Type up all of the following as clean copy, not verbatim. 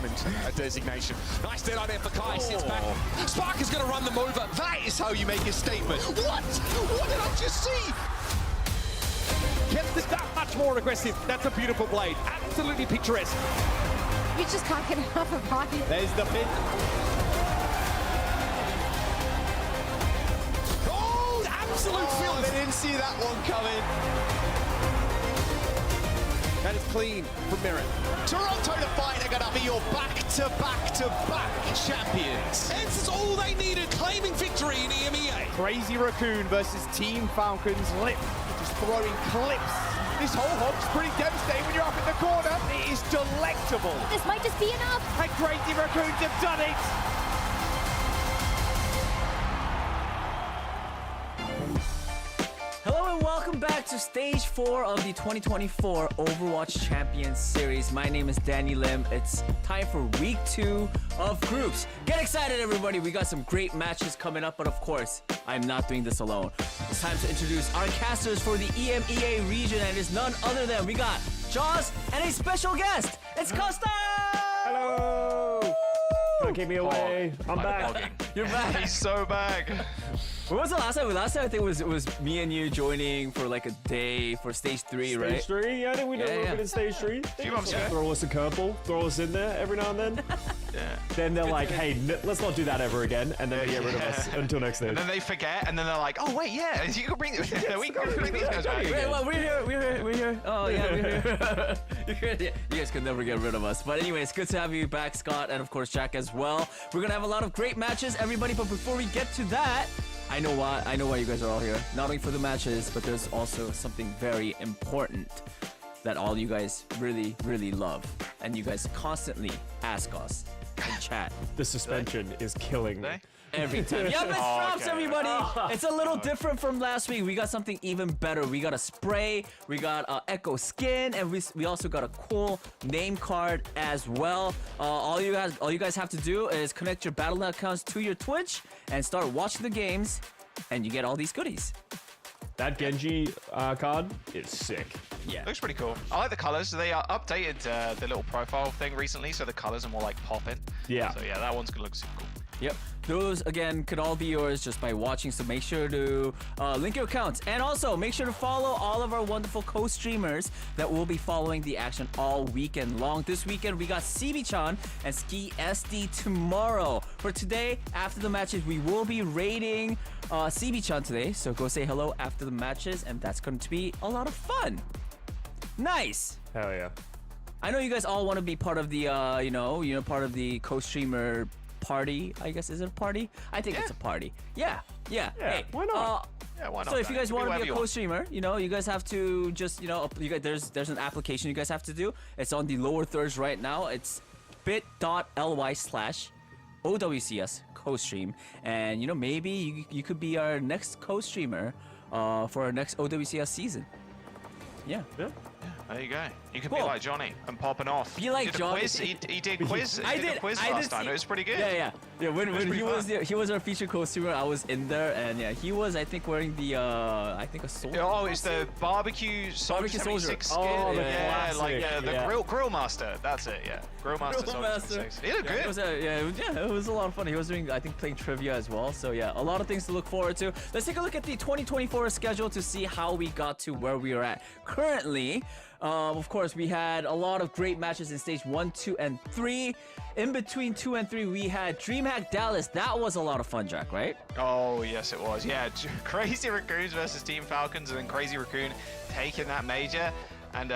diamond designation. Nice dead eye there for Kai. Sits back. Spark is going to run the mover. That is how you make a statement. What? What did I just see? Kept it that much more aggressive. That's a beautiful blade. Absolutely picturesque. You just can't get enough of Rocky. There's the mid. Oh, absolute filth. They didn't see that one coming. That is clean from Mirren. Toronto Defiant are going to be your back-to-back-to-back champions. This is all they needed, claiming victory in EMEA. Crazy Raccoon versus Team Falcons. Lip just throwing clips. This whole hog's pretty devastating when you're up in the corner. It is delectable. This might just be enough. And Crazy Raccoons have done it. Hello and welcome back to Stage 4 of the 2024 Overwatch Champions Series. My name is Danny Lim. It's time for Week 2 of Groups. Get excited, everybody. We got some great matches coming up, but of course, I'm not doing this alone. It's time to introduce our casters for the EMEA region, and it's none other than we got Jaws and a special guest. It's Costa! Hello. Don't keep me away. I'm back. You're back. He's so back. When was the last time? Last time I think it was me and you joining for like a day for Stage 3, right? Stage 3? Yeah, I think we did a little bit in Stage 3. A few months ago. Throw us a curveball, throw us in there every now and then. Yeah. Then they're like, hey, let's not do that ever again, and then they get rid of us until next stage. And then they forget, and then they're like, oh wait, yeah, you can bring, we can bring these guys back. Wait, well, we're here. Oh yeah, we're here. You guys can never get rid of us. But anyways, good to have you back, Scott, and of course Jack as well. We're gonna have a lot of great matches, everybody. But before we get to that, I know why you guys are all here. Not only for the matches, but there's also something very important that all you guys really, really love, and you guys constantly ask us in chat. The suspension is killing me. Every time. Yep, it's drops, everybody. It's a little different from last week. We got something even better. We got a spray, we got Echo skin, and we also got a cool name card as well. All you guys have to do is connect your Battle.net accounts to your Twitch and start watching the games, and you get all these goodies. That Genji card is sick. Yeah. Looks pretty cool. I like the colors. They updated the little profile thing recently, so the colors are more like popping. Yeah. So yeah, that one's gonna look super cool. Yep. Those, again, could all be yours just by watching, so make sure to link your accounts. And also, make sure to follow all of our wonderful co-streamers that will be following the action all weekend long. This weekend, we got CB-chan and Ski SD tomorrow. For today, after the matches, we will be raiding CB-chan today, so go say hello after the matches, and that's going to be a lot of fun. Nice! Hell yeah. I know you guys all want to be part of the, part of the co-streamer party, I guess. Is it a party? I think it's a party. Yeah. Hey, why not? Yeah, why not? So if you guys want to be a co-streamer, co-streamer, you guys have to just, there's an application you guys have to do. It's on the lower thirds right now. It's bit.ly/OWCS co-stream, and maybe you could be our next co-streamer for our next OWCS season. Yeah. there you go. You can Cool. be like Johnny and popping off. Be like He did a Johnny. quiz. He did quiz. I He did did. a quiz I last did time. see- It was pretty good. Yeah. When pretty he was our featured co-streamer, I was in there, and yeah, he was, I think, wearing the I think a soldier. Oh, it's the barbecue soldier. Barbecue soldier. 76 Oh, skin. the yeah, classic. like the Yeah. grill master. That's it. Yeah, grill master. Grill soldier master. 76. He looked Yeah, good. it was a lot of fun. He was doing, I think, playing trivia as well. So yeah, a lot of things to look forward to. Let's take a look at the 2024 schedule to see how we got to where we are at currently. Of course, we had a lot of great matches in stage 1, 2, and 3. In between 2 and 3, we had DreamHack Dallas. That was a lot of fun, Jack, right? Oh, yes, it was. Yeah, Crazy Raccoons versus Team Falcons, and then Crazy Raccoon taking that major. And,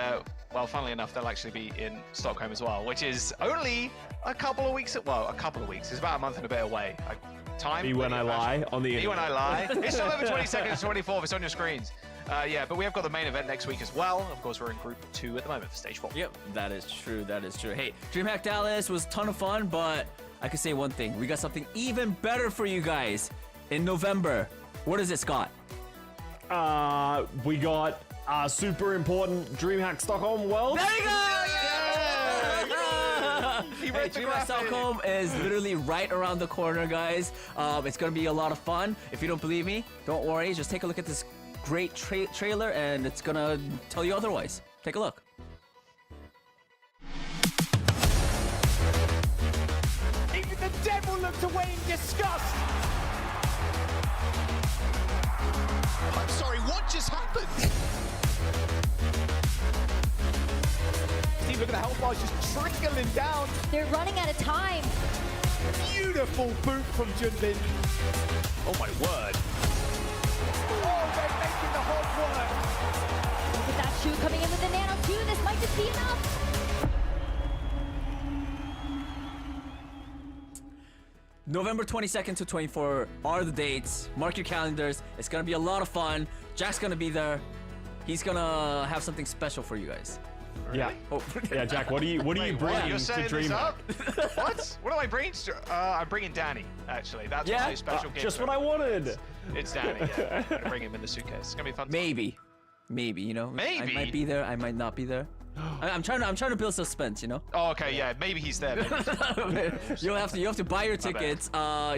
well, funnily enough, they'll actually be in Stockholm as well, which is only a couple of weeks. Well, a couple of weeks. It's about a month and a bit away. Time. Me when I lie on the Me when I internet. lie. It's November 22nd to 24th. It's on your screens. Yeah, but we have got the main event next week as well. Of course, we're in Group 2 at the moment for Stage 4. Yep, that is true. Hey, DreamHack Dallas was a ton of fun, but I can say one thing. We got something even better for you guys in November. What is it, Scott? We got super important DreamHack Stockholm World. There you go! He Hey, read the DreamHack graphic. Stockholm is literally right around the corner, guys. It's gonna be a lot of fun. If you don't believe me, don't worry. Just take a look at this great trailer, and it's gonna tell you otherwise. Take a look. all looked away in disgust. I'm sorry, what just happened? Steve, look at the health bars just trickling down. They're running out of time. Beautiful boot from Junbin. Oh my word. Oh, they're making the hog work. Look at that shoe coming in with the nano 2. This might just be enough. November 22nd to 24 are the dates. Mark your calendars. It's gonna be a lot of fun. Jack's gonna be there. He's gonna have something special for you guys. Yeah. Oh, Yeah, Jack, what are you bringing You're to setting this DreamHack? up? What? What am I bringing? I'm bringing Danny, actually. That's Yeah? my special gift. Just for what I him. wanted. It's Danny, yeah. I'm gonna bring him in the suitcase. It's gonna be fun. maybe, you know. I Maybe? might be there. I might not be there. I'm trying to build suspense, you know. Oh, okay, yeah. Maybe he's there. Maybe. You have to buy your bad. tickets,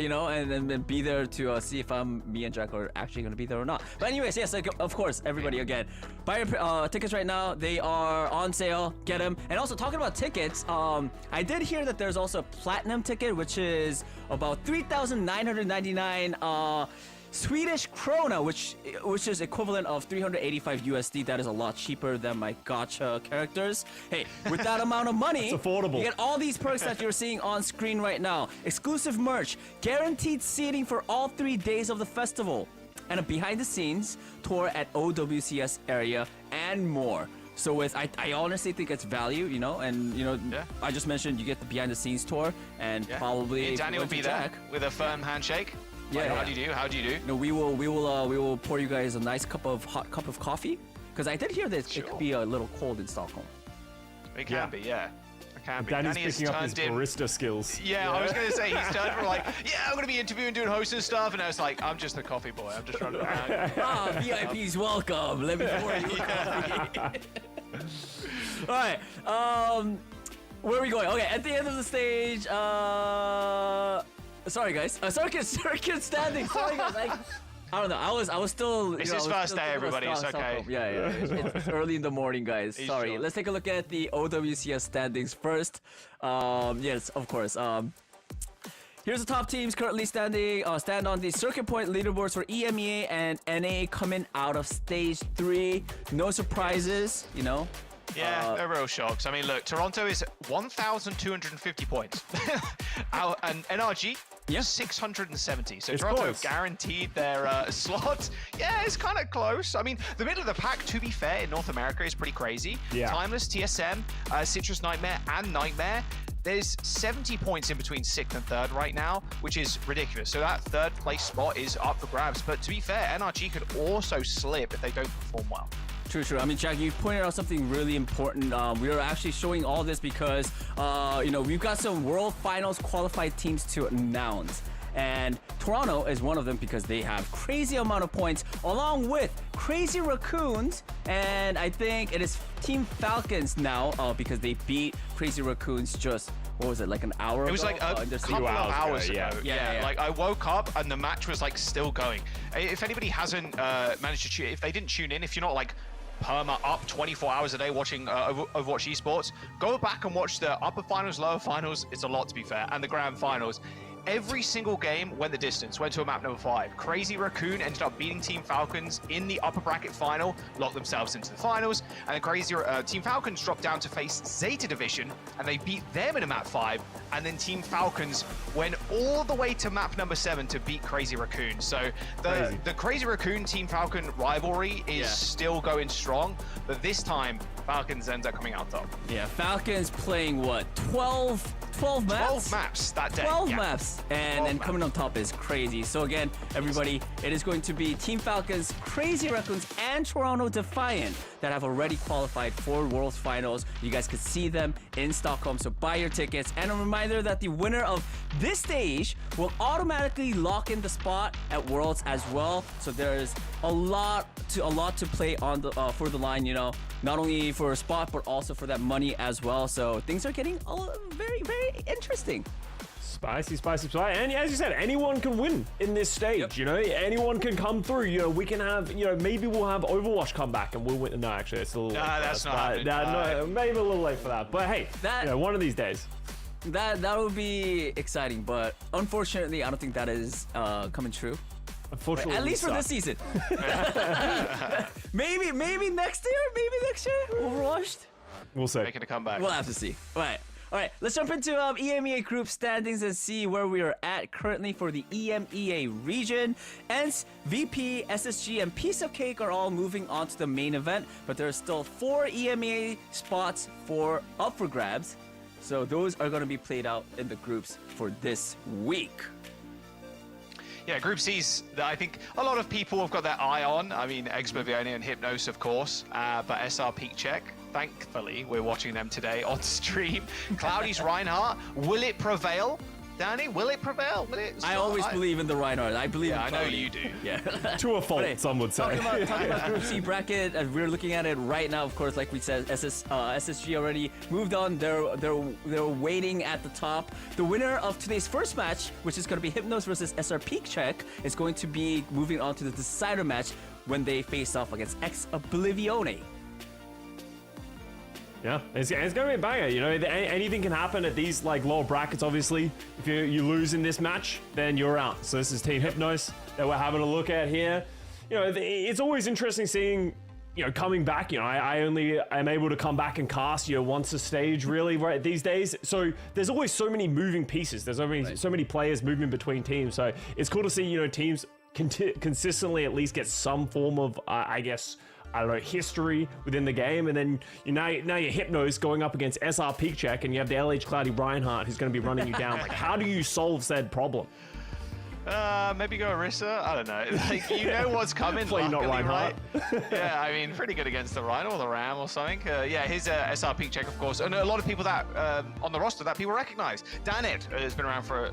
you know, and then be there to see if me and Jack are actually gonna be there or not. But anyways, yes, like, of course, everybody again, buy your tickets right now. They are on sale. Get them. And also talking about tickets, I did hear that there's also a platinum ticket, which is about 3,999 Swedish krona, which is equivalent of 385 USD. That is a lot cheaper than my gacha characters. Hey, with that amount of money, It's affordable. You get all these perks that you're seeing on screen right now. Exclusive merch, guaranteed seating for all 3 days of the festival, and a behind-the-scenes tour at OWCS area, and more. So I honestly think it's value, you know, and you know, Yeah. I just mentioned you get the behind-the-scenes tour, and Yeah. probably Me and Danny will if you be went there to Jack, with a firm handshake. Yeah, Like, yeah. How do you do? No, we will pour you guys a nice hot cup of coffee, because I did hear that it Sure. could be a little cold in Stockholm. It can be, yeah. It can be. Danny's Danny has picking up his turned in. barista skills. Yeah, I was gonna say he's turned from like, yeah, I'm gonna be interviewing, doing hosts and stuff, and I was like, I'm just a coffee boy. I'm just running around. Ah, VIPs, welcome. Let me pour you a coffee. All right. Where are we going? Okay, at the end of the stage. Sorry, guys. Circuit standing. Sorry, guys. I don't know. I was still. It's you know, his I was first still day, thinking about everybody. It's Stockholm. okay. Yeah. It's early in the morning, guys. He's Sorry. short. Let's take a look at the OWCS standings first. Yes, of course. Here's the top teams currently stand on the circuit point leaderboards for EMEA and NA coming out of stage 3. No surprises, you know. Yeah, they're real shocks. I mean, look, Toronto is 1,250 points. And NRG, Yeah. 670. So It's Toronto close. guaranteed their slot. Yeah, it's kind of close. I mean, the middle of the pack, to be fair, in North America is pretty crazy. Yeah. Timeless, TSM, Citrus Nightmare, and Nightmare. There's 70 points in between 6th and 3rd right now, which is ridiculous. So that 3rd place spot is up for grabs. But to be fair, NRG could also slip if they don't perform well. True. I mean, Jack, you pointed out something really important. We are actually showing all this because, you know, we've got some World Finals qualified teams to announce. And Toronto is one of them because they have crazy amount of points, along with Crazy Raccoons. And I think it is Team Falcons now because they beat Crazy Raccoons just, what was it, like an hour ago? It was like a in their couple of hours ago, ago. yeah. Yeah. Like I woke up and the match was like still going. If anybody hasn't managed to tune, if they didn't tune in, if you're not like perma up 24 hours a day watching Overwatch Esports, go back and watch the upper finals, lower finals. It's a lot, to be fair, and the grand finals. Every single game went the distance, went to a map number 5. Crazy Raccoon ended up beating Team Falcons in the upper bracket final, locked themselves into the finals, and then Crazy Team Falcons dropped down to face Zeta Division, and they beat them in a map 5, and then Team Falcons went all the way to map number 7 to beat Crazy Raccoon. So the Crazy Raccoon Team Falcon rivalry is still going strong, but this time Falcons ends up coming out top. Yeah, Falcons playing what, 12 maps? 12 maps that day. 12 yeah. maps, and 12 then coming on maps. top is crazy. So again, everybody, it is going to be Team Falcons, Crazy Raccoons, and Toronto Defiant that have already qualified for World Finals. You guys can see them in Stockholm, so buy your tickets. And a reminder that the winner of this stage will automatically lock in the spot at Worlds as well. So there's a lot to play on the for the line, you know, not only for a spot but also for that money as well. So things are getting very, very interesting. Spicy. And as you said, anyone can win in this stage, Yep. you know? Anyone can come through. You know, we can have, you know, maybe we'll have Overwatch come back and we'll win. No, actually, it's a little late. Nah, that's not happening. No, maybe a little late for that. But hey, That- you know, one of these days. That would be exciting, but unfortunately, I don't think that is coming true. Unfortunately, At least for this season. maybe next year, Overwatch. We'll see. Making a comeback. We'll have to see. All right, let's jump into EMEA group standings and see where we are at currently for the EMEA region. ENCE, VP, SSG, and Piece of Cake are all moving on to the main event, but there are still 4 EMEA spots up for grabs. So those are going to be played out in the groups for this week. Yeah, Group C's, I think a lot of people have got their eye on. I mean, Oblivione and Hypnos, of course, but SR Peak Check. Thankfully, we're watching them today on stream. Cloudy's Reinhardt, will it prevail? Danny, will it prevail? Will it? I always believe in the Reinhardt. I believe in I know Cloudy. you do. Yeah. To a fault, some would say. Talking about Group C bracket, we're looking at it right now. Of course, like we said, SSG already moved on. They're waiting at the top. The winner of today's first match, which is going to be Hypnos versus SR Peak Check, is going to be moving on to the decider match when they face off against Oblivione. Yeah, it's going to be a banger. You know, anything can happen at these like lower brackets. Obviously, if you lose in this match, then you're out. So this is Team Hypnos that we're having a look at here. You know, it's always interesting seeing, you know, coming back. You know, I only am able to come back and cast, you know, once a stage really right these days. So there's always so many moving pieces. There's so many players moving between teams. So it's cool to see, you know, teams consistently at least get some form of, I don't know, history within the game, and then now you're Hypnos going up against SR Peak Check, and you have the LH Cloudy Reinhardt who's going to be running you down. Like, how do you solve said problem? Maybe go Orisa. I don't know. Like, you know what's coming. Play not luckily, Reinhardt. right? Yeah, I mean, pretty good against the Rhino or the Ram or something. Yeah, his SR Peak Check, of course, and a lot of people that on the roster that people recognize. Danet has been around for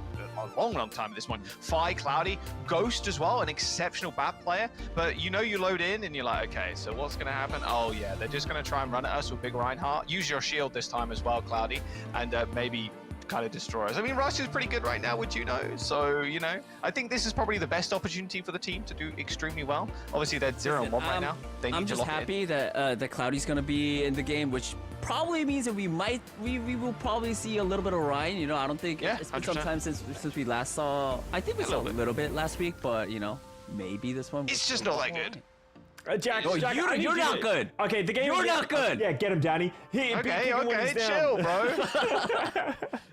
a long time at this point. Phi, Cloudy, Ghost as well, an exceptional bat player. But you know, you load in and you're like, okay, so what's going to happen? Oh yeah, they're just going to try and run at us with big Reinhardt. Use your shield this time as well, Cloudy, and maybe kind of destroy us. I mean, Rush is pretty good right now with Juno, so, you know, I think this is probably the best opportunity for the team to do extremely well. Obviously, they're 0-1 right now. They need I'm to just lock happy that Cloudy's going to be in the game, which probably means that we will probably see a little bit of Ryan. You know, I don't think it's been 100%. some time since we last saw. I think we saw a little bit last week, but, you know, maybe this one. It's just not that good. Jack, Jack, you're not good. Okay, the game. You're not good. Yeah, get him, Danny. Okay, chill, bro.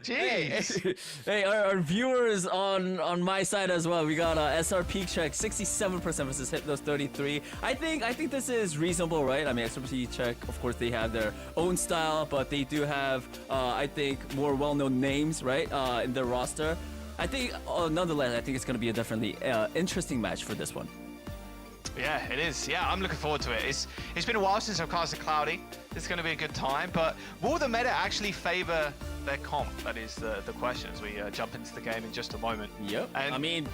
Jeez. Hey, our viewers on my side as well. We got SR Peak Check 67% versus Hypnos 33. I think this is reasonable, right? I mean, SR Peak Check, of course, they have their own style, but they do have, I think, more well-known names, right, in their roster. I think, nonetheless, I think it's going to be a definitely interesting match for this one. Yeah, it is. Yeah, I'm looking forward to it. It's been a while since I've casted Cloudy. It's going to be a good time, but will the meta actually favor their comp? That is the question as we jump into the game in just a moment. Yep. And I mean,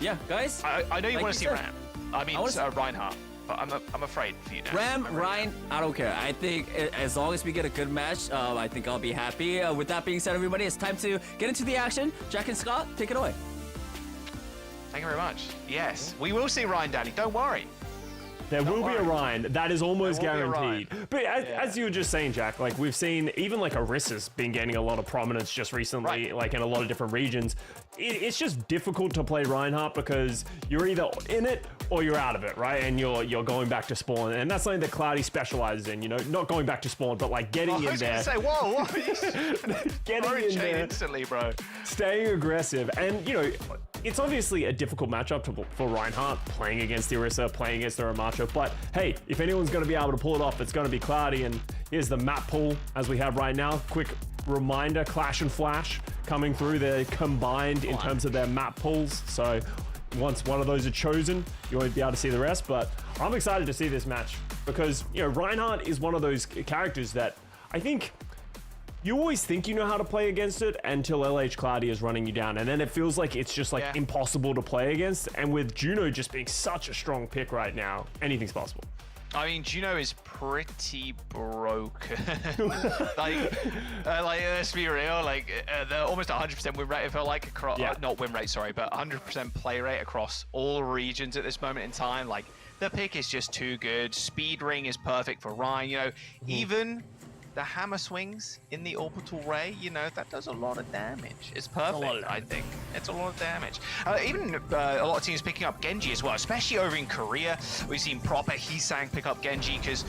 yeah, guys. I know you like want to see said, Ram. I mean, Reinhardt. But I'm afraid for you now. Ryan, I don't care. I think as long as we get a good match, I think I'll be happy. With that being said, everybody, it's time to get into the action. Jack and Scott, take it away. Thank you very much. Yes, we will see Ryan, Danny. Don't worry. There will be a Ryan. That is almost There will be a guaranteed. But as you were just saying, Jack, like we've seen, even like Orisa's been gaining a lot of prominence just recently, like in a lot of different regions. It's just difficult to play Reinhardt because you're either in it or you're out of it, right? And you're going back to spawn, and that's something that Cloudy specializes in. You know, not going back to spawn, but like getting in there. I was going to say, whoa, getting in there, instantly, bro. staying aggressive, and you know. It's obviously a difficult matchup for Reinhardt, playing against the Orisa, playing against the Ramacho, but hey, if anyone's going to be able to pull it off, it's going to be Cloudy, and here's the map pool as we have right now. Quick reminder, Clash and Flash coming through. They're combined in terms of their map pools, so once one of those are chosen, you won't be able to see the rest, but I'm excited to see this match because, you know, Reinhardt is one of those characters that I think you always think you know how to play against it until LH Cloudy is running you down, and then it feels like it's just like impossible to play against. And with Juno just being such a strong pick right now, anything's possible. I mean, Juno is pretty broken. Let's be real. Like, they're almost 100% win rate. I feel like across, not win rate, sorry, but 100% play rate across all regions at this moment in time. Like, the pick is just too good. Speed ring is perfect for Ryan. You know, even the hammer swings in the orbital ray, you know, that does a lot of damage. It's perfect, I think. It's a lot of damage. Even a lot of teams picking up Genji as well, especially over in Korea. We've seen proper Heesang pick up Genji because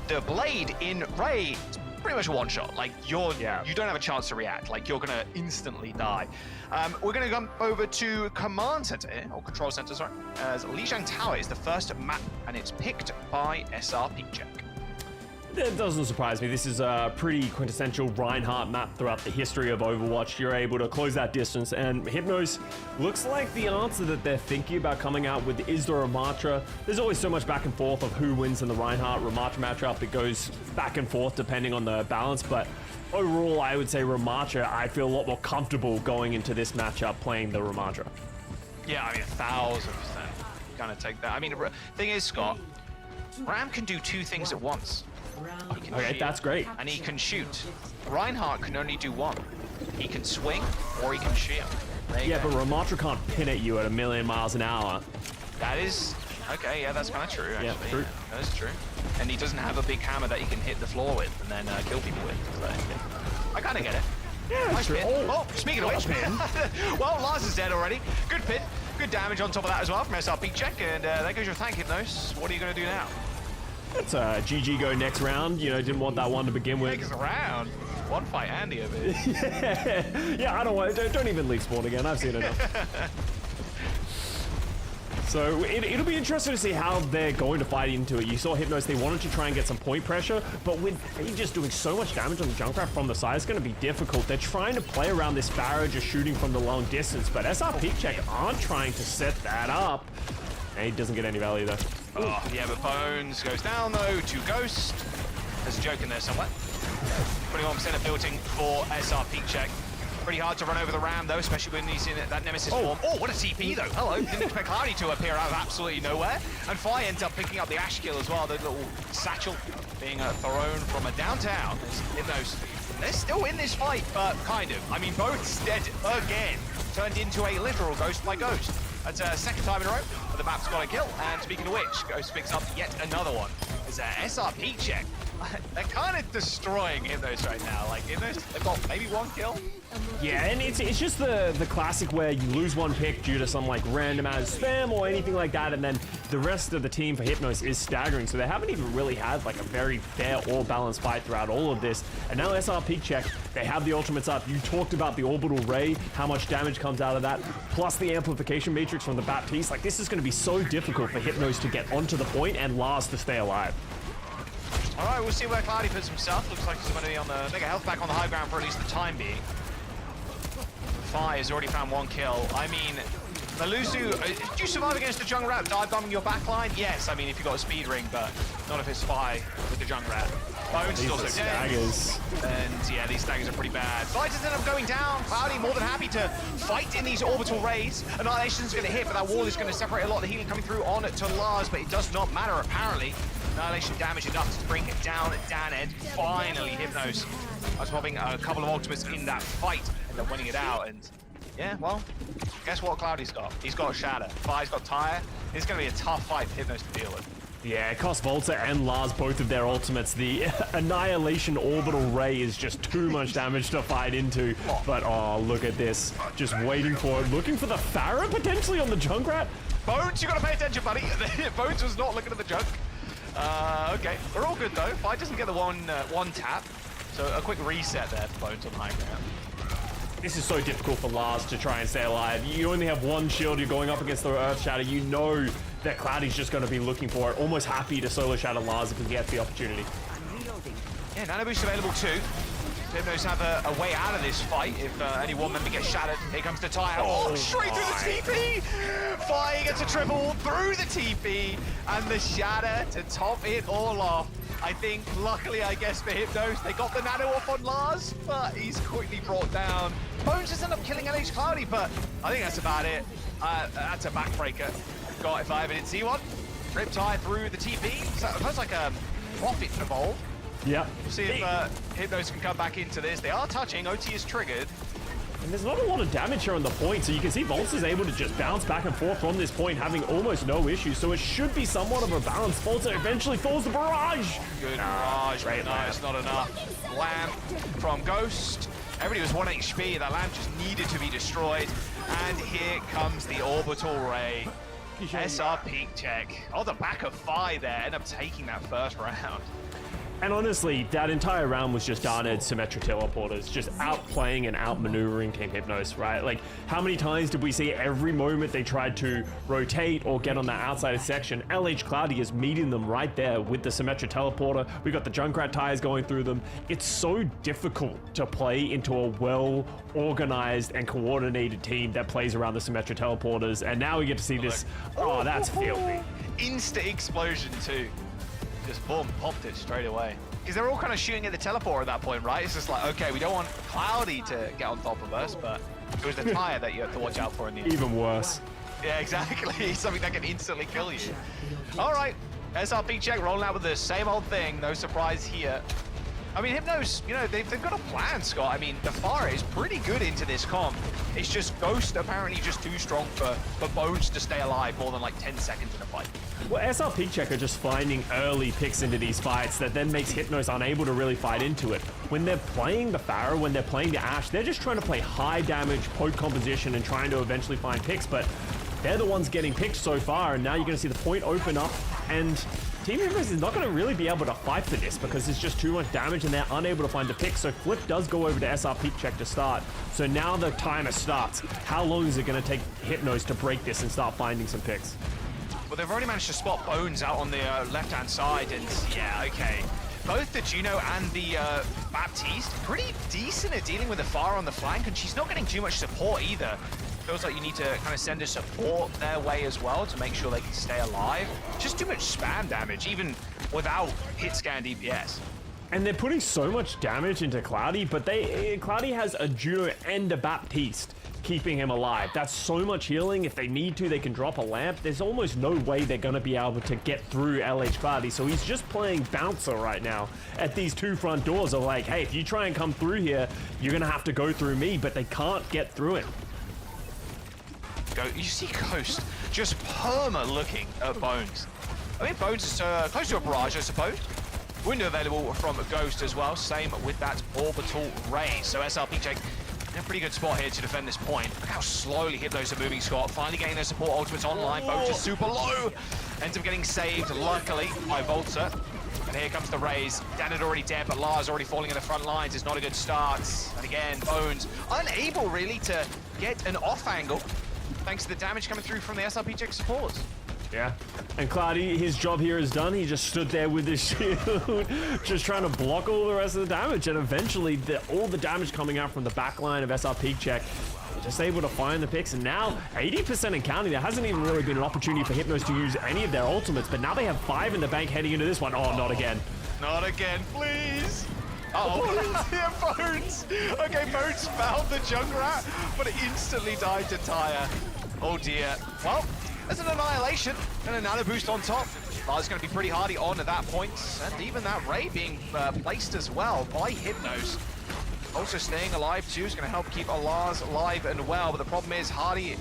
the blade in Ray is pretty much a one-shot. Like, you don't have a chance to react. Like, you're gonna instantly die. We're gonna come over to Command Center here, or Control Center, sorry, as Lijiang Tower is the first map, and it's picked by SR Peakcheck. It doesn't surprise me. This is a pretty quintessential Reinhardt map throughout the history of Overwatch. You're able to close that distance, and Hypnos looks like the answer that they're thinking about coming out with is the Ramatra. There's always so much back and forth of who wins in the Reinhardt-Ramatra matchup. It goes back and forth depending on the balance, but overall, I would say Ramatra, I feel a lot more comfortable going into this matchup playing the Ramatra. Yeah, I mean, 1,000%. Kind of take that. I mean, the thing is, Scott, Ram can do two things at once. Okay, that's great. And he can shoot. Reinhardt can only do one. He can swing or he can shield. Yeah, but Ramatra can't pin at you at 1,000,000 miles an hour. That is... Okay, yeah, that's kind of true, actually. Yeah, true. Yeah, that is true. And he doesn't have a big hammer that he can hit the floor with and then kill people with. So, yeah. I kind of get it. Yeah, Nice true. pin. Oh, speaking of which, well, Lars is dead already. Good pin. Good damage on top of that as well from SR Peakcheck. And there goes your thank, Hypnos. What are you going to do now? It's GG go next round. You know, didn't want that one to begin with. Next round. One fight Andy over here. Yeah, I don't want. Don't even leave spawn again. I've seen enough. So it'll be interesting to see how they're going to fight into it. You saw Hypnos, they wanted to try and get some point pressure, but with Faye just doing so much damage on the Junkrat from the side, it's going to be difficult. They're trying to play around this Barrow, just shooting from the long distance, but SR Peakcheck aren't trying to set that up. And he doesn't get any value though. Oh, yeah, but Bones goes down though to Ghost. There's a joke in there somewhere. 21% of building for SR Peakcheck. Pretty hard to run over the Ram though, especially when he's in that Nemesis form. Oh, what a TP though. Hello. Didn't expect Cloudy to appear out of absolutely nowhere. And Fire ends up picking up the Ash kill as well. The little satchel being thrown from a downtown. They're still in this fight, but kind of. I mean, Bones dead again. Turned into a literal Ghost by Ghost. That's a second time in a row, but the map's got a kill. And speaking of which, Ghost picks up yet another one. It's SR Peakcheck. They're kind of destroying Hypnos right now. Like, Hypnos, they've got maybe one kill. Yeah, and it's just the classic where you lose one pick due to some like random ass spam or anything like that, and then the rest of the team for Hypnos is staggering. So they haven't even really had like a very fair or balanced fight throughout all of this. And now SR Peakcheck, they have the ultimates up. You talked about the orbital ray, how much damage comes out of that, plus the amplification matrix from the Baptiste. Like, this is going to be so difficult for Hypnos to get onto the point and Lars to stay alive. All right, we'll see where Cloudy puts himself. Looks like he's going to be on the make a health back on the high ground for at least the time being. Fi has already found one kill. I mean, Maluzu, did you survive against the Junkrat dive bombing your backline? Yes, I mean, if you got a speed ring, but not if it's Fi with the Junkrat. Bones is also dead. And yeah, these staggers are pretty bad. Fighters end up going down. Cloudy more than happy to fight in these orbital rays. Annihilation's going to hit, but that wall is going to separate a lot of the healing coming through on to Lars, but it does not matter apparently. Annihilation damage enough to bring it down Dan. Finally, Hypnos was popping a couple of ultimates in that fight and then winning it out. And yeah, well, guess what Cloudy's got? He's got a Shatter. Fi's got Tire. It's going to be a tough fight for Hypnos to deal with. Yeah, it costs Volta and Lars both of their ultimates. The Annihilation Orbital Ray is just too much damage to fight into. But oh, look at this. Just waiting for it. Looking for the Pharah potentially on the Junkrat. Bones, you got to pay attention, buddy. Bones was not looking at the junk. Okay, we're all good though. Fi doesn't get the one tap, so a quick reset there for Bones on the high ground. This is so difficult for Lars to try and stay alive. You only have one shield, you're going up against the Earth Shatter. You know that Cloudy's just going to be looking for it, almost happy to solo shatter Lars if he gets the opportunity. Yeah, Nano Boost available too. Hypnos have a way out of this fight if any one member gets shattered. Here comes the tire. Oh, straight through the TP! Fi gets a triple through the TP, and the shatter to top it all off. I think, luckily, I guess, for Hypnos, they got the nano off on Lars, but he's quickly brought down. Bones just ended up killing LH Cloudy, but I think that's about it. That's a backbreaker. God, if I ever did see one. Riptide through the TP. So it feels like a profit involved. Yeah. We'll see if Hypnos can come back into this. They are touching. OT is triggered. And there's not a lot of damage here on the point, so you can see Volts is able to just bounce back and forth from this point, having almost no issues. So it should be somewhat of a balance. Volts eventually falls the barrage. Good barrage, right? No, it's not enough. Lamp from Ghost. Everybody was 1 HP. That lamp just needed to be destroyed. And here comes the orbital ray. SR peak check. Oh, the back of Phi there. End up taking that first round. And honestly, that entire round was just Darned's Symmetra teleporters, just outplaying and outmaneuvering Team Hypnos, right? Like, how many times did we see every moment they tried to rotate or get on that outside section, LH Cloudy is meeting them right there with the Symmetra teleporter. We got the Junkrat tires going through them. It's so difficult to play into a well-organized and coordinated team that plays around the Symmetra teleporters. And now we get to see this. Oh, that's filthy. Instant explosion too. Just boom, popped it straight away. Because they're all kind of shooting at the teleporter at that point, right? It's just like, okay, we don't want Cloudy to get on top of us, but it was the tire that you had to watch out for in the end. Even worse. Yeah, exactly. Something that can instantly kill you. All right, SRP check rolling out with the same old thing. No surprise here. I mean, Hypnos, you know, they've got a plan, Scott. I mean, the Pharah is pretty good into this comp. It's just Ghost apparently just too strong for Bones to stay alive more than like 10 seconds in a fight. Well, SR Peak Check are just finding early picks into these fights that then makes Hypnos unable to really fight into it. When they're playing the Pharah, when they're playing the Ashe, they're just trying to play high damage, poke composition, and trying to eventually find picks, but they're the ones getting picked so far, and now you're going to see the point open up, and Team Hypnos is not going to really be able to fight for this because there's just too much damage and they're unable to find the pick. So Flip does go over to SR Peak Check to start. So now the timer starts. How long is it going to take Hypnos to break this and start finding some picks? Well, they've already managed to spot Bones out on the left-hand side, and yeah, okay. Both the Juno and the Baptiste pretty decent at dealing with the Pharah on the flank, and she's not getting too much support either. Feels like you need to kind of send a support their way as well to make sure they can stay alive. Just too much spam damage, even without hit scan DPS. And they're putting so much damage into Cloudy, but Cloudy has a Juno and a Baptiste keeping him alive. That's so much healing. If they need to, they can drop a lamp. There's almost no way they're going to be able to get through LH Cloudy. So he's just playing bouncer right now at these two front doors of like, hey, if you try and come through here, you're going to have to go through me, but they can't get through him. You see Ghost just perma looking at Bones. I think Bones is close to a barrage, I suppose. Window available from Ghost as well. Same with that orbital ray. So SRP check in a pretty good spot here to defend this point. Look how slowly Hypnos are moving, Scott. Finally getting their support ultimates online. Bones just super low. Ends up getting saved, luckily, by Volta. And here comes the raise. Dan had already dead, but Lars already falling in the front lines. It's not a good start. And again, Bones unable really to get an off angle, thanks to the damage coming through from the SRP check supports. Yeah. And Cloudy, his job here is done. He just stood there with his shield, just trying to block all the rest of the damage. And eventually, all the damage coming out from the back line of SR Peak Check, just able to find the picks. And now, 80% and counting. There hasn't even really been an opportunity for Hypnos to use any of their ultimates. But now they have 5 in the bank heading into this one. Oh, not again. Not again, please. Uh-oh. Yeah, Bones. Okay, Bones found the Junkrat, but it instantly died to Tire. Oh dear. Well, there's an annihilation and a nano boost on top. Lars going to be pretty hardy on at that point, and even that Ray being placed as well by Hypnos. Also staying alive too is going to help keep Lars alive and well, but the problem is Cloudy,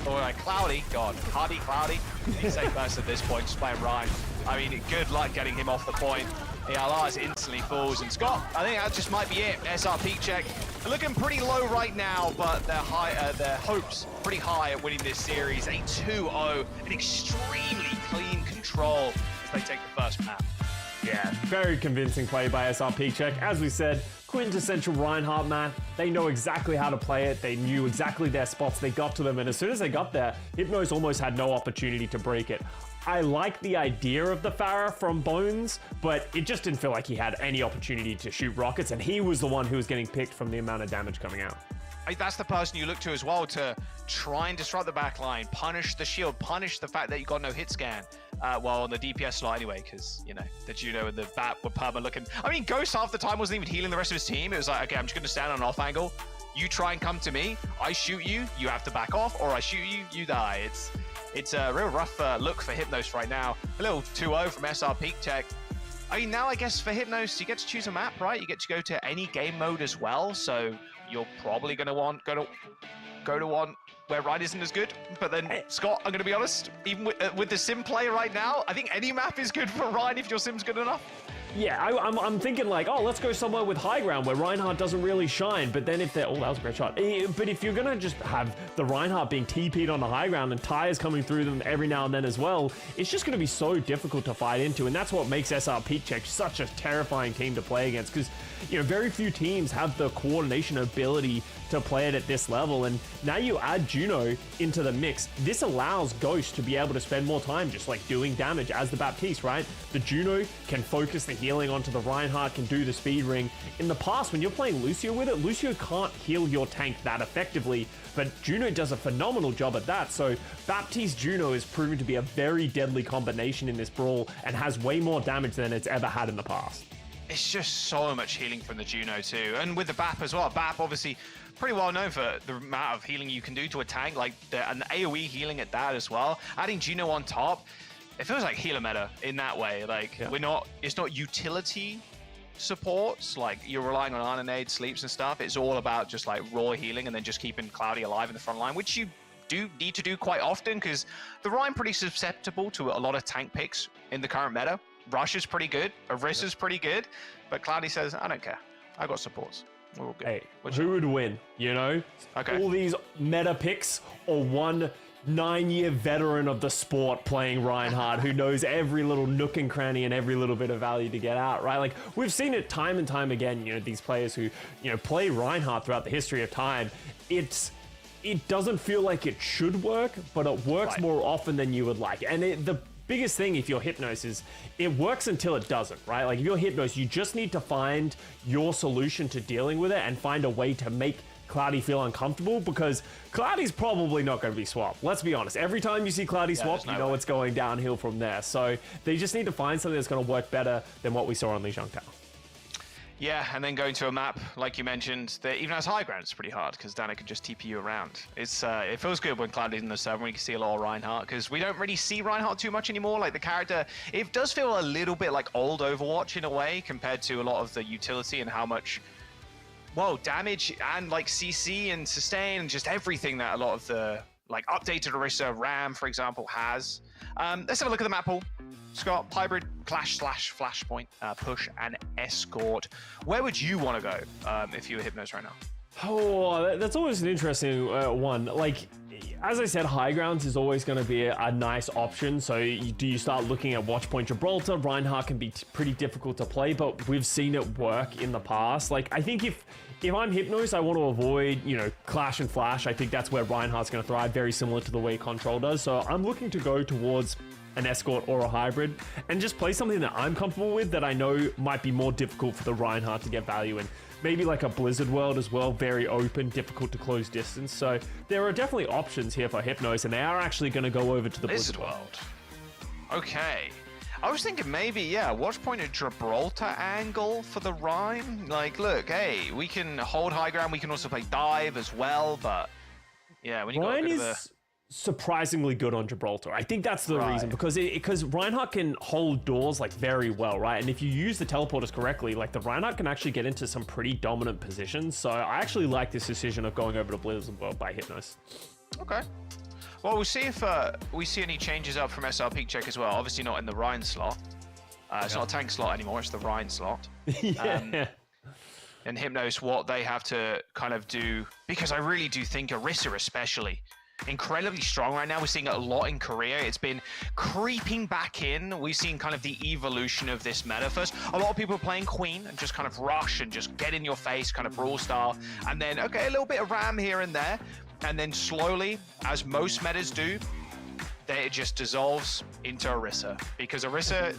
he's safe first at this point, just playing Ryan. I mean, good luck getting him off the point. Yeah, Lars instantly falls, and Scott, I think that just might be it. SR Peak Check looking pretty low right now, but their hopes pretty high at winning this series. A 2-0, an extremely clean control as they take the first map. Yeah, very convincing play by SR Peak Check. As we said, quintessential Reinhardt map. They know exactly how to play it. They knew exactly their spots. They got to them, and as soon as they got there, Hypnos almost had no opportunity to break it. I like the idea of the Pharah from Bones, but it just didn't feel like he had any opportunity to shoot rockets, and he was the one who was getting picked from the amount of damage coming out. That's the person you look to as well to try and disrupt the backline, punish the shield, punish the fact that you got no hit scan. Well, on the DPS slot anyway, because, you know, the Juno and the Bat were perma looking. I mean, Ghost half the time wasn't even healing the rest of his team. It was like, okay, I'm just going to stand on an off angle. You try and come to me. I shoot you, you have to back off, or I shoot you, you die. It's a real rough look for Hypnos right now. A little 2-0 from SR Peak Check. I mean, now I guess for Hypnos, you get to choose a map, right? You get to go to any game mode as well, so you're probably going to want go to one where Ryan isn't as good. But then, Scott, I'm going to be honest, even with the sim play right now, I think any map is good for Ryan if your sim's good enough. Yeah, I'm thinking like, oh, let's go somewhere with high ground where Reinhardt doesn't really shine. But then if they're, oh, that was a great shot. But if you're gonna just have the Reinhardt being TP'd on the high ground and tires coming through them every now and then as well, it's just gonna be so difficult to fight into. And that's what makes SR Peak Check such a terrifying team to play against, because, you know, very few teams have the coordination ability to play it at this level. And now you add Juno into the mix. This allows Ghost to be able to spend more time just like doing damage as the Baptiste, right? The Juno can focus the healing onto the Reinhardt, can do the speed ring. In the past, when you're playing Lucio with it, Lucio can't heal your tank that effectively, but Juno does a phenomenal job at that. So Baptiste Juno is proven to be a very deadly combination in this brawl and has way more damage than it's ever had in the past. It's just so much healing from the Juno too, and with the BAP as well. BAP obviously pretty well known for the amount of healing you can do to a tank, like an AoE healing at that as well. Adding Juno on top, it feels like healer meta in that way. Like, it's not utility supports, like you're relying on Arna nade, sleeps and stuff. It's all about just like raw healing and then just keeping Cloudy alive in the front line, which you do need to do quite often because the Rhine pretty susceptible to a lot of tank picks in the current meta. Rush is pretty good, Orisa's pretty good, but Cloudy says, I don't care. I got supports. We're all good. Hey, who would win, you know? Okay. All these meta picks or one 9-year veteran of the sport playing Reinhardt who knows every little nook and cranny and every little bit of value to get out, right? Like, we've seen it time and time again, you know, these players who, you know, play Reinhardt throughout the history of time. It doesn't feel like it should work, but it works more often than you would like. And the biggest thing if you're Hypnos is it works until it doesn't, right? Like if you're Hypnos, you just need to find your solution to dealing with it and find a way to make Cloudy feel uncomfortable, because Cloudy's probably not going to be swapped. Let's be honest. Every time you see Cloudy swapped, you know it's going downhill from there. So they just need to find something that's going to work better than what we saw on Lijiang Tao. Yeah, and then going to a map, like you mentioned, that even has high ground, it's pretty hard because Dana can just TP you around. It's it feels good when Cloudy's in the server, when you can see a lot of Reinhardt, because we don't really see Reinhardt too much anymore. Like the character, it does feel a little bit like old Overwatch in a way compared to a lot of the utility and how much, well, damage and like CC and sustain and just everything that a lot of the like updated Orisa RAM, for example, has. Let's have a look at the map pool. Scott, hybrid, clash / flashpoint, push, and escort. Where would you want to go if you were Hypnos right now? Oh, that's always an interesting one. Like, as I said, high grounds is always going to be a nice option. So do you start looking at Watchpoint Gibraltar? Reinhardt can be pretty difficult to play, but we've seen it work in the past. Like, I think if I'm Hypnos, I want to avoid, you know, clash and flash. I think that's where Reinhardt's going to thrive, very similar to the way Control does. So I'm looking to go towards an escort or a hybrid and just play something that I'm comfortable with that I know might be more difficult for the Reinhardt to get value in. Maybe like a Blizzard World as well, very open, difficult to close distance. So there are definitely options here for Hypnos, and they are actually going to go over to the Blizzard World. Okay. I was thinking maybe, yeah, Watchpoint at Gibraltar angle for the Rhine. Like, look, hey, we can hold high ground, we can also play dive as well, but yeah, when you got a bit of a... surprisingly good on Gibraltar. I think that's the reason, because Reinhardt can hold doors like very well, right? And if you use the teleporters correctly, like the Reinhardt can actually get into some pretty dominant positions. So I actually like this decision of going over to Blizzard World by Hypnos. Okay. Well, we'll see if we see any changes up from SR Peak Check as well. Obviously not in the Rhine slot. It's not a tank slot anymore, it's the Rhine slot. Yeah. And Hypnos, what they have to kind of do, because I really do think Orisa especially, incredibly strong right now. We're seeing it a lot in Korea. It's been creeping back in. We've seen kind of the evolution of this meta. First, a lot of people are playing Queen and just kind of rush and just get in your face, kind of brawl style. And then, okay, a little bit of Ram here and there. And then slowly, as most metas do, it just dissolves into Orisa, because Orisa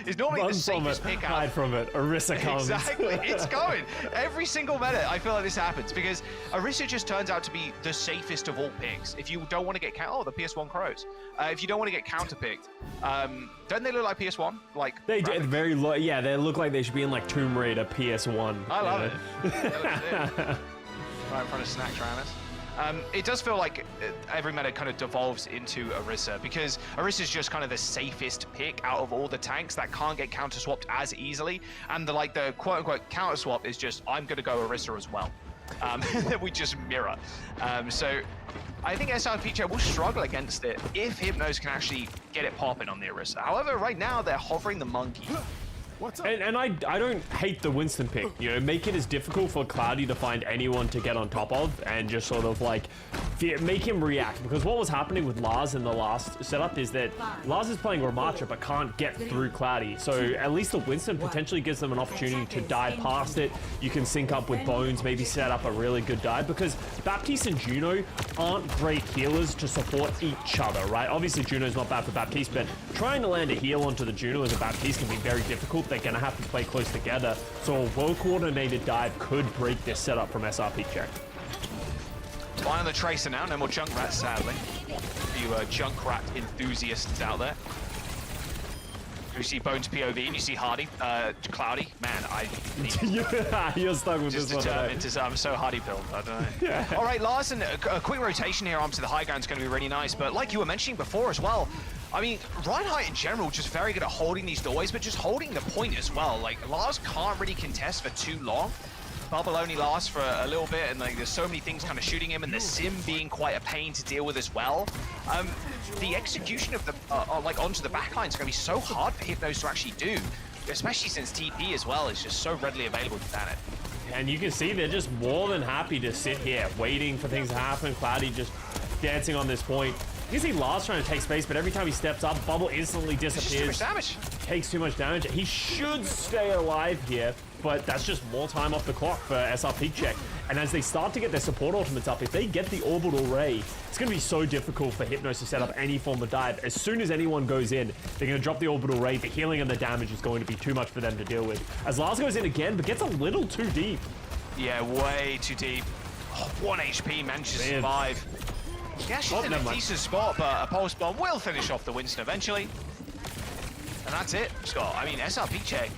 is normally the safest pick out. Hide from it. Orisa comes. Exactly, it's going. Every single meta, I feel like this happens, because Orisa just turns out to be the safest of all picks. If you don't want to get the PS1 Crows. If you don't want to get counterpicked, don't they look like PS1? Like they do very low. Yeah, they look like they should be in like Tomb Raider PS1. I love it. Right in front of Snack Travis. It does feel like every meta kind of devolves into Orisa, because Orisa's just kind of the safest pick out of all the tanks that can't get counter swapped as easily, and the quote unquote counter swap is just, I'm going to go Orisa as well. That we just mirror. So I think SRP will struggle against it if Hypnos can actually get it popping on the Orisa. However, right now they're hovering the monkey. And I don't hate the Winston pick, you know, make it as difficult for Cloudy to find anyone to get on top of and just sort of like make him react, because what was happening with Lars in the last setup is that Lars is playing Ramacha but can't get through Cloudy, so at least the Winston potentially gives them an opportunity to dive past it. You can sync up with Bones, maybe set up a really good dive, because Baptiste and Juno aren't great healers to support each other, right? Obviously Juno's not bad for Baptiste, but trying to land a heal onto the Juno as a Baptiste can be very difficult. They're going to have to play close together, so a well-coordinated dive could break this setup from SRP Check. Flying on the Tracer now, no more Junkrat, sadly. You Junkrat enthusiasts out there. You see Bones POV and you see Hardy, Cloudy. Man, You're stuck with just this one. determined to, I'm so Hardy build, I don't know. Yeah. All right, Larson, a quick rotation here onto the high ground is going to be really nice, but like you were mentioning before as well, I mean, Reinhardt in general just very good at holding these doorways, but just holding the point as well. Like, Lars can't really contest for too long. Bubble only lasts for a little bit, and like there's so many things kind of shooting him, and the sim being quite a pain to deal with as well. The execution of the like onto the backline is going to be so hard for Hypnos to actually do, especially since TP as well is just so readily available to ban it. And you can see they're just more than happy to sit here, waiting for things to happen. Cloudy just dancing on this point. You can see Lars trying to take space, but every time he steps up, Bubble instantly disappears. Too much damage. Takes too much damage. He should stay alive here, but that's just more time off the clock for SRP Check. And as they start to get their support ultimates up, if they get the orbital ray, it's going to be so difficult for Hypnos to set up any form of dive. As soon as anyone goes in, they're going to drop the orbital ray. The healing and the damage is going to be too much for them to deal with. As Lars goes in again, but gets a little too deep. Yeah, way too deep. Oh, 1 HP, manages to survive. Yeah, she's in a decent spot, but a pulse bomb will finish off the Winston eventually. And that's it, Scott. I mean, SRP Check,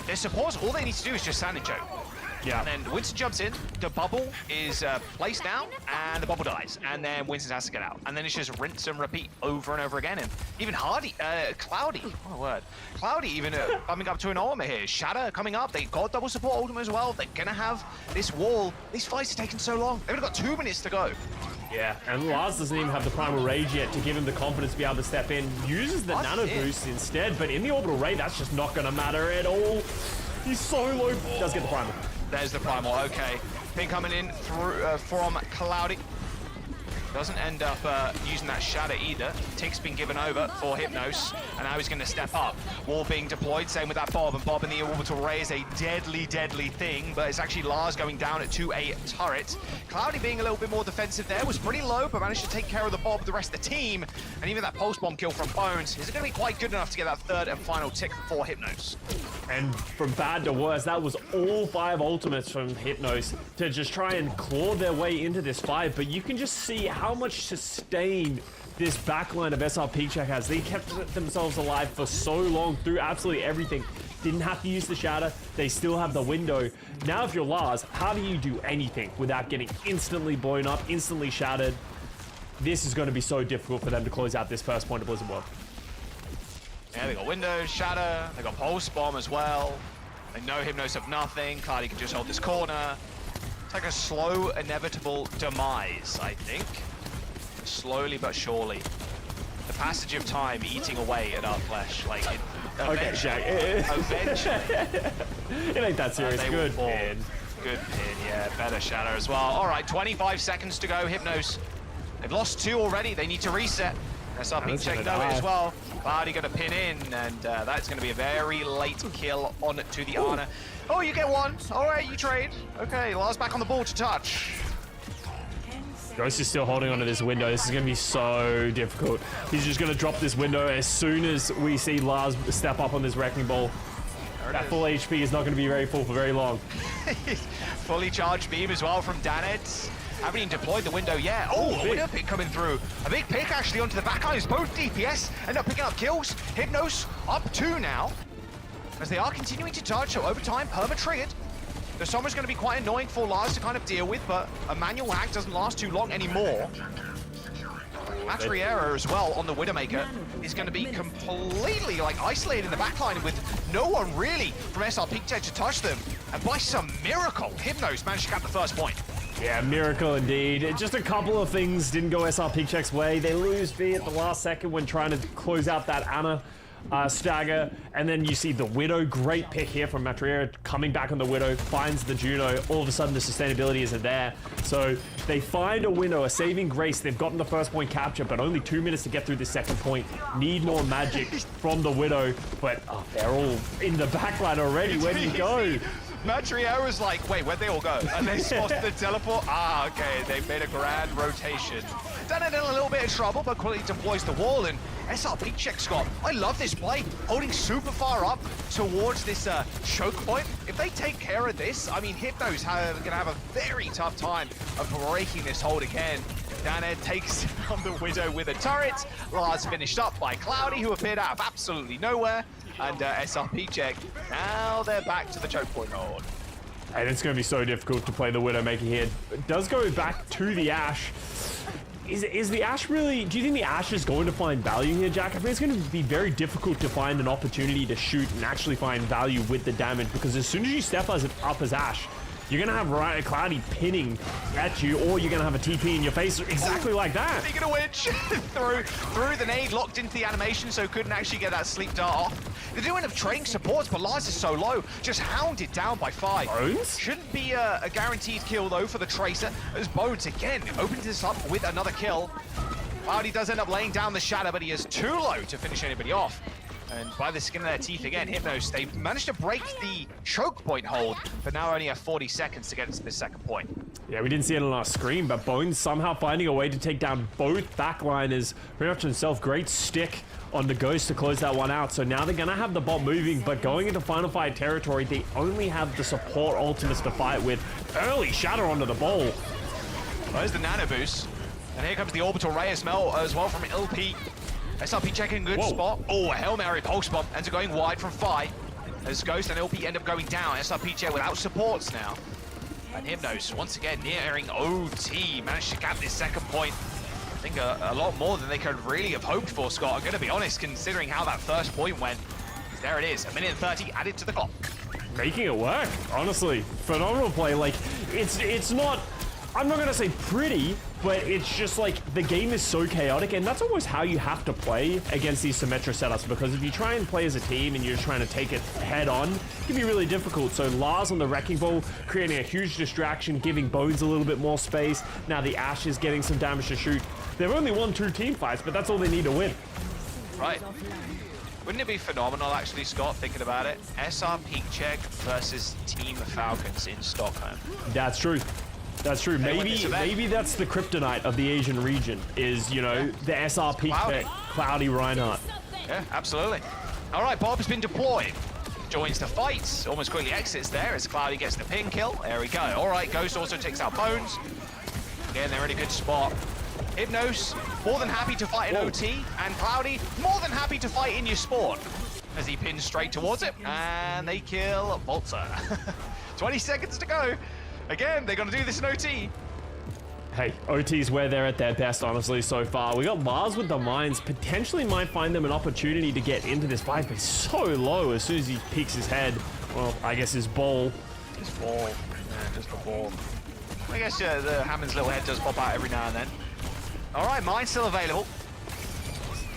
their supports, all they need to do is just stand and choke. Yeah. And then Winston jumps in, the bubble is placed down, and the bubble dies. And then Winston has to get out. And then it's just rinse and repeat over and over again. And even Hardy, Cloudy, what a word. Cloudy even coming up to an ultimate here. Shatter coming up, they got double support ultimate as well. They're gonna have this wall. These fights are taking so long. They've only got 2 minutes to go. Yeah, and Lars doesn't even have the Primal Rage yet to give him the confidence to be able to step in. Uses the Nano Boost instead, but in the Orbital Ray, that's just not going to matter at all. He's so low. Does get the Primal. There's the Primal, okay. Ping coming in through from Cloudy. Doesn't end up using that Shatter either. Tick's been given over for Hypnos, and now he's going to step up. Wall being deployed, same with that Bob, and Bob in the Orbital Ray is a deadly, deadly thing, but it's actually Lars going down to a turret. Cloudy being a little bit more defensive there, was pretty low, but managed to take care of the Bob, the rest of the team, and even that Pulse Bomb kill from Bones is going to be quite good enough to get that third and final tick for Hypnos. And from bad to worse, that was all 5 ultimates from Hypnos to just try and claw their way into this fight, but you can just see how much sustain this backline of SRP Check has. They kept themselves alive for so long through absolutely everything. Didn't have to use the Shatter. They still have the window. Now if you're Lars, how do you do anything without getting instantly blown up, instantly shattered? This is going to be so difficult for them to close out this first point of Blizzard World. Yeah, they got Windows, Shatter, they got Pulse Bomb as well. They know Hypnos have nothing. Cloudy can just hold this corner. It's like a slow, inevitable demise, I think. Slowly but surely. The passage of time eating away at our flesh. Like, eventually. It ain't that serious. Good pin. Good pin, yeah. Better Shatter as well. All right, 25 seconds to go. Hypnos. They've lost 2 already. They need to reset. SRP Check know it as well. Cloudy going to pin in, and that's going to be a very late kill on to the Ana. Oh, you get 1. All right, you trade. Okay, Lars back on the ball to touch. Ghost is still holding onto this window. This is going to be so difficult. He's just going to drop this window as soon as we see Lars step up on this Wrecking Ball. That full HP is not going to be very full for very long. Fully charged beam as well from Danet. Haven't even deployed the window yet. Oh, a window pick coming through. A big pick actually onto the backline. It's both DPS end up picking up kills. Hypnos up 2 now. As they are continuing to charge, so over time, perma triggered. The summer's going to be quite annoying for Lars to kind of deal with, but a manual hack doesn't last too long anymore. Matriera as well on the Widowmaker is going to be completely like isolated in the backline with no one really from SR Peak Tech to touch them. And by some miracle, Hypnos managed to cap the first point. Yeah, miracle indeed. Just a couple of things didn't go SR Peak Check's way. They lose B at the last second when trying to close out that Ana stagger, and then you see the Widow. Great pick here from Matriera, coming back on the Widow, finds the Juno. All of a sudden the sustainability isn't there, so they find a window, a saving grace. They've gotten the first point capture, but only 2 minutes to get through the second point. Need more magic from the Widow, but they're all in the backline already. Where do you go? Matriera's like, wait, where'd they all go? And they spotted the teleport. Ah, okay, they made a grand rotation. Done it in a little bit of trouble, but quickly deploys the wall, and SR Peak Check, Scott. I love this play, holding super far up towards this choke point. If they take care of this, I mean, Hypnos are going to have a very tough time of breaking this hold again. Dana takes on the Widow with a turret. Lars finished up by Cloudy, who appeared out of absolutely nowhere. And SR Peak Check, now they're back to the choke point hold. And it's going to be so difficult to play the Widowmaker here. It does go back to the Ashe. Is the Ashe really... Do you think the Ashe is going to find value here, Jack? I think it's going to be very difficult to find an opportunity to shoot and actually find value with the damage, because as soon as you step up as Ashe, you're going to have Cloudy pinning at you, or you're going to have a TP in your face exactly like that. Speaking of which, through the nade, locked into the animation, so couldn't actually get that sleep dart off. They do end up trading supports, but Lars is so low, just hounded down by 5. Bones? Shouldn't be a guaranteed kill, though, for the Tracer, as Bones, again, opens this up with another kill. Cloudy does end up laying down the Shadow, but he is too low to finish anybody off. And by the skin of their teeth again, Hypnos, they managed to break the choke point hold, but now only have 40 seconds to get into the second point. Yeah, we didn't see it on our screen, but Bones somehow finding a way to take down both backliners pretty much himself. Great stick on the Ghost to close that one out. So now they're going to have the bot moving, but going into final fight territory, they only have the support ultimates to fight with. Early Shatter onto the ball. There's the nano boost, and here comes the orbital ray as well from LP. SRP checking good spot. Oh, a Hail Mary pulse bomb ends up going wide from 5. As Ghost and LP end up going down. SRP check without supports now. And Hypnos, once again, nearing OT. Managed to cap this second point. I think a lot more than they could really have hoped for, Scott. I'm going to be honest, considering how that first point went. There it is, 1 minute and 30 added to the clock. Making it work, honestly. Phenomenal play. Like, it's not... I'm not going to say pretty, but it's just like the game is so chaotic, and that's almost how you have to play against these Symmetra setups, because if you try and play as a team and you're just trying to take it head on, it can be really difficult. So Lars on the Wrecking Ball creating a huge distraction, giving Bones a little bit more space. Now the Ashe is getting some damage to shoot. They've only won 2 team fights, but that's all they need to win. Right. Wouldn't it be phenomenal, actually, Scott, thinking about it? SR Peak Check versus Team Falcons in Stockholm. That's true. That's true. Maybe that's the kryptonite of the Asian region is, you know, the SR Peak Check, Cloudy Reinhardt. Yeah, absolutely. All right, Bob has been deployed. Joins the fight, almost quickly exits there as Cloudy gets the pin kill. There we go. All right, Ghost also takes out Bones. Again, they're in a good spot. Hypnos, more than happy to fight in OT, and Cloudy, more than happy to fight in your spawn. As he pins straight towards it, and they kill Volta. 20 seconds to go. Again, they're going to do this in OT. Hey, OT's where they're at their best, honestly, so far. We got Lars with the mines. Potentially might find them an opportunity to get into this fight, but he's so low as soon as he peeks his head. Well, I guess his ball. His ball. Yeah, just a ball. I guess the Hammond's little head does pop out every now and then. All right, mine's still available.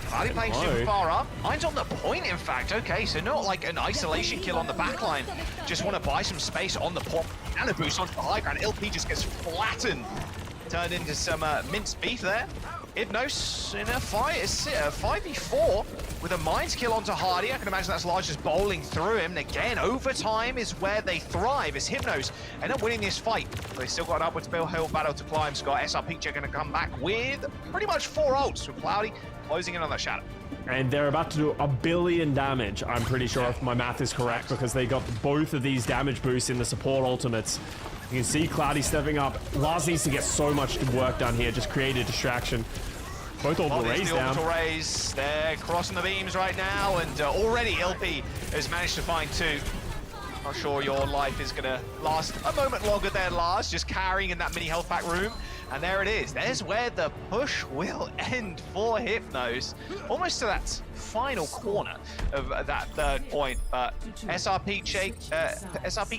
Cloudy playing super far up. Mine's on the point, in fact. Okay, so not like an isolation kill on the backline. Just want to buy some space on the pop. And a boost onto the high ground. LP just gets flattened. Turned into some minced beef there. Hypnos in a 5v4 with a mines kill onto Hardy. I can imagine that's Lars just bowling through him. And again, overtime is where they thrive as Hypnos end up winning this fight. But they still got an upwards hill battle to climb. Scott, SR Peak Check going to come back with pretty much 4 ults with Cloudy closing in on that Shadow. And they're about to do 1 billion damage, I'm pretty sure, if my math is correct, because they got both of these damage boosts in the support ultimates. You can see Cloudy stepping up. Lars needs to get so much work done here, just create a distraction. Both orbital rays down. Orbital rays, they're crossing the beams right now, and already LP has managed to find 2. Not sure your life is gonna last a moment longer there, Lars, just carrying in that mini health pack room. And there it is. There's where the push will end for Hypnos. Almost to that final corner of that third point. But SRP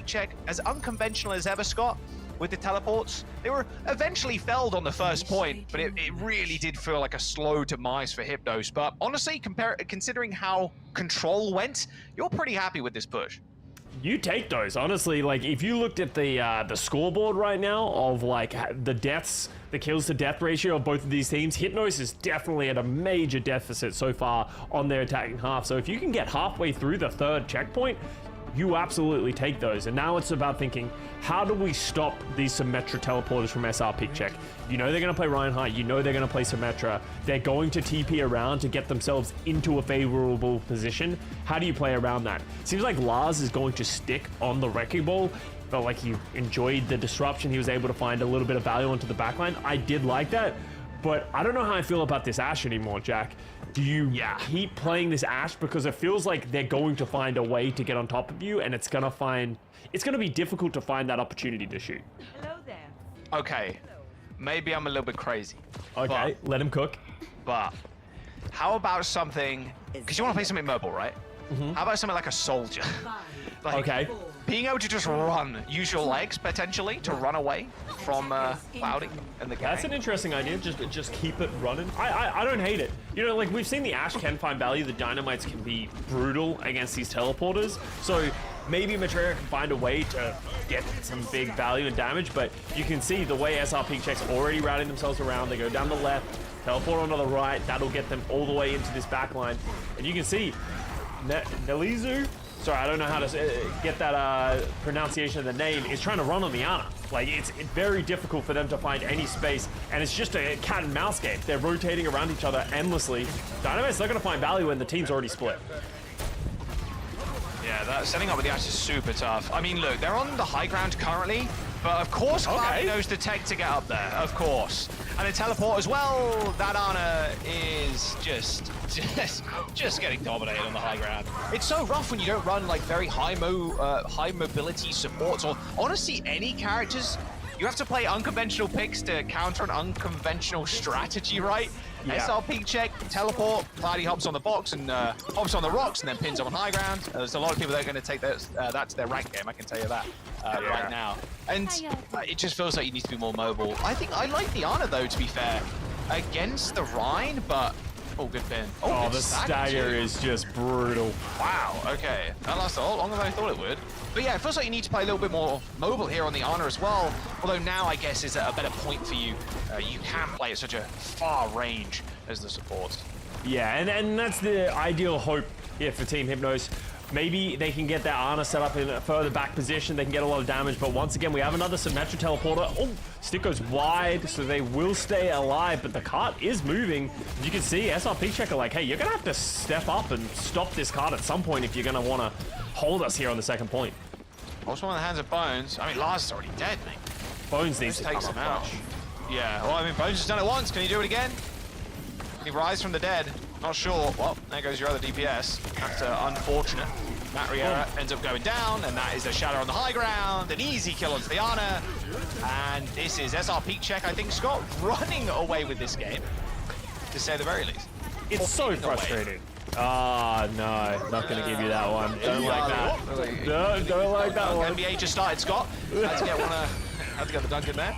check, as unconventional as ever, Scott, with the teleports. They were eventually felled on the first point, but it really did feel like a slow demise for Hypnos. But honestly, considering how Control went, you're pretty happy with this push. You take those, honestly. Like, if you looked at the scoreboard right now of like the deaths, the kills to death ratio of both of these teams, Hypnos is definitely at a major deficit so far on their attacking half. So if you can get halfway through the third checkpoint, you absolutely take those. And now it's about thinking, how do we stop these Symmetra teleporters from SR Peak Check? You know they're going to play Reinhardt, you know they're going to play Symmetra. They're going to TP around to get themselves into a favorable position. How do you play around that? Seems like Lars is going to stick on the Wrecking Ball. Felt like he enjoyed the disruption. He was able to find a little bit of value onto the backline. I did like that, but I don't know how I feel about this Ashe anymore, Jack. Do you keep playing this Ashe? Because it feels like they're going to find a way to get on top of you, and it's going to be difficult to find that opportunity to shoot. Hello there. Okay, maybe I'm a little bit crazy. Okay, let him cook. But how about something, because you want to play something mobile, right? How about something like a soldier? Like, Okay. being able to just run, use your legs potentially to run away from Cloudy and the gang. That's an interesting idea. Just keep it running. I don't hate it. You know, like we've seen the Ashe can find value. The Dynamites can be brutal against these teleporters. So maybe Maitreya can find a way to get some big value and damage. But you can see the way SR Peak Check's already routing themselves around. They go down the left, teleport onto the right. That'll get them all the way into this back line. And you can see Nelizu. Sorry, I don't know how to get that pronunciation of the name, is trying to run on the Ana. Like, it's very difficult for them to find any space, and it's just a cat and mouse game. They're rotating around each other endlessly. Dynamite's not going to find value when the team's already split. Yeah, that setting up with the Ashe is super tough. I mean, look, they're on the high ground currently, but of course Cloudy knows the tech to get up there, of course. And a teleport as well. That Ana is just getting dominated on the high ground. It's so rough when you don't run like very high mobility supports, or honestly any characters. You have to play unconventional picks to counter an unconventional strategy, right? Yeah. SR Peak Check, teleport, Cloudy hops on the box and hops on the rocks and then pins on high ground. There's a lot of people that are going to take that to their rank game, I can tell you that right now. And it just feels like you need to be more mobile. I think I like the Ana though, to be fair, against the Rhine, but oh, good pin. Oh, good the stagger is just brutal. Wow, okay. That lasted a lot longer than I thought it would. But yeah, it feels like you need to play a little bit more mobile here on the Ana as well. Although now, I guess, is a better point for you. You can play at such a far range as the supports. Yeah, and that's the ideal hope here for Team Hypnos. Maybe they can get their Ana set up in a further back position. They can get a lot of damage, but once again, we have another Symmetra teleporter. Oh, stick goes wide, so they will stay alive, but the cart is moving. You can see SR Peak Check are like, hey, you're going to have to step up and stop this cart at some point if you're going to want to hold us here on the second point. Also on the hands of Bones. I mean, Lars is already dead, mate. Bones needs to Takes come him up out. fresh. Yeah, well, I mean, Bones has done it once. Can he do it again? Can he rise from the dead? Not sure. Well, there goes your other DPS. That's unfortunate. Matt Riera ends up going down, and that is a shatter on the high ground. An easy kill onto the Ana. And this is SR Peak Check, I think, Scott, running away with this game, to say the very least. It's so frustrating. Ah, no, not going to give you that one. Don't like that. No, don't like that one. NBA just started, Scott. Had to get the dunk in there.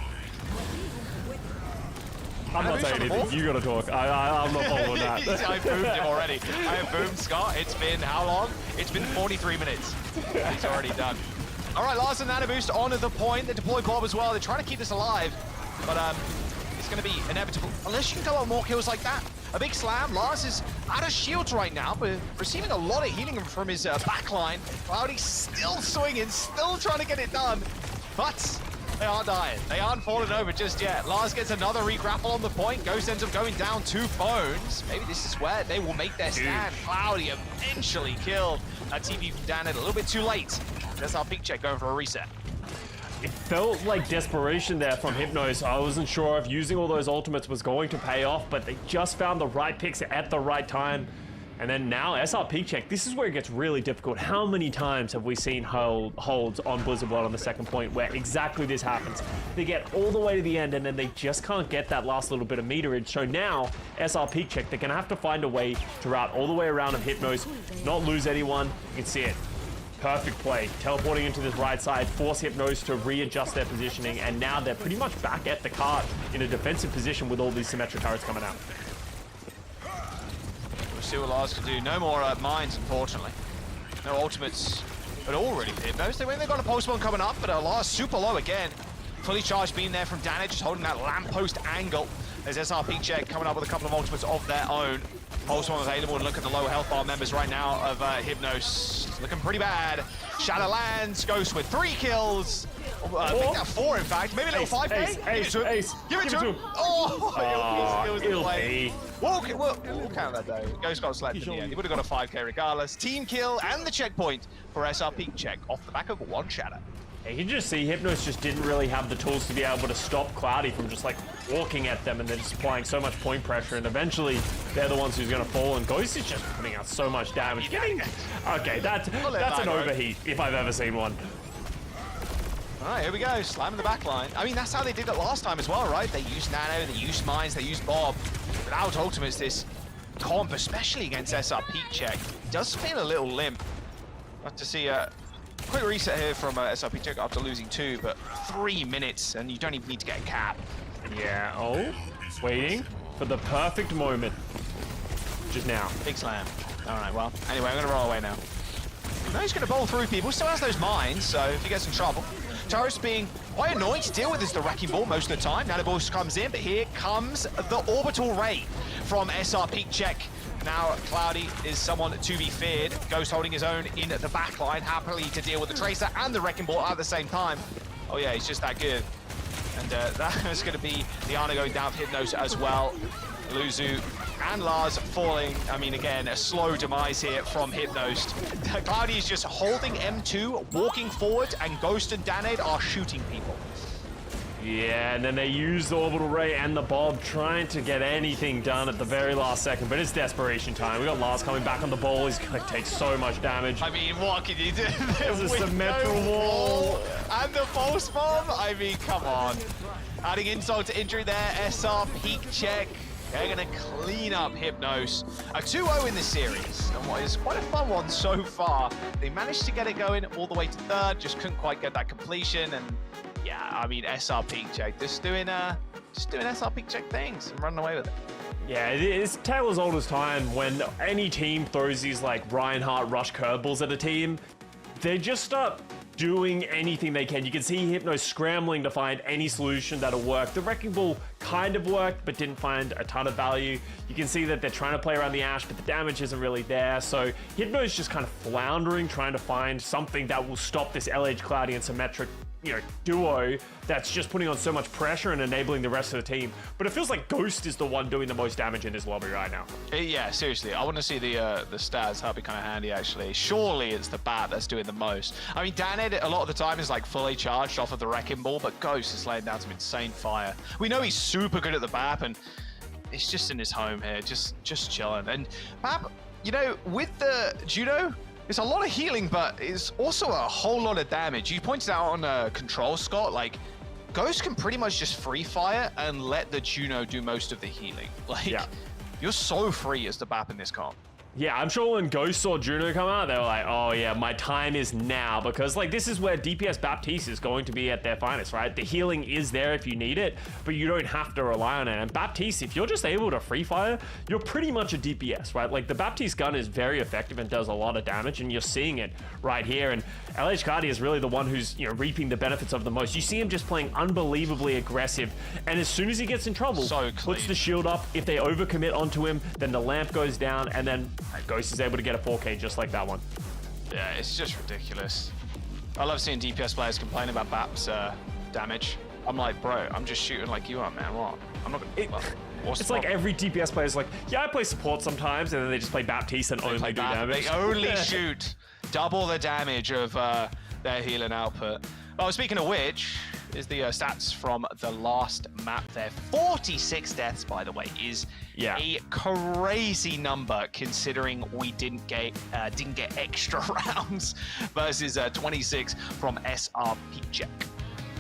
I'm not saying anything. You got to talk. I'm not following that. I boomed him already. I have boomed Scott. It's been how long? It's been 43 minutes. He's already done. All right, Lars and Nano Boost on the point. They deploy Bob as well. They're trying to keep this alive, but it's going to be inevitable unless you can go on more kills like that. A big slam. Lars is out of shields right now, but receiving a lot of healing from his backline. Cloudy still swinging, still trying to get it done, but they aren't dying. They aren't falling over just yet. Lars gets another re-grapple on the point. Ghost ends up going down 2 Bones. Maybe this is where they will make their stand. Cloudy eventually killed. That TP from Dan a little bit too late. That's our Peak Check going for a reset. It felt like desperation there from Hypnos. I wasn't sure if using all those ultimates was going to pay off, but they just found the right picks at the right time. And then now SR peak check. This is where it gets really difficult. How many times have we seen holds on Blizzard World on the second point where exactly this happens? They get all the way to the end and then they just can't get that last little bit of meterage. So now SR peak check, they're gonna have to find a way to route all the way around of Hypnos, not lose anyone. You can see it. Perfect play. Teleporting into this right side, force Hypnos to readjust their positioning, and now they're pretty much back at the cart in a defensive position with all these symmetric turrets coming out. We'll see what Lars can do. No more mines, unfortunately. No ultimates at all, really, for Hypnos. They've got a pulse one coming up, but Lars super low again. Fully charged being there from Danage, just holding that lamppost angle. There's SR peak check coming up with a couple of ultimates of their own. Pulse one available, and look at the low health bar members right now of Hypnos. Looking pretty bad. Shadow lands, Ghost with 3 kills. I think that's 4, in fact. Maybe a little 5K. Ace. Give it to him. Oh, it was the play. We'll count that though. Ghost got slept in the end. He would have got a 5K regardless. Team kill and the checkpoint for SR peak check off the back of one Shadow. You can just see Hypnos just didn't really have the tools to be able to stop Cloudy from just like walking at them, and they're just applying so much point pressure, and eventually they're the ones who's going to fall, and Ghost is just putting out so much damage. Okay, that's an overheat if I've ever seen one. All right, here we go. Slam in the back line. I mean, that's how they did it last time as well, right? They used Nano, they used Mines, they used Bob. Without ultimates, this comp, especially against SR peak check, does feel a little limp. Have to see quick reset here from SR peak check after losing 2, but 3 minutes, and you don't even need to get a cap. Yeah, waiting for the perfect moment. Just now. Big slam. All right, well, anyway, I'm going to roll away now. No, he's going to bowl through people. Still has those mines, so if he gets in trouble. Turret's being quite annoying to deal with is the Wrecking Ball most of the time. Nanoballs comes in, but here comes the Orbital Ray from SR peak check. Now, Cloudy is someone to be feared. Ghost holding his own in the back line, happily to deal with the Tracer and the Wrecking Ball at the same time. Oh yeah, he's just that good. And that is going to be the Ana going down for Hypnos as well. Luzu and Lars falling. I mean, again, a slow demise here from Hypnos. Cloudy is just holding M2, walking forward, and Ghost and Danade are shooting people. Yeah, and then they use the Orbital Ray and the Bob trying to get anything done at the very last second, but it's desperation time. We got Lars coming back on the ball. He's going to take so much damage. I mean, what can you do? There's a symmetrical wall. And the false bomb? I mean, come on. Adding insult to injury there. SR peak check. They're going to clean up Hypnos. A 2-0 in this series, and what is quite a fun one so far. They managed to get it going all the way to 3rd, just couldn't quite get that completion, and yeah, I mean, SR peak check, just doing SR peak check things and running away with it. Yeah, it's tale as old as time. When any team throws these like Reinhardt rush curveballs at a team, they just start doing anything they can. You can see Hypnos scrambling to find any solution that'll work. The Wrecking Ball kind of worked, but didn't find a ton of value. You can see that they're trying to play around the Ash, but the damage isn't really there. So Hypnos just kind of floundering, trying to find something that will stop this LH Cloudy and Symmetric duo that's just putting on so much pressure and enabling the rest of the team. But it feels like Ghost is the one doing the most damage in this lobby right now. Yeah, seriously, I want to see the stats. That'd be kind of handy, actually. Surely it's the bat that's doing the most. I mean, Daned a lot of the time is like fully charged off of the Wrecking Ball, but Ghost is laying down some insane fire. We know he's super good at the BAP, and it's just in his home here, just chilling. And BAP, with the Judo, it's a lot of healing, but it's also a whole lot of damage. You pointed out on Control, Scott, like, Ghost can pretty much just free fire and let the Juno do most of the healing. Like, you're so free as the BAP in this comp. Yeah, I'm sure when Ghost saw Juno come out, they were like, oh yeah, my time is now. Because like this is where DPS Baptiste is going to be at their finest, right? The healing is there if you need it, but you don't have to rely on it. And Baptiste, if you're just able to free fire, you're pretty much a DPS, right? Like the Baptiste gun is very effective and does a lot of damage, and you're seeing it right here. And LH Cardi is really the one who's reaping the benefits of the most. You see him just playing unbelievably aggressive, and as soon as he gets in trouble, puts the shield up. If they overcommit onto him, then the lamp goes down, and then Ghost is able to get a 4K just like that one. Yeah, it's just ridiculous. I love seeing DPS players complain about BAP's damage. I'm like, bro, I'm just shooting like you are, man. What? I'm not gonna. It's like every DPS player is like, yeah, I play support sometimes, and then they just play Baptiste and only do damage. They only shoot double the damage of their healing output. Oh, speaking of which, is the stats from the last map there. 46 deaths, by the way, is a crazy number considering we didn't get extra rounds versus 26 from SRP Check.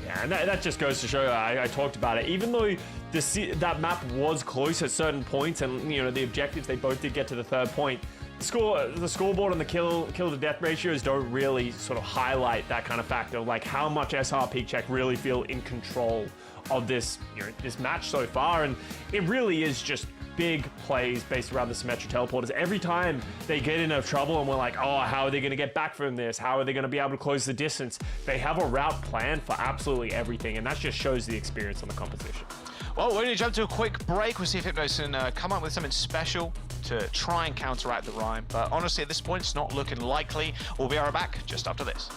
Yeah, and that just goes to show, I talked about it, even though that map was close at certain points and, you know, the objectives, they both did get to the third point, the scoreboard and the kill to death ratios don't really sort of highlight that kind of factor, like how much SRP Check really feel in control of this, you know, this match so far. And it really is just big plays based around the Symmetra teleporters. Every time they get into trouble and we're like, oh, how are they going to get back from this? How are they going to be able to close the distance? They have a route planned for absolutely everything, and that just shows the experience on the composition. Well, we're going to jump to a quick break. We'll see if Hypnos can come up with something special to try and counteract the Rhyme. But honestly, at this point, it's not looking likely. We'll be right back just after this.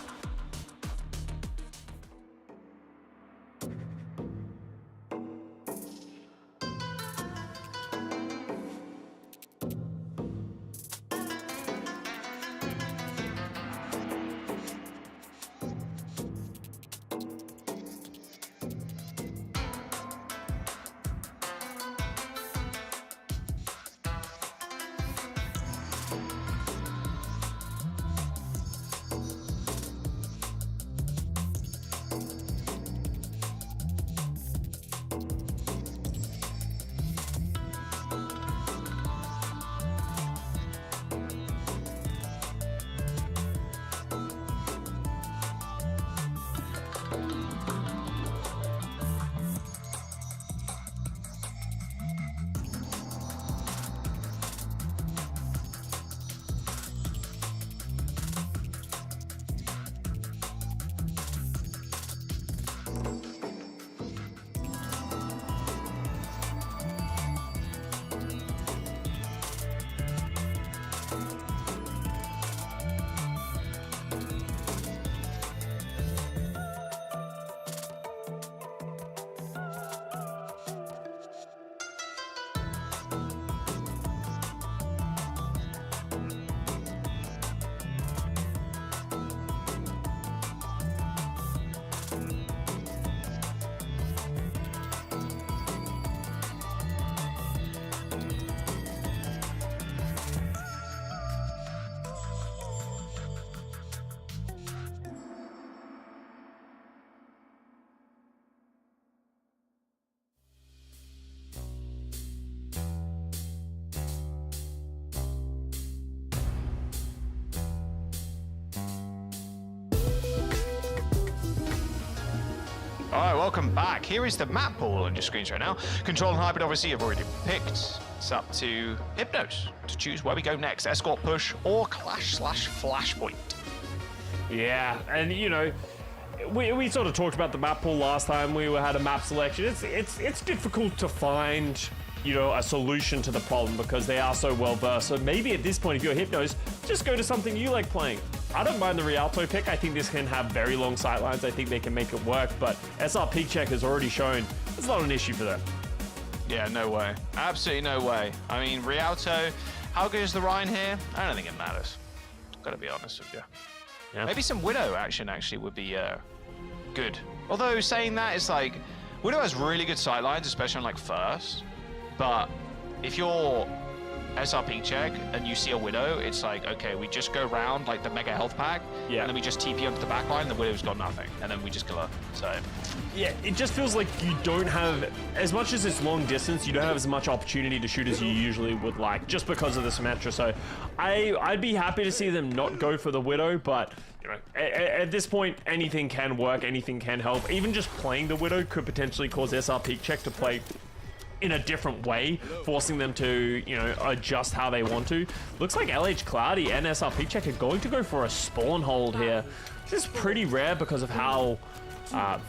All right, welcome back. Here is the map pool on your screens right now. Control and Hybrid, obviously, you've already picked. It's up to Hypnos to choose where we go next. Escort push or Clash/Flashpoint. Yeah, and you know, we sort of talked about the map pool last time we had a map selection. It's difficult to find, you know, a solution to the problem because they are so well versed. So maybe at this point, if you're Hypnos, just go to something you like playing. I don't mind the Rialto pick. I think this can have very long sightlines. I think they can make it work, but SRP Check has already shown it's not an issue for them. Yeah, no way. Absolutely no way. I mean, Rialto, how good is the Rhine here? I don't think it matters. Gotta be honest with you. Yeah. Maybe some Widow action actually would be good. Although saying that, it's like, Widow has really good sightlines, especially on like first, but if you're SRP Check and you see a Widow, it's like, okay, we just go round like the mega health pack, and then we just TP onto the back line, the Widow's got nothing, and then we just kill her. So yeah, it just feels like you don't have, as much as it's long distance, you don't have as much opportunity to shoot as you usually would like, just because of the Symmetra. So I'd be happy to see them not go for the Widow, but you know, at this point, anything can work, anything can help. Even just playing the Widow could potentially cause SRP Check to play in a different way, forcing them to, you know, adjust how they want to. Looks like LH Cloudy and SRP Check are going to go for a spawn hold here. This is pretty rare because of how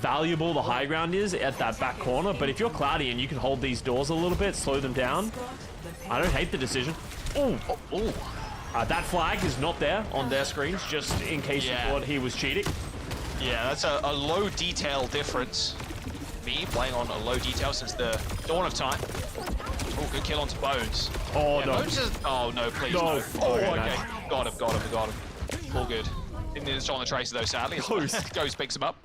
valuable the high ground is at that back corner, but if you're Cloudy and you can hold these doors a little bit, slow them down, I don't hate the decision. That flag is not there on their screens, just in case you thought he was cheating. yeah, that's a low detail difference. Me playing on a low detail since the dawn of time. Oh, good kill onto Bones. Oh, yeah, no. Bones is, oh, no, please, No. no. Oh, Okay, okay. nice. Got him. All good. Didn't need to show on the tracer, though, sadly. Ghost picks him up.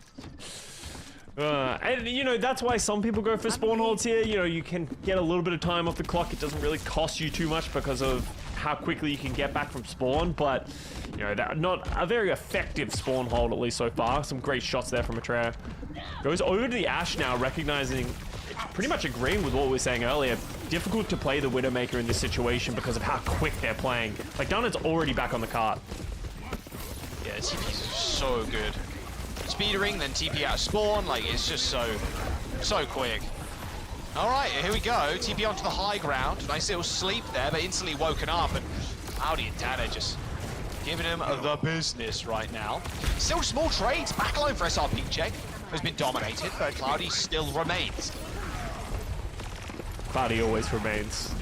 And you know, that's why some people go for spawn holds here. You know, you can get a little bit of time off the clock. It doesn't really cost you too much because of how quickly you can get back from spawn, but you know, that not a very effective spawn hold, at least so far. Some great shots there from Atreya. Goes over to the Ashe now, recognizing, pretty much agreeing with what we were saying earlier. Difficult to play the Widowmaker in this situation because of how quick they're playing. Like, Dunnett's already back on the cart. Yeah, TP's so good. Speedering, then TP out of spawn, like, it's just so quick. All right, here we go. TP onto the high ground. Nice little sleep there, but instantly woken up. And Cloudy and Dana just giving him the business right now. Still small trades. Backline for SRP check has been dominated, but Cloudy still remains. Cloudy always remains.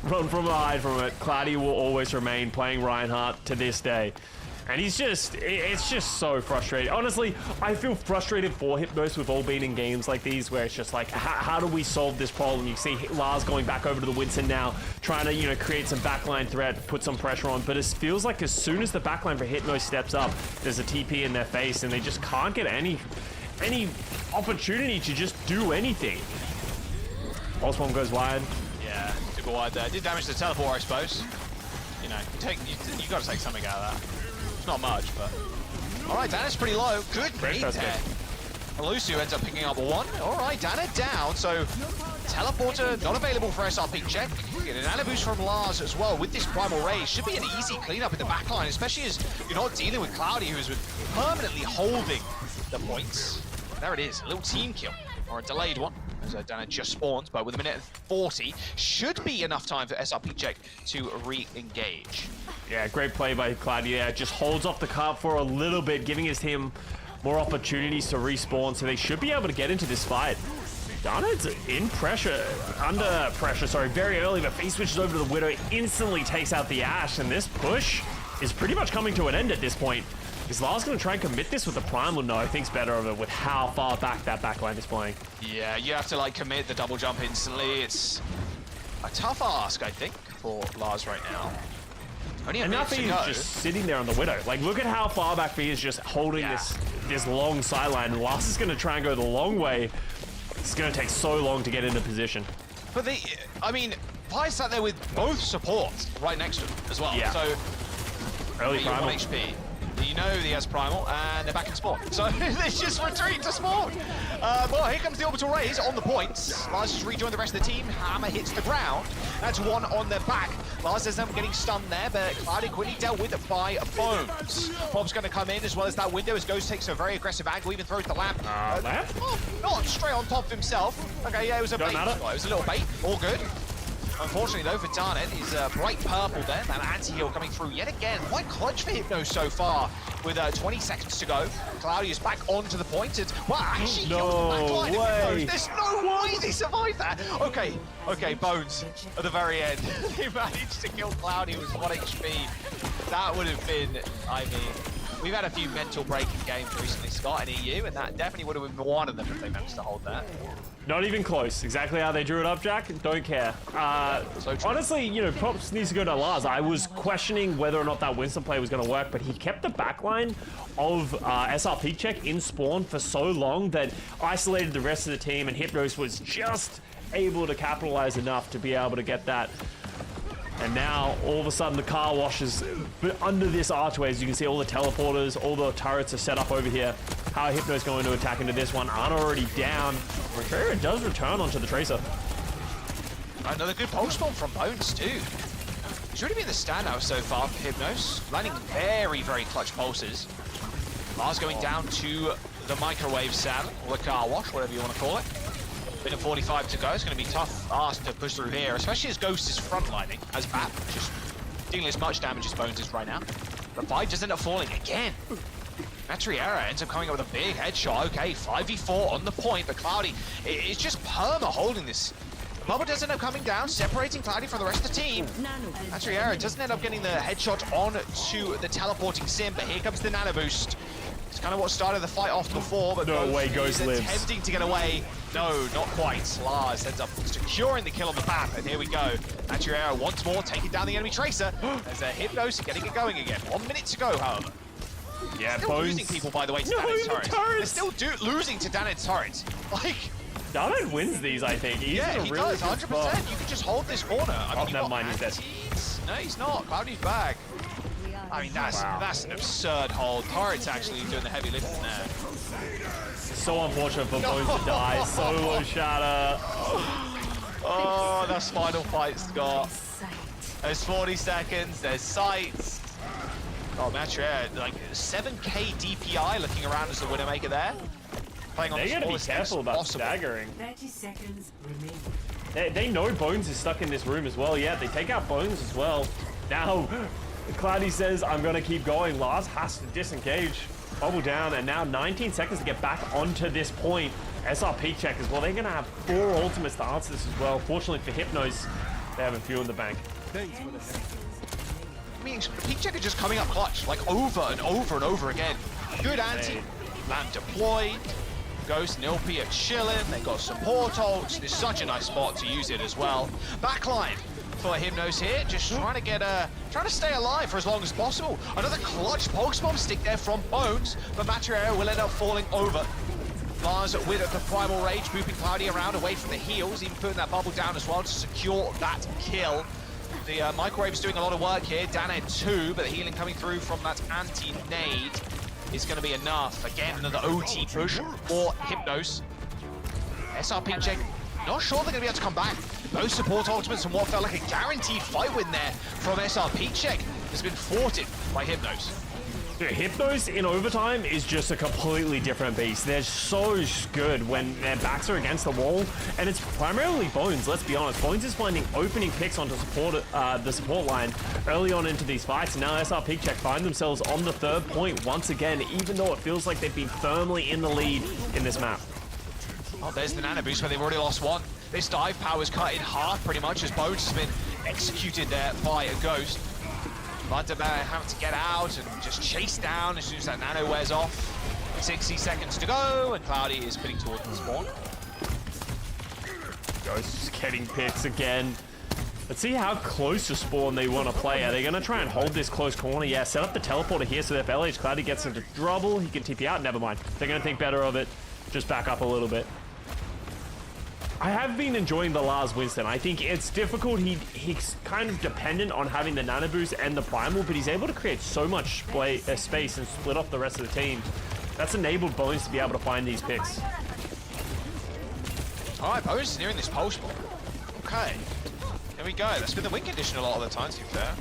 Run from it, hide from it. Cloudy will always remain playing Reinhardt to this day. And he's just, it's just so frustrating. Honestly, I feel frustrated for Hypnos with all being in games like these where it's just like, how do we solve this problem? You see Lars going back over to the Winston now, trying to, you know, create some backline threat, put some pressure on. But it feels like as soon as the backline for Hypnos steps up, there's a TP in their face and they just can't get any opportunity to just do anything. Pulse bomb goes wide. Yeah, super wide there. Did damage to the teleport, I suppose. You know, you got to take something out of that. Not much, but... Alright, Dana's pretty low. Good nade there. Lucio ends up picking up one. Alright, Dana down, so... Teleporter not available for SRP check. Get an anti boost from Lars as well with this Primal Raise. Should be an easy cleanup in the backline, especially as you're not dealing with Cloudy, who's permanently holding the points. There it is, a little team kill. Or a delayed one. So Dana just spawns, but with a minute and 40, should be enough time for SRP check to re-engage. Yeah, great play by Claudia. Just holds off the cart for a little bit, giving his team more opportunities to respawn, so they should be able to get into this fight. Donut's in pressure, under pressure, sorry, very early, but face switches over to the Widow, instantly takes out the Ashe, and this push is pretty much coming to an end at this point. Is Lars going to try and commit this with the Primal? No, I think's better of it with how far back that backline is playing. Yeah, you have to like commit the double jump instantly. It's a tough ask, I think, for Lars right now. Only a minute to go. He's just sitting there on the Widow. Like, look at how far back he is just holding this long sideline. And Lars is going to try and go the long way. It's going to take so long to get into position. But I mean, Pi sat there with both supports right next to him as well. Yeah. So, early Primal. 1 HP. You know he has Primal, and they're back in spawn. So they just retreat to spawn. Well, here comes the orbital raise on the points. Lars just rejoined the rest of the team. Hammer hits the ground. That's one on their back. Lars ends up getting stunned there, but Cloudy quickly dealt with it by Bones. Bob's going to come in as well as that window as Ghost takes a very aggressive angle, even throws the lamp. Lamp? Oh, not straight on top of himself. Okay, yeah, it was a bait. It was a little bait. All good. Unfortunately, though, for Darnet, he's bright purple there. That anti-heal coming through yet again. Quite clutch for Hypnos so far, with 20 seconds to go. Claudia's back onto the point. And, wow, actually killed the backline of Hypnos. There's no way they survived that. Okay, Bones at the very end. They managed to kill Cloudy with 1 HP. That would have been, I mean, we've had a few mental breaking games recently, Scott, in EU, and that definitely would have been one of them if they managed to hold that. Not even close. Exactly how they drew it up, Jack. Don't care. Honestly, you know, props needs to go to Lars. I was questioning whether or not that Winston play was going to work, but he kept the backline of SRP check in spawn for so long that isolated the rest of the team, and Hypnos was just able to capitalize enough to be able to get that. And now, all of a sudden, the car wash is under this archway. As you can see, all the teleporters, all the turrets are set up over here. How Hypnos going to attack into this one? Aren't already down. Ricciardo does return onto the Tracer. Another good pulse bomb from Bones, too. He's really been the standout so far for Hypnos. Landing very, very clutch pulses. Lars going down to the microwave saddle, or the car wash, whatever you want to call it. Minute 45 to go. It's going to be tough ask to push through here, especially as Ghost is frontlining, as Bat just dealing as much damage as Bones is right now. The fight just ends up falling again. Matriera ends up coming up with a big headshot. Okay, 5v4 on the point, but Cloudy is just perma holding this. The bubble does end up coming down, separating Cloudy from the rest of the team. Matriera doesn't end up getting the headshot on to the teleporting Sim, but here comes the nano boost. It's kind of what started the fight off before, but no way Ghost lives. Attempting to get away. No, not quite. Lars ends up securing the kill on the map, and here we go. Matriera once more taking down the enemy Tracer as Hypnos getting it going again. 1 minute to go, however. Yeah, Still Bones. losing people, by the way, to No, Danet's the turret. turrets. They're still losing to Danet's turret. Like, Danet wins these, I think. He's yeah, in a he really does, good 100%. spot. You can just hold this corner. I mean, Oh, never mind, he's dead. No, he's not. Cloudy's back. I mean, that's an absurd hold. Turret's actually doing the heavy lifting there. So unfortunate for Bones to die. Solo shatter. Oh, that's final fight, Scott. There's 40 seconds. There's sights. Oh, Mathieu, like 7k DPI looking around as the winner maker there. Playing on They the gotta be smallest steps careful about possible. staggering. 30 seconds remaining. They know Bones is stuck in this room as well. Yeah, they take out Bones as well. Now, Cloudy says, I'm gonna keep going. Lars has to disengage. Bubble down, and now 19 seconds to get back onto this point. SRP check as well. They're gonna have 4 ultimates to answer this as well. Fortunately for Hypnos, they have a few in the bank. I mean, Peak Checker just coming up clutch, like over and over and over again. Good anti, man deployed. Ghost and Ilpi are chilling. They got support ults. It's such a nice spot to use it as well. Backline for Hypnos here, just trying to stay alive for as long as possible. Another clutch pulse bomb stick there from Bones, but Mathieu will end up falling over. Lars with the primal rage, booping Cloudy around away from the heals, even putting that bubble down as well to secure that kill. The microwave's doing a lot of work here. Danet 2, but the healing coming through from that anti-nade is going to be enough. Again, another OT push for Hypnos. SRP check. Not sure they're going to be able to come back. Both support ultimates and what felt like a guaranteed fight win there from SRP check has been thwarted by Hypnos. Dude, Hypnos in overtime is just a completely different beast. They're so good when their backs are against the wall, and it's primarily Bones, let's be honest. Bones is finding opening picks onto the support line early on into these fights, and now SRP check find themselves on the 3rd point once again, even though it feels like they've been firmly in the lead in this map. Oh, there's the nano boost where they've already lost one. This dive power is cut in half pretty much as Bones has been executed there by a Ghost. Vendetta having to get out and just chase down as soon as that nano wears off. 60 seconds to go, and Cloudy is spinning towards the spawn. Ghost getting picks again. Let's see how close to spawn they want to play. Are they going to try and hold this close corner? Yeah, set up the teleporter here so that if LH Cloudy gets into trouble, he can TP out. Never mind. They're going to think better of it. Just back up a little bit. I have been enjoying the Lars Winston. I think it's difficult. He's kind of dependent on having the nano boost and the primal, but he's able to create so much space and split off the rest of the team. That's enabled Bones to be able to find these picks. All right, Bones is nearing this pulse bomb. Okay, here we go. That's been the win condition a lot of the time, to be fair.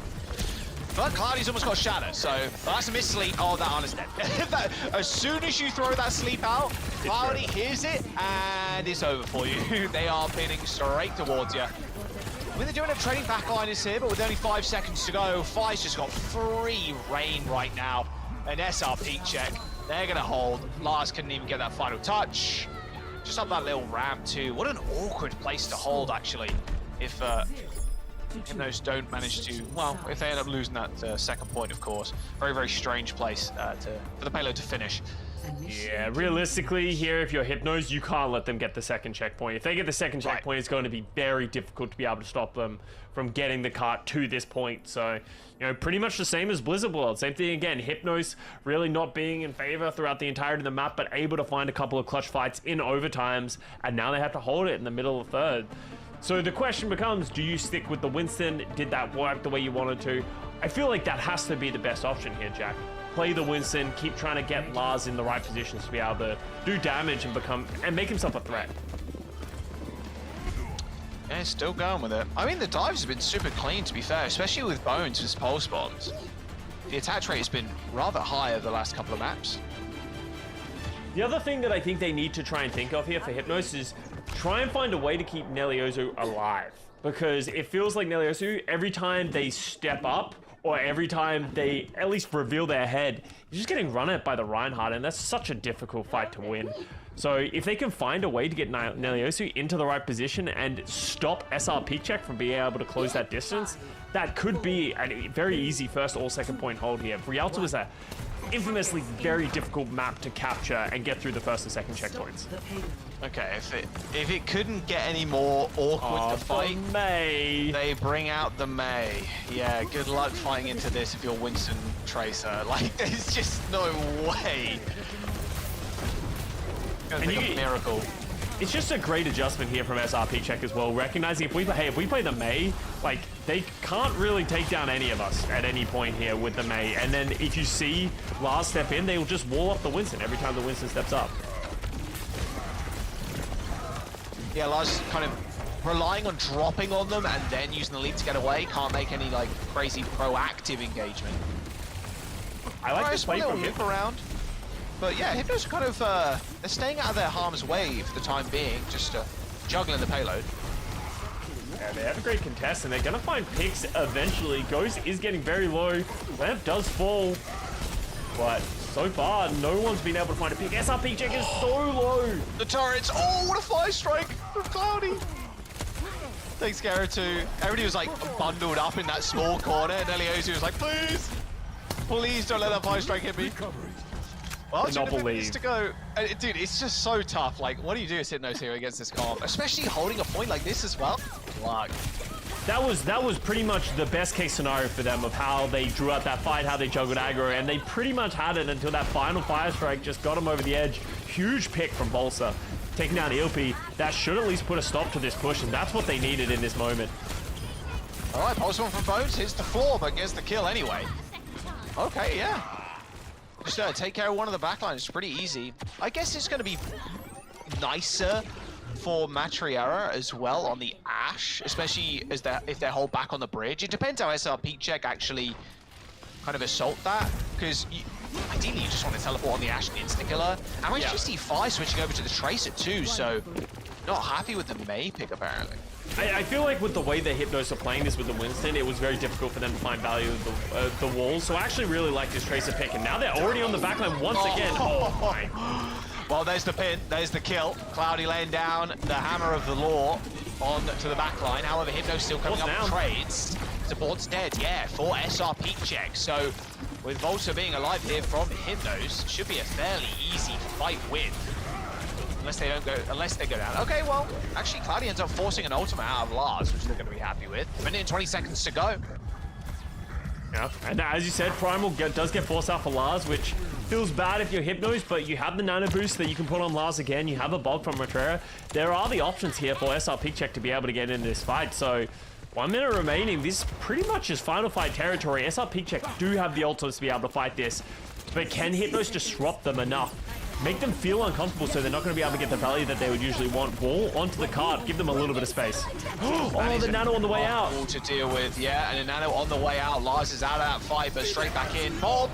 But Cloudy's almost got shatter, so that's a miss sleep. Oh, that Ana's dead. As soon as you throw that sleep out, Cloudy hears it, and it's over for you. They are pinning straight towards you. I mean, they're doing a trading backliners here, but with only 5 seconds to go, Fi's just got free reign right now. An SRP check. They're going to hold. Lars couldn't even get that final touch. Just up that little ramp, too. What an awkward place to hold, actually, if Hypnos don't manage to, well, if they end up losing that second point, of course. Very, very strange place for the payload to finish. Yeah, realistically here, if you're Hypnos, you can't let them get the second checkpoint. If they get the second checkpoint, it's going to be very difficult to be able to stop them from getting the cart to this point. So, you know, pretty much the same as Blizzard World. Same thing again, Hypnos really not being in favor throughout the entirety of the map, but able to find a couple of clutch fights in overtimes, and now they have to hold it in the middle of the 3rd. So the question becomes, do you stick with the Winston? Did that work the way you wanted to? I feel like that has to be the best option here, Jack. Play the Winston, keep trying to get Lars in the right positions to be able to do damage and make himself a threat. Yeah, still going with it. I mean, the dives have been super clean, to be fair, especially with Bones' with pulse bombs. The attach rate has been rather high over the last couple of maps. The other thing that I think they need to try and think of here for Hypnos is try and find a way to keep Neliozu alive. Because it feels like Neliozu, every time they step up, or every time they at least reveal their head, you're just getting run at by the Reinhardt, and that's such a difficult fight to win. So if they can find a way to get Neliozu into the right position and stop SRP check from being able to close that distance, that could be a very easy first or second point hold here. Rialto was a infamously very difficult map to capture and get through the first and second checkpoints. Okay, if it couldn't get any more awkward to fight, May. they bring out the May. Yeah, good luck fighting into this if you're Winston Tracer. Like, there's just no way. It's gonna take a miracle. It's just a great adjustment here from SRP Check as well, recognizing if we play the May, like they can't really take down any of us at any point here with the May. And then if you see Lars step in, they will just wall up the Winston every time the Winston steps up. Yeah, Lars kind of relying on dropping on them and then using the lead to get away. Can't make any like crazy proactive engagement. I like this play from him. Whip around. But yeah, Hypnos kind of, they're staying out of their harm's way for the time being, just juggling the payload. Yeah, they have a great contest, and they're going to find picks eventually. Ghost is getting very low. Lamp does fall. But so far, no one's been able to find a pick. SRP Check is so low. The turrets, oh, what a fire strike from Cloudy. Thanks, Garrett2. Everybody was like bundled up in that small corner, and Eliosi was like, please don't let that fire strike hit me. Well, 2 minutes to go. Dude, it's just so tough. Like, what do you do as Hypnos here against this comp? Especially holding a point like this as well. Luck. That was pretty much the best case scenario for them of how they drew out that fight, how they juggled aggro, and they pretty much had it until that final fire strike just got them over the edge. Huge pick from Bolsa. Taking down Ilpi. That should at least put a stop to this push, and that's what they needed in this moment. All right, pulse one from Bones. Hits the floor, but gets the kill anyway. Okay, yeah. Just take care of one of the backlines. It's pretty easy. I guess it's going to be nicer for Matriera as well on the Ash, especially as if they hold back on the bridge. It depends how SRP Check actually kind of assault that, because ideally you just want to teleport on the Ash and insta-killer. And we actually see Fi switching over to the Tracer too, so not happy with the May pick apparently. I feel like with the way the Hypnos are playing this with the Winston, it was very difficult for them to find value of the walls. So I actually really like this Tracer pick, and now they're already on the backline once again. Oh my. Well, there's the pin, there's the kill. Cloudy laying down the hammer of the law on to the backline. However, Hypnos still coming up with trades. Support's dead, yeah, for SRP Check. So with Volta being alive here from Hypnos, should be a fairly easy fight win. Unless they go down. Okay, well, actually, Cloudy ends up forcing an ultimate out of Lars, which they're going to be happy with. A minute and 20 seconds to go. Yeah, and as you said, Primal does get forced out for Lars, which feels bad if you're Hypnos, but you have the nano boost that you can put on Lars again. You have a bug from Matrera. There are the options here for SRP Check to be able to get into this fight. So 1 minute remaining. This pretty much is final fight territory. SRP Check do have the ultimates to be able to fight this, but can Hypnos disrupt them enough? Make them feel uncomfortable so they're not going to be able to get the value that they would usually want. Wall onto the card, give them a little bit of space. Oh, the nano on the way out. To deal with, yeah, and a nano on the way out. Lars is out of that fight, but straight back in. Bob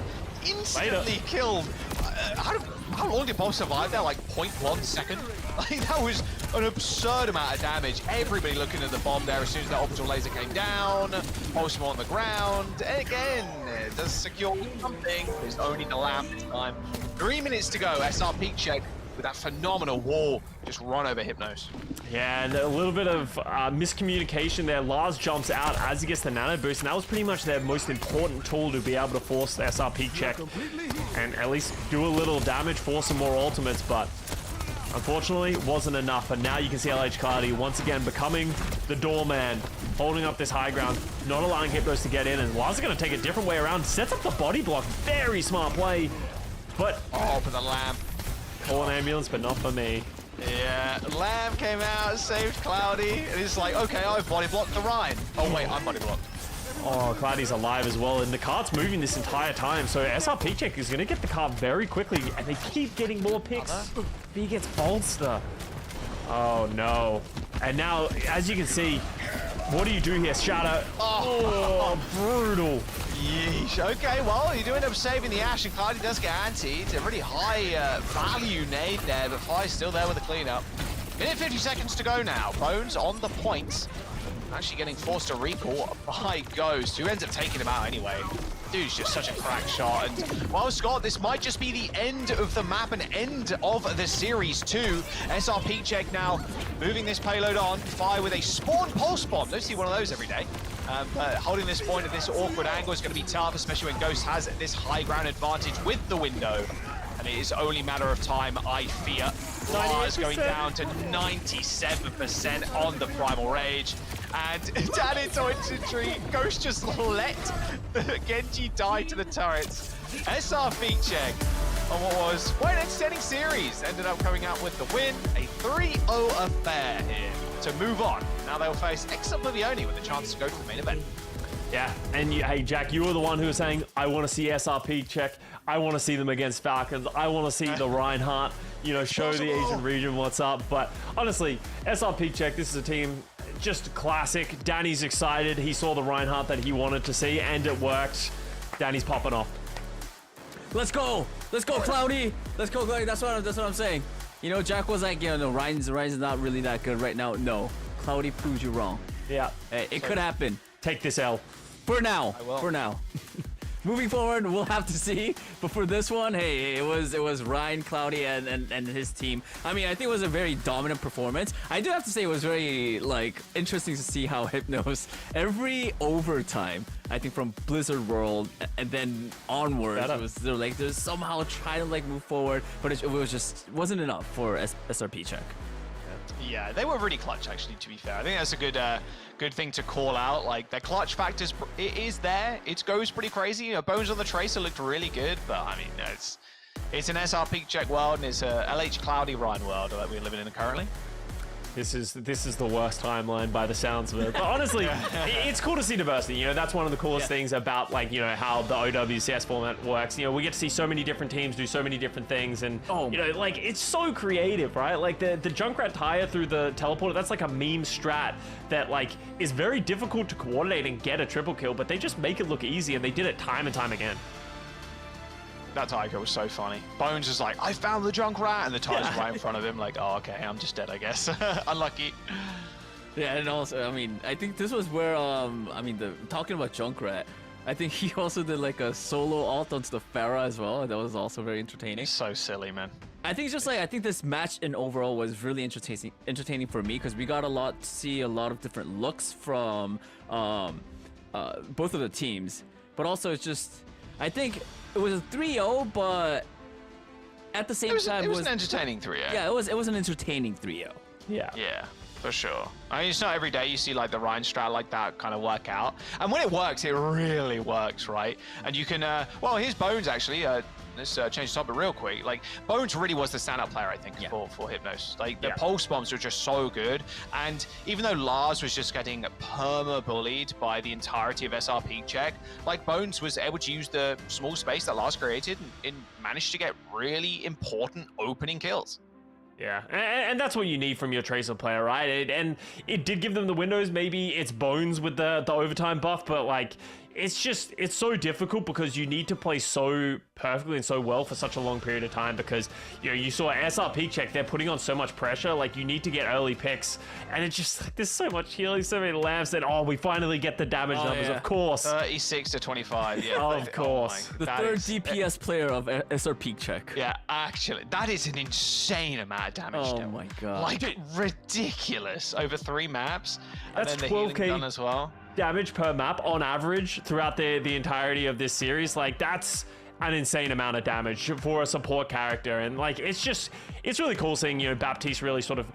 instantly killed. How long did Bob survive there? Like 0.1 second? Like, that was an absurd amount of damage. Everybody looking at the bomb there as soon as the orbital laser came down. Pulsar on the ground. And again, it does secure something. It's only the lamp this time. 3 minutes to go. SRP Check with that phenomenal wall just run over Hypnos. Yeah, and a little bit of miscommunication there. Lars jumps out as he gets the nano boost, and that was pretty much their most important tool to be able to force the SRP Check and at least do a little damage, force some more ultimates, but unfortunately wasn't enough. And now you can see LH Cloudy once again becoming the doorman, holding up this high ground, not allowing Hypnos to get in, and Lars is going to take a different way around, sets up the body block. Very smart play, but oh, for the lamp. Call an ambulance, but not for me. Yeah, Lamb came out, saved Cloudy, and it's like, okay, I've body blocked the Rhine. Oh wait, I'm body blocked. Oh, Cloudy's alive as well, and the card's moving this entire time, so SRP Check is going to get the card very quickly, and they keep getting more picks. He gets Bolster. Oh no. And now, as you can see, what do you do here, Shadow? Oh, brutal. Yeesh. Okay, well, you do end up saving the Ash, and Cloudy does get anti. It's a really high value nade there, but Fi's still there with the cleanup. Minute 50 seconds to go now. Bones on the point. Actually getting forced to recall by Ghost, who ends up taking him out anyway. Dude's just such a crack shot. And well, Scott, this might just be the end of the map and end of the series too. SRP Check now moving this payload on. Fi with a spawn pulse bomb. Don't see one of those every day. But holding this point at this awkward angle is going to be tough, especially when Ghost has this high ground advantage with the window. and it is only a matter of time, I fear. Lars going down to 97% on the Primal Rage. And down into infantry, Ghost just let the Genji die to the turrets. SRP check on what was quite an entertaining series. Ended up coming out with the win, a 3-0 affair here to move on. Now they'll face Oblivione with a chance to go to the main event. Yeah, and hey, Jack, you were the one who was saying, I want to see SRP check. I want to see them against Falcons. I want to see the Reinhardt, show the Asian region what's up. But honestly, SRP check, this is a team just classic. Danny's excited. He saw the Reinhardt that he wanted to see, and it worked. Danny's popping off. Let's go. Let's go, Cloudy. Let's go, Cloudy. That's what I'm saying. Jack was like, Ryan's not really that good right now. No, Cloudy proves you wrong. Yeah. Hey, it could happen. Take this L. For now. I will. For now. Moving forward, we'll have to see. But for this one, hey, it was Ryan, Cloudy, and his team. I mean, I think it was a very dominant performance. I do have to say it was very interesting to see how Hypnos every overtime, I think from Blizzard World and then onwards, they're somehow trying to move forward, but it wasn't enough for SRP check. Yeah, they were really clutch, actually, to be fair. I think that's a good thing to call out. Their clutch factors, it is there. It goes pretty crazy. Bones on the Tracer looked really good, but I mean, it's an SRP check world, and it's a LH Cloudy Ryan world that we're living in currently. This is the worst timeline by the sounds of it. But honestly, it's cool to see diversity. That's one of the coolest things about how the OWCS format works. We get to see so many different teams do so many different things, and it's so creative, right? The Junkrat tire through the teleporter, that's like a meme strat that is very difficult to coordinate and get a triple kill, but they just make it look easy, and they did it time and time again. That Tiger was so funny. Bones is like, I found the Junkrat, and the tire's right in front of him. Oh, okay, I'm just dead, I guess. Unlucky. Yeah, and also, I mean, I think this was where, talking about Junkrat, I think he also did a solo ult onto the Pharah as well. That was also very entertaining. So silly, man. I think it's I think this match in overall was really entertaining for me, because we got to see a lot of different looks from both of the teams. But also, it's just, I think it was a 3-0, but at the same time, it was an entertaining 3-0. Yeah, it was an entertaining 3-0. Yeah. Yeah, for sure. I mean, it's not every day you see the Ryan strat like that kind of work out. And when it works, it really works, right? And you can, well, here's Bones actually. Let's change the topic real quick. Bones really was the standout player, I think, for Hypnos. The pulse bombs were just so good. And even though Lars was just getting perma-bullied by the entirety of SRP check, Bones was able to use the small space that Lars created and managed to get really important opening kills. Yeah, and that's what you need from your Tracer player, right? And it did give them the windows. Maybe it's Bones with the overtime buff, but it's so difficult because you need to play so perfectly and so well for such a long period of time, because you saw SRP check, they're putting on so much pressure. You need to get early picks, and it's just there's so much healing, so many lamps that we finally get the damage numbers. Of course, 36 to 25. Yeah, of course. The third DPS player of SRP check. Yeah, actually, that is an insane amount of damage. Oh my god, ridiculous over 3 maps. That's and then the 12K healing done as well. Damage per map on average throughout the entirety of this series. That's an insane amount of damage for a support character, and it's really cool seeing Baptiste really sort of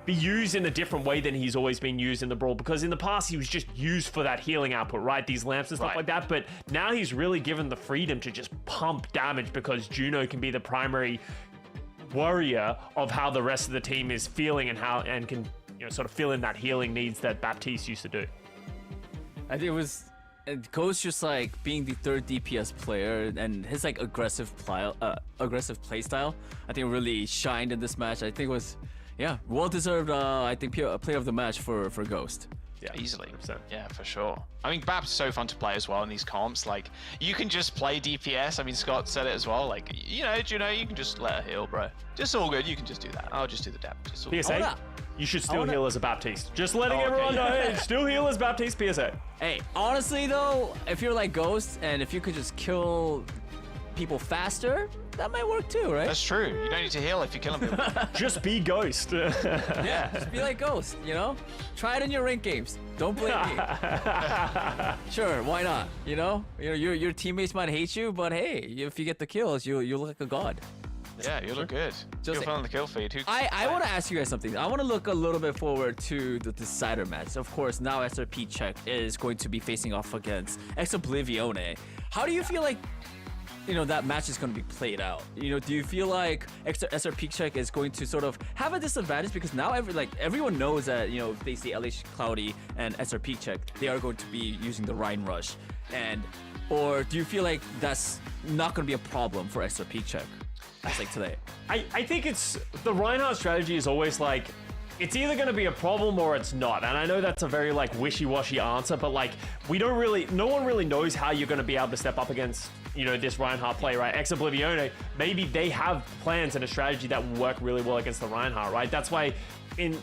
be used in a different way than he's always been used in the Brawl, because in the past he was just used for that healing output, right? These lamps and stuff like that, but now he's really given the freedom to just pump damage, because Juno can be the primary warrior of how the rest of the team is feeling and can sort of fill in that healing needs that Baptiste used to do. I think it goes just being the third DPS player, and his aggressive play style, I think really shined in this match. I think it was well deserved. I think player of the match for Ghost. Yeah, easily. 100%. Yeah, for sure. I mean, Bab's so fun to play as well in these comps. You can just play DPS. I mean, Scott said it as well. Juno, you can just let her heal, bro. Just all good. You can just do that. I'll just do the damage. PSA, you should still heal as a Baptiste. Just letting everyone know, hey, still heal as Baptiste, PSA. Hey, honestly though, if you're Ghost, and if you could just kill people faster, that might work too, right? That's true. You don't need to heal if you're killing people. Just be Ghost. Yeah, just be like Ghost, Try it in your rank games. Don't blame me. Sure, why not? Your teammates might hate you, but hey, if you get the kills, you look like a god. Yeah, you look good. You're like- on the kill feed. I want to ask you guys something. I want to look a little bit forward to the decider match. Of course, now SRP Czech is going to be facing off against Oblivione. How do you feel like, that match is going to be played out? Do you feel like SRP Czech is going to sort of have a disadvantage because now everyone knows that, if they see LH Cloudy and SRP Czech, they are going to be using the Rhine Rush, or do you feel like that's not going to be a problem for SRP Czech? It's like today. I think it's the Reinhardt strategy is always like it's either going to be a problem or it's not. And I know that's a very wishy-washy answer, but no one really knows how you're going to be able to step up against this Reinhardt play, right? Oblivione, maybe they have plans and a strategy that will work really well against the Reinhardt, right? That's why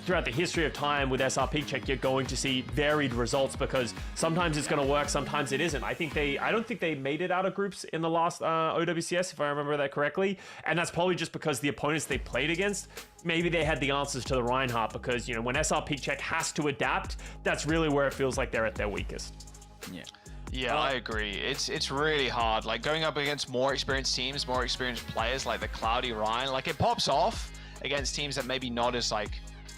throughout the history of time with SRP Czech, you're going to see varied results because sometimes it's going to work, sometimes it isn't. I don't think they made it out of groups in the last OWCS, if I remember that correctly. And that's probably just because the opponents they played against, maybe they had the answers to the Reinhardt because, when SRP Czech has to adapt, that's really where it feels like they're at their weakest. Yeah. Yeah, I agree. It's really hard. Like going up against more experienced teams, more experienced players like the Cloudy Rhine, it pops off against teams that maybe not as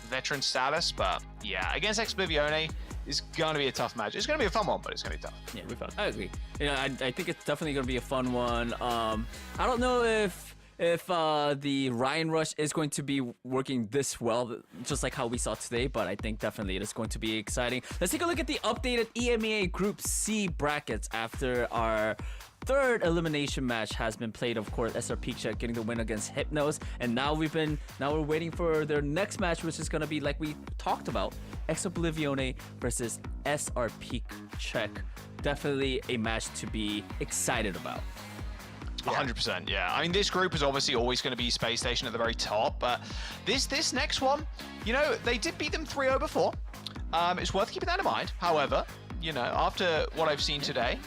veteran status, but yeah, against Oblivione is going to be a tough match. It's going to be a fun one, but it's going to be tough. Yeah, it'll be fun. I agree. I think it's definitely going to be a fun one. I don't know if the Ryan Rush is going to be working this well, just like how we saw today, but I think definitely it is going to be exciting. Let's take a look at the updated EMEA Group C brackets after our third elimination match has been played. Of course, SRP Czech getting the win against Hypnos, and now we're waiting for their next match, which is going to be, like we talked about, Oblivione versus SRP Czech. Definitely a match to be excited about. 100%, yeah. I mean, this group is obviously always going to be Space Station at the very top, but this next one, they did beat them 3-0 before. It's worth keeping that in mind. However, after what I've seen today,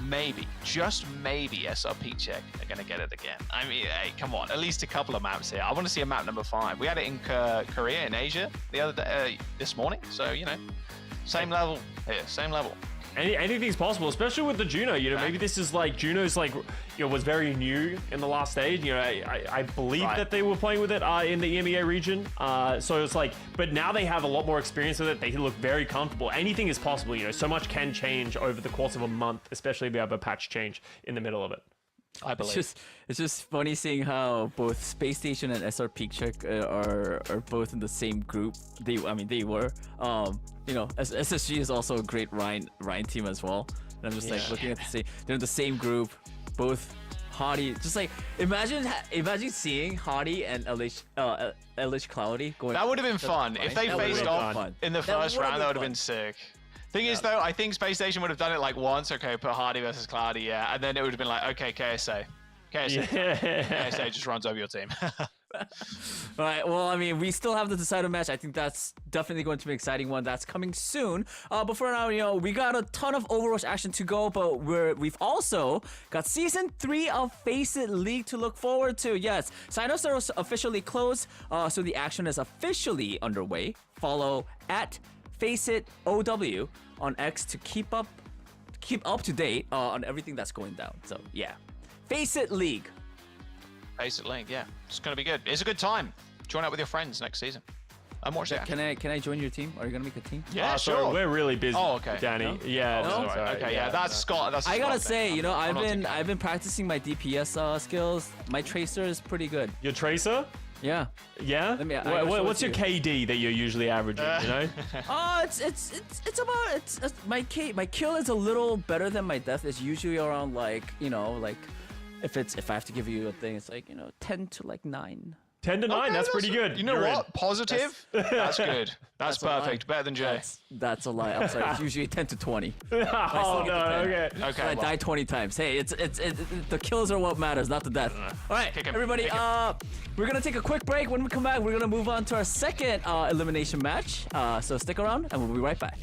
maybe, just maybe, SRP Czech are going to get it again. I mean, hey, come on, at least a couple of maps here. I want to see a map number 5. We had it in Korea, in Asia, the other day, this morning. So, same level here, same level. Anything's possible, especially with the Juno. Maybe this is Juno's was very new in the last stage. I believe that they were playing with it in the EMEA region. So it's but now they have a lot more experience with it. They look very comfortable. Anything is possible. So much can change over the course of a month, especially if you have a patch change in the middle of it. I believe. It's just funny seeing how both Space Station and SRP Czech are both in the same group. They were. SSG is also a great Rhine team as well. And I'm just looking at they're in the same group, both Hottie. Just imagine seeing Hottie and LH Cloudy going. That would have been fun if they faced off in the first round. That would have been sick. Thing is, though, I think Space Station would have done it once. Okay, put Hardy versus Cloudy, yeah, and then it would have been okay, KSA, KSA just runs over your team. All right. Well, I mean, we still have the decider match. I think that's definitely going to be an exciting one. That's coming soon. But for now, we got a ton of Overwatch action to go. But we've also got Season 3 of Face It League to look forward to. Yes, sign-ups are officially closed, so the action is officially underway. Follow at Face It OW on X to keep up to date on everything that's going down. So yeah, Face It League. Face It League, yeah, it's gonna be good. It's a good time. Join up with your friends next season. I'm watching. Can I join your team? Are you gonna make a team? Yeah, sure. Sorry, we're really busy. Oh, okay. Danny. No? Yeah. No? Sorry. Okay, yeah, that's Scott. That's. I gotta Scott say, thing. I've been practicing my DPS skills. My tracer is pretty good. Your tracer? Yeah. Yeah. What's your KD that you're usually averaging? It's about my kill is a little better than my death. It's usually around if I have to give you a thing, it's 10 to 9. 10 to 9. Okay, that's pretty good. You know You're what? in. Positive. That's good. That's perfect. Better than Jay. That's a lie. I'm sorry. It's usually 10 to 20. Oh no. Okay. Okay. I died 20 times. Hey, it's the kills are what matters, not the death. All right, Kick him. everybody. Kick him. We're gonna take a quick break. When we come back, we're gonna move on to our second elimination match. So stick around, and we'll be right back.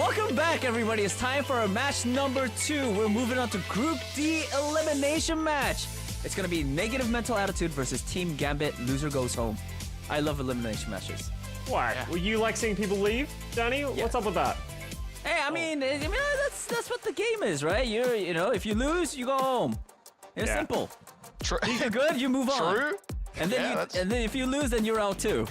Welcome back, everybody. It's time for our match number 2. We're moving on to Group D elimination match. It's gonna be Negative Mental Attitude versus Team Gambit. Loser goes home. I love elimination matches. Why? Well, you like seeing people leave, Danny? What's up with that? Hey, I mean, that's what the game is, right? You know, if you lose, you go home. It's simple. True. If you're good, you move on. True. And then and then if you lose, then you're out too.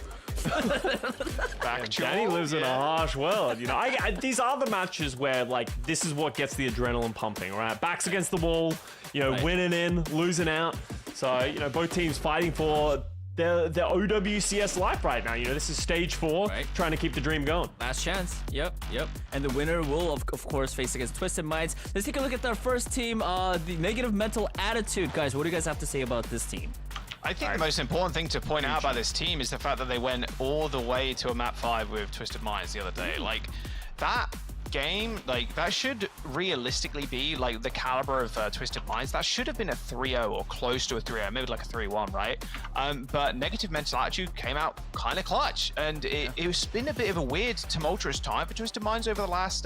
Danny lives in a harsh world, you know. These are the matches where, like, this is what gets the adrenaline pumping, right? Backs against the wall, you know, winning in, losing out. So, you know, both teams fighting for their OWCS life right now. You know, this is stage 4, trying to keep the dream going. Last chance. Yep. And the winner will, of course, face against Twisted Minds. Let's take a look at our first team, the Negative Mental Attitude. Guys, what do you guys have to say about this team? I think the most important thing to point out about this team is the fact that they went all the way to a map 5 with Twisted Minds the other day. Like, that game, like, that should realistically be like the caliber of Twisted Minds. That should have been a 3-0 or close to a 3-0, maybe like a 3-1, right? But Negative Mental Attitude came out kind of clutch, and it's been a bit of a weird, tumultuous time for Twisted Minds over the last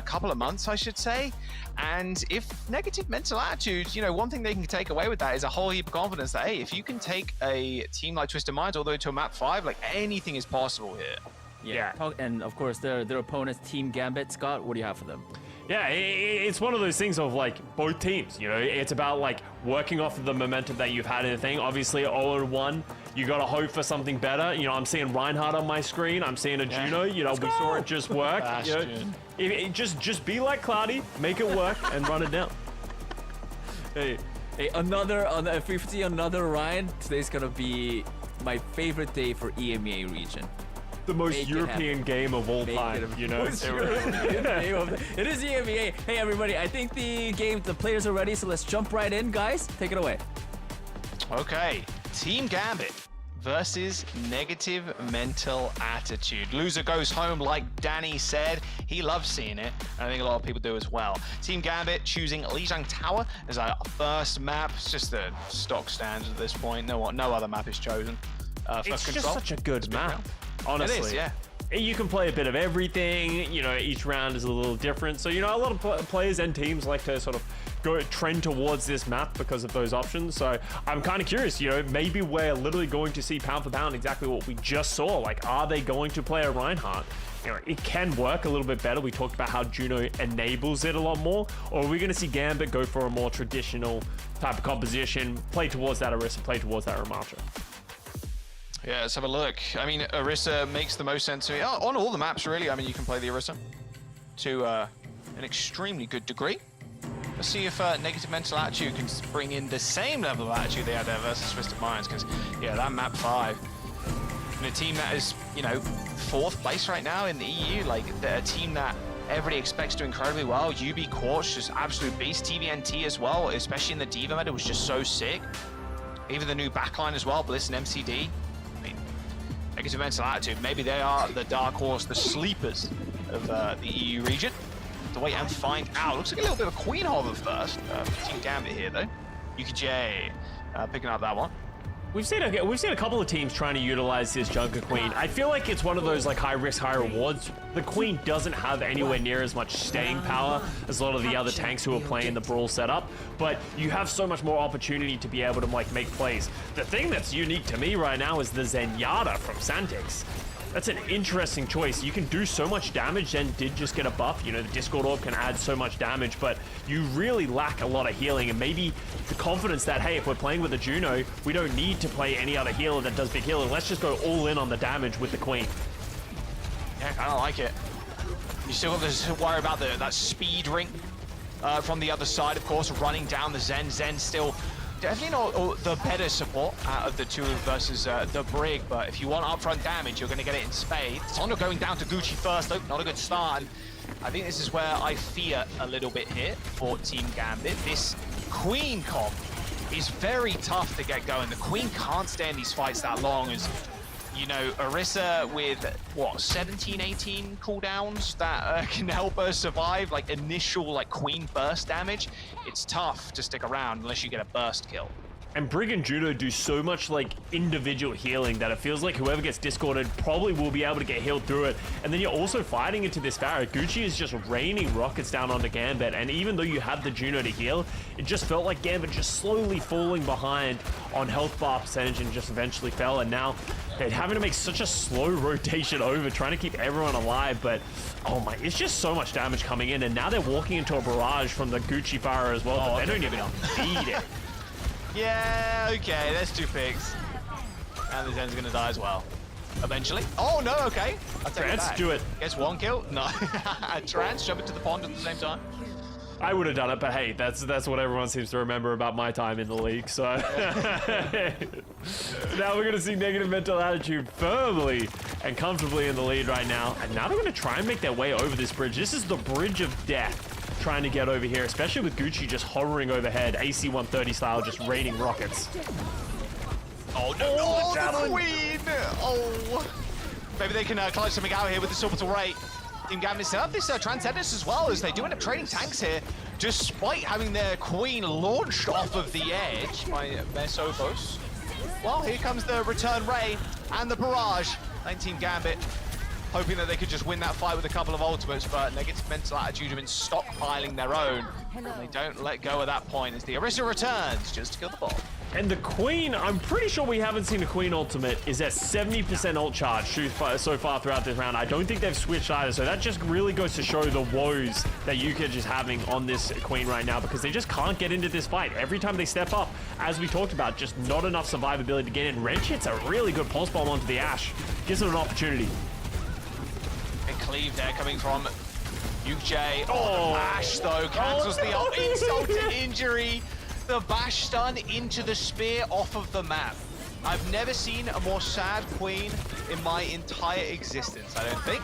couple of months, I should say. And if Negative Mental Attitude, you know, one thing they can take away with that is a whole heap of confidence that, hey, if you can take a team like Twisted Minds all the way to a map 5, like, anything is possible here. Yeah. And of course, their opponents, Team Gambit. Scott, what do you have for them? Yeah, it's one of those things of, like, both teams, you know. It's about, like, working off of the momentum that you've had in the thing. Obviously, 0-1, you got to hope for something better. You know, I'm seeing Reinhardt on my screen. I'm seeing a Juno. You know, we saw it just work. You know, just be like Cloudy, make it work, and run it down. Hey, if we see another Ryan, today's going to be my favorite day for EMEA region. The most European game of all time, you know? It is EMEA. Hey, everybody, I think the players are ready, so let's jump right in, guys. Take it away. Okay, Team Gambit versus Negative Mental Attitude. Loser goes home, like Danny said. He loves seeing it, and I think a lot of people do as well. Team Gambit choosing Lijiang Tower as our first map. It's just the stock standard at this point. No other map is chosen. It's just such a good map. Honestly, it is, yeah. You can play a bit of everything. You know, each round is a little different. So, you know, a lot of players and teams like to sort of trend towards this map because of those options. So I'm kind of curious, you know, maybe we're literally going to see pound for pound exactly what we just saw. Like, are they going to play a Reinhardt? You know, it can work a little bit better. We talked about how Juno enables it a lot more. Or are we going to see Gambit go for a more traditional type of composition, play towards that Orisa, play towards that Ramattra? Yeah, let's have a look. I mean, Orisa makes the most sense to me. On all the maps, really. I mean, you can play the Orisa to an extremely good degree. Let's see if Negative Mental Attitude can bring in the same level of attitude they had there versus Twisted Minds, because, yeah, that map 5, and a team that is, you know, 4th place right now in the EU, like, they're a team that everybody expects to do incredibly well. UB Quartz, just absolute beast. TVNT as well, especially in the Diva meta, was just so sick. Even the new backline as well, Bliss and MCD. Negative Mental Attitude, maybe they are the dark horse, the sleepers of the EU region. To wait and find out. Looks like a little bit of a Queen hover first. Team Gambit here though. UKJ picking up that one. We've seen a couple of teams trying to utilize this Junker Queen. I feel like it's one of those like high risk, high rewards. The Queen doesn't have anywhere near as much staying power as a lot of the other tanks who are playing the Brawl setup, but you have so much more opportunity to be able to like make plays. The thing that's unique to me right now is the Zenyatta from Santix. That's an interesting choice. You can do so much damage and did just get a buff. You know, the Discord Orb can add so much damage, but you really lack a lot of healing, and maybe the confidence that, hey, if we're playing with a Juno, we don't need to play any other healer that does big healing. Let's just go all in on the damage with the Queen. Yeah, I don't like it. You still got to worry about that speed ring from the other side, of course, running down the Zen. Zen still definitely not the better support out of the two versus the Brig, but if you want upfront damage, you're going to get it in spades. Sondo going down to Gucci first, though, not a good start. And I think this is where I fear a little bit here for Team Gambit. This Queen comp is very tough to get going. The Queen can't stay in these fights that long, as you know, Orisa with, what, 17, 18 cooldowns that can help her survive, like, initial, like, Queen burst damage. It's tough to stick around unless you get a burst kill. And Brig and Juno do so much like individual healing that it feels like whoever gets discorded probably will be able to get healed through it. And then you're also fighting into this Pharah. Gucci is just raining rockets down onto Gambit, and even though you have the Juno to heal, it just felt like Gambit just slowly falling behind on health bar percentage and just eventually fell. And now they're having to make such a slow rotation over, trying to keep everyone alive. But oh my, it's just so much damage coming in, and now they're walking into a barrage from the Gucci Pharah as well. But they don't even need it. Yeah, okay, there's 2 picks. And the Zen's gonna die as well. Eventually. Oh no, okay. I'll take it back. Do it. Gets 1 kill? No. Trans, jump into the pond at the same time. I would have done it, but hey, that's what everyone seems to remember about my time in the league, so. Now we're gonna see Negative Mental Attitude firmly and comfortably in the lead right now. And now they're gonna try and make their way over this bridge. This is the bridge of death, trying to get over here, especially with Gucci just hovering overhead, AC 130 style, just raining rockets. Oh no, oh, the Queen! Oh. Maybe they can clutch something out here with the orbital ray. Team Gambit set up this Transcendence as well, as they do end up trading tanks here, despite having their Queen launched off of the edge by Mesopos. Well, here comes the return ray and the barrage. Team Gambit hoping that they could just win that fight with a couple of ultimates, but Negative Mental Attitude have been stockpiling their own. And they don't let go at that point as the Orisa returns just to kill the ball. And the Queen, I'm pretty sure we haven't seen a Queen ultimate, is at 70% ult charge so far throughout this round. I don't think they've switched either, so that just really goes to show the woes that YFP is having on this Queen right now, because they just can't get into this fight. Every time they step up, as we talked about, just not enough survivability to get in. Wrench hits a really good pulse bomb onto the Ashe, gives them an opportunity. And cleave there coming from YFP. Oh, the bash though cancels the insult to injury. The bash stun into the spear off of the map. I've never seen a more sad Queen in my entire existence, I don't think.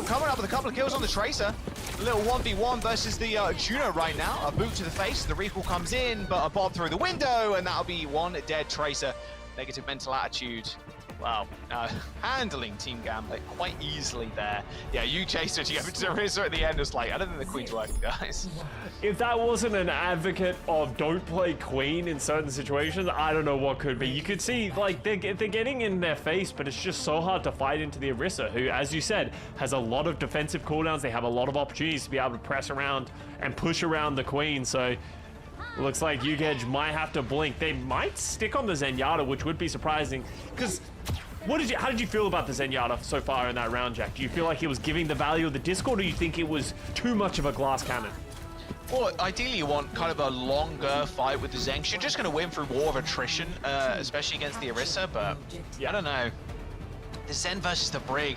Coming up with a couple of kills on the Tracer. A little 1v1 versus the Juno right now. A boot to the face, the recall comes in, but a bob through the window, and that'll be 1 dead Tracer. Negative Mental Attitude. Wow, handling Team Gambit quite easily there. Yeah, you chased it, you have to Orisa at the end. It's like, I don't think the Queen's working, guys. If that wasn't an advocate of don't play Queen in certain situations, I don't know what could be. You could see, like, they're getting in their face, but it's just so hard to fight into the Orisa, who, as you said, has a lot of defensive cooldowns. They have a lot of opportunities to be able to press around and push around the Queen, so looks like YFP might have to blink. They might stick on the Zenyatta, which would be surprising, because how did you feel about the Zenyatta so far in that round, Jack? Do you feel like it was giving the value of the Discord, or do you think it was too much of a glass cannon? Well, ideally you want kind of a longer fight with the Zen. You're just going to win through war of attrition, especially against the Orisa, but yeah, I don't know. The Zen versus the Brig.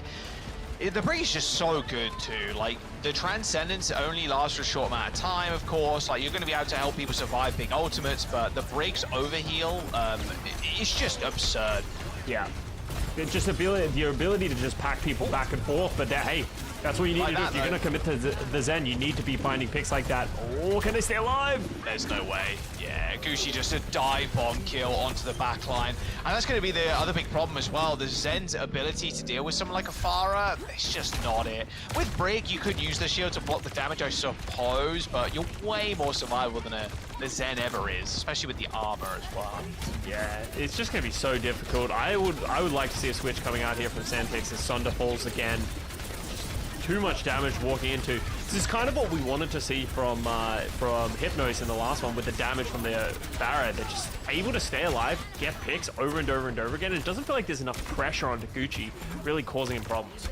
The Brig is just so good too. Like, the Transcendence only lasts for a short amount of time, of course. Like, you're going to be able to help people survive big ultimates, but the Brig's overheal, it's just absurd. Yeah. It's just your ability to just pack people back and forth, but hey, that's what you need to do. If you're going to commit to the Zen, you need to be finding picks like that. Oh, can they stay alive? There's no way. Yeah, Gucci just a dive bomb kill onto the back line. And that's going to be the other big problem as well. The Zen's ability to deal with someone like a Pharah, it's just not it. With Brig, you could use the shield to block the damage, I suppose, but you're way more survivable than the Zen ever is, especially with the armor as well. Yeah, it's just going to be so difficult. I would like to see a switch coming out here from Sandpix as Sunder falls again. Too much damage walking into. This is kind of what we wanted to see from Hypnos in the last one with the damage from the Pharah. They're just able to stay alive, get picks over and over and over again. And it doesn't feel like there's enough pressure onto Gucci, really causing him problems.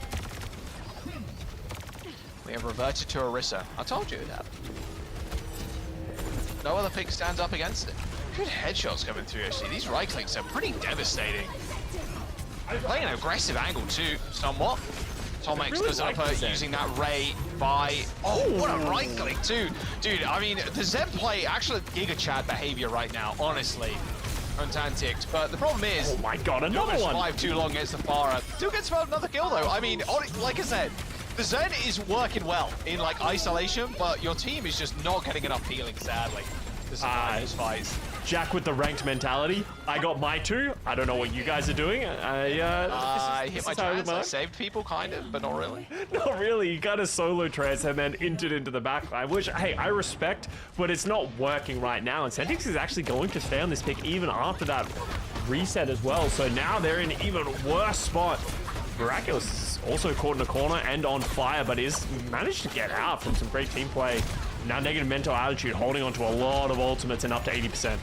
We have reverted to Orisa. I told you that. No other pick stands up against it. Good headshots coming through, actually. These right clicks are pretty devastating. Playing an aggressive angle too, somewhat. Tomex really does up using that ray by... Oh, what a right click too. Dude, I mean, the Zen play, actually Giga Chad behavior right now, honestly, on Tantix. But the problem is... Oh my god, another one! Survive too long against the Pharah. Still gets another kill though. I mean, like I said, the Zen is working well in like isolation, but your team is just not getting enough healing, sadly. to survive these fights. Jack with the ranked mentality. I got my 2. I don't know what you guys are doing. I hit my trans. I saved people, kind of, but not really. Not really. You got a solo trans and then entered into the backline, which, hey, I respect, but it's not working right now. And Centix is actually going to stay on this pick even after that reset as well. So now they're in an even worse spot. Miraculous is also caught in a corner and on fire, but is managed to get out from some great team play. Now negative mental attitude, holding on to a lot of ultimates and up to 80%.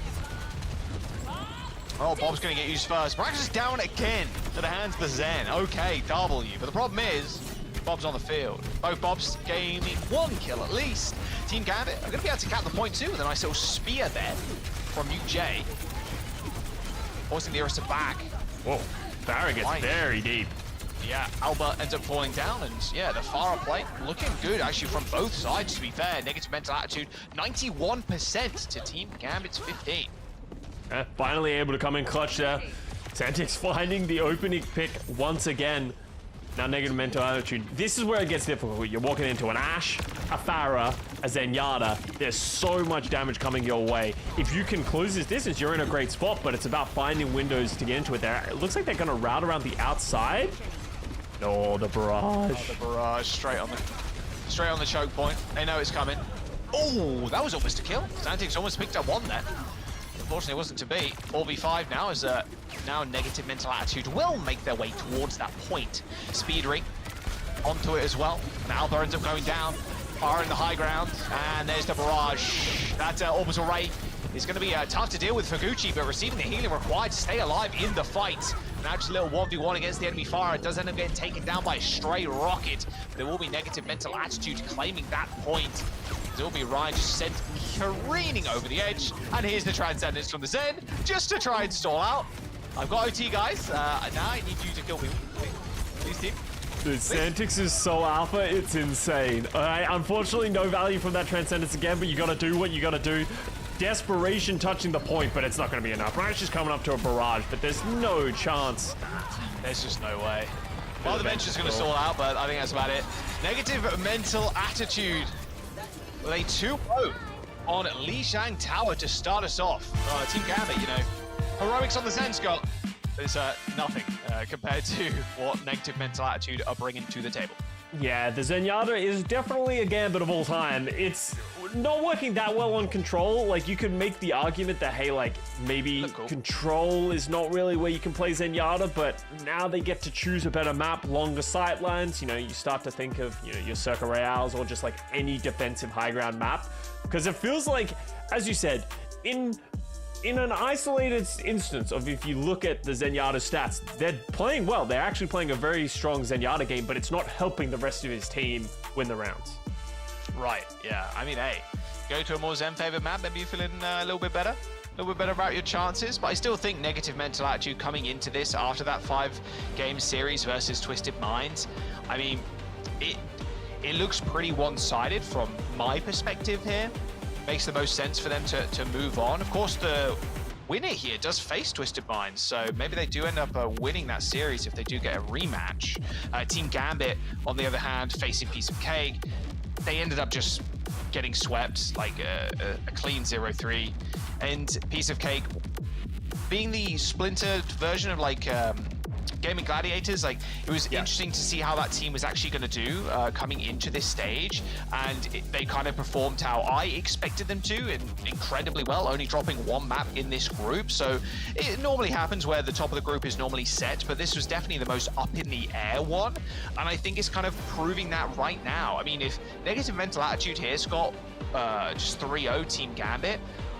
Oh, Bob's going to get used first. Miraculous is down again to the hands of the Zen. Okay, W. But the problem is, Bob's on the field. Both Bobs gaining 1 kill at least. Team Gambit are going to be able to cap the point too with a nice little spear there from Mute J. Forcing the Orisa back. Whoa, Barra gets very deep. Yeah, Alba ends up falling down, and yeah, the Farah play looking good actually from both sides, to be fair. Negative mental attitude, 91% to Team Gambit's 15. Finally able to come in clutch there. Centix finding the opening pick once again. Now negative mental attitude. This is where it gets difficult. You're walking into an Ashe, a Farah, a Zenyatta. There's so much damage coming your way. If you can close this distance, you're in a great spot, but it's about finding windows to get into it there. It looks like they're going to route around the outside. No, the barrage. Oh, the barrage straight on the choke point. They know it's coming. Oh, that was almost a kill. Centix almost picked up 1 there. Unfortunately, it wasn't to be. 4v5 now as now negative mental attitude will make their way towards that point. Speed ring onto it as well. And Alba ends up going down. Far in the high ground, and there's the barrage. That orbital ray is going to be tough to deal with for Gucci, but receiving the healing required to stay alive in the fight. Now just a little 1v1 against the enemy fire. It does end up getting taken down by a stray rocket. There will be negative mental attitude claiming that point. There will be Ryan just sent careening over the edge, and here's the Transcendence from the Zen, just to try and stall out. I've got OT, guys. Now I need you to kill me. Please, team. Dude, Centix is so alpha, it's insane. Alright, unfortunately, no value from that Transcendence again, but you gotta do what you gotta do. Desperation touching the point, but it's not gonna be enough. Ryan's just coming up to a barrage, but there's no chance. There's just no way. Well, the bench is gonna stall out, but I think that's about it. Negative mental attitude. With a 2-0 on Lishang Tower to start us off. Team Gambit, you know, heroics on the Zen Scott. There's nothing compared to what negative mental attitude are bringing to the table. Yeah, the Zenyatta is definitely a Gambit of all time. It's not working that well on Control. Like, you could make the argument that, hey, like, maybe Control is not really where you can play Zenyatta, but now they get to choose a better map, longer sightlines. You know, you start to think of, you know, your Circa Royales or just, like, any defensive high ground map. Because it feels like, as you said, in an isolated instance of, if you look at the Zenyatta stats, they're playing well. They're actually playing a very strong Zenyatta game, but it's not helping the rest of his team win the rounds. Right, yeah. I mean, hey, go to a more Zen-favored map, maybe you're feeling a little bit better about your chances, but I still think negative mental attitude coming into this after that 5-game series versus Twisted Minds. I mean, it looks pretty one-sided from my perspective here. Makes the most sense for them to move on. Of course, the winner here does face Twisted Minds, so maybe they do end up winning that series if they do get a rematch. Team Gambit, on the other hand, facing Piece of Cake, they ended up just getting swept, like a clean 0-3. And Piece of Cake, being the splintered version of like Gaming Gladiators, like it was interesting to see how that team was actually going to do coming into this stage, and they kind of performed how I expected them to, and incredibly well, only dropping 1 map in this group. So it normally happens where the top of the group is normally set, but this was definitely the most up in the air one, and I think it's kind of proving that right now. I mean, if negative mental attitude here, Scott, just 3-0 Team Gambit,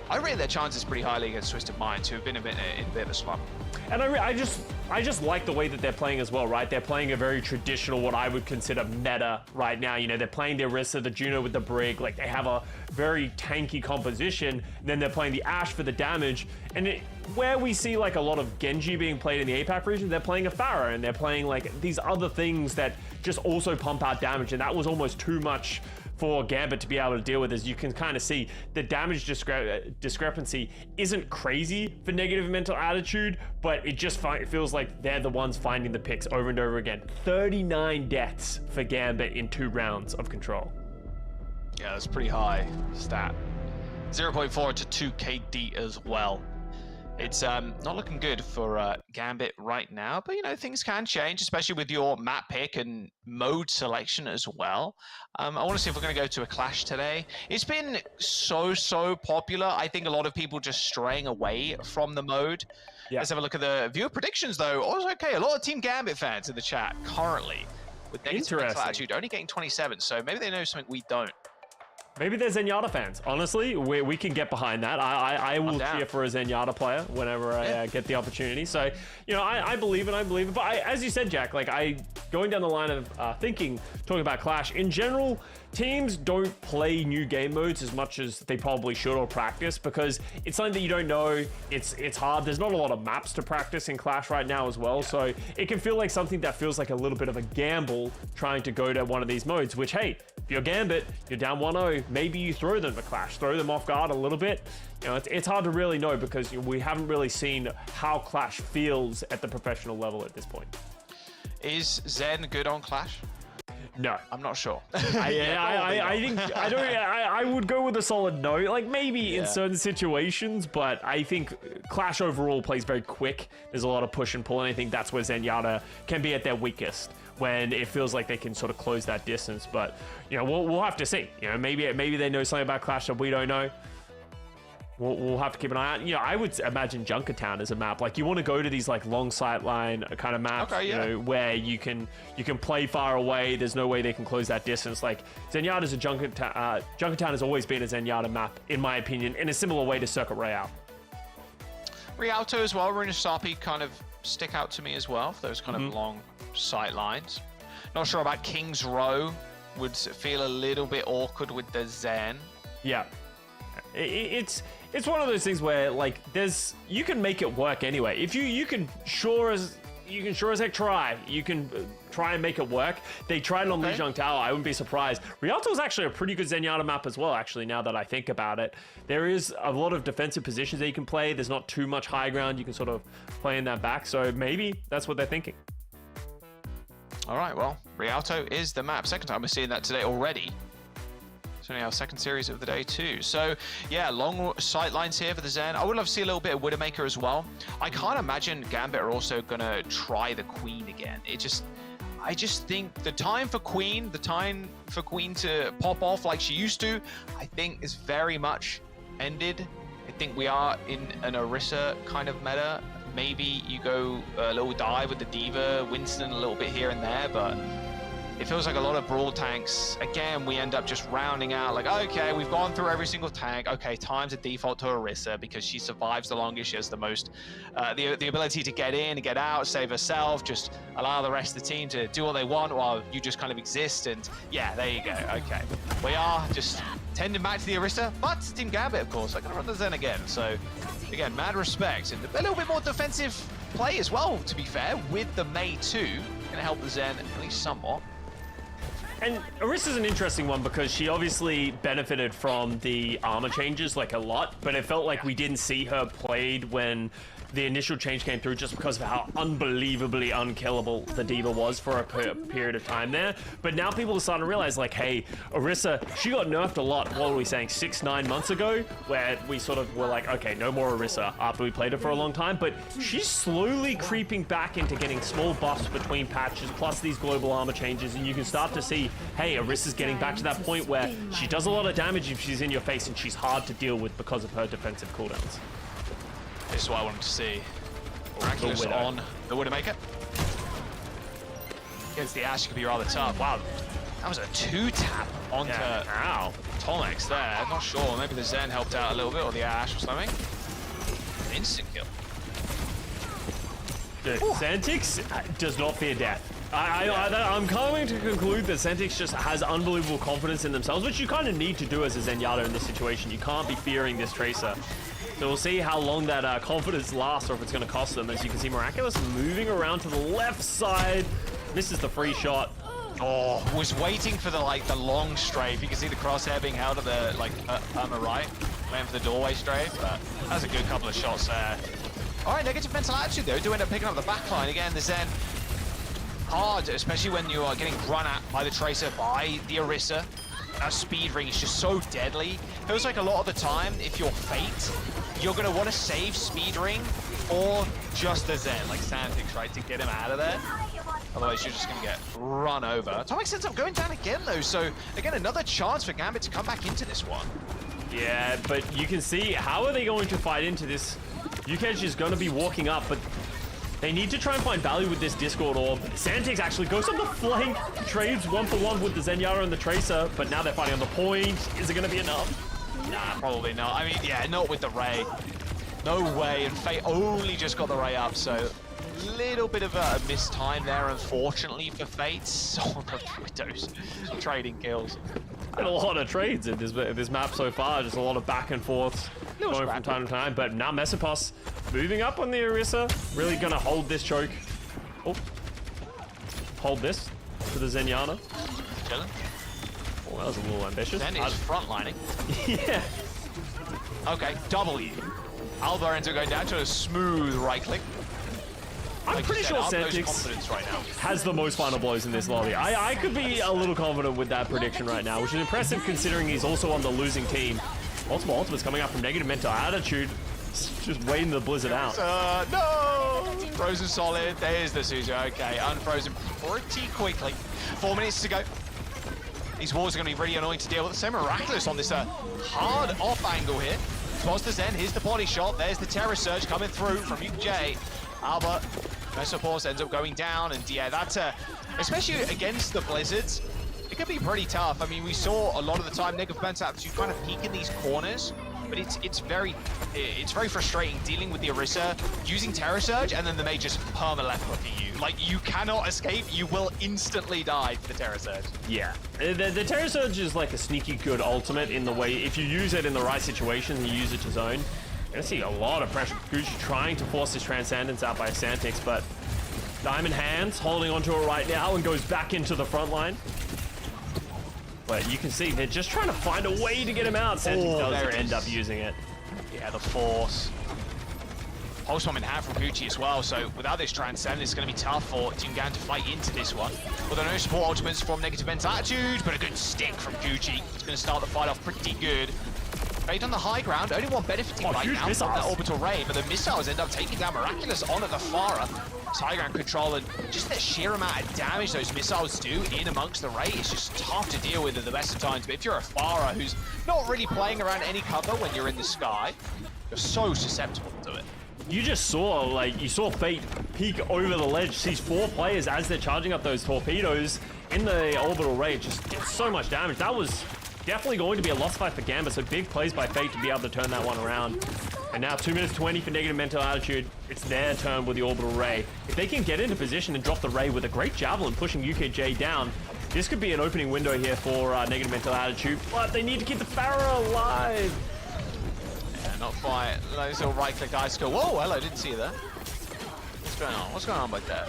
I rate their chances pretty highly against Twisted Minds, who have been in a bit of a slump. And I just like the way that they're playing as well, right? They're playing a very traditional, what I would consider meta right now. You know, they're playing the Orisa, the Juno with the Brig. Like, they have a very tanky composition. And then they're playing the Ashe for the damage. And where we see like a lot of Genji being played in the APAC region, they're playing a Farah, and they're playing like these other things that just also pump out damage. And that was almost too much for Gambit to be able to deal with. As you can kind of see, the damage discrepancy isn't crazy for negative mental attitude, but it just feels like they're the ones finding the picks over and over again. 39 deaths for Gambit in 2 rounds of Control. Yeah, that's pretty high stat. 0.4 to 2 KD as well. It's not looking good for Gambit right now, but you know, things can change, especially with your map pick and mode selection as well. I want to see if we're going to go to a clash today. It's been so popular. I think a lot of people just straying away from the mode. Yeah. Let's have a look at the viewer predictions though. Also, okay, a lot of Team Gambit fans in the chat currently with negative mental attitude only getting 27, so maybe they know something we don't. Maybe they're Zenyatta fans. Honestly, we can get behind that. I will cheer for a Zenyatta player whenever I get the opportunity. So, you know, I believe it. But as you said, Jack, like going down the line of talking about Clash, in general, teams don't play new game modes as much as they probably should or practice because it's something that you don't know. It's hard. There's not a lot of maps to practice in Clash right now as well. So it can feel like something that feels like a little bit of a gamble trying to go to one of these modes, which, hey, if you're Gambit, you're down 1-0, maybe you throw them a Clash, throw them off guard a little bit. You know, it's hard to really know because we haven't really seen how Clash feels at the professional level at this point. Is Zen good on Clash? No, I'm not sure. I would go with a solid no. Like maybe in certain situations, but I think Clash overall plays very quick. There's a lot of push and pull, and I think that's where Zenyatta can be at their weakest when it feels like they can sort of close that distance. But you know, we'll have to see. You know, maybe they know something about Clash that we don't know. We'll have to keep an eye out. You know, I would imagine Junkertown as a map. Like you want to go to these like long sightline kind of maps, you know, where you can play far away. There's no way they can close that distance. Like Zenyatta's a Junkertown. Junkertown has always been a Zenyatta map, in my opinion, in a similar way to Circuit Royale. Rialto as well, Runa Sapi kind of stick out to me as well for those kind of long sight lines. Not sure about King's Row. Would feel a little bit awkward with the Zen. Yeah. It's one of those things where like you can make it work anyway. If you can sure as heck try. You can try and make it work. They tried it on Lijiang Tower. I wouldn't be surprised. Rialto is actually a pretty good Zenyatta map as well, actually, now that I think about it. There is a lot of defensive positions that you can play. There's not too much high ground. You can sort of play in that back. So maybe that's what they're thinking. All right, well, Rialto is the map. Second time we're seeing that today already. It's only our second series of the day too. So yeah, long sight lines here for the Zen. I would love to see a little bit of Widowmaker as well. I can't imagine Gambit are also gonna try the Queen again. I just think the time for Queen to pop off like she used to, I think is very much ended. I think we are in an Orisa kind of meta. Maybe you go a little dive with the Diva, Winston a little bit here and there, but it feels like a lot of brawl tanks. Again, we end up just rounding out like, okay, we've gone through every single tank. Okay, time to default to Orisa because she survives the longest. She has the most, the ability to get in and get out, save herself, just allow the rest of the team to do what they want while you just kind of exist. And yeah, there you go. Okay, we are just tending back to the Orisa, but Team Gambit, of course, are going to run the Zen again. So again, mad respect and a little bit more defensive play as well, to be fair, with the Mei 2. Going to help the Zen at least somewhat. And Orisa's an interesting one because she obviously benefited from the armor changes like a lot, but it felt like we didn't see her played when the initial change came through just because of how unbelievably unkillable the Diva was for a period of time there. But now people are starting to realize like, hey, Orisa, she got nerfed a lot, what were we saying, 6-9 months ago, where we sort of were like, okay, no more Orisa after we played her for a long time, but she's slowly creeping back into getting small buffs between patches, plus these global armor changes, and you can start to see, hey, Orisa's getting back to that point where she does a lot of damage if she's in your face and she's hard to deal with because of her defensive cooldowns. This is what I wanted to see. Miraculous on the Widowmaker. Against the Ash, could be rather tough. Wow, that was a 2-tap onto Tomex there. I'm not sure, maybe the Zen helped out a little bit, or the Ash or something. An instant kill. Dude, Santix does not fear death. I'm coming to conclude that Santix just has unbelievable confidence in themselves, which you kind of need to do as a Zenyatta in this situation. You can't be fearing this Tracer. So we'll see how long that confidence lasts or if it's going to cost them. As you can see, Miraculous moving around to the left side. Misses the free shot. Oh, was waiting for the long strafe. You can see the crosshair being held at the on the right. Waiting for the doorway strafe, but that's a good couple of shots there. All right, negative mental attitude though. Do end up picking up the backline again. The Zen hard, especially when you are getting run at by the Tracer, by the Orisa. that speed ring is just so deadly. Feels like a lot of the time, if you're Fate, you're going to want to save speed ring or just the Zen, like Santix, right, to get him out of there. Otherwise, you're just going to get run over. Atomic ends up going down again, though. So, again, another chance for Gambit to come back into this one. Yeah, but you can see, how are they going to fight into this? UKG is going to be walking up, but they need to try and find value with this Discord orb. Santix actually goes on the flank, trades 1-for-1 with the Zenyatta and the Tracer, but now they're fighting on the point. Is it going to be enough? Nah, probably not. I mean, yeah, not with the Ray. No way, and Fate only just got the Ray up, so little bit of a missed time there, unfortunately, for Fate. So the Widows trading kills. Been a lot of trades in this map so far, just a lot of back and forths going from time to time. But now Mesopos moving up on the Orisa, really gonna hold this choke. Oh, hold this to the Zenyatta. Chilling. Oh, that was a little ambitious. Then it's frontlining. Yeah. Okay, W. Alba ends up going down to a smooth right click. I'm pretty sure Santix right now has the most final blows in this lobby. I could be a little confident with that prediction right now, which is impressive considering he's also on the losing team. Multiple ultimates coming up from Negative Mental Attitude. Just waiting the Blizzard out. No! Frozen solid. There's the Suzu. Okay, unfrozen pretty quickly. 4 minutes to go. These walls are going to be really annoying to deal with. So Miraculous on this hard off angle here. Towards the Zen. Here's the body shot. There's the Terror Surge coming through from UJ. Albert, Mesopos ends up going down, and yeah, that's especially against the Blizzards, it could be pretty tough. I mean, we saw a lot of the time Negative Mental Attitude kind of peek in these corners, but it's very frustrating dealing with the Orisa, using Terror Surge, and then the Mage just perma-left hooking you. Like, you cannot escape, you will instantly die for the Terror Surge. Yeah, the Terror Surge is like a sneaky good ultimate in the way, if you use it in the right situation, you use it to zone. I see a lot of pressure. Gucci trying to force his Transcendence out by Santix, but Diamond Hands holding onto it right now and goes back into the front line. But you can see they're just trying to find a way to get him out. Santix does end up using it. Yeah, the force. Pulse Bomb in hand from Gucci as well, so without this Transcendence, it's going to be tough for Team Gambit to fight into this one. Although no support ultimates from Negative Mental Attitude, but a good stick from Gucci. It's going to start the fight off pretty good. Fate on the high ground, only one benefiting right now from that orbital ray, but the missiles end up taking down Miraculous onto the Farah. High ground control, and just the sheer amount of damage those missiles do in amongst the ray is just tough to deal with at the best of times. But if you're a Farah who's not really playing around any cover when you're in the sky, you're so susceptible to it. You just saw, like, you saw Fate peek over the ledge, sees 4 players as they're charging up those torpedoes in the orbital ray, just did so much damage. That was definitely going to be a lost fight for Gambit, so big plays by Fate to be able to turn that one around. And now 2 minutes 20 for Negative Mental Attitude. It's their turn with the orbital ray. If they can get into position and drop the ray with a great javelin pushing UKJ down, this could be an opening window here for Negative Mental Attitude, but they need to keep the Farah alive. Yeah, not quite. Those little right-click ice go. Whoa, hello, didn't see you there. What's going on? What's going on back there?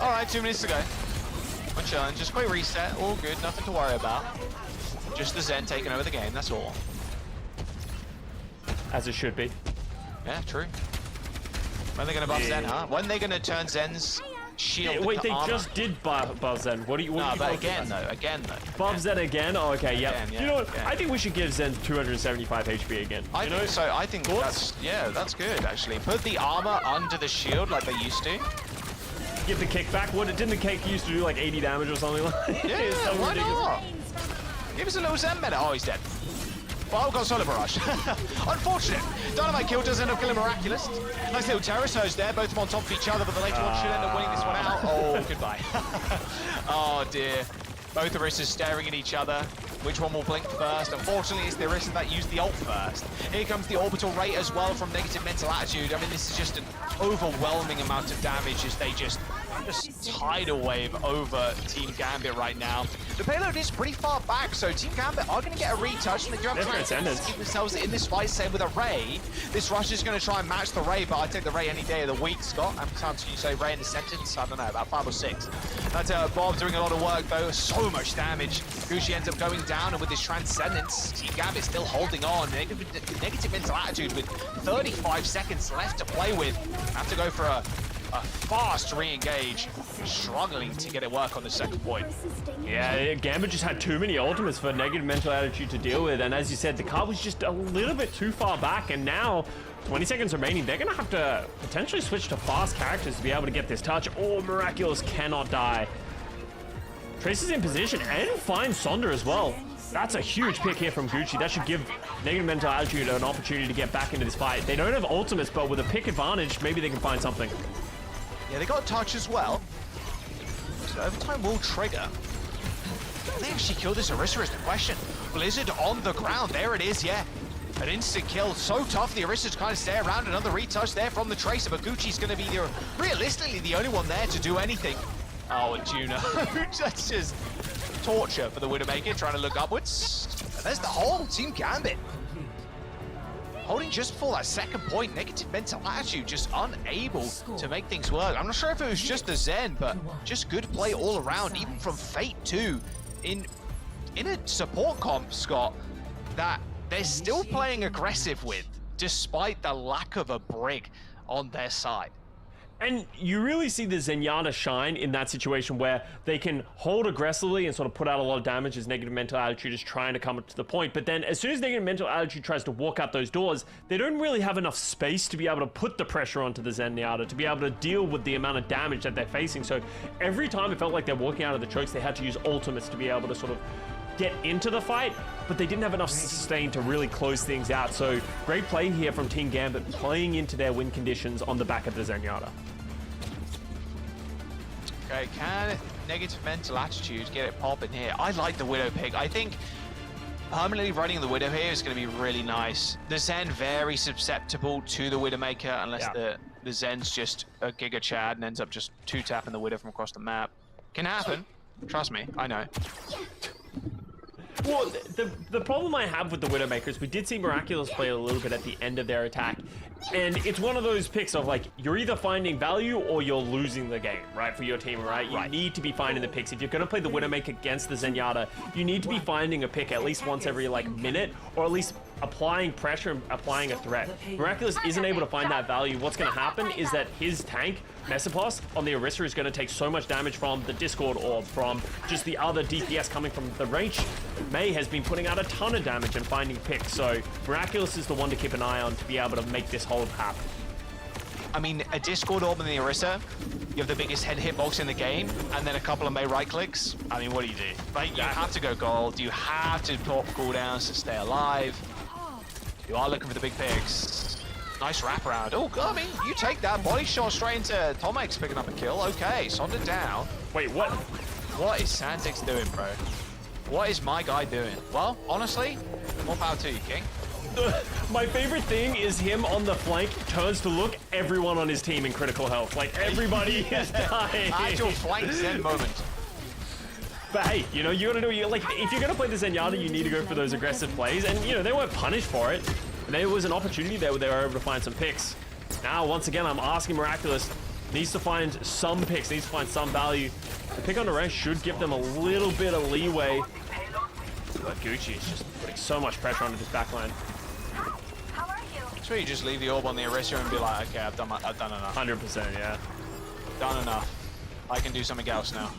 All right, 2 minutes to go. One challenge, just quick reset. All good, nothing to worry about. Just the Zen taking over the game, that's all. As it should be. Yeah, true. When are they going to buff Zen, huh? When are they going to turn Zen's shield wait, into they armor? just did buff Zen. What do you? No, but again though. Buff Zen again? Oh, okay, yeah. Again, yeah. You know what? Again. I think we should give Zen 275 HP again. I think so. I think that's good actually. Put the armor under the shield like they used to. Give the kickback. Didn't the kick used to do like 80 damage or something like that? Yeah, why not? Give us a little Zen meta. Oh, he's dead. Well, I've got Solar Barrage. Unfortunate. Dynamite kill does end up killing Miraculous. Nice little Terror Surge there, both of them on top of each other, but the later one should end up winning this one out. Oh, goodbye. Oh, dear. Both Orisas staring at each other. Which one will blink first? Unfortunately, it's the Orisa that used the ult first. Here comes the orbital rate as well from Negative Mental Attitude. I mean, this is just an overwhelming amount of damage as they just tidal wave over Team Gambit right now. The payload is pretty far back, so Team Gambit are going to get a retouch, and they do have time to keep themselves in this fight. Same with a Ray. This rush is going to try and match the Ray, but I take the Ray any day of the week, Scott. How many times can you say Ray in a sentence? I don't know, about 5 or 6. That's Bob doing a lot of work, though. So much damage. Gucci ends up going down, and with his Transcendence, Team Gambit still holding on. Negative Mental Attitude with 35 seconds left to play with. Have to go for a a fast re-engage, struggling to get it work on the second point. Yeah, Gambit just had too many ultimates for negative mental attitude to deal with, and as you said, the card was just a little bit too far back, and now 20 seconds remaining, they're gonna have to potentially switch to fast characters to be able to get this touch. Oh, Miraculous cannot die. Trace is in position and finds Sonder as well. That's a huge pick here from Gucci. That should give negative mental attitude an opportunity to get back into this fight. They don't have ultimates, but with a pick advantage, maybe they can find something. Yeah, they got a touch as well. So overtime will trigger. Can they actually kill this Orisa is the question. Blizzard on the ground. There it is, yeah. An instant kill. So tough. The Orisa to kind of stay around. Another retouch there from the Tracer, but Gucci's going to be realistically the only one there to do anything. Oh, and Juno. That's just torture for the Widowmaker, trying to look upwards. And there's the whole Team Gambit. Holding just before that second point, negative mental attitude, just unable to make things work. I'm not sure if it was just the Zen, but just good play all around, even from Fate too. In a support comp, Scott, that they're still playing aggressive with, despite the lack of a brig on their side. And you really see the Zenyatta shine in that situation where they can hold aggressively and sort of put out a lot of damage as negative mental attitude is trying to come up to the point. But then as soon as negative mental attitude tries to walk out those doors, they don't really have enough space to be able to put the pressure onto the Zenyatta, to be able to deal with the amount of damage that they're facing. So every time it felt like they're walking out of the chokes, they had to use ultimates to be able to sort of get into the fight, but they didn't have enough sustain to really close things out. So great play here from Team Gambit, playing into their win conditions on the back of the Zenyatta. Okay, can negative mental attitude get it popping here? I like the Widow pick. I think permanently running the Widow here is going to be really nice. The Zen very susceptible to the Widowmaker unless the Zen's just a Giga Chad and ends up just two-tapping the Widow from across the map. Can happen. Trust me, I know. Well, the problem I have with the Widowmaker is we did see Miraculous play a little bit at the end of their attack, and it's one of those picks of like, you're either finding value or you're losing the game, right, for your team, right? You need to be finding the picks. If you're going to play the Widowmaker against the Zenyatta, you need to be finding a pick at least once every like minute, or at least applying pressure and applying a threat. Miraculous isn't able to find that value. What's going to happen is that his tank, Mesopos, on the Orisa is going to take so much damage from the Discord Orb, from just the other DPS coming from the range. May has been putting out a ton of damage and finding picks, so Miraculous is the one to keep an eye on to be able to make this hold happen. I mean, a Discord Orb in the Orisa, you have the biggest head hitbox in the game, and then a couple of May right clicks. I mean, what do you do? Like, you have to go gold, you have to pop cooldowns to stay alive. You are looking for the big picks. Nice wraparound. Oh, I mean, you take that body shot straight into Tomek's picking up a kill. Okay, Sonder down. Wait, what? What is Santix doing, bro? What is my guy doing? Well, honestly, more power to you, King. My favorite thing is him on the flank, turns to look, everyone on his team in critical health. Like, everybody is dying. Actual flank Zen moment. But hey, you know, you gotta do, like, if you're gonna play the Zenyatta, you need to go for those aggressive plays, and, you know, they weren't punished for it. There was an opportunity there where they were able to find some picks. Now, once again, I'm asking Miraculous, needs to find some picks, needs to find some value. The pick on the rest should give them a little bit of leeway. But Gucci is just putting so much pressure onto this backline. That's where you just leave the orb on the Orisa and be like, okay, I've done enough. 100%, yeah. Done enough. I can do something else now.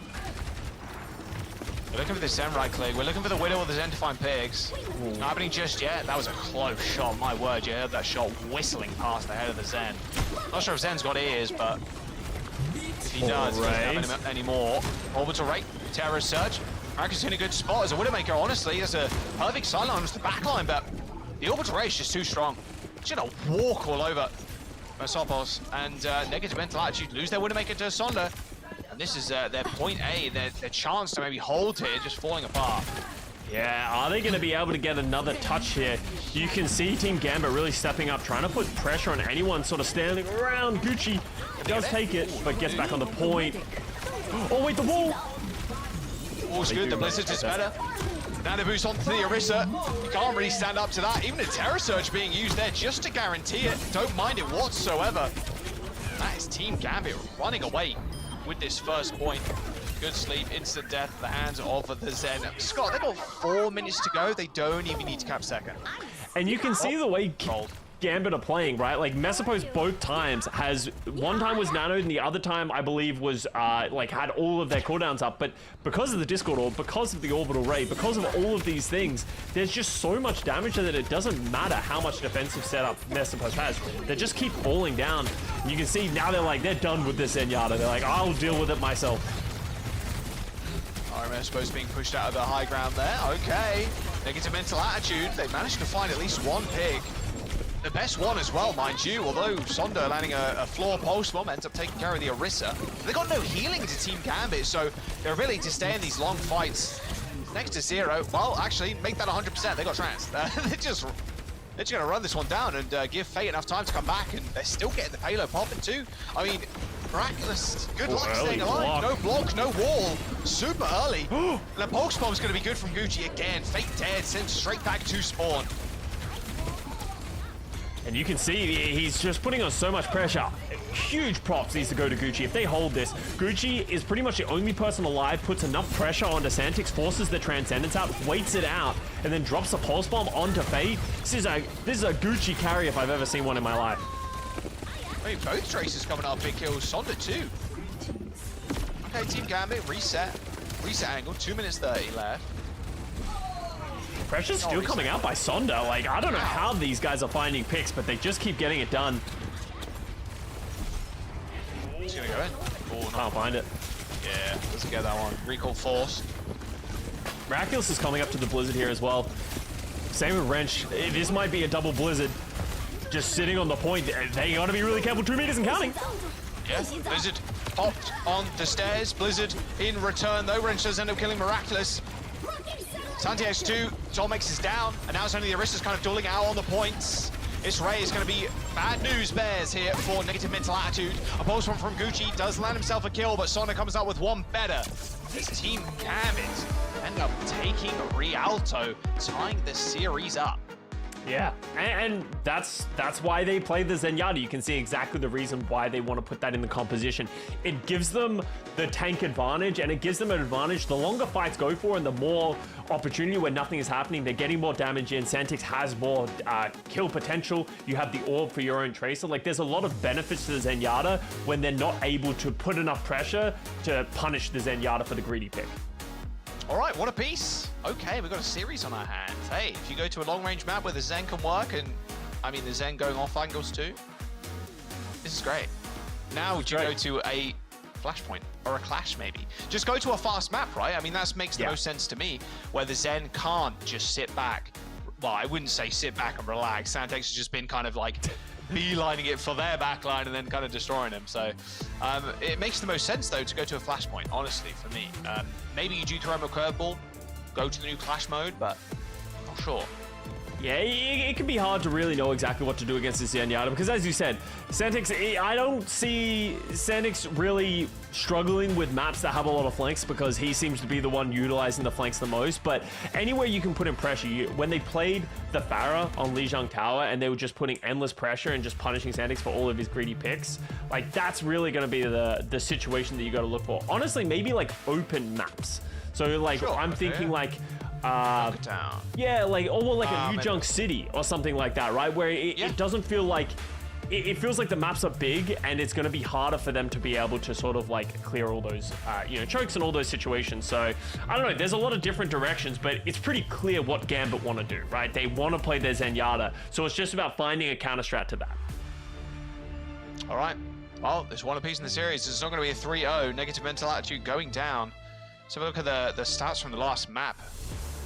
We're looking for the Zen right click. We're looking for the Widow or the Zen to find pigs. Not happening just yet. That was a close shot. My word, you heard that shot whistling past the head of the Zen. Not sure if Zen's got ears, but if he does, he doesn't have any more. Orbital rate, Terror Surge. Marcus in a good spot as a Widowmaker, honestly. There's a perfect sideline on the backline, but the Orbital rate is just too strong. It's gonna walk all over Mesopos, and negative mental attitude lose their Widowmaker to Sonder. And this is their point A, their chance to maybe hold here, just falling apart. Yeah, are they going to be able to get another touch here? You can see Team Gambit really stepping up, trying to put pressure on anyone sort of standing around. Gucci does take it, but gets back on the point. Oh, wait, the wall! Wall's good, the Blizzard is better. Now they boost onto the Orisa. You can't really stand up to that. Even a Terror Surge being used there just to guarantee it. Don't mind it whatsoever. That is Team Gambit running away with this first point. Good sleep, instant death at the hands of the Zen. Scott, they've got 4 minutes to go. They don't even need to cap second. And you can see the way Gambit are playing, right? Like Mesopos both times has, one time was nanoed and the other time I believe was like had all of their cooldowns up, but because of the Discord orb, because of the orbital ray, because of all of these things, there's just so much damage that it doesn't matter how much defensive setup Mesopos has. They just keep falling down. And you can see now they're done with this Zenyatta. They're like, I'll deal with it myself. RMS supposed to being pushed out of the high ground there. Okay. Negative mental attitude. They managed to find at least one pick. The best one as well, mind you, although Sonda landing a floor pulse bomb ends up taking care of the Orisa. They got no healing to Team Gambit, so their ability to stay in these long fights next to 0. Well, actually, make that 100%. They got trounced. They're just gonna run this one down and give Fate enough time to come back, and they're still getting the payload popping too. I mean, miraculous. Good luck staying alive. No block, no wall. Super early. And the pulse bomb's gonna be good from Gucci again. Fate dead, sent straight back to spawn. And you can see he's just putting on so much pressure. Huge props needs to go to Gucci. If they hold this, Gucci is pretty much the only person alive, puts enough pressure onto Santix, forces the Transcendence out, waits it out, and then drops a Pulse Bomb onto Fate. This is a Gucci carry if I've ever seen one in my life. I mean, both Traces coming up big kills. Sonda too. Okay, Team Gambit, reset angle, 2 minutes 30 left. Pressure's still coming out by Sonda. Like, I don't know how these guys are finding picks, but they just keep getting it done. He's gonna go in. Oh, Can't find it. Yeah, let's get that one. Recall force. Miraculous is coming up to the Blizzard here as well. Same with Wrench. This might be a double Blizzard. Just sitting on the point. They gotta be really careful. 2 meters and counting. Yeah, Blizzard popped on the stairs. Blizzard in return, though. Wrench does end up killing Miraculous. Santiago's 2, Tolmex is down, and now it's only the Arista's kind of dueling out on the points. This Ray is going to be bad news bears here for negative mental attitude. A pulse one from Gucci does land himself a kill, but Sona comes out with one better. This Team Gambit end up taking Rialto, tying the series up. Yeah, and that's why they play the Zenyatta. You can see exactly the reason why they want to put that in the composition. It gives them the tank advantage, and it gives them an advantage the longer fights go for and the more opportunity where nothing is happening. They're getting more damage in. Santix has more kill potential. You have the orb for your own Tracer. Like, there's a lot of benefits to the Zenyatta when they're not able to put enough pressure to punish the Zenyatta for the greedy pick. All right, what a piece. Okay, we've got a series on our hands. Hey, if you go to a long-range map where the Zen can work, and I mean the Zen going off angles too, this is great. Now would you go to a Flashpoint or a Clash maybe? Just go to a fast map, right? I mean, that makes the most sense to me, where the Zen can't just sit back. Well, I wouldn't say sit back and relax. Santex has just been kind of like beelining it for their backline and then kind of destroying them. So it makes the most sense though to go to a Flashpoint, honestly, for me. Maybe you do throw him a curveball, go to the new Clash mode, but not sure. Yeah, it can be hard to really know exactly what to do against this Zenyatta because, as you said, Santix, I don't see Santix really struggling with maps that have a lot of flanks because he seems to be the one utilizing the flanks the most. But anywhere you can put in pressure, when they played the Pharah on Lijiang Tower and they were just putting endless pressure and just punishing Santix for all of his greedy picks, like that's really going to be the situation that you got to look for. Honestly, maybe like open maps. So like I'm thinking like. Yeah, like a New Junk City or something like that, right? Where it doesn't feel like it feels like the maps are big and it's going to be harder for them to be able to sort of like clear all those chokes and all those situations. So I don't know, there's a lot of different directions, but it's pretty clear what Gambit want to do, right? They want to play their Zenyatta, so it's just about finding a counter strat to that. All right, well, there's one apiece in the series. It's not going to be a 3-0. Negative mental attitude going down. So look at the stats from the last map.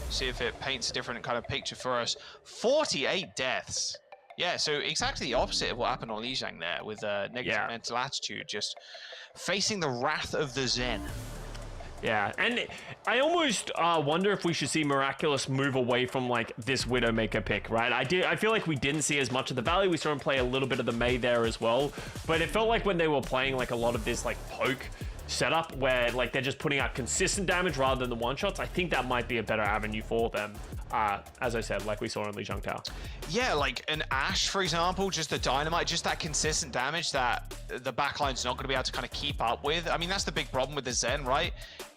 See if it paints a different kind of picture for us. 48 deaths. Yeah, so exactly the opposite of what happened on Lijiang there with negative mental attitude, just facing the wrath of the Zen. Yeah, and I almost wonder if we should see Miraculous move away from like this Widowmaker pick, right? I feel like we didn't see as much of the Valley. We saw him play a little bit of the Mei there as well, but it felt like when they were playing like a lot of this like poke setup where like they're just putting out consistent damage rather than the one shots, I think that might be a better avenue for them. as I said, like we saw in Lijiang Tao. Yeah, like an Ashe, for example, just the dynamite, just that consistent damage that the backline's not going to be able to kind of keep up with. I mean, that's the big problem with the Zen, right?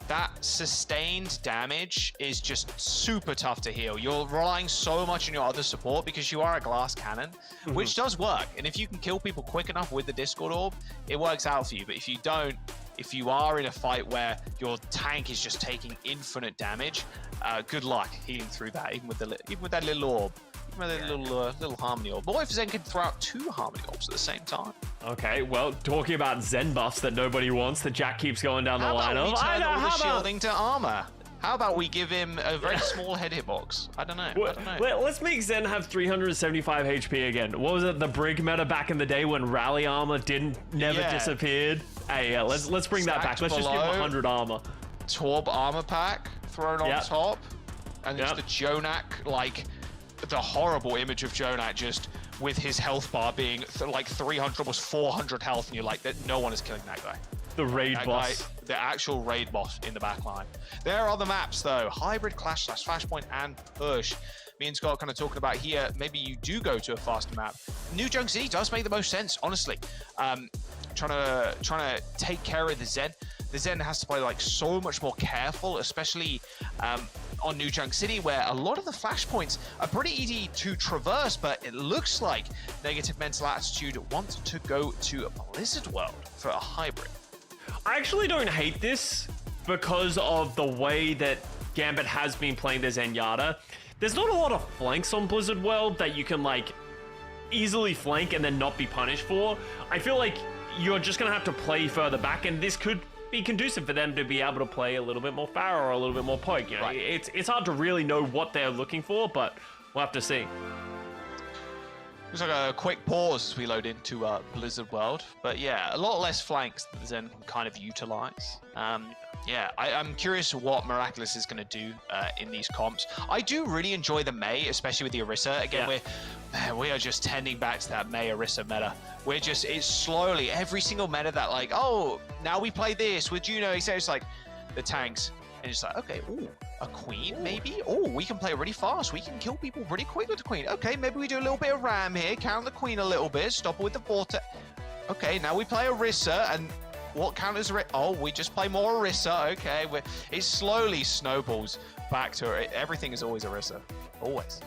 That sustained damage is just super tough to heal. You're relying so much on your other support because you are a glass cannon, which does work. And if you can kill people quick enough with the Discord Orb, it works out for you. But if you don't, if you are in a fight where your tank is just taking infinite damage, good luck healing through that, even with that little orb. Even with that little harmony orb. But what if Zen could throw out 2 harmony orbs at the same time? Okay, well, talking about Zen buffs that nobody wants, that Jack keeps going down the line of. How about we turn all the shielding to armor? How about we give him a very small head hitbox? I don't know. Let's make Zen have 375 HP again. What was it, the Brig meta back in the day when rally armor never disappeared? Hey, yeah, let's bring that back. Let's just give him 100 armor. Torb armor pack thrown on top, and it's the Jonak, like the horrible image of Jonak just with his health bar being like 300, almost 400 health, and you're like, that no one is killing that guy. The raid boss. The actual raid boss in the back line. There are the maps though. Hybrid, Clash, Flashpoint, and Push. Me and Scott kind of talking about here, maybe you do go to a faster map. New Junk City does make the most sense, honestly. Trying to take care of the Zen. The Zen has to play like so much more careful, especially on New Junk City, where a lot of the flashpoints are pretty easy to traverse, but it looks like Negative Mental Attitude wants to go to Blizzard World for a hybrid. I actually don't hate this because of the way that Gambit has been playing their Zenyatta. There's not a lot of flanks on Blizzard World that you can like easily flank and then not be punished for. I feel like you're just gonna have to play further back, and this could be conducive for them to be able to play a little bit more Pharah or a little bit more Poke. You know, it's hard to really know what they're looking for, but we'll have to see. Looks like a quick pause as we load into Blizzard World, but yeah, a lot less flanks that Zen can kind of utilize. Yeah, I'm curious what Miraculous is going to do in these comps. I do really enjoy the Mei, especially with the Orisa. Again, we are just tending back to that Mei Orisa meta. It's slowly, every single meta that like, oh, now we play this with Juno, etc. It's like the tanks. And it's like, okay, ooh, a queen maybe? Oh, we can play really fast. We can kill people pretty quick with the queen. Okay, maybe we do a little bit of ram here, count the queen a little bit, stop her with the vortex. Okay, now we play Orisa, and what counters are it? Oh, we just play more Orisa. Okay, it slowly snowballs back to it. Everything is always Orisa, always.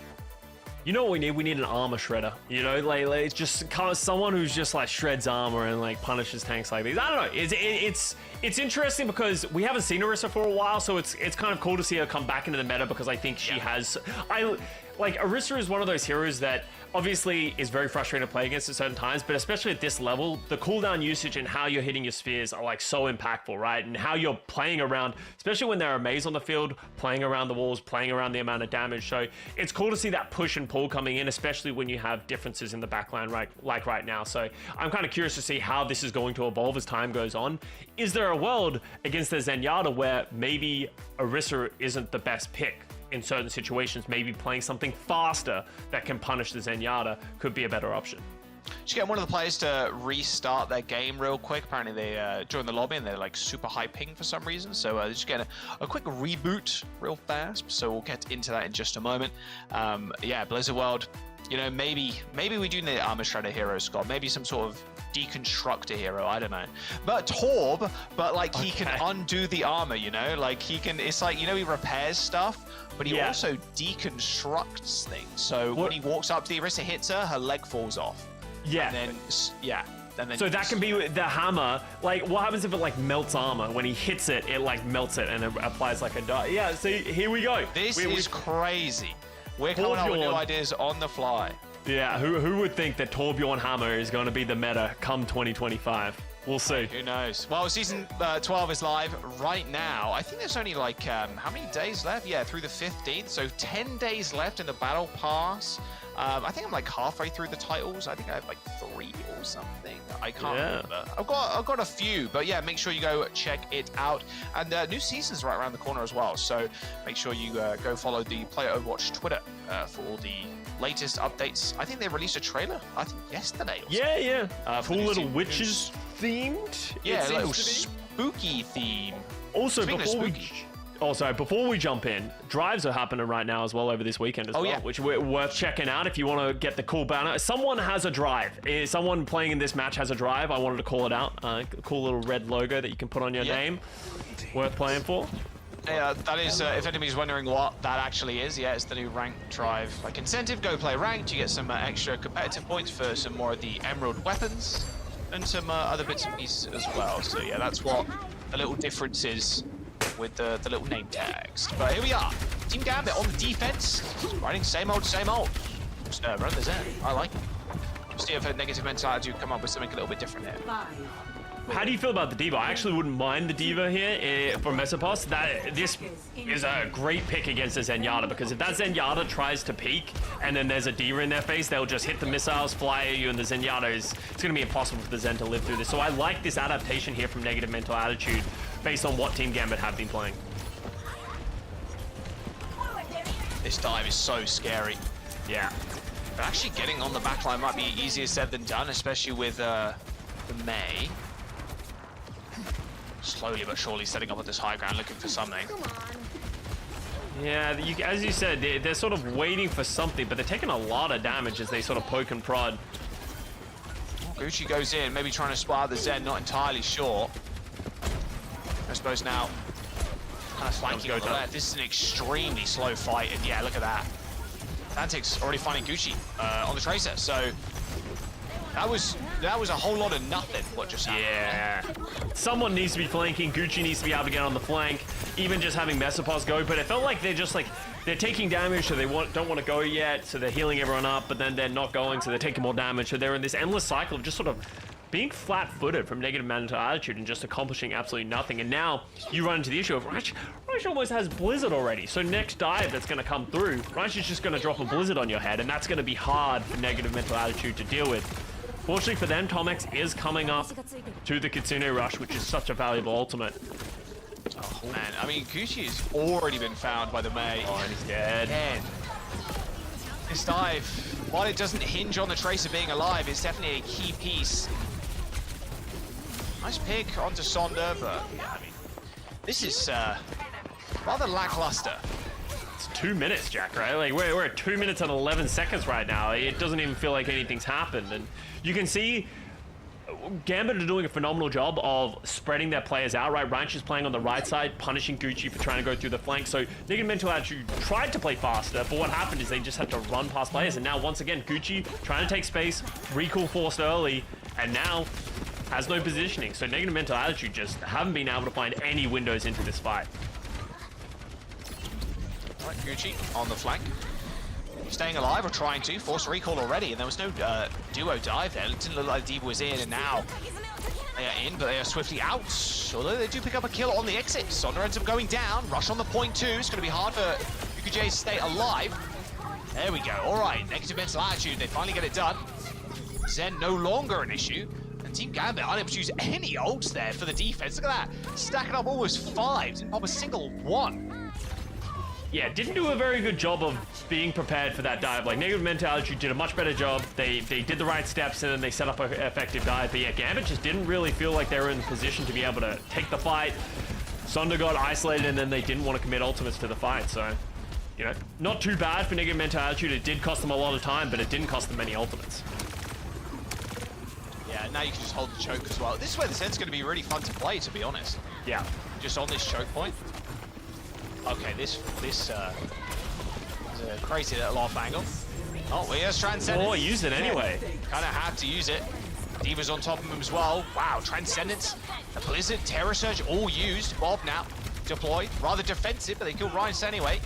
You know what we need? We need an armor shredder. You know, like it's just kind of someone who's just like shreds armor and like punishes tanks like these. I don't know. It's interesting because we haven't seen Orisa for a while, so it's kind of cool to see her come back into the meta because I think she has. Like Orisa is one of those heroes that obviously is very frustrating to play against at certain times, but especially at this level, the cooldown usage and how you're hitting your spheres are like so impactful, right? And how you're playing around, especially when there are Meis on the field, playing around the walls, playing around the amount of damage. So it's cool to see that push and pull coming in, especially when you have differences in the backline right now. So I'm kind of curious to see how this is going to evolve as time goes on. Is there a world against the Zenyatta where maybe Orisa isn't the best pick? In certain situations, maybe playing something faster that can punish the Zenyatta could be a better option. Just get one of the players to restart their game real quick. Apparently they joined the lobby and they're like super high ping for some reason. So just get a quick reboot real fast. So we'll get into that in just a moment. Yeah, Blizzard World, you know, maybe we do need an armor shredder hero, Scott. Maybe some sort of deconstructor hero, I don't know. But Torb, but like he can undo the armor, you know? Like he can, it's like, you know, he repairs stuff, but he also deconstructs things. So when he walks up to the Orisa, hits her leg falls off. Yeah. And then, so that can be the hammer. Like, what happens if it like melts armor? When he hits it, it like melts it and it applies like a dye. Yeah, see, here we go. This is crazy. We're coming up with new ideas on the fly. Yeah, who would think that Torbjorn Hammer is going to be the meta come 2025? We'll see. Who knows? Well, Season 12 is live right now. I think there's only like, how many days left? Yeah, through the 15th. So 10 days left in the Battle Pass. I think I'm like halfway through the titles. I think I have like 3 or something. I can't remember. I've got a few, but yeah, make sure you go check it out. And new season's right around the corner as well. So make sure you go follow the Player Overwatch Twitter for all the latest updates. I think they released a trailer, I think yesterday or something. Cool little witches themed. Yeah, a little spooky theme. Also, Also, before we jump in, drives are happening right now as well over this weekend as well, yeah. which we're worth checking out if you want to get the cool banner. Someone has a drive. Someone playing in this match has a drive. I wanted to call it out. Cool little red logo that you can put on your name. Worth playing for. Yeah, that is, if anybody's wondering what that actually is, yeah, it's the new rank drive. Like incentive, go play ranked, you get some extra competitive points for some more of the emerald weapons and some other bits and pieces as well. So yeah, that's what the little difference is with the little name text. But here we are, Team Gambit on the defense, riding same old, same old. Just run the Zen, I like it. See if a negative mentality come up with something a little bit different here. 5. How do you feel about the Diva? I actually wouldn't mind the Diva here for Mesopos. This is a great pick against the Zenyatta, because if that Zenyatta tries to peek and then there's a Diva in their face, they'll just hit the missiles, fly at you, and the Zenyatta it's going to be impossible for the Zen to live through this. So I like this adaptation here from Negative Mental Attitude based on what Team Gambit have been playing. This dive is so scary. Yeah. But actually getting on the backline might be easier said than done, especially with the Mei. Slowly but surely setting up at this high ground, looking for something. Yeah, as you said, they're sort of waiting for something, but they're taking a lot of damage as they sort of poke and prod. Gucci goes in, maybe trying to spy the Zen, not entirely sure. I suppose now, kind of flanking on the left. This is an extremely slow fight, and yeah, look at that. Santic's already finding Gucci on the Tracer, so that was a whole lot of nothing, what just happened. Yeah. Someone needs to be flanking. Gucci needs to be able to get on the flank. Even just having Mesopos go, but it felt like they're taking damage, so they don't want to go yet, so they're healing everyone up, but then they're not going, so they're taking more damage. So they're in this endless cycle of just sort of being flat-footed from Negative Mental Attitude and just accomplishing absolutely nothing. And now you run into the issue of Reich almost has Blizzard already. So next dive that's going to come through, Reich is just going to drop a Blizzard on your head, and that's going to be hard for Negative Mental Attitude to deal with. Fortunately for them, Tomex is coming up to the Kitsune Rush, which is such a valuable ultimate. Oh man, I mean, Gucci has already been found by the Mei. Oh, and he's dead. Man. This dive, while it doesn't hinge on the Tracer being alive, it's definitely a key piece. Nice pick onto Sonda, but yeah, I mean, this is rather lackluster. It's 2 minutes, Jack, right? Like, we're at 2 minutes and 11 seconds right now. It doesn't even feel like anything's happened. And you can see Gambit are doing a phenomenal job of spreading their players out, right? Ranch is playing on the right side, punishing Gucci for trying to go through the flank. So Negative Mental Attitude tried to play faster, but what happened is they just had to run past players. And now, once again, Gucci trying to take space, recall forced early, and now has no positioning. So Negative Mental Attitude just haven't been able to find any windows into this fight. All right, Gucci on the flank. Staying alive or trying to. Force recall already, and there was no duo dive there. It didn't look like Diva was in, and now they are in, but they are swiftly out. Although they do pick up a kill on the exit. Sonda ends up going down. Rush on the point too. It's going to be hard for UKJ to stay alive. There we go. All right, Negative Mental Attitude. They finally get it done. Zen no longer an issue. And Team Gambit unable to use any ults there for the defense. Look at that. Stacking up almost 5. Didn't pop a single one. Yeah, didn't do a very good job of being prepared for that dive. Like, Negative Mental Attitude did a much better job. They did the right steps, and then they set up an effective dive. But yeah, Gambit just didn't really feel like they were in the position to be able to take the fight. Sonda got isolated, and then they didn't want to commit ultimates to the fight. So, you know, not too bad for Negative Mental Attitude. It did cost them a lot of time, but it didn't cost them many ultimates. Yeah, now you can just hold the choke as well. This is where the Zen's going to be really fun to play, to be honest. Yeah. Just on this choke point. Okay, this is a crazy little off angle. Oh, he has Transcendence. Oh, he used it anyway. Kind of had to use it. Diva's on top of him as well. Wow, Transcendence, the Blizzard, Terror Surge, all used. Bob now deployed, rather defensive, but they killed Ryan's anyway.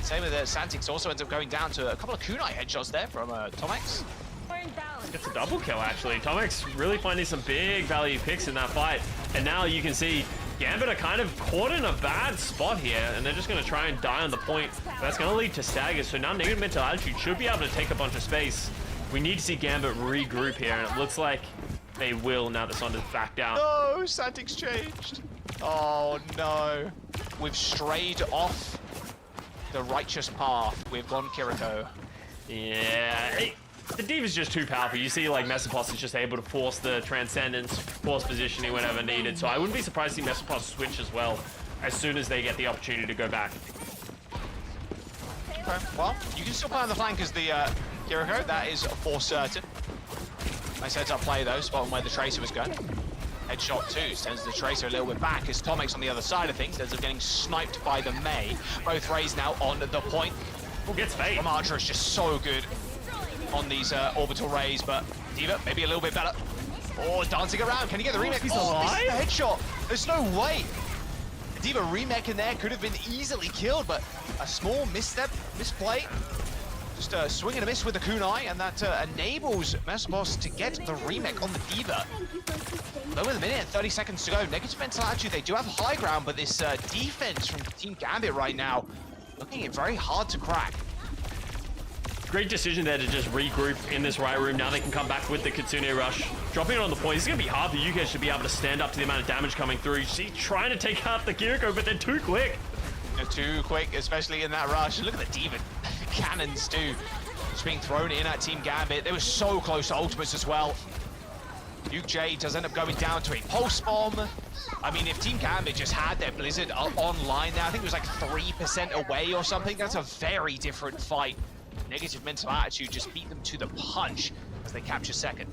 Same with Santix, also ends up going down to a couple of kunai headshots there from Tomex. It's a double kill, actually. Tomex really finding some big value picks in that fight. And now you can see Gambit are kind of caught in a bad spot here, and they're just going to try and die on the point. That's going to lead to staggers. So now Negative Mental Attitude should be able to take a bunch of space. We need to see Gambit regroup here, and it looks like they will now that Sonda's back down. No, Santix changed. Oh no. We've strayed off the righteous path. We've gone Kiriko. Yeah. The Diva's just too powerful. You see, like, Mesopos is just able to force the Transcendence, force positioning whenever needed. So I wouldn't be surprised to see Mesopos switch as well as soon as they get the opportunity to go back. Okay, well, you can still play on the flank as the Kiriko, that is for certain. Nice heads-up play though, spotting where the Tracer was going. Headshot too, sends the Tracer a little bit back as Tomix on the other side of things ends up getting sniped by the Mei. Both Rays now on the point. Who gets fade? From Archer is just so good on these orbital Rays, but D.Va maybe a little bit better. Oh, dancing around, can he get the remake? He's Oh, alive? this is the headshot. There's no way. D.Va remake in there could have been easily killed, but a small misstep, misplay. Just a swing and a miss with the kunai, and that enables Mesopos to get the remake on the D.Va. Though with a minute and 30 seconds to go, negative mental attitude, they do have high ground, but this defense from Team Gambit right now, looking at very hard to crack. Great decision there to just regroup in this right room. Now they can come back with the Kitsune Rush. Dropping it on the point. It's going to be hard for YFP to be able to stand up to the amount of damage coming through. See, trying to take out the Kiriko, but they're too quick. They're too quick, especially in that rush. Look at the D.Va cannons too. Just being thrown in at Team Gambit. They were so close to ultimates as well. J does end up going down to a pulse bomb. I mean, if Team Gambit just had their Blizzard online there, I think it was like 3% away or something. That's a very different fight. Negative mental attitude just beat them to the punch as they capture second.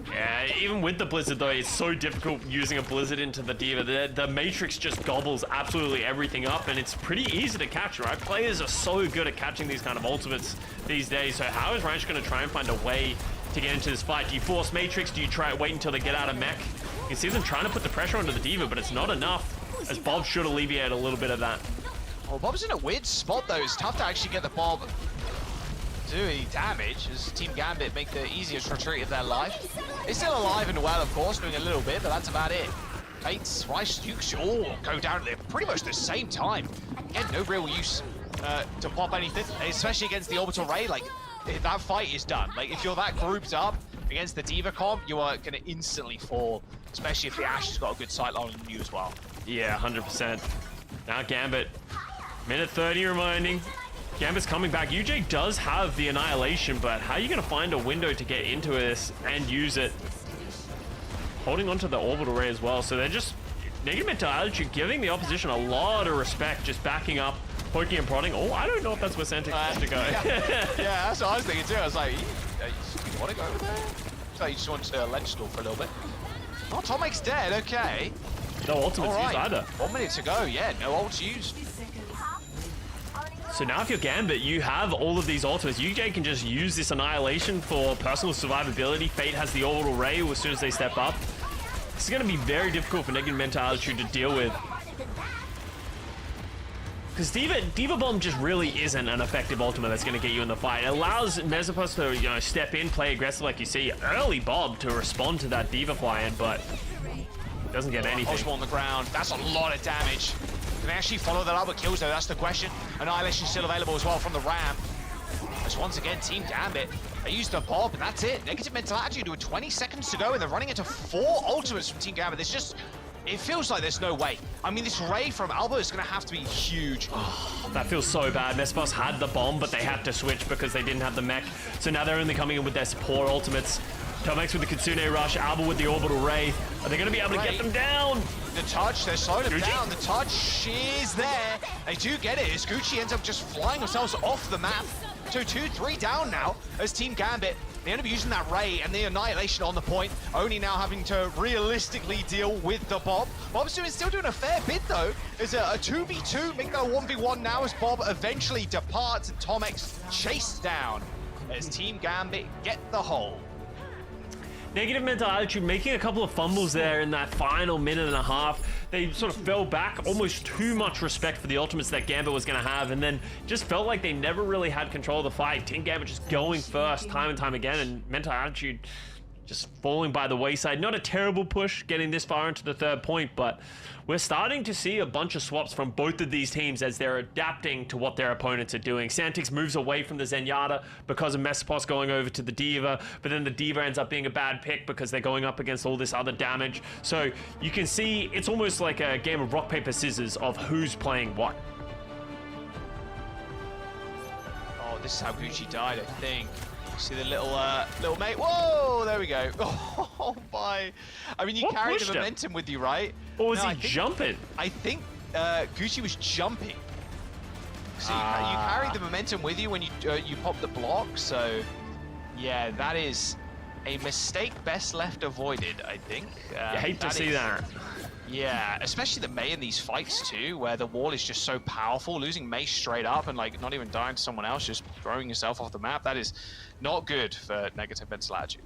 Yeah, even with the Blizzard though, it's so difficult using a Blizzard into the D.Va. The Matrix just gobbles absolutely everything up, and it's pretty easy to catch, right? Players are so good at catching these kind of ultimates these days, so how is Ranch going to try and find a way to get into this fight? Do you force Matrix? Do you try wait until they get out of mech? You can see them trying to put the pressure onto the D.Va, but it's not enough, as Bob should alleviate a little bit of that. Well, Bob's in a weird spot though. It's tough to actually get the Bob doing damage as Team Gambit make the easiest retreat of their life. They're still alive and well, of course, doing a little bit, but that's about it. Fates, Rice, Dukes all go down at pretty much the same time. Again, no real use to pop anything, especially against the Orbital Ray. Like, that fight is done. Like, if you're that grouped up against the D.Va comp, you are going to instantly fall, especially if the Ashe has got a good sight line on you as well. Yeah, 100%. Now Gambit, minute 30 reminding. Gambit's coming back. UJ does have the Annihilation, but how are you going to find a window to get into this and use it? Holding onto the Orbital Ray as well, so they're just negative mental attitude, giving the opposition a lot of respect, just backing up, poking and prodding. Oh, I don't know if that's where Santix wants to go. Yeah, that's what I was thinking too. I was like, you want to go over there? So you just want to ledge stall for a little bit. Oh, Tomic's dead, okay. No ultimates used either. 1 minute to go, yeah, no ults used. So now if you're Gambit, you have all of these ultimates. UJ can just use this Annihilation for personal survivability. Fate has the Orbital Ray as soon as they step up. This is going to be very difficult for negative mental attitude to deal with. Because D.Va Bomb just really isn't an effective ultimate that's going to get you in the fight. It allows Mesopos to, step in, play aggressive like you see. Early Bob to respond to that D.Va fly-in, but doesn't get anything. Pulse on the ground, that's a lot of damage. Can they actually follow that up with kills though? That's the question. Annihilation still available as well from the Ram. As once again, Team Gambit, they used the Bob, and that's it. Negative mental attitude with 20 seconds to go, and they're running into 4 ultimates from Team Gambit. There's just, it feels like there's no way. I mean, this Ray from Alba is going to have to be huge. Oh, that feels so bad. Mesopos had the bomb, but they had to switch because they didn't have the mech. So now they're only coming in with their support ultimates. Tomex with the Kitsune Rush, Alba with the Orbital Ray. Are they going to be able to get them down? The touch, they're slowing them Gucci? down. The touch is there. They do get it as Gucci ends up just flying themselves off the map. So 2-3 down now as Team Gambit. They end up using that Ray and the Annihilation on the point, only now having to realistically deal with the Bob. Bob's still doing a fair bit though. There's a 2v2, make that a 1v1 now as Bob eventually departs and Tomex chased down as Team Gambit get the hold. Negative mental attitude, making a couple of fumbles there in that final minute and a half. They sort of fell back, almost too much respect for the ultimates that Gambit was going to have, and then just felt like they never really had control of the fight. Team Gambit just going first time and time again, and mental attitude just falling by the wayside. Not a terrible push getting this far into the third point, but we're starting to see a bunch of swaps from both of these teams as they're adapting to what their opponents are doing. Santix moves away from the Zenyatta because of Mesopos going over to the D.Va, but then the D.Va ends up being a bad pick because they're going up against all this other damage. So you can see it's almost like a game of rock, paper, scissors of who's playing what. Oh, this is how Gucci died, I think. See the little mate. Whoa, there we go. Oh my. I mean, you What carry the pushed him? momentum with you, right? Or was No, he jumping? I think Gucci was jumping. So you carried the momentum with you when you popped the block. So yeah, that is a mistake best left avoided, I think. You hate to see that. Yeah, especially the Mei in these fights too, where the wall is just so powerful. Losing Mei straight up and like not even dying to someone else, just throwing yourself off the map. That is not good for negative mental attitude.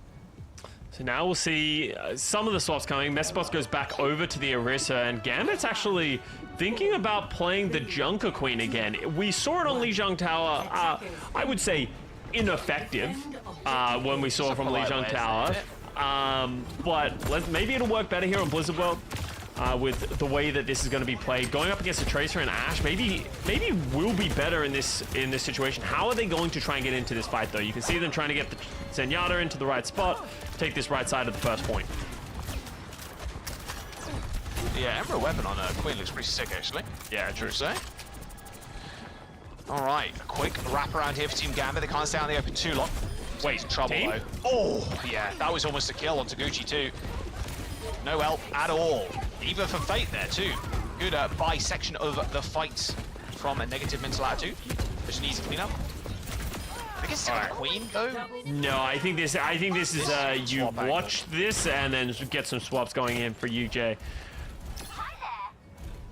So now we'll see some of the swaps coming. Mespos goes back over to the Orisa, and Gambit's actually thinking about playing the Junker Queen again. We saw it on Lijiang Tower. I would say ineffective when we saw it from Lijiang Tower. But maybe it'll work better here on Blizzard World with the way that this is going to be played. Going up against a Tracer and Ashe, maybe will be better in this situation. How are they going to try and get into this fight, though? You can see them trying to get the Zenyatta into the right spot, take this right side of the first point. Yeah, Emerald weapon on Queen looks pretty sick, actually. Yeah, true. Say. All right, a quick wrap around here for Team Gambit. They can't stay on the open too long. Wait, trouble team? though. Oh, yeah, that was almost a kill on Taguchi too. No help at all. Even for Fate there too. Good bisection of the fight from a negative mental attitude. Just an easy cleanup. I guess it's Queen though. No, I think this is you Swap watch this and then get some swaps going in for UJ.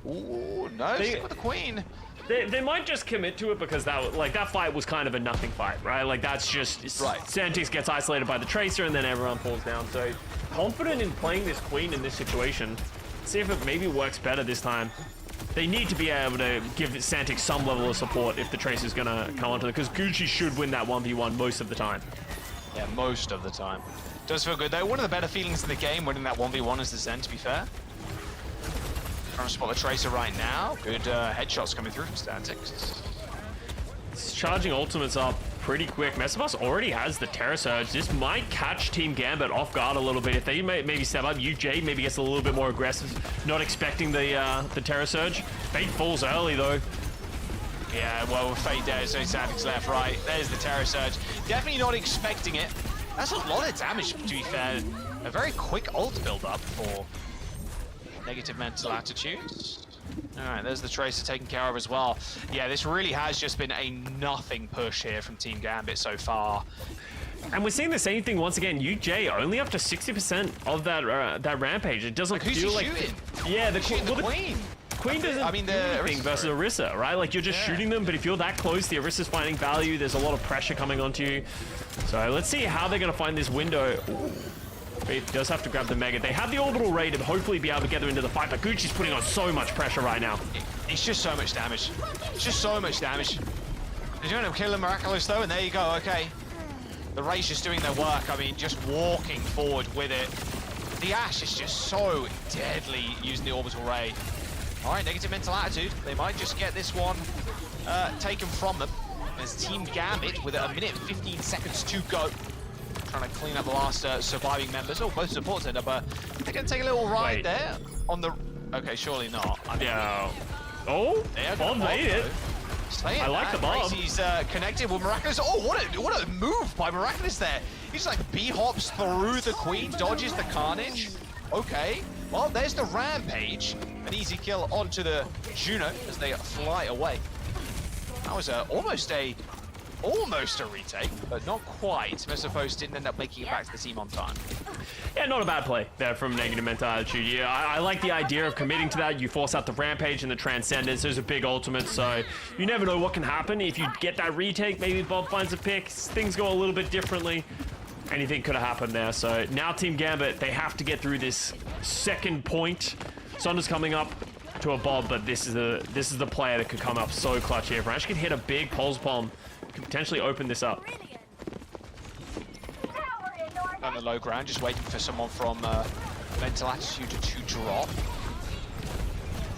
Ooh, no, stick with the Queen. They might just commit to it because that fight was kind of a nothing fight, right? Like that's just Santix gets isolated by the Tracer and then everyone falls down. So confident in playing this Queen in this situation. See if it maybe works better this time. They need to be able to give Santix some level of support if the Tracer's gonna come onto it, because Gucci should win that 1v1 most of the time. Yeah, most of the time. Does feel good though. One of the better feelings in the game winning that 1v1 is the Zen, to be fair. Trying to spot the Tracer right now. Good headshots coming through from Stantix. It's charging ultimates up pretty quick. Mesabus already has the Terror Surge. This might catch Team Gambit off guard a little bit. If they maybe step up, UJ maybe gets a little bit more aggressive, not expecting the Terror Surge. Fate falls early though. Yeah, well, with Fate there, so Stantix left, right. There's the Terror Surge. Definitely not expecting it. That's a lot of damage, to be fair. A very quick ult build up for negative mental attitudes. All right, there's the Tracer taken care of as well. Yeah, this really has just been a nothing push here from Team Gambit so far. And we're seeing the same thing once again. UJ only up to 60% of that rampage. It doesn't feel like shooting? Yeah, the Queen. Queen doesn't do anything versus Orisa, right? Like you're just shooting them, but if you're that close, the Orisa's finding value. There's a lot of pressure coming onto you. So let's see how they're gonna find this window. Ooh. Faith does have to grab the Mega. They have the orbital ray to hopefully be able to get her into the fight, but Gucci's putting on so much pressure right now. It's just so much damage. It's just so much damage. They're doing a kill Miraculous though, and there you go, okay. The Ray's just doing their work. I mean, just walking forward with it. The Ashe is just so deadly using the orbital ray. All right, negative mental attitude. They might just get this one taken from them. There's Team Gambit with 1 minute 15 seconds to go. Trying to clean up the last surviving members. Oh, both supports end up. They're going to take a little ride there on the. Okay, surely not. I mean, oh, Bob made it. I like the bomb. He's connected with Miraculous. Oh, what a move by Miraculous there. He's like B-hops through the Queen, dodges the Carnage. Okay, well, there's the Rampage. An easy kill onto the Juno as they fly away. That was almost a retake, but not quite. Mesophones didn't end up making it back to the team on time. Yeah, not a bad play there from negative mental attitude. Yeah, I like the idea of committing to that. You force out the Rampage and the Transcendence. There's a big ultimate, so you never know what can happen. If you get that retake, maybe Bob finds a pick. Things go a little bit differently. Anything could have happened there. So now Team Gambit, they have to get through this second point. Sonder's coming up to a Bob, but this is the player that could come up so clutch here. Ranch could hit a big pulse bomb, could potentially open this up. On the low ground, just waiting for someone from mental attitude to drop.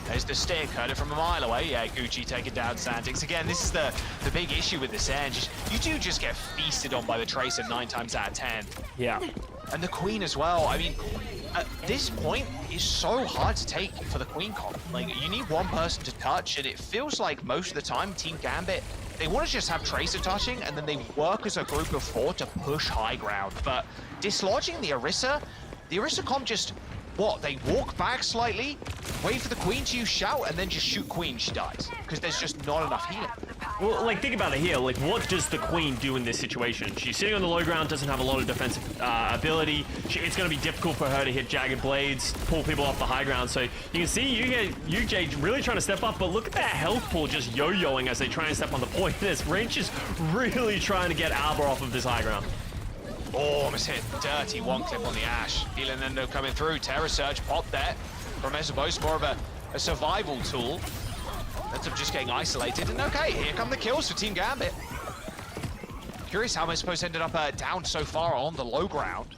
There's the stick, heard it from a mile away. Yeah, Gucci taking down Santix. Again, this is the big issue with this end. You do just get feasted on by the Tracer 9 times out of 10. Yeah. And the Queen as well. I mean, at this point, it's so hard to take for the Queen comp. Like, you need one person to touch, and it feels like most of the time, Team Gambit, they want to just have Tracer touching, and then they work as a group of 4 to push high ground. But dislodging the Orisa comp just what? They walk back slightly, wait for the queen to use shout, and then just shoot queen, she dies. Because there's just not enough healing. Well, like, think about it here. Like, what does the queen do in this situation? She's sitting on the low ground, doesn't have a lot of defensive ability. It's going to be difficult for her to hit jagged blades, pull people off the high ground. So you can see UJ really trying to step up, but look at that health pool just yo-yoing as they try and step on the point. This Range is really trying to get Alba off of this high ground. Oh, almost hit dirty one clip on the Ash. Healing Endo coming through. Terror Surge popped there from Esports, more of a survival tool. Ends up just getting isolated. And okay, here come the kills for Team Gambit. Curious how Esports ended up down so far on the low ground.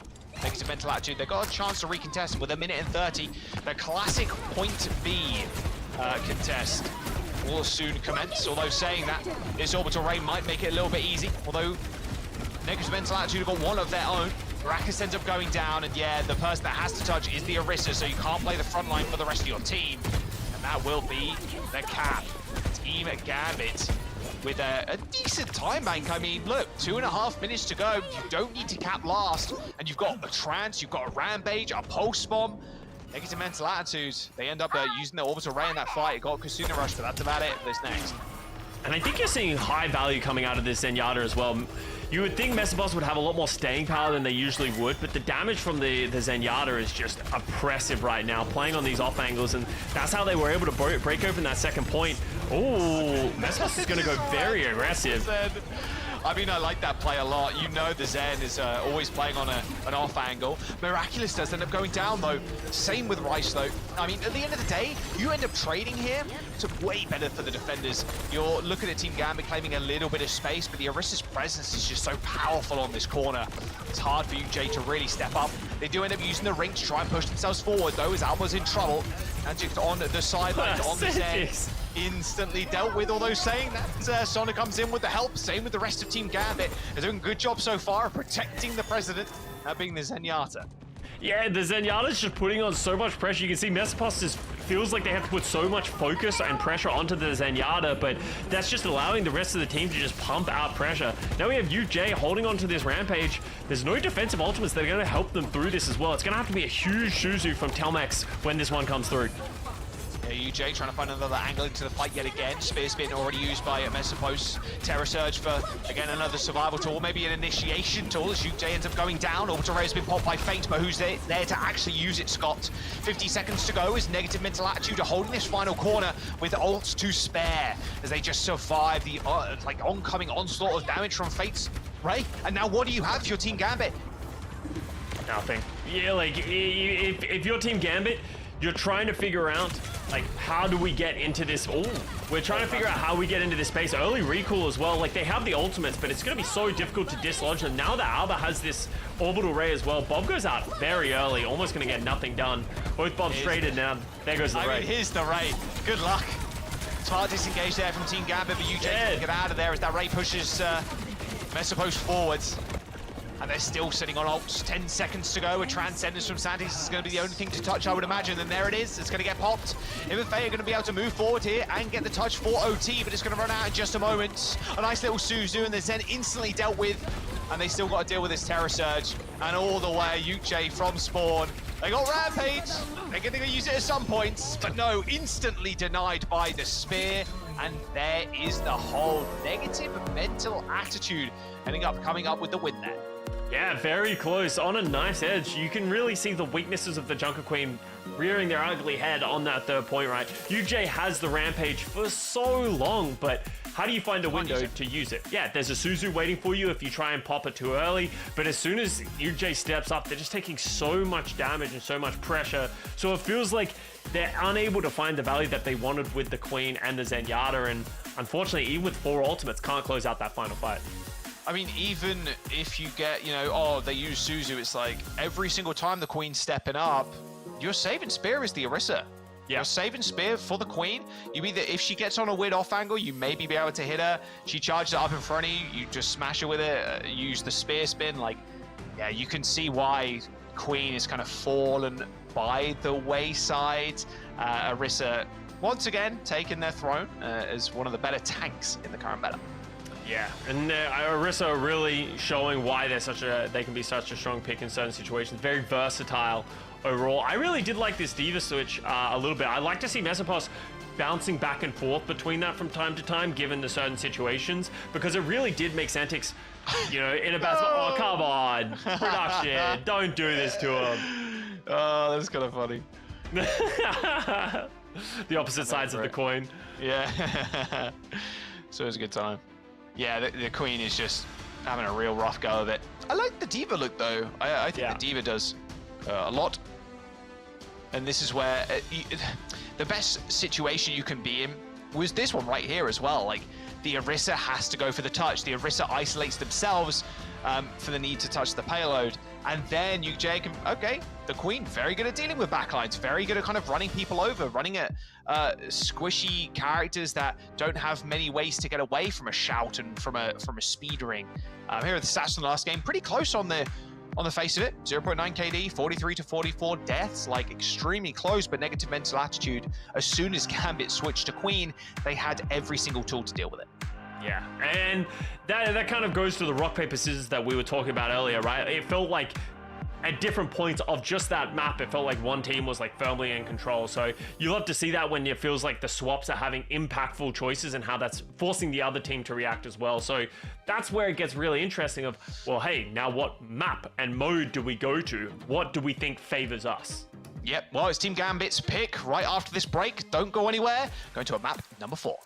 Negative mental attitude. They got a chance to recontest with 1:30. The classic point B contest will soon commence. Although saying that, this orbital rain might make it a little bit easy. Although Negative mental attitude have got one of their own. Rakus ends up going down, and yeah, the person that has to touch is the Orisa, so you can't play the front line for the rest of your team. And that will be the cap. Team Gambit with a decent time bank. I mean, look, 2.5 minutes to go. You don't need to cap last. And you've got a Trance, you've got a Rampage, a Pulse Bomb. Negative mental attitudes. They end up using the Orbital Ray in that fight. It got Kasuna Rush, but that's about it for this next. And I think you're seeing high value coming out of this Zenyatta as well. You would think Mesoboss would have a lot more staying power than they usually would, but the damage from the Zenyatta is just oppressive right now, playing on these off angles, and that's how they were able to break open that second point. Oh, Mesoboss is going to go very aggressive. I mean, I like that play a lot. You know the Zen is always playing on an off angle. Miraculous does end up going down, though. Same with Rice, though. I mean, at the end of the day, you end up trading here. It's way better for the defenders. You're looking at Team Gambit claiming a little bit of space, but the Orisa's presence is just so powerful on this corner. It's hard for UJ to really step up. They do end up using the ring to try and push themselves forward, though, as Alba's in trouble. And just on the sidelines, on the Zen. Instantly dealt with, although saying that Sona comes in with the help. Same with the rest of Team Gambit. They're doing a good job so far of protecting the president, that being the Zenyatta. Yeah, the Zenyatta's just putting on so much pressure. You can see Mesoboss just feels like they have to put so much focus and pressure onto the Zenyatta, but that's just allowing the rest of the team to just pump out pressure. Now we have UJ holding on to this Rampage. There's no defensive ultimates that are going to help them through this as well. It's going to have to be a huge Suzu from Telmex when this one comes through. Yeah, UJ trying to find another angle into the fight yet again. Spear Spin already used by Mesopos. Terror Surge for, again, another survival tool. Maybe an initiation tool as UJ ends up going down. Orbital Ray has been popped by Feint, but who's there to actually use it, Scott? 50 seconds to go as Negative Mental Attitude are holding this final corner with ults to spare as they just survive the oncoming onslaught of damage from Feint's Ray. And now what do you have for your Team Gambit? Nothing. Yeah, like, if you're Team Gambit, you're trying to figure out, like, how do we get into this? Oh, we're trying to figure out how we get into this space. Early recall as well. Like, they have the ultimates, but it's going to be so difficult to dislodge them. Now that Alba has this orbital ray as well, Bob goes out very early, almost going to get nothing done. Both Bobs traded now. There goes the ray. I mean, here's the ray. Good luck. Smart disengage there from Team Gambit, but UJ can get out of there as that ray pushes Mesopos forwards. And they're still sitting on ults. 10 seconds to go. A Transcendence from Santis is going to be the only thing to touch, I would imagine. And there it is. It's going to get popped. MFA are going to be able to move forward here and get the touch for OT, but it's going to run out in just a moment. A nice little Suzu, and the Zen instantly dealt with. And they still got to deal with this Terror Surge. And all the way, UJ from spawn. They got Rampage. They're going to use it at some points, but no, instantly denied by the Spear. And there is the whole Negative Mental Attitude coming up with the win there. Yeah, very close. On a nice edge. You can really see the weaknesses of the Junker Queen rearing their ugly head on that third point, right? UJ has the Rampage for so long, but how do you find a window to use it? Yeah, there's a Suzu waiting for you if you try and pop it too early, but as soon as UJ steps up, they're just taking so much damage and so much pressure, so it feels like they're unable to find the value that they wanted with the Queen and the Zenyatta, and unfortunately, even with 4 ultimates, can't close out that final fight. I mean, even if you get, oh, they use Suzu, it's like every single time the Queen's stepping up, your saving spear is the Orisa. Yeah. Your saving spear for the Queen, you either, if she gets on a weird off angle, you maybe be able to hit her. She charges it up in front of you, you just smash her with it, use the spear spin. Like, yeah, you can see why Queen is kind of fallen by the wayside. Orisa, once again, taking their throne as one of the better tanks in the current meta. Yeah, and Orisa really showing why they can be such a strong pick in certain situations. Very versatile overall. I really did like this D.Va switch a little bit. I like to see Mesopos bouncing back and forth between that from time to time, given the certain situations, because it really did make Santix, you know, in a bad spot. Oh, come on, production, don't do this to him. Oh, that's kind of funny. The opposite sides of the coin. Yeah. So it was a good time. Yeah, the Queen is just having a real rough go of it. I like the D.Va look, though. I think the D.Va does a lot. And this is where the best situation you can be in was this one right here as well. Like, the Orisa has to go for the touch. The Orisa isolates themselves for the need to touch the payload. And then UJ can, okay, the Queen, very good at dealing with backlines, very good at kind of running people over, running at squishy characters that don't have many ways to get away from a shout and from a speed ring. Here are the stats from the last game, pretty close on the face of it. 0.9 KD, 43 to 44 deaths, like extremely close, but negative mental attitude. As soon as Gambit switched to Queen, they had every single tool to deal with it. Yeah, and that kind of goes to the rock, paper, scissors that we were talking about earlier, right? It felt like at different points of just that map, it felt like one team was like firmly in control. So you love to see that when it feels like the swaps are having impactful choices and how that's forcing the other team to react as well. So that's where it gets really interesting of, well, hey, now what map and mode do we go to? What do we think favors us? Yep, well, it's Team Gambit's pick right after this break. Don't go anywhere. Going to a map number 4.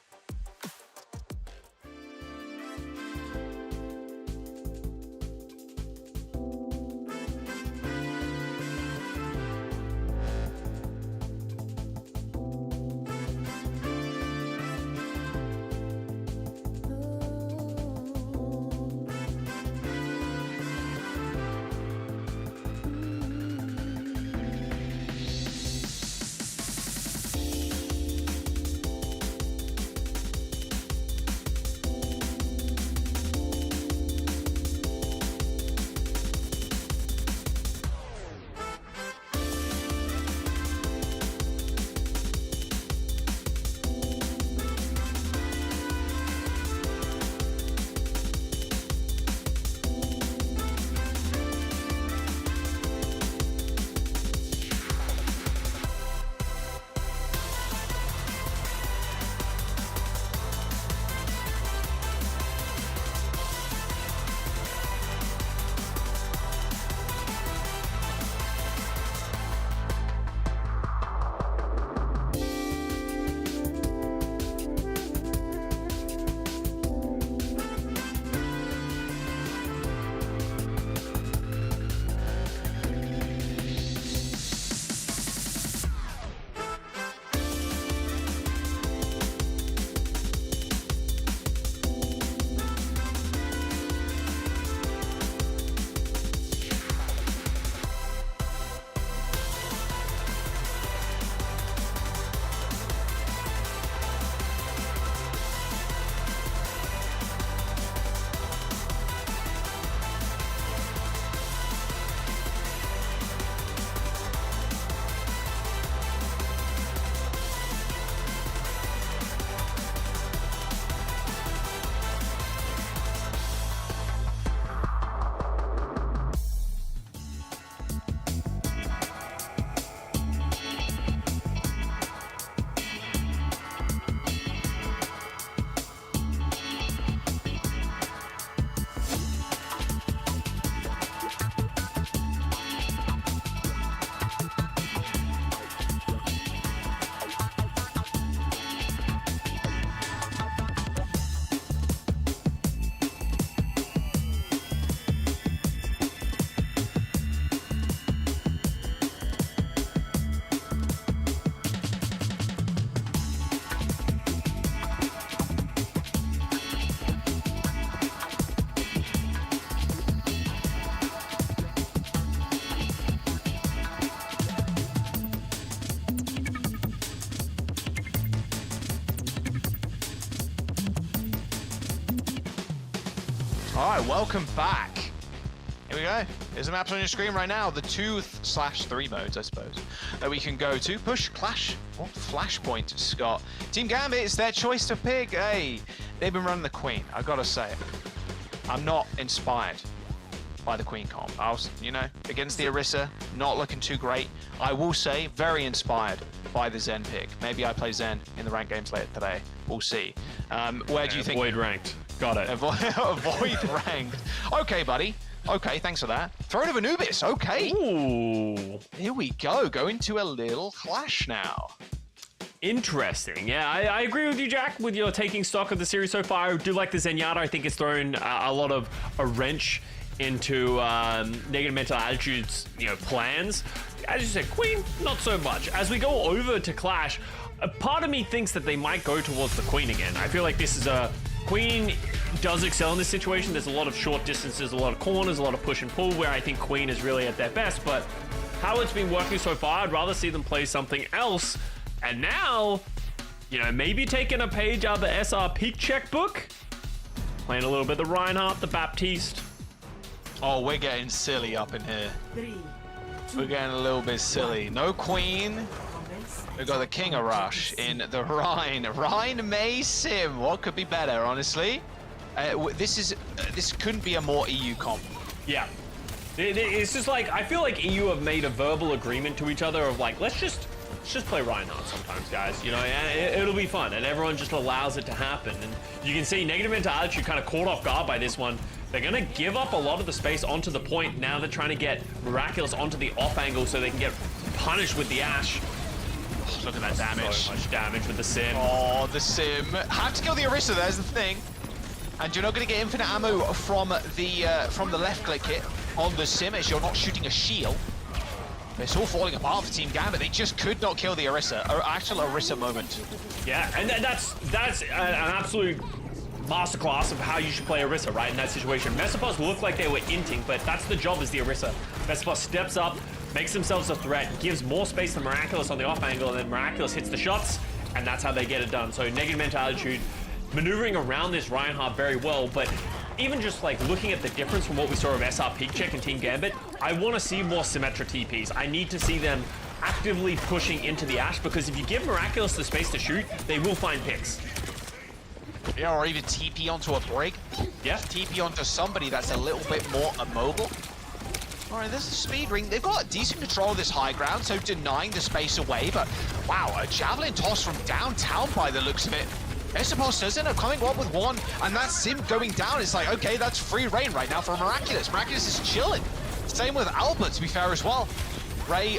All right, welcome back. Here we go. There's the maps on your screen right now. The 2/3 modes, I suppose, that we can go to. Push, clash, or flashpoint, Scott. Team Gambit, it's their choice to pick. Hey, they've been running the Queen. I've got to say it. I'm not inspired. by the Queen comp. You know, against the Orisa, not looking too great. I will say, very inspired by the Zen pick. Maybe I play Zen in the ranked games later today. We'll see. Where do you think? Avoid ranked. Got it. Avoid ranked. Okay, buddy. Okay, thanks for that. Throne of Anubis. Okay. Ooh. Here we go. Going to a little clash now. Interesting. Yeah, I agree with you, Jack, with your taking stock of the series so far. I do like the Zenyatta. I think it's thrown a lot of a wrench into Negative Mental Attitude's plans. As you said, Queen, not so much. As we go over to Clash, a part of me thinks that they might go towards the Queen again. I feel like this is a... Queen does excel in this situation. There's a lot of short distances, a lot of corners, a lot of push and pull, where I think Queen is really at their best. But how it's been working so far, I'd rather see them play something else. And now, maybe taking a page out of the SR Peak checkbook. Playing a little bit of the Reinhardt, the Baptiste. Oh, we're getting silly up in here. 3, 2, We're getting a little bit silly. No Queen. We've got the King of Rush in the Rhine May Sim. What could be better, honestly? This couldn't be a more EU comp. Yeah. It's just like, I feel like EU have made a verbal agreement to each other of like, let's just play Reinhardt sometimes, guys. It'll be fun, and everyone just allows it to happen. And you can see Negative Mental Attitude kind of caught off guard by this one. They're going to give up a lot of the space onto the point. Now they're trying to get Miraculous onto the off angle so they can get punished with the Ashe. Look at that damage. So much damage with the Sim. Oh, the Sim. Had to kill the Orisa, there's the thing. And you're not going to get infinite ammo from the left click hit on the Sim as you're not shooting a shield. It's all falling apart for Team Gambit. They just could not kill the Orisa. Actual Orisa moment. Yeah, and that's an absolute masterclass of how you should play Orisa, right, in that situation. Mesopos looked like they were inting, but that's the job as the Orisa. Mesopos steps up, makes themselves a threat, gives more space to Miraculous on the off angle, and then Miraculous hits the shots, and that's how they get it done. So Negative Mental Attitude maneuvering around this Reinhardt very well, but even just like looking at the difference from what we saw of SR Peak Check and Team Gambit, I want to see more Symmetra TPs. I need to see them actively pushing into the Ashe, because if you give Miraculous the space to shoot, they will find picks. Yeah, or even TP onto a Brig. Yeah. TP onto somebody that's a little bit more immobile. All right, there's a speed ring. They've got decent control of this high ground, so denying the space away, but wow, a javelin toss from downtown by the looks of it. Esports does end up coming up with one, and that Sim going down is like, okay, that's free reign right now for Miraculous. Miraculous is chilling. Same with Albert, to be fair, as well. Ray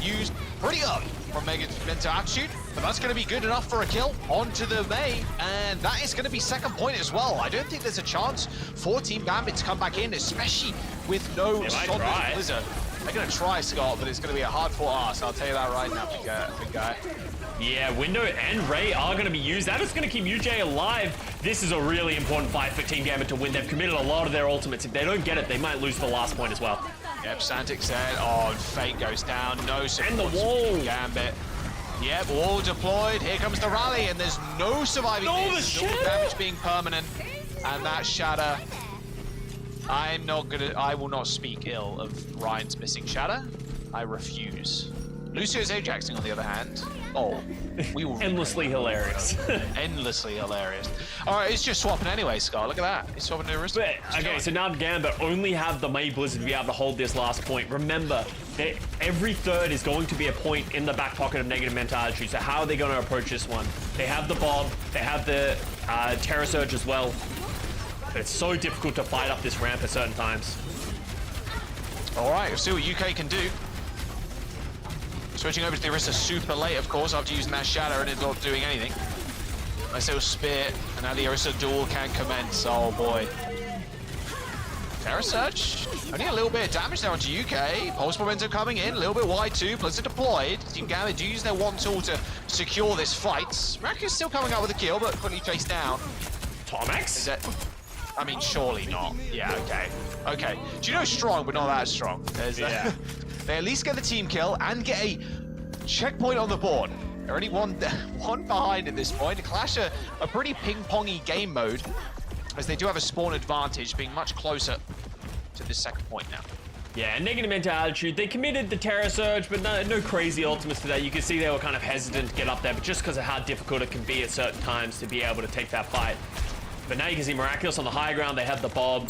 used pretty early from Negative Mental Attitude, but that's going to be good enough for a kill onto the May, and that is going to be second point as well. I don't think there's a chance for Team Gambit to come back in, especially with no solid Blizzard. They're going to try, Scott, but it's going to be a hard-fought ass. I'll tell you that right now, big guy. Yeah, Window and Ray are going to be used. That is going to keep UJ alive. This is a really important fight for Team Gambit to win. They've committed a lot of their ultimates. If they don't get it, they might lose the last point as well. Yep, Santic said, oh, Fate goes down. No support. And the wall. Gambit. Yep, wall deployed. Here comes the rally, and there's no surviving this. No damage being permanent. And that Shatter. I will not speak ill of Ryan's missing Shatter. I refuse. Lucio's Ajaxing, on the other hand. Oh, we will endlessly hilarious. Endlessly hilarious. All right, it's just swapping anyway, Scar. Look at that. He's swapping to Arista. Okay, so now Gambit only have the May Blizzard to be able to hold this last point. Remember, every third is going to be a point in the back pocket of Negative Mental Attitude. So how are they going to approach this one? They have the Bob. They have the Terror Surge as well. But it's so difficult to fight up this ramp at certain times. All right, we'll see what UK can do. Switching over to the Orisa super late, of course, after using that Shatter and it's not doing anything. Nice little spear, and now the Orisa duel can commence. Oh boy. Terror Surge, only a little bit of damage there onto UK. Pulse Momentum coming in, a little bit wide too. Blizzard deployed. Team Gambit do use their one tool to secure this fight. Miraculous still coming out with a kill, but quickly chased down. Tomex? Is it? I mean, surely not. Yeah, okay. Okay. Do you know strong, but not that strong? Yeah. They at least get the team kill and get a checkpoint on the board. They're only one behind at this point. Clash a pretty ping-pongy game mode, as they do have a spawn advantage, being much closer to this second point now. Yeah, Negative Mental Attitude, they committed the Terror Surge, but no crazy ultimates today. You can see they were kind of hesitant to get up there, but just because of how difficult it can be at certain times to be able to take that fight. But now you can see Miraculous on the high ground. They have the Bob.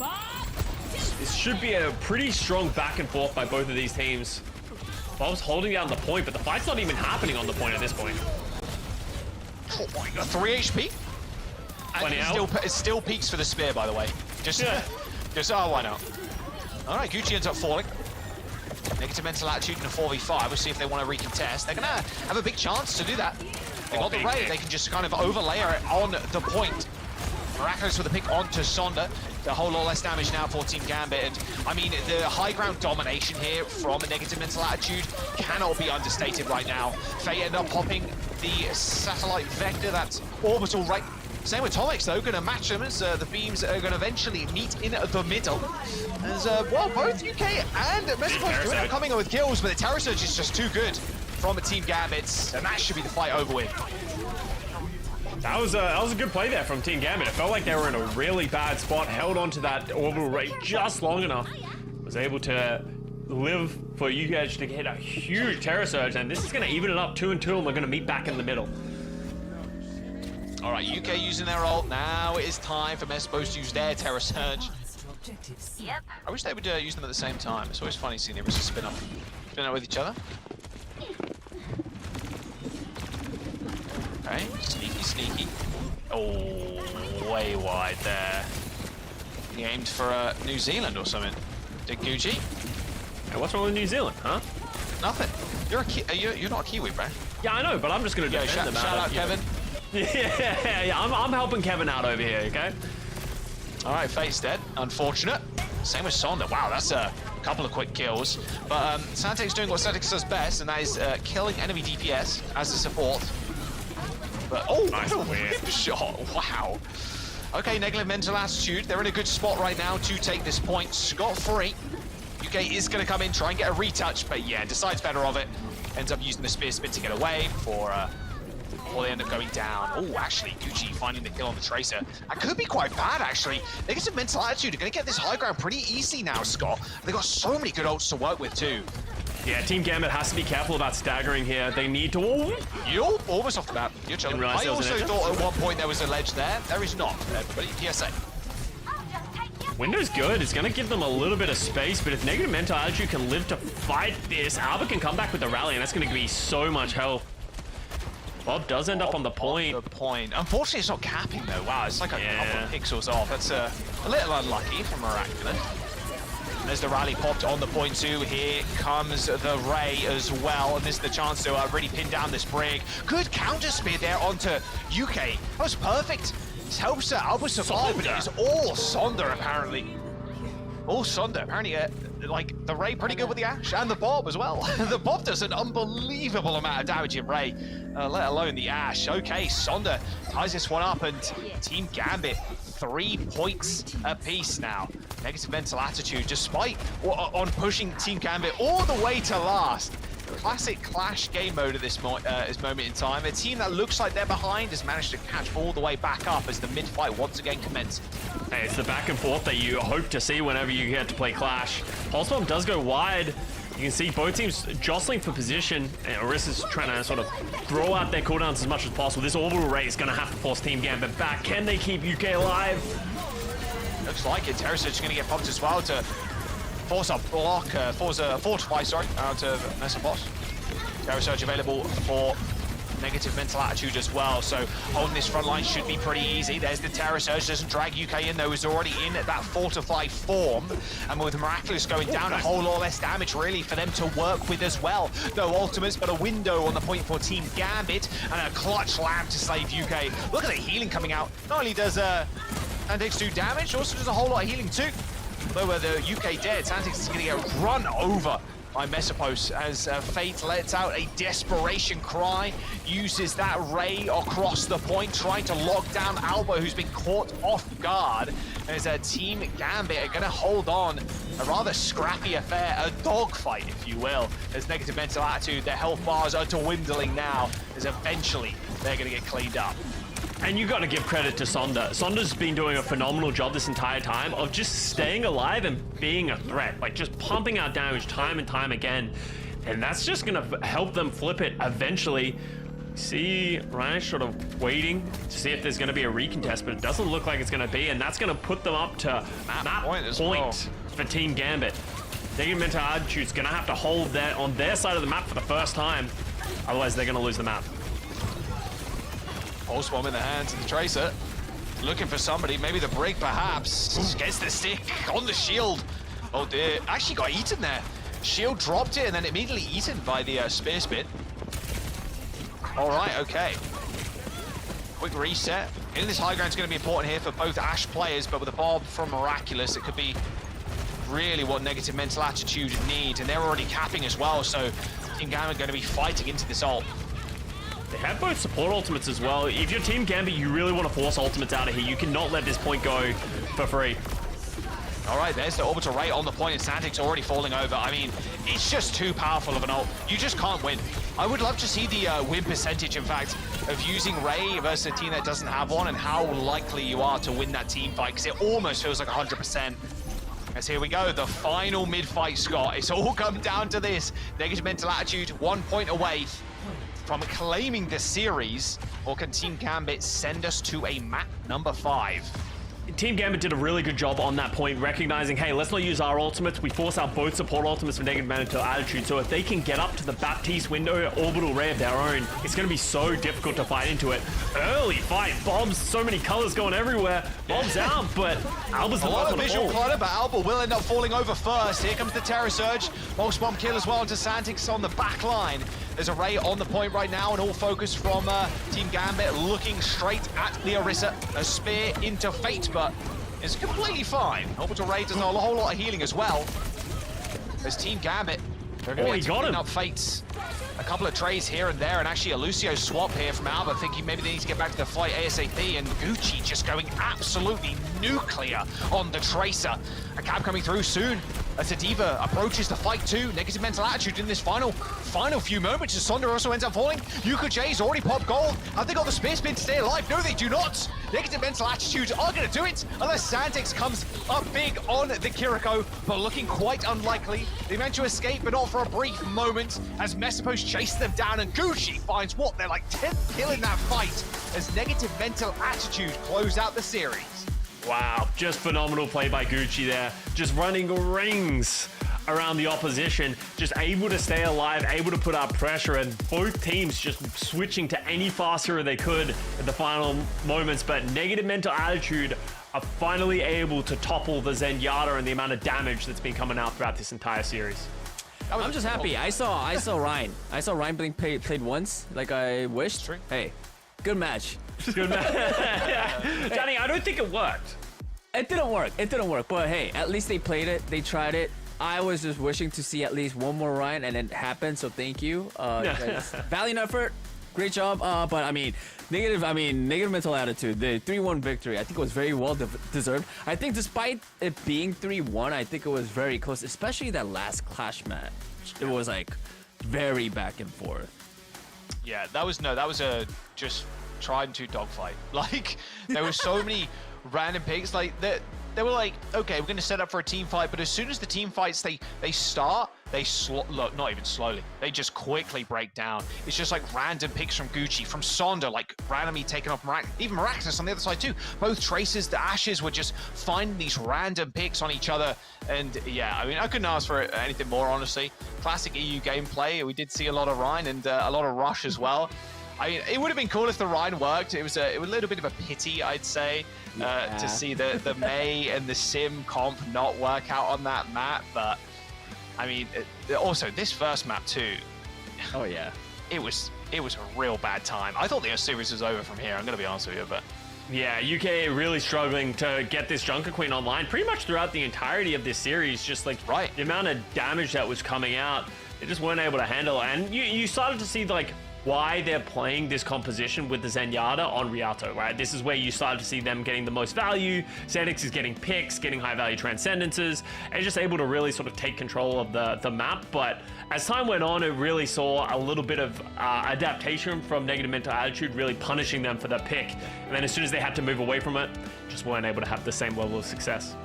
This should be a pretty strong back and forth by both of these teams. Bob's holding down the point, but the fight's not even happening on the point at this point. Oh my god, 3 HP? And it still peaks for the spear, by the way. Just, oh, why not? All right, Gucci ends up falling. Negative mental attitude in a 4v5. We'll see if they want to recontest. They're going to have a big chance to do that. They got the raid. They can just kind of overlay it on the point. Miraculous with a pick onto Sonder. A whole lot less damage now for Team Gambit. And I mean, the high ground domination here from a negative mental attitude cannot be understated right now. Faye end up popping the satellite vector, that's orbital right. Same with Tomix though, going to match them as the beams are going to eventually meet in the middle. As well, both UK and Mexico doing coming with kills, but the Terror Surge is just too good from a Team Gambit, and that should be the fight over with. That was a good play there from Team Gambit. It felt like they were in a really bad spot, held onto that orbital rate just long enough, was able to live for UK to hit a huge Terror Surge, and this is going to even it up 2-2, and we're going to meet back in the middle. All right, UK using their ult. Now it is time for Mespos to use their Terror Surge. Yep. I wish they would use them at the same time. It's always funny seeing them just spin up with each other. Okay, sneaky. Oh, way wide there. He aimed for New Zealand or something. Did Gucci? Hey, what's wrong with New Zealand, huh? Nothing. You're not a Kiwi, bro. Yeah, I know, but I'm just going to defend them. Shout out Kevin. Yeah, I'm helping Kevin out over here, okay? All right, Fate's dead. Unfortunate. Same with Sonder. Wow, that's a couple of quick kills. But Santek's doing what Santek does best, and that is killing enemy DPS as a support. But, oh, nice whip shot. Wow. Okay, negative mental attitude. They're in a good spot right now to take this point. Scot-free. UK is going to come in, try and get a retouch, but yeah, decides better of it. Ends up using the spear spin to get away before they end up going down. Oh, actually, Gucci finding the kill on the Tracer. That could be quite bad, actually. Negative mental attitude are going to get this high ground pretty easy now, Scott. They've got so many good ults to work with, too. Yeah, Team Gambit has to be careful about staggering here. They need to... Oh. You're almost off the map. You're chilling. I also thought at one point there was a ledge there. There is not, everybody. PSA. Window's good. It's going to give them a little bit of space, but if negative mental attitude can live to fight this, Albert can come back with the rally, and that's going to be so much help. Bob does end up on the point. Unfortunately, it's not capping, though. Wow, it's like a couple of pixels off. That's a little unlucky from Miraculous. There's the rally popped on the point too. Here comes the Ray as well, and this is the chance to really pin down this Brig. Good counter spear there onto UK. That was perfect. This helps Albert survive, but it is all Sonder apparently. All Sonder. Apparently, like the Ray pretty good with the Ash and the Bob as well. The Bob does an unbelievable amount of damage in Ray, let alone the Ash. Okay, Sonder ties this one up, and Team Gambit 3 points apiece now. Negative mental attitude, despite on pushing Team Gambit all the way to last. Classic Clash game mode at this moment in time. A team that looks like they're behind has managed to catch all the way back up as the mid-fight once again commences. Hey, it's the back and forth that you hope to see whenever you get to play Clash. Pulse Bomb does go wide. You can see both teams jostling for position, and Orissa's trying to sort of throw out their cooldowns as much as possible. This orbital rate is going to have to force Team Gambit back. Can they keep UK alive? Looks like it. Terror Surge is going to get pumped as well to force a block, force a fortify, sorry, out of Mesopos. Terror Surge available for negative mental attitude as well, so holding this front line should be pretty easy. There's the Terror Surge, doesn't drag UK in though, is already in that fortified form, and with Miraculous going down, a whole lot less damage really for them to work with as well. No ultimates, but a window on the point for Team Gambit, and a clutch lamp to save UK. Look at the healing coming out. Not only does Santix do damage, also does a whole lot of healing too. Although the UK dead, Santix is going to get run over by Mesopos as Fate lets out a desperation cry, uses that Ray across the point, trying to lock down Alba, who's been caught off guard. As Team Gambit are going to hold on. A rather scrappy affair, a dogfight, if you will. As negative mental attitude, their health bars are dwindling now, as eventually they're going to get cleaned up. And you got to give credit to Sonder. Sonder's been doing a phenomenal job this entire time of just staying alive and being a threat, like just pumping out damage time and time again. And that's just going to help them flip it eventually. See Ryan sort of waiting to see if there's going to be a recontest, but it doesn't look like it's going to be, and that's going to put them up to map point. for Team Gambit. Negative mental attitude's gonna have to hold that on their side of the map for the first time. Otherwise, they're gonna lose the map. Pulse bomb in the hands of the Tracer. Looking for somebody, maybe the break perhaps. Gets the stick on the shield. Oh dear, actually got eaten there. Shield dropped it and then immediately eaten by the spear spit. All right, okay. Quick reset. Getting this high ground is going to be important here for both Ashe players, but with a Bob from Miraculous, it could be really what negative mental attitude need, and they're already capping as well, so Team Gambit going to be fighting into this ult. They have both support ultimates as well. If you're Team Gambit, you really want to force ultimates out of here. You cannot let this point go for free. All right, there's the orbital ray on the point, and Santic's already falling over. I mean, it's just too powerful of an ult. You just can't win. I would love to see the win percentage, in fact, of using Ray versus a team that doesn't have one, and how likely you are to win that team fight, because it almost feels like 100%. As here we go, the final mid-fight, Scott. It's all come down to this. Negative mental attitude, 1 point away from claiming the series, or can Team Gambit send us to a map number 5? Team Gambit did a really good job on that point, recognizing, hey, let's not use our ultimates. We force out both support ultimates for negative mental attitude. So if they can get up to the Baptiste window, orbital ray of their own, it's going to be so difficult to fight into it. Early fight, Bob's so many colors going everywhere. Bob's out, but Alba's the a one lot on of the visual ball. clutter, but Alba will end up falling over first. Here comes the Terror Surge. Pulse bomb kill as well into Santix on the back line. There's a Ray on the point right now, and all focus from Team Gambit looking straight at the Orisa. A spear into Fate, but it's completely fine. Orbital Ray does a whole lot of healing as well. As Team Gambit, they're going to be cleaning up Fates. A couple of trays here and there, and actually a Lucio swap here from Alba, thinking maybe they need to get back to the fight ASAP, and Gucci just going absolutely nuclear on the Tracer. A cab coming through soon as Adiva approaches the fight too. Negative mental attitude in this final few moments as Sonder also ends up falling. Yuka J's already popped gold. Have they got the spear spin to stay alive? No, they do not. Negative mental attitude are going to do it unless Santix comes up big on the Kiriko, but looking quite unlikely. They managed to escape, but not for a brief moment, as Mesopos chase them down, and Gucci finds what? They're like 10th kill in that fight as negative mental attitude close out the series. Wow, just phenomenal play by Gucci there. Just running rings around the opposition, just able to stay alive, able to put up pressure, and both teams just switching to any faster they could at the final moments. But negative mental attitude are finally able to topple the Zenyatta and the amount of damage that's been coming out throughout this entire series. I'm just happy. I saw Ryan. I saw Ryan being played once, like I wished. Hey, good match. Good match. Danny, I don't think it worked. It didn't work. But hey, at least they played it. They tried it. I was just wishing to see at least one more Ryan, and it happened. So thank you. Valiant effort. Great job. But I mean, negative mental attitude. The 3-1 victory, I think it was very well deserved. I think despite it being 3-1, I think it was very close, especially that last clash match. It was like very back and forth. Yeah, that was a just tried and true dogfight. Like, there were so many random picks. Like, they were like, okay, we're going to set up for a team fight, but as soon as the team fights, they start, look, not even slowly. They just quickly break down. It's just like random picks from Gucci, from Sonder, like randomly taken off even Miraculous on the other side too. Both Tracers, the Ashes were just finding these random picks on each other. And yeah, I mean, I couldn't ask for anything more, honestly. Classic EU gameplay. We did see a lot of Rhine and a lot of Rush as well. I mean, it would have been cool if the Rhine worked. It was a little bit of a pity, I'd say, to see the Mei and the Sim comp not work out on that map. But I mean, also this first map too. Oh yeah, it was a real bad time. I thought the series was over from here. I'm gonna be honest with you, but yeah, UK really struggling to get this Junker Queen online pretty much throughout the entirety of this series. Just like the amount of damage that was coming out, they just weren't able to handle. And you started to see like why they're playing this composition with the Zenyatta on Rialto, right? This is where you started to see them getting the most value. Xenix is getting picks, getting high value transcendences, and just able to really sort of take control of the map. But as time went on, it really saw a little bit of adaptation from negative mental attitude, really punishing them for the pick. And then as soon as they had to move away from it, just weren't able to have the same level of success.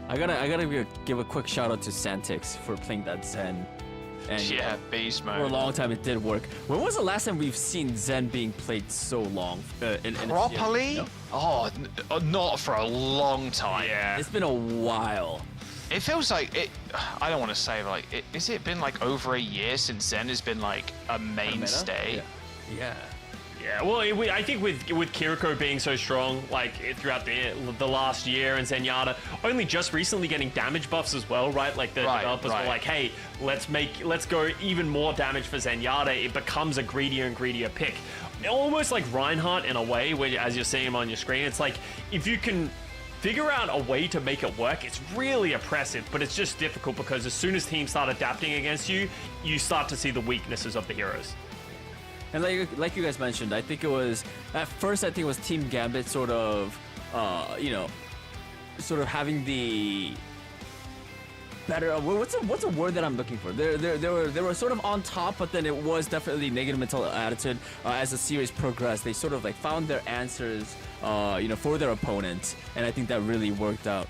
I gotta give a quick shout out to Santix for playing that Zen. And yeah, beast mode. For a long time, it did work. When was the last time we've seen Zen being played so long? Properly? Oh, not for a long time. Yeah. It's been a while. It feels like it. I don't want to say like, is it been like over a year since Zen has been like a mainstay? Yeah. Yeah, well, I think with Kiriko being so strong, like throughout the last year, and Zenyatta only just recently getting damage buffs as well, right? Like the developers were like, hey, let's go even more damage for Zenyatta. It becomes a greedier and greedier pick, almost like Reinhardt in a way, where as you're seeing him on your screen, it's like if you can figure out a way to make it work, it's really oppressive, but it's just difficult because as soon as teams start adapting against you, you start to see the weaknesses of the heroes. And like you guys mentioned, I think it was at first. I think it was Team Gambit sort of, sort of having the better. What's a word that I'm looking for? They were sort of on top, but then it was definitely negative mental attitude as the series progressed. They sort of like found their answers, for their opponents, and I think that really worked out.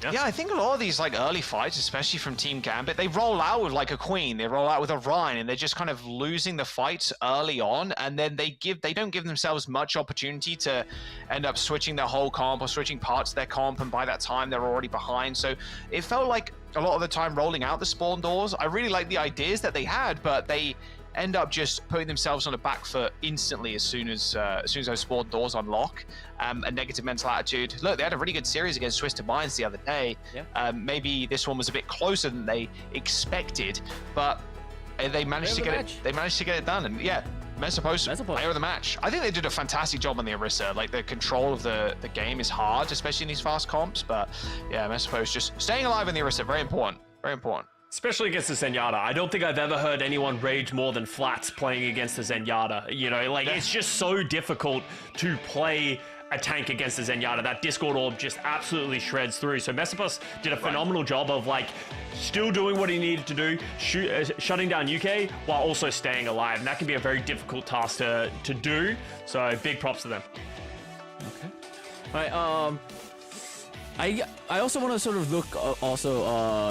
Yeah, I think a lot of these like early fights, especially from Team Gambit, they roll out with like a Queen, they roll out with a Rhine, and they're just kind of losing the fights early on, and then they don't give themselves much opportunity to end up switching their whole comp or switching parts of their comp, and by that time they're already behind. So it felt like a lot of the time rolling out the spawn doors. I really like the ideas that they had, but they end up just putting themselves on a back foot instantly as soon as those spawn doors unlock. A negative mental attitude. Look, they had a really good series against Twisted Minds the other day. Yeah. Maybe this one was a bit closer than they expected, but they managed to get it. They managed to get it done, and yeah, Mesopos player of the match. I think they did a fantastic job on the Orisa. Like the control of the game is hard, especially in these fast comps. But yeah, Mesopos just staying alive in the Orisa, very important. Very important. Especially against the Zenyatta. I don't think I've ever heard anyone rage more than Flats playing against the Zenyatta. It's just so difficult to play a tank against the Zenyatta. That Discord orb just absolutely shreds through. So Mesopos did a phenomenal job of like still doing what he needed to do, shutting down UK while also staying alive. And that can be a very difficult task to do. So big props to them. Okay. All right. I also want to sort of look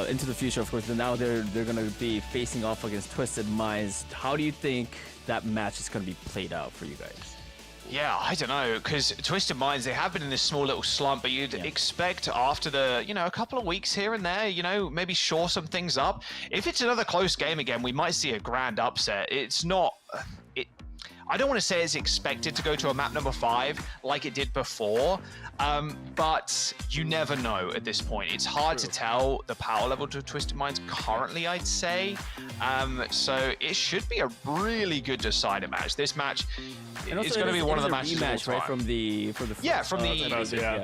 into the future, of course. Now they're going to be facing off against Twisted Minds. How do you think that match is going to be played out for you guys? Yeah, I don't know, because Twisted Minds, they have been in this small little slump, but you'd expect after the, a couple of weeks here and there, maybe shore some things up. If it's another close game again, we might see a grand upset. It's not... I don't want to say it's expected to go to a map number 5 like it did before, but you never know at this point. It's hard to tell the power level to Twisted Minds currently, I'd say. So it should be a really good decider match. This match is going to be one of the matches rematch, right? From the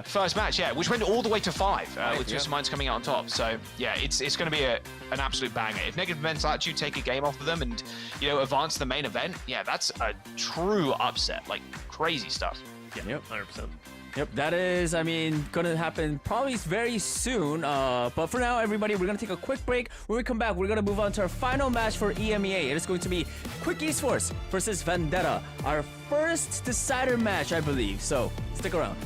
first match, which went all the way to 5 with Twisted Minds coming out on top. So yeah, it's going to be an absolute banger. If Negative Mental Attitude take a game off of them and advance to the main event, yeah, that's a true upset, like crazy stuff. Yep, 100%. Yep, that is, gonna happen probably very soon. But for now, everybody, we're gonna take a quick break. When we come back, we're gonna move on to our final match for EMEA. It is going to be Quick Esports versus Vendetta, our first decider match, I believe. So stick around.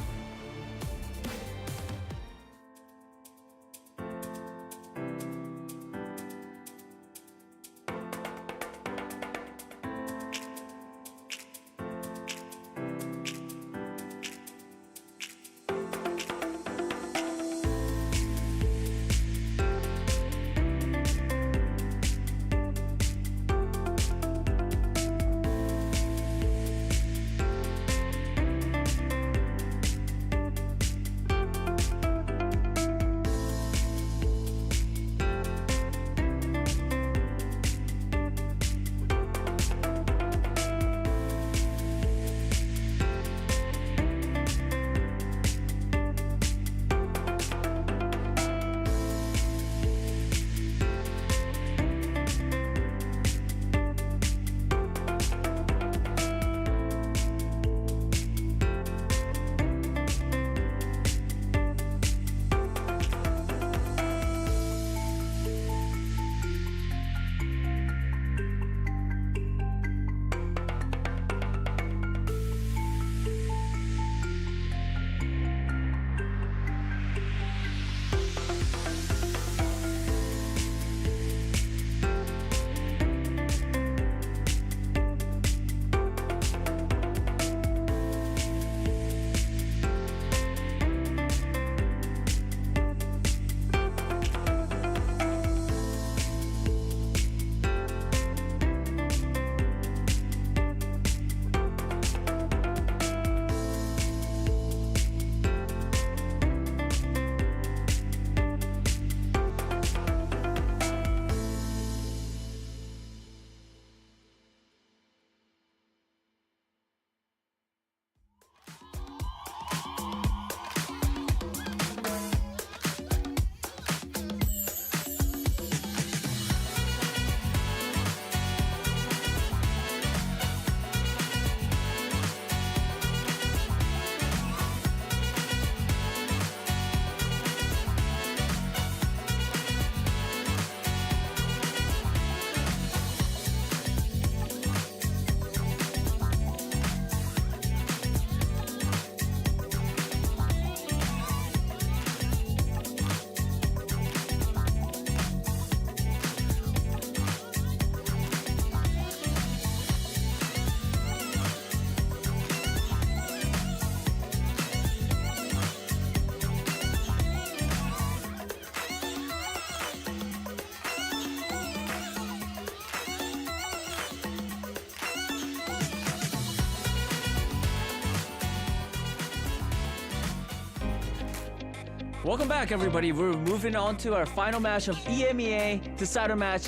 Welcome back, everybody. We're moving on to our final match of EMEA decider match.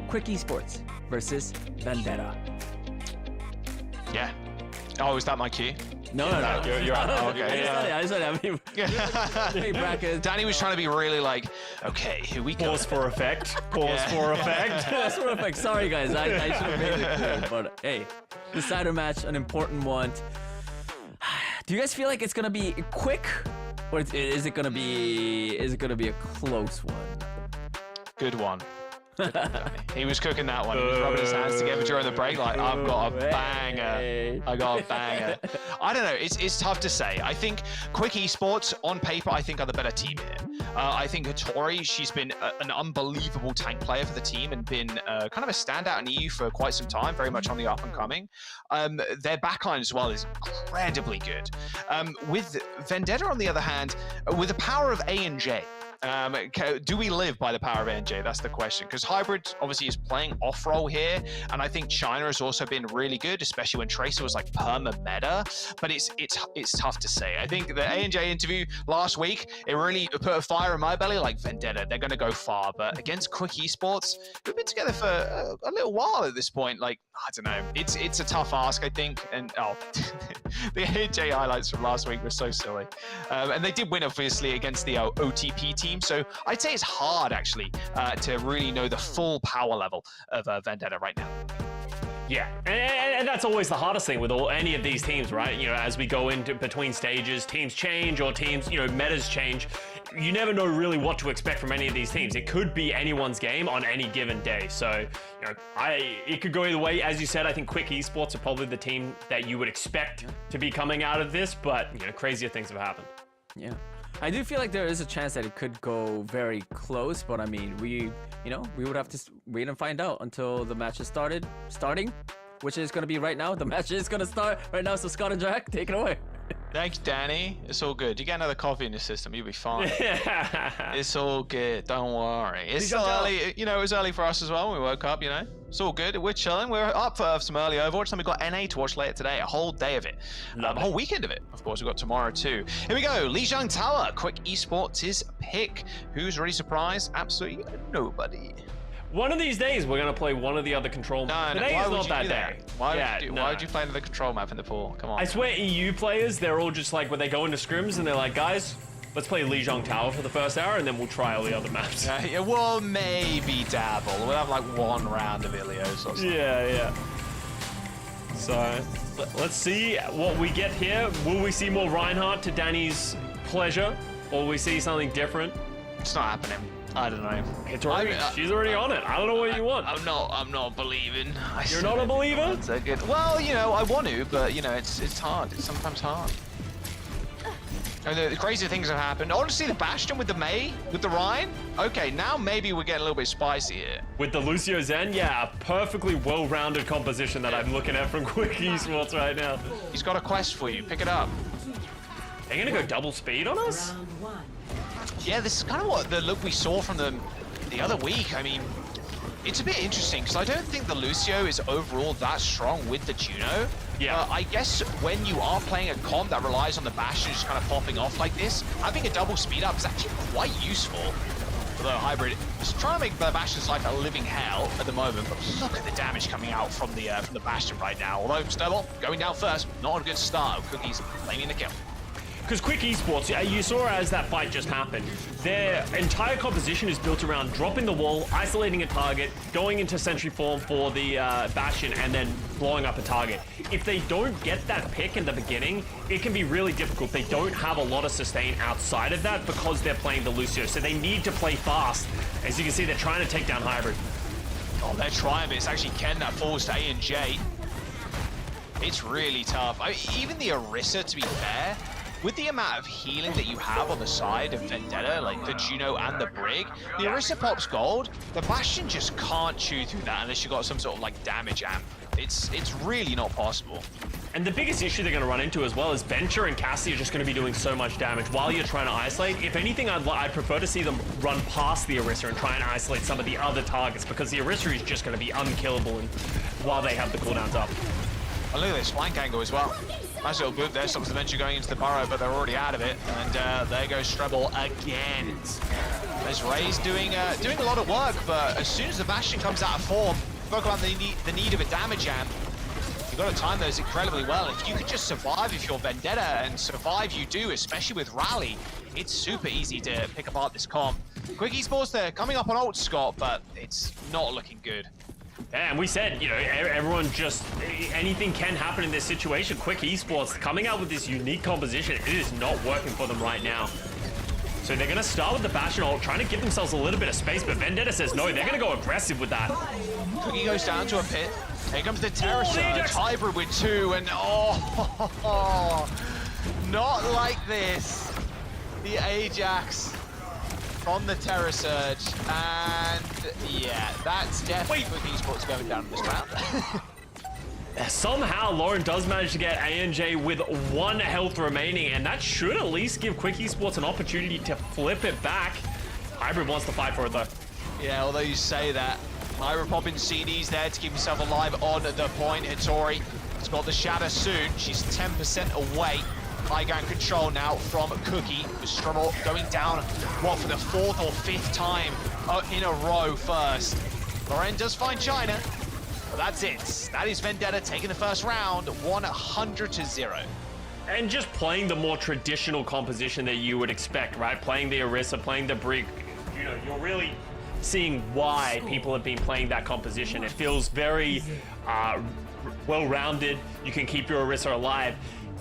Quick Esports versus Vendetta. Yeah. Oh, is that my cue? No. You're right. Oh, okay. I just said it. I mean, brackets. Danny was trying to be really like, okay, here we go. Pause for effect. Pause for effect. Pause for effect. Sorry, guys. I should have made it clear. But hey, decider match, an important one. Do you guys feel like it's gonna be quick, or is it gonna be a close one? Good one. He was cooking that one. He was rubbing his hands together during the break like, I've got a banger. I got a banger. I don't know. It's tough to say. I think Quick Esports, on paper, I think are the better team here. I think Hattori, she's been an unbelievable tank player for the team and been kind of a standout in EU for quite some time, very much on the up and coming. Their backline as well is incredibly good. With Vendetta, on the other hand, with the power of A and J, do we live by the power of NJ? That's the question. Because Hybrid obviously is playing off-roll here, and I think China has also been really good, especially when Tracer was like perma-meta. But it's tough to say. I think the A&J interview last week, it really put a fire in my belly. Like Vendetta, they're going to go far, but against Quick Esports, we've been together for a little while at this point. Like, I don't know. It's a tough ask, I think. And the A&J highlights from last week were so silly. And they did win, obviously, against the OTP team. So I'd say it's hard, actually, to really know the full power level of Vendetta right now. Yeah, and that's always the hardest thing with any of these teams, right? You know, as we go into between stages, teams change or teams, metas change. You never know really what to expect from any of these teams. It could be anyone's game on any given day. So, it could go either way. As you said, I think Quick Esports are probably the team that you would expect to be coming out of this, but, crazier things have happened. Yeah. I do feel like there is a chance that it could go very close, but I mean, we would have to wait and find out until the match is starting, which is going to be right now. The match is going to start right now, so Scott and Jack, take it away. Thanks, Danny. It's all good. You get another coffee in your system, you'll be fine. It's all good. Don't worry. It's still early. It was early for us as well when we woke up, It's all good. We're chilling. We're up for some early Overwatch. Then we've got NA to watch later today. A whole day of it. A whole weekend of it. Of course, we've got tomorrow too. Here we go. Lijiang Tower. Quick Esports' pick. Who's really surprised? Absolutely nobody. One of these days, we're going to play one of the other control maps. Today is not that day. Why would you play another control map in the pool? Come on. I swear EU players, they're all just like, when they go into scrims and they're like, guys, let's play Lijiang Tower for the first hour and then we'll try all the other maps. Yeah, we'll maybe dabble. We'll have like one round of Ilios or something. Yeah. So, let's see what we get here. Will we see more Reinhardt to Danny's pleasure? Or will we see something different? It's not happening. I don't know. She's already on it. I don't know what you want. I'm not believing. You're not a believer? Well, I want to, but it's hard. It's sometimes hard. And the crazy things have happened. Honestly, the Bastion with the Mei, with the Ryan. Okay, now maybe we're getting a little bit spicy here. With the Lucio Zen, yeah, a perfectly well-rounded composition that I'm looking at from Quick Esports right now. He's got a quest for you. Pick it up. They're gonna go double speed on us? Yeah, this is kind of what the look we saw from them the other week. I mean, it's a bit interesting because I don't think the Lucio is overall that strong with the Juno. Yeah. I guess when you are playing a comp that relies on the Bastion just kind of popping off like this, having a double speed up is actually quite useful. Although Hybrid is trying to make the Bastion's life a living hell at the moment, but look at the damage coming out from the Bastion right now. Although Snowball going down first, not a good start. Cookies claiming the kill. Because Quick Esports, you saw as that fight just happened, their entire composition is built around dropping the wall, isolating a target, going into sentry form for the Bastion, and then blowing up a target. If they don't get that pick in the beginning, it can be really difficult. They don't have a lot of sustain outside of that because they're playing the Lucio, so they need to play fast. As you can see, they're trying to take down Hybrid. Oh, they're trying, but it's actually Ken that falls to A and J. It's really tough. Even the Orisa, to be fair, with the amount of healing that you have on the side of Vendetta, like the Juno and the Brig, the Orisa pops gold, the Bastion just can't chew through that unless you've got some sort of like damage amp. It's really not possible. And the biggest issue they're going to run into as well is Venture and Cassie are just going to be doing so much damage while you're trying to isolate. If anything, I'd prefer to see them run past the Orisa and try and isolate some of the other targets because the Orisa is just going to be unkillable while they have the cooldowns up. Oh, look at this flank angle as well. Nice little boot there, stops the Venture going into the burrow, but they're already out of it. And there goes Strebel again. As Ray's doing a lot of work, but as soon as the Bastion comes out of form, spoke about the need of a damage amp. You've got to time those incredibly well. If you could just survive if you're Vendetta, and survive you do, especially with Rally, it's super easy to pick apart this comp. Quick Esports there, coming up on ult, Scott, but it's not looking good. Yeah, and we said, you know, everyone just, anything can happen in this situation. Quick Esports coming out with this unique composition, it is not working for them right now. So they're going to start with the Bastion ult, trying to give themselves a little bit of space, but Vendetta says no, they're going to go aggressive with that. Cookie goes down to a pit. Here comes the Terror Surge, hybrid with 2, and not like this. The Ajax from the Terror Surge, and yeah, that's definitely Quick Esports going down this round. Somehow Lauren does manage to get ANJ with 1 health remaining, and that should at least give Quick Esports an opportunity to flip it back. Hybrid wants to fight for it though. Yeah, although you say that, Hybrid popping CDs there to keep himself alive on the point. Hitori has got the Shatter soon. She's 10% away. High ground control now from Cookie. With Strumble going down, what, for the 4th or 5th time in a row first. Loren does find China, but that's it. That is Vendetta taking the first round, 100-0. And just playing the more traditional composition that you would expect, right? Playing the Orisa, playing the Brig, you know, you're really seeing why people have been playing that composition. It feels very well-rounded. You can keep your Orisa alive.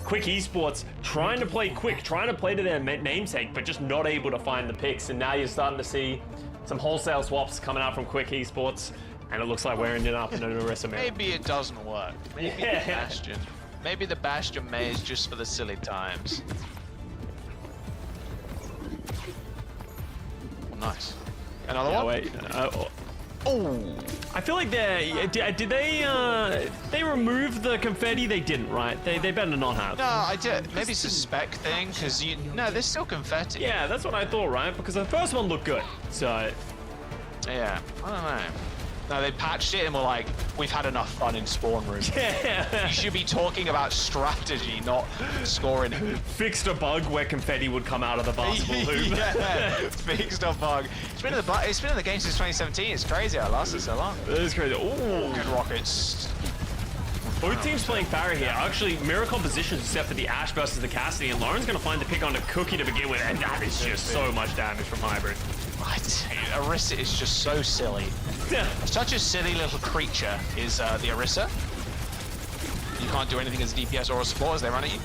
Quick Esports trying to play quick, trying to play to their namesake, but just not able to find the picks. And now you're starting to see some wholesale swaps coming out from Quick Esports, and it looks like we're ending up in an Orisa. Maybe it doesn't work. Maybe the Bastion. Maybe the Bastion May is just for the silly times. Oh, nice. Another one? Wait. Oh, I feel like did they remove the confetti? They didn't, right? They better not have. no, I did. Maybe it's a spec thing, because no, there's still confetti. Yeah, that's what I thought, right? Because the first one looked good. So Yeah, I don't know. No, they patched it and were like, we've had enough fun in spawn room. yeah, You should be talking about strategy, not scoring. fixed a bug where confetti would come out of the basketball hoop. Yeah, fixed a bug. It's been in the game since 2017. It's crazy how it lasted so long. That is crazy. Ooh. Good rockets. Both teams playing Farah here. Actually, mirror compositions except for the Ashe versus the Cassidy, and Lauren's going to find the pick on the Cookie to begin with, and that is just so much damage from Hybrid. Right. Orisa is just so silly. Yeah. Such a silly little creature is the Orisa. You can't do anything as a DPS or a support as they run at you.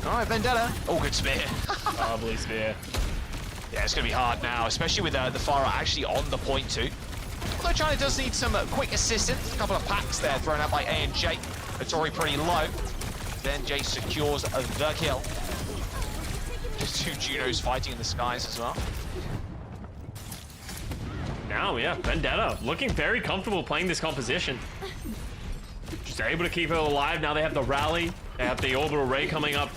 All right, Vendetta. Oh, good spear. Probably spear. Yeah, it's going to be hard now, especially with the Farah actually on the point too. Although China does need some quick assistance. A couple of packs there thrown out by A&J. It's already pretty low. Then Jay secures the kill. Just 2 Junos fighting in the skies as well. Now, yeah, Vendetta looking very comfortable playing this composition. Just able to keep it alive. Now they have the rally. They have the orbital ray coming up.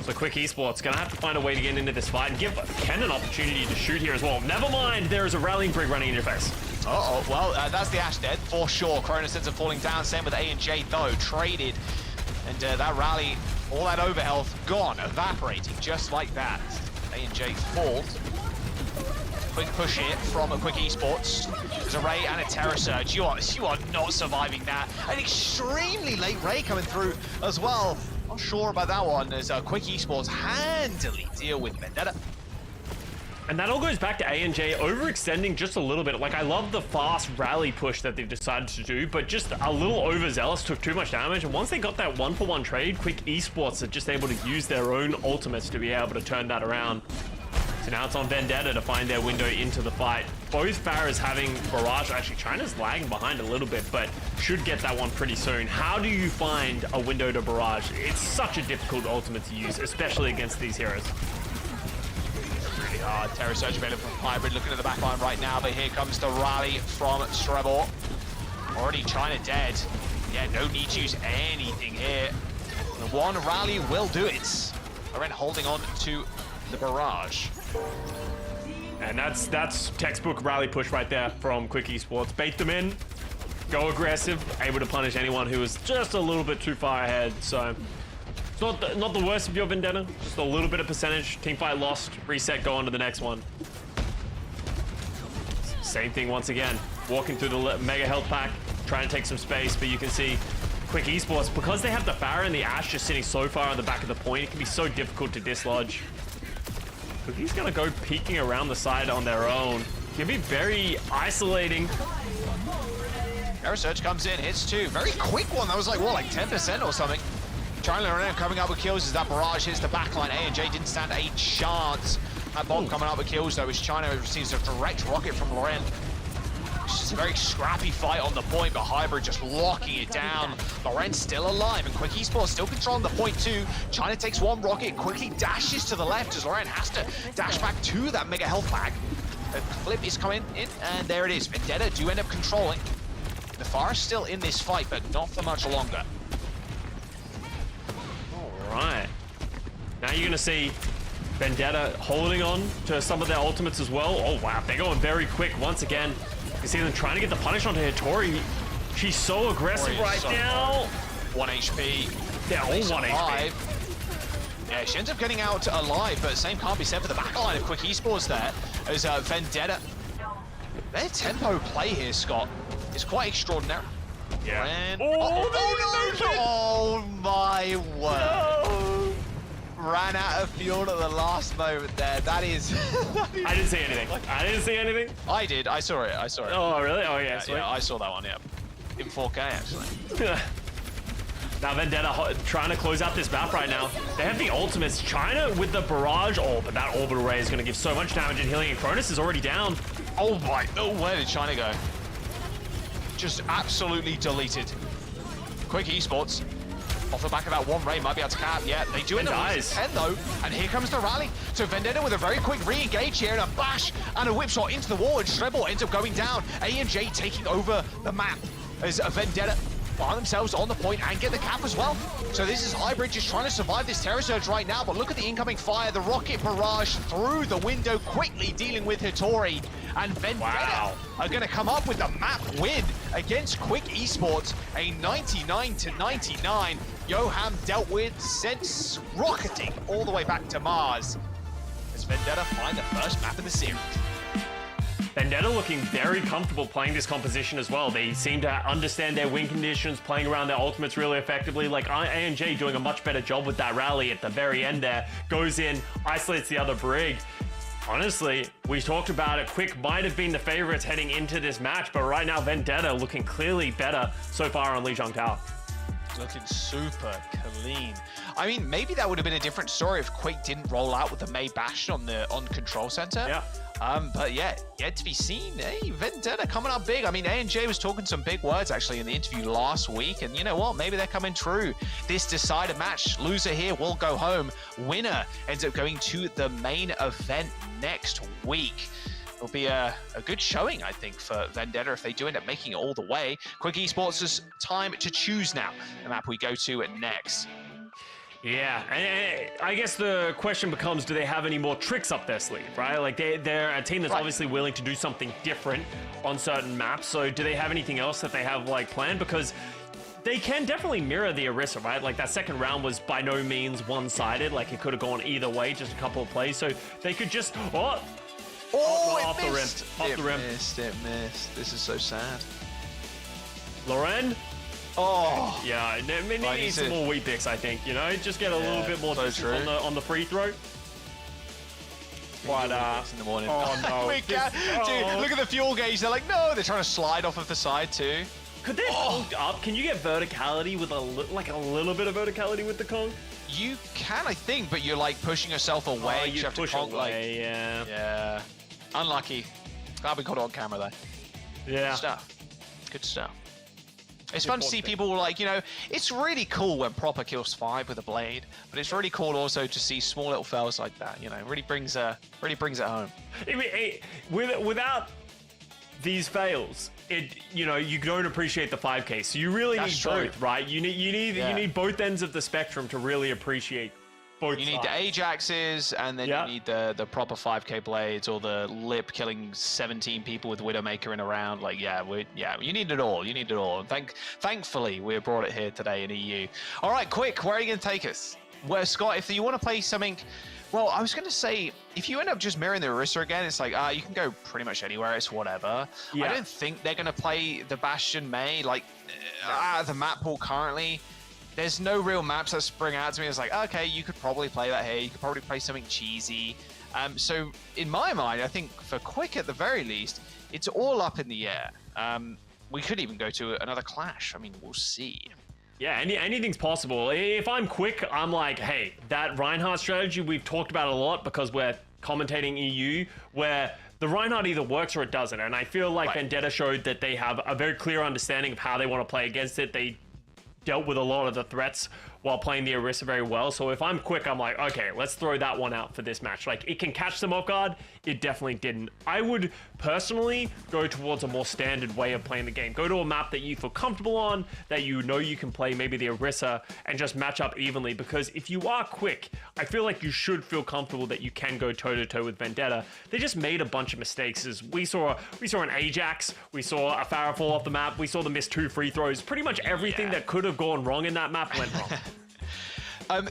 So Quick Esports gonna have to find a way to get into this fight and give Ken an opportunity to shoot here as well. Never mind, there is a rallying brig running in your face. Uh-oh, well, that's the Ashe dead, for sure. Chronosense are falling down, same with A&J though, traded. And that rally, all that overhealth, gone, evaporating, just like that. A&J falls. Quick push here from a Quick Esports. There's a Ray and a Terror Surge. You are not surviving that. An extremely late Ray coming through as well. Not sure about that one, as Quick Esports handily deal with Vendetta. And that all goes back to A&J overextending just a little bit. Like, I love the fast rally push that they've decided to do, but just a little overzealous, took too much damage. And once they got that 1-for-1 trade, Quick Esports are just able to use their own ultimates to be able to turn that around. So now it's on Vendetta to find their window into the fight. Both Farahs having barrage. Actually, China's lagging behind a little bit, but should get that one pretty soon. How do you find a window to barrage? It's such a difficult ultimate to use, especially against these heroes. Really hard. Terror Surge available from Hybrid, looking at the back line right now, but here comes the rally from Strebel. Already China dead. Yeah, no need to use anything here. The one rally will do it. Loren holding on to the barrage. And that's textbook rally push right there from Quick Esports. Bait them in, go aggressive, able to punish anyone who is just a little bit too far ahead. So It's not the worst of your Vendetta, just a little bit of percentage. Teamfight lost, reset, go on to the next one. Same thing once again. Walking through the mega health pack, trying to take some space, but you can see Quick Esports, because they have the Pharah and the Ashe just sitting so far on the back of the point, it can be so difficult to dislodge. But he's gonna go peeking around the side on their own. Can be very isolating. Air Surge comes in, hits 2. Very quick one. That was like, what, like 10% or something? China around coming up with kills as that barrage hits the backline. A&J didn't stand a chance. That bomb coming up with kills though as China receives a direct rocket from Loren. It's just a very scrappy fight on the point, but Hybrid just locking it down. Loren's still alive, and Quick Esports still controlling the point too. China takes one rocket, quickly dashes to the left as Loren has to dash back to that mega health pack. The clip is coming in, and there it is. Vendetta do end up controlling. The Pharah still in this fight, but not for much longer. Alright. Now you're gonna see Vendetta holding on to some of their ultimates as well. Oh wow, they're going very quick once again. You see them trying to get the punish onto Hitori. She's so aggressive right now. 1 HP. They're all 1 HP. Yeah, she ends up getting out alive, but same can't be said for the backline of Quick Esports there, as Vendetta. Their tempo play here, Scott, is quite extraordinary. Yeah. And, oh, no! Oh my word. No. Ran out of fuel at the last moment there. That is... I didn't see anything. I didn't see anything. I did. I saw it. I saw it. Oh, really? Oh, yeah. Yeah, I saw that one, yeah. In 4K, actually. Now Vendetta trying to close out this map right now. They have the ultimates. China with the barrage. Oh, but that orbital ray is going to give so much damage and healing. And Cronus is already down. Oh my... Oh, where did China go? Just absolutely deleted. Quick Esports. Off the back of that one ray, might be able to cap. Yeah, they do end up losing 10 though. And here comes the rally. So Vendetta with a very quick re-engage here and a bash and a whip shot into the wall. And Strebel ends up going down. A&J taking over the map as Vendetta find themselves on the point and get the cap as well. So this is Hybrid just trying to survive this Terror Surge right now. But look at the incoming fire. The rocket barrage through the window, quickly dealing with Hitori. And Vendetta are going to come up with the map win against Quick Esports. A 99-99. Yoham dealt with, sent rocketing all the way back to Mars as Vendetta find the first map in the series. Vendetta looking very comfortable playing this composition as well. They seem to understand their win conditions, playing around their ultimates really effectively. Like A&J doing a much better job with that rally at the very end there. Goes in, isolates the other brig. Honestly, we talked about it. Quick might have been the favorites heading into this match, but right now Vendetta looking clearly better so far on Lijiang Tao. Looking super clean. I mean, maybe that would have been a different story if Quick didn't roll out with the Mei Bash on Control Center. Yeah. But yeah, yet to be seen. Hey, Vendetta coming up big. I mean, A&J was talking some big words actually in the interview last week, and you know what? Maybe they're coming true. This decider match, loser here will go home. Winner ends up going to the main event next week. It'll be a good showing, I think, for Vendetta if they do end up making it all the way. Quick Esports' time to choose now the map we go to next. Yeah, and I guess the question becomes, do they have any more tricks up their sleeve, right? Like they're a team that's obviously willing to do something different on certain maps. So do they have anything else that they have like planned? Because they can definitely mirror the Orisa, right? Like that second round was by no means one-sided. Like it could have gone either way, just a couple of plays. So they could just, off the rim. It missed. This is so sad. Loren? Oh. Yeah, need some more wheat picks, I think, you know? Just get a little bit more distance on the free throw. But, in the morning. Oh, no. Dude, look at the fuel gauge. They're like, no, they're trying to slide off of the side, too. Could they hold up? Can you get verticality with a little bit of verticality with the Kong? You can, I think, but you're, like, pushing yourself away. You have push to conk, away, Yeah. Unlucky. Glad we got it on camera, though. Yeah. Good stuff. It's fun to see people like, you know, it's really cool when Proper kills 5 with a blade, but it's really cool also to see small little fails like that, you know, really brings it home. Without these fails, you know, you don't appreciate the 5K. So you really need both, right? You need both ends of the spectrum to really appreciate both. You need the Ajaxes, and then you need the proper 5K blades, or the lip killing 17 people with Widowmaker in a round. Like, you need it all. You need it all. And thankfully, we brought it here today in EU. All right, Quick, where are you going to take us? Where, Scott, if you want to play something, well, I was going to say, if you end up just mirroring the Orisa again, it's like, you can go pretty much anywhere, it's whatever. Yeah. I don't think they're going to play the Bastion May, like, the map pool currently. There's no real maps that spring out to me. It's like, okay, you could probably play that here. You could probably play something cheesy. So in my mind, I think for Quick at the very least, it's all up in the air. We could even go to another clash. I mean, we'll see. Yeah, anything's possible. If I'm Quick, I'm like, hey, that Reinhardt strategy, we've talked about a lot because we're commentating EU, where the Reinhardt either works or it doesn't. And I feel like Vendetta showed that they have a very clear understanding of how they want to play against it. They dealt with a lot of the threats while playing the Orisa very well. So if I'm Quick, I'm like, okay, let's throw that one out for this match. Like, it can catch them off guard. It definitely didn't. I would personally go towards a more standard way of playing the game. Go to a map that you feel comfortable on, that you know you can play maybe the Orisa, and just match up evenly. Because if you are Quick, I feel like you should feel comfortable that you can go toe-to-toe with Vendetta. They just made a bunch of mistakes. As we saw an Ajax, we saw a Pharah fall off the map, we saw them miss 2 free throws. Pretty much everything that could have gone wrong in that map went wrong.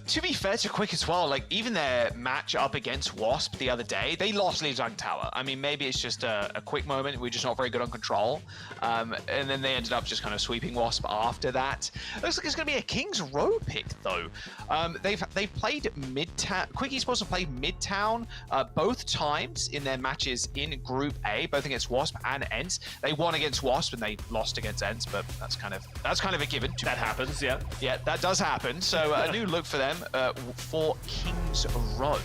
To be fair to Quick as well, like even their match up against Wasp the other day, they lost Lead Zone Tower. I mean, maybe it's just a quick moment. We're just not very good on control. And then they ended up just kind of sweeping Wasp after that. Looks like it's going to be a King's Row pick though. They've played Midtown. Quick Esports have played Midtown both times in their matches in Group A, both against Wasp and ENCE. They won against Wasp and they lost against ENCE, but that's kind of a given. That happens, yeah. Yeah, that does happen. So a new look for them for King's Row.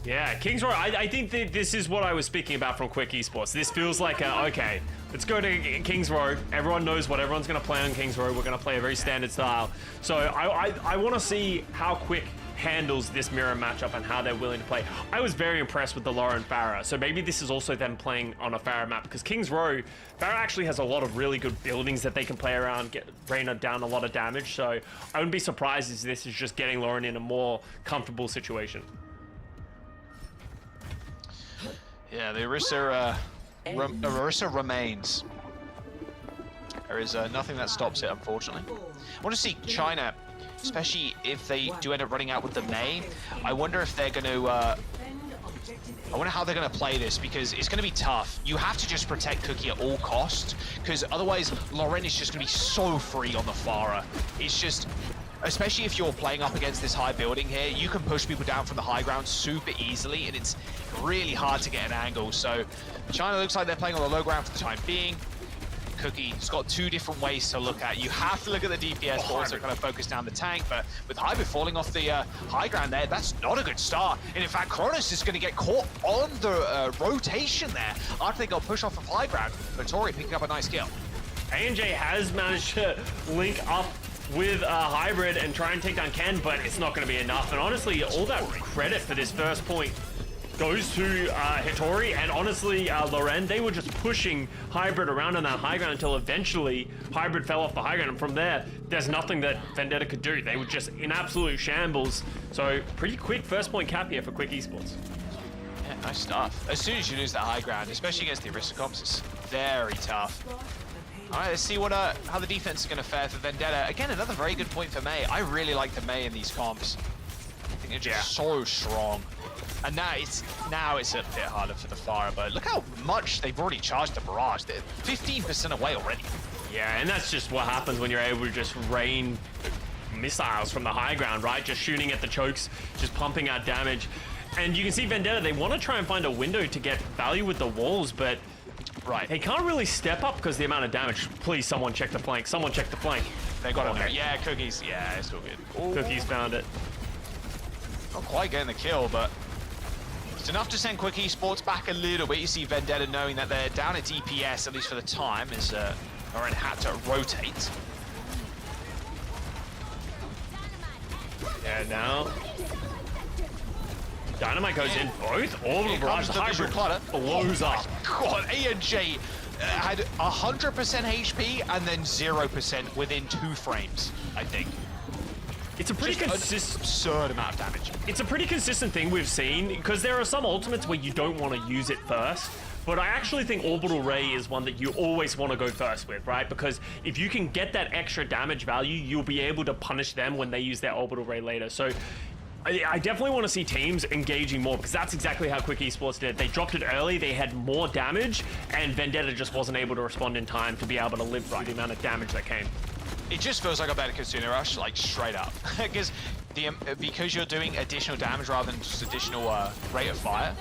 Yeah, King's Row, I think that this is what I was speaking about from Quick Esports. This feels like, okay, let's go to King's Row. Everyone knows what everyone's going to play on King's Row. We're going to play a very standard style. So I want to see how Quick handles this mirror matchup and how they're willing to play. I was very impressed with the Lauren Pharah, so maybe this is also them playing on a Pharah map, because King's Row, Pharah actually has a lot of really good buildings that they can play around, rain down a lot of damage, so I wouldn't be surprised if this is just getting Lauren in a more comfortable situation. Yeah, the Orisa remains. There is nothing that stops it, unfortunately. I want to see China, especially if they do end up running out with the May. I wonder if they're going to... I wonder how they're going to play this, because it's going to be tough. You have to just protect Cookie at all costs, because otherwise Lauren is just going to be so free on the Pharah. It's just... Especially if you're playing up against this high building here, you can push people down from the high ground super easily, and it's really hard to get an angle. So China looks like they're playing on the low ground for the time being. Cookie's got 2 different ways to look at. You have to look at the DPS, but also kind of focus down the tank. But with Hybrid falling off the high ground there, that's not a good start. And in fact, Kronos is going to get caught on the rotation there after they got pushed off of high ground. But Tori picking up a nice kill. A&J has managed to link up with Hybrid and try and take down Ken, but it's not going to be enough. And honestly, all that credit for this first point goes to Hitori, and honestly, Loren, they were just pushing Hybrid around on that high ground until eventually Hybrid fell off the high ground, and from there, there's nothing that Vendetta could do. They were just in absolute shambles. So pretty quick first point cap here for Quick Esports. Yeah, nice stuff. As soon as you lose that high ground, especially against the Aristocomps, it's very tough. All right, let's see what how the defense is going to fare for Vendetta. Again, another very good point for May. I really like the May in these comps. I think they're just so strong. And now it's a bit harder for the Pharah, but look how much they've already charged the barrage. They're 15% away already. Yeah, and that's just what happens when you're able to just rain missiles from the high ground, right? Just shooting at the chokes, just pumping out damage. And you can see Vendetta, they want to try and find a window to get value with the walls, but they can't really step up because of the amount of damage. Please, someone check the flank. Someone check the flank. They got him there. Yeah, Cookies. Yeah, it's all good. Ooh. Cookies found it. Not quite getting the kill, but it's enough to send Quick Esports back a little bit. You see Vendetta knowing that they're down at DPS, at least for the time, as Lauren had to rotate. Yeah, now Dynamite goes in both. Orbital Barrage, Hybrid blows up. God, A&J had 100% HP and then 0% within 2 frames, I think. It's a pretty consistent, absurd amount of damage. It's a pretty consistent thing we've seen, because there are some ultimates where you don't want to use it first, but I actually think Orbital Ray is one that you always want to go first with, right? Because if you can get that extra damage value, you'll be able to punish them when they use their Orbital Ray later. So I definitely want to see teams engaging more, because that's exactly how Quick Esports did. They dropped it early, they had more damage, and Vendetta just wasn't able to respond in time to be able to live through the amount of damage that came. It just feels like a better Kitsune Rush, like straight up. because you're doing additional damage rather than just additional rate of fire.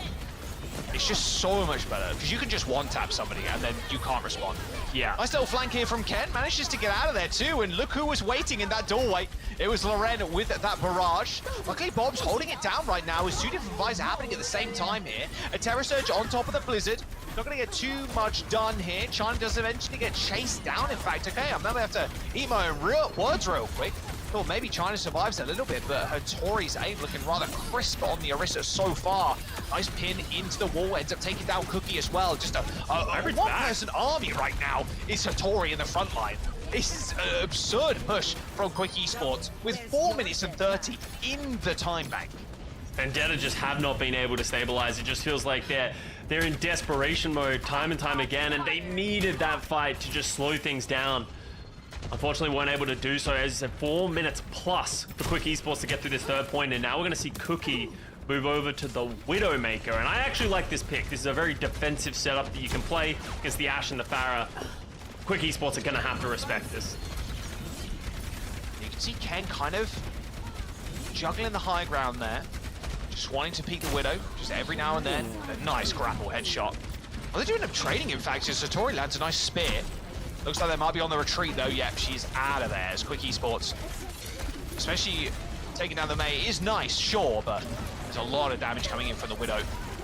It's just so much better, because you can just one-tap somebody and then you can't respond. Yeah. Nice little flank here from Ken, manages to get out of there too, and look who was waiting in that doorway. It was Loren with that barrage. Luckily, Bob's holding it down right now, with two different fights happening at the same time here. A Terror Surge on top of the Blizzard. Not going to get too much done here. China does eventually get chased down, in fact. Okay, I'm going to have to eat my own words real quick. Thought maybe China survives a little bit, but Hattori's aim looking rather crisp on the Orisa so far. Nice pin into the wall, ends up taking down Cookie as well. Just a one-person army right now is Hattori in the front line. This is an absurd push from Quick Esports with 4 minutes and 30 in the time bank. Vendetta just have not been able to stabilize. It just feels like they're in desperation mode time and time again, and they needed that fight to just slow things down. Unfortunately, weren't able to do so. As I said, 4 minutes plus for Quick Esports to get through this third point, and now we're going to see Cookie move over to the Widowmaker. And I actually like this pick. This is a very defensive setup that you can play against the Ashe and the Pharah. Quick Esports are going to have to respect this. You can see Ken kind of juggling the high ground there. Just wanting to peek the Widow, just every now and then. A nice grapple headshot. Well, they do end up trading, in fact, as Hattori lands a nice spear. Looks like they might be on the retreat, though. Yep, she's out of there as Quick Esports. Especially taking down the Mei is nice, sure, but there's a lot of damage coming in from the Widow,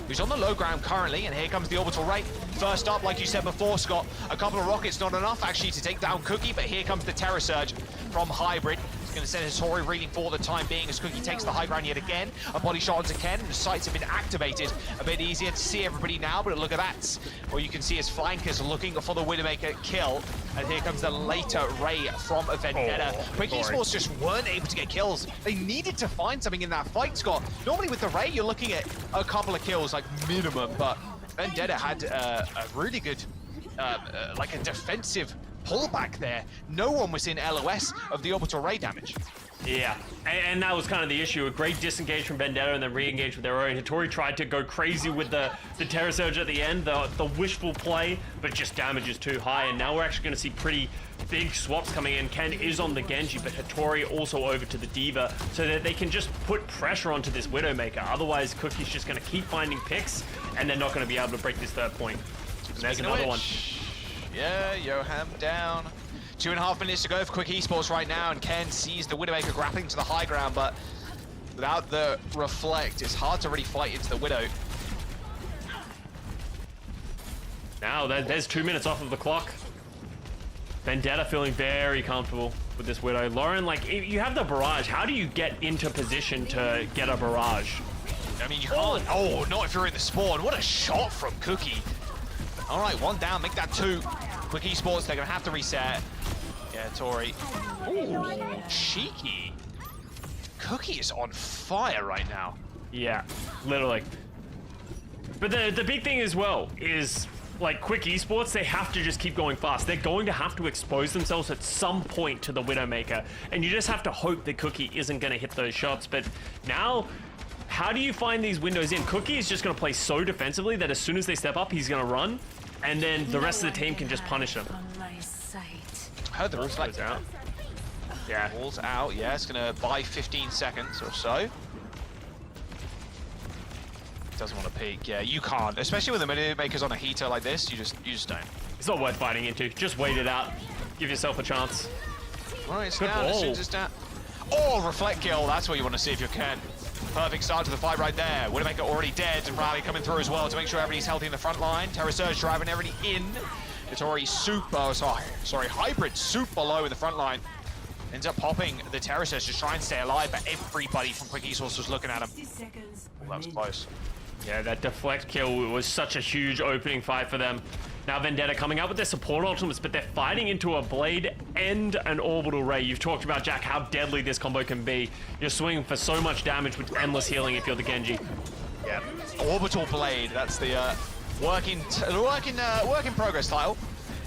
who's on the low ground currently, and here comes the Orbital Ray. First up, like you said before, Scott, a couple of rockets not enough, actually, to take down Cookie, but here comes the Terror Surge from Hybrid. Going to send Hattori reading for the time being as Cookie takes the high ground yet again. A body shot onto Ken, and the sights have been activated. A bit easier to see everybody now, but look at that. Well, you can see his flankers looking for the Widowmaker kill. And here comes the later Ray from Vendetta. Quick Esports just weren't able to get kills. They needed to find something in that fight, Scott. Normally with the Ray, you're looking at a couple of kills, like minimum, but Vendetta had a really good, like a defensive pullback there. No one was in LOS of the Orbital Ray damage. Yeah, and that was kind of the issue. A great disengage from Vendetta and then re-engage with their own. Hattori tried to go crazy with the Terror Surge at the end, the wishful play, but just damage is too high. And now we're actually going to see pretty big swaps coming in. Ken is on the Genji, but Hattori also over to the Diva, so that they can just put pressure onto this Widowmaker. Otherwise, Cookie's just going to keep finding picks, and they're not going to be able to break this third point. And there's another one. Yeah, Yoham down. 2.5 minutes to go for Quick Esports right now, and Ken sees the Widowmaker grappling to the high ground, but without the reflect, it's hard to really fight into the Widow. Now, there's 2 minutes off of the clock. Vendetta feeling very comfortable with this Widow. Lauren, like, if you have the barrage, how do you get into position to get a barrage? I mean, you can't. Oh, not if you're in the spawn. What a shot from Cookie. All right, one down, make that 2. Quick Esports, they're going to have to reset. Yeah, Tori. Ooh, cheeky. Cookie is on fire right now. Yeah, literally. But the big thing as well is, like, Quick Esports, they have to just keep going fast. They're going to have to expose themselves at some point to the Widowmaker. And you just have to hope that Cookie isn't going to hit those shots. But now, how do you find these windows in? Cookie is just going to play so defensively that as soon as they step up, he's going to run. And then the rest of the team can just punish him. I heard the reflect out. Yeah. Wall's out, yeah, it's gonna buy 15 seconds or so. Doesn't want to peek, yeah, you can't. Especially with the Widowmakers on a heater like this, you just don't. It's not worth fighting into. Just wait it out. Give yourself a chance. Alright, it's down, as soon as it's down. Oh, reflect kill, that's what you want to see if you can. Perfect start to the fight right there. Widowmaker already dead, and Rally coming through as well to make sure everybody's healthy in the front line. Terror Surge driving everybody in. Hattori Hybrid super low in the front line. Ends up popping the Terror Surge to try and stay alive, but everybody from Quick Esports was looking at him. Oh, that was close. Yeah, that deflect kill was such a huge opening fight for them. Now Vendetta coming out with their support ultimates, but they're fighting into a Blade and an Orbital Ray. You've talked about, Jack, how deadly this combo can be. You're swinging for so much damage with endless healing if you're the Genji. Yeah, Orbital Blade, that's the Work in progress title.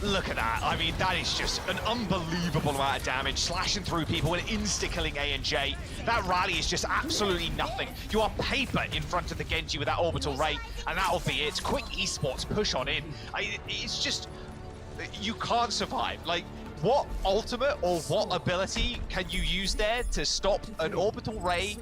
Look at that. I mean, that is just an unbelievable amount of damage, slashing through people and insta-killing A&J. That rally is just absolutely nothing. You are paper in front of the Genji with that orbital ray, and that'll be it. Quick Esports, push on in. It's just, you can't survive. Like, what ultimate or what ability can you use there to stop an orbital ray,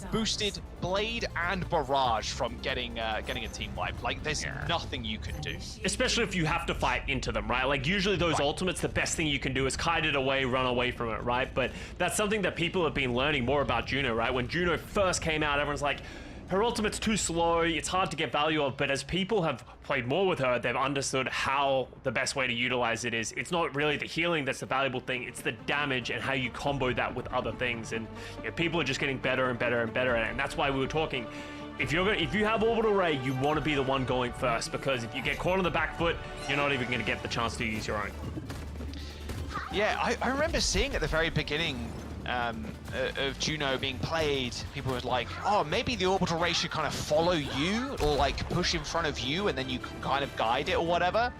boosted blade and barrage from getting a team wipe? Like, there's nothing you can do. Especially if you have to fight into them, right? Like, usually those ultimates, the best thing you can do is kite it away, run away from it, right? But that's something that people have been learning more about Juno, right? When Juno first came out, everyone's like, her ultimate's too slow, it's hard to get value of, but as people have played more with her, they've understood how the best way to utilize it is. It's not really the healing that's the valuable thing, it's the damage and how you combo that with other things. And people are just getting better and better and better at it. And that's why we were talking, if you have orbital ray, you want to be the one going first, because if you get caught on the back foot, you're not even going to get the chance to use your own. Yeah, I remember seeing at the very beginning of Juno being played, people were like, oh, maybe the orbital ray should kind of follow you or like push in front of you and then you can kind of guide it or whatever.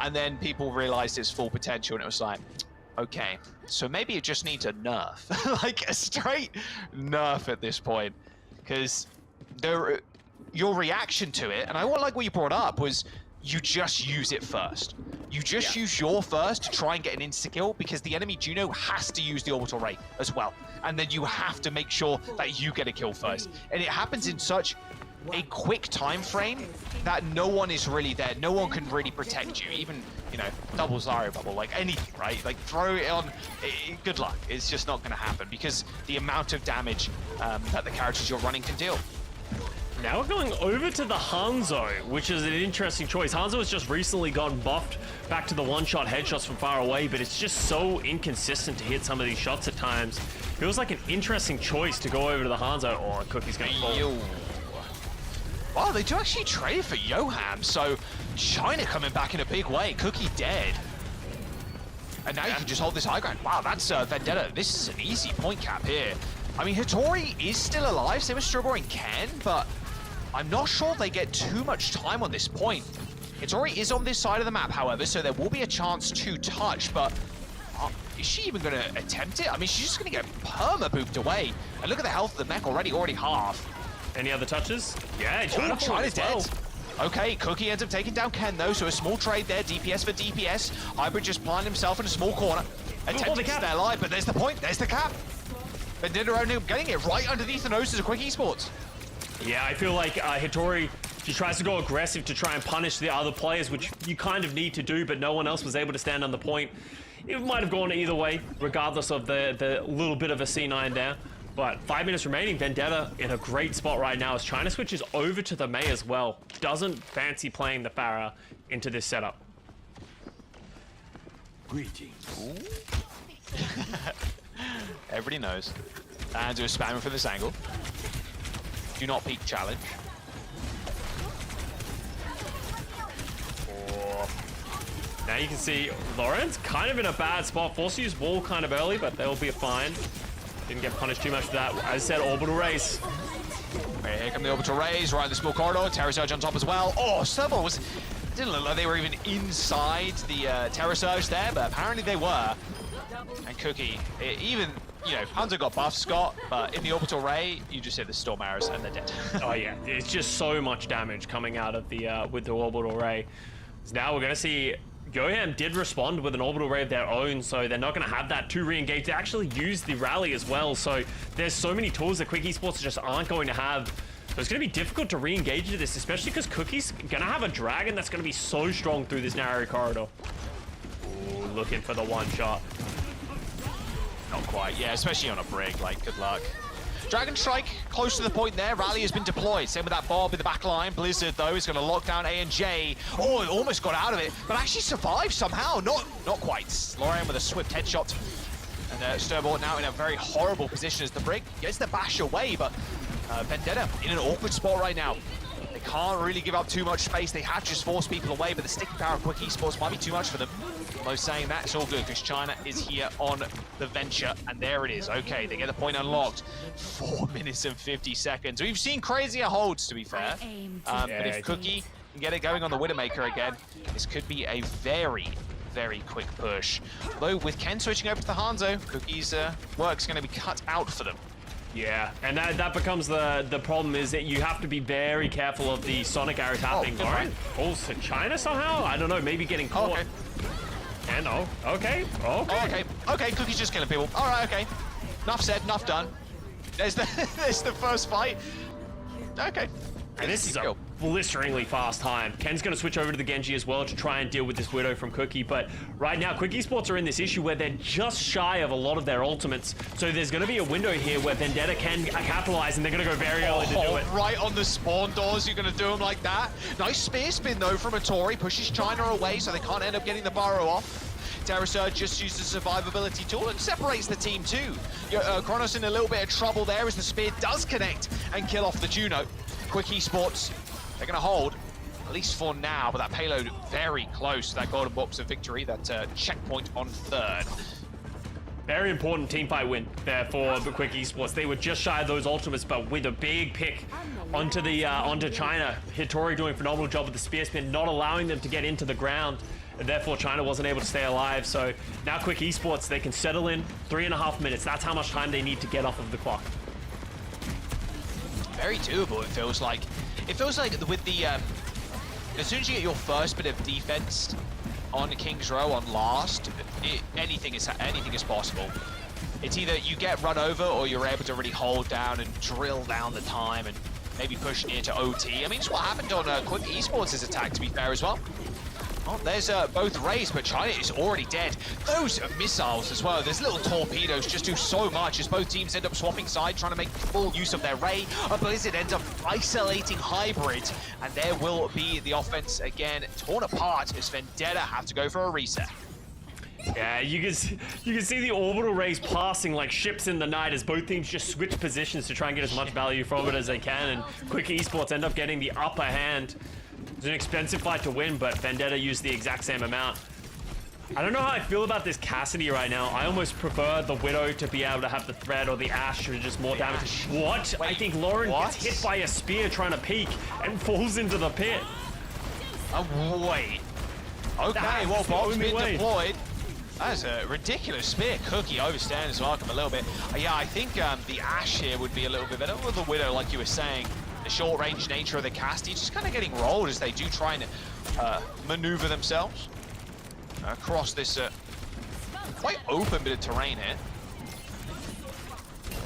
And then people realized its full potential and it was like, okay, so maybe it just needs a nerf. Like a straight nerf at this point. Because your reaction to it, and I like what you brought up, was you just use it first. You just use your first to try and get an insta-kill because the enemy Juno has to use the orbital ray as well. And then you have to make sure that you get a kill first. And it happens in such a quick time frame that no one is really there. No one can really protect you. Even, you know, double Zarya bubble, like anything, right? Like throw it on, good luck. It's just not gonna happen because the amount of damage that the characters you're running can deal. Now we're going over to the Hanzo, which is an interesting choice. Hanzo has just recently gotten buffed back to the one-shot headshots from far away, but it's just so inconsistent to hit some of these shots at times. Feels like an interesting choice to go over to the Hanzo. Oh, Cookie's going to fall. Wow, they do actually trade for Yoham, so China coming back in a big way. Cookie dead. And now you can just hold this high ground. Wow, that's Vendetta. This is an easy point cap here. I mean, Hattori is still alive, same as Strawberry and Ken, but I'm not sure they get too much time on this point. Hattori is on this side of the map, however, so there will be a chance to touch, but is she even going to attempt it? I mean, she's just going to get perma-booped away. And look at the health of the mech already half. Any other touches? Yeah, China's dead. Okay, Cookie ends up taking down Ken, though, so a small trade there. DPS for DPS. Hybrid just planted himself in a small corner. Attempting to stay alive, but there's the point. There's the cap. Vendetta getting it right underneath the noses of Quick Esports. Yeah, I feel like Hattori, she tries to go aggressive to try and punish the other players, which you kind of need to do, but no one else was able to stand on the point. It might have gone either way, regardless of the little bit of a C9 there. But 5 minutes remaining, Vendetta in a great spot right now as China switches over to the Mei as well. Doesn't fancy playing the Pharah into this setup. Greetings. Everybody knows. And do a spamming for this angle. Do not peek challenge. Now you can see Lauren's kind of in a bad spot. Forced to use wall kind of early, but they'll be fine. Didn't get punished too much for that. As I said, orbital race. Here come the orbital rays, right in the small corridor. Terror Surge on top as well. Oh, Servo didn't look like they were even inside the Terror Surge there, but apparently they were. And Cookie, even, you know, Hunter got buffed, Scott, but in the orbital ray, you just hit the storm arrows and they're dead. Oh yeah, it's just so much damage coming out of the with the orbital ray. So now we're gonna see Yoham did respond with an orbital ray of their own, so they're not going to have that to re-engage. They actually use the rally as well, so there's so many tools that Quick Esports just aren't going to have. So it's going to be difficult to re-engage into this, especially because Cookie's going to have a dragon that's going to be so strong through this narrow corridor. Ooh, looking for the one shot. Not quite, yeah, especially on a brig, like, good luck. Dragon Strike, close to the point there. Rally has been deployed. Same with that Bob in the back line. Blizzard, though, is going to lock down A&J. Oh, it almost got out of it, but actually survived somehow. Not quite. Lorian with a swift headshot. And Sturbort now in a very horrible position as the Brig gets the bash away, but Vendetta in an awkward spot right now. They can't really give up too much space. They have just forced people away, but the sticking power of Quick Esports might be too much for them. Although saying that, it's all good because China is here on the venture, and there it is. Okay, they get the point unlocked. 4 minutes and 50 seconds. We've seen crazier holds, to be fair. But if Cookie and get it going on the Widowmaker again, this could be a very, very quick push. Though with Ken switching over to the Hanzo, Cookie's work's going to be cut out for them. Yeah, and that becomes the problem is that you have to be very careful of the Sonic arrows happening. good Alright, point. falls to China somehow? I don't know, maybe getting caught. Okay. And okay. Okay, Cookie's just killing people. Alright, okay. Enough said, enough done. There's the, there's the first fight. Okay. And this is a blisteringly fast time. Ken's going to switch over to the Genji as well to try and deal with this Widow from Cookie, but right now, Quick Esports are in this issue where they're just shy of a lot of their ultimates, so there's going to be a window here where Vendetta can capitalize, and they're going to go very early to do it. Right on the spawn doors, you're going to do them like that. Nice spear spin, though, from Atori. Pushes China away, so they can't end up getting the burrow off. Terrasur just uses the survivability tool and separates the team too. Kronos in a little bit of trouble there as the spear does connect and kill off the Juno. Quick Esports, they're going to hold, at least for now, but that payload very close to that golden box of victory, that checkpoint on third. Very important team fight win there for the Quick Esports. They were just shy of those ultimates, but with a big pick onto China. Hitori doing a phenomenal job with the spear spin, not allowing them to get into the ground. And therefore, China wasn't able to stay alive. So now Quick Esports, they can settle in 3.5 minutes. That's how much time they need to get off of the clock. Very doable, it feels like. It feels like with the, as soon as you get your first bit of defense on King's Row on last, anything is possible. It's either you get run over or you're able to really hold down and drill down the time and maybe push near to OT. I mean, it's what happened on Quick Esports' attack, to be fair as well. Oh, there's both rays, but China is already dead. Those missiles as well, there's little torpedoes just do so much as both teams end up swapping side, trying to make full use of their ray. A Blizzard ends up isolating Hybrid, and there will be the offense again torn apart as Vendetta have to go for a reset. Yeah, you can see the orbital rays passing like ships in the night as both teams just switch positions to try and get as much value from it as they can, and Quick Esports end up getting the upper hand. It's an expensive fight to win, but Vendetta used the exact same amount. I don't know how I feel about this Cassidy right now. I almost prefer the Widow to be able to have the threat, or the Ashe to just more damage. What? Wait, I think Lauren gets hit by a spear trying to peek and falls into the pit. Wait. Okay, well, Bob's been deployed. That's a ridiculous spear. Cookie overstands welcome a little bit. Yeah, I think the Ashe here would be a little bit better. With the Widow, like you were saying, the short-range nature of the Cassidy just kind of getting rolled as they do try and maneuver themselves across this quite open bit of terrain here.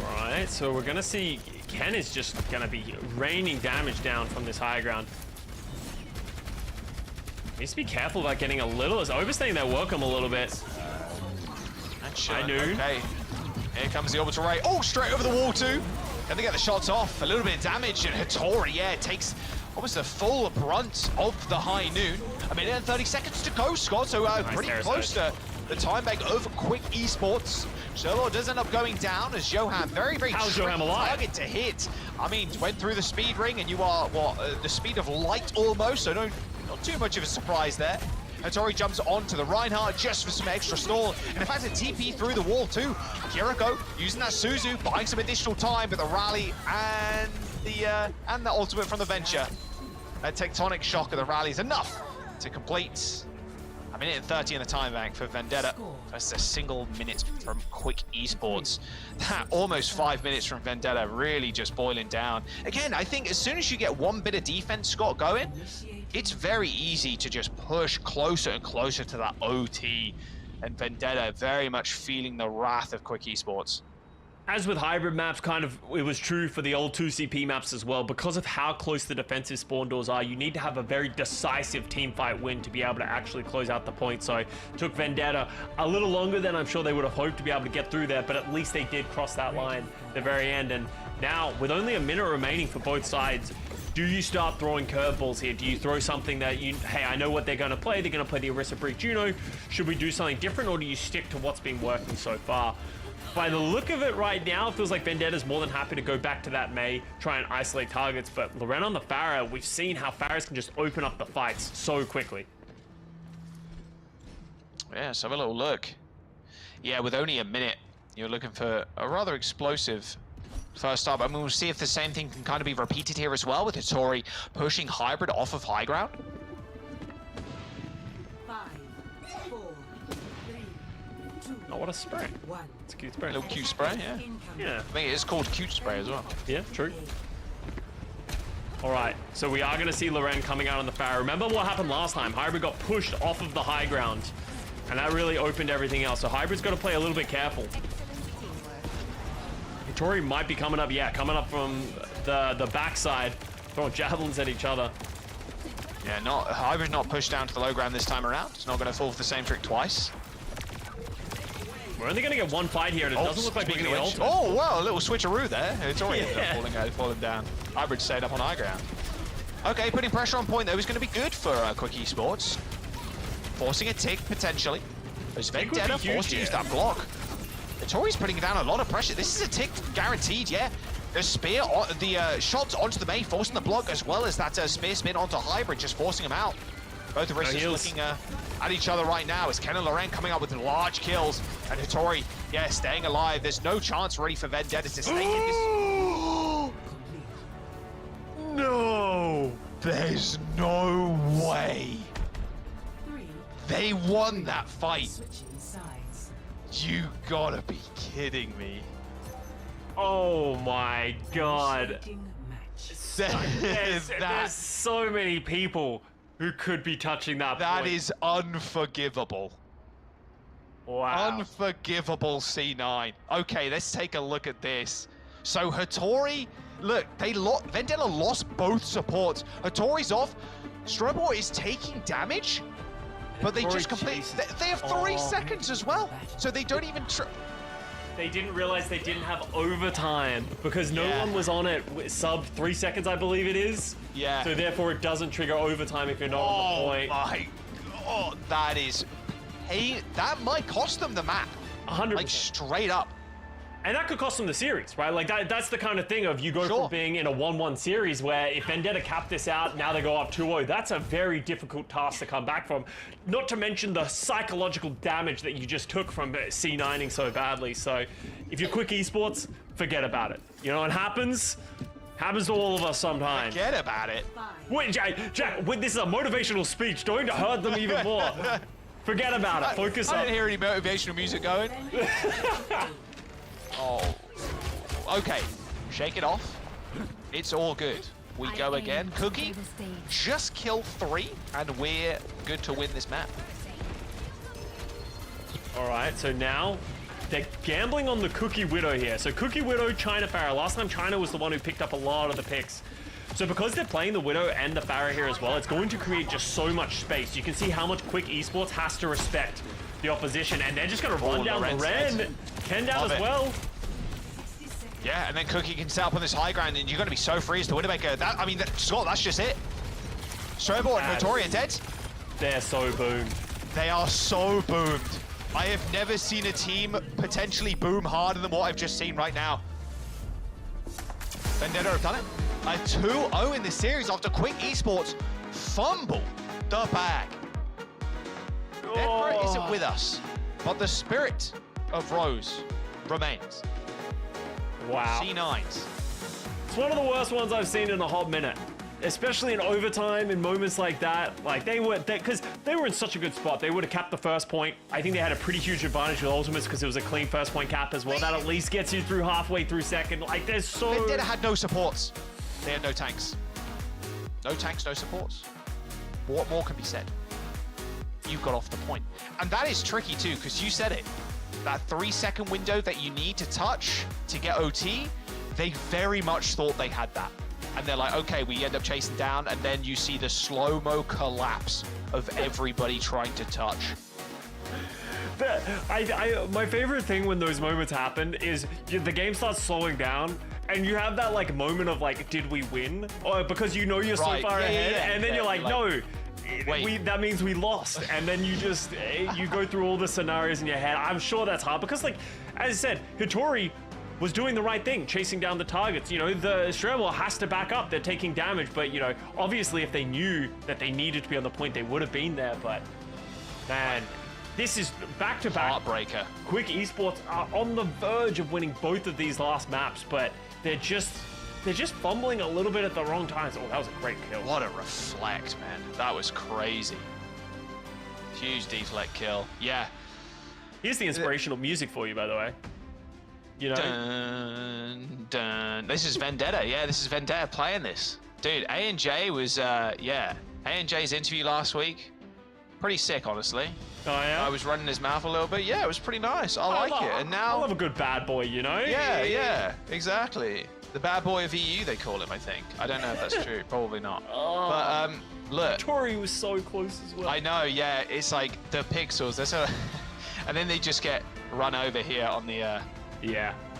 Alright, so we're going to see Ken is just going to be raining damage down from this high ground. Needs to be careful about getting a little, is overstaying their welcome a little bit. I knew. Okay, here comes the orbital ray. Oh, straight over the wall too. And they get the shots off. A little bit of damage, and Hitori, yeah, it takes almost the full brunt of the high noon. A minute and 30 seconds to go, Scott. So nice, pretty close to the time bank over Quick Esports. Sherlock does end up going down as Johan, very, very tricky target to hit. I mean, went through the speed ring, and you are, what, the speed of light almost, so not too much of a surprise there. Hitori jumps onto the Reinhardt just for some extra stall, and in fact a TP through the wall too. Kiriko using that Suzu, buying some additional time, but the rally and the ultimate from the Venture. A tectonic shock of the rally is enough to complete a minute and 30 in the time bank for Vendetta. That's a single minute from Quick Esports. That almost 5 minutes from Vendetta really just boiling down. Again, I think as soon as you get one bit of defense, Scott, going, it's very easy to just push closer and closer to that OT, and Vendetta very much feeling the wrath of Quick Esports. As with hybrid maps, kind of, it was true for the old 2CP maps as well. Because of how close the defensive spawn doors are, you need to have a very decisive team fight win to be able to actually close out the point. So it took Vendetta a little longer than I'm sure they would have hoped to be able to get through there, but at least they did cross that line at the very end. And now, with only a minute remaining for both sides, do you start throwing curveballs here? Do you throw something that hey, I know what they're going to play. They're going to play the Orisa Brick Juno. Should we do something different, or do you stick to what's been working so far? By the look of it right now, it feels like Vendetta's more than happy to go back to that Mei, try and isolate targets, but Loren on the Pharah, we've seen how Pharahs can just open up the fights so quickly. Yeah, let's have a little look. Yeah, with only a minute, you're looking for a rather explosive first up. I mean, we'll see if the same thing can kind of be repeated here as well, with Hattori pushing Hybrid off of high ground. 5, 4, 3, 2, Oh, what a spray. 1. It's a cute spray. A little cute spray, yeah. Incoming. Yeah. I think it is called cute spray as well. Yeah, true. All right, so we are going to see Loren coming out on the Pharah. Remember what happened last time? Hybrid got pushed off of the high ground, and that really opened everything else. So Hybrid's got to play a little bit careful. Hattori might be coming up, yeah, coming up from the backside, throwing javelins at each other. Yeah, Hybrid's not pushed down to the low ground this time around. It's not going to fall for the same trick twice. We're only going to get one fight here, and it doesn't look like we're going to get ultimate. Oh, well, a little switcheroo there. It's already falling down. Hybrid stayed up on high ground. Okay, putting pressure on point, though, is going to be good for Quick Esports. Forcing a tick, potentially. As Vendetta forced to use that block. Hattori's putting down a lot of pressure. This is a tick guaranteed, yeah. The spear, the shots onto the main, forcing the block, as well as that spear spin onto Hybrid, just forcing him out. Both of us just looking at each other right now as Ken and Loren coming up with large kills. And Hattori, yeah, staying alive. There's no chance really for Vendetta to stay in this. No! There's no way. 3. They won that fight. Switching sides. You gotta be kidding me. Oh my god. Initiating match. There's so many people who could be touching that That point. is unforgivable. Wow. Unforgivable, C9. Okay, let's take a look at this. So Hattori, look, Vendetta lost both supports. Hattori's off. Strobor is taking damage, but they just complete. They have 3 seconds as well, so they don't even. They didn't realize they didn't have overtime because no one was on it sub 3 seconds, I believe it is. Yeah. So therefore it doesn't trigger overtime if you're not on the point. My, that is, that might cost them the map. 100%. Like straight up. And that could cost them the series, right? Like that's the kind of thing of you go from being in a 1-1 series where if Vendetta cap this out, now they go up 2-0. That's a very difficult task to come back from. Not to mention the psychological damage that you just took from C9ing so badly. So if you're Quick Esports, forget about it. You know, it happens to all of us sometimes. Forget about it. Wait, Jack, this is a motivational speech. Don't hurt them even more. Forget about it. Focus I on. didn't hear any motivational music going. Oh, okay. Shake it off. It's all good. We go again. Cookie, just kill 3, and we're good to win this map. All right, so now they're gambling on the Cookie Widow here. So Cookie Widow, China Pharah. Last time China was the one who picked up a lot of the picks. So because they're playing the Widow and the Pharah here as well, it's going to create just so much space. You can see how much Quick Esports has to respect the opposition, and they're just going to run down the Ren. Ken down as well. Yeah, and then Cookie can set up on this high ground, and you're going to be so free as the Widowmaker. Scott, that's just it. Strobor and Hattori are dead. They're so boomed. They are so boomed. I have never seen a team potentially boom harder than what I've just seen right now. Vendetta have done it. A 2-0 in this series after Quick Esports fumble the bag. Deadbro isn't with us, but the spirit of Rose remains. Wow. C9s. It's one of the worst ones I've seen in a hot minute. Especially in overtime, in moments like that. Like, because they were in such a good spot. They would have capped the first point. I think they had a pretty huge advantage with ultimates because it was a clean first point cap as well. That at least gets you through halfway through second. Like, there's so... Vendetta had no supports. They had no tanks. No tanks, no supports. What more can be said? You got off the point. And that is tricky too, because you said it. That 3-second window that you need to touch to get OT, they very much thought they had that. And they're like, okay, we end up chasing down, and then you see the slow-mo collapse of everybody trying to touch. My favorite thing when those moments happen is the game starts slowing down, and you have that like moment of like, did we win? Or because you know you're so far ahead, and then you're like, no. That means we lost, and then you just you go through all the scenarios in your head. I'm sure that's hard because, like, as I said, Hattori was doing the right thing, chasing down the targets. You know, the Strobor has to back up. They're taking damage, but you know, obviously, if they knew that they needed to be on the point, they would have been there. But man, this is back-to-back. Heartbreaker. Quick Esports are on the verge of winning both of these last maps, but they're just fumbling a little bit at the wrong times. Oh, that was a great kill. What a reflect, man. That was crazy. Huge deflect kill. Yeah. Here's the inspirational music for you, by the way. You know? Dun, dun. This is Vendetta. Yeah, this is Vendetta playing this. Dude, A&J was, yeah. A&J's interview last week, pretty sick, honestly. Oh, yeah? I was running his mouth a little bit. Yeah, it was pretty nice. I like it. And now... I love a good bad boy, you know? Yeah, exactly. The bad boy of EU, they call him, I think. I don't know if that's true. Probably not. Oh. But, look. Tori was so close as well. I know, yeah. It's like the pixels. They're so... and then they just get run over here on the, on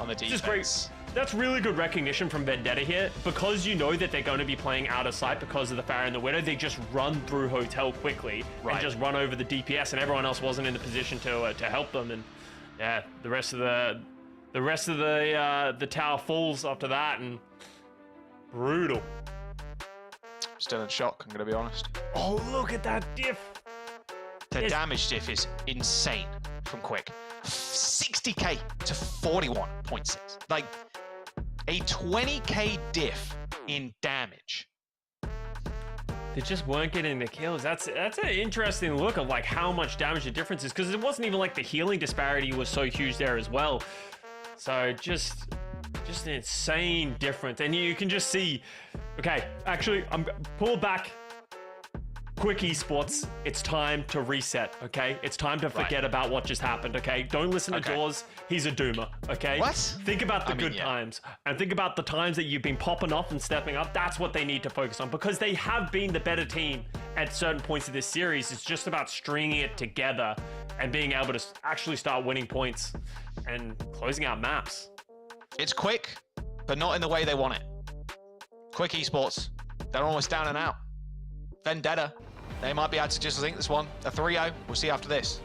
the defense. Just great. That's really good recognition from Vendetta here. Because you know that they're going to be playing out of sight because of the Pharah and the Widow, they just run through Hotel quickly and just run over the DPS, and everyone else wasn't in the position to help them. And yeah, the rest of the tower falls after that, and brutal. Still in shock, I'm going to be honest. Oh, look at that diff. The damage diff is insane from Quick. 60k to 41.6. Like, a 20k diff in damage. They just weren't getting the kills. That's an interesting look of like how much damage the difference is, because it wasn't even like the healing disparity was so huge there as well. So just an insane difference, and you can just see. Okay, actually, I'm pull back. Quick Esports, it's time to reset, okay? It's time to forget about what just happened, okay? Don't listen to Jaws, he's a doomer, okay? What? Think about the good times, and think about the times that you've been popping off and stepping up. That's what they need to focus on, because they have been the better team at certain points of this series. It's just about stringing it together and being able to actually start winning points and closing out maps. It's Quick, but not in the way they want it. Quick Esports, they're almost down and out. Vendetta, they might be able to just link this one. A 3-0, we'll see after this.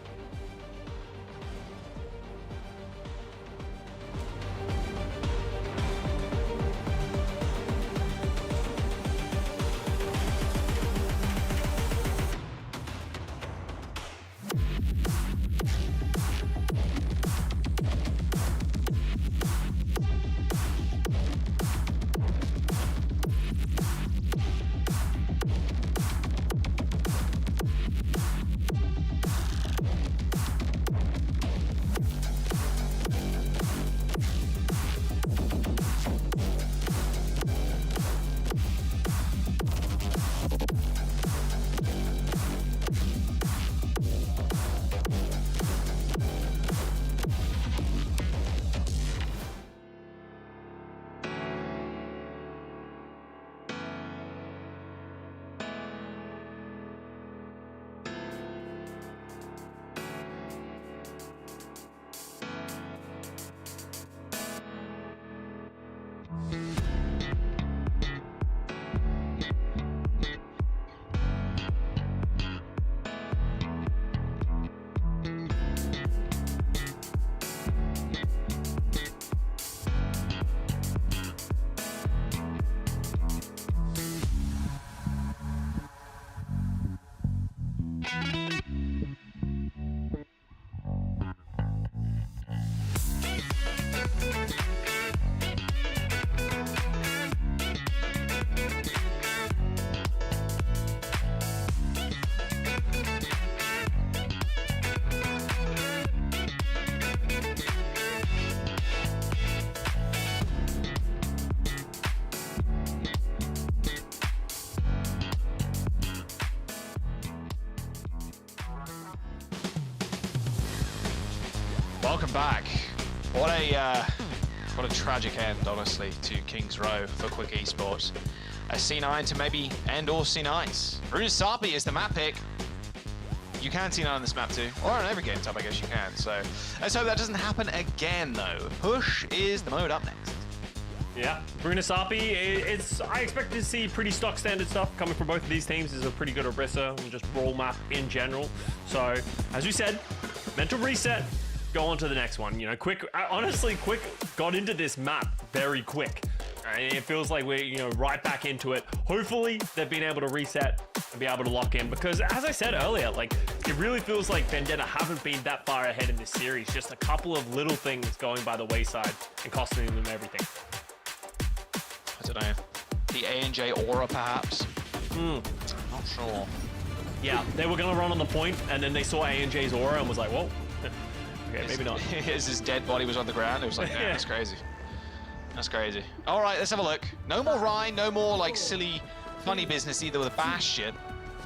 Welcome back. What a tragic end, honestly, to King's Row for Quick Esports. A C9 to maybe end all C9s. Runasapi is the map pick. You can C9 on this map too, or on every game type, I guess you can. So let's hope that doesn't happen again, though. Push is the mode up next. Yeah, Runasapi, I expect to see pretty stock standard stuff coming from both of these teams. This is a pretty good Orisa and just brawl map in general. So, as we said, mental reset, go on to the next one. You know, honestly, Quick got into this map very quick. And it feels like we're, right back into it. Hopefully, they've been able to reset and be able to lock in. Because, as I said earlier, like, it really feels like Vendetta haven't been that far ahead in this series. Just a couple of little things going by the wayside and costing them everything. I don't know. The A&J aura, perhaps? Not sure. Yeah, they were going to run on the point, and then they saw A&J's aura and was like, whoa. Okay, maybe not. His dead body was on the ground. It was like, yeah, that's crazy. That's crazy. All right, let's have a look. No more Rhine, no more like silly, funny business either with a Bastion.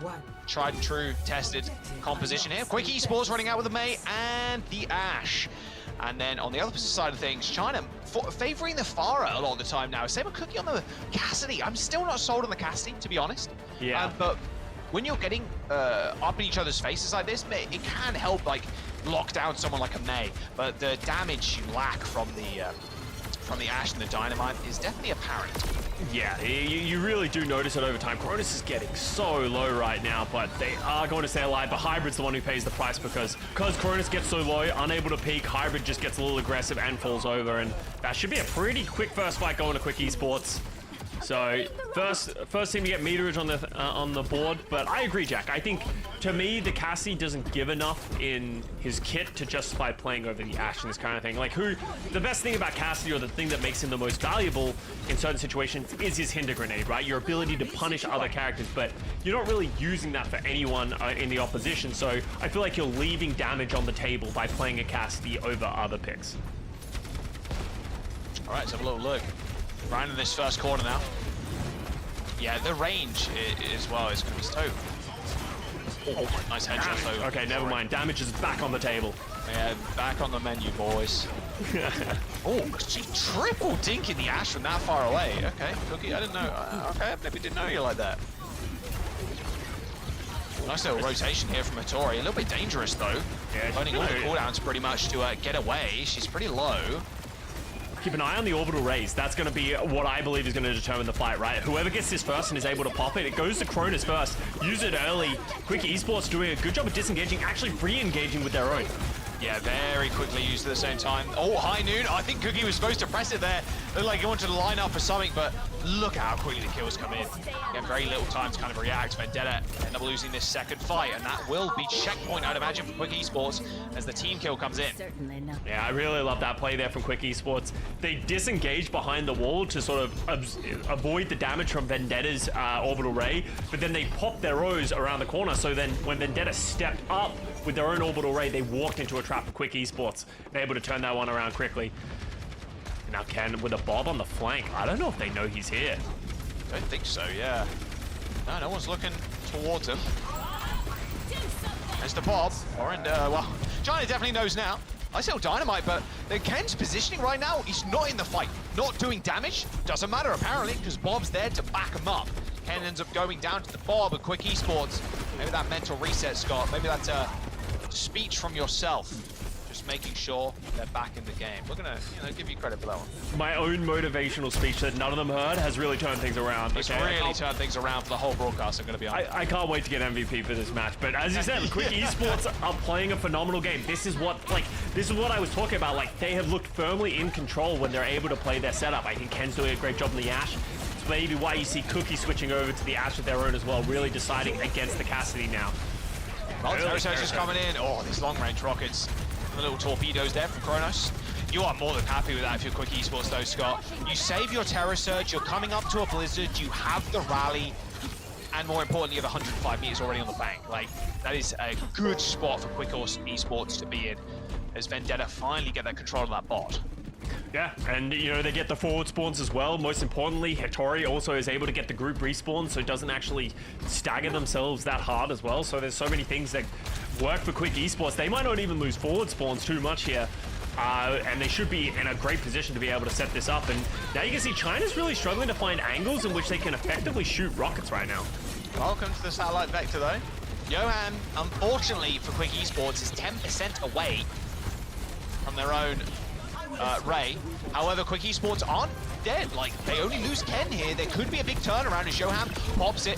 One. Tried and true, tested composition here. Quick Esports running out with the Mei and the Ashe. And then on the other side of things, China favoring the Pharah a lot of the time now. Same with Cookie on the Cassidy. I'm still not sold on the Cassidy, to be honest. Yeah. But when you're getting up in each other's faces like this, it can help like lock down someone like a Mei. But the damage you lack from the Ashe and the Dynamite is definitely apparent. Yeah, you really do notice it over time. Cronus is getting so low right now, but they are going to stay alive. But Hybrid's the one who pays the price because Cronus gets so low, unable to peek, Hybrid just gets a little aggressive and falls over. And that should be a pretty quick first fight going to Quick Esports. So first team to get meterage on the board, but I agree, Jack. I think to me the Cassie doesn't give enough in his kit to justify playing over the Ashe and this kind of thing. Like the best thing about Cassie, or the thing that makes him the most valuable in certain situations, is his Hinder Grenade, right? Your ability to punish other characters, but you're not really using that for anyone in the opposition. So I feel like you're leaving damage on the table by playing a Cassie over other picks. All right, let's have a little look. Right in this first corner now. Yeah, the range as well is going to be so. Oh, nice headshot though. Okay, never mind. Damage is back on the table. Yeah, back on the menu, boys. Oh, she triple dinking the Ashe from that far away. Okay, Cookie, I didn't know. Okay, maybe didn't know you like that. Nice little rotation here from Hattori. A little bit dangerous though. Yeah, burning all the cooldowns pretty much to get away. She's pretty low. Keep an eye on the orbital raise. That's going to be what I believe is going to determine the fight, right? Whoever gets this first and is able to pop it, it goes to Cronus first. Use it early. Quick Esports doing a good job of disengaging, actually re-engaging with their own. Yeah, very quickly used at the same time. Oh, high noon. I think Cookie was supposed to press it there. Looked like he wanted to line up for something, but look how quickly the kills come in. Again, very little time to kind of react. Vendetta end up losing this second fight, and that will be checkpoint, I'd imagine, for Quick Esports as the team kill comes in. Certainly not. Yeah, I really love that play there from Quick Esports. They disengage behind the wall to sort of avoid the damage from Vendetta's orbital ray, but then they pop their O's around the corner, so then when Vendetta stepped up with their own orbital ray, they walked into a trap for Quick Esports. They're able to turn that one around quickly. Now Ken with a Bob on the flank. I don't know if they know he's here. Don't think so, yeah. No one's looking towards him. There's the Bob. Well, China definitely knows now. I sell Dynamite, but Ken's positioning right now, he's not in the fight. Not doing damage. Doesn't matter, apparently, because Bob's there to back him up. Ken ends up going down to the Bob with Quick Esports. Maybe that mental reset, Scott. Maybe that's a speech from yourself. Just making sure they're back in the game. We're gonna, give you credit for that one. My own motivational speech that none of them heard has really turned things around. It's really turned things around for the whole broadcast, I'm gonna be honest. I can't wait to get MVP for this match. But as you said, Quick Esports are playing a phenomenal game. This is what I was talking about. Like, they have looked firmly in control when they're able to play their setup. I think Ken's doing a great job in the Ashe. It's maybe why you see Cookie switching over to the Ashe of their own as well, really deciding against the Cassidy now. Well, Terrasurge is coming in. Oh, these long-range rockets. The little torpedoes there from Kronos. You are more than happy with that if you're Quick Esports though, Scott. You save your Terror Surge, you're coming up to a blizzard, you have the rally, and more importantly, you have 105 meters already on the bank. Like, that is a good spot for Quick Esports to be in, as Vendetta finally get that control of that bot. Yeah, and they get the forward spawns as well. Most importantly, Hattori also is able to get the group respawn, so it doesn't actually stagger themselves that hard as well. So there's so many things that work for Quick Esports. They might not even lose forward spawns too much here. And they should be in a great position to be able to set this up. And now you can see China's really struggling to find angles in which they can effectively shoot rockets right now. Welcome to the satellite vector though. Johan, unfortunately for Quick Esports, is 10% away from their own Ray. However, Quick Esports aren't dead. Like, they only lose Ken here. There could be a big turnaround as Johan pops it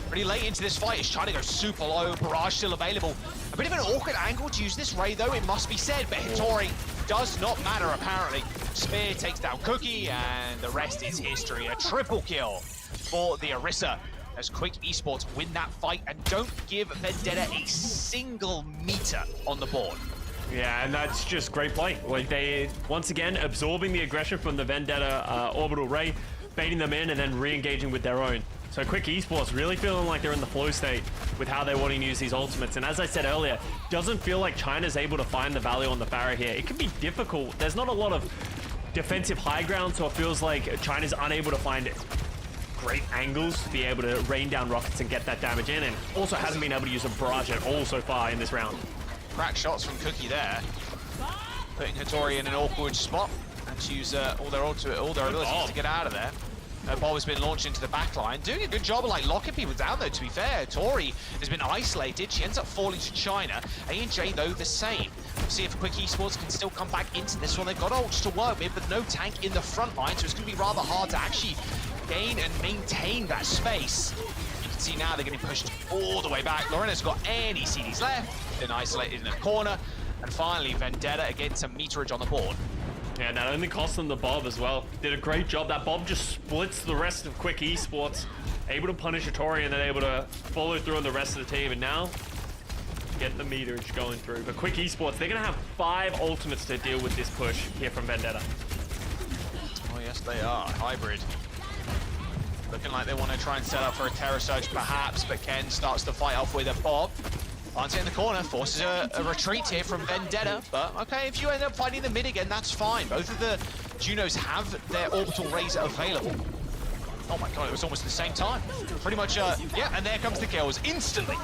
pretty late into this fight. He's trying to go super low. Barrage still available. A bit of an awkward angle to use this Ray, though, it must be said. But Hattori does not matter, apparently. Spear takes down Cookie, and the rest is history. A triple kill for the Orisa. as Quick Esports win that fight and don't give Vendetta a single meter on the board. Yeah, and that's just great play. Like, they, once again, absorbing the aggression from the Vendetta orbital ray, baiting them in, and then re-engaging with their own. So Quick Esports really feeling like they're in the flow state with how they're wanting to use these ultimates. And as I said earlier, doesn't feel like China's able to find the value on the Pharah here. It can be difficult. There's not a lot of defensive high ground, so it feels like China's unable to find great angles to be able to rain down rockets and get that damage in, and also hasn't been able to use a barrage at all so far in this round. Crack shots from Cookie there, putting Hattori in an awkward spot and to use all their abilities to get out of there. Bob has been launched into the back line, doing a good job of like locking people down though, to be fair. Tori has been isolated, she ends up falling to China. A&J though the same. We'll see if Quick Esports can still come back into this one. They've got ults to work with, but no tank in the front line, so it's going to be rather hard to actually gain and maintain that space. You can see now they're getting pushed all the way back. Lorena's got any CDs left, been isolated in a corner, and finally Vendetta again some meterage on the board. Yeah, that only cost them the Bob as well. Did a great job. That Bob just splits the rest of Quick Esports, able to punish Hattori and then able to follow through on the rest of the team, and now get the meterage going through. But Quick Esports, they're going to have 5 ultimates to deal with this push here from Vendetta. Oh yes they are. Hybrid. Looking like they want to try and set up for a Terror Surge perhaps, but Ken starts the fight off with a Bob. Plants it in the corner, forces a retreat here from Vendetta, but okay, if you end up fighting the mid again, that's fine. Both of the Junos have their orbital rays available. Oh my god, it was almost the same time. Pretty much, yeah, and there comes the kills instantly.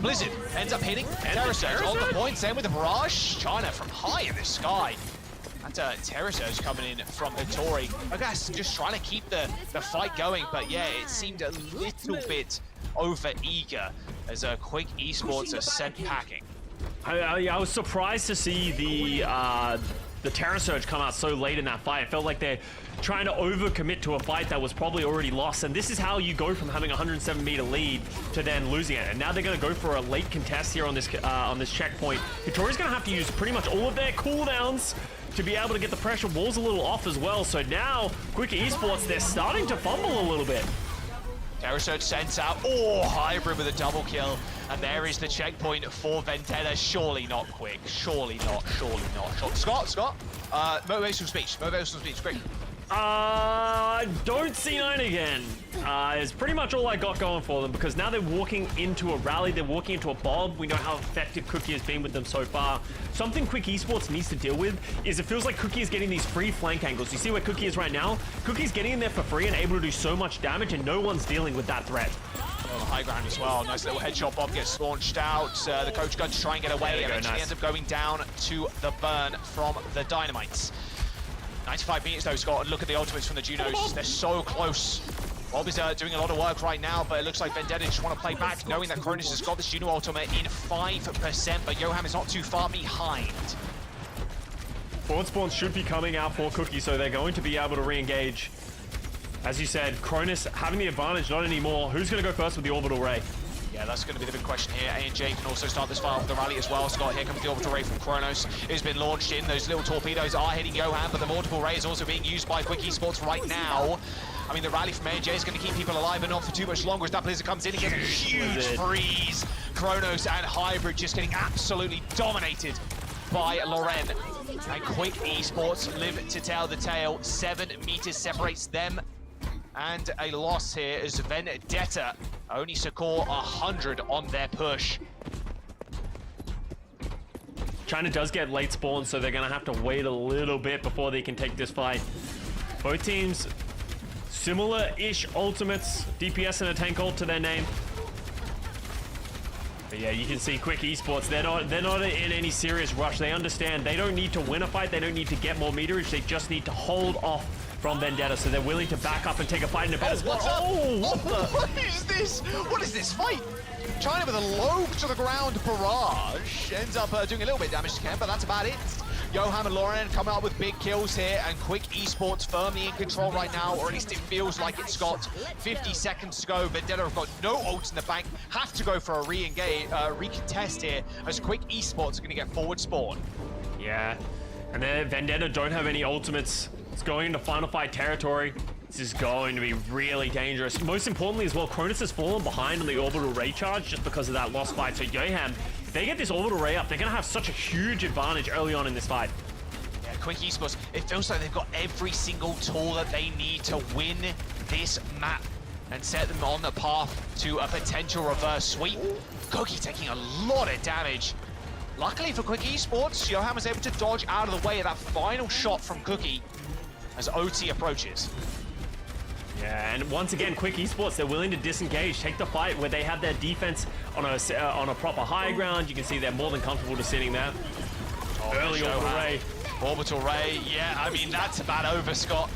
Blizzard ends up hitting Terror Surge on the point, same with the Barrage. China from high in the sky. That Terror Surge coming in from Hattori. I guess just trying to keep the fight going, but yeah, it seemed a little bit over eager as Quick Esports are sent packing. I was surprised to see the Terror Surge come out so late in that fight. It felt like they're trying to overcommit to a fight that was probably already lost, and this is how you go from having a 107-meter lead to then losing it. And now they're going to go for a late contest here on this checkpoint. Hattori's going to have to use pretty much all of their cooldowns to be able to get the pressure walls a little off as well. So now, Quick Esports, they're starting to fumble a little bit. Terror Surge sends out, oh, Hybrid with a double kill. And there is the checkpoint for Vendetta. Surely not Quick. Surely not. Scott? Motivational speech, quick. Don't C9 again. Is pretty much all I got going for them, because now they're walking into a rally, they're walking into a Bob. We know how effective Cookie has been with them so far. Something Quick Esports needs to deal with is it feels like Cookie is getting these free flank angles. You see where Cookie is right now? Cookie's getting in there for free and able to do so much damage, and no one's dealing with that threat. On the high ground as well. Nice little headshot. Bob gets launched out. The coach gun to try and get away. Eventually ends up going down to the burn from the Dynamites. 95 meters though, Scott, and look at the ultimates from the Junos. They're so close. Bob is doing a lot of work right now, but it looks like Vendetta just want to play back, knowing that Cronus has got this Juno ultimate in 5%, but Yoham is not too far behind. Forward spawns should be coming out for Cookie, so they're going to be able to re-engage. As you said, Cronus having the advantage, not anymore. Who's going to go first with the orbital ray? Yeah, that's going to be the big question here. A&J can also start this fight with the rally as well. Scott, here comes the orbital ray from Kronos. It's been launched in. Those little torpedoes are hitting Yoham, but the multiple ray is also being used by Quick Esports right now. I mean, the rally from A&J is going to keep people alive, but not for too much longer as that Blizzard comes in and gets a huge freeze. Kronos and Hybrid just getting absolutely dominated by Loren. And Quick Esports live to tell the tale. 7 meters separates them. And a loss here as Vendetta only score 100 on their push. China does get late spawn, so they're going to have to wait a little bit before they can take this fight. Both teams, similar-ish ultimates, DPS and a tank ult to their name. But yeah, you can see Quick Esports, they're not in any serious rush. They understand they don't need to win a fight, they don't need to get more meterage, they just need to hold off from Vendetta, so they're willing to back up and take a fight in a battle. What is this? What is this fight? China with a low to the ground barrage. Ends up doing a little bit of damage to Ken, but that's about it. Yoham and Lauren coming up with big kills here, and Quick Esports firmly in control right now, or at least it feels like it's got 50 seconds to go. Vendetta have got no ults in the bank, have to go for a recontest here, as Quick Esports are going to get forward spawn. Yeah, and then Vendetta don't have any ultimates. It's going into final fight territory. This is going to be really dangerous. Most importantly as well, Cronus has fallen behind on the orbital ray charge just because of that lost fight. So Yoham, if they get this orbital ray up, they're going to have such a huge advantage early on in this fight. Yeah, Quick Esports, it feels like they've got every single tool that they need to win this map and set them on the path to a potential reverse sweep. Cookie taking a lot of damage. Luckily for Quick Esports, Yoham was able to dodge out of the way of that final shot from Cookie as OT approaches. Yeah, and once again, Quick Esports, they're willing to disengage, take the fight where they have their defense on a proper high ground. You can see they're more than comfortable just sitting there. Early orbital ray. Orbital ray, yeah, I mean, that's about over, Scott.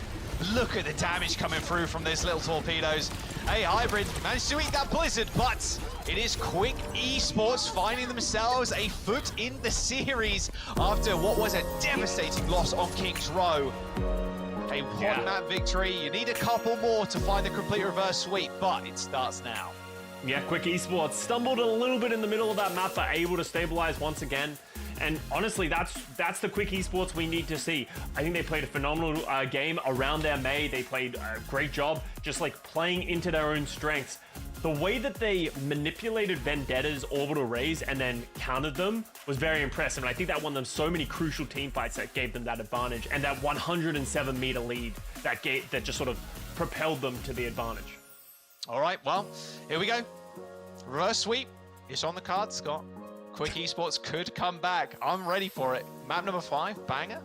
Look at the damage coming through from these little torpedoes. Hey, Hybrid managed to eat that blizzard, but it is Quick Esports finding themselves a foot in the series after what was a devastating loss on King's Row. A one-map victory. You need a couple more to find the complete reverse sweep, but it starts now. Yeah, Quick Esports stumbled a little bit in the middle of that map, but able to stabilize once again. And honestly, that's the Quick Esports we need to see. I think they played a phenomenal game around their May. They played a great job, just like playing into their own strengths. The way that they manipulated Vendetta's orbital rays and then countered them was very impressive. And I think that won them so many crucial team fights that gave them that advantage, and that 107-meter lead that just sort of propelled them to the advantage. All right, well, here we go. Reverse sweep is on the card, Scott. Quick Esports could come back. I'm ready for it. Map number 5, banger.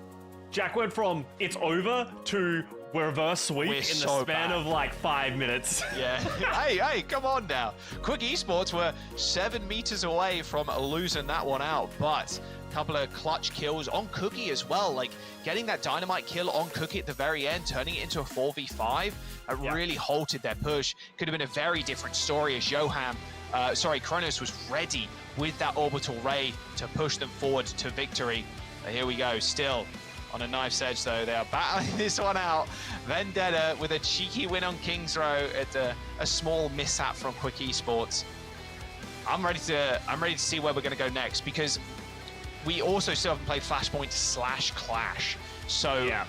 Jack went from it's over to reverse sweep We're in the so span bad. of like 5 minutes. Yeah. hey, come on now. Quick Esports were 7 meters away from losing that one out, but a couple of clutch kills on Cookie as well. Like getting that dynamite kill on Cookie at the very end, turning it into a 4v5, really halted their push. Could have been a very different story as Kronos was ready with that orbital ray to push them forward to victory. But here we go, still on a knife's edge though. They are battling this one out. Vendetta with a cheeky win on King's Row at a small mishap from Quick Esports. I'm ready to see where we're going to go next, because we also still haven't played Flashpoint/Clash. So yeah,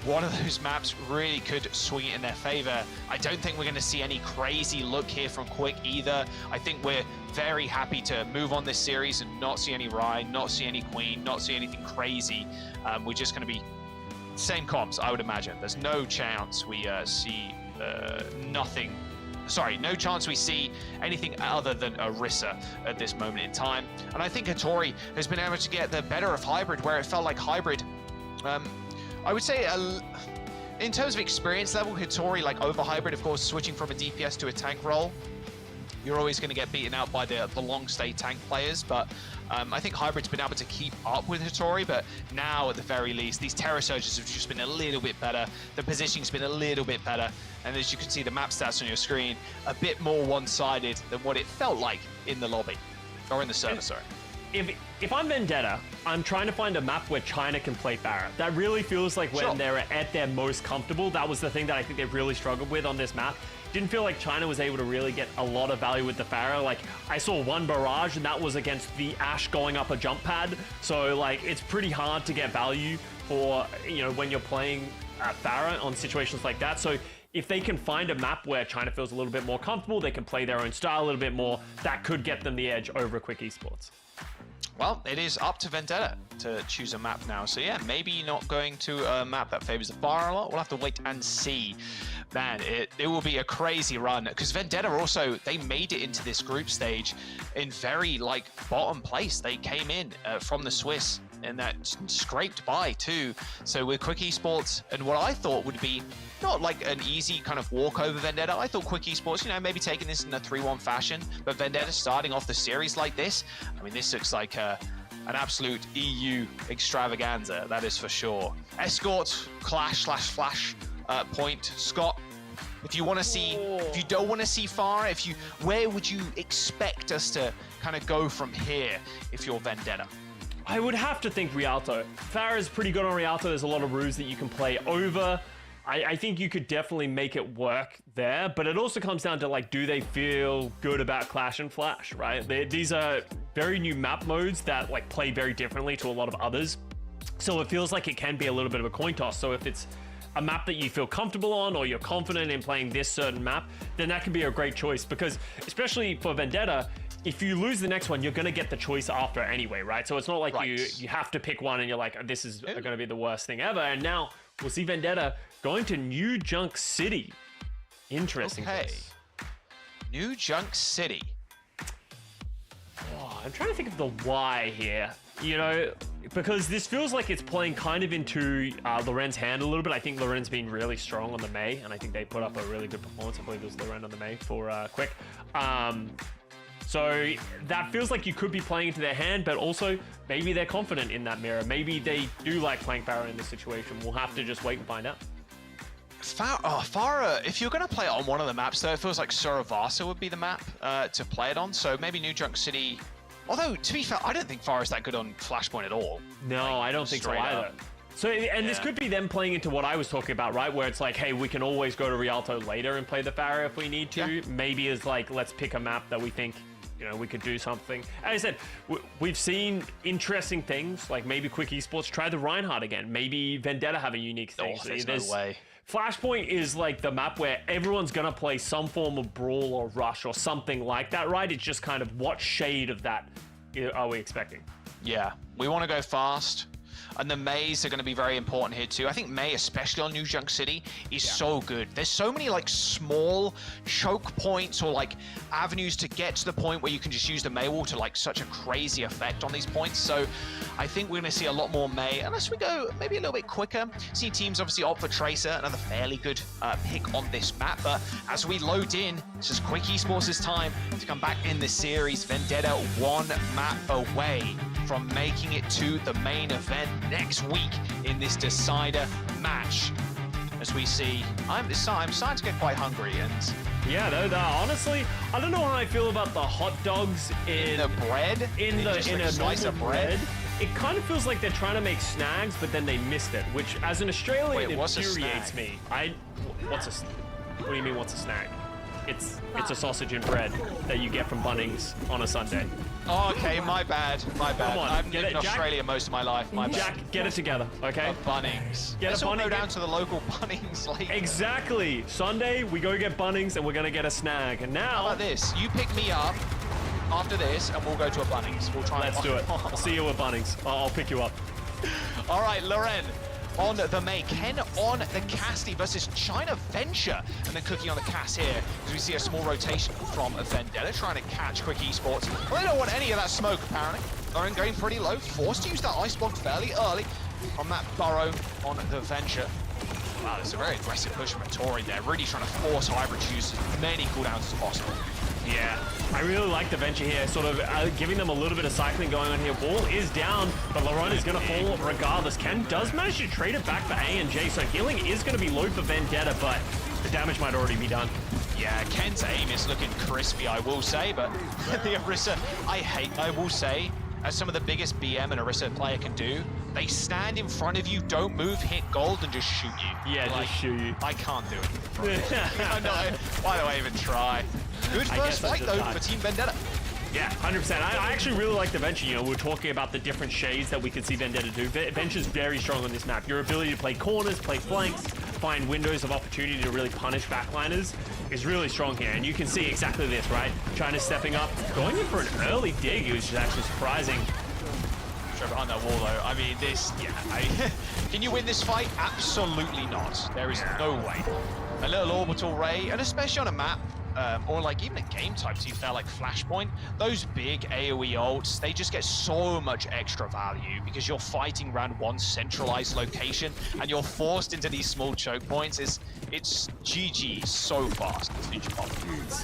one of those maps really could swing it in their favor. I don't think we're going to see any crazy look here from Quick either. I think we're very happy to move on this series and not see any Rhine, not see any Queen, not see anything crazy. We're just going to be same comps, I would imagine. There's no chance we see no chance we see anything other than Orisa at this moment in time. And I think Hattori has been able to get the better of Hybrid, where it felt like Hybrid, I would say in terms of experience level, Hattori, like over Hybrid, of course, switching from a DPS to a tank role, you're always going to get beaten out by the long stay tank players, but I think Hybrid's been able to keep up with Hattori, but now at the very least, these Terror Surges have just been a little bit better, the positioning's been a little bit better, and as you can see the map stats on your screen, a bit more one-sided than what it felt like in the lobby, or in the server, sorry. If I'm Vendetta, I'm trying to find a map where China can play Pharah. That really feels like when they're at their most comfortable. That was the thing that I think they really struggled with on this map. Didn't feel like China was able to really get a lot of value with the Pharah. Like, I saw one barrage, and that was against the Ashe going up a jump pad. So, like, it's pretty hard to get value for, when you're playing Pharah on situations like that. So, if they can find a map where China feels a little bit more comfortable, they can play their own style a little bit more, that could get them the edge over Quick Esports. Well, it is up to Vendetta to choose a map now. So yeah, maybe not going to a map that favors the fire a lot. We'll have to wait and see. Man, it will be a crazy run, because Vendetta also, they made it into this group stage in very, bottom place. They came in from the Swiss, and that scraped by too. So with Quick Esports, and what I thought would be not like an easy kind of walk over Vendetta. I thought Quick Esports, maybe taking this in a 3-1 fashion, but Vendetta starting off the series like this, I mean, this looks like an absolute EU extravaganza, that is for sure. Escort, Clash/Flash point. Scott, if you want to see, if you don't want to see far, where would you expect us to kind of go from here if you're Vendetta? I would have to think Rialto. Pharah is pretty good on Rialto. There's a lot of routes that you can play over. I think you could definitely make it work there, but it also comes down to, do they feel good about Clash and Flash, right? These are very new map modes that, play very differently to a lot of others. So it feels like it can be a little bit of a coin toss. So if it's a map that you feel comfortable on, or you're confident in playing this certain map, then that can be a great choice, because especially for Vendetta, if you lose the next one, you're going to get the choice after anyway, right? So it's not like you have to pick one and you're like, this is going to be the worst thing ever. And now we'll see Vendetta going to New Junk City. Interesting. Okay. New Junk City. Oh, I'm trying to think of the why here. You know, because this feels like it's playing kind of into Loren's hand a little bit. I think Loren's been really strong on the May, and I think they put up a really good performance. I believe it was Loren on the May for Quick. So that feels like you could be playing into their hand, but also maybe they're confident in that mirror. Maybe they do like playing Farah in this situation. We'll have to just wait and find out. Farah, if you're going to play it on one of the maps, though, it feels like Suravasa would be the map to play it on. So maybe New Junk City. Although, to be fair, I don't think Farah's that good on Flashpoint at all. No, like, I don't think so either. up. So, and this could be them playing into what I was talking about, right? Where it's like, hey, we can always go to Rialto later and play the Farah if we need to. Yeah. Maybe it's like, let's pick a map that we think, you know, we could do something. As I said, we've seen interesting things, like maybe Quick Esports try the Reinhardt again. Maybe Vendetta have a unique thing. Oh, there's no way. Flashpoint is like the map where everyone's going to play some form of brawl or rush or something like that, right? It's just kind of what shade of that are we expecting? Yeah, we want to go fast. And the Mays are going to be very important here too. I think May, especially on New Junk City, is so good. There's so many like small choke points or like avenues to get to the point where you can just use the May wall to like such a crazy effect on these points. So I think we're going to see a lot more May, unless we go maybe a little bit quicker. See teams obviously opt for Tracer, another fairly good pick on this map. But as we load in, it's just Quick Esports' time to come back in the series. Vendetta one map away from making it to the main event next week in this decider match. As we see, I'm starting to get quite hungry, and yeah, honestly, I don't know how I feel about the hot dogs in the bread, in a slice of bread. It kind of feels like they're trying to make snags, but then they missed it, which as an Australian infuriates me. What do you mean? What's a snag? It's a sausage and bread that you get from Bunnings on a Sunday. Oh, okay, my bad. Come on, I've lived in Australia most of my life. My bad. Jack, get it together, okay? Bunnings. Let's all go down to the local Bunnings later. Exactly. Sunday, we go get Bunnings and we're gonna get a snag. And now, how about this? You pick me up after this, and we'll go to a Bunnings. We'll try. Let's do it. I'll see you at Bunnings. I'll pick you up. All right, Loren on the May, Ken on the Casty versus China Venture, and then Cookie on the Cass here, as we see a small rotation from Vendetta trying to catch Quick Esports. Well, they don't want any of that smoke, apparently. Loren going pretty low, forced to use that Ice Block fairly early on that burrow on the Venture. Wow, there's a very aggressive push from Tori there, really trying to force Hybrid to use as many cooldowns as possible. Yeah, I really like the Venture here, sort of giving them a little bit of cycling going on here. Wall is down, but Laron is going to fall regardless. Ken does manage to trade it back for A and J, so healing is going to be low for Vendetta, but the damage might already be done. Yeah, Ken's aim is looking crispy, I will say, but the Orisa, I will say, as some of the biggest BM an Orisa player can do, they stand in front of you, don't move, hit gold, and just shoot you. Yeah, like, just shoot you. I can't do it. Why do I even try? Good first fight, though, for Team Vendetta. Yeah, 100%. I actually really like the Venture. You know, we're talking about the different shades that we could see Vendetta do. Venture's very strong on this map. Your ability to play corners, play flanks, find windows of opportunity to really punish backliners is really strong here. And you can see exactly this, right? China stepping up, going in for an early dig, which is actually surprising. Straight behind that wall, though. I mean, can you win this fight? Absolutely not. There is no way. A little orbital ray, and especially on a map, or like even a game type, to be fair, like Flashpoint, those big AoE ults, they just get so much extra value because you're fighting around one centralized location and you're forced into these small choke points. It's GG so fast.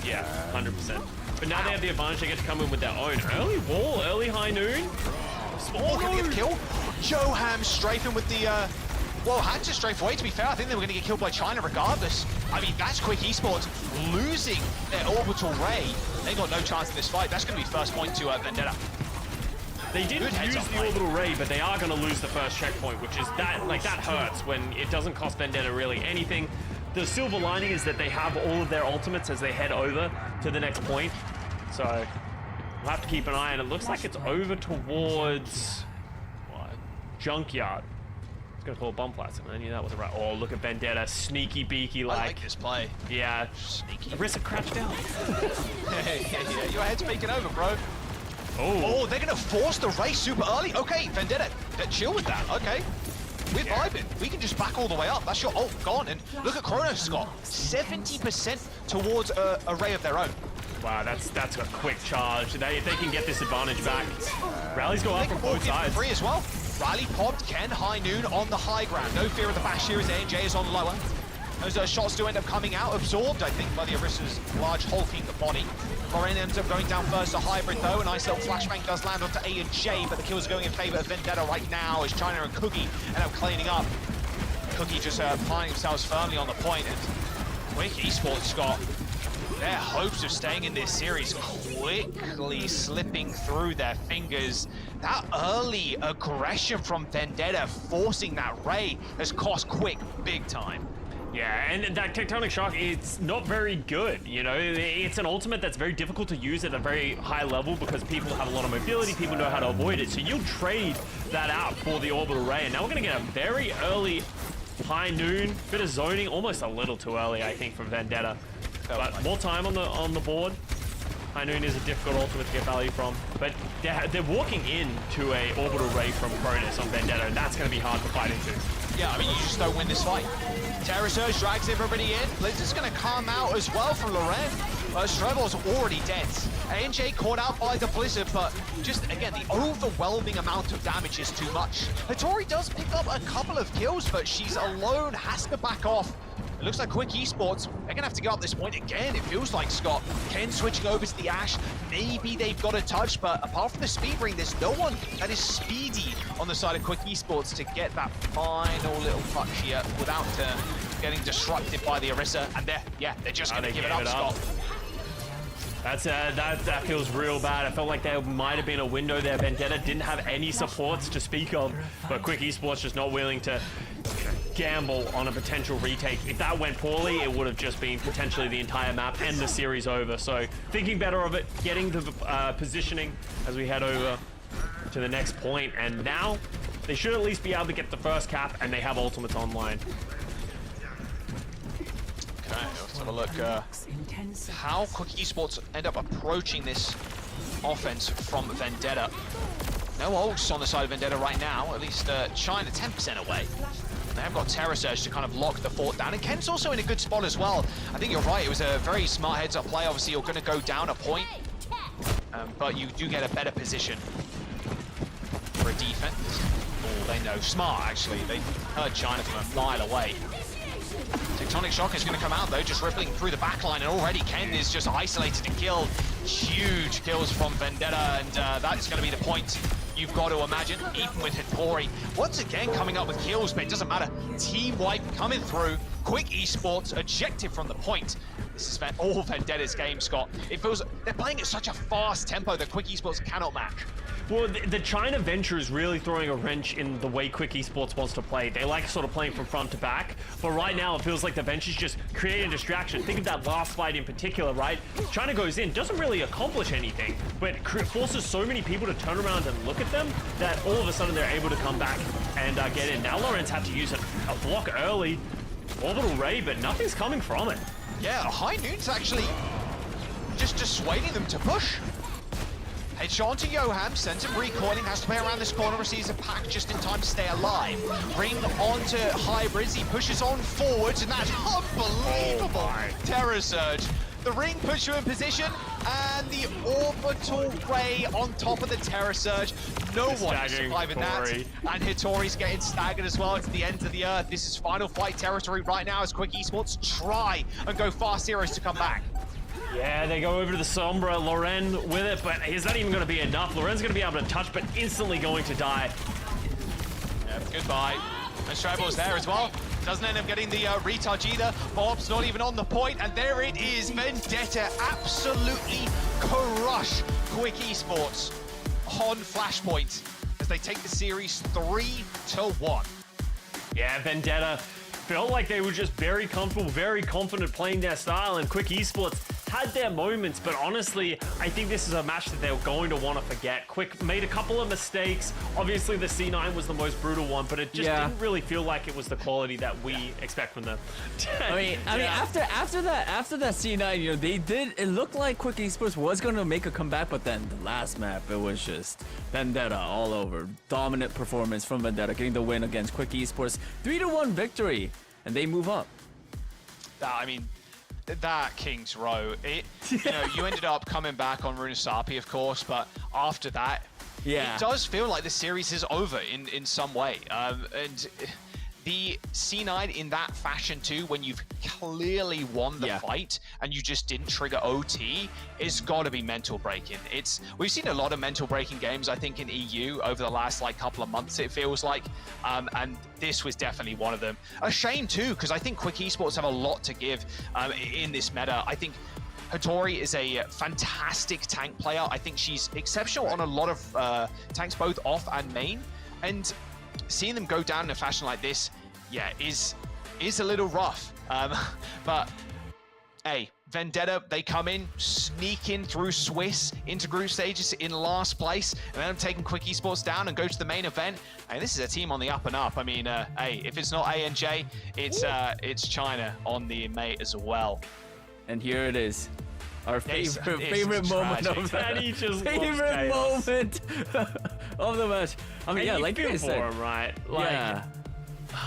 Yeah, 100%. But now they have the advantage, they get to come in with their own. Early wall, early high noon. Small can get killed. Johan strafing with the well, had to strafe away, to be fair. I think they were going to get killed by China regardless. I mean, that's Quick Esports losing their orbital ray. They got no chance in this fight. That's going to be first point to Vendetta. They didn't use the orbital ray, but they are going to lose the first checkpoint, which is that hurts when it doesn't cost Vendetta really anything. The silver lining is that they have all of their ultimates as they head over to the next point. So we'll have to keep an eye on it. It looks like it's over towards Junkyard. gonna call a bomb blast. I knew that wasn't right. Oh, look at Vendetta, sneaky beaky, I like this play. yeah. Sneaky. Arisa crouched down. Yeah, your head's making over, bro. Oh, they're gonna force the race super early. Okay, Vendetta, chill with that. Okay, we're vibing. We can just back all the way up. That's your ult gone. And look at Chronos, Scott. 70% towards a ray of their own. Wow, that's a quick charge. If they can get this advantage back, rallies go up from both sides. Free as well. Rally popped. Ken, High Noon on the high ground. No fear of the bash here as A&J is on lower. Those shots do end up coming out, absorbed, I think, by the Arisa's large hulking body. Loren ends up going down first to Hybrid, though. A nice little flashbang does land onto A&J, but the kills are going in favor of Vendetta right now as China and Cookie end up cleaning up. Cookie just applying themselves firmly on the point, and Quick Esports, Scott, their hopes of staying in this series quickly slipping through their fingers. That early aggression from Vendetta forcing that Ray has cost Quick big time. Yeah, and that Tectonic Shock, it's not very good, you know? It's an ultimate that's very difficult to use at a very high level because people have a lot of mobility, people know how to avoid it, so you'll trade that out for the Orbital Ray, and now we're gonna get a very early High Noon, bit of zoning, almost a little too early, I think, from Vendetta. But more time on the board. High Noon is a difficult ultimate to get value from, but they're walking into a Orbital Ray from Cronus on Vendetta, and that's gonna be hard to fight into. Yeah, I mean, you just don't win this fight. Terra Surge drags everybody in. Blizzard's gonna come out as well from Loren. Strebel's already dead. A&J caught out by the Blizzard, but just, again, the overwhelming amount of damage is too much. Hattori does pick up a couple of kills, but she's alone, has to back off. It looks like Quick Esports, they're gonna have to go up this point again, it feels like, Scott. Ken switching over to the Ashe, maybe they've got a touch, but apart from the speed ring, there's no one that is speedy on the side of Quick Esports to get that final little touch here without getting disrupted by the Orisa, and they're just gonna give it up, Scott. That feels real bad. I felt like there might have been a window there. Vendetta didn't have any supports to speak of, but Quick Esports just not willing to gamble on a potential retake. If that went poorly, it would have just been potentially the entire map and the series over. So thinking better of it, getting the positioning as we head over to the next point, and now they should at least be able to get the first cap, and they have ultimates online. Okay, let's have a look how Quick Esports end up approaching this offense from Vendetta. No ults on the side of Vendetta right now, at least China 10% away. They have got Terra Surge to kind of lock the fort down, and Ken's also in a good spot as well. I think you're right, it was a very smart heads-up play. Obviously, you're going to go down a point, but you do get a better position for a defense. Oh, they know. Smart, actually. They heard China from a mile away. Tectonic Shock is going to come out, though, just rippling through the backline, and already Ken is just isolated and killed. Huge kills from Vendetta, and that is going to be the point you've got to imagine, even with Hattori. Once again, coming up with kills, but it doesn't matter. Team wipe coming through. Quick Esports ejected from the point. This is all Vendetta's game, Scott. It feels they're playing at such a fast tempo that Quick Esports cannot match. Well, the China venture is really throwing a wrench in the way Quick Esports wants to play. They like sort of playing from front to back, but right now it feels like the venture's just creating a distraction. Think of that last fight in particular, right? China goes in, doesn't really accomplish anything, but forces so many people to turn around and look at them that all of a sudden they're able to come back and get in. Now Lawrence had to use a block early, Orbital Ray, but nothing's coming from it. Yeah, High Noon's actually just dissuading them to push. Headshot onto Yoham, sends him recoiling, has to play around this corner, receives a pack just in time to stay alive. Ring onto Hybrids, he pushes on forwards, and that's unbelievable. Terror Surge. The ring puts you in position, and the Orbital Ray on top of the Terror Surge. No one is surviving that. And Hattori's getting staggered as well to the end of the earth. This is final fight territory right now as Quick Esports try and go fast heroes to come back. Yeah, they go over to the Sombra, Loren with it, but is that even going to be enough? Loren's going to be able to touch, but instantly going to die. Yeah, goodbye. And Strabo's there as well. Doesn't end up getting the retouch either. Bob's not even on the point, and there it is. Vendetta absolutely crush Quick Esports on Flashpoint as they take the series 3-1. Yeah, Vendetta felt like they were just very comfortable, very confident playing their style, and Quick Esports had their moments, but honestly, I think this is a match that they're going to want to forget. Quick made a couple of mistakes. Obviously, the C9 was the most brutal one, but it just didn't really feel like it was the quality that we expect from them. I mean, after that C9, you know, it looked like Quick Esports was going to make a comeback, but then the last map, it was just Vendetta all over. Dominant performance from Vendetta, getting the win against Quick Esports. 3-1 victory, and they move up. I mean, that King's Row, you know, you ended up coming back on Runasapi, of course, but after that, it does feel like the series is over in some way. And the C9 in that fashion too, when you've clearly won the fight and you just didn't trigger OT, it's got to be mental breaking. We've seen a lot of mental breaking games, I think, in EU over the last couple of months, it feels like, and this was definitely one of them. A shame too, because I think Quick Esports have a lot to give in this meta. I think Hattori is a fantastic tank player. I think she's exceptional on a lot of tanks, both off and main, and seeing them go down in a fashion like this, is a little rough. But hey, Vendetta, they come in, sneak in through Swiss into group stages in last place, and then taking Quick Esports down and go to the main event. And this is a team on the up and up. I mean, hey, if it's not ANJ, it's China on the mate as well. And here it is. Our favorite moment of Danny just favorite moment of the match. I mean, and like you you feel said, for him, right? Like,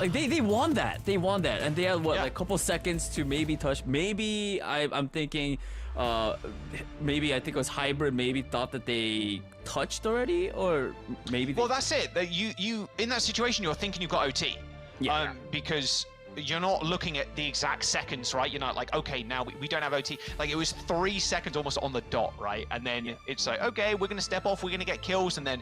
like they won that. They won that, and they had what, like a couple seconds to maybe touch. Maybe I'm thinking, maybe I think it was Hybrid. Maybe thought that they touched already, or maybe. Well, that's it. That you in that situation, you're thinking you've got OT, because you're not looking at the exact seconds, right? You're not like, okay, now we don't have OT. Like, it was 3 seconds almost on the dot, right? And then it's like, okay, we're gonna step off, we're gonna get kills, and then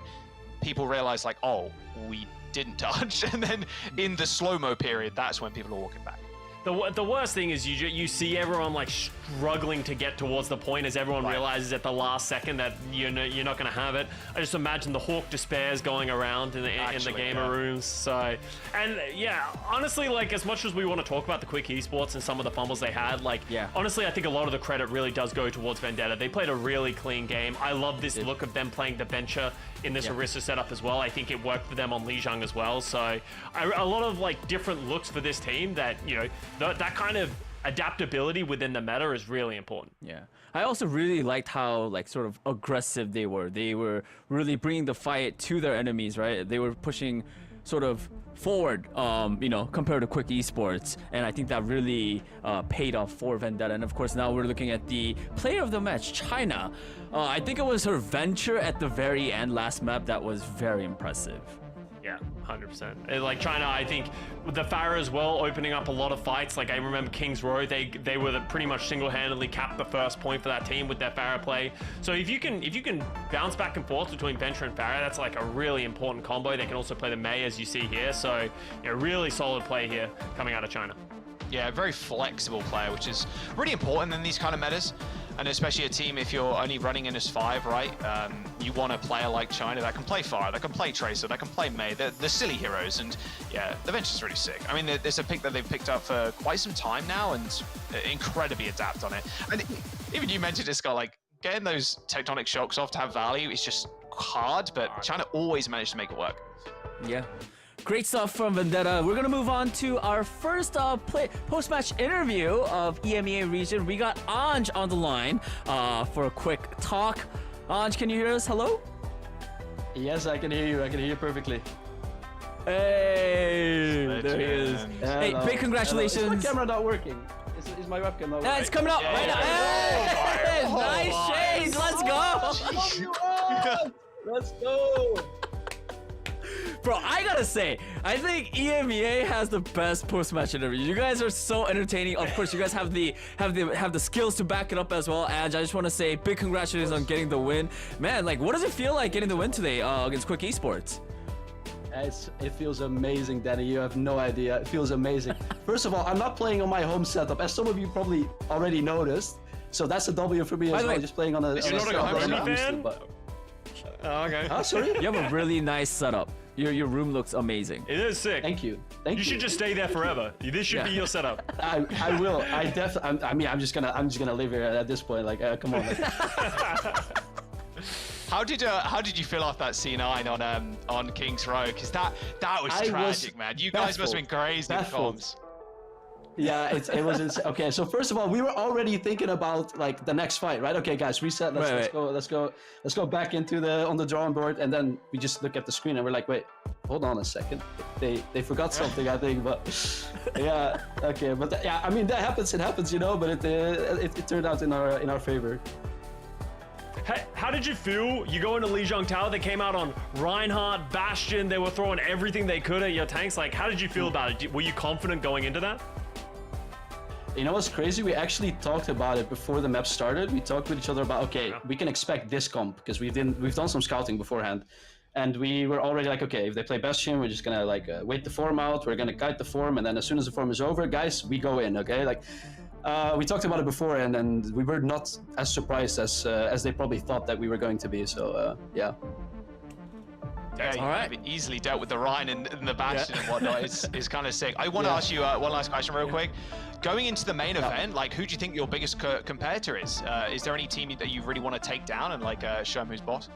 people realize like, oh, we didn't touch. And then in the slow-mo period, that's when people are walking back. The worst thing is you see everyone like struggling to get towards the point as everyone realizes at the last second that you're not going to have it. I just imagine the Hawk despairs going around in the gamer rooms. So, and honestly, like, as much as we want to talk about the Quick Esports and some of the fumbles they had, like, honestly, I think a lot of the credit really does go towards Vendetta. They played a really clean game. I love this look of them playing the bencher in this Orisa setup as well. I think it worked for them on Lijiang as well. So a lot of like different looks for this team that, you know, that kind of adaptability within the meta is really important. Yeah. I also really liked how like sort of aggressive they were. They were really bringing the fight to their enemies, right? They were pushing sort of forward, you know, compared to Quick Esports. And I think that really paid off for Vendetta. And of course, now we're looking at the player of the match, China. I think it was her venture at the very end, last map, that was very impressive. Yeah, 100%. Like China, I think with the Pharah as well, opening up a lot of fights. Like I remember King's Row, they were pretty much single-handedly capped the first point for that team with their Pharah play. So if you can bounce back and forth between Venture and Pharah, that's like a really important combo. They can also play the Mei as you see here. So really solid play here coming out of China. Yeah, very flexible player, which is really important in these kind of metas. And especially a team, if you're only running in as 5, right? You want a player like China that can play Fire, that can play Tracer, that can play Mei. The silly heroes, and yeah, the Venture's really sick. I mean, there's a pick that they've picked up for quite some time now, and incredibly adapt on it. And even you mentioned this guy, like getting those tectonic shocks off to have value is just hard, but China always managed to make it work. Yeah. Great stuff from Vendetta. We're gonna move on to our first post-match interview of EMEA region. We got Anj on the line for a quick talk. Anj, can you hear us? Hello? Yes, I can hear you. I can hear you perfectly. Hey, there he is. Hey, big congratulations. Hello. Is my camera not working? Is my webcam not working? It's coming up right now. Hey, nice shades. Let's go. Let's go. Bro, I gotta say, I think EMEA has the best post-match interview. You guys are so entertaining. Of course, you guys have the skills to back it up as well. And I just want to say big congratulations on getting the win. Man, like, what does it feel like getting the win today against Quick Esports? It feels amazing, Danny. You have no idea. It feels amazing. First of all, I'm not playing on my home setup, as some of you probably already noticed. So that's a W for me as well. Just playing on a. You're not a fan? Oh, okay. Sorry? You have a really nice setup. Your room looks amazing. It is sick. Thank you. Thank you. You should just stay there forever. This should be your setup. I will. I definitely. I mean, I'm just gonna live here at this point. Like, come on. How did you feel off that C9 on King's Row? Because that was tragic, man. You guys must have been crazy in comms. Yeah, it was okay. So first of all, we were already thinking about like the next fight, right? Okay, guys, reset. Let's go back into on the drawing board, and then we just look at the screen and we're like, wait, hold on a second. They forgot something, I think. But yeah, okay, but yeah, I mean that happens. It happens, you know. But it turned out in our favor. Hey, how did you feel? You go into Lijiang Tower, they came out on Reinhardt, Bastion, they were throwing everything they could at your tanks. Like, how did you feel about it? Were you confident going into that? You know what's crazy? We actually talked about it before the map started. We talked with each other about, okay, we can expect this comp because we've done some scouting beforehand. And we were already like, okay, if they play Bastion, we're just gonna like wait the form out. We're gonna guide the form, and then as soon as the form is over, guys, we go in, okay? Like, we talked about it before, and we were not as surprised as they probably thought that we were going to be. So yeah. Yeah, all right. You've easily dealt with the Rhine and the Bastion and whatnot. It's kind of sick. I want to ask you one last question real quick. Going into the main event, like, who do you think your biggest competitor is? Is there any team that you really want to take down and like show them who's boss?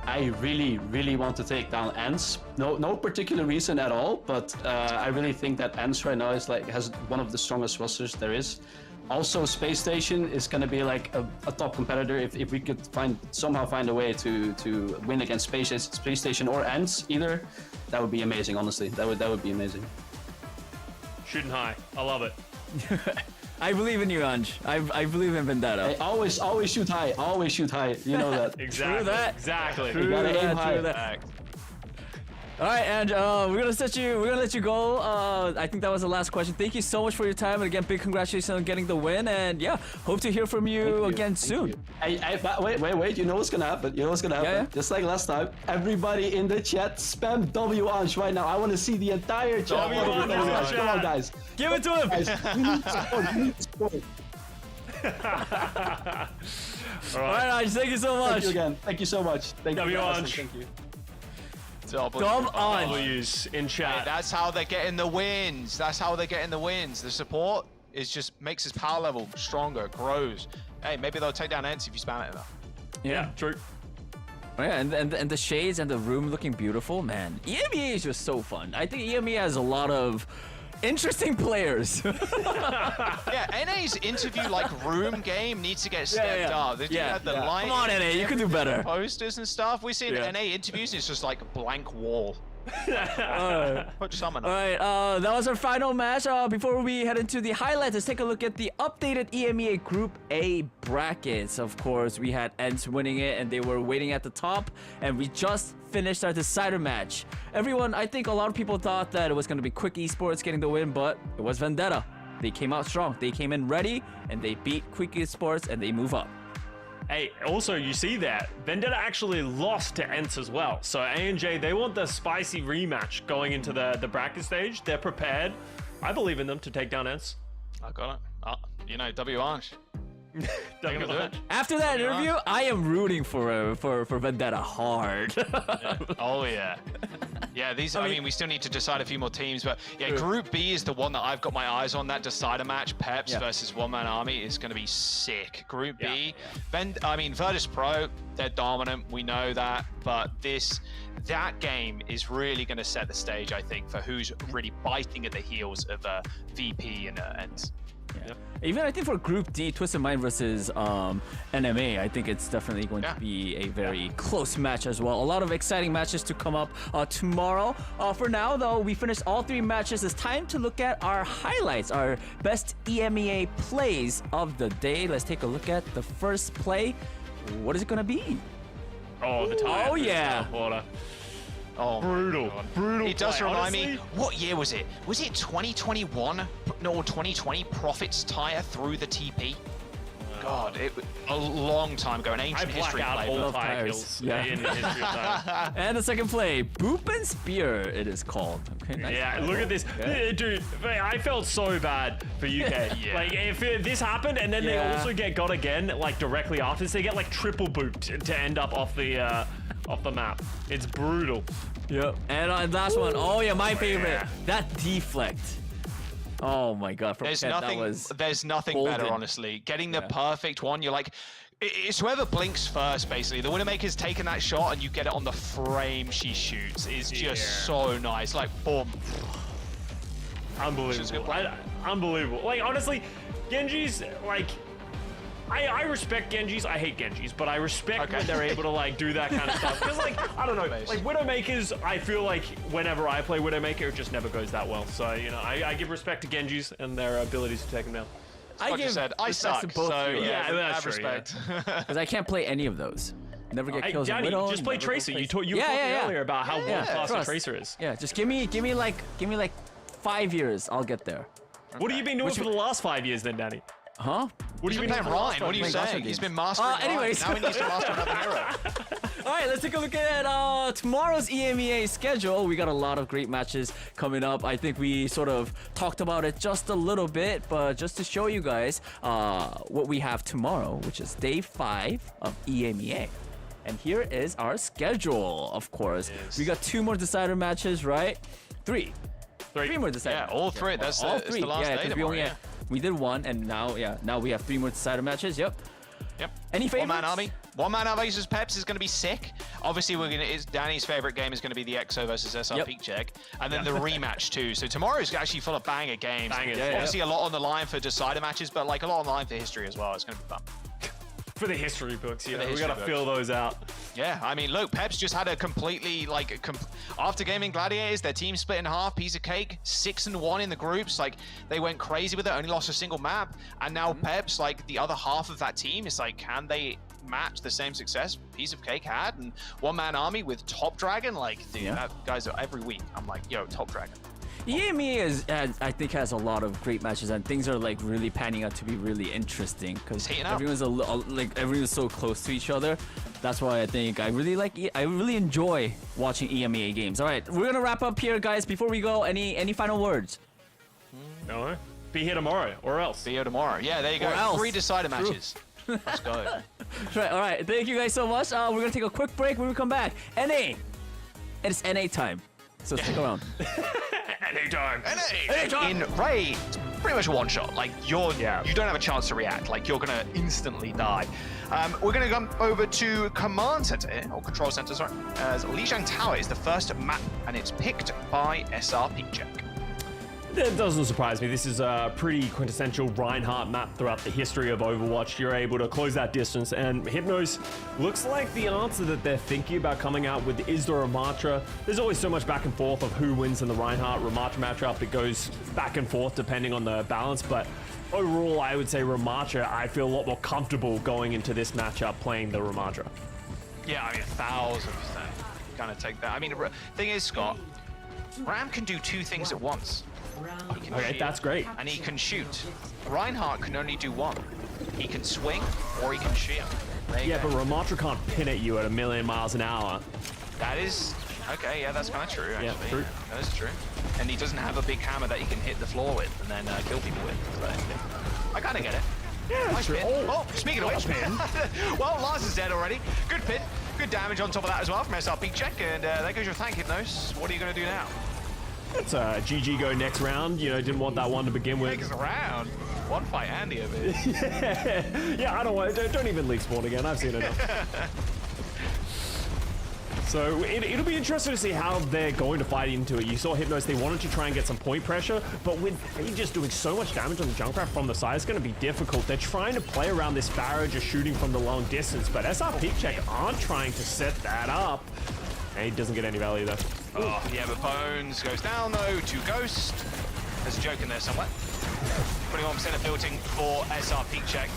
I really want to take down ENCE. No particular reason at all, but I really think that ENCE right now has one of the strongest rosters there is. Also, Space Station is going to be like a top competitor. If we could somehow find a way to win against Space Station or ENCE either, that would be amazing. Honestly, that would be amazing. Shooting high, I love it. I believe in you, Anj. I believe in Vendetta. Hey, always shoot high. Always shoot high. You know that. Exactly. True that. Exactly. You gotta aim high. True that. All right, and we're gonna let you go. I think that was the last question. Thank you so much for your time, and again, big congratulations on getting the win. And yeah, hope to hear from you again soon. Wait! You know what's gonna happen? Yeah. Just like last time, everybody in the chat spam WAnch right now. I want to see the entire chat. WAnch. Come on, guys. Give it to him. Guys, we need support. We need support. All right, Anj, thank you so much. Thank you again. Thank you so much. Thank you. WAnch. Thank you. Dumb Anj. W's in chat. Hey, that's how they're getting the wins. The support just makes his power level stronger, grows. Hey, maybe they'll take down ENCE if you spam it enough. Yeah, true. Oh, yeah, and the shades and the room looking beautiful, man. EMEA is just so fun. I think EMEA has a lot of interesting players. Yeah, NA's interview room game needs to get stepped up. They had the light. Come on, NA, you can do better. Posters and stuff. We see NA interviews, it's just like a blank wall. Put summon All right, that was our final match. Before we head into the highlights, let's take a look at the updated EMEA Group A brackets. Of course, we had ENCE winning it, and they were waiting at the top, and we just finished our decider match. Everyone, I think a lot of people thought that it was going to be Quick Esports getting the win, but it was Vendetta. They came out strong. They came in ready, and they beat Quick Esports, and they move up. Hey, also, you see that Vendetta actually lost to ENCE as well. So ANJ, they want the spicy rematch going into the bracket stage. They're prepared. I believe in them to take down ENCE. I got it. WAnch. After that interview, I am rooting for Vendetta hard. Oh yeah. Yeah, I mean, we still need to decide a few more teams, but yeah, Group B is the one that I've got my eyes on. That decider match, Peps versus One Man Army, is going to be sick. Group B, Virtus Pro, they're dominant. We know that, but that game is really going to set the stage, I think, for who's really biting at the heels of VP and ENCE. Yeah. Even I think for Group D, Twisted Mind versus NMA, I think it's definitely going to be a very close match as well. A lot of exciting matches to come up tomorrow. For now, though, we finished all 3 matches. It's time to look at our highlights, our best EMEA plays of the day. Let's take a look at the first play. What is it going to be? Oh, the tire. Oh, yeah. Oh, brutal. It does play. remind Honestly, me, what year was it? Was it 2021? No, 2020 Profits tire through the TP? God, a long time ago, an I ancient black history out play. all but- fire tires. kills Yeah. in the history of time. And the second play, Boop and Spear, it is called. Okay, nice. Yeah, look at this. Dude, I felt so bad for UK. Yeah. Like, if this happened and then they Yeah. also get got again, like, directly after, so they get, like, triple booped to end up off the map. It's brutal. Yep. And last one. Oh, yeah, my favorite. Yeah. That deflect. Oh, my God. From There's Ken, nothing. That was There's nothing better, golden. honestly. Getting the perfect one, you're like, it's whoever blinks first, basically. The Widowmaker's taking that shot, and you get it on the frame she shoots. Is just so nice. Like, boom. She's a good Unbelievable. player. Unbelievable. Like, honestly, Genji's, like, I respect Genji's. I hate Genji's, but I respect when they're able to, like, do that kind of stuff. Because, like, I don't know, like, Widowmakers, I feel like whenever I play Widowmaker, it just never goes that well. So, you know, I give respect to Genji's and their abilities to take them down. I Like you give said, I respect suck. to both So, heroes. yeah, that's have true, respect. Because I can't play any of those. Never get kills. on Danny, Widow, just play never go Tracer. play- You were talking earlier about how world-class a trust. Tracer is. Yeah, just give me like 5 years. I'll get there. What have you been doing for the last 5 years then, Danny? Huh? What He's have been you been playing doing for the last Ryan. What are you playing Gotcha saying? He's games. been mastering Ryan. anyways. Now he needs to master another hero. All right, let's take a look at tomorrow's EMEA schedule. We got a lot of great matches coming up. I think we sort of talked about it just a little bit, but just to show you guys what we have tomorrow, which is day 5 of EMEA. And here is our schedule, of course. We got 2 more decider matches, right? 3 more decider Yeah, matches. all three. That's all it's 3. the last yeah, day 'cause tomorrow. we did 1, and now we have 3 more decider matches. Yep. Yep. Any favorites? One-man army. One-man army versus Peps is going to be sick. Obviously, Danny's favorite game is going to be the EXO versus SR Yep. Peak Check, and then the rematch too. So tomorrow's actually full of banger games. Bangers. Yeah, Obviously, a lot on the line for decider matches, but like a lot on the line for history as well. It's going to be fun. For the history books, you the know, we history gotta books. fill those out. Yeah, I mean, look, Peps just had a completely after gaming Gladiators, their team split in half, piece of cake, 6-1 in the groups. Like they went crazy with it, only lost a single map, and now Peps, like the other half of that team, is like, can they match the same success piece of cake had? And one-man army with Top Dragon, like dude, that guys every week. I'm like, yo, Top Dragon. EMEA I think has a lot of great matches, and things are like really panning out to be really interesting because heating up. everyone's everyone's so close to each other. That's why I think I really enjoy watching EMEA games. All right, we're gonna wrap up here, guys. Before we go, any final words? No? Be here tomorrow, or else. See you tomorrow. Yeah, there you go. Or else. 3 decider matches. Let's go. Right, all right. Thank you guys so much. We're gonna take a quick break. When we come back, NA. It's NA time, so stick around. Anytime. In Ray, it's pretty much a one shot. Like you don't have a chance to react. Like you're gonna instantly die. We're gonna come over to Command Center here, or Control Center, sorry. As Lijiang Tower is the first map, and it's picked by SR Peak Check. It doesn't surprise me. This is a pretty quintessential Reinhardt map throughout the history of Overwatch. You're able to close that distance, and Hypnos looks like the answer that they're thinking about coming out with is the Ramatra. There's always so much back and forth of who wins in the Reinhardt-Ramatra matchup. It goes back and forth depending on the balance, but overall, I would say Ramatra, I feel a lot more comfortable going into this matchup playing the Ramatra. Yeah, I mean, 1000%. Kind of take that. I mean, thing is, Scott, Ram can do 2 things at once. He can Okay, shield, that's great. and he can shoot. Reinhardt can only do 1. He can swing, or he can shield. There you Yeah, go. but Ramatra can't pin at you at 1,000,000 miles an hour. That is... Okay, yeah, that's kind of true, actually. Yeah, true. That is true. And he doesn't have a big hammer that he can hit the floor with and then kill people with. So, I kind of get it. Yeah, Nice true. pin. Oh, speaking of which, well, Lars is dead already. Good pin. Good damage on top of that as well from SR Peak Check. And there goes your thank, Hypnos. What are you going to do now? It's GG go next round. You know, didn't want that one to begin with. Next round. One fight Andy over here. Yeah, I don't want. Don't even leave spawn again. I've seen enough. So it'll be interesting to see how they're going to fight into it. You saw Hypnos, they wanted to try and get some point pressure, but with they just doing so much damage on the Junkrat from the side, it's going to be difficult. They're trying to play around this Pharaoh, just shooting from the long distance, but SR Peak Check aren't trying to set that up. And he doesn't get any value though. Oh, yeah, but Bones goes down though to Ghost. There's a joke in there somewhere. 21% of building for SR Peak Check.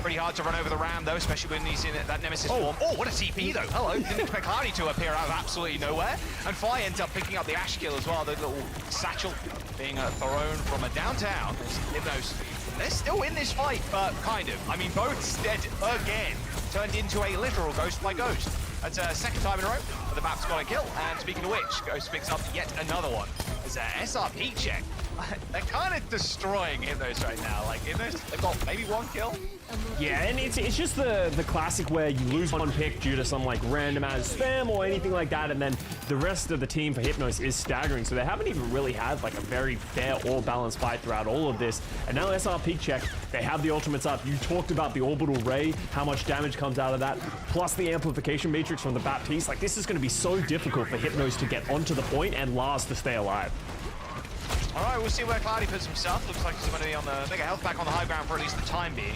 Pretty hard to run over the Ram though, especially when he's in that Nemesis form. Oh, what a TP though. Hello. Didn't expect Cloudy to appear out of absolutely nowhere. And Fi ends up picking up the Ash kill as well. The little satchel being thrown from a downtown. Hypnos. They're still in this fight, but kind of. I mean, both dead again. Turned into a literal ghost by ghost. That's a second time in a row. But the map's got a kill. And speaking of which, Ghost picks up yet another one. It's a SRP check. They're kind of destroying Hypnos right now. Like, Hypnos, they've got maybe one kill. Yeah, and it's just the classic where you lose one pick due to some like random ass spam or anything like that, and then the rest of the team for Hypnos is staggering. So they haven't even really had like a very fair or balanced fight throughout all of this. And now SR peak check, they have the ultimates up. You talked about the orbital ray, how much damage comes out of that, plus the amplification matrix from the Baptiste. Like, this is going to be so difficult for Hypnos to get onto the point and Lars to stay alive. All right, we'll see where Cloudy puts himself. Looks like he's going to be on the mega health back on the high ground for at least the time being.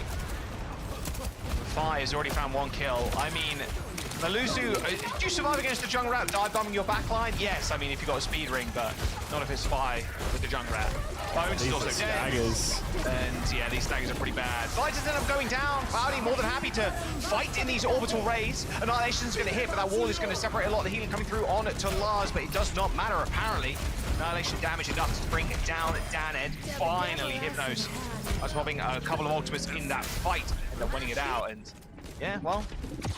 Fi has already found one kill. I mean, Malusu, did you survive against the Junkrat dive bombing your backline? Yes, I mean, if you got a speed ring, but not if it's Fi with the Junkrat. Bones is also dead. And yeah, these staggers are pretty bad. Fighters end up going down. Cloudy more than happy to fight in these orbital rays. Annihilation's going to hit, but that wall is going to separate a lot of the healing coming through on to Lars, but it does not matter apparently. Annihilation damage enough to bring it down at Dan Ed. Finally, Hypnos was popping a couple of ultimates in that fight, end up winning it out. And yeah, well,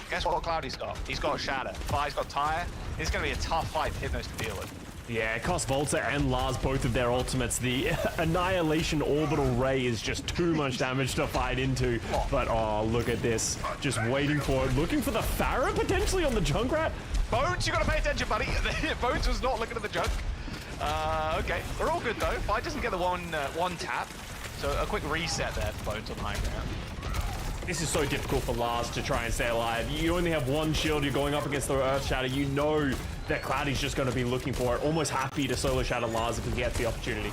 guess what Cloudy's got? He's got Shatter. Fi's got Tire. It's going to be a tough fight for Hypnos to deal with. Yeah, it costs Volta and Lars both of their ultimates. The Annihilation Orbital Ray is just too much damage to fight into. But oh, look at this. Just waiting for it. Looking for the Pharah potentially on the Junkrat. Bones, you got to pay attention, buddy. Bones was not looking at the junk. Okay, we're all good though. Fi doesn't get the one tap. So a quick reset there for Bones on the high ground. This is so difficult for Lars to try and stay alive. You only have one shield, you're going up against the Earth Shatter. You know that Cloudy's just going to be looking for it. Almost happy to solo shatter Lars if he gets the opportunity.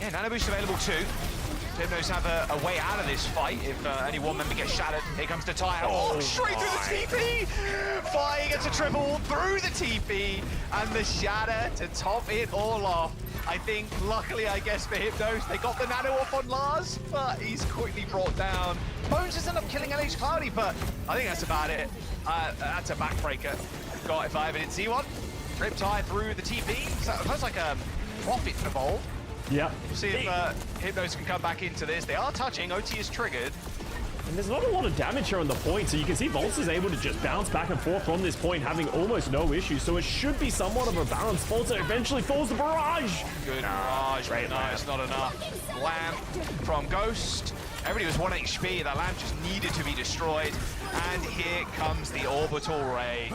Yeah, Nano Boost available too. Hypnos have a way out of this fight if any one member gets shattered. Here comes the Tire. Oh, straight through the TP! Fi gets a triple through the TP and the shatter to top it all off. I think, luckily, I guess, for Hypnos, they got the nano off on Lars, but he's quickly brought down. Bones just end up killing LH Cloudy, but I think that's about it. That's a backbreaker. God, if I ever did see one. Riptide through the TP. So it feels like a profit evolved. Yep. We'll see if Hypnos can come back into this. They are touching. OT is triggered. And there's not a lot of damage here on the point, so you can see Volts is able to just bounce back and forth from this point, having almost no issues. So it should be somewhat of a balance. Volta eventually falls the barrage. Good barrage, right? No, it's not enough. Lamp from Ghost. Everybody was 1 HP. That lamp just needed to be destroyed. And here comes the orbital ray.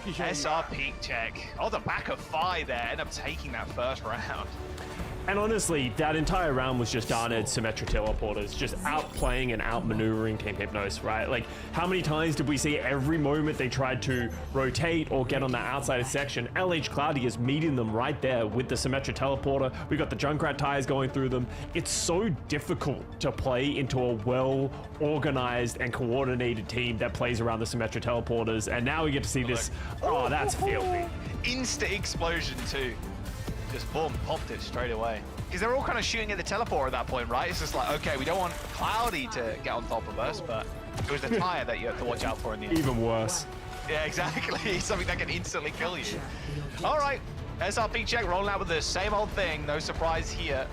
SR peak check. Oh, the back of Fi there. End up taking that first round. And honestly, that entire round was just Darned's Symmetra teleporters, just outplaying and outmaneuvering Team Hypnos, right? Like, how many times did we see every moment they tried to rotate or get on that outside section, LH Cloudy is meeting them right there with the Symmetra teleporter. We got the Junkrat tires going through them. It's so difficult to play into a well-organized and coordinated team that plays around the Symmetra teleporters. And now we get to see this. Oh, that's filthy. Instant explosion too. Just boom, popped it straight away. Because they're all kind of shooting at the teleporter at that point, right? It's just like, okay, we don't want Cloudy to get on top of us, but it was the tire that you have to watch out for in the end. Even worse. Yeah, exactly. Something that can instantly kill you. All right, SR peak check rolling out with the same old thing. No surprise here.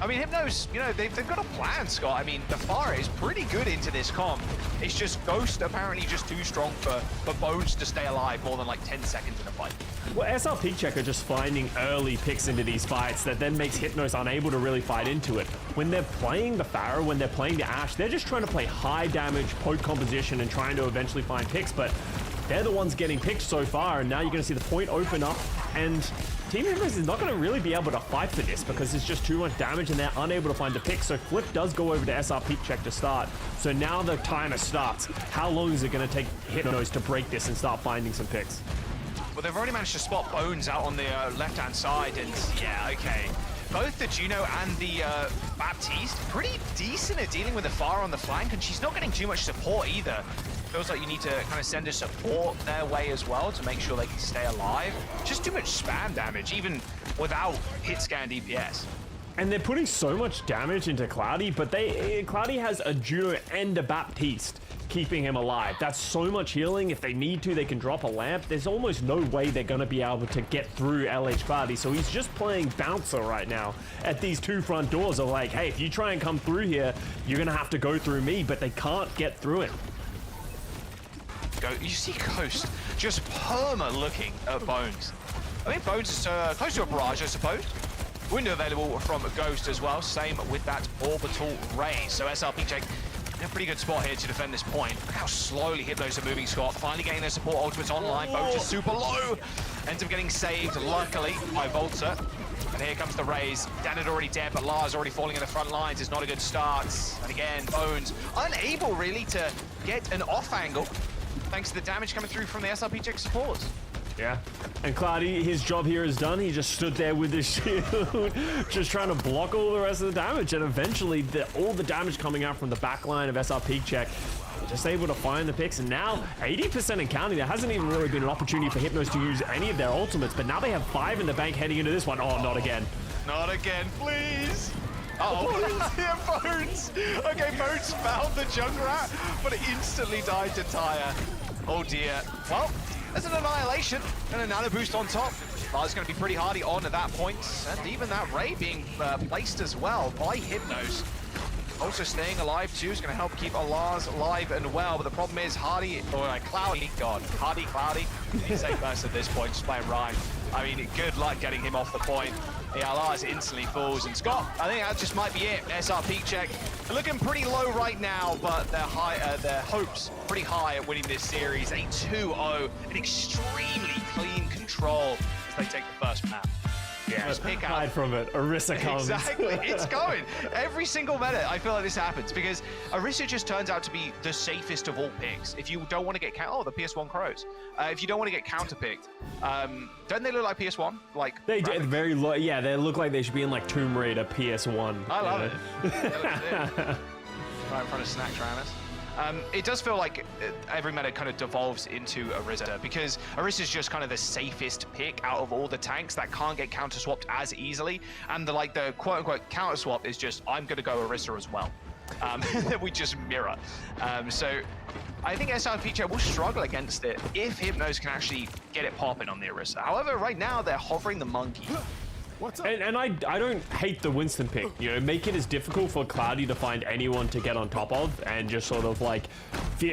I mean, Hypnos, you know, they've got a plan, Scott. I mean, the Pharah is pretty good into this comp. It's just Ghost apparently just too strong for Bones to stay alive more than like 10 seconds in a fight. Well, SR Peak Check are just finding early picks into these fights that then makes Hypnos unable to really fight into it. When they're playing the Pharah, when they're playing the Ashe, they're just trying to play high damage, poke composition, and trying to eventually find picks, but they're the ones getting picked so far, and now you're going to see the point open up, and Team Hypnos is not going to really be able to fight for this because it's just too much damage and they're unable to find the pick. So Flip does go over to SR Peak Check to start. So now the timer starts. How long is it going to take Hypnos to break this and start finding some picks? Well, they've already managed to spot Bones out on the left-hand side, and yeah, okay. Both the Juno and the Baptiste, pretty decent at dealing with the Pharah on the flank, and she's not getting too much support either. Feels like you need to kind of send a support their way as well to make sure they can stay alive. Just too much spam damage, even without hit scan DPS. And they're putting so much damage into Cloudy, but Cloudy has a Juno and a Baptiste keeping him alive. That's so much healing. If they need to, they can drop a lamp. There's almost no way they're going to be able to get through LH Cloudy. So he's just playing bouncer right now at these two front doors of like, hey, if you try and come through here, you're going to have to go through me, but they can't get through him. You see Ghost just perma looking at Bones. I mean, Bones is close to a barrage, I suppose. Window available from Ghost as well. Same with that orbital ray. So SRPJ in a pretty good spot here to defend this point. Look how slowly Hypnos are moving, Scott. Finally getting their support ultimates online. Bones is super low. Ends up getting saved, luckily, by Volta. And here comes the raise. Dan had already dead, but Lars already falling in the front lines. It's not a good start. And again, Bones unable really to get an off angle thanks to the damage coming through from the SRPJ support. Yeah, and Cloudy, his job here is done. He just stood there with his shield, just trying to block all the rest of the damage, and eventually all the damage coming out from the back line of SR Peak Check, just able to find the picks, and now 80% and counting. There hasn't even really been an opportunity for Hypnos to use any of their ultimates, but now they have 5 in the bank heading into this one. Oh, not again. Not again, please. Uh-oh. Yeah, Bones. Okay, Bones found the Junkrat, but it instantly died to Tyre. Oh dear. Well, there's an annihilation and a nano boost on top. Lars going to be pretty hardy on at that point, and even that ray being placed as well by Hypnos. Also staying alive too is going to help keep Lars alive and well, but the problem is Cloudy, Cloudy. He's safe first at this point, just playing Ryan. I mean, good luck getting him off the point. Yeah, Lars instantly falls, and Scott, I think that just might be it. SR Peak Check looking pretty low right now, but their hopes pretty high at winning this series. A 2-0, an extremely clean control as they take the first map. Yeah, First pick out. hide from it. Orisa comes. Exactly, it's going. Every single meta, I feel like this happens because Orisa just turns out to be the safest of all picks. If you don't want to get the PS1 Crows. If you don't want to get counter-picked, don't they look like PS1? Like they did very low. Yeah, they look like they should be in like Tomb Raider PS1. I love it. Right in front of Snack Travis. It does feel like every meta kind of devolves into Orisa because Orisa's just kind of the safest pick out of all the tanks that can't get counter swapped as easily, and the quote unquote counter swap is just I'm gonna go Orisa as well. That we just mirror. So I think SRPJ will struggle against it if Hypnos can actually get it popping on the Orisa. However, right now they're hovering the monkey. And I don't hate the Winston pick. You know, make it as difficult for Cloudy to find anyone to get on top of and just sort of like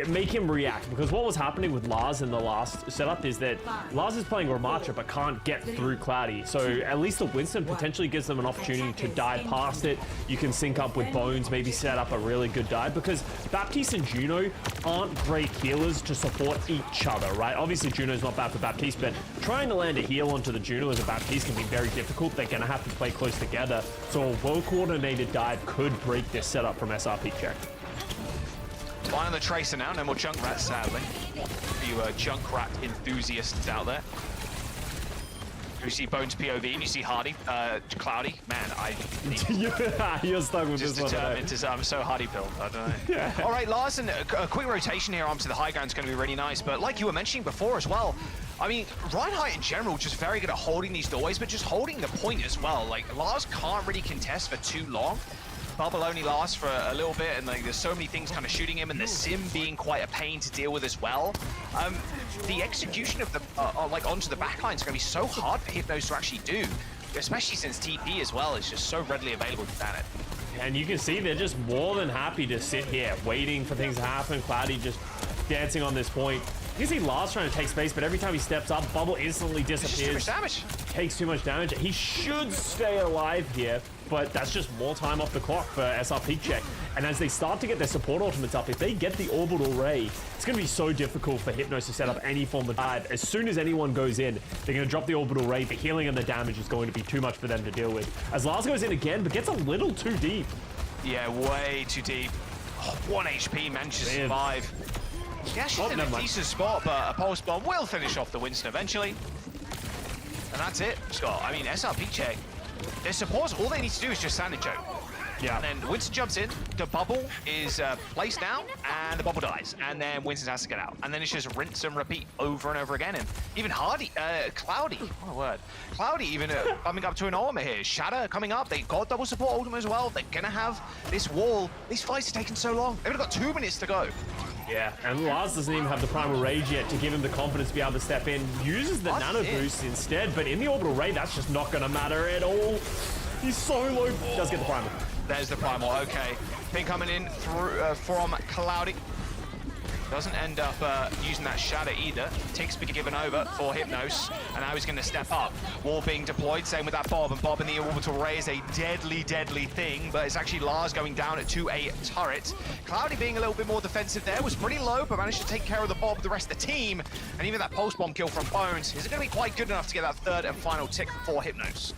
make him react. Because what was happening with Lars in the last setup is that Lars is playing Ramacha but can't get through Cloudy. So at least the Winston potentially gives them an opportunity to dive past it. You can sync up with Bones, maybe set up a really good dive, because Baptiste and Juno aren't great healers to support each other, right? Obviously Juno's not bad for Baptiste, but trying to land a heal onto the Juno as a Baptiste can be very difficult. They're going to have to play close together, so a well-coordinated dive could break this setup from SRP Check. Flying the Tracer now, no more Junkrats, sadly. You Junkrat enthusiasts out there. You see Bones POV and you see Hardy, Cloudy. Man, You're stuck with just this one. I'm so Hardy pilled, I don't know. Yeah. All right, Larson, a quick rotation here onto the high ground is going to be really nice, but like you were mentioning before as well, I mean, Reinhardt in general just very good at holding these doorways, but just holding the point as well. Like, Lars can't really contest for too long. Bubble only lasts for a little bit, and like there's so many things kind of shooting him, and the sim being quite a pain to deal with as well. The execution of the like onto the backline is going to be so hard for Hypnos to actually do, especially since TP as well is just so readily available to ban it. And you can see they're just more than happy to sit here, waiting for things to happen. Cloudy just dancing on this point. You can see Lars trying to take space, but every time he steps up, Bubble instantly disappears. It's just too much damage. Takes too much damage. He should stay alive here, but that's just more time off the clock for SR Peak Check. And as they start to get their support ultimates up, if they get the orbital ray, it's going to be so difficult for Hypnos to set up any form of dive. As soon as anyone goes in, they're going to drop the orbital ray. The healing and the damage is going to be too much for them to deal with. As Lars goes in again, but gets a little too deep. Yeah, way too deep. Oh, 1 HP, manages to survive. Yeah, she's in a decent spot, but a pulse bomb will finish off the Winston eventually. And that's it, Scott. I mean, SRP Check, their supports, all they need to do is just stand and choke. Yeah. And then Winston jumps in, the bubble is placed down, and the bubble dies. And then Winston has to get out. And then it's just rinse and repeat over and over again. And even Cloudy, what a word. Cloudy even coming up to an ultimate here. Shatter coming up, they got double support ultimate as well. They're gonna have this wall. These fights are taking so long. They've only got 2 minutes to go. Yeah, and Lars doesn't even have the Primal Rage yet to give him the confidence to be able to step in. Uses the Nano Boost instead, but in the Orbital Ray, that's just not going to matter at all. He's so low. Does get the Primal. There's the Primal, okay. Ping coming in through from Cloudy. Doesn't end up using that Shatter either. Tink's been given over for Hypnos, and now he's going to step up. Wall being deployed, same with that Bob, and Bob in the Orbital Ray is a deadly, deadly thing, but it's actually Lars going down to a turret. Cloudy being a little bit more defensive there, was pretty low, but managed to take care of the Bob, the rest of the team, and even that Pulse Bomb kill from Bones is going to be quite good enough to get that third and final tick for Hypnos.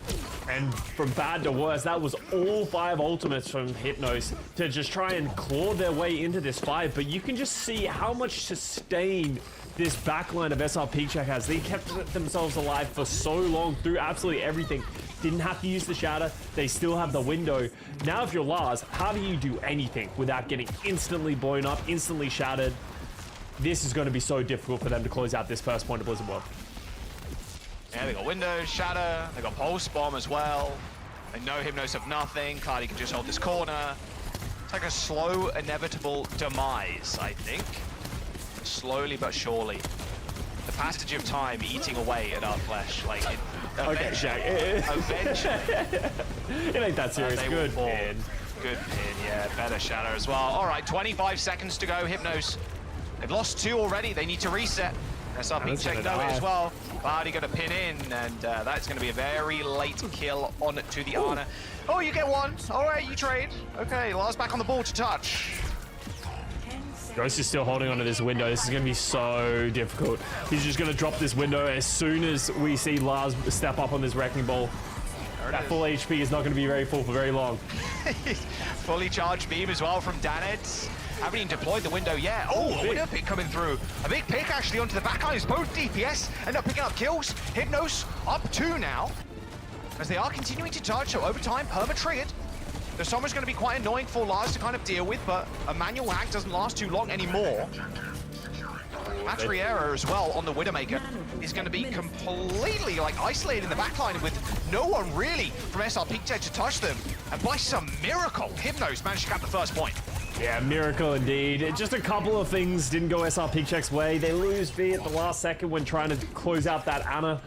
And from bad to worse, that was all 5 ultimates from Hypnos to just try and claw their way into this fight, but you can just see how much sustain this backline of SR Peakcheck has. They kept themselves alive for so long through absolutely everything. Didn't have to use the Shatter. They still have the window. Now if you're Lars, how do you do anything without getting instantly blown up, instantly shattered? This is going to be so difficult for them to close out this first point of Blizzard World. Yeah, they got Windows, Shatter, they got Pulse Bomb as well. They know Hypnos have nothing. Cloudy can just hold this corner. It's like a slow, inevitable demise, I think. Slowly but surely. The passage of time eating away at our flesh. Like, Okay, Jack. Eventually. It ain't that serious. Good pin. Good pin, yeah. Better Shatter as well. All right, 25 seconds to go, Hypnos. They've lost 2 already. They need to reset. SR Peakcheck know it as well. Cloudy got a pin in, and that's going to be a very late kill on to the Ana. Oh, you get 1. All right, you trade. Okay, Lars back on the ball to touch. Ghost is still holding onto this window. This is going to be so difficult. He's just going to drop this window as soon as we see Lars step up on this Wrecking Ball. That full HP is not going to be very full for very long. Fully charged beam as well from Danet. Haven't even deployed the window yet. Oh, a window pick coming through. A big pick actually onto the back lines. Both DPS end up picking up kills. Hypnos up 2 now. As they are continuing to charge, so over time, perma triggered. The summer's going to be quite annoying for Lars to kind of deal with, but a manual hack doesn't last too long anymore. Matriera as well on the Widowmaker is going to be completely like isolated in the backline with no one really from SR Peakcheck to touch them. And by some miracle, Hypnos managed to cap the first point. Yeah, miracle indeed. Just a couple of things didn't go SR Peakcheck's way. They lose V at the last second when trying to close out that Ana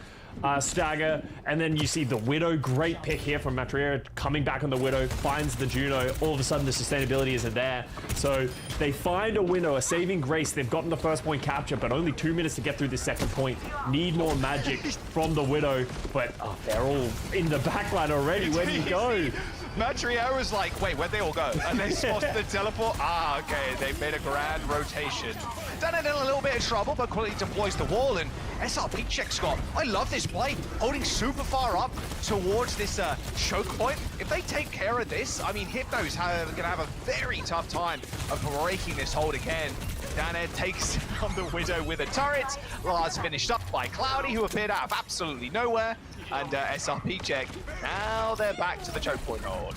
stagger, and then you see the Widow. Great pick here from Matriera, coming back on the Widow, finds the Juno. All of a sudden the sustainability isn't there, so they find a window, a saving grace. They've gotten the first point capture, but only 2 minutes to get through this second point. Need more magic from the Widow, but they're all in the backline already. Where do you go? Matriera was like, wait, where'd they all go? And they spotted the teleport. Ah, okay, they made a grand rotation. Done it in a little bit of trouble, but quickly deploys the wall, and SR Peakcheck, Scott. I love this play, holding super far up towards this choke point. If they take care of this, I mean, Hypnos are gonna have a very tough time of breaking this hold again. Danet takes on the Widow with a turret. Lars finished up by Cloudy, who appeared out of absolutely nowhere. And SR Peakcheck, now they're back to the choke point hold.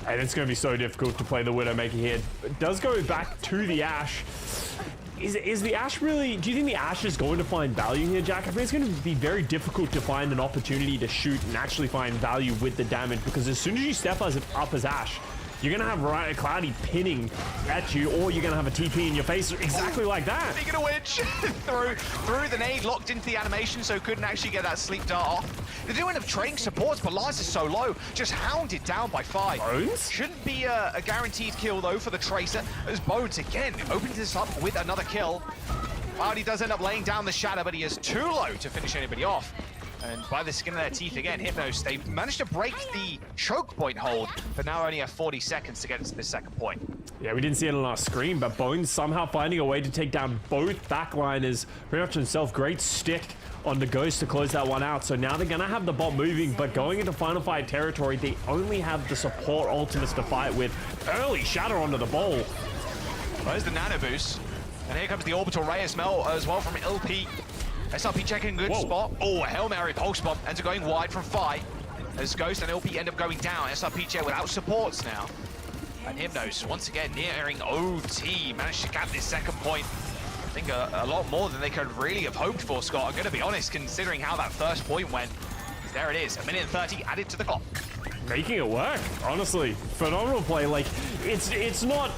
And it's going to be so difficult to play the Widowmaker here. It does go back to the Ashe. Is the Ashe really... Do you think the Ashe is going to find value here, Jack? I think it's going to be very difficult to find an opportunity to shoot and actually find value with the damage, because as soon as you step up as Ashe, you're going to have Cloudy pinning at you, or you're going to have a TP in your face exactly like that. Speaking of which, through the nade, locked into the animation, so couldn't actually get that sleep dart off. They do end up trading supports, but Lars is so low, just hounded down by 5. Bones? Shouldn't be a guaranteed kill, though, for the Tracer, as Bones, again, opens this up with another kill. Cloudy does end up laying down the Shatter, but he is too low to finish anybody off. And by the skin of their teeth again, Hypnos, they've managed to break the choke point hold, but now only have 40 seconds to get into this second point. Yeah, we didn't see it on our screen, but Bones somehow finding a way to take down both backliners pretty much himself. Great stick on the Ghost to close that one out. So now they're going to have the bot moving, but going into final fight territory, they only have the support ultimates to fight with. Early Shatter onto the ball. There's the nano boost. And here comes the orbital ray as well from LP. SR Peakcheck in a good spot. Oh, a Hail Mary pulse bomb ends up going wide from 5. As Ghost and LP end up going down. SR Peakcheck without supports now. And Hypnos, once again, nearing OT, managed to get this second point. I think a lot more than they could really have hoped for, Scott. I'm going to be honest, considering how that first point went. There it is, 1:30 added to the clock. Making it work, honestly. Phenomenal play. Like, it's not,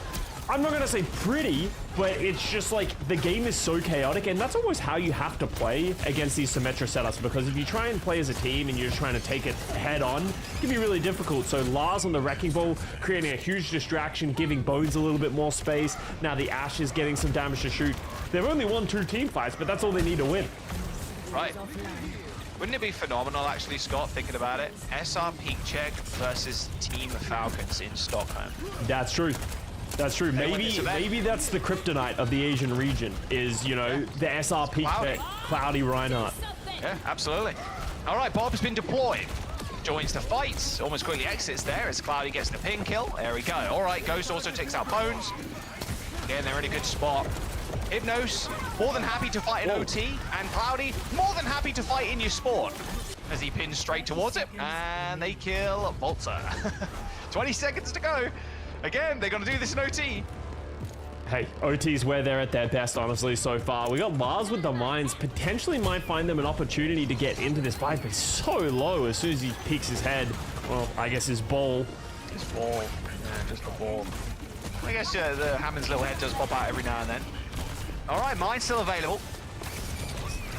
I'm not gonna say pretty, but it's just like the game is so chaotic, and that's almost how you have to play against these Symmetra setups, because if you try and play as a team and you're just trying to take it head on, it can be really difficult. So Lars on the Wrecking Ball creating a huge distraction, giving Bones a little bit more space. Now the Ashe is getting some damage to shoot. They've only won 2 team fights, but that's all they need to win. Right. Wouldn't it be phenomenal, actually, Scott, thinking about it? SR Peak Check versus Team Falcons in Stockholm. That's true. That's true. Maybe that's the kryptonite of the Asian region is, you know, the SR Peak Check, Cloudy Reinhardt. Yeah, absolutely. All right, Bob's been deployed. Joins the fight, almost quickly exits there as Cloudy gets the pin kill. There we go. All right, Ghost also takes out Bones. Again, they're in a good spot. Hypnos, more than happy to fight in OT, and Cloudy, more than happy to fight in your spawn. As he pins straight towards it, and they kill Volta. 20 seconds to go. Again, they're going to do this in OT. Hey, OT's where they're at their best, honestly, so far. We got Lars with the mines, potentially might find them an opportunity to get into this fight, but he's so low as soon as he peeks his head. Well, I guess his ball. His ball. Yeah, just a ball. I guess the Hammond's little head does pop out every now and then. All right, mine's still available.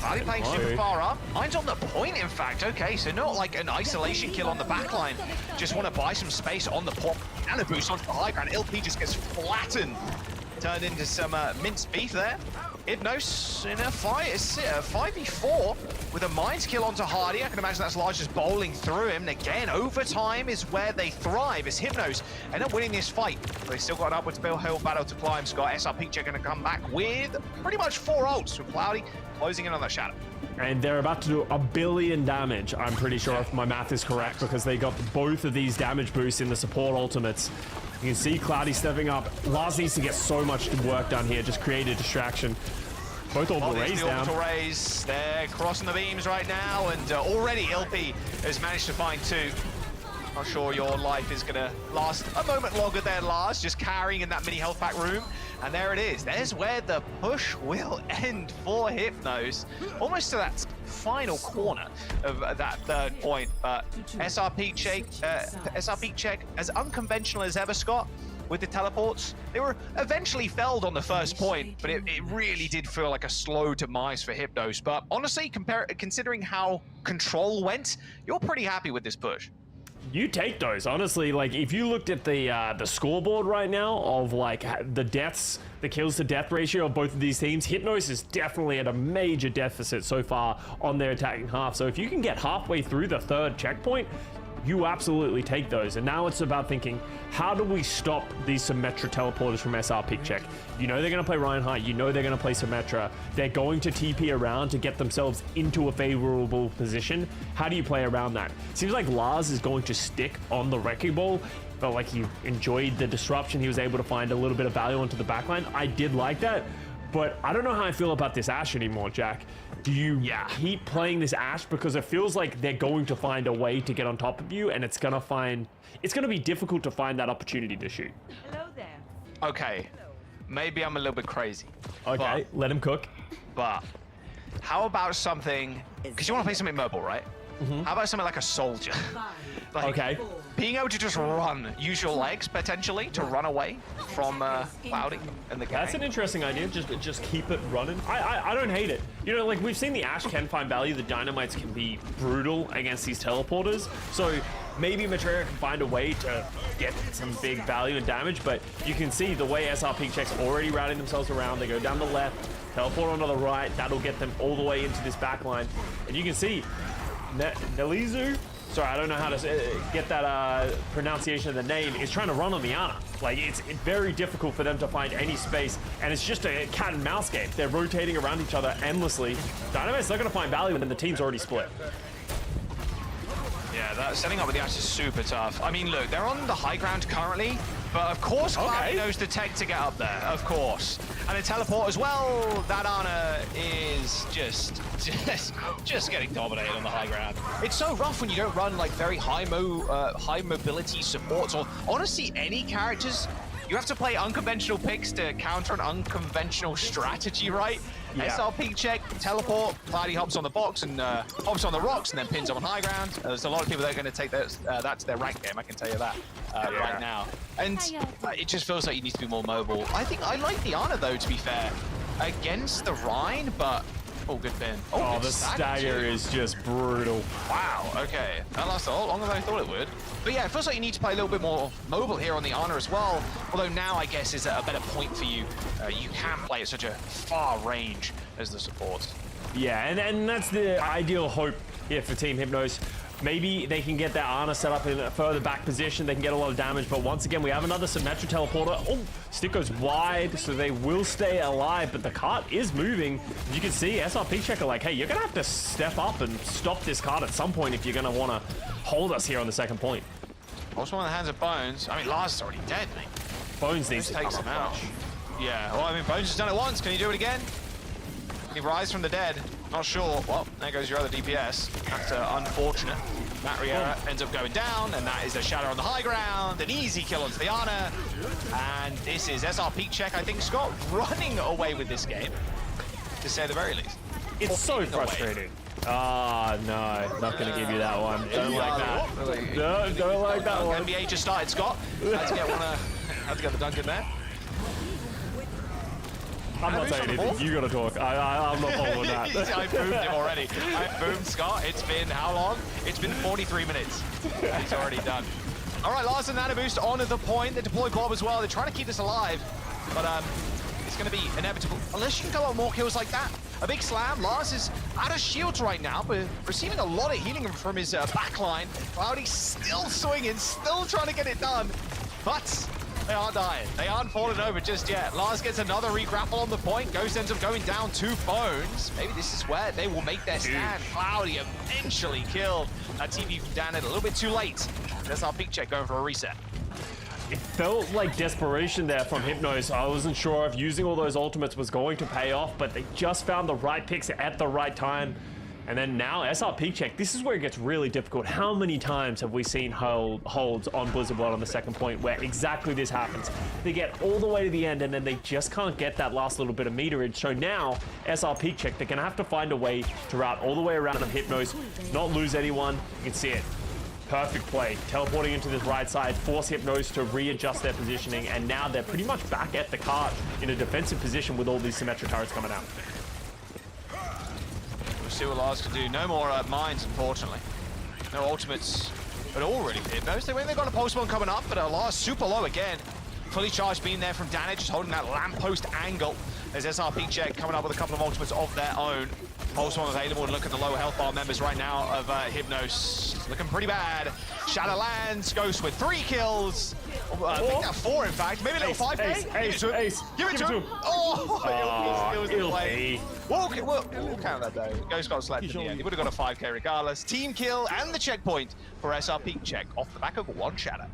Cloudy playing super far up. Mine's on the point, in fact. Okay, so not like an isolation kill on the backline. Just want to buy some space on the pop. And a boost onto the high ground. LP just gets flattened. Turned into some minced beef there. Hypnos in a fight, a 5v4 with a mines kill onto Hardy. I can imagine that's Lars just bowling through him. And again, overtime is where they thrive as Hypnos end up winning this fight. But they still got an upwards hill battle to climb. Scott, SR Peach are going to come back with pretty much 4 ults with Cloudy closing in on that shadow. And they're about to do 1 billion damage, I'm pretty sure, if my math is correct, because they got both of these damage boosts in the support ultimates. You can see Cloudy stepping up. Lars needs to get so much work done here, just create a distraction. Both orbital rays down. Orbital rays, they're crossing the beams right now, and already LP has managed to find 2. Not sure your life is gonna last a moment longer there, Lars, just carrying in that mini health pack room. And there it is. There's where the push will end for Hypnos. Almost to that final corner of that 3rd point. But SR Peak Check, as unconventional as ever, Scott, with the teleports. They were eventually felled on the first point, but it really did feel like a slow demise for Hypnos. But honestly, considering how Control went, you're pretty happy with this push. You take those, honestly. Like, if you looked at the scoreboard right now of like the deaths, the kills to death ratio of both of these teams, Hypnos is definitely at a major deficit so far on their attacking half. So if you can get halfway through the 3rd checkpoint, you absolutely take those. And now it's about thinking, how do we stop these Symmetra teleporters from SR Peak Check? You know they're going to play Reinhardt. You know they're going to play Symmetra. They're going to TP around to get themselves into a favorable position. How do you play around that? Seems like Lars is going to stick on the Wrecking Ball. Felt like he enjoyed the disruption. He was able to find a little bit of value onto the backline. I did like that. But I don't know how I feel about this Ashe anymore, Jack. Do you keep playing this Ashe? Because it feels like they're going to find a way to get on top of you, and it's going to be difficult to find that opportunity to shoot. Hello there. Okay, maybe I'm a little bit crazy. Okay, let him cook. But how about something, because you want to play something mobile, right? How about something like a soldier? Like, being able to just run, use your legs potentially to run away from Cloudy and the gang. That's an interesting idea. Just keep it running. I don't hate it. You know, like we've seen the Ashe can find value. The Dynamites can be brutal against these teleporters. So maybe Maitreya can find a way to get some big value and damage. But you can see the way SR Peak Check's already routing themselves around. They go down the left, teleport onto the right. That'll get them all the way into this back line. And you can see Nelizu, sorry, I don't know how to get that pronunciation of the name, is trying to run on the Ana. Like, it's very difficult for them to find any space, and it's just a cat and mouse game. They're rotating around each other endlessly. Dynamite's not going to find value, and then the team's already split. Yeah, that setting up with the Ash is super tough. I mean, look, they're on the high ground currently, but of course Cloudy knows the tech to get up there, of course. And a teleport as well. That Ana is just getting dominated on the high ground. It's so rough when you don't run like very high mobility supports, or honestly any characters. You have to play unconventional picks to counter an unconventional strategy, right? Yeah. SR peek check, teleport, Cloudy hops on the box and hops on the rocks and then pins up on high ground. There's a lot of people that are going to take that to their rank game, I can tell you that right now. And it just feels like you need to be more mobile. I think I like the Ana though, to be fair, against the Rhine, but oh, good pin. Oh, the stagger is just brutal. Wow, okay. That lasted a lot longer than I thought it would. But yeah, it feels like you need to play a little bit more mobile here on the Ana as well. Although now, I guess, is a better point for you. You can play at such a far range as the support. Yeah, and that's the ideal hope here for Team Hypnos. Maybe they can get that Ana set up in a further back position. They can get a lot of damage, but once again, we have another Symmetra teleporter. Oh, stick goes wide, so they will stay alive, but the cart is moving. As you can see, SRP checker like, hey, you're gonna have to step up and stop this cart at some point if you're gonna wanna hold us here on the second point. Also on the hands of Bones. I mean, Lars is already dead, mate. Bones needs to take him out. Yeah, well, I mean, Bones has done it once. Can he do it again? Can he rise from the dead? Not sure. Well, there goes your other DPS. That's unfortunate. Matt Riera ends up going down, and that is a shadow on the high ground. An easy kill onto the Ana. And this is SR peek check, I think, Scott, running away with this game, to say the very least. It's so frustrating. Ah, no, not gonna give you that one. Don't like that. No, don't like that one. NBA just started, Scott. Had to get one. Had to get the dunk in there. I'm not saying anything. You gotta talk. I'm not following that. I boomed him already. I boomed Scott. It's been how long? It's been 43 minutes. He's already done. All right, Lars and Nano Boost on the point. They deploy Bob as well. They're trying to keep this alive, but it's going to be inevitable unless you can go on more kills like that. A big slam. Lars is out of shields right now, but receiving a lot of healing from his backline. Cloudy still swinging, still trying to get it done, but they aren't dying. They aren't falling over just yet. Lars gets another re-grapple on the point. Ghost ends up going down 2 Bones. Maybe this is where they will make their stand. Cloudy eventually killed. That TV from Dan a little bit too late. That's our peek check going for a reset. It felt like desperation there from Hypnos. I wasn't sure if using all those ultimates was going to pay off, but they just found the right picks at the right time. And then now, SR peek check, this is where it gets really difficult. How many times have we seen holds on Blizzard Blood on the second point where exactly this happens? They get all the way to the end and then they just can't get that last little bit of meterage. So now, SR peek check, they're gonna have to find a way to route all the way around of Hypnos, not lose anyone. You can see it. Perfect play. Teleporting into this right side, force Hypnos to readjust their positioning, and now they're pretty much back at the cart in a defensive position with all these Symmetra turrets coming out. We'll see what Lars can do. No more mines, unfortunately. No ultimates at all, really, for Hypnos. They've got a pulse one coming up, but Lars super low again. Fully charged being there from Danage, just holding that lamppost angle. There's SR peek check coming up with a couple of ultimates of their own. Pulse one available, and look at the lower health bar members right now of Hypnos. Looking pretty bad. Shadow lands, Ghost with 3 kills. I think that 4, in fact. Maybe a little 5K. Ace. Give it to him. Oh, it was the play. We'll count that though. Ghost got slept in the end. He would have got a 5K regardless. Team kill and the checkpoint for SR peek check off the back of 1 Shadow.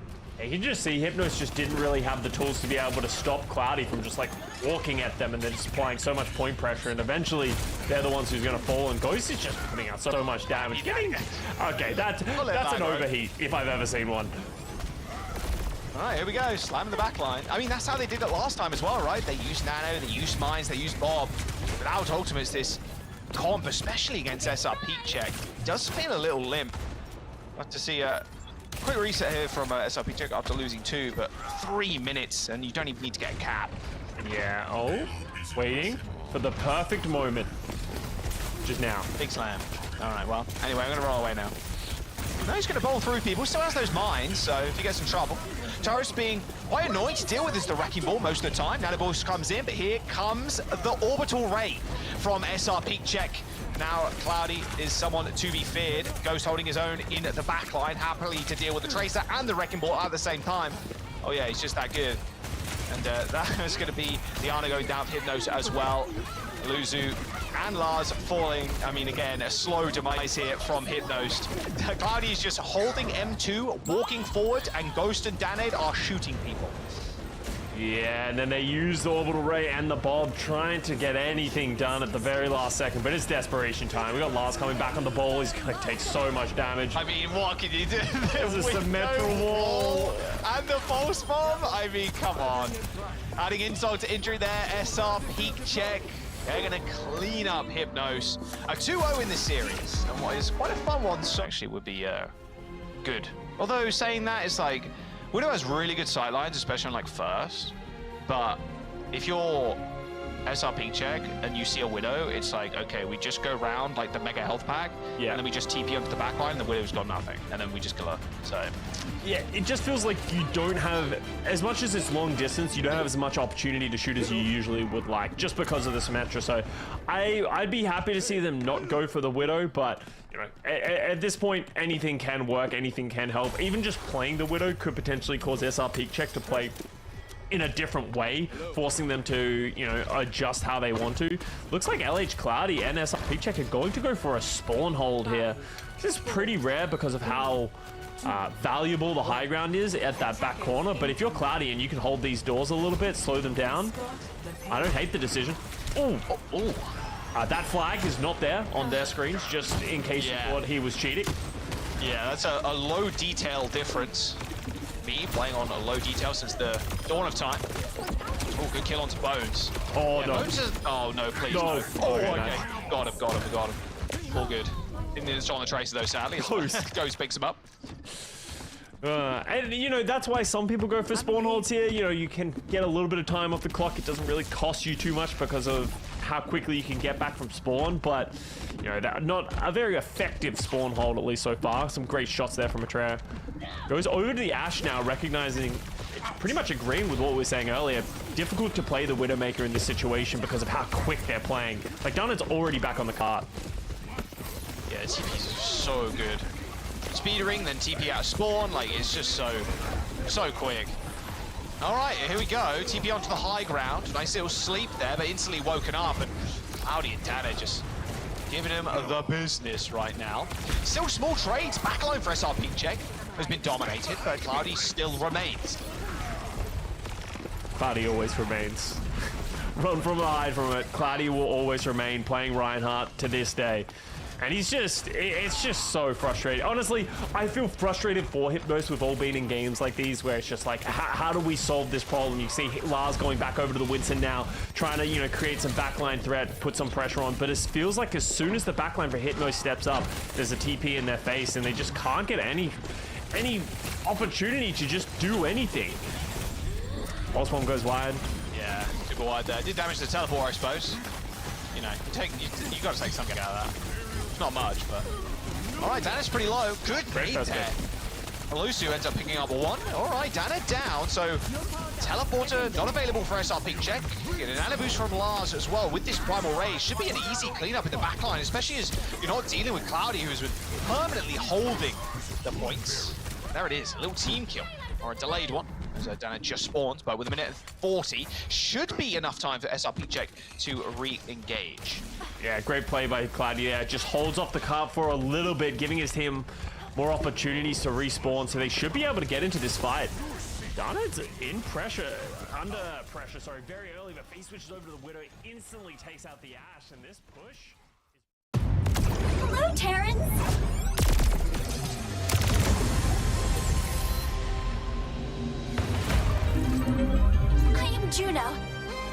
You can just see Hypnos just didn't really have the tools to be able to stop Cloudy from just like walking at them and then just applying so much point pressure, and eventually they're the ones who's going to fall, and Ghost is just putting out so much damage. Okay, that's an overheat if I've ever seen one. All right, here we go, slamming the back line. I mean, that's how they did it last time as well, right? They used Nano, they used Mines, they used Bob. Without ultimates, this comp, especially against SR peek check, does feel a little limp. Got to see quick reset here from SR peek check after losing 2, but 3 minutes, and you don't even need to get a cap. Yeah, waiting for the perfect moment. Just now. Big slam. All right, well, anyway, I'm going to roll away now. No, he's going to bowl through people. Still has those mines, so if he gets in trouble. Turret's being quite annoying to deal with is the Wrecking Ball most of the time. Nanoballs comes in, but here comes the Orbital Ray from SR peek check. Now, Cloudy is someone to be feared. Ghost holding his own in the back line, happily to deal with the Tracer and the Wrecking Ball at the same time. Oh yeah, he's just that good. And that is going to be the Ana going down for Hypnos as well. Luzu and Lars falling. I mean, again, a slow demise here from Hypnos. Cloudy is just holding M2, walking forward, and Ghost and Danade are shooting people. Yeah, and then they use the orbital ray and the Bob trying to get anything done at the very last second, but it's desperation time. We got Lars coming back on the ball. He's going to take so much damage. I mean, what can you do? There's a symmetrical wall. And the false bomb. I mean, come on. Adding insult to injury there. SR peak check. They're going to clean up Hypnos. A 2-0 in this series. And what is quite a fun one. So actually would be good. Although saying that, it's like, Widow has really good sightlines, especially on like first. But if you're SR peak check and you see a Widow, it's like, okay, we just go round like the mega health pack, and then we just TP onto the back line, and the Widow's got nothing, and then we just kill her. So yeah, it just feels like you don't have, as much as it's long distance, you don't have as much opportunity to shoot as you usually would like, just because of the Symmetra. So I'd be happy to see them not go for the Widow, but you know, at this point, anything can work, anything can help. Even just playing the Widow could potentially cause SR peak check to play in a different way, forcing them to, you know, adjust how they want to. Looks like LH Cloudy and SR peak check are going to go for a spawn hold here. This is pretty rare because of how valuable the high ground is at that back corner, but if you're Cloudy and you can hold these doors a little bit, slow them down, I don't hate the decision. That flag is not there on their screens, just in case you thought he was cheating. Yeah, that's a low detail difference. Me playing on a low detail since the dawn of time. Oh, good kill onto Bones. Oh, yeah, no. Bones is, oh, no, please, No. no. Oh, okay. Got him. All good. Didn't need to show on the tracer, though, sadly. Ghost picks him up. And, you know, that's why some people go for spawn holds here. You know, you can get a little bit of time off the clock. It doesn't really cost you too much because of how quickly you can get back from spawn. But, you know, not a very effective spawn hold, at least so far. Some great shots there from Atreya. Goes over to the Ashe now, recognizing, pretty much agreeing with what we were saying earlier. Difficult to play the Widowmaker in this situation because of how quick they're playing. Like, Dunnard's already back on the cart. Yeah, TP's so good. Speedering, then TP out of spawn, like it's just so quick. All right, here we go. TP onto the high ground. Nice little sleep there, but instantly woken up, and Audi and Dana just giving him the business right now. Still small trades. Backline for SR peak check has been dominated, but Cloudy still remains. Cloudy always remains. Run from it, hide from it. Cloudy will always remain playing Reinhardt to this day. And he's just, it's just so frustrating. Honestly, I feel frustrated for Hypnos with all being in games like these where it's just like, how do we solve this problem? You see Lars going back over to the Winston now, trying to, you know, create some backline threat, put some pressure on. But it feels like as soon as the backline for Hypnos steps up, there's a TP in their face and they just can't get any opportunity to just do anything. Pulse bomb goes wide. Yeah, super wide there. Did damage to the teleport, I suppose. You know, you got to take something out of that. Not much, but... All right, Dana's pretty low. Good bait there. Alusu ends up picking up one. All right, Dana down, so teleporter not available for SR peak check. Getting an ana boost from Lars as well with this primal raise. Should be an easy cleanup in the backline, especially as you're not dealing with Cloudy, who's permanently holding the points. There it is, a little team kill, or a delayed one. As Dana just spawns, but with a minute and 40, should be enough time for SR peak check to re-engage. Yeah, great play by Cloudy there. Just holds off the cart for a little bit, giving his team more opportunities to respawn, so they should be able to get into this fight. Dunnard's in pressure, under pressure, sorry, very early, but he switches over to the Widow, instantly takes out the Ashe, and this push... Hello, Terrence! I am Juno.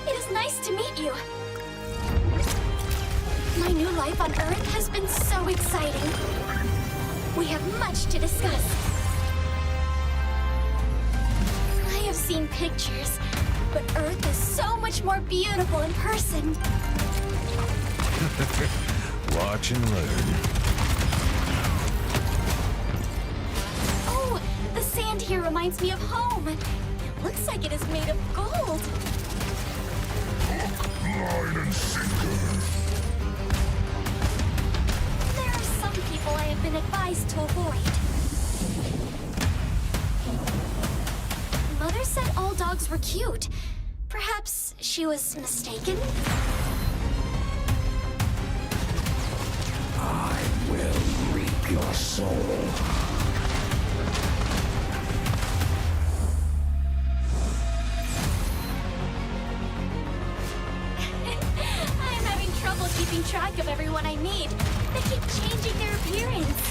It is nice to meet you. My new life on Earth has been so exciting. We have much to discuss. I have seen pictures, but Earth is so much more beautiful in person. Watch and learn. Oh, the sand here reminds me of home. It looks like it is made of gold. Line and sinker. There are some people I have been advised to avoid. Mother said all dogs were cute. Perhaps she was mistaken? I will reap your soul. I'm having trouble keeping track of everyone I meet. They keep changing their appearance.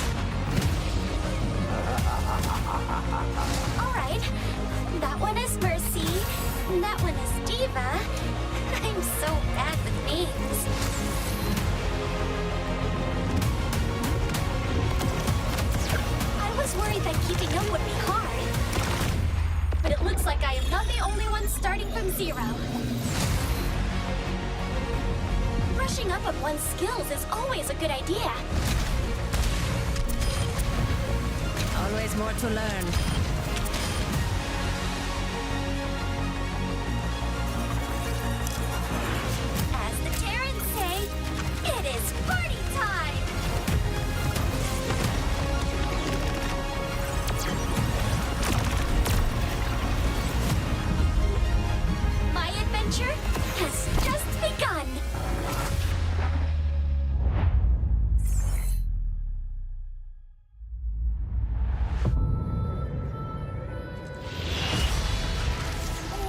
Alright. That one is Mercy. That one is Diva. I'm so bad with names. I was worried that keeping up would be hard. But it looks like I am not the only one starting from zero. Brushing up on one's skills is always a good idea. Always more to learn. As the Terrans say, it is party time! My adventure has just begun!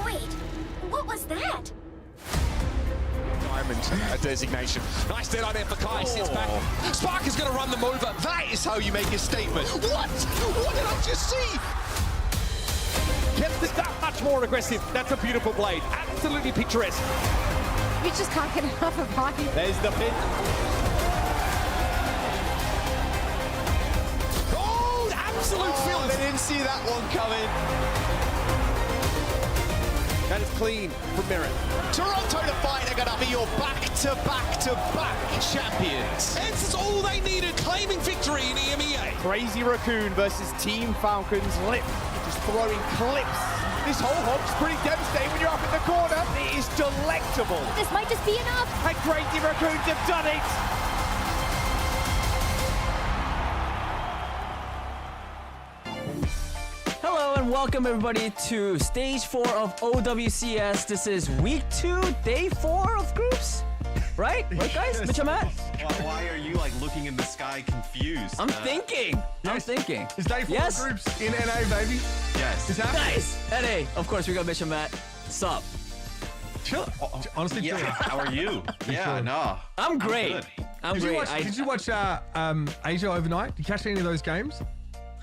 Wait, what was that? Diamond designation. Nice dead on there for Kai. Sits back. Spark is going to run them over. That is how you make a statement. What? What did I just see? Kept this that much more aggressive. That's a beautiful blade. Absolutely picturesque. You just can't get enough of Rocky. There's the pin. Oh, absolute They filth. didn't see that one coming. That is clean from Mirren. Toronto Defiant are going to be your back-to-back-to-back champions. This is all they needed, claiming victory in EMEA. Crazy Raccoon versus Team Falcons. Lip just throwing clips. This whole hog's pretty devastating when you're up in the corner. It is delectable. This might just be enough. And Crazy Raccoons have done it. Hello and welcome everybody to stage 4 of OWCS. This is week 2, day 4 of groups. Right? Right guys? Mitch and Matt? Why are you like looking in the sky confused? I'm thinking. I'm thinking. It's day 4 Yes. of groups in NA, baby. Yes. It's happening. Nice. NA. Of course, we got Mitch and Matt. Sup? Chill. Honestly, Yeah. chill. How are you? Yeah. No. I'm great. good. I'm Did great. you watch, did you watch Asia overnight? Did you catch any of those games?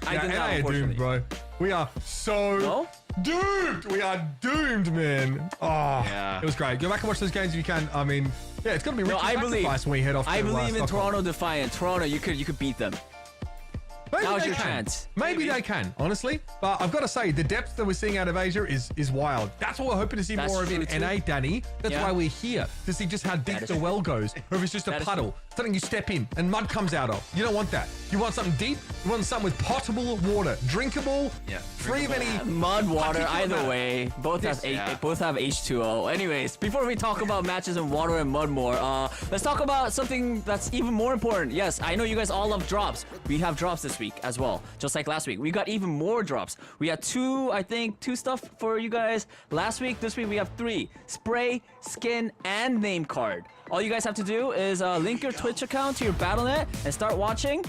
I did not, NA are unfortunately. doomed, bro. We are so No? doomed. We are doomed, man. Oh, Yeah. it was great. Go back and watch those games if you can. I mean, yeah, it's gonna be rich No, I believe. sacrifice when we head off. I to, believe in Stockholm. Toronto Defiant. Toronto, you could beat them. Maybe Now's they your can. chance. Maybe they can, honestly. But I've got to say, the depth that we're seeing out of Asia is wild. That's what we're hoping to see That's more of in true, too. NA, Danny. That's Yeah. why we're here, to see just how deep That is the true. well goes, or if it's just a That is puddle, something you step in and mud comes out of. You don't want that. You want something deep. You want something with potable water, drinkable, Yeah, free of any. Mud, water, particulate either matter. way, both have Yeah. both have H2O. Anyways, before we talk about matches in water and mud more, let's talk about something that's even more important. Yes, I know you guys all love drops. We have drops this week as well, just like last week. We got even more drops. We had two stuff for you guys last week. This week we have 3: spray, skin, and name card. All you guys have to do is link your Twitch account to your Battle.net and start watching.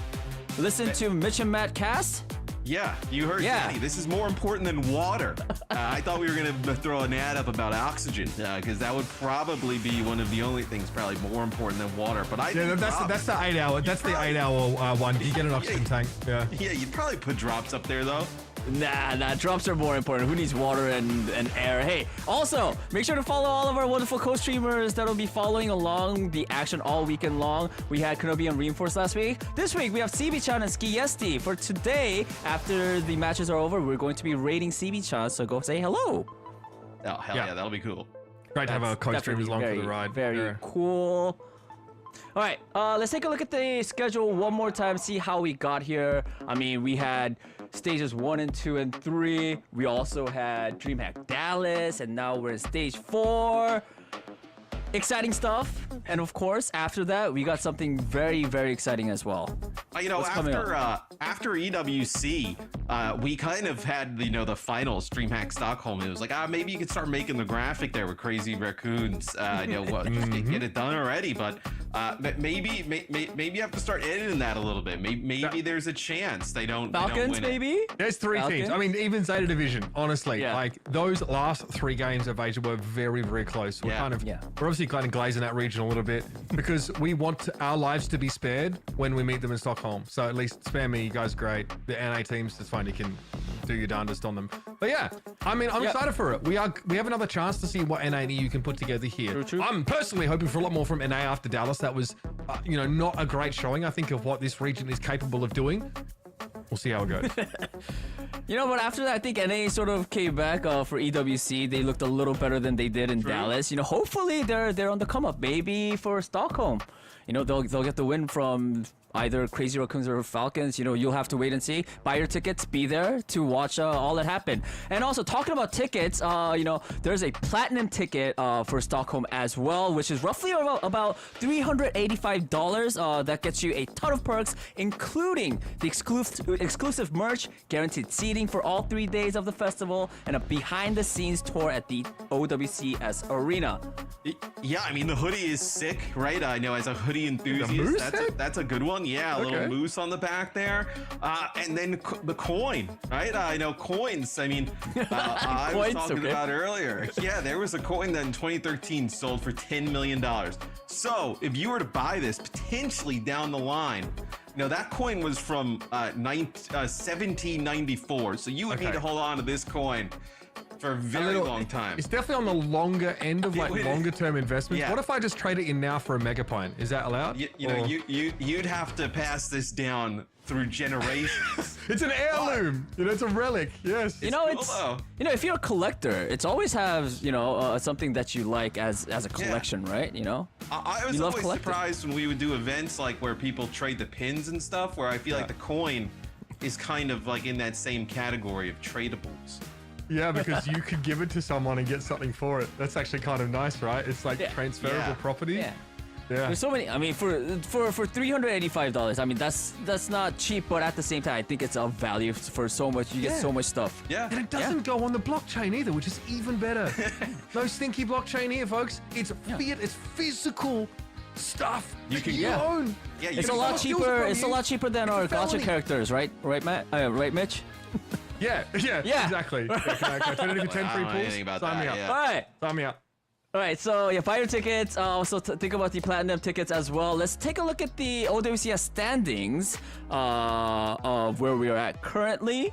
Listen to Mitch and Matt cast. Yeah. You heard Yeah. Danny. This is more important than water. I thought we were gonna throw an ad up about oxygen because that would probably be one of the only things probably more important than water. But I Yeah, think that's drops- the 8 hour. That's the 8 hour one. You get an oxygen tank. Yeah. Yeah, you'd probably put drops up there though. Nah, drops are more important. Who needs water and air? Hey, also, make sure to follow all of our wonderful co-streamers that'll be following along the action all weekend long. We had Kenobi and Reinforce last week. This week, we have CB-chan and Skiyesti. For today, after the matches are over, we're going to be raiding CB-chan, so go say hello. Oh, hell Yeah. yeah, that'll be cool. Great to have our That's co-streamers definitely along for very, the ride. Very Yeah. cool. All right, let's take a look at the schedule one more time, see how we got here. I mean, we had stages 1 and 2 and 3. We also had DreamHack Dallas, and now we're in stage 4. Exciting stuff. And of course, after that, we got something very, very exciting as well. After EWC, we kind of had the finals DreamHack Stockholm. It was like maybe you could start making the graphic there with Crazy Raccoons. Just get it done already. But maybe you have to start editing that a little bit. Maybe there's a chance they don't. Falcons, win maybe. There's three teams. I mean, even Zeta Division. Honestly, like those last 3 games of Asia were very, very close. We're we're obviously kind of glazing that region a little bit because we want our lives to be spared when we meet them in Stockholm. So at least spare me, you guys are great. The NA teams, it's fine. You can do your darndest on them. But yeah, I mean, I'm excited for it. We have another chance to see what NA and EU can put together here. True. I'm personally hoping for a lot more from NA after Dallas. That was, not a great showing, I think, of what this region is capable of doing. We'll see how it goes. But after that, I think NA sort of came back for EWC. They looked a little better than they did in Dallas. Hopefully they're on the come up. Maybe for Stockholm, they'll get the win from either Crazy Raccoons or Falcons. You'll have to wait and see. Buy your tickets, be there to watch all that happen. And also talking about tickets, there's a platinum ticket for Stockholm as well, which is roughly about $385. That gets you a ton of perks, including the exclusive merch, guaranteed seating for all 3 days of the festival, and a behind-the-scenes tour at the OWCS arena. Yeah, I mean the hoodie is sick, right? I know as a hoodie enthusiast, that's a good one. Yeah, a little moose on the back there, and then the coin, right? I know coins. I mean, I was talking about earlier. Yeah, there was a coin that in 2013 sold for $10 million. So if you were to buy this potentially down the line, that coin was from 1794. So you would need to hold on to this coin for a very long time. It's definitely on the longer end of longer term investments. Yeah. What if I just trade it in now for a megapine? Is that allowed? You'd have to pass this down through generations. It's an heirloom. It's a relic. Yes. If you're a collector, it's always have something that you like as a collection, right? I was always surprised when we would do events like where people trade the pins and stuff, where I feel like the coin is kind of like in that same category of tradables. Yeah, because you could give it to someone and get something for it. That's actually kind of nice, right? It's like transferable property. Yeah. Yeah. There's so many. I mean, for $385, I mean that's not cheap, but at the same time, I think it's of value for so much. You get so much stuff. Yeah. And it doesn't go on the blockchain either, which is even better. No stinky blockchain here, folks. It's fiat. It's physical stuff you can own. Yeah, it's a lot cheaper. It's a lot cheaper than our gacha characters, right? Right, Matt? Right, Mitch? Yeah, exactly. Can I turn it into 10 free pools? Sign me up. All right. Sign me up. All right, so buy your tickets. Also think about the platinum tickets as well. Let's take a look at the OWCS standings of where we are at currently.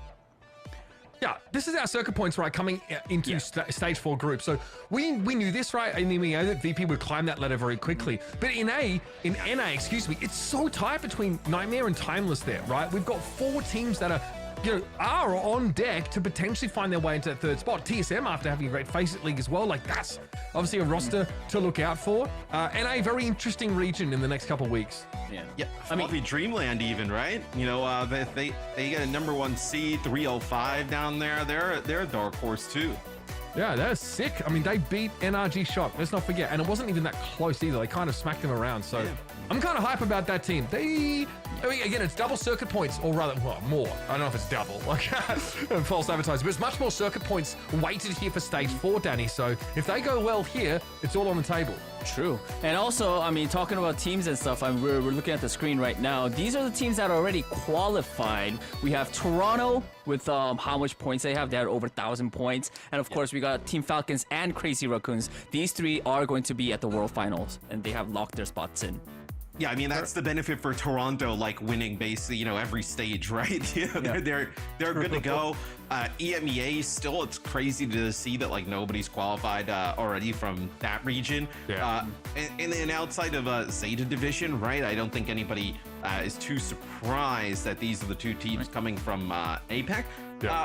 Yeah, this is our circuit points, right, coming into stage 4 group. So we knew this, right, in EMEA that VP would climb that ladder very quickly. But in NA, it's so tight between Nightmare and Timeless there, right? We've got 4 teams that are on deck to potentially find their way into that 3rd spot. TSM, after having a great Face-It League as well, like that's obviously a roster to look out for. And a very interesting region in the next couple of weeks. Yeah. I mean, Dreamland even, right? They get a number 1 seed, 305 down there. They're a dark horse too. Yeah, they're sick. I mean, they beat NRG Shock. Let's not forget. And it wasn't even that close either. They kind of smacked them around. So I'm kind of hype about that team. Again, it's double circuit points, or rather, more. I don't know if it's double, false advertising, but it's much more circuit points weighted here for stage 4, Danny. So if they go well here, it's all on the table. True. And also, I mean, talking about teams and stuff, we're looking at the screen right now. These are the teams that are already qualified. We have Toronto with how much points they have. They had over 1,000 points. And of course, we got Team Falcons and Crazy Raccoons. These 3 are going to be at the World Finals, and they have locked their spots in. Yeah, I mean that's the benefit for Toronto, like winning basically, every stage, right? They're good to go. EMEA still, it's crazy to see that like nobody's qualified already from that region. And then outside of Zeta Division, right? I don't think anybody is too surprised that these are the 2 teams coming from APAC.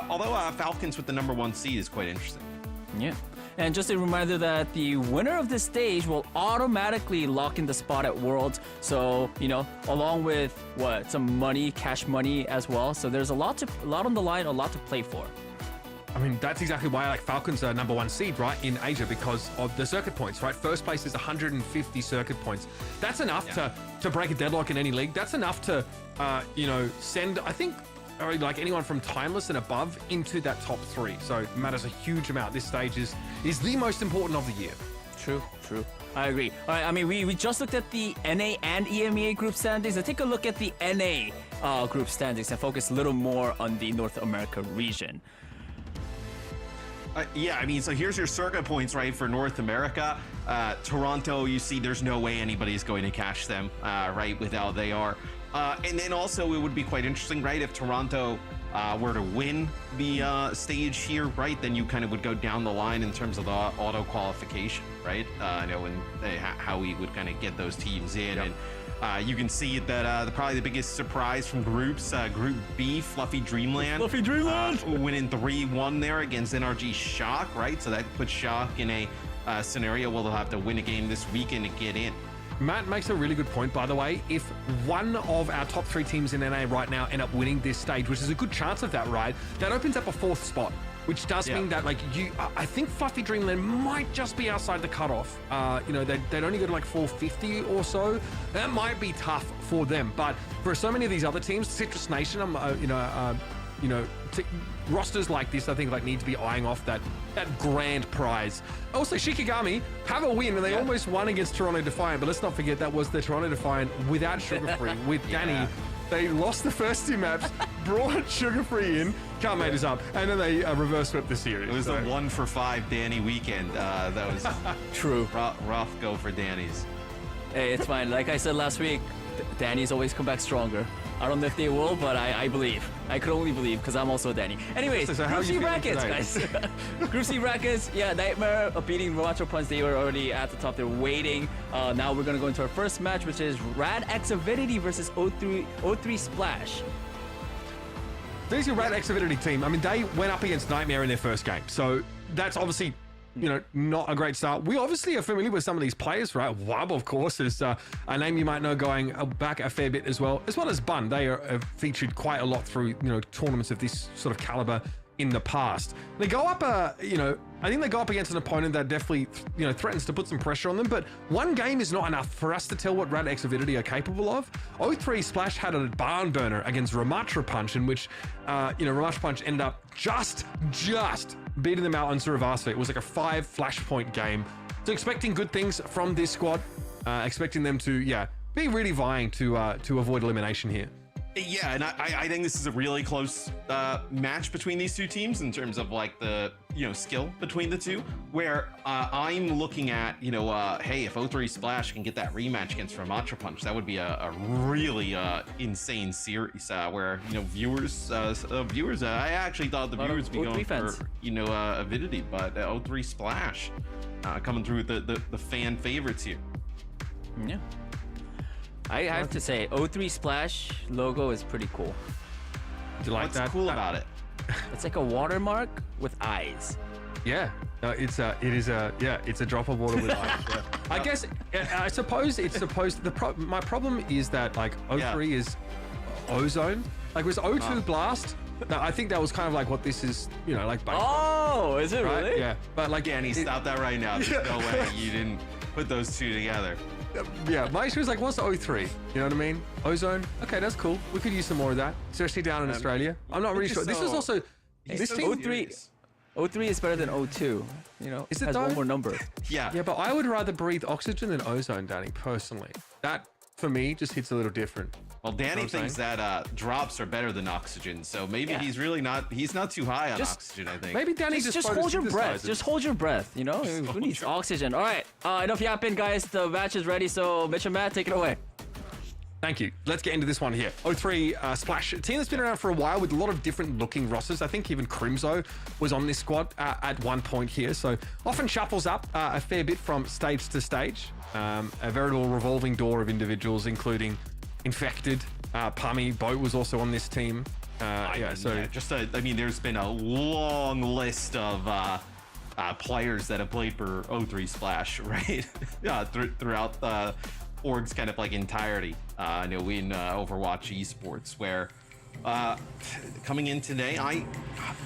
Although Falcons with the number 1 seed is quite interesting. Yeah. And just a reminder that the winner of this stage will automatically lock in the spot at Worlds. So, along with some money, cash money as well. So there's a lot on the line, a lot to play for. I mean, that's exactly why like Falcons are number 1 seed, right, in Asia because of the circuit points, right? First place is 150 circuit points. That's enough to break a deadlock in any league. That's enough to, you know, send, I think, like anyone from Timeless and above into that top 3. So it matters a huge amount. This stage is the most important of the year. True. I agree. All right, I mean, we just looked at the NA and EMEA group standings. Let's take a look at the NA group standings and focus a little more on the North America region. Yeah, I mean, so here's your circuit points, right, for North America. Toronto, you see, there's no way anybody's going to catch them, right, with how they are. And then also, it would be quite interesting, right, if Toronto were to win the stage here, right, then you kind of would go down the line in terms of the auto qualification, right? You know, and how we would kind of get those teams in. Yep. And you can see that probably the biggest surprise from groups, Group B, Fluffy Dreamland. Winning 3-1 there against NRG Shock, right? So that puts Shock in a scenario where they'll have to win a game this weekend to get in. Matt makes a really good point, by the way. If one of our top 3 teams in NA right now end up winning this stage, which is a good chance of that, right? That opens up a 4th spot, which does mean that, like, I think Fluffy Dreamland might just be outside the cutoff. You know, they'd only go to like 450 or so. That might be tough for them. But for so many of these other teams, Citrus Nation, rosters like this, I think, like, need to be eyeing off that grand prize. Also, Shikigami have a win, and they almost won against Toronto Defiant, but let's not forget that was the Toronto Defiant without Sugar Free, with Danny. They lost the first 2 maps, brought Sugar Free in, can't make this up, and then they reverse swept the series. It was a 1-for-5 Danny weekend. That was true. Rough go for Danny's. Hey, it's fine. Like I said last week, Danny's always come back stronger. I don't know if they will, but I believe. I could only believe because I'm also a Danny. Anyways, so Group C brackets, guys. Group C brackets, yeah, Nightmare beating Macho Punch. They were already at the top. They're waiting. Now we're going to go into our first match, which is Rad X Avidity versus O3 Splash. There's your Rad X Avidity team. I mean, they went up against Nightmare in their first game. So that's obviously, you know, not a great start. We obviously are familiar with some of these players, right? Wub, of course, is a name you might know going back a fair bit as well as Bun. They are featured quite a lot through, you know, tournaments of this sort of caliber in the past. They go up, you know, I think they go up against an opponent that definitely, you know, threatens to put some pressure on them, but one game is not enough for us to tell what Rad X Avidity are capable of. O3 Splash had a barn burner against Ramatra Punch, in which, you know, Ramatra Punch ended up just beating them out on Suravasa. It was like a 5 flashpoint game. So expecting good things from this squad, expecting them to, be really vying to avoid elimination here. Yeah, and I think this is a really close match between these two teams in terms of like the, you know, skill between the two, where I'm looking at, you know, hey, if O3 Splash can get that rematch against Ramatra Punch, that would be a really insane series where, you know, viewers, I actually thought the viewers would be going for, you know, Avidity, but O3 Splash coming through with the fan favorites here. Yeah. I have to say, O3 Splash logo is pretty cool. Do you like What's that? cool about it? It's like a watermark with eyes. Yeah, it's a drop of water with eyes. Yeah. I guess, I suppose it's supposed. My problem is that like O3 is ozone. Like was O2 Blast. I think that was kind of like what this is, you know, like. Oh, is it right? really? Yeah, but like. Danny, stop that right now. There's no way you didn't put those two together. Yeah, my issue was like, what's O3? You know what I mean? Ozone. Okay, that's cool. We could use some more of that, especially down in Australia. I'm not really sure. This is also this team. O3 is better than O2. You know, is it has one more number. Yeah. Yeah, but I would rather breathe oxygen than ozone, Danny. Personally, that for me just hits a little different. Well, Danny thinks that drops are better than oxygen, so maybe he's really not. He's not too high on oxygen, I think. Maybe Danny just hold your breath. Just hold your breath. You know, who needs oxygen? All right, enough yapping, guys. The match is ready. So, Mitch and Matt, take it away. Thank you. Let's get into this one here. O3 Splash, a team that's been around for a while with a lot of different looking rosters. I think even Crimzo was on this squad at one point here. So often shuffles up a fair bit from stage to stage. A veritable revolving door of individuals, including Infected. Pummy Boat was also on this team. I mean, there's been a long list of players that have played for O3 Splash, right? Throughout org's kind of like entirety. I know in Overwatch Esports, where coming in today,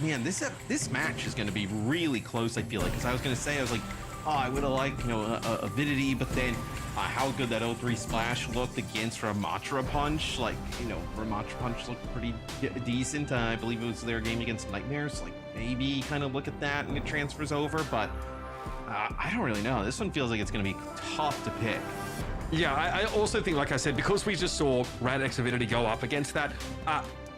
man, this match is going to be really close. I feel like, because I was going to say, I was like, oh, I would have liked, you know, Avidity, but then how good that 0-3 splash looked against Ramatra Punch. Like, you know, Ramatra Punch looked pretty decent. I believe it was their game against Nightmares. Like, maybe kind of look at that and it transfers over, but I don't really know. This one feels like it's going to be tough to pick. Yeah, I also think, like I said, because we just saw Radix Avidity go up against that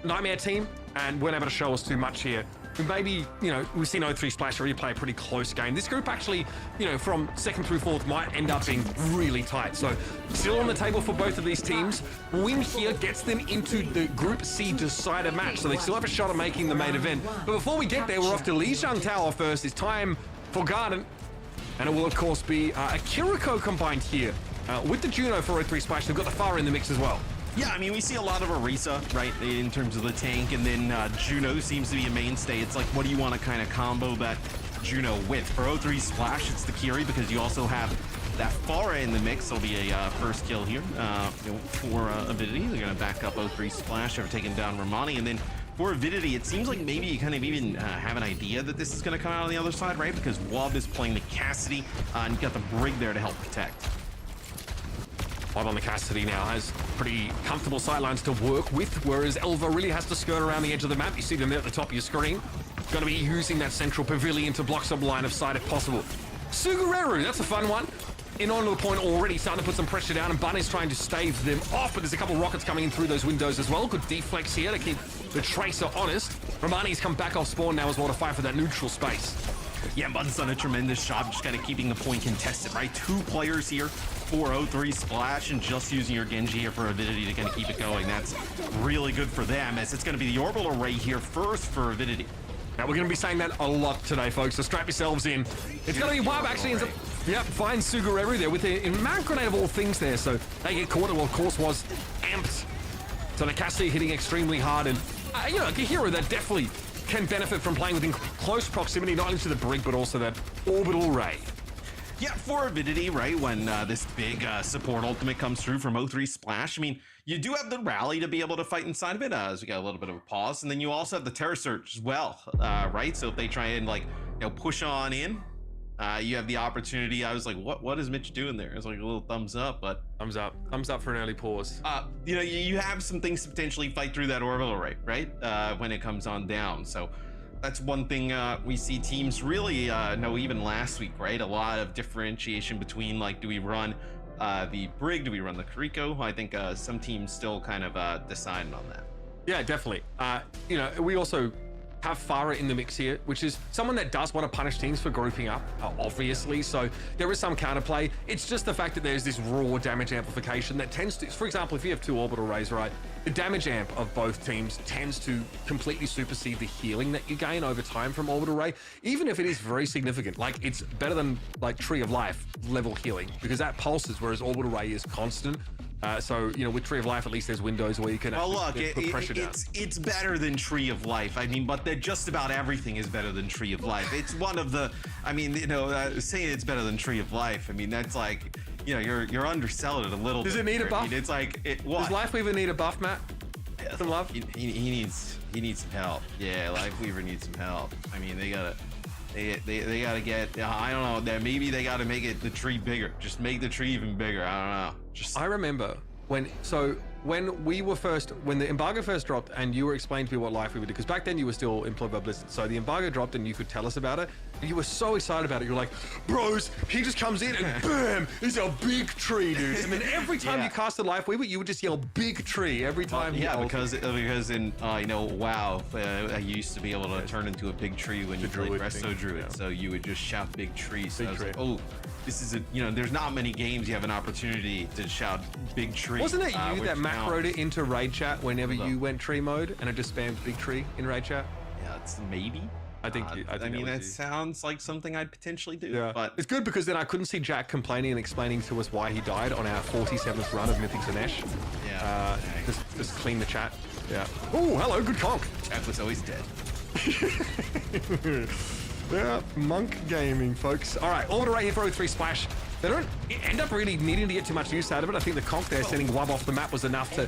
Nightmare team and weren't able to show us too much here. Maybe, you know, we've seen 0-3 Splash already play a pretty close game. This group actually, you know, from second through fourth might end up being really tight. So still on the table for both of these teams. Win here gets them into the Group C decider match. So they still have a shot at making the main event. But before we get there, we're off to Lijiang Tower first. It's time for Garden. And it will, of course, be a Kiriko combined here with the Juno for 0-3 Splash. They've got the Pharah in the mix as well. Yeah, I mean, we see a lot of Orisa, right, in terms of the tank, and then Juno seems to be a mainstay. It's like, what do you want to kind of combo that Juno with? For 0-3 Splash, it's the Kiri, because you also have that Pharah in the mix. There'll be a first kill here for Avidity. They're going to back up 0-3 Splash after taking down Romani, and then for Avidity, it seems like maybe you kind of even have an idea that this is going to come out on the other side, right? Because Wub is playing the Cassidy, and you've got the Brig there to help protect. On the Cassidy now has pretty comfortable sightlines to work with, whereas Elva really has to skirt around the edge of the map. You see them there at the top of your screen. Going to be using that central pavilion to block some line of sight if possible. Sugureru, that's a fun one. In on to the point already, starting to put some pressure down, and Bunny's trying to stave them off, but there's a couple rockets coming in through those windows as well. Good deflex here to keep the Tracer honest. Romani's come back off spawn now as well to fight for that neutral space. Yeah, Bun's done a tremendous job just kind of keeping the point contested, right? 2 players here for 0-3 Splash, and just using your Genji here for Avidity to kind of keep it going. That's really good for them, as it's going to be the orbital array here first for Avidity. Now, we're going to be saying that a lot today, folks, so strap yourselves in. It's going to be Wub actually ends up, finds Sugureru there with the Mount Grenade of all things there, so they get caught. Well, of course, was amped. So the Cassidy hitting extremely hard, and, you know, a hero that definitely can benefit from playing within close proximity, not only to the Brig, but also that orbital ray. Yeah, for Avidity, right, when this big support ultimate comes through from 0-3 Splash, I mean, you do have the rally to be able to fight inside of it, as we got a little bit of a pause, and then you also have the Terror Surge as well, right? So if they try and, like, you know, push on in, you have the opportunity. I was like, what is Mitch doing there? It's like a little thumbs up, but... Thumbs up for an early pause. You know, you have some things to potentially fight through that orbital array, right? When it comes on down, so... That's one thing we see teams really know even last week, right? A lot of differentiation between, like, do we run the Brig, do we run the Kiriko? I think some teams still kind of decided on that. Yeah, definitely. You know, we also have Pharah in the mix here, which is someone that does want to punish teams for grouping up, obviously. So there is some counterplay. It's just the fact that there's this raw damage amplification that tends to, for example, if you have 2 orbital rays, right, the damage amp of both teams tends to completely supersede the healing that you gain over time from orbital ray, even if it is very significant. Like, it's better than, like, Tree of Life level healing, because that pulses, whereas orbital ray is constant. So, you know, with Tree of Life, at least there's windows where you can put pressure down. It's better than Tree of Life. I mean, but just about everything is better than Tree of Life. It's one of the, I mean, you know, saying it's better than Tree of Life, I mean, that's like, you know, you're underselling it a little bit. Does it need a buff? I mean, it's like, what? Does Lifeweaver need a buff, Matt? Yeah, some love? He needs some help. Yeah, Lifeweaver needs some help. I mean, they gotta get, I don't know, that maybe they gotta make the tree bigger. Just make the tree even bigger. I don't know. I remember when the embargo first dropped and you were explaining to me what Lifeweaver did, because back then you were still employed by Blizzard, so the embargo dropped and you could tell us about it, and you were so excited about it. You're like, bros, he just comes in and bam, it's a big tree, dude. And then every time you casted Lifeweaver, you would just yell big tree every time. Because in you know, WoW, I used to be able to turn into a big tree when you played Resto Druid, so you would just shout big tree. So I was like, oh, this is you know, there's not many games you have an opportunity to shout big tree. Wasn't it you that macroed it into raid chat whenever you went tree mode, and it just spammed big tree in raid chat? Yeah, it's maybe. I think I mean, that sounds like something I'd potentially do. Yeah, but it's good because then I couldn't see Jack complaining and explaining to us why he died on our 47th run of Mythic Zanesh. Yeah. Just clean the chat. Yeah. Oh, hello, good conk. Jack was always dead. Yeah, Monk Gaming, folks. All right, orbital right here for 0-3 Splash. They don't end up really needing to get too much use out of it. I think the conk there sending Wub off the map was enough to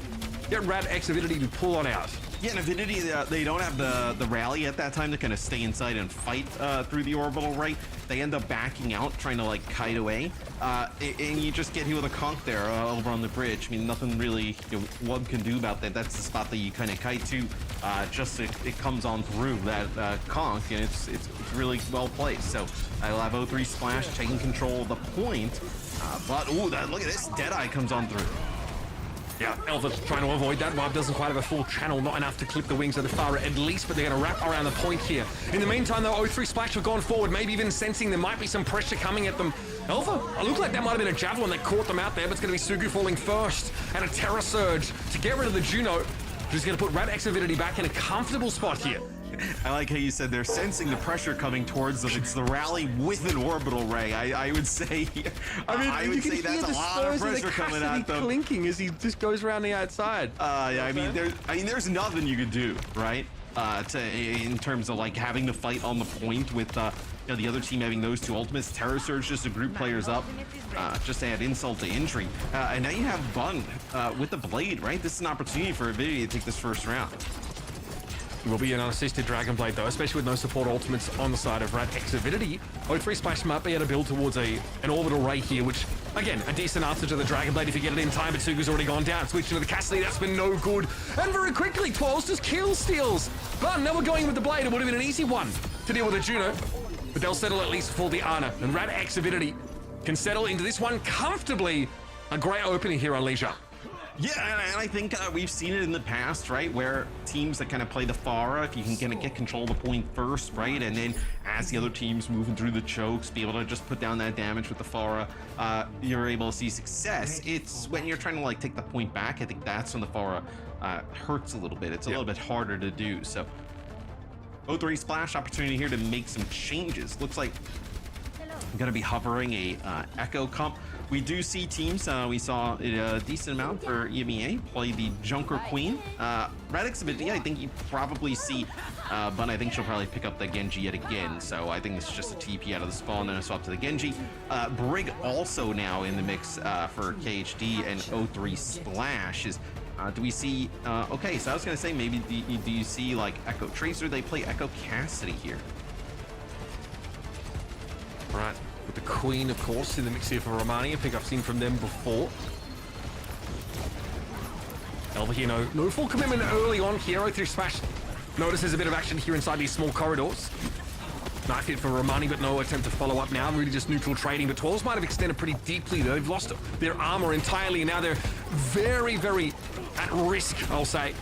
get Rad X Avidity to pull on out. Yeah, and Avidity, they don't have the rally at that time to kind of stay inside and fight through the orbital right. They end up backing out, trying to like kite away, and you just get hit with a conch there over on the bridge. I mean, nothing really one can do about that. That's the spot that you kind of kite to. Just it comes on through that conch, and it's really well placed. So I'll have O3 Splash taking control of the point, but ooh, look at this, Deadeye comes on through. Yeah, Elva's trying to avoid that. Mob doesn't quite have a full channel, not enough to clip the wings of the Pharah at least, but they're going to wrap around the point here. In the meantime, though, O3 Splash have gone forward, maybe even sensing there might be some pressure coming at them. Elva, it looked like that might have been a Javelin that caught them out there, but it's going to be Sugu falling first, and a Terror Surge to get rid of the Juno, who's going to put Radx Avidity back in a comfortable spot here. I like how you said they're sensing the pressure coming towards them. It's the rally with an orbital ray. I would say, I would say that's a lot of pressure coming at them. Clinking as he just goes around the outside. Yeah, I mean, there's nothing you could do, right? In terms of like having to fight on the point with the other team having those two ultimates. Terror Surge just to group players up, just to add insult to injury. And now you have Bun with the Blade, right? This is an opportunity for Avidity to take this first round. It will be an unassisted Dragon Blade though, especially with no support ultimates on the side of Radx Avidity. O3 Splash might be able to build towards an orbital ray here, which, again, a decent answer to the Dragon Blade if you get it in time, but Sugu's already gone down. Switching to the Cassidy, that's been no good. And very quickly, 12's just kill steals. But now we're going with the Blade. It would have been an easy one to deal with a Juno, but they'll settle at least for the Ana. And Radx Avidity can settle into this one comfortably. A great opening here on Leisure. Yeah, and I think we've seen it in the past, right, where teams that kind of play the Pharah, if you can kind of get control of the point first, right, and then as the other team's moving through the chokes, be able to just put down that damage with the Pharah, you're able to see success. It's when you're trying to like take the point back, I think that's when the Pharah hurts a little bit. It's a little bit harder to do. So O3 Splash opportunity here to make some changes. Looks like I'm going to be hovering a Echo comp. We do see teams, we saw a decent amount for EMEA play the Junker Queen. Radx Avidity, I think you probably see, but I think she'll probably pick up the Genji yet again. So I think it's just a TP out of the spawn, then a swap to the Genji. Brig also now in the mix for KHD, and O3 Splash is, do we see, okay, so I was going to say maybe do you see like Echo Tracer? They play Echo Cassidy here. Right. With the Queen, of course, in the mix here for Romani, a pick I've seen from them before. Elva here, no full commitment early on here. O3 Smash notices a bit of action here inside these small corridors. Knife hit for Romani, but no attempt to follow up now. Really just neutral trading, but 12s might have extended pretty deeply, though. They've lost their armor entirely, and now they're very, very at risk, I'll say.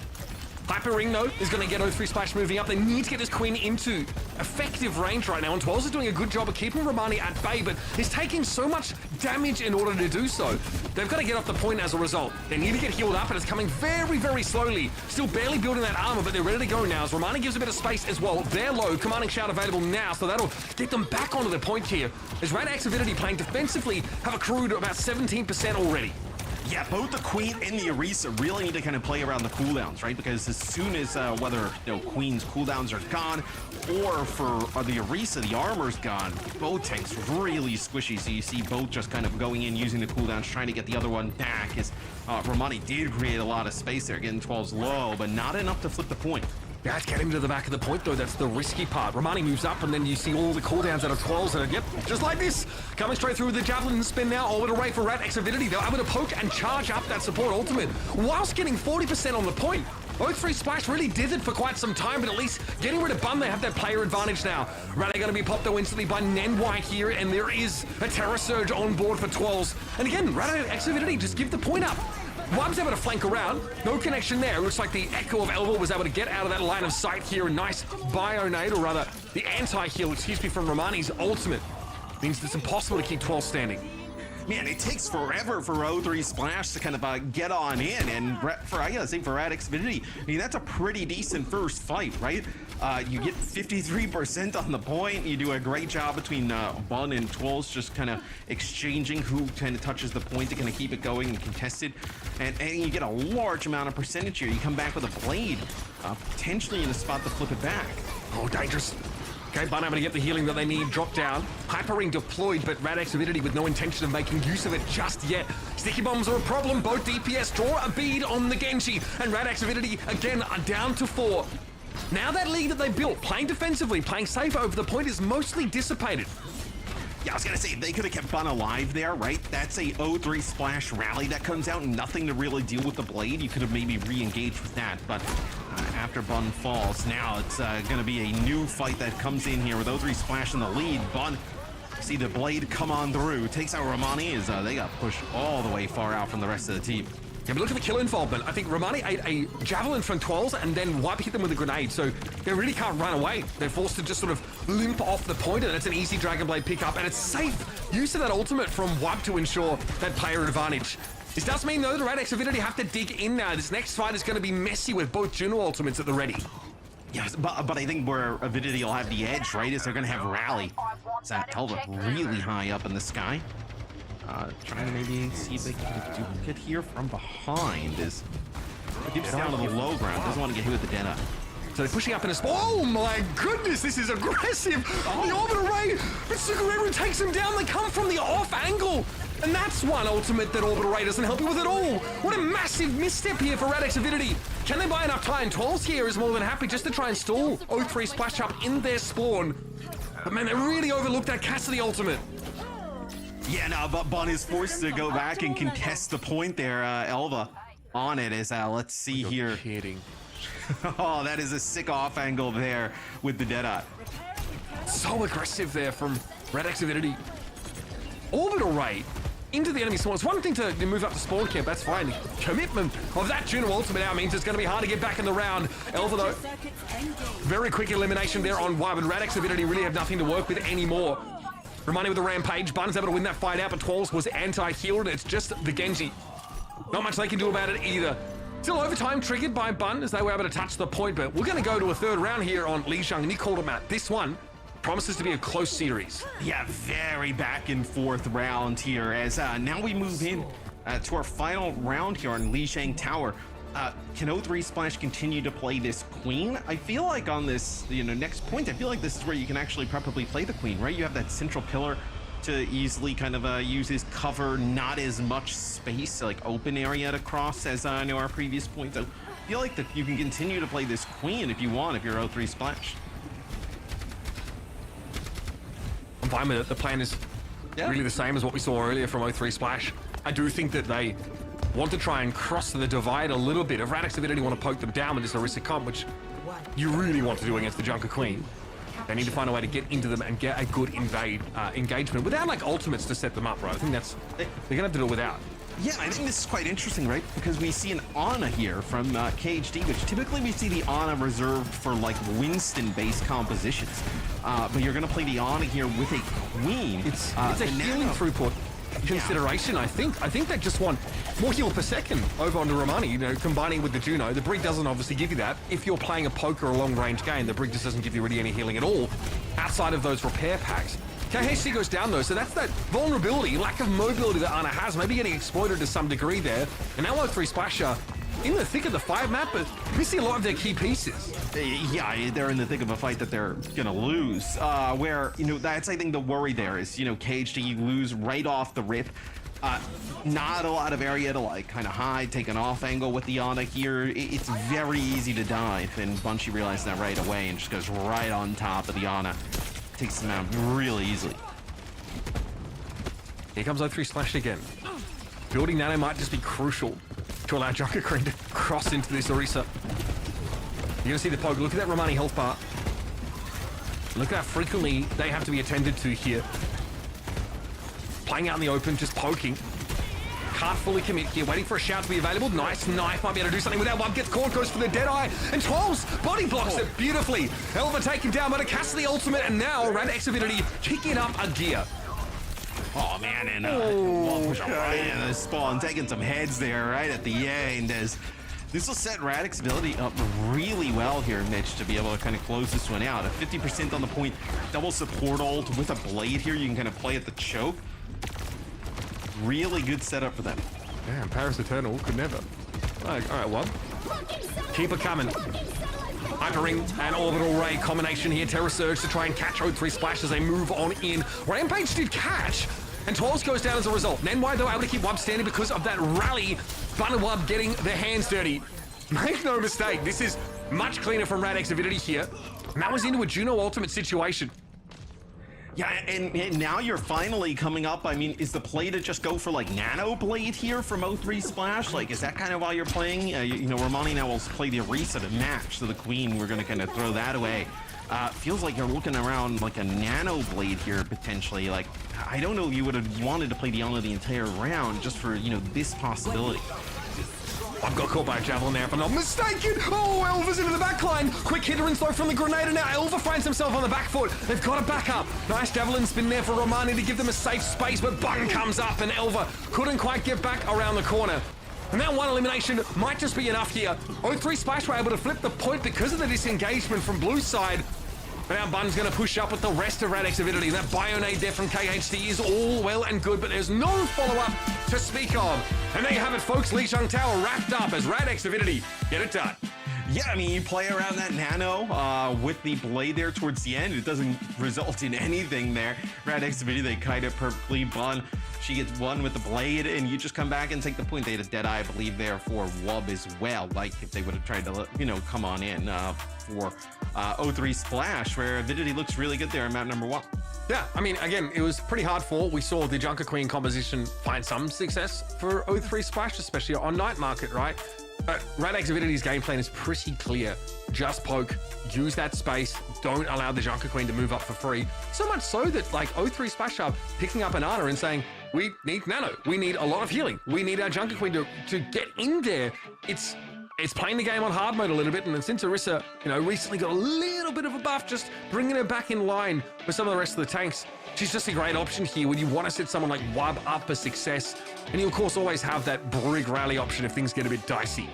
Hyper Ring, though, is going to get O3 Splash moving up. They need to get this Queen into effective range right now, and 12s is doing a good job of keeping Romani at bay, but is taking so much damage in order to do so. They've got to get off the point as a result. They need to get healed up, and it's coming very, very slowly. Still barely building that armor, but they're ready to go now, as Romani gives a bit of space as well. They're low, Commanding Shout available now, so that'll get them back onto the point here. As Radx Avidity playing defensively have accrued about 17% already. Yeah, both the Queen and the Orisa really need to kind of play around the cooldowns, right? Because as soon as whether Queen's cooldowns are gone, or for the Orisa, the armor's gone, both tanks really squishy. So you see both just kind of going in, using the cooldowns, trying to get the other one back. As Romani did create a lot of space there, getting 12's low, but not enough to flip the point. Yeah, it's getting to the back of the point, though. That's the risky part. Romani moves up, and then you see all the cooldowns out of 12s that are, yep, just like this. Coming straight through with the Javelin and spin now. Orbital Ray for Radx Avidity. They're able to poke and charge up that support ultimate whilst getting 40% on the point. O3 Splash really did it for quite some time, but at least getting rid of Bun, they have that player advantage now. Rally going to be popped, though, instantly by Nenwai here, and there is a Terror Surge on board for 12s. And again, Radx Avidity just give the point up. Wub's able to flank around. No connection there. It looks like the Echo of Elva was able to get out of that line of sight here. A nice bio-nade, or rather, the anti-heal, excuse me, from Romani's ultimate. Means it's impossible to keep 12 standing. Man, it takes forever for O3 Splash to kind of get on in, and I gotta say, for Radx Avidity, I mean, that's a pretty decent first fight, right? You get 53% on the point. You do a great job between Bun and 12s, just kind of exchanging who kind of touches the point to kind of keep it going and contested, and you get a large amount of percentage here. You come back with a Blade, potentially in a spot to flip it back. Oh, dangerous. Okay, Bun able to get the healing that they need, drop down. Hyper Ring deployed, but Radx Avidity with no intention of making use of it just yet. Sticky bombs are a problem. Both DPS draw a bead on the Genji, and Radx Avidity again are down to 4. Now that lead that they built, playing defensively, playing safe over the point, is mostly dissipated. Yeah, I was gonna say, they could have kept Bun alive there, right? That's a 0-3 splash rally that comes out, nothing to really deal with the blade. You could have maybe re-engaged with that, but after Bun falls, now it's gonna be a new fight that comes in here with 0-3 splash in the lead. Bun, see the blade come on through, takes out Romani, as they got pushed all the way far out from the rest of the team. Yeah, but look at the kill involvement. I think Romani ate a javelin from 12s and then Wipe hit them with a grenade, so they really can't run away. They're forced to just sort of limp off the point, and it's an easy Dragon Blade pickup, and it's safe use of that ultimate from Wipe to ensure that player advantage. This does mean, though, the Radx Avidity have to dig in now. This next fight is going to be messy with both Juno ultimates at the ready. Yes, but I think where Avidity will have the edge, right, is they're going to have Rally. Is that Elva really high up in the sky? Trying to maybe see if they can get a duplicate here from behind. Is keeps down to the low ground, doesn't want to get hit with the Vendetta. So they're pushing up in a spot. Oh my goodness, this is aggressive. The orbital ray, but Sugareru takes him down. They come from the off angle. And that's one ultimate that Orbital Ray doesn't help you with at all. What a massive misstep here for Radx Avidity. Can they buy enough time? 12s here is more than happy just to try and stall 0-3 splash up in their spawn. But man, they really overlooked that Cassidy ultimate. Yeah, no, but Bun is forced to go back and contest the point there. Elva on it as let's see here. Kidding. Oh, that is a sick off angle there with the Deadeye. So aggressive there from Radx Avidity. Orbital Ray into the enemy spawn. It's one thing to move up to spawn camp, that's fine. The commitment of that Juno ultimate now means it's going to be hard to get back in the round. Elva, though, very quick elimination there on Y, but Radx Avidity really have nothing to work with anymore. Romani with the rampage. Bun's able to win that fight out, but 12s was anti-healed. It's just the Genji. Not much they can do about it either. Still overtime triggered by Bun as they were able to touch the point, but we're going to go to a third round here on Lijiang. Nick called him out. This one promises to be a close series. Yeah, very back and forth round here as now we move in to our final round here on Lijiang Tower. Can 0-3 Splash continue to play this Queen? I feel like on this, next point, I feel like this is where you can actually probably play the Queen, right? You have that central pillar to easily kind of use his cover, not as much space, like open area to cross as I know our previous point. So I feel like that you can continue to play this Queen if you want, if you're 0-3 Splash. I'm fine with it. The plan is really the same as what we saw earlier from 0-3 Splash. I do think that they want to try and cross the divide a little bit. If Radx Avidity want to poke them down with this Orisa comp, which you really want to do against the Junker Queen, they need to find a way to get into them and get a good engagement without like ultimates to set them up, right? I think that's they're gonna have to do it without. Yeah, I think this is quite interesting, right? Because we see an Ana here from KHD, which typically we see the Ana reserved for like Winston-based compositions. But you're gonna play the Ana here with a Queen. It's a healing throughput consideration, I think. I think they just want more heal per second over onto Romani, combining with the Juno. The Brig doesn't obviously give you that. If you're playing a poker or a long-range game, the Brig just doesn't give you really any healing at all outside of those repair packs. KHC goes down though, so that's that vulnerability, lack of mobility that Ana has, maybe getting exploited to some degree there. And now 0-3 Splasher in the thick of the 5 map, but missing a lot of their key pieces. Yeah, they're in the thick of a fight that they're gonna lose. Where, that's, I think, the worry there is, KHD lose right off the rip. Not a lot of area to like kind of hide, take an off angle with the Ana here. It's very easy to dive, and Bunchy realized that right away and just goes right on top of the Ana. Takes them out really easily. Here comes 0-3 Splash again. Building nano might just be crucial to allow Junker Queen to cross into this Orisa. You're gonna see the poke. Look at that Romani health bar. Look at how frequently they have to be attended to here. Playing out in the open, just poking. Can't fully commit here, waiting for a shout to be available. Nice knife, might be able to do something with that one. Gets caught, goes for the Deadeye, and 12s body blocks it beautifully. Elva taken down by the Cassidy ultimate, and now Radx Avidity kicking up a gear. Oh man, and right in the spawn, taking some heads there right at the end as this will set Radx Avidity up really well here, Mitch, to be able to kind of close this one out. A 50% on the point, double support ult with a blade here. You can kind of play at the choke. Really good setup for them. Damn, Paris Eternal could never. All right, one. Keep it coming. Hyper Ring and Orbital Ray combination here. Terror Surge to try and catch O3 Splash as they move on in. Rampage did catch, and 12 goes down as a result. Nenwai, though, able to keep Wub standing because of that rally. Bun and Wub getting their hands dirty. Make no mistake, this is much cleaner from Radx Avidity here. And that was into a Juno Ultimate situation. Yeah, and now you're finally coming up. I mean, is the play to just go for like Nano Blade here from O3 Splash? Like, is that kind of while you're playing? You know, Romani now will play the Orisa to match, so the Queen, we're going to kind of throw that away. Feels like you're looking around like a Nano Blade here, potentially. Like, I don't know if you would have wanted to play Diana the entire round just for, you know, this possibility. I've got caught by a Javelin there, if I'm not mistaken. Oh, Elva's into the backline. Quick hitter and throw from the Grenade, and now Elva finds himself on the back foot. They've got to back up. Nice Javelin spin there for Romani to give them a safe space, but Bun comes up, and Elva couldn't quite get back around the corner. And that one elimination might just be enough here. O3 Splash were able to flip the point because of the disengagement from blue side. But now Bun's going to push up with the rest of Radx Avidity. That Bionade there from KHT is all well and good, but there's no follow-up to speak of. And there you have it, folks. Lee Chung Tower wrapped up as Radx Avidity get it done. Yeah, I mean, you play around that Nano with the Blade there towards the end. It doesn't result in anything there. Radx Avidity, they kite it perfectly. Bun, she gets one with the Blade, and you just come back and take the point. They had a Deadeye, I believe, there for Wub as well. Like, if they would have tried to, you know, come on in for O3 Splash, where Avidity looks really good there on map number 1. Yeah, I mean, again, it was pretty hard fought. We saw the Junker Queen composition find some success for O3 Splash, especially on Night Market, right? But Radx Avidity's game plan is pretty clear. Just poke, use that space, don't allow the Junker Queen to move up for free. So much so that, like, O3 Splash are picking up an Ana and saying, we need Nano, we need a lot of healing, we need our Junker Queen to get in there. It's playing the game on hard mode a little bit, and since Orisa, you know, recently got a little bit of a buff, just bringing her back in line with some of the rest of the tanks, she's just a great option here when you want to set someone like Wub up for success. And you, of course, always have that Brig rally option if things get a bit dicey.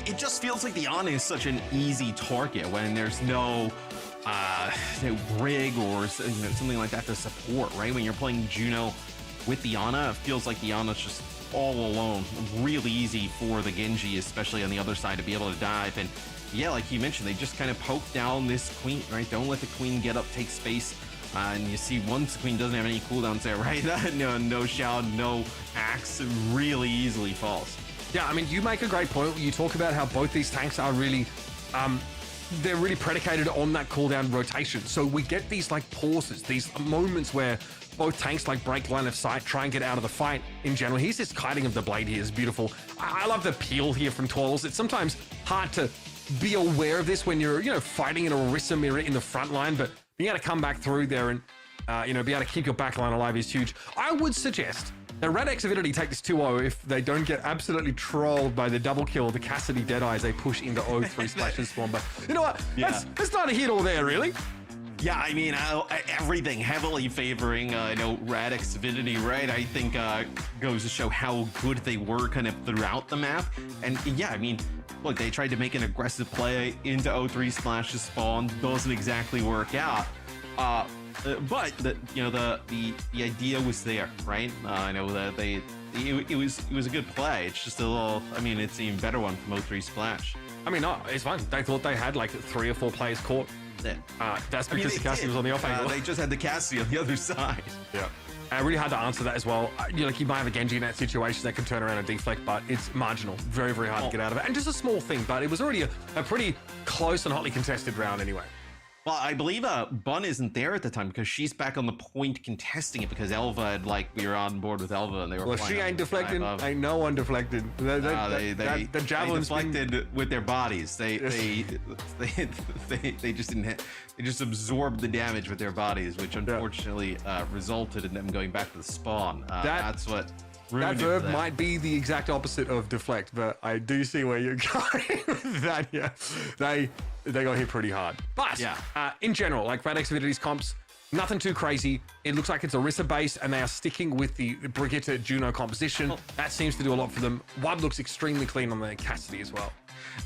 It just feels like the Ana is such an easy target when there's no Brig or, you know, something like that to support, right? When you're playing Juno with the Ana, it feels like the Ana's just all alone. Really easy for the Genji, especially on the other side, to be able to dive. And yeah, like you mentioned, they just kind of poke down this Queen, right? Don't let the Queen get up, take space. And you see once the Queen doesn't have any cooldowns there, right? no Shroud, no Axe, really easily falls. Yeah, I mean, you make a great point. You talk about how both these tanks are really, they're really predicated on that cooldown rotation. So we get these like pauses, these moments where both tanks like break line of sight, try and get out of the fight in general. Here's this kiting of the Blade here is beautiful. I love the peel here from Twirls. It's sometimes hard to be aware of this when you're, you know, fighting an Orisa mirror in the front line, but being able to come back through there and, you know, be able to keep your backline alive is huge. I would suggest that Radx Avidity take this 2-0 if they don't get absolutely trolled by the double kill, the Cassidy Deadeye as they push into O3 Splash and Spawn. But you know what? Yeah. That's not a hit all there, really. Yeah, I mean, everything heavily favoring, you know, Radx Avidity, right? I think goes to show how good they were kind of throughout the map. And yeah, I mean, look, they tried to make an aggressive play into O3 Splash to Spawn. Doesn't exactly work out. But you know, the idea was there, right? I know that it was a good play. It's just a little, I mean, it's an even better one from O3 Splash. I mean, no, it's fun. They thought they had like 3 or 4 players caught. Yeah. That's because the Cassidy was on the off angle. They just had the Cassidy on the other side. Yeah. Really hard to answer that as well. You know, like you might have a Genji in that situation that can turn around and deflect, but it's marginal. Very, very hard to get out of it. And just a small thing, but it was already a pretty close and hotly contested round anyway. Well, I believe Bun isn't there at the time because she's back on the point contesting it because Elva had, like, we were on board with Elva and they were. Well, she ain't deflecting. Ain't no one deflected. The javelins deflected with their bodies. They just didn't. They just absorbed the damage with their bodies, which unfortunately resulted in them going back to the spawn. That's what. That verb might be the exact opposite of deflect, but I do see where you're going with that. Yeah, they got hit pretty hard. But in general, like Radx Avidity's comps, nothing too crazy. It looks like it's Orisa based, and they are sticking with the Brigitte Juno composition. That seems to do a lot for them. Wub looks extremely clean on the Cassidy as well.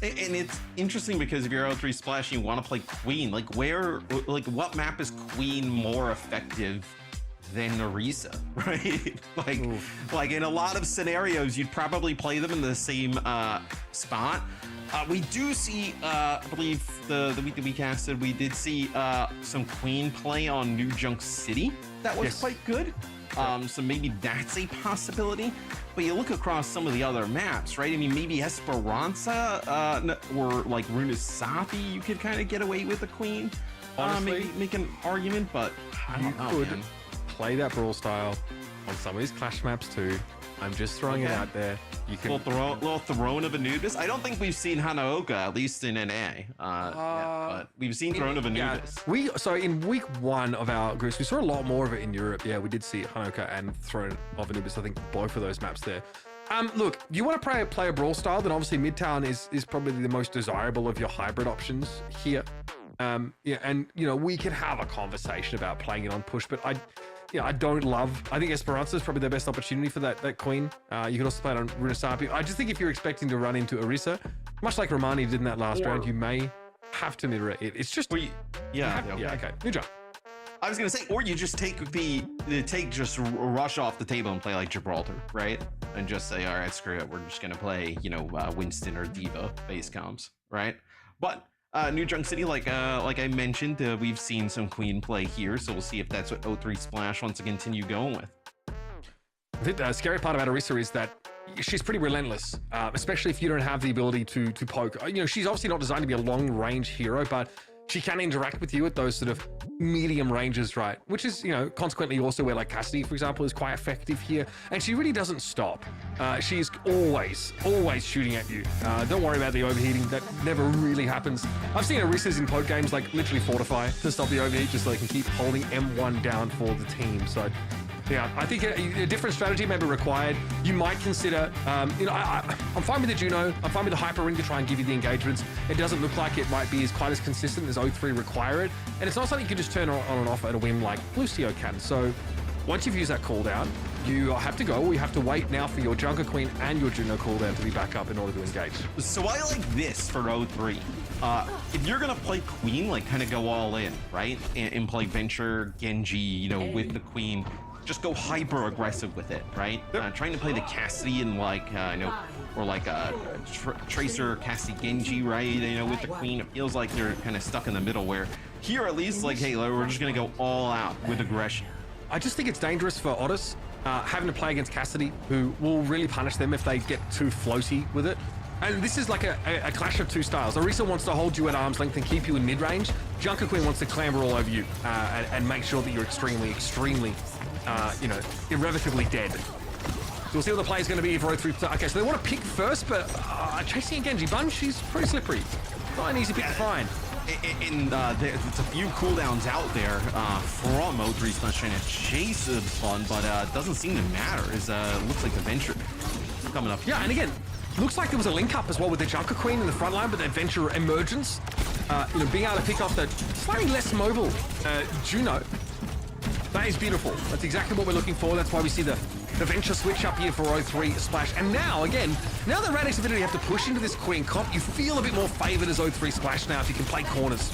And it's interesting because if you're O3 Splash and you want to play Queen, like what map is Queen more effective than Orisa, right? like in a lot of scenarios, you'd probably play them in the same spot. We do see, I believe the week that we casted, we did see some Queen play on New Junk City. That was quite good. So maybe that's a possibility. But you look across some of the other maps, right? I mean, maybe Esperanza or like Runasapi, you could kind of get away with the Queen. Honestly, maybe make an argument, but I don't know, could man. play that brawl style on some of these Clash maps too. I'm just throwing it out there. You can little throne of Anubis. I don't think we've seen Hanaoka, at least in NA. But we've seen Throne of Anubis. So in week 1 of our groups, we saw a lot more of it in Europe. Yeah, we did see Hanaoka and Throne of Anubis. I think both of those maps there. Look, you want to play a brawl style, then obviously Midtown is probably the most desirable of your hybrid options here. Yeah, and you know, we can have a conversation about playing it on push, but I think Esperanza is probably the best opportunity for that Queen. You can also play it on Runasapi. I just think if you're expecting to run into Orisa, much like Romani did in that last round, you may have to mid-rate it. It's just okay. New job. I was gonna say, or you just just rush off the table and play like Gibraltar, right? And just say, all right, screw it, we're just gonna play, Winston or Diva base comps, right? But New Junk City, like I mentioned, we've seen some Queen play here, so we'll see if that's what O3 Splash wants to continue going with. The scary part about Orisa is that she's pretty relentless, especially if you don't have the ability to poke. She's obviously not designed to be a long-range hero, but she can interact with you at those sort of medium ranges, right? Which is, consequently also where like Cassidy, for example, is quite effective here. And she really doesn't stop. She's always shooting at you. Don't worry about the overheating. That never really happens. I've seen Orisas in poke games like literally fortify to stop the overheat just so they can keep holding M1 down for the team. So yeah, I think a different strategy may be required. You might consider, I'm fine with the Juno. I'm fine with the Hyper Ring to try and give you the engagements. It doesn't look like it might be quite as consistent as O3 require it. And it's not something you can just turn on and off at a whim like Lucio can. So once you've used that cooldown, you have to go, or you have to wait now for your Junker Queen and your Juno cooldown to be back up in order to engage. So I like this for O3. If you're gonna play Queen, like kind of go all in, right? And play Venture, Genji, with the Queen. Just go hyper aggressive with it, right? Trying to play the Cassidy and or like a Tracer, Cassidy, Genji, right? With the Queen, it feels like you're kind of stuck in the middle. Where here, at least, like, hey, we're just gonna go all out with aggression. I just think it's dangerous for Otis having to play against Cassidy, who will really punish them if they get too floaty with it. And this is like a clash of two styles. Orisa wants to hold you at arm's length and keep you in mid-range. Junker Queen wants to clamber all over you and make sure that you're extremely irrevocably dead. So we'll see what the play is going to be for O3. Okay, so they want to pick first, but chasing a Genji Bun, she's pretty slippery. Not an easy pick to find. And there's a few cooldowns out there from O3 Splash trying to chase the Bun, but it doesn't seem to matter. It looks like the Venture coming up. Yeah, and again, looks like there was a link up as well with the Junker Queen in the front line, but the Venture emergence, being able to pick off the slightly less mobile Juno. That is beautiful. That's exactly what we're looking for. That's why we see the Venture switch up here for O3 Splash. And now that Radix Avidity have to push into this Queen comp, you feel a bit more favored as O3 Splash now if you can play corners.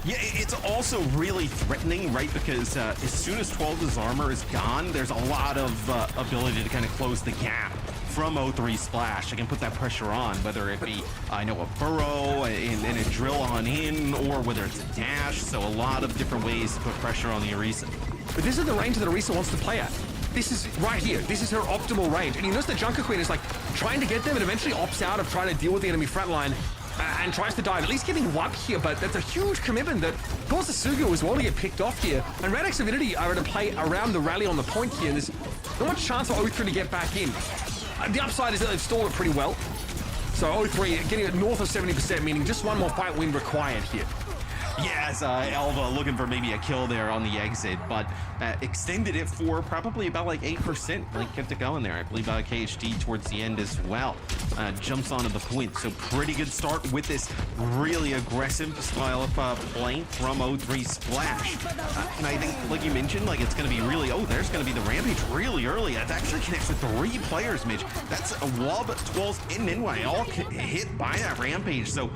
Yeah, it's also really threatening, right? Because as soon as 12's armor is gone, there's a lot of ability to kind of close the gap from O3 Splash. I can put that pressure on, whether it be, a burrow and a drill on in, or whether it's a dash. So a lot of different ways to put pressure on the Orisa. But this is the range that Orisa wants to play at. This is right here. This is her optimal range. And you notice the Junker Queen is like trying to get them and eventually opts out of trying to deal with the enemy front line and tries to dive, at least getting wiped here, but that's a huge commitment that causes Sugu as well to get picked off here. And Radix Avidity are to play around the rally on the point here. There's not much chance for O3 to get back in. The upside is that they've stalled it pretty well. So O3 getting it north of 70%, meaning just one more fight win required here. Yes, Elva looking for maybe a kill there on the exit, but extended it for probably about like 8%. Like kept it going there. I believe KHD towards the end as well. Jumps onto the point. So pretty good start with this really aggressive style of play from O3 Splash. And I think, like you mentioned, like it's going to be really, there's going to be the Rampage really early. That actually connects with 3 players, Mitch. That's a Wob, Twirls, and Ninway all hit by that Rampage. So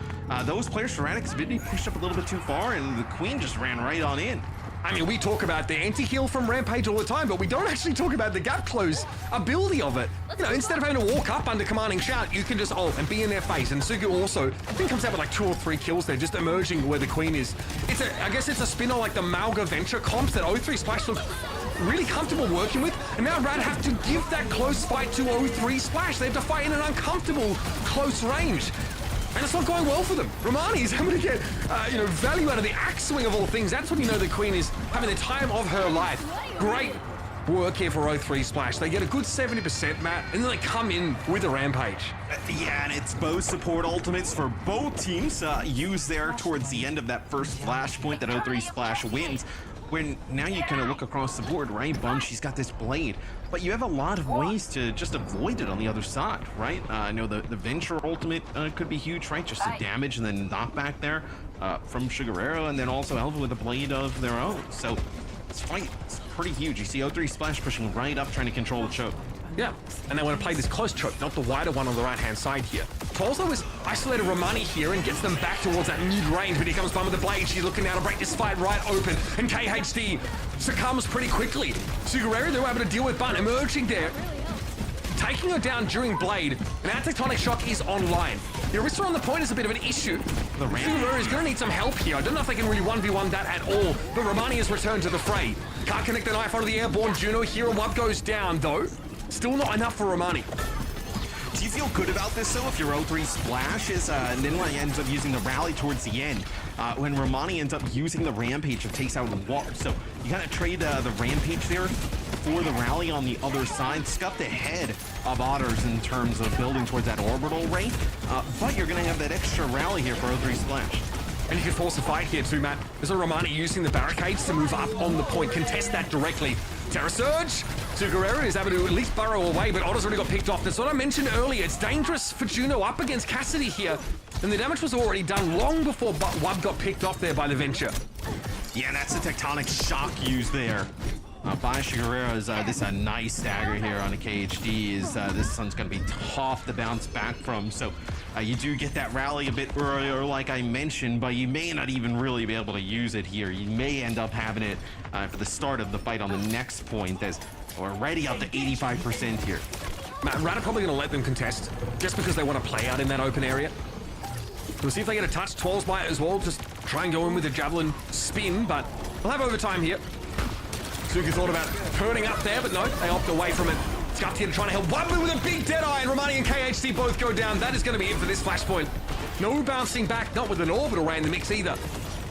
those players for Radix Avidity pushed up a little bit too far, and the Queen just ran right on in. I mean, we talk about the anti-heal from Rampage all the time, but we don't actually talk about the gap close ability of it. You know, instead of having to walk up under commanding shout, you can just ult and be in their face. And Sugu also, I think, comes out with like 2 or 3 kills there, just emerging where the queen is. I guess it's a spin on like the Malga Venture comps that O3 Splash look really comfortable working with, and now Rad have to give that close fight to O3 Splash. They have to fight in an uncomfortable close range. And it's not going well for them. Romani is able to get, value out of the axe swing of all things. That's when you know the queen is having the time of her life. Great work here for O3 Splash. They get a good 70%, Matt, and then they come in with a Rampage. Yeah, and it's both support ultimates for both teams used there towards the end of that first flashpoint that O3 Splash wins. When now you kind of look across the board, right? Bun, she's got this blade, but you have a lot of ways to just avoid it on the other side, right? I know the Venture ultimate could be huge, right? Just the damage and then knockback there from Shigurero, and then also Elva with a blade of their own. So this fight is pretty huge. You see O3 Splash pushing right up, trying to control the choke. Yeah, and they want to play this close choke, not the wider one on the right-hand side here. Tolzo is isolated Romani here and gets them back towards that mid-range, but here comes Bun with the blade. She's looking now to break this fight right open, and KHD succumbs pretty quickly. Sugureri, they were able to deal with Bun, emerging there, taking her down during blade, and that Tectonic Shock is online. Orisa on the point is a bit of an issue. Sugureri is going to need some help here. I don't know if they can really 1v1 that at all, but Romani has returned to the fray. Can't connect the knife onto the airborne Juno here, and Wub goes down, though. Still not enough for Romani. Do you feel good about this, though, if your O3 Splash is, and then when he ends up using the rally towards the end, when Romani ends up using the Rampage, it takes out the ward. So you kind of trade the Rampage there for the rally on the other side, scuffed ahead of Otters in terms of building towards that orbital rate, but you're going to have that extra rally here for O3 Splash. And you can force a fight here too, Matt. There's a Romani using the barricades to move up on the point, contest that directly. Terra Surge! Sugureri is able to at least burrow away, but Otter's already got picked off. That's what I mentioned earlier. It's dangerous for Juno up against Cassidy here. And the damage was already done long before Wub got picked off there by the Venture. Yeah, that's the Tectonic Shock used there. By Shigurero is this a nice stagger here on a KHD. This one's going to be tough to bounce back from. So you do get that rally a bit earlier, like I mentioned, but you may not even really be able to use it here. You may end up having it for the start of the fight on the next point, as we're already up to 85% here. Matt, Rad are probably going to let them contest just because they want to play out in that open area. We'll see if they get a touch. 12's might as well just try and go in with a javelin spin, but they'll have overtime here. Suki thought about turning up there, but no, they opt away from it. Scuffed here to try to help Wumbu with a big Deadeye, and Romani and KHC both go down. That is going to be it for this flashpoint. No bouncing back, not with an orbital ray in the mix either.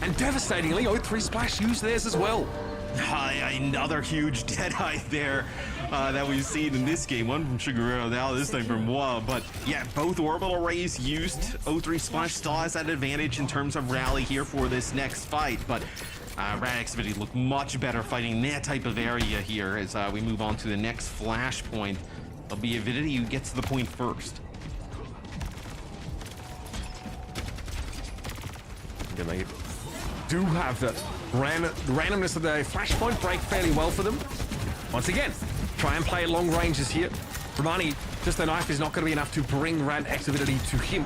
And devastatingly, O3 Splash used theirs as well. Another huge Deadeye there that we've seen in this game. One from Shigurero, now this time from Wub. But yeah, both orbital rays used. O3 Splash still has that advantage in terms of rally here for this next fight. But Radix Avidity look much better fighting that type of area here as we move on to the next flashpoint. It'll be Avidity who gets to the point first. They do have the randomness of the flashpoint break fairly well for them. Once again, try and play long ranges here. Romani, just the knife is not going to be enough to bring Radix Avidity to him.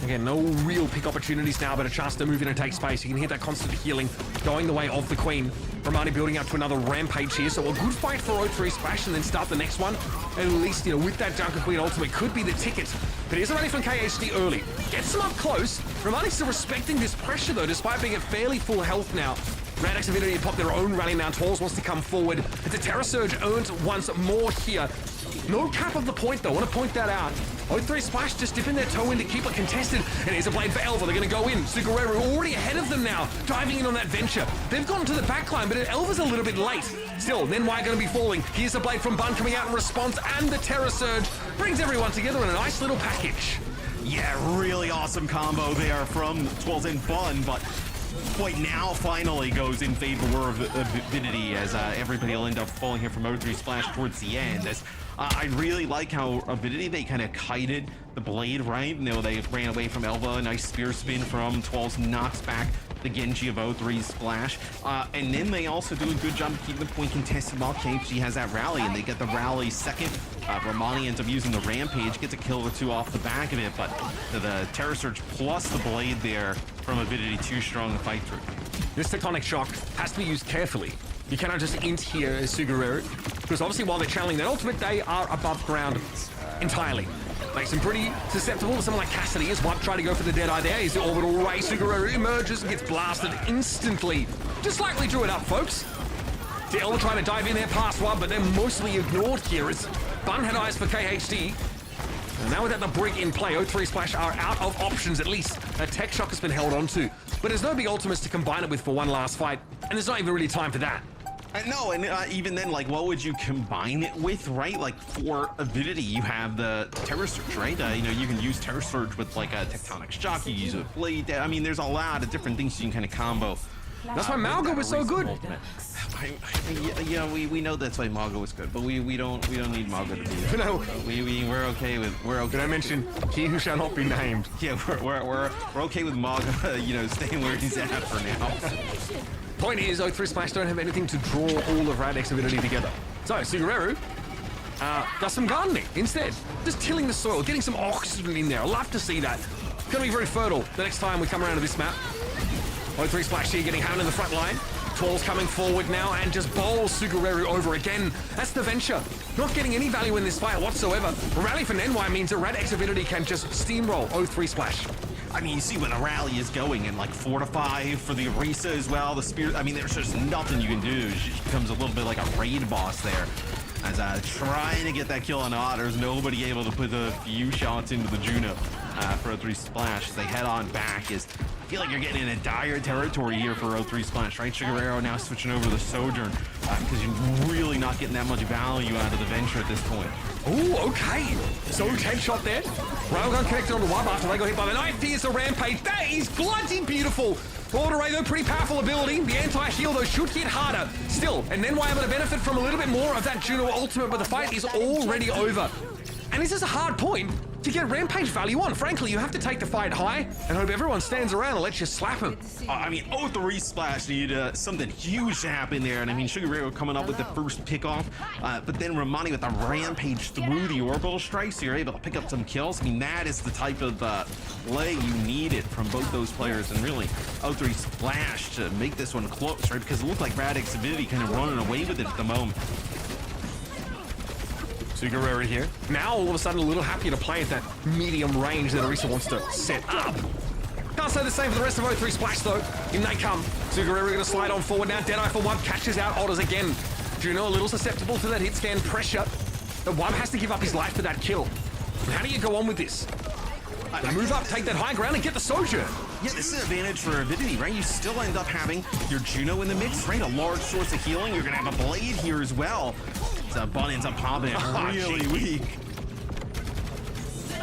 Again, no real pick opportunities now, but a chance to move in and take space. You can hear that constant healing going the way of the Queen. Romani building up to another Rampage here, so a good fight for O3 Splash and then start the next one. At least, with that Junker Queen ultimate could be the ticket. But here's a rally from KHD early. Gets him up close. Romani's still respecting this pressure though, despite being at fairly full health now. Radix Avidity pop their own rally now. Tolls wants to come forward. It's a Terra Surge earned once more here. No cap of the point though, I want to point that out. O3 Splash just dipping their toe in to keep it contested. And here's a blade for Elva, they're going to go in. Sugurero already ahead of them now, diving in on that Venture. They've gone to the backline, but Elva's a little bit late. Still, Nenwai going to be falling. Here's a blade from Bun coming out in response, and the Terra Surge brings everyone together in a nice little package. Yeah, really awesome combo there from 12's and Bun, but point now finally goes in favor of Avidity as everybody will end up falling here from O3 Splash towards the end. As I really like how Avidity, they kind of kited the blade, right? They ran away from Elva, a nice spear spin from 12's, knocks back the Genji of O3 Splash. And then they also do a good job of keeping the point contested while KHG has that rally, and they get the rally second. Romani ends up using the Rampage, gets a kill or two off the back of it, but the Terror Surge plus the Blade there from Avidity too strong to fight through. This Tectonic Shock has to be used carefully. You cannot just int here as Sugareru, because obviously while they're channeling that ultimate, they are above ground entirely. Makes them pretty susceptible to someone like Cassidy as White try to go for the Deadeye there. He's the orbital ray. Sugareru emerges and gets blasted instantly. Just slightly drew it up, folks. Dill trying to dive in there past one, but they're mostly ignored here as Bun had eyes for KHD. And now without the brig in play, O3 Splash are out of options at least. That Tech Shock has been held onto. But there's no big ultimates to combine it with for one last fight, and there's not even really time for that. No, and even then, like, what would you combine it with, right? Like, for Avidity, you have the Terror Surge, right? You know, you can use Terror Surge with, like, a Tectonic Shock, you use a Blade. I mean, there's a lot of different things you can kind of combo. That's why Malgo was so good. Yeah, we know that's why Malgo was good, but we don't need Malgo to be there. No, we're okay with Did I mention he who shall not be named? Yeah, we're okay with Malgo, you know, staying where he's at for now. Point is, O3 Splash don't have anything to draw all of Radek's ability together. So Sugareru does some gardening instead, just tilling the soil, getting some oxygen in there. I love to see that. Gonna be very fertile the next time we come around to this map. O3 Splash here getting hammered in the front line. Twirl's coming forward now and just bowls Sugareru over again. That's the Venture. Not getting any value in this fight whatsoever. A rally for Nenwai means that Radek's ability can just steamroll O3 Splash. I mean, you see where the rally is going, and like 4 to 5 for the Orisa as well. The Spear, I mean, there's just nothing you can do. She becomes a little bit like a raid boss there. As trying to get that kill on Otters, nobody able to put a few shots into the Juno for O3 Splash. As they head on back, I feel like you're getting in a dire territory here for O3 Splash, right? Sugareru now switching over to the Sojourn because you're really not getting that much value out of the Venture at this point. Oh, okay. So head shot there. Railgun connected on the Wub after they got hit by the knife. Here's the Rampage. That is bloody beautiful. Order Ray, though, pretty powerful ability. The anti-heal, though, should hit harder. Still, and then we're able to benefit from a little bit more of that Juno ultimate, but the fight is already over. And this is a hard point to get Rampage value on. Frankly, you have to take the fight high and hope everyone stands around and lets you slap him. I mean, O3 Splash needed something huge to happen there, and I mean, Sugareru coming up with the first pickoff, but then Romani with a Rampage through the orbital strikes, so you're able to pick up some kills. I mean, that is the type of play you needed from both those players, and really, O3 Splash to make this one close, right? Because it looked like Radek's Avidity kind of running away with it at the moment. Sugareru here. Now, all of a sudden, a little happier to play at that medium range that Orisa wants to set up. Can't say the same for the rest of O3 Splash, though. In they come. Sugareru going to slide on forward now. Deadeye for Wub catches out Otters again. Juno a little susceptible to that hit scan pressure. The Wub has to give up his life for that kill. How do you go on with this? They move up, take that high ground, and get the Sojourn. Yeah, this is an advantage for Avidity, right? You still end up having your Juno in the mix, right? A large source of healing. You're going to have a Blade here as well. Bun ends up popping it really weak.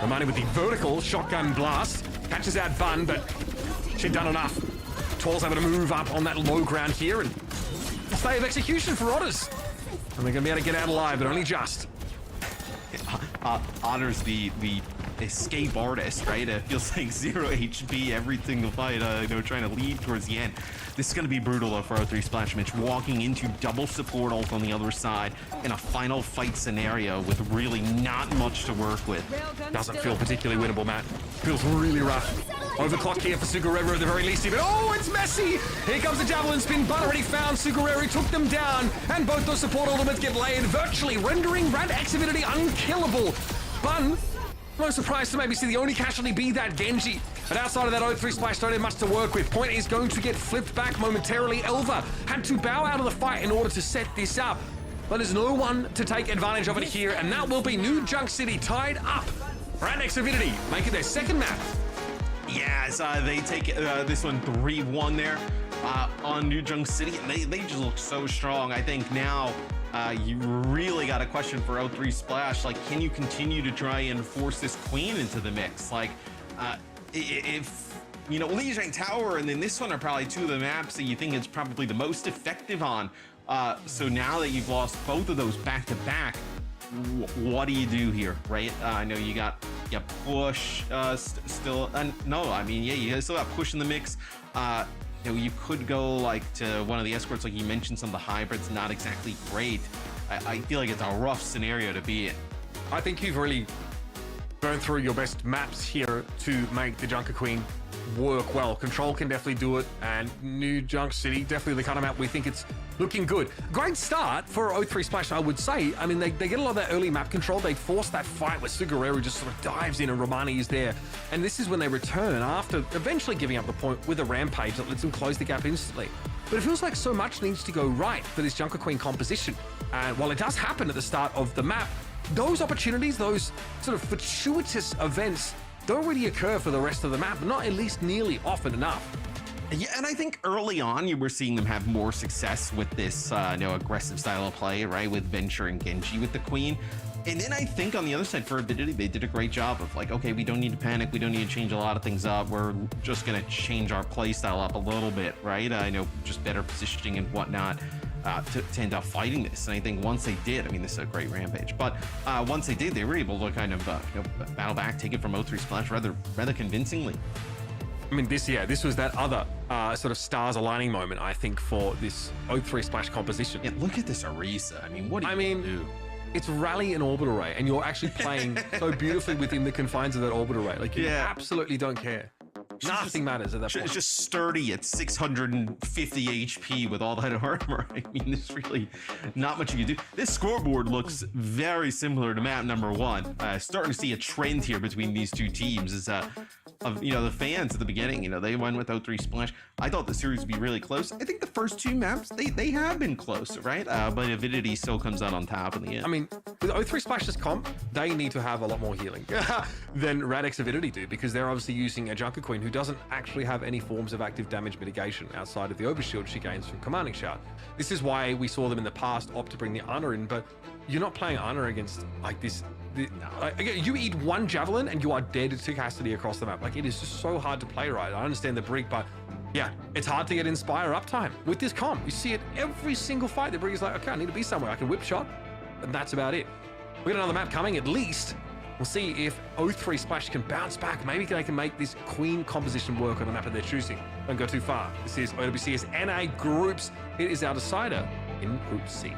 Romani with the vertical shotgun blast. Catches out Bun, but she'd done enough. Twirl's able to move up on that low ground here and stay of execution for Otters. And they're going to be able to get out alive, but only just. Otters the escape artist, right? It feels like 0 HP every single fight, you know, trying to lead towards the end. This is going to be brutal though for O3 Splash Mitch, walking into double support ult on the other side in a final fight scenario with really not much to work with. Doesn't feel particularly winnable, Matt. Feels really rough. Overclock here for Sugareru at the very least, even. Oh, it's messy! Here comes the javelin spin. Bun already found Sugareru, took them down, and both those support ultimates get laid, virtually rendering Radek's Avidity unkillable. Bun, no surprise to maybe see the only casualty be that Genji. But outside of that, O3 Splash don't have much to work with. Point is going to get flipped back momentarily. Elva had to bow out of the fight in order to set this up. But there's no one to take advantage of it here, and that will be New Junk City tied up. Radek's Avidity make it their second map. Yes, they take this one 3-1 there on New Junk City. They just look so strong. I think now you really got a question for O3 Splash. Like, can you continue to try and force this Queen into the mix? Like, if, you know, Lijiang Tower and then this one are probably two of the maps that you think it's probably the most effective on. So now that you've lost both of those back to back, what do you do here, right? I know you got push still. No, I mean, yeah, you still got push in the mix. you know, you could go like to one of the escorts, like you mentioned, some of the hybrids, not exactly great. I feel like it's a rough scenario to be in. I think you've really burned through your best maps here to make the Junker Queen work well. Control can definitely do it, and New Junk City, definitely the kind of map we think it's looking good. Great start for O3 Splash, I would say. I mean, they get a lot of that early map control. They force that fight where Sugareru just sort of dives in and Romani is there. And this is when they return after eventually giving up the point with a rampage that lets them close the gap instantly. But it feels like so much needs to go right for this Junker Queen composition. And while it does happen at the start of the map, those opportunities, those sort of fortuitous events don't really occur for the rest of the map, not at least nearly often enough. Yeah, and I think early on you were seeing them have more success with this, you know, aggressive style of play, right? With Venture and Genji with the Queen. And then I think on the other side for Avidity, they did a great job of like, okay, we don't need to panic. We don't need to change a lot of things up. We're just going to change our play style up a little bit, right? I know, just better positioning and whatnot. To end up fighting this. And I think once they did, I mean, this is a great rampage, but once they did, they were able to kind of you know, battle back, take it from O3 Splash rather convincingly. I mean, this was that other sort of stars aligning moment, I think, for this O3 Splash composition. Yeah, look at this Orisa. I mean, what do you do? It's Rally and Orbit Array, and you're actually playing so beautifully within the confines of that Orbit Array. Like, you absolutely don't care. Nothing matters at that point. It's just sturdy at 650 HP with all that armor. I mean, there's really not much you can do. This scoreboard looks very similar to map number 1. Starting to see a trend here between these two teams is of, you know, the fans at the beginning, you know, they went with O3 Splash. I thought the series would be really close. I think the first 2 maps, they have been close, right? But Avidity still comes out on top in the end. I mean, with O3 Splash's comp, they need to have a lot more healing than Radix Avidity do, because they're obviously using a Junker Queen who doesn't actually have any forms of active damage mitigation outside of the overshield she gains from Commanding Shout. This is why we saw them in the past opt to bring the Ana in, but you're not playing Ana against like this. You eat one javelin and you are dead to Cassidy across the map. Like, it is just so hard to play right. I understand the Brig, but yeah, it's hard to get Inspire uptime with this comp. You see it every single fight. The Brig is like, okay, I need to be somewhere. I can whip shot, and that's about it. We got another map coming at least. We'll see if O3 Splash can bounce back. Maybe they can make this Queen composition work on the map that they're choosing. Don't go too far. This is OWCS NA Groups. It is our decider in Group C.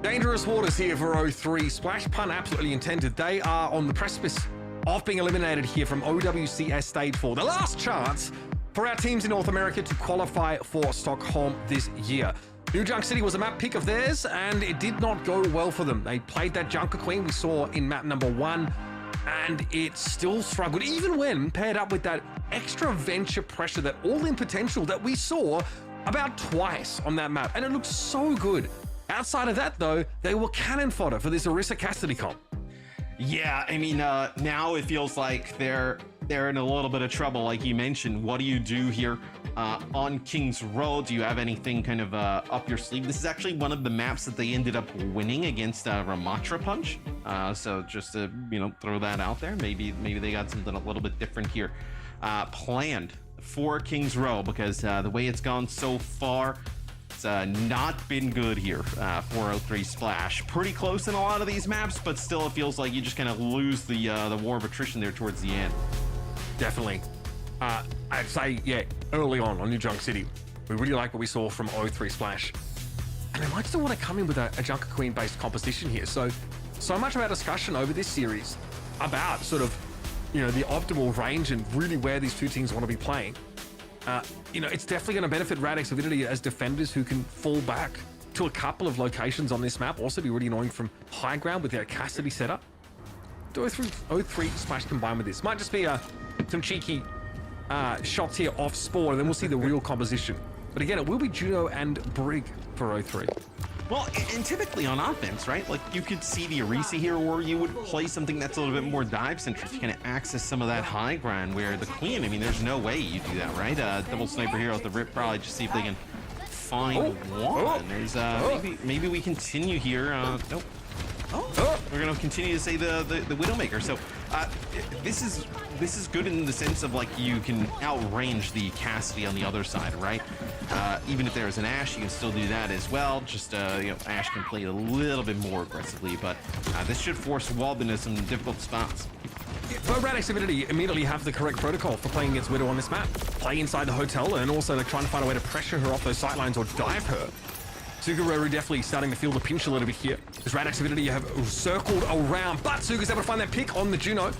Dangerous waters here for O3. Splash pun absolutely intended. They are on the precipice of being eliminated here from OWCS Stage 4. The last chance for our teams in North America to qualify for Stockholm this year. New Junk City was a map pick of theirs, and it did not go well for them. They played that Junker Queen we saw in map number 1, and it still struggled, even when paired up with that extra venture pressure, that all-in potential that we saw about twice on that map, and it looked so good. Outside of that, though, they were cannon fodder for this Orisa Cassidy comp. Yeah, I mean, now it feels like they're in a little bit of trouble, like you mentioned. What do you do here on King's Row? Do you have anything kind of up your sleeve? This is actually one of the maps that they ended up winning against Ramatra Punch. So just to throw that out there, maybe they got something a little bit different here planned for King's Row, because the way it's gone so far, it's not been good here for 03 Splash. Pretty close in a lot of these maps, but still it feels like you just kind of lose the war of attrition there towards the end. Definitely. I'd say, yeah, early on New Junk City, we really like what we saw from 03 Splash. And they might still want to come in with a Junker Queen-based composition here. So much of our discussion over this series about sort of, the optimal range and really where these two teams want to be playing. It's definitely going to benefit Radix Avidity as defenders who can fall back to a couple of locations on this map. Also be really annoying from high ground with their Cassidy setup. 03 Splash combined with this might just be some cheeky shots here off spawn, and then we'll see the real composition. But again, it will be Juno and Brig for 03. Well, and typically on offense, right? Like you could see the Orisa here, or you would play something that's a little bit more dive centric to kind of access some of that high ground, where the Queen, I mean, there's no way you do that, right? Double sniper here at the rip, probably just see if they can find one. There's maybe we continue here. Nope. We're gonna continue to say the Widowmaker. So this is good in the sense of like you can outrange the Cassidy on the other side, right? Even if there's an Ashe, you can still do that as well. Just Ashe can play a little bit more aggressively, but this should force Wald into some difficult spots. But Radix Avidity immediately have the correct protocol for playing against Widow on this map. Play inside the hotel and also like trying to find a way to pressure her off those sightlines or dive her. Sugaru definitely starting to feel the pinch a little bit here. As Radix Avidity have circled around, but Suga's able to find that pick on the Juno.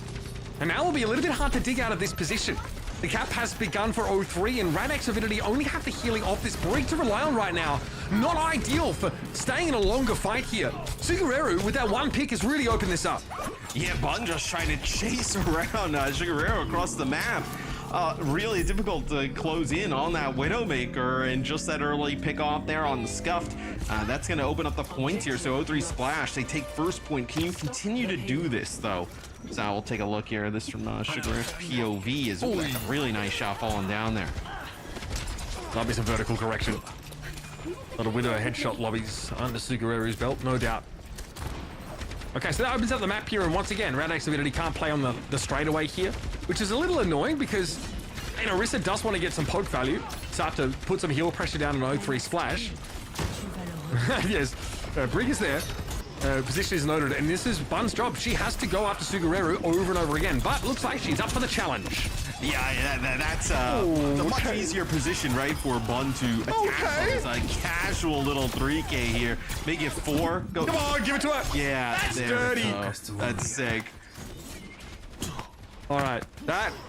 And now will be a little bit hard to dig out of this position. The cap has begun for 03, and Radix Avidity only have the healing off this Brig to rely on right now. Not ideal for staying in a longer fight here. Sugaru, with that one pick, has really opened this up. Yeah, Bun just trying to chase around Sugaru across the map. Really difficult to close in on that Widowmaker, and just that early pick off there on the Scuffed. That's going to open up the points here. So 03 Splash, they take first point. Can you continue to do this, though? So we'll take a look here. This from Sugaru's POV is a really nice shot falling down there. That'll be some vertical correction. A lot of Widow headshot lobbies under Sugaru's belt, no doubt. Okay, so that opens up the map here, and once again, Radix Avidity can't play on the straightaway here, which is a little annoying because Orisa does want to get some poke value, start to put some heal pressure down on 03 Splash. Yes, Brig is there. Position is noted, and this is Bun's job. She has to go after Sugaru over and over again, but looks like she's up for the challenge. Yeah, that's a much easier position, right, for Bun to attack. It's a casual little 3K here. Make it 4. Go. Come on, give it to her. Yeah, that's dirty. That's sick. All right,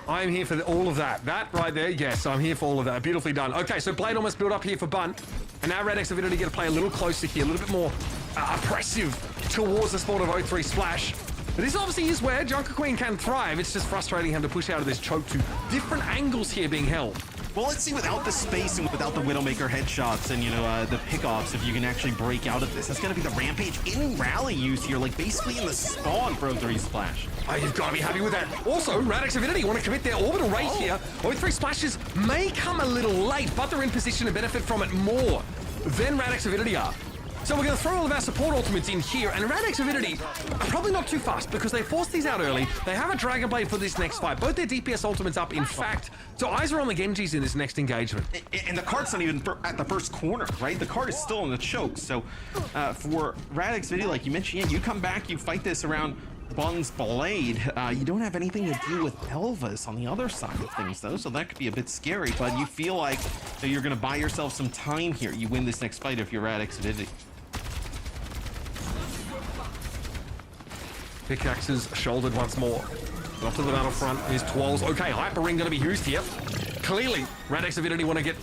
I'm here for all of that. That right there, yes, I'm here for all of that. Beautifully done. Okay, so Blade almost built up here for Bun, and now Radix Avidity get to play a little closer here, a little bit more oppressive towards the sport of 03 Splash. But this obviously is where Junker Queen can thrive. It's just frustrating having to push out of this choke to different angles here being held. Well, let's see, without the space and without the Widowmaker headshots and, the pickoffs, if you can actually break out of this. That's going to be the Rampage in rally use here, like basically in the spawn for 03 Splash. Oh, you've got to be happy with that. Also, Radix Avidity want to commit their orbital rate here. 03 Splashes may come a little late, but they're in position to benefit from it more than Radix Avidity are. So we're going to throw all of our support ultimates in here, and Radix Avidity are probably not too fast because they forced these out early. They have a Dragon Blade for this next fight. Both their DPS ultimates up, in fact. So eyes are on the Genjis in this next engagement. And the card's not even at the first corner, right? The card is still in the choke. So for Radix Avidity, like you mentioned, you come back, you fight this around Bun's Blade. You don't have anything to do with Elvis on the other side of things, though, so that could be a bit scary, but you feel like you're going to buy yourself some time here. You win this next fight if you're Radix Avidity. Pickaxes shouldered once more. Up to the battlefront is Twirls. Okay, Hyper Ring going to be used here. Clearly, Radix Avidity want to get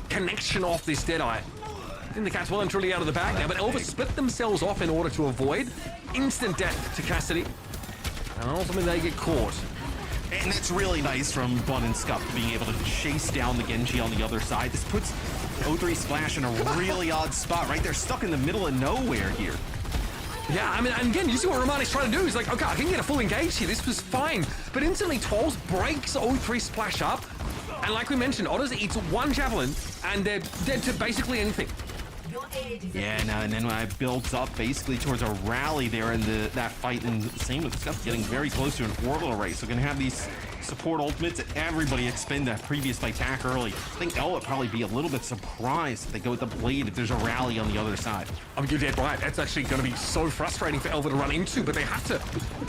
connection off this Deadeye. I think the cat's well and truly out of the bag now, but Elvis split themselves off in order to avoid instant death to Cassidy. And ultimately they get caught. And that's really nice from Bun and Scuff being able to chase down the Genji on the other side. This puts O3 Splash in a really odd spot, right? They're stuck in the middle of nowhere here. Yeah, I mean, and again, you see what Romani's trying to do. He's like, okay, I can get a full engage here. This was fine. But instantly, Twals breaks O3 Splash up. And like we mentioned, Otters eats one Javelin, and they're dead to basically anything. Yeah, and then when I builds up basically towards a rally there in that fight, and same with Scuff getting very close to an orbital race. So we're gonna have these support ultimates that everybody expend that previous fight back early. I think Elle would probably be a little bit surprised if they go with the Blade if there's a rally on the other side. I mean, you're dead right. That's actually going to be so frustrating for Elva to run into, but they have to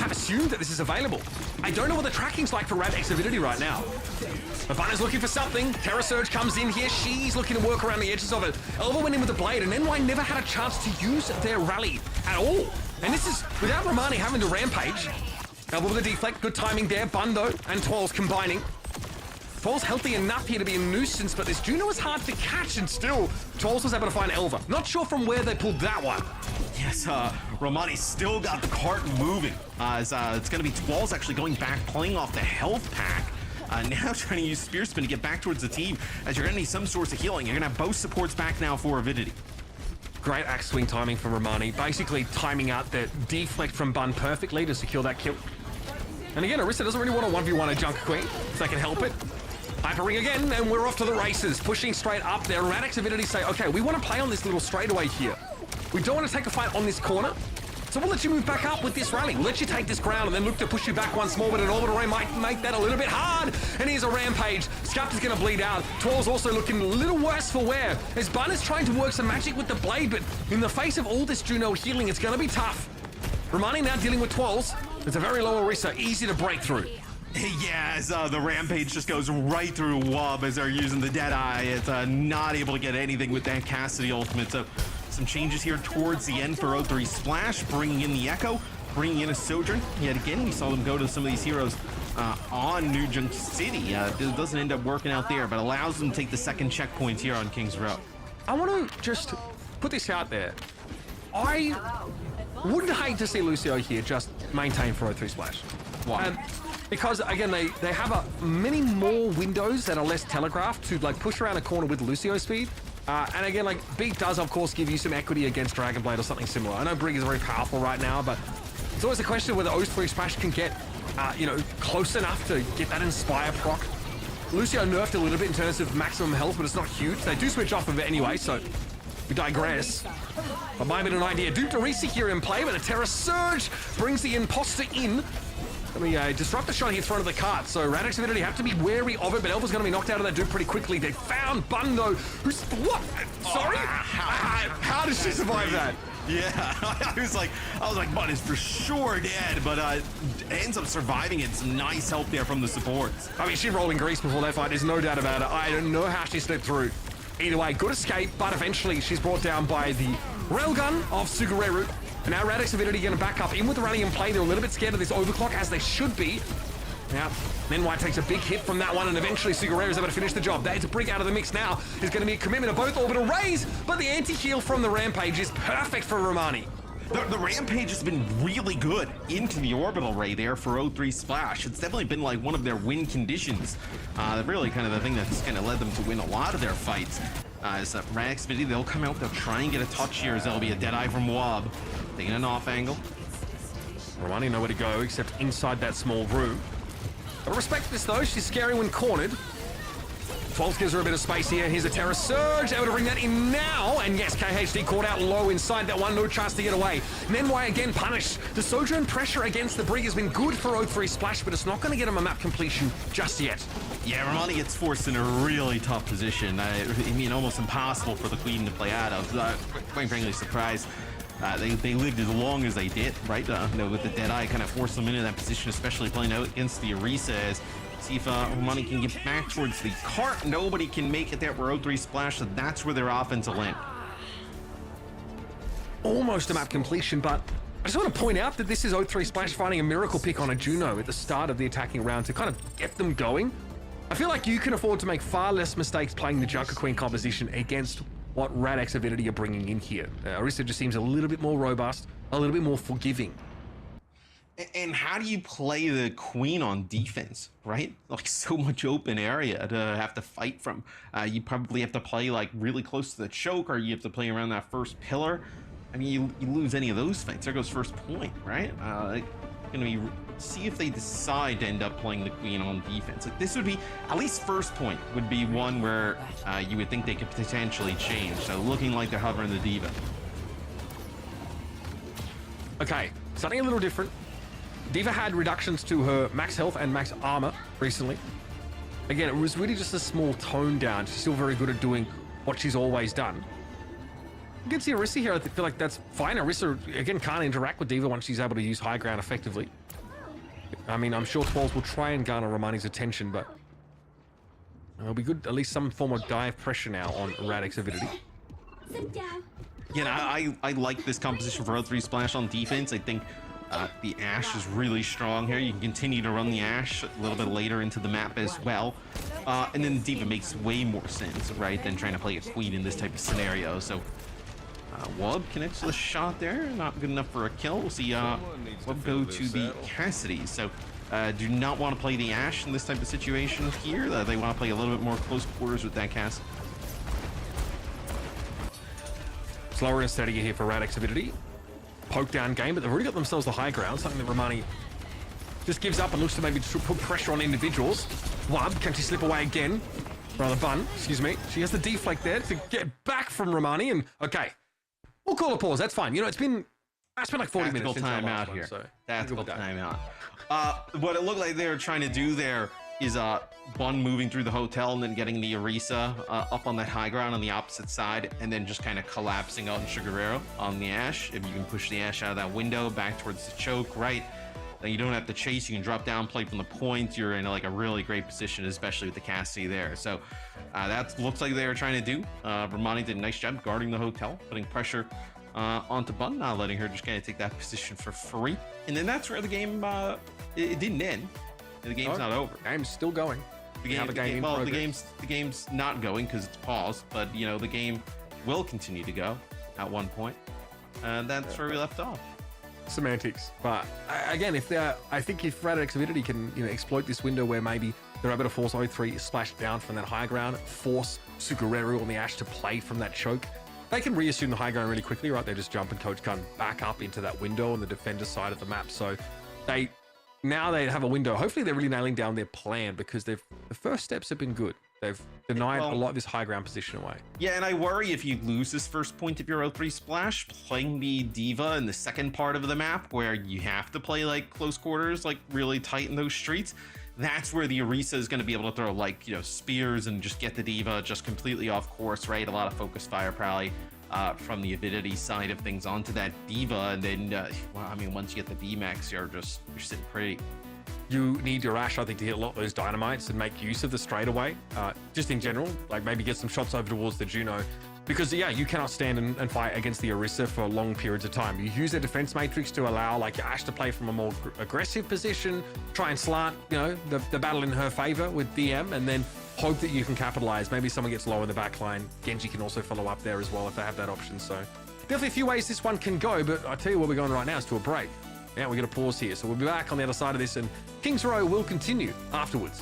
have assumed that this is available. I don't know what the tracking's like for Radx Avidity right now. Mavana's looking for something. Terra Surge comes in here. She's looking to work around the edges of it. Elva went in with the Blade, and NY never had a chance to use their rally at all. And this is without Romani having to rampage. Elva with a deflect, good timing there. Bundo and Twals combining. Twals healthy enough here to be a nuisance, but this Juno is hard to catch, and still Twals was able to find Elva. Not sure from where they pulled that one. Yes, Romani still got the cart moving. As it's going to be Twals actually going back, playing off the health pack. Now trying to use Spear Spin to get back towards the team, as you're going to need some source of healing. You're going to have both supports back now for Avidity. Great axe swing timing from Romani, basically timing out the deflect from Bun perfectly to secure that kill. And again, Orisa doesn't really want to 1v1 a Junker Queen, if they can help it. Hyper Ring again, and we're off to the races, pushing straight up there. Radx Avidity say, okay, we want to play on this little straightaway here. We don't want to take a fight on this corner, so we'll let you move back up with this rally. We'll let you take this ground and then look to push you back once more, but an orbital ray might make that a little bit hard. And here's a rampage. Scuff is going to bleed out. Twal's also looking a little worse for wear, as Bun is trying to work some magic with the Blade, but in the face of all this Juno healing, it's going to be tough. Romani now dealing with Twals. It's a very low Orisa, easy to break through. Yeah, as the Rampage just goes right through Wub as they're using the Deadeye. It's not able to get anything with that Cassidy ultimate. So some changes here towards the end for O3 Splash, bringing in the Echo, bringing in a Sojourn. Yet again, we saw them go to some of these heroes on New Junk City. It doesn't end up working out there, but allows them to take the second checkpoint here on King's Row. I want to just put this out there. I wouldn't hate to see Lucio here just maintain for O3 Splash. Why? Because again, they have many more windows that are less telegraphed to like push around a corner with Lucio speed. And again, like Beat does of course give you some equity against Dragonblade or something similar. I know Brig is very powerful right now, but it's always a question of whether O3 Splash can get close enough to get that Inspire proc. Lucio nerfed a little bit in terms of maximum health, but it's not huge. They do switch off of it anyway, so we digress. But might have been an idea. Duke Dorisi here in play, but a Terra Surge brings the Imposter in. Let me disrupt the shot here thrown to the cart, so Radx Avidity have to be wary of it, but Elva's going to be knocked out of that Duke pretty quickly. They found Bundo, who's... What? Sorry? How did she survive that? Yeah, I was like, Bun is for sure dead, but ends up surviving it. Some nice help there from the supports. I mean, she's rolling grease before that fight, there's no doubt about it. I don't know how she slipped through. Either way, good escape, but eventually she's brought down by the railgun of Sugareru. And now Radx Avidity going to back up in with the rally in play. They're a little bit scared of this overclock, as they should be. Now, then White takes a big hit from that one, and eventually Sugareru is able to finish the job. There's a Brig out of the mix now. There's going to be a commitment of both orbital rays, but the anti-heal from the Rampage is perfect for Romani. The Rampage has been really good into the orbital ray there for O3 Splash. It's definitely been like one of their win conditions. Really kind of the thing that's kind of led them to win a lot of their fights. Is that Radx Avidity, they'll come out, they'll try and get a touch here, as there'll be a Deadeye from Wub. Taking an off angle. Romani nowhere to go except inside that small room. I respect this though, she's scary when cornered. 12 gives her a bit of space here. Here's a Terra Surge, able to bring that in now. And yes, KHD caught out low inside that one, no chance to get away. Nenway again punished. The Sojourn pressure against the Brig has been good for O3 Splash, but it's not going to get him a map completion just yet. Yeah, Romani gets forced in a really tough position. I mean, almost impossible for the Queen to play out of. Quite frankly, surprised. They lived as long as they did, right? With the Deadeye kind of forced them into that position, especially playing out against the Orisa. See if Romani can get back towards the cart. Nobody can make it there for O3 Splash, so that's where their offense will land. Almost a map completion, but I just want to point out that this is O3 Splash finding a miracle pick on a Juno at the start of the attacking round to kind of get them going. I feel like you can afford to make far less mistakes playing the Junker Queen composition against what Radx Avidity are bringing in here. Orisa just seems a little bit more robust, a little bit more forgiving. And how do you play the queen on defense, right? Like so much open area to have to fight from. You probably have to play like really close to the choke, or you have to play around that first pillar. I mean, you lose any of those fights, there goes first point, right? Gonna be see if they decide to end up playing the queen on defense. Like this would be at least first point would be one where you would think they could potentially change. So looking like they're hovering the diva. Okay, something a little different. Diva had reductions to her max health and max armor recently. Again, it was really just a small tone down. She's still very good at doing what she's always done. Against the Orisa here, I feel like that's fine. Orisa, again, can't interact with Diva once she's able to use high ground effectively. I mean, I'm sure Twirls will try and garner Romani's attention, but it'll be good, at least some form of dive pressure now on Radix's Avidity. Sit down. Yeah, I like this composition for O3 Splash on defense. I think the Ashe is really strong here. You can continue to run the Ashe a little bit later into the map as well. And then the Diva makes way more sense, right, than trying to play a Queen in this type of scenario. So Wub connects to the shot there. Not good enough for a kill. We'll see Wub go to the Cassidy. So do not want to play the Ashe in this type of situation here. They want to play a little bit more close quarters with that Cassidy. Slower and steadier here for Radix's Avidity. Poke down game, but they've already got themselves the high ground, something that Romani just gives up and looks to maybe put pressure on individuals. Wub, can she slip away again? Rather Bun, excuse me. She has the deflect there to get back from Romani, and okay. We'll call a pause, that's fine. You know, it's been like 40 minutes since our last one, so Tactical timeout. What it looked like they were trying to do there is Bun moving through the hotel and then getting the Orisa up on that high ground on the opposite side, and then just kind of collapsing on Shigurero on the Ashe. If you can push the Ashe out of that window back towards the choke, right? Then you don't have to chase. You can drop down, play from the point. You're in like a really great position, especially with the Cassidy there. So that looks like they were trying to do. Romani did a nice job guarding the hotel, putting pressure onto Bun, not letting her just kind of take that position for free. And then that's where the game it didn't end. The game's not over. Game's still going. The game's not going because it's paused, but you know the game will continue to go at one point, and that's where we left off. Semantics, but again, I think if Radix's Avidity can exploit this window where maybe they're able to force O3 splash down from that high ground, force Sukereru on the Ashe to play from that choke, they can reassume the high ground really quickly, right? They just jump and coach gun back up into that window on the defender side of the map, so now they have a window. Hopefully they're really nailing down their plan because the first steps have been good. They've denied a lot of this high ground position away. Yeah, and I worry if you lose this first point of your O3 Splash, playing the Diva in the second part of the map where you have to play like close quarters, like really tight in those streets, that's where the Orisa is going to be able to throw like, spears and just get the Diva just completely off course, right? A lot of focus fire probably from the Avidity side of things onto that Diva, and then well, I mean, once you get the VMAX, you're sitting pretty. You need your Ashe, I think, to hit a lot of those dynamites and make use of the straightaway. Just in general, like maybe get some shots over towards the Juno, because yeah, you cannot stand and fight against the Orisa for long periods of time. You use their defense matrix to allow like your Ashe to play from a more aggressive position, try and slant the battle in her favor with DM, and then hope that you can capitalize. Maybe someone gets low in the back line. Genji can also follow up there as well if they have that option. So definitely a few ways this one can go, but I tell you where we're going right now is to a break. Yeah, we're going to pause here. So we'll be back on the other side of this, and Kings Row will continue afterwards.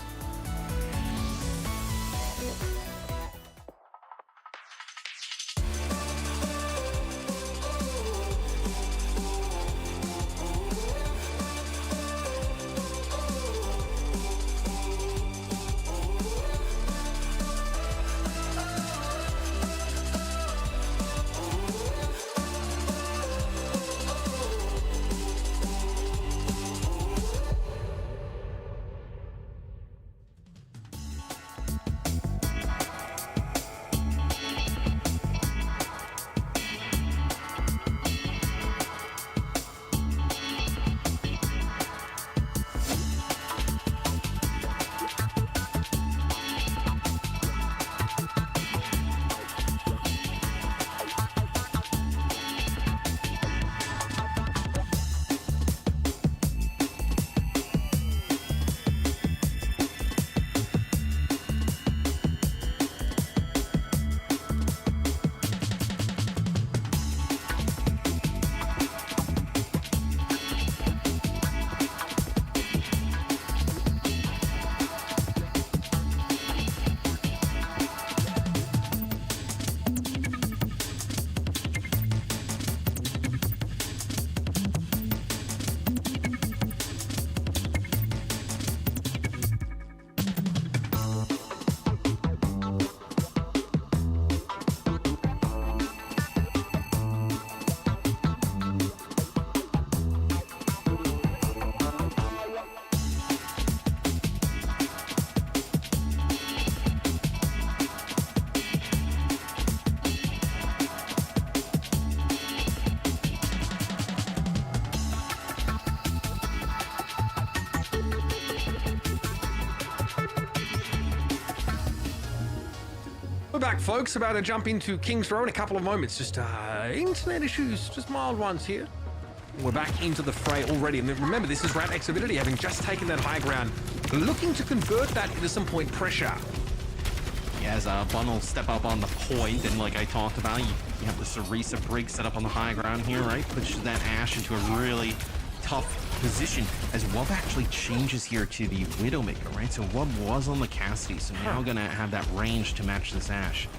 We're back, folks. About to jump into King's Row in a couple of moments. Just internet issues, just mild ones here. We're back into the fray already. And remember, this is Rat Avidity having just taken that high ground, looking to convert that into some point pressure. Yeah, as Bun will step up on the point, and like I talked about, you have the Sarisa Brig set up on the high ground here, right? Pushes that Ashe into a really tough position as Wub actually changes here to the Widowmaker, right? So Wub was on the Cassidy, so now gonna have that range to match this Ashe.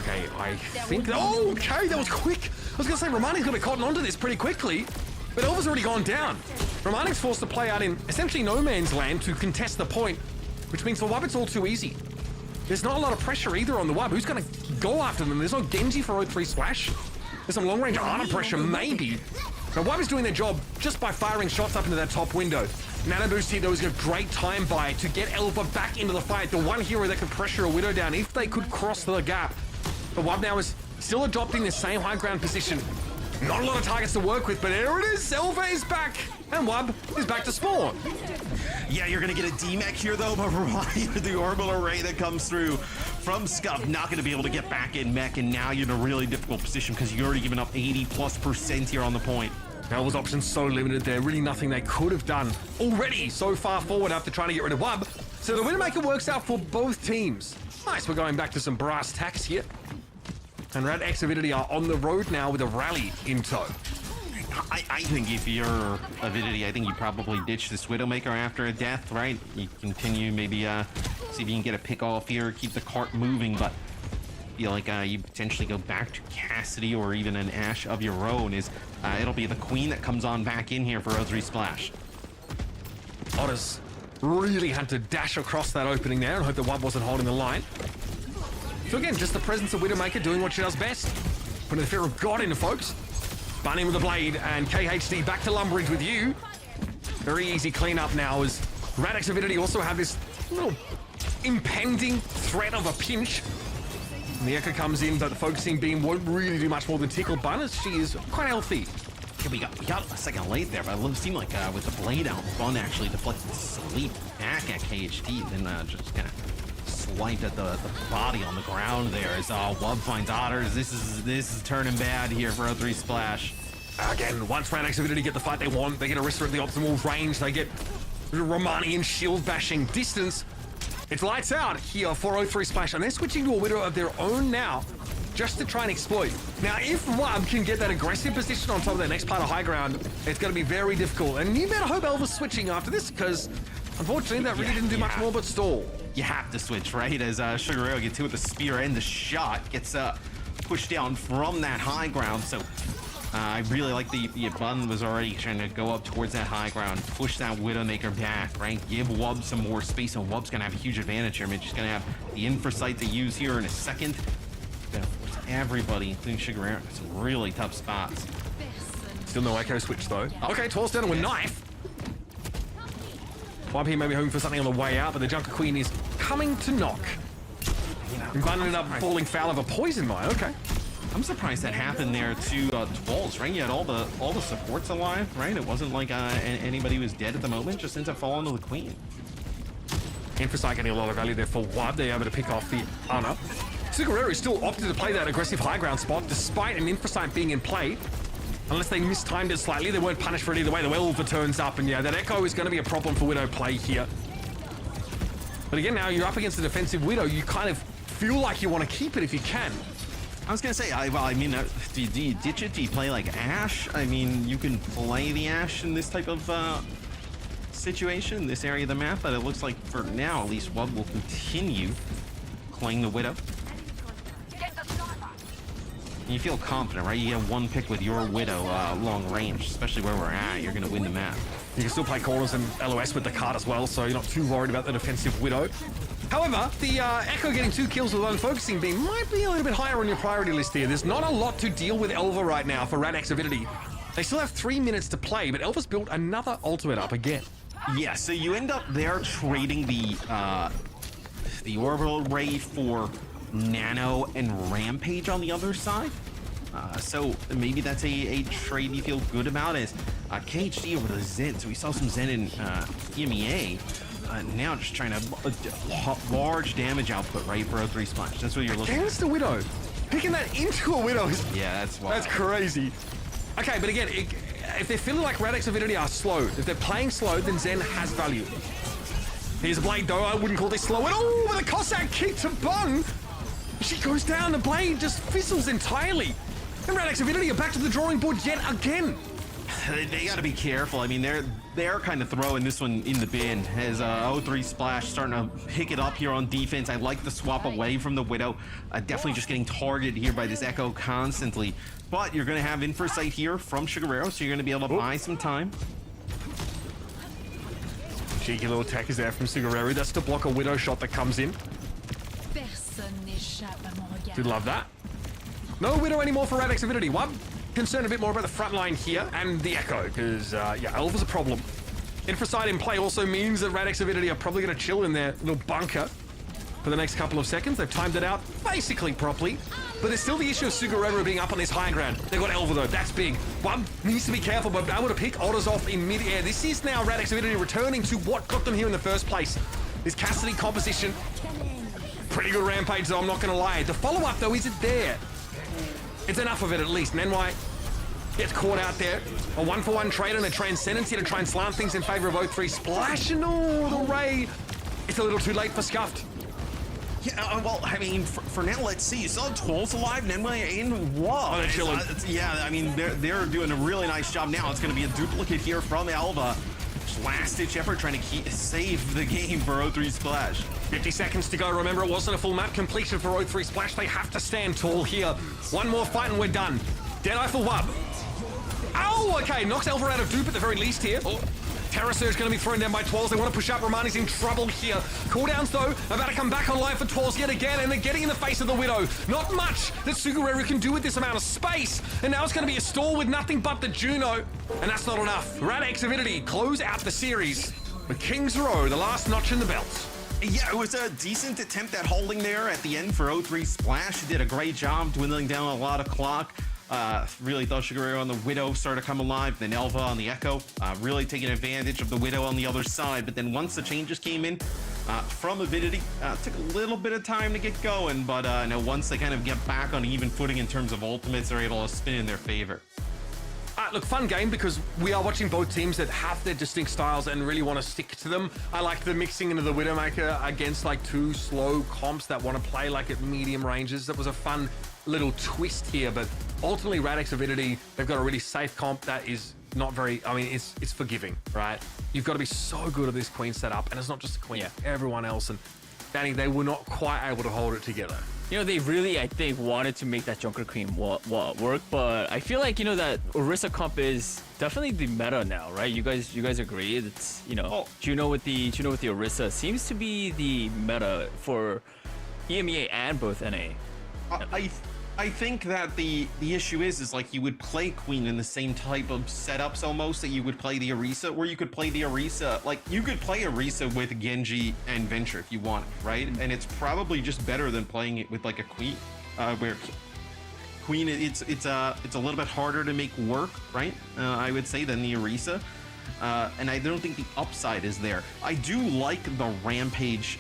Okay, I think... Oh, okay, that was quick. I was gonna say, Romani's gonna cotton onto this pretty quickly, but Elva's already gone down. Romani's forced to play out in essentially no man's land to contest the point, which means for Wub it's all too easy. There's not a lot of pressure either on the Wub. Who's gonna go after them? There's no Genji for 0-3 splash. There's some long-range Arna pressure, maybe. Now, Wub is doing their job just by firing shots up into that top window. Nano Boost here, though, is a great time buy to get Elva back into the fight. The one hero that could pressure a Widow down if they could cross the gap. But Wub now is still adopting the same high ground position. Not a lot of targets to work with, but here it is. Elva is back, and Wub is back to spawn. Yeah, you're gonna get a D-Mech here, though, but the orbital array that comes through from Scuff, not gonna be able to get back in mech, and now you're in a really difficult position because you're already given up 80+% here on the point. Elva's options so limited there, really nothing they could have done already so far forward after trying to get rid of Wub. So the Widowmaker works out for both teams. Nice, we're going back to some brass tacks here. And Rat Avidity are on the road now with a rally in tow. I think if you're Avidity, I think you probably ditch this Widowmaker after a death, right? You continue, maybe see if you can get a pick off here, keep the cart moving, but I feel like you potentially go back to Cassidy or even an Ashe of your own. It'll be the Queen that comes on back in here for 0-3 splash. Otters really had to dash across that opening there and hope the Wub wasn't holding the line. So again, just the presence of Widowmaker doing what she does best. Putting the fear of God into folks. Bunny with the blade, and KHD back to Lumbridge with you. Very easy cleanup now as Rat Avidity also have this little impending threat of a pinch. And the Echo comes in, but the focusing beam won't really do much more than tickle Bun as she is quite healthy. Yeah, we got a second late there, but it seemed like with the blade out, Bun actually deflected sleep back at KHD, then just kind of swiped at the body on the ground there as Wub finds Otters. This is turning bad here for 0-3 splash. Again, once Rat Avidity get the fight they want, they get Arista at the optimal range, they get Romani and shield bashing distance. It's lights out here for 0-3 splash, and they're switching to a Widow of their own now, just to try and exploit. Now, if Wub can get that aggressive position on top of the next part of high ground, it's going to be very difficult. And you better hope Elva's switching after this, because unfortunately that really didn't do much more but stall. You have to switch, right? As Sugar Ray gets hit with the spear and the shot, gets pushed down from that high ground. So I really like the Bun was already trying to go up towards that high ground, push that Widowmaker back, right? Give Wub some more space, and Wub's gonna have a huge advantage here. I mean, she's gonna have the Infrasight to use here in a second. Gonna force everybody, including Sugar Ray, in some really tough spots. Still no Echo switch though. Okay, toss down with knife. Wub here maybe hoping for something on the way out, but the Junker Queen is coming to knock. And Bun ended up falling foul of a poison mine. Okay. I'm surprised that happened there to Twals, right? You had all the supports alive, right? It wasn't like anybody was dead at the moment. Just ends up falling to the Queen. Infrasight getting a lot of value there for Wub. They're able to pick off the Ana. Sugarero still opted to play that aggressive high ground spot despite an Infrasight being in play. Unless they mistimed it slightly, they weren't punished for it either way. The Elva turns up, and yeah, that Echo is going to be a problem for Widow play here. But again, now you're up against a defensive Widow. You kind of feel like you want to keep it if you can. I was gonna say, I mean, do you ditch it? Do you play like Ashe? I mean, you can play the Ashe in this type of situation, this area of the map, but it looks like for now, at least, Wub will continue playing the Widow. You feel confident, right? You get one pick with your Widow long range, especially where we're at. You're gonna win the map. You can still play corners and LOS with the card as well, so you're not too worried about the defensive Widow. However, the Echo getting 2 kills with one focusing beam might be a little bit higher on your priority list here. There's not a lot to deal with Elva right now for Rat Avidity. They still have 3 minutes to play, but Elva's built another ultimate up again. Yeah, so you end up there trading the orbital ray for Nano and Rampage on the other side. So maybe that's a trade you feel good about as KHD over to Zen. So we saw some Zen in EMEA. now just trying to large damage output, right, for 0-3 Splash. That's what you're looking Against the Widow. Picking that into a Widow is... Yeah, that's wild. That's crazy. Okay, but again, if they're feeling like Radix Avidity are slow, if they're playing slow, then Zen has value. Here's a Blade, though. I wouldn't call this slow at all. With a Cossack kick to Bung. She goes down. The Blade just fizzles entirely. And Radix Avidity are back to the drawing board yet again. They got to be careful. I mean, they're kind of throwing this one in the bin as 0-3 Splash starting to pick it up here on defense. I like the swap away from the Widow. Definitely just getting targeted here by this Echo constantly. But you're going to have Inversight here from Shikigami, so you're going to be able to buy some time. Cheeky little tech is there from Shikigami. That's to block a Widow shot that comes in. Did love that. No Widow anymore for Radix Avidity. One concerned a bit more about the front line here and the Echo, because yeah, Alpha's a problem. Infrasight in play also means that Radix Avidity are probably going to chill in their little bunker for the next couple of seconds. They've timed it out basically properly, but there's still the issue of Sugurero being up on this high ground. They've got Elva though, that's big. One needs to be careful, but able to pick Otters off in mid-air. This is now Radix Avidity returning to what got them here in the first place. This Cassidy composition. Pretty good rampage though, I'm not going to lie. The follow-up though isn't there. It's enough of it at least. Nenwai gets caught out there. A 1-for-1 trade and a Transcendence here to try and slant things in favor of 0-3 Splash. And oh, the Ray. It's a little too late for Scuffed. Yeah, well, I mean, for now, let's see. You saw Tolls alive, Nenway in what? Oh, they're chilling. Yeah, I mean, they're doing a really nice job now. It's going to be a duplicate here from Elva. Last-ditch effort trying to save the game for 0-3 Splash. 50 seconds to go. Remember, it wasn't a full map completion for 0-3 Splash. They have to stand tall here. One more fight and we're done. Deadeye for Wub. Oh, okay. Knocks Elva out of dupe at the very least here. Oh. Terra Surge going to be thrown down by Twirls. They want to push up. Romani's in trouble here. Cooldowns, though, about to come back online for Twirls yet again, and they're getting in the face of the Widow. Not much that Sugurero can do with this amount of space, and now it's going to be a stall with nothing but the Juno, and that's not enough. Radix Avidity close out the series. The King's Row, the last notch in the belt. Yeah, it was a decent attempt at holding there at the end for 0-3 Splash. He did a great job dwindling down a lot of clock. Really thought Shikigami on the Widow started to come alive, then Elva on the Echo, really taking advantage of the Widow on the other side. But then once the changes came in from Avidity, took a little bit of time to get going, but once they kind of get back on even footing in terms of ultimates, they're able to spin in their favor. Look, fun game because we are watching both teams that have their distinct styles and really want to stick to them. I like the mixing into the Widowmaker against like two slow comps that want to play like at medium ranges. That was a fun little twist here, but ultimately Radix Avidity, they've got a really safe comp that is not very, I mean, it's forgiving, right? You've got to be so good at this Queen setup, and it's not just the Queen, everyone else, and Danny, they were not quite able to hold it together. You know, they really, I think, wanted to make that Junker Queen work, but I feel like, you know, that Orisa comp is definitely the meta now, right? You guys agree? It's, you know, Juno with the Orisa seems to be the meta for EMEA and both NA. I think that the issue is like you would play Queen in the same type of setups almost that you would play the Orisa, where you could play the Orisa, like you could play Orisa with Genji and Venture if you want, right? And it's probably just better than playing it with like a Queen, where Queen it's a little bit harder to make work, right? I would say than the Orisa. And I don't think the upside is there. I do like the rampage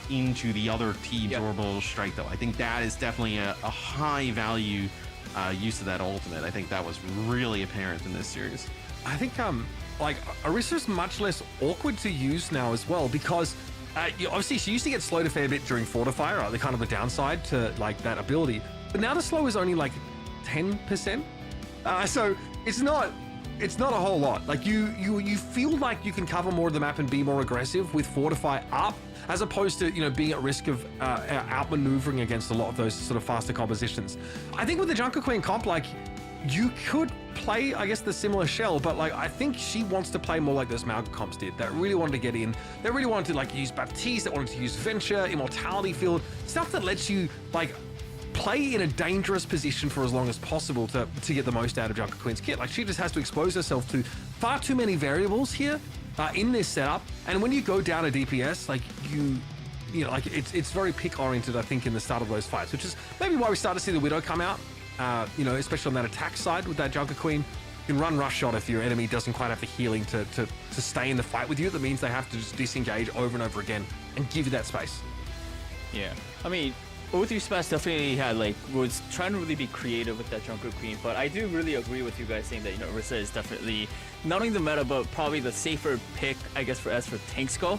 into the other team's orbital strike, though. I think that is definitely a high value use of that ultimate. I think that was really apparent in this series. I think like Orisa's much less awkward to use now as well, because obviously she used to get slowed a fair bit during Fortifier, right? The kind of the downside to like that ability, but now the slow is only like 10%. So it's not a whole lot. Like you feel like you can cover more of the map and be more aggressive with Fortify up, as opposed to, you know, being at risk of outmaneuvering against a lot of those sort of faster compositions. I think with the Junker Queen comp, like you could play, I guess, the similar shell, but like I think she wants to play more like those Malga comps did, that really wanted to get in, that really wanted to like use Baptiste, that wanted to use Venture, Immortality Field, stuff that lets you like play in a dangerous position for as long as possible to get the most out of Junker Queen's kit. Like she just has to expose herself to far too many variables here in this setup, and when you go down a DPS, like you know, like it's very pick oriented, I think, in the start of those fights, which is maybe why we start to see the Widow come out, you know, especially on that attack side with that Junker Queen. can run rush shot if your enemy doesn't quite have the healing to stay in the fight with you. That means they have to just disengage over and over again and give you that space. Yeah, I mean, OWCS definitely was trying to really be creative with that Junker Queen, but I do really agree with you guys saying that, you know, Orisa is definitely not only the meta, but probably the safer pick, I guess, as for tanks go.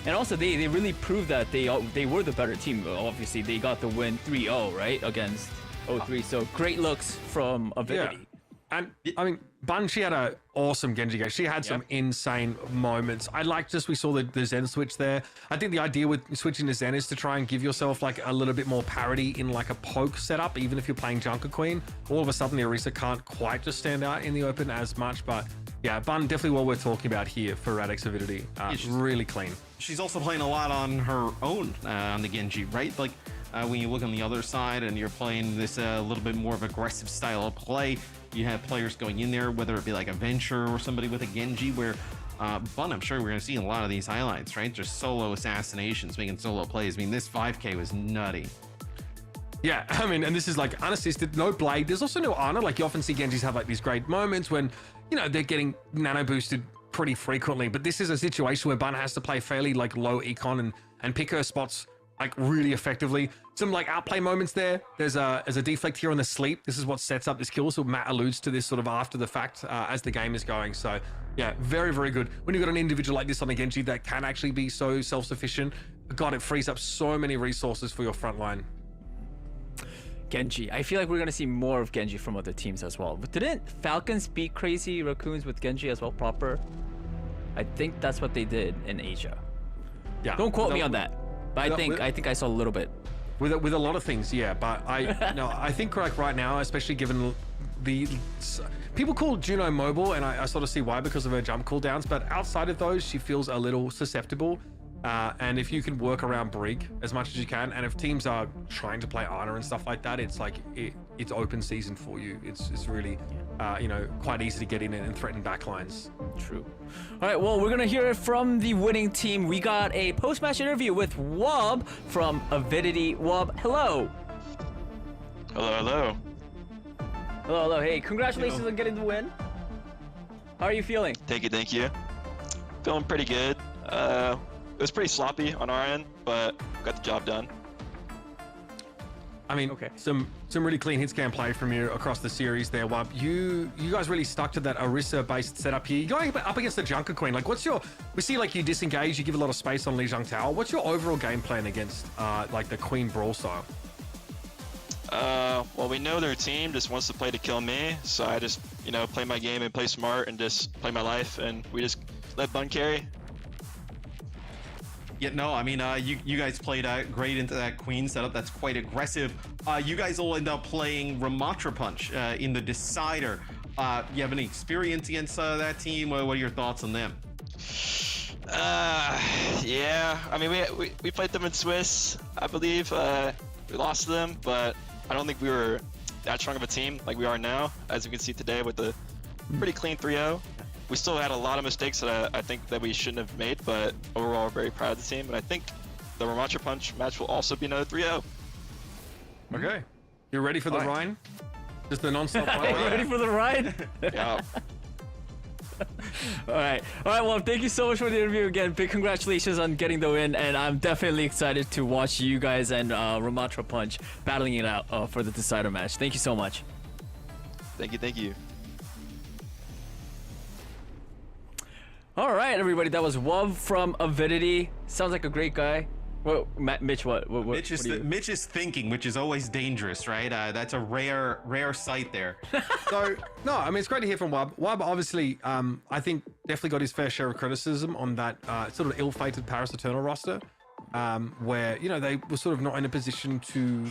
And also, they really proved that they were the better team. Obviously, they got the win 3-0, right, against O3. So great looks from Avidity. Yeah. And I mean, Bun, she had an awesome Genji game. She had some insane moments. I liked we saw the Zen switch there. I think the idea with switching to Zen is to try and give yourself like a little bit more parity in like a poke setup, even if you're playing Junker Queen. All of a sudden, the Orisa can't quite just stand out in the open as much. But yeah, Bun, definitely what we're talking about here for Radix Avidity. Really clean. She's also playing a lot on her own on the Genji, right? Like when you look on the other side and you're playing this a little bit more of aggressive style of play, you have players going in there, whether it be like a Venture or somebody with a Genji, where Bun, I'm sure we're going to see a lot of these highlights, right? Just solo assassinations, making solo plays. I mean, this 5K was nutty. Yeah, I mean, and this is like unassisted, no blade. There's also no Ana. Like you often see Genjis have like these great moments when, you know, they're getting nano boosted pretty frequently, but this is a situation where Bun has to play fairly like low econ and pick her spots like really effectively. Some like outplay moments there. There's a deflect here on the sleep. This is what sets up this kill. So Matt alludes to this sort of after the fact as the game is going. So yeah, very, very good. When you've got an individual like this on a Genji that can actually be so self-sufficient, God, it frees up so many resources for your front line. Genji. I feel like we're gonna see more of Genji from other teams as well. But didn't Falcons beat Crazy Raccoons with Genji as well proper? I think that's what they did in Asia. Yeah. Don't quote me on that. But I think I saw a little bit. With a lot of things, yeah. But I think like right now, especially given the people call Juno mobile, and I sort of see why because of her jump cooldowns. But outside of those, she feels a little susceptible. And if you can work around Brig as much as you can, and if teams are trying to play Ana and stuff like that, it's like it's open season for you. It's really you know, quite easy to get in and threaten backlines. True. All right, well, we're gonna hear it from the winning team. We got a post-match interview with Wob from Avidity. Wob, hello. Hello, hello. Hello, hello. Hey, congratulations on getting the win. How are you feeling? Thank you. Feeling pretty good. It was pretty sloppy on our end, but got the job done. I mean, some really clean hit scan play from you across the series there, Wub. You guys really stuck to that Orisa-based setup here. You're going up against the Junker Queen. Like, we see like you disengage, you give a lot of space on Lijiang Tower. What's your overall game plan against like the Queen Brawl style? Well, we know their team just wants to play to kill me, so I just, you know, play my game and play smart and just play my life, and we just let Bun carry. Yeah, no, I mean, you guys played great into that Queen setup. That's quite aggressive. You guys will end up playing Ramatra Punch in the Decider. You have any experience against that team? What are your thoughts on them? Yeah, I mean, we played them in Swiss, I believe. We lost to them, but I don't think we were that strong of a team like we are now, as you can see today with the pretty clean 3-0. We still had a lot of mistakes that I think that we shouldn't have made, but overall we're very proud of the team, and I think the Ramatra Punch match will also be another 3-0. Okay. You ready for the Rhine? Just the non-stop ride? Ready for the ride? Yeah. All right. Well, thank you so much for the interview again. Big congratulations on getting the win, and I'm definitely excited to watch you guys and Ramatra Punch battling it out for the Decider match. Thank you so much. Thank you. All right, everybody. That was Wub from Avidity. Sounds like a great guy. Well, Mitch, what Mitch is thinking, which is always dangerous, right? That's a rare sight there. So, no, I mean, it's great to hear from Wub. Wub, obviously, I think definitely got his fair share of criticism on that sort of ill-fated Paris Eternal roster, where, you know, they were sort of not in a position to,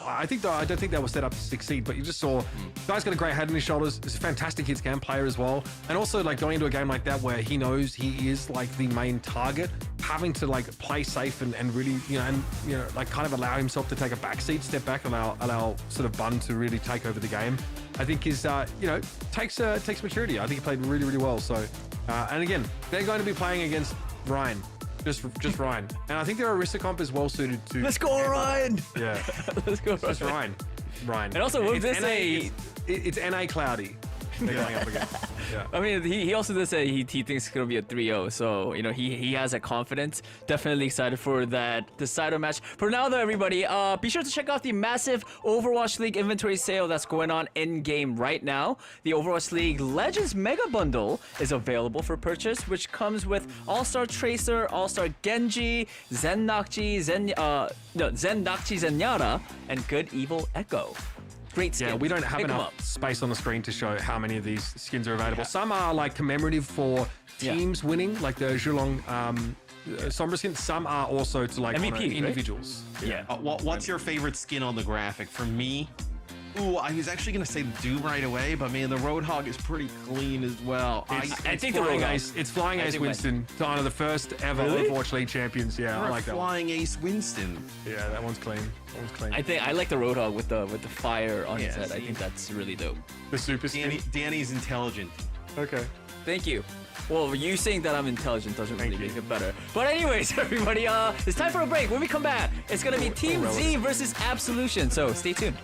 I don't think they were set up to succeed, but you just saw, guy's got a great head on his shoulders. He's a fantastic hit scan player as well. And also, like, going into a game like that where he knows he is, like, the main target, having to, like, play safe and really, like, kind of allow himself to take a backseat, step back, allow sort of Bun to really take over the game, I think is, takes maturity. I think he played really, really well. So, and again, they're going to be playing against Ryan. Just Ryan. And I think their Orisa comp is well suited to... Let's go, Ryan! Yeah. Let's go, Just Ryan. And also, it's NA Cloudy. They're going up again. Yeah. I mean, he also did say he thinks it's gonna be a 3-0. So he has that confidence. Definitely excited for that decider match. For now though, everybody, be sure to check out the massive Overwatch League inventory sale that's going on in game right now. The Overwatch League Legends Mega Bundle is available for purchase, which comes with All-Star Tracer, All-Star Genji, Zen Nakji, Zenyatta, and Good Evil Echo. Great skin. Yeah, we don't have Pick 'em enough up. space on the screen to show how many of these skins are available. Some are like commemorative for teams winning, like the Zhulong Sombra skin. Some are also to like MVP, honor right? individuals. Yeah. What's your favorite skin on the graphic? For me, ooh, I was actually gonna say Doom right away, but man, the Roadhog is pretty clean as well. I think the Flying Roadhog. Ace. It's Flying Ace Winston to honor the first ever Really? Overwatch League champions. Yeah, I like that one. Flying Ace Winston. Yeah, that one's clean. That one's clean. I like the Roadhog with the fire on his Yeah, head. I see? think that's really dope. The super skin. Danny's intelligent. Okay. Thank you. Well, you saying that I'm intelligent doesn't really make it better. But anyways, everybody, it's time for a break. When we come back, it's gonna be Team Z versus Absolution. So stay tuned.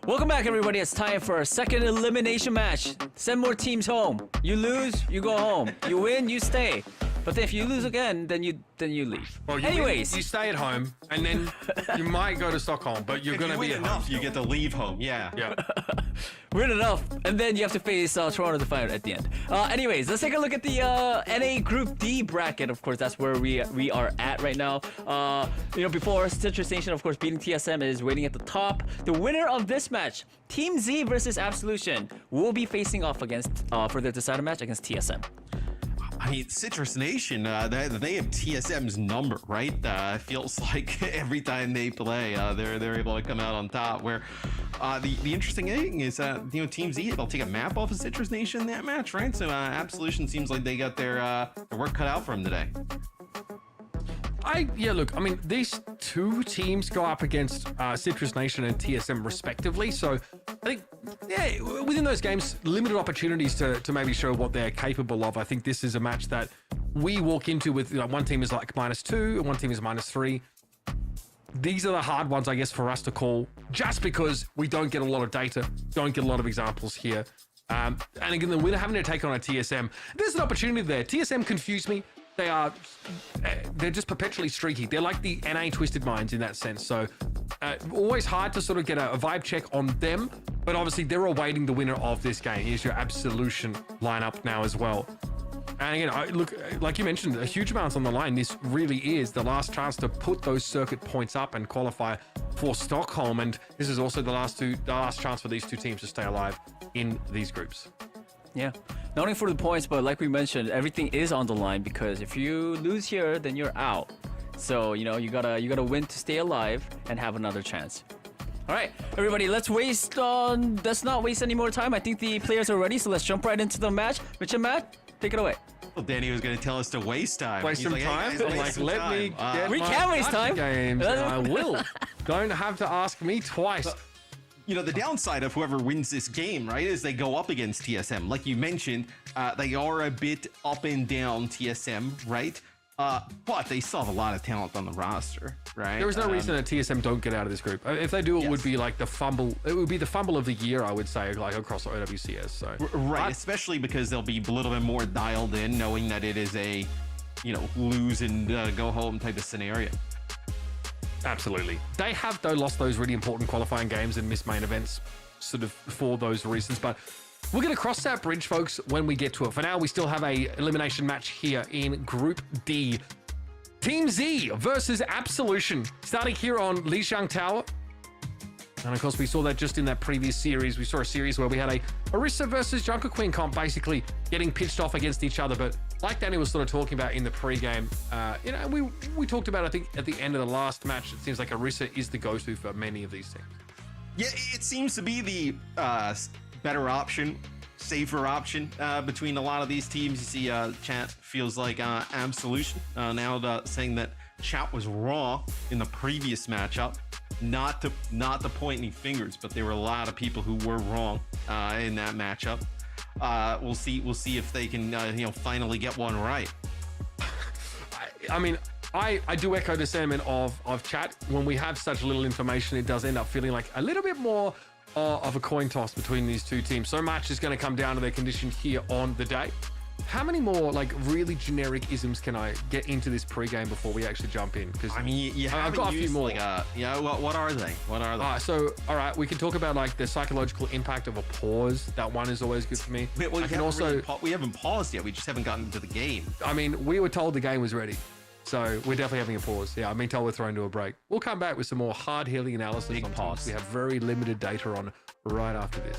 Welcome back, everybody. It's time for our second elimination match. Send more teams home. You lose, you go home. You win, you stay. But if you lose again, then you leave. Well, Anyways, you stay at home, and then you might go to Stockholm, but you're going to be at home. You get to leave home. Yeah. Yeah. Win enough, and then you have to face Toronto to fight at the end. Anyways, let's take a look at the NA Group D bracket. Of course, that's where we are at right now. Before Citrus Nation, of course, beating TSM is waiting at the top. The winner of this match, Team Z versus Absolution, will be facing off against for the decider match against TSM. I mean, Citrus Nation, they have TSM's number, right? It feels like every time they play, they're able to come out on top. Where the interesting thing is, Team Z, they'll take a map off of Citrus Nation in that match, right? So Absolution seems like they got their work cut out for them today. Look, I mean, these two teams go up against Citrus Nation and TSM respectively. So I think, within those games, limited opportunities to maybe show what they're capable of. I think this is a match that we walk into with, one team is like -2 and one team is -3. These are the hard ones, I guess, for us to call, just because we don't get a lot of data, don't get a lot of examples here. And again, the winner having to take on a TSM, there's an opportunity there. TSM confuse me. They're just perpetually streaky. They're like the NA Twisted Minds in that sense. So always hard to sort of get a vibe check on them, but obviously they're awaiting the winner of this game. Here's your Absolution lineup now as well. And again, look, like you mentioned, a huge amount's on the line. This really is the last chance to put those circuit points up and qualify for Stockholm. And this is also the last chance for these two teams to stay alive in these groups. Yeah, not only for the points, but like we mentioned, everything is on the line, because if you lose here, then you're out. So you gotta win to stay alive and have another chance. All right, everybody, let's not waste any more time. I think the players are ready, so let's jump right into the match. Mitch and Matt, take it away. Well, Danny was going to tell us to waste time. Waste some time? Let me get we can waste time. Games, and I will. Don't have to ask me twice. The downside of whoever wins this game, right, is they go up against TSM. Like you mentioned, they are a bit up and down, TSM, right? But they still have a lot of talent on the roster, right? There is no reason that TSM don't get out of this group. If they do, it would be like the fumble. It would be the fumble of the year, I would say, like across the OWCS. So right, especially because they'll be a little bit more dialed in, knowing that it is a, lose and go home type of scenario. Absolutely. They have, though, lost those really important qualifying games and missed main events sort of for those reasons. But we're going to cross that bridge, folks, when we get to it. For now, we still have a elimination match here in Group D. Team Z versus Absolution, starting here on Lijiang Tower. And of course, we saw that just in that previous series. We saw a series where we had a Orisa versus Junker Queen comp basically getting pitched off against each other. But like Danny was sort of talking about in the pregame, we talked about, I think, at the end of the last match, it seems like Orisa is the go-to for many of these things. Yeah, it seems to be the better option, safer option between a lot of these teams. You see, chat feels like Absolution now saying that chat was wrong in the previous matchup. Not to point any fingers, but there were a lot of people who were wrong in that matchup. We'll see if they can finally get one right. I mean, I do echo the sentiment of chat. When we have such little information, it does end up feeling like a little bit more of a coin toss between these two teams. So much is going to come down to their condition here on the day. How many more like really generic isms can I get into this pregame before we actually jump in? Because I mean, I've got a few more. What are they? All right, we can talk about like the psychological impact of a pause. That one is always good for me. Well, we haven't paused yet. We just haven't gotten into the game. I mean, we were told the game was ready, so we're definitely having a pause. Yeah, I've been told we're thrown to a break. We'll come back with some more hard-hitting analysis. Big on pause. We have very limited data on right after this.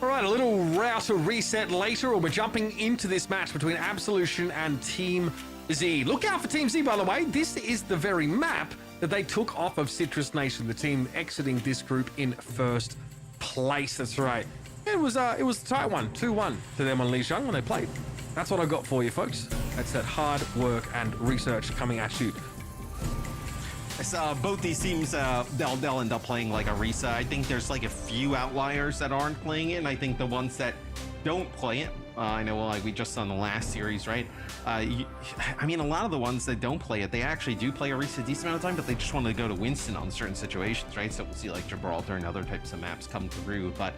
All right, a little router reset later, or we're jumping into this match between Absolution and Team Z. Look out for Team Z, by the way. This is the very map that they took off of Citrus Nation, the team exiting this group in first place. That's right. It was a tight one, 2-1 to them on Lijiang when they played. That's what I got for you, folks. That's that hard work and research coming at you. Both these teams, they'll end up playing like a reset. I think there's like a few outliers that aren't playing it, and I think the ones that don't play it, I know like we just saw in the last series, right? I mean, a lot of the ones that don't play it, they actually do play a reset a decent amount of time, but they just want to go to Winston on certain situations, right? So we'll see like Gibraltar and other types of maps come through, but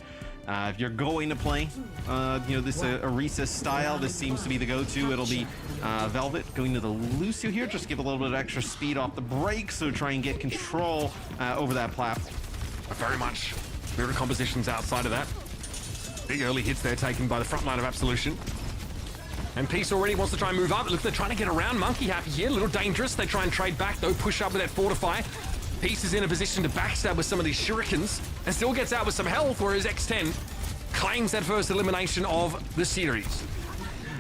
if you're going to play, this a recess style, this seems to be the go-to. It'll be Velvet going to the Lucio here, just give a little bit of extra speed off the brake, so try and get control over that platform. Very much. Mirror compositions outside of that. Big early hits there taken by the front line of Absolution. And Peace already wants to try and move up. Look, they're trying to get around Monkey Happy here. A little dangerous. They try and trade back, though. Push up with that Fortify. Peace is in a position to backstab with some of these shurikens and still gets out with some health, whereas X10 claims that first elimination of the series.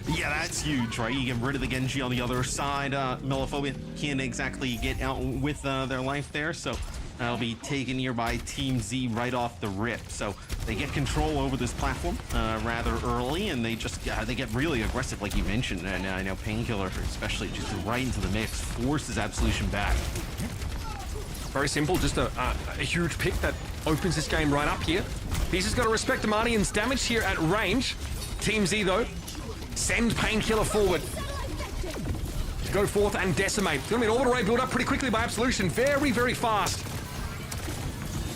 Yeah, that's huge, right? You get rid of the Genji on the other side. Melophobia can't exactly get out with their life there, so that'll be taken here by Team Z right off the rip. So they get control over this platform rather early, and they just they get really aggressive, like you mentioned. And I know Painkiller, especially, just right into the mix, forces Absolution back. Very simple, just a huge pick that opens this game right up here. Peace has got to respect Amadian's damage here at range. Team Z, though, send Painkiller forward to go forth and decimate. It's going to be an orbital ray build up pretty quickly by Absolution. Very, very fast.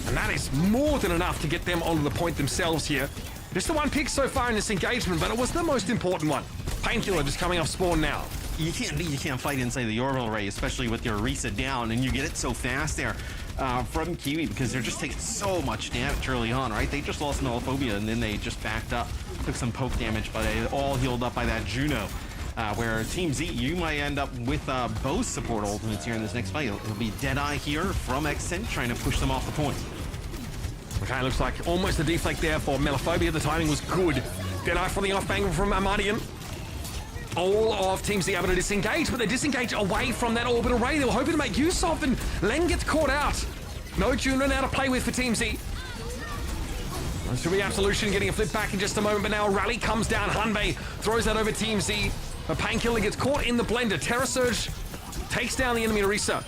And that is more than enough to get them onto the point themselves here. Just the one pick so far in this engagement, but it was the most important one. Painkiller just coming off spawn now. You can't fight inside the orbital ray, especially with your reset down, and you get it so fast there from Kiwi, because they're just taking so much damage early on, right? They just lost Melophobia, and then they just backed up, took some poke damage, but they all healed up by that Juno. Where Team Z, you might end up with both support ultimates here in this next fight. It'll be Deadeye here from Xcent trying to push them off the point. Okay, looks like almost a deflect there for Melophobia. The timing was good. Deadeye from the off angle from Amadian. All of Team Z able to disengage, but they disengage away from that orbital ray they were hoping to make use of, and Len gets caught out. No Juno now to play with for Team Z. This will be Absolution getting a flip back in just a moment, but now a rally comes down. Hanbei throws that over Team Z. A Painkiller gets caught in the blender. Terror Surge takes down the enemy Orisa.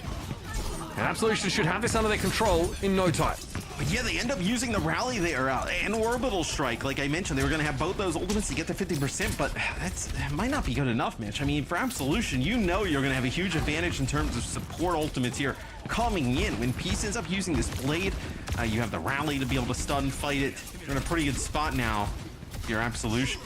And Absolution should have this under their control in no time. But yeah, they end up using the rally there and Orbital Strike. Like I mentioned, they were going to have both those ultimates to get to 50%, but that might not be good enough, Mitch. I mean, for Absolution, you know you're going to have a huge advantage in terms of support ultimates here. Coming in, when Peace ends up using this blade, you have the rally to be able to stun fight it. You're in a pretty good spot now for your Absolution.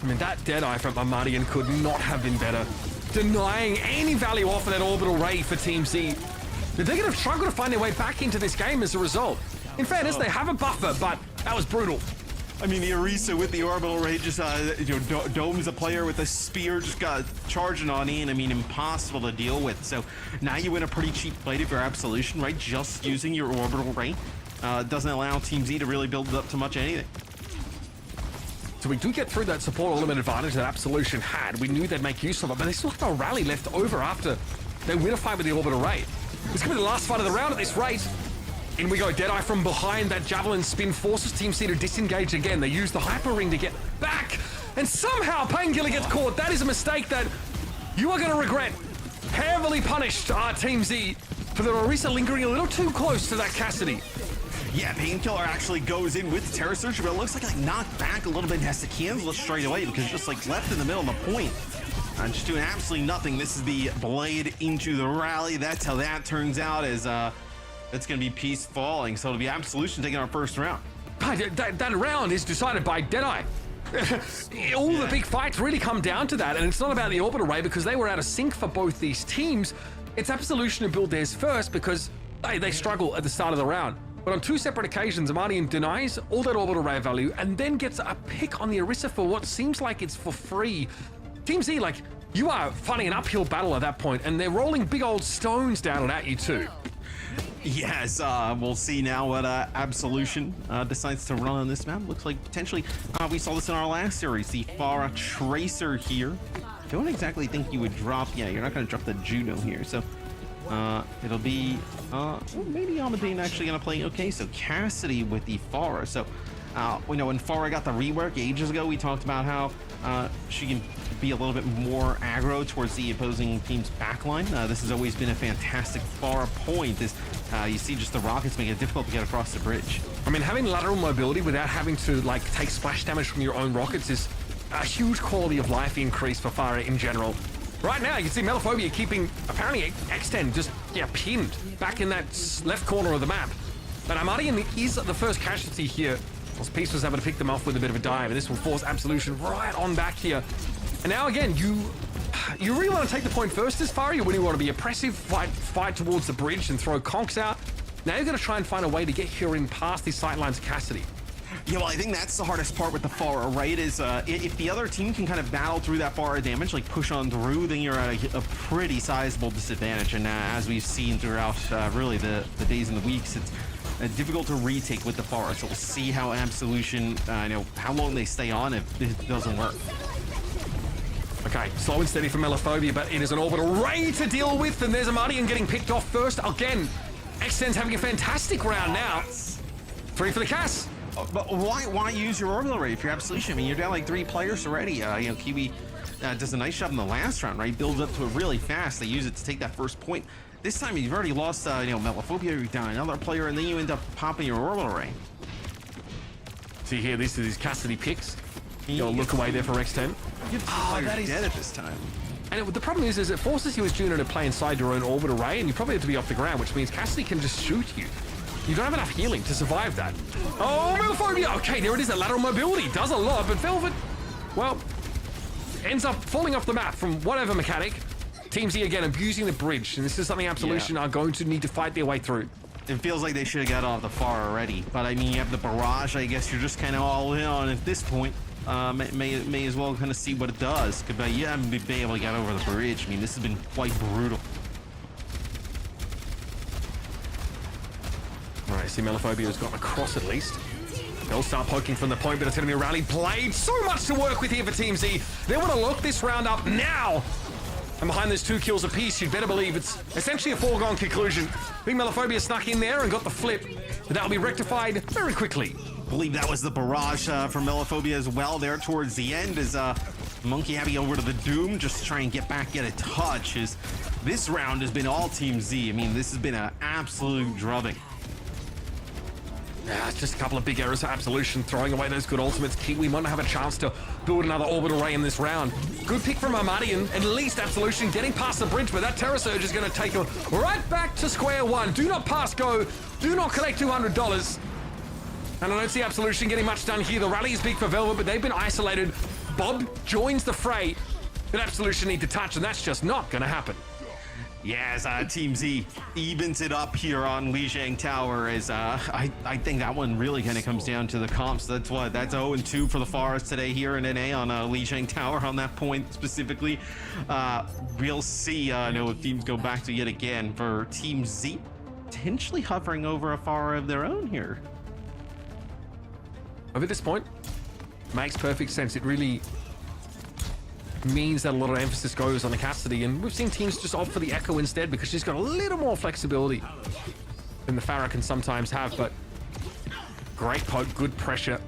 I mean, that Deadeye from Amadian could not have been better. Denying any value off of that orbital ray for Team Z. They're going to struggle to find their way back into this game as a result. In fairness, they have a buffer, but that was brutal. I mean, the Orisa with the orbital ray just, Dome's a player with a spear, just got charging on in. I mean, impossible to deal with. So now you win a pretty cheap fight if you're Absolution, right? Just using your orbital ray doesn't allow Team Z to really build it up to much anything. So we do get through that support element advantage that Absolution had. We knew they'd make use of it, but they still have a rally left over after they win a fight with the orbital ray. It's going to be the last fight of the round at this rate. In we go. Deadeye from behind. That javelin spin forces Team C to disengage again. They use the hyper ring to get back, and somehow Painkiller gets caught. That is a mistake that you are going to regret. Heavily punished Team Z for the Orisa lingering a little too close to that Cassidy. Yeah, Painkiller actually goes in with Terror Surge, but it looks like knocked back a little bit and has to cancel it straight away because just like left in the middle of the point. Just doing absolutely nothing. This is the blade into the rally. That's how that turns out, as it's going to be Peace falling. So it'll be Absolution taking our first round. That round is decided by Deadeye. All the big fights really come down to that, and it's not about the orbital ray because they were out of sync for both these teams. It's Absolution to build theirs first because they struggle at the start of the round. But on two separate occasions, Amadian denies all that orbital ray value and then gets a pick on the Orisa for what seems like it's for free. Team Z, like, you are fighting an uphill battle at that point, and they're rolling big old stones down and at you too. Yes, we'll see now what Absolution decides to run on this map. Looks like potentially we saw this in our last series. The Pharah Tracer here. Don't exactly think you would drop. Yeah, you're not going to drop the Juno here. So it'll be maybe Amadine actually going to play. Okay, so Cassidy with the Pharah. So we know when Pharah got the rework ages ago, we talked about how she can be a little bit more aggro towards the opposing team's backline. This has always been a fantastic Pharah point. This you see just the rockets make it difficult to get across the bridge. I mean, having lateral mobility without having to like take splash damage from your own rockets is a huge quality of life increase for Pharah in general. Right now, you can see Melaphobia keeping apparently X10 just pinned back in that left corner of the map. But Amadian is the first casualty here. Peace was able to pick them off with a bit of a dive, and this will force Absolution right on back here. And now again, you really want to take the point first as far. You really want to be oppressive, fight towards the bridge and throw conks out. Now you're going to try and find a way to get here in past these sightlines of Cassidy. Yeah, well, I think that's the hardest part with the Pharah, right? Is if the other team can kind of battle through that Pharah damage, like push on through, then you're at a pretty sizable disadvantage. And as we've seen throughout really the days and the weeks, it's difficult to retake with the Pharah. So we'll see how Absolution, how long they stay on if it doesn't work. Okay, slow and steady for Melaphobia, but it is an orbital ray to deal with, and there's Amadian getting picked off first. Again, X10's having a fantastic round now. 3 for the Cass. But why use your orbital ray if you're Absolution? I mean, you're down like 3 players already. Kiwi does a nice job in the last round, right? Builds up to it really fast. They use it to take that first point. This time you've already lost, Melaphobia, you're down another player, and then you end up popping your orbital ray. See here, this is his Cassidy picks. You'll look away there for X10. That is dead at this time. And the problem is it forces you as Juno to play inside your own orbital ray, and you probably have to be off the ground, which means Cassidy can just shoot you. You don't have enough healing to survive that. Oh, Melaphobia! Okay, there it is, that lateral mobility. Does a lot, but Velvet, well, ends up falling off the map from whatever mechanic. Team Z again abusing the bridge, and this is something Absolution are going to need to fight their way through. It feels like they should have got off the Pharah already, but I mean, you have the barrage. I guess you're just kind of all in on at this point. May as well kind of see what it does. But you haven't been able to get over the bridge. I mean, this has been quite brutal. All right, see Melaphobia has gotten across at least. They'll start poking from the point, but it's going to be a rally played. So much to work with here for Team Z. They want to lock this round up now. And behind those 2 kills apiece, you'd better believe it's essentially a foregone conclusion. I think Melaphobia snuck in there and got the flip, but that'll be rectified very quickly. I believe that was the barrage for Melaphobia as well there towards the end as Monkey heavy over to the Doom just to try and get a touch. As this round has been all Team Z. I mean, this has been an absolute drubbing. Yeah, it's just a couple of big errors for Absolution, throwing away those good ultimates. Kiwi might not have a chance to build another orbital ray in this round. Good pick from Amadian, at least Absolution getting past the bridge, but that Terror Surge is going to take him right back to square one. Do not pass go, do not collect $200. And I don't see Absolution getting much done here. The rally is big for Velvet, but they've been isolated. Bob joins the fray, but Absolution need to touch, and that's just not going to happen. Yes, Team Z evens it up here on Lijiang Tower. As I think that one really kind of comes down to the comps. That's 0-2 for the Pharahs today here in NA on Lijiang Tower on that point specifically. We'll see if teams go back to yet again for Team Z potentially hovering over a Pharah of their own here. Over this point, makes perfect sense. It really means that a lot of emphasis goes on the Cassidy, and we've seen teams just opt for the Echo instead because she's got a little more flexibility than the Pharah can sometimes have. But great poke, good pressure.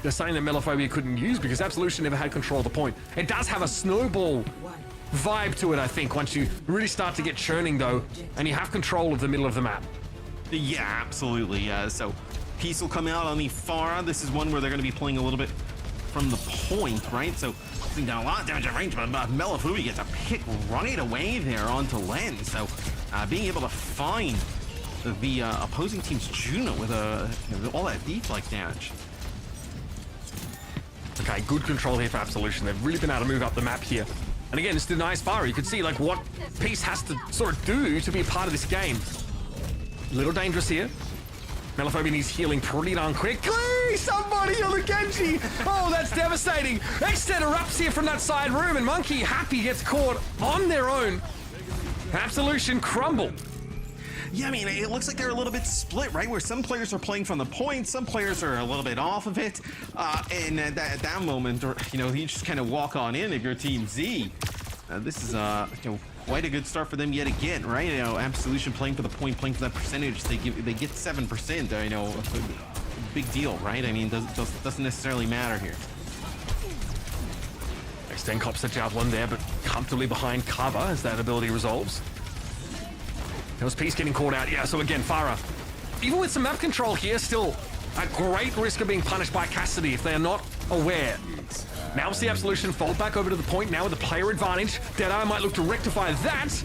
They're saying that Melaphobia couldn't use because Absolution never had control of the point. It does have a snowball vibe to it, I think, once you really start to get churning though, and you have control of the middle of the map. Yeah, absolutely. So Peace will come out on the Pharah. This is one where they're going to be playing a little bit from the point, right? So putting down a lot of damage at range, but Melaphobia gets a pick right away there onto Len. So being able to find the opposing team's Juno with all that deflect damage. Okay, good control here for Absolution. They've really been able to move up the map here. And again, it's denies Pharah. You can see like what Peace has to sort of do to be a part of this game. A little dangerous here. Melaphobia needs healing pretty darn quickly. Somebody on the Genji. Oh, that's devastating. X10 erupts here from that side room, and Monkey Happy gets caught on their own. Absolution crumble. Yeah, I mean, it looks like they're a little bit split, right? Where some players are playing from the point, some players are a little bit off of it. And at that moment, you know, you just kind of walk on in if you're Team Z. This is, you know, quite a good start for them yet again, right? You know, Absolution playing for the point, playing for that percentage. They get 7%. You know, big deal, right? I mean, doesn't necessarily matter here. Extend cops the javelin there, but comfortably behind cover as that ability resolves. There was Peace getting caught out. Yeah, so again, Farah, even with some map control here, still at great risk of being punished by Cassidy if they are not aware. Now it's the Absolution fold back over to the point now with the player advantage. Deadeye might look to rectify that.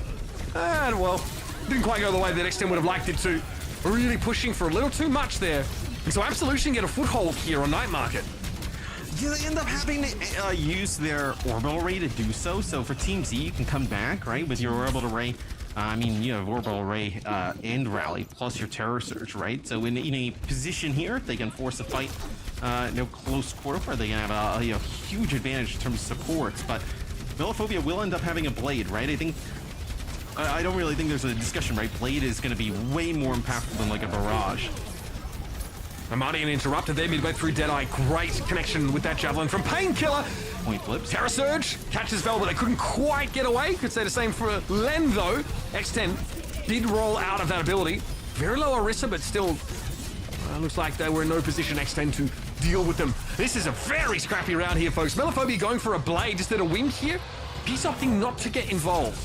And well, didn't quite go the way that Extend would have liked it to. Really pushing for a little too much there. And so Absolution get a foothold here on Night Market. Yeah, they end up having to use their orbital ray to do so. So for Team Z, you can come back, right, with your orbital ray. I mean, you have orbital ray and rally, plus your terror surge, right? So in a position here, they can force a fight, no close quarter, where they can have a huge advantage in terms of supports. But Velaphobia will end up having a blade, right? I don't really think there's a discussion, right? Blade is going to be way more impactful than like a barrage. Armadian interrupted there midway through Deadeye. Great connection with that javelin from Painkiller. Point flips. Terror Surge catches Vel, but they couldn't quite get away. Could say the same for Len, though. X10 did roll out of that ability. Very low Orisa, but still looks like they were in no position, X10, to deal with them. This is a very scrappy round here, folks. Velaphobia going for a blade instead of wind here. He's opting not to get involved.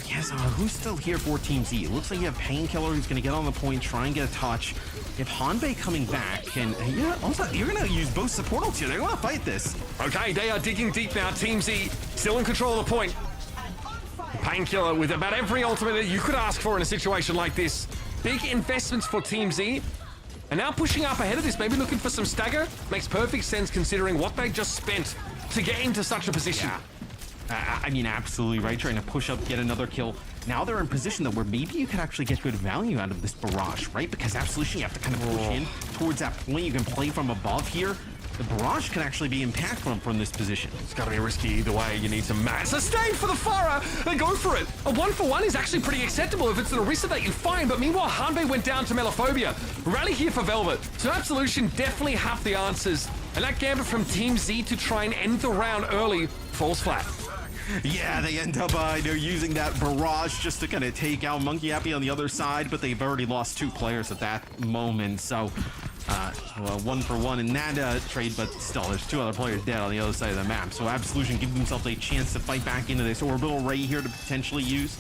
Yes, who's still here for Team Z? It looks like you have Painkiller who's going to get on the point, try and get a touch. If Hanbei coming back, and yeah, also you're going to use both support ults here. They're going to fight this. Okay, they are digging deep now. Team Z still in control of the point. Painkiller with about every ultimate that you could ask for in a situation like this. Big investments for Team Z. And now pushing up ahead of this, maybe looking for some stagger. Makes perfect sense considering what they just spent to get into such a position. Yeah. I mean, absolutely right. Trying to push up, get another kill. Now they're in position though where maybe you could actually get good value out of this barrage, right? Because Absolution, you have to kind of push in towards that point. You can play from above here. The barrage can actually be impactful from this position. It's got to be risky either way. You need some mass. Sustain for the Farah. They go for it. A 1-for-1 is actually pretty acceptable if it's an Orisa that you find. But meanwhile, Hanbei went down to Melaphobia. Rally here for Velvet. So Absolution definitely have the answers. And that Gambit from Team Z to try and end the round early falls flat. Yeah, they end up using that barrage just to kind of take out Monkey Happy on the other side, but they've already lost 2 players at that moment. So, 1-for-1 in that trade, but still, there's 2 other players dead on the other side of the map. So Absolution give themselves a chance to fight back into this orbital ray here to potentially use.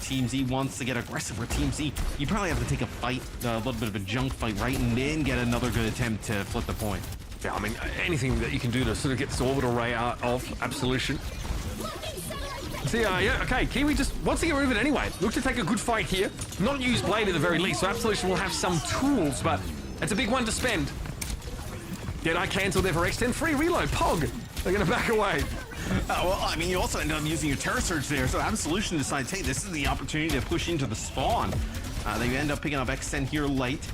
Team Z wants to get aggressive. For Team Z, you probably have to take a fight, a little bit of a junk fight, right, and then get another good attempt to flip the point. Yeah, I mean, anything that you can do to sort of get this orbital ray out of Absolution. See, yeah, okay, Kiwi just wants to get rid of it anyway. Look to take a good fight here. Not use Blade at the very least, so Absolution will have some tools, but it's a big one to spend. Deadeye cancelled there for X10. Free reload, Pog. They're going to back away. Well, I mean, you also end up using your Terror Surge there, so Absolution decides, hey, this is the opportunity to push into the spawn. They end up picking up X10 here late.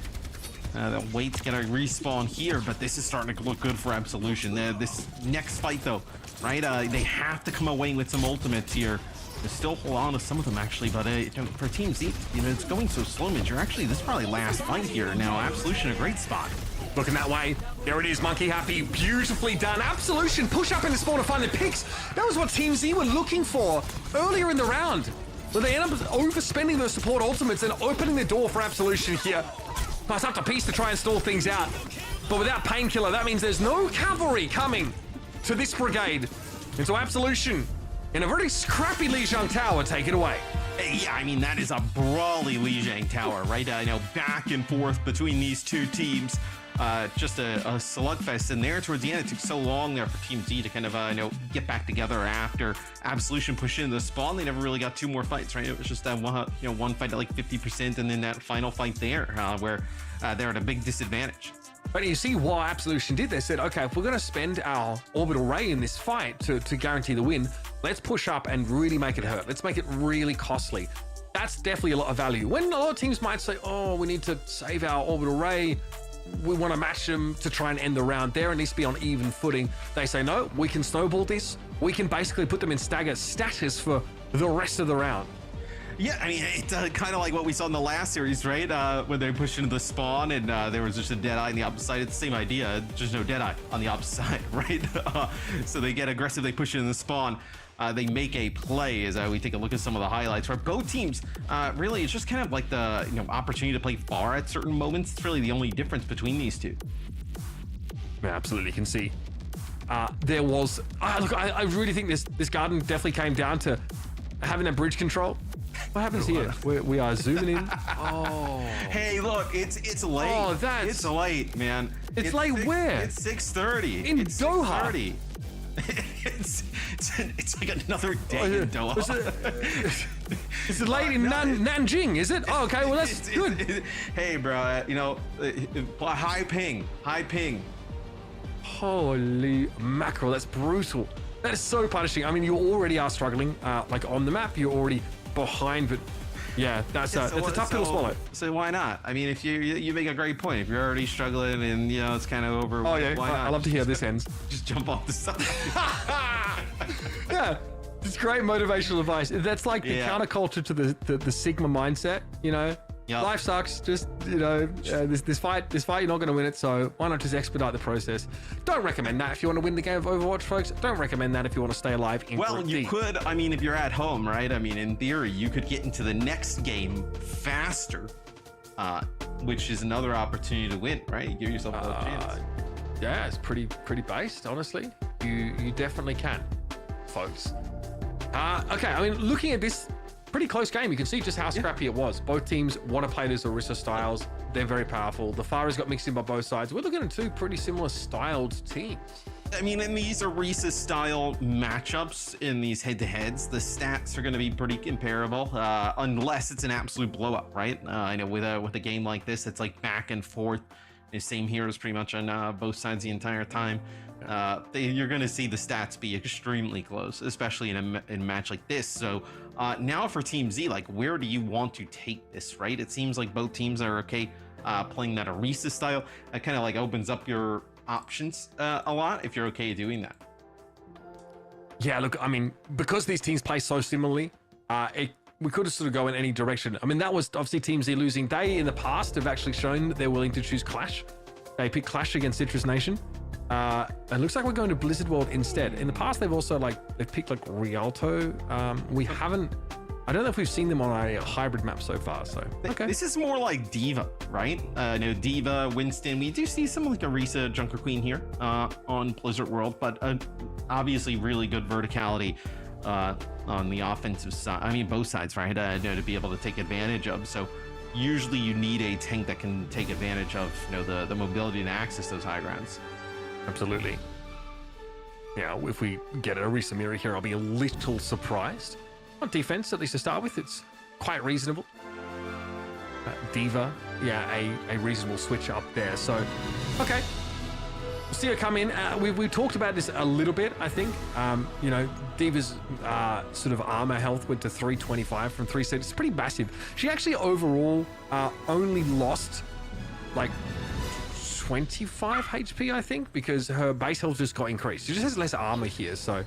They'll wait to get a respawn here, but this is starting to look good for Absolution. This next fight, though, right? They have to come away with some ultimates here. They still hold on to some of them, actually, but for Team Z, it's going so slow, man. This is probably last fight here. Now, Absolution, a great spot. Looking that way. There it is, Monkey Happy. Beautifully done. Absolution push up in the spawn to find the picks. That was what Team Z were looking for earlier in the round. Where they end up overspending those support ultimates and opening the door for Absolution here. It's up to Peace to try and stall things out. But without Painkiller, that means there's no cavalry coming to this brigade. And so Absolution, in a very scrappy Lijiang Tower, take it away. Yeah, I mean, that is a brawly Lijiang Tower, right? Back and forth between these 2 teams. Just a slugfest in there. Towards the end, it took so long there for Team Z to kind of, get back together after Absolution pushed into the spawn. They never really got 2 more fights, right? It was just that one fight at like 50%, and then that final fight there, where they're at a big disadvantage. But you see why Absolution did. They said, okay, if we're going to spend our orbital ray in this fight to guarantee the win, let's push up and really make it hurt. Let's make it really costly. That's definitely a lot of value. When a lot of teams might say, oh, we need to save our orbital ray, we want to match them to try and end the round. There, it needs to be on even footing. They say, no, we can snowball this. We can basically put them in stagger status for the rest of the round. Yeah, I mean, it's kind of like what we saw in the last series, right? When they pushed into the spawn and there was just a Deadeye on the opposite side. It's the same idea, just no Deadeye on the opposite side, right? So they get aggressive, they push it in the spawn. They make a play as we take a look at some of the highlights where both teams really, it's just kind of like the opportunity to play far at certain moments. It's really the only difference between these two. Yeah, absolutely can see. There was, look, I really think this garden definitely came down to having that bridge control. What happens here? We are zooming in. Oh. Hey, look, it's late. Oh, it's late, man. It's late where? It's 6:30. In Doha. 6:30. it's like another day in Doha. It's late in Nanjing, is it? Oh, okay, well that's good. Hey, bro, high ping. Holy mackerel, that's brutal. That is so punishing. I mean, you already are struggling, like on the map, you're already behind, but yeah, it's a tough pill to swallow. So why not? I mean, if you make a great point. If you're already struggling and it's kind of over, oh yeah, why not? I love to hear this ends. Just jump off the side. Yeah, it's great motivational advice. That's like the counterculture to the Sigma mindset. Yep. Life sucks. Just this fight you're not going to win it. So why not just expedite the process? Don't recommend that if you want to win the game of Overwatch, folks. Don't recommend that if you want to stay alive. Well, you could. I mean, if you're at home, right? I mean, in theory, you could get into the next game faster, which is another opportunity to win, right? You give yourself a chance. Yeah, it's pretty based, honestly. You definitely can, folks. Okay, I mean, looking at this. Pretty close game. You can see just how scrappy it was. Both teams want to play those Orisa styles. They're very powerful. The Faras got mixed in by both sides. We're looking at two pretty similar styled teams. I mean, in these Orisa style matchups, in these head-to-heads, the stats are going to be pretty comparable, unless it's an absolute blow-up, right? I know with a game like this, it's like back and forth. The same heroes pretty much on both sides the entire time. You're going to see the stats be extremely close, especially in a match like this. So now for Team Z, like, where do you want to take this, right? It seems like both teams are okay playing that Orisa style. It kind of like opens up your options a lot if you're okay doing that. Yeah, look, I mean, because these teams play so similarly, we could have sort of go in any direction. I mean, that was obviously Team Z losing. They, in the past, have actually shown that they're willing to choose Clash. They picked Clash against Citrus Nation. It looks like we're going to Blizzard World instead. In the past, they've also they've picked like Rialto. We haven't. I don't know if we've seen them on a hybrid map so far. So okay, this is more like Diva, right? Diva, Winston. We do see some like Orisa Junker Queen here on Blizzard World, but obviously really good verticality on the offensive side. I mean, both sides, right? To be able to take advantage of. So usually you need a tank that can take advantage of the mobility and access those high grounds. Absolutely. Yeah, if we get a Orisa mirror here, I'll be a little surprised. On defense, at least to start with, it's quite reasonable. Diva, yeah, a reasonable switch up there. So, okay. We'll see her come in. We talked about this a little bit, I think. Diva's sort of armor health went to 325 from 370. It's pretty massive. She actually overall only lost like 25 HP, I think, because her base health just got increased. She just has less armor here, so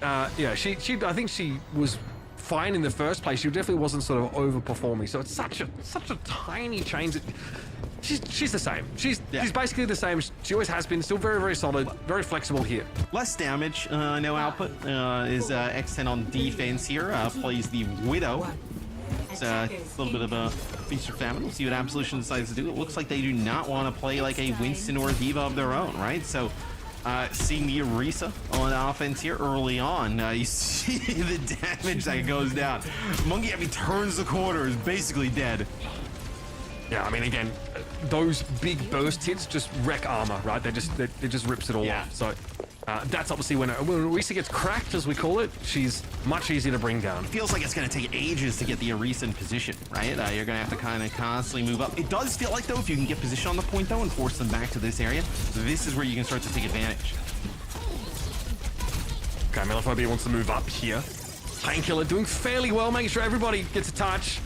yeah, she I think she was fine in the first place. She definitely wasn't sort of overperforming. So it's such a tiny change. She's the same. She's basically the same. She always has been. Still very, very solid, very flexible here. Less damage, no output. Is X10 on defense here. Plays the Widow. It's a little bit of a feast or famine. We'll see what Absolution decides to do. It looks like they do not want to play like a Winston or a Diva of their own, right? So seeing the Orisa on offense here early on, you see the damage that goes down. Monkey, if he turns the corner, is basically dead. Yeah, I mean, again, those big burst hits just wreck armor, right? They just rips it all off. So that's obviously when Orisa gets cracked, as we call it, she's much easier to bring down. It feels like it's going to take ages to get the Orisa in position, right? You're going to have to kind of constantly move up. It does feel like, though, if you can get position on the point, though, and force them back to this area, this is where you can start to take advantage. Okay, Melophobia wants to move up here. Painkiller doing fairly well, making sure everybody gets a touch.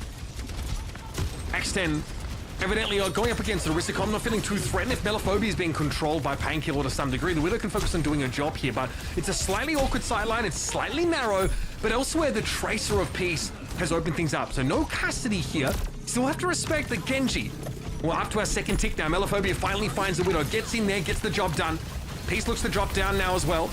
X10 evidently going up against the Orisa, not feeling too threatened. If Melophobia is being controlled by Painkiller to some degree, the Widow can focus on doing her job here, but it's a slightly awkward sideline. It's slightly narrow. But elsewhere, the Tracer of Peace has opened things up. So no custody here. Still have to respect the Genji. Well, up to our second tick now. Melophobia finally finds the Widow, gets in there, gets the job done. Peace looks to drop down now as well.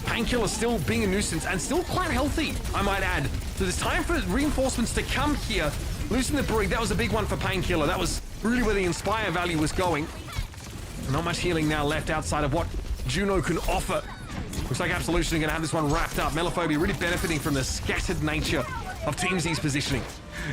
Painkiller still being a nuisance and still quite healthy, I might add. So there's time for reinforcements to come here. Losing the Brig, that was a big one for Painkiller. That was really where the Inspire value was going. Not much healing now left outside of what Juno can offer. Looks like Absolution are going to have this one wrapped up. Melophobia really benefiting from the scattered nature of Team Z's positioning.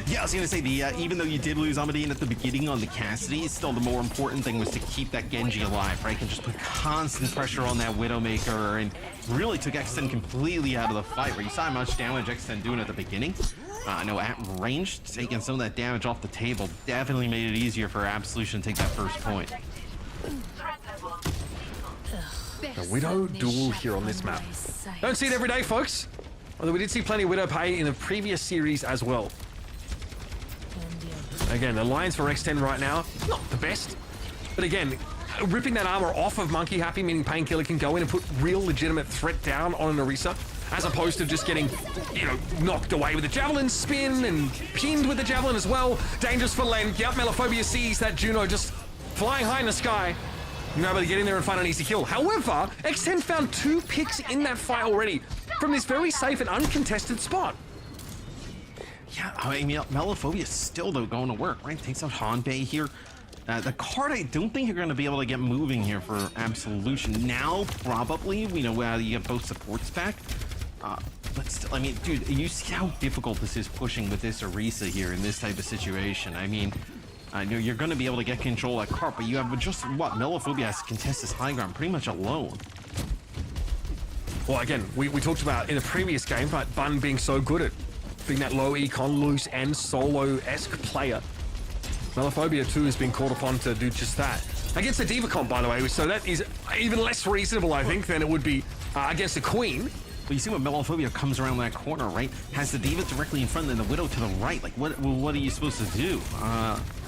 Yeah, I was going to say, even though you did lose Amadine at the beginning on the Cassidy, still the more important thing was to keep that Genji alive, right? And just put constant pressure on that Widowmaker and really took X10 completely out of the fight, where you saw how much damage X10 doing at the beginning. I know at range, taking some of that damage off the table definitely made it easier for Absolution to take that first point. The Widow duel here on this map. Don't see it every day, folks. Although we did see plenty of Widow play in the previous series as well. Again, the lines for X10 right now, not the best. But again, ripping that armor off of Monkey Happy, meaning Painkiller can go in and put real legitimate threat down on an Orisa, as opposed to just getting, you know, knocked away with the Javelin spin and pinned with the Javelin as well. Dangerous for Len. Yep, Melophobia sees that Juno just flying high in the sky. You're able to get in there and find an easy kill. However, X10 found 2 picks in that fight already from this very safe and uncontested spot. Yeah, I mean, Melophobia still, though, going to work, right? Takes out Hanbei here. The card, I don't think you're going to be able to get moving here for Absolution. Now, probably, you know, you get both supports back. But still, I mean, dude, you see how difficult this is pushing with this Orisa here in this type of situation. I mean, I know you're going to be able to get control of that cart, but you have just, what, Melophobia has to contest this high ground pretty much alone. Well, again, we talked about in the previous game, but Bun being so good at being that low econ, loose and solo-esque player. Melophobia too has been called upon to do just that. Against the D.Va comp, by the way, so that is even less reasonable, I think, than it would be against the Queen. Well, you see when Melophobia comes around that corner, right? Has the D.Va directly in front and the Widow to the right. Like, what are you supposed to do?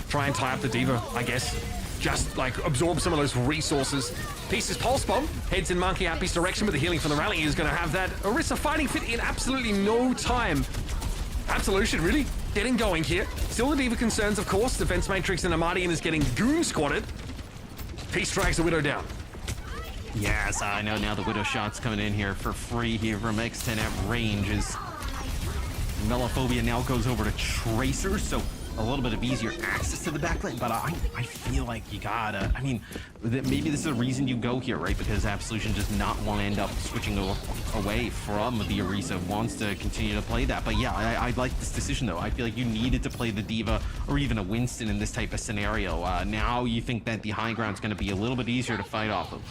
Try and tie up the D.Va, I guess. Just, like, absorb some of those resources. Pieces Pulse Bomb heads in Monkey Happy's direction, but the healing from the rally is going to have that Orisa fighting fit in absolutely no time. Absolution really getting going here. Still the D.Va concerns, of course. Defense Matrix and Amadian is getting goon squatted. Peace drags the Widow down. Yes, I know now the Widow shot's coming in here for free here from X10 at range as Melophobia now goes over to Tracer, so a little bit of easier access to the backline, but I feel like you gotta, I mean, maybe this is the reason you go here, right? Because Absolution does not want to end up switching away from the Orisa, wants to continue to play that. But yeah, I like this decision though. I feel like you needed to play the D.Va or even a Winston in this type of scenario. Now you think that the high ground's going to be a little bit easier to fight off of.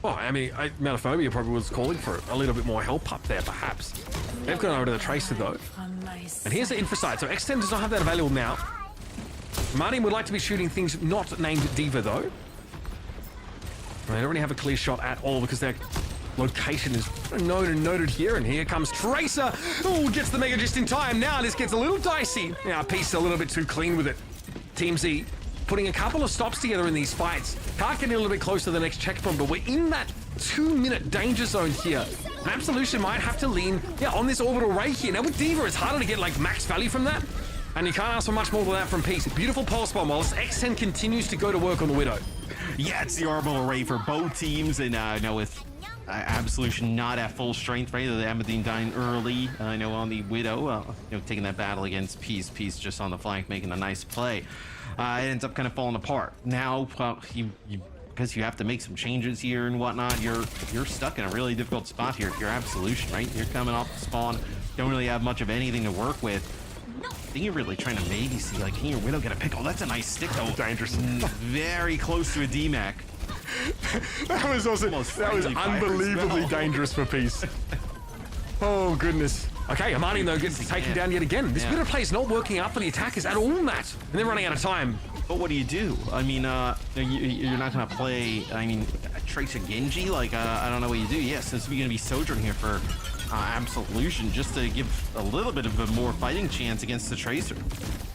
Well, I mean, Melophobia probably was calling for a little bit more help up there, perhaps. They've gone over to the Tracer, though. And here's the infra side. So X10 does not have that available now. Martin would like to be shooting things not named D.Va, though. They don't really have a clear shot at all because their location is noted here. And here comes Tracer. Oh, gets the Mega just in time. Now this gets a little dicey. Now, Peace a little bit too clean with it. Team Z putting a couple of stops together in these fights. Can't get a little bit close to the next checkpoint, but we're in that 2-minute danger zone here. And Absolution might have to lean on this orbital ray here. Now with D.Va, it's harder to get like max value from that. And you can't ask for much more than that from Peace. Beautiful pulse bomb whilst X10 continues to go to work on the Widow. Yeah, it's the orbital array for both teams, and I know with Absolution not at full strength, right? The Amadine dying early, I know on the Widow, taking that battle against Peace. Peace just on the flank, making a nice play. It ends up kind of falling apart. Now, because you have to make some changes here and whatnot, you're stuck in a really difficult spot here if you're Absolution, right? You're coming off the spawn, don't really have much of anything to work with. I think you're really trying to maybe see, like, can your Widow get a pick? Oh, that's a nice stick, though. Dangerous. Very close to a DMAC. That was also, that was unbelievably dangerous for Peace. Oh, goodness. Okay, Amani, though, gets taken down yet again. This Widow play is not working out for the attackers at all, Matt. And they're running out of time. But what do you do? I mean, you're not going to play, Tracer Genji? Like, I don't know what you do. Yes, this is going to be Sojourn here for Absolution, just to give a little bit of a more fighting chance against the Tracer.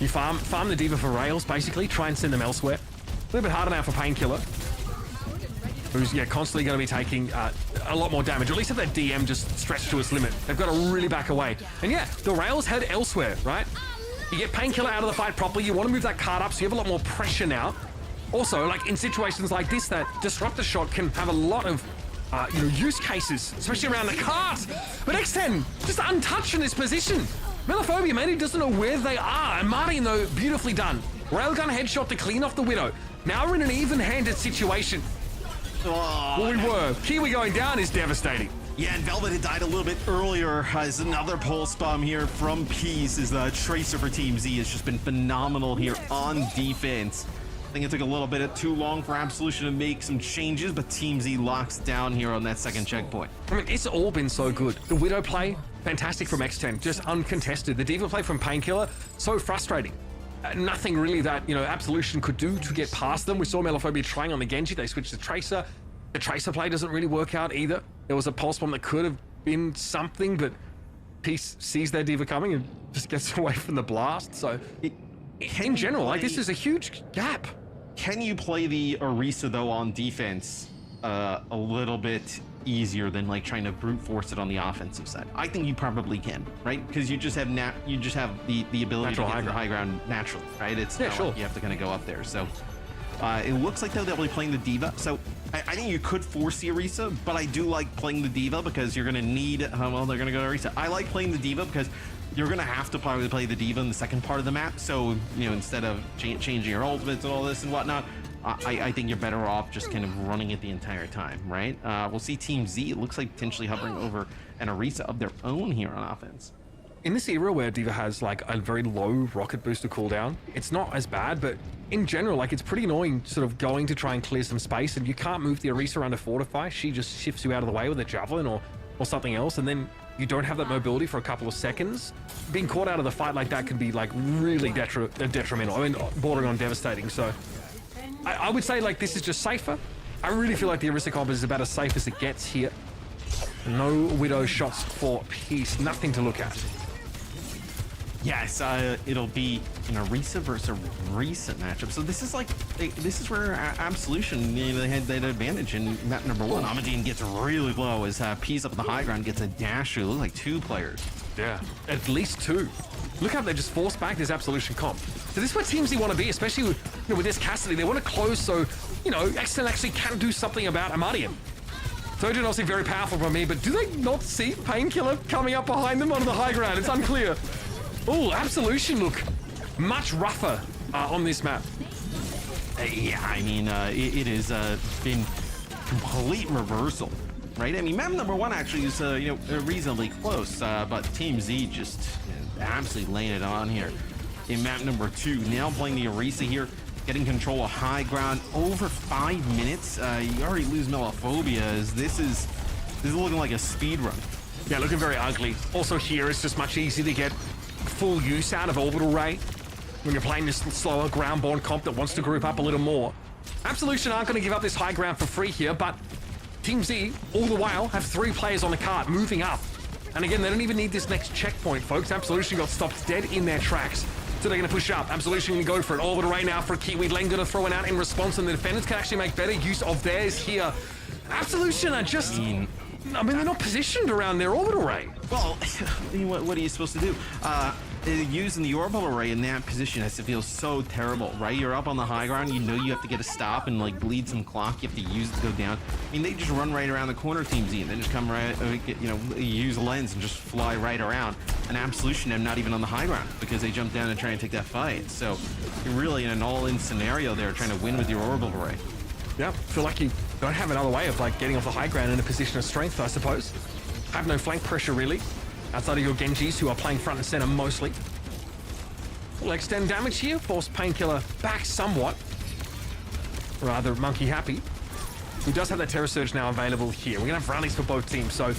You farm the D.Va for rails, basically. Try and send them elsewhere. A little bit harder now for Painkiller, who's constantly going to be taking a lot more damage. Or at least have that DM just stretched to its limit. They've got to really back away. And yeah, the rails head elsewhere, right? You get Painkiller out of the fight properly. You want to move that card up, so you have a lot more pressure now. Also, like in situations like this, that Disruptor Shot can have a lot of use cases, especially around the cart. But X10 just untouched in this position. Melophobia, man, he doesn't know where they are. And Martin, though, beautifully done. Railgun headshot to clean off the Widow. Now we're in an even-handed situation. Well, we were. Kiwi going down is devastating. Yeah, and Velvet had died a little bit earlier as another pulse bomb here from Peace as the Tracer for Team Z has just been phenomenal here on defense. I think it took a little bit too long for Absolution to make some changes, but Team Z locks down here on that second checkpoint. I mean, it's all been so good. The Widow play, fantastic from X10, just uncontested. The Diva play from Painkiller, so frustrating. Nothing really that, Absolution could do to get past them. We saw Melophobia trying on the Genji. They switched to Tracer. The Tracer play doesn't really work out either. There was a pulse bomb that could have been something, but Peace sees their Diva coming and just gets away from the blast. So, in general, like, this is a huge gap. Can you play the Orisa though on defense a little bit easier than like trying to brute force it on the offensive side? I think you probably can, right? Because you just have the ability to get the high ground naturally, right? It's not like you have to kind of go up there. So it looks like they'll be playing the Diva. So I think you could force the Orisa, but I do like playing the Diva because you're going to need, they're going to go to Orisa. I like playing the Diva because you're going to have to probably play the Diva in the second part of the map. So, instead of changing your ultimates and all this and whatnot, I think you're better off just kind of running it the entire time, right? We'll see Team Z, it looks like potentially hovering over an Orisa of their own here on offense. In this era where Diva has like a very low rocket booster cooldown, it's not as bad, but in general, like it's pretty annoying sort of going to try and clear some space and you can't move the Orisa around to fortify. She just shifts you out of the way with a javelin or something else, and then you don't have that mobility for a couple of seconds. Being caught out of the fight like that can be like really detrimental. I mean, bordering on devastating. So I would say like this is just safer. I really feel like the Orisa comp is about as safe as it gets here. No Widow shots for Peace, nothing to look at. Yes, it'll be an Orisa versus Orisa matchup. So this is like, this is where Absolution, they had that advantage in map number 1. Amadine gets really low as Peace up on the high ground gets a dash through. It looks like 2 players. Yeah, at least 2. Look how they just force back this Absolution comp. So this is where Team Z want to be, especially with this Cassidy. They want to close so, X10 actually can do something about Amadian. Trojan obviously very powerful from me, but do they not see Painkiller coming up behind them on the high ground? It's unclear. Oh, Absolution look much rougher on this map. Yeah, I mean, it has been complete reversal, right? I mean, map number 1 actually is, reasonably close, but Team Z just absolutely laying it on here. In map number 2, now playing the Orisa here, getting control of high ground over 5 minutes. You already lose Melophobia as this is looking like a speed run. Yeah, looking very ugly. Also here, it's just much easier to get full use out of Orbital Ray when you're playing this slower ground-borne comp that wants to group up a little more. Absolution aren't going to give up this high ground for free here, but Team Z, all the while, have 3 players on the cart moving up. And again, they don't even need this next checkpoint, folks. Absolution got stopped dead in their tracks. So they're going to push up. Absolution going to go for it. Orbital Ray now for Kiwi. Lane going to throw it out in response, and the defenders can actually make better use of theirs here. Absolution are just... I mean, they're not positioned around their Orbital Ray. Well, what are you supposed to do? Using the Orbital Ray in that position has to feel so terrible, right? You're up on the high ground, you know you have to get a stop and like bleed some clock. You have to use it to go down. I mean, they just run right around the corner, Team Z, and they just come right, use lens and just fly right around. And Absolution, they're not even on the high ground because they jump down and try and take that fight. So you're really in an all-in scenario there, trying to win with your Orbital Ray. Yeah, feel like you don't have another way of like getting off the high ground in a position of strength, I suppose. Have no flank pressure really, outside of your Genjis who are playing front and center mostly. Will extend damage here, force Painkiller back somewhat. Rather Monkey happy. Who does have that Terror Surge now available here. We're gonna have rallies for both teams, so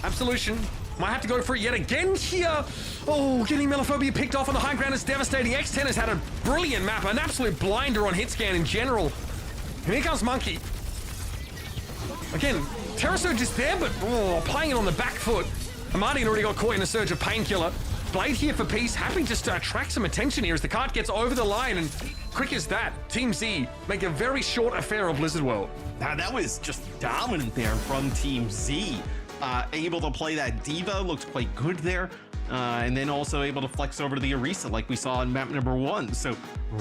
Absolution might have to go for it yet again here. Oh, getting Melophobia picked off on the high ground is devastating. X10 has had a brilliant map, an absolute blinder on hit scan in general. And here comes Monkey. Again, Terror Surge is there, but playing it on the back foot. Amadian already got caught in a surge of Painkiller. Blade here for Peace, happy just to attract some attention here as the cart gets over the line, and quick as that, Team Z make a very short affair of Blizzard World. Now, that was just dominant there from Team Z. Able to play that Diva, looked quite good there. And then also able to flex over to the Orisa like we saw in map number 1. So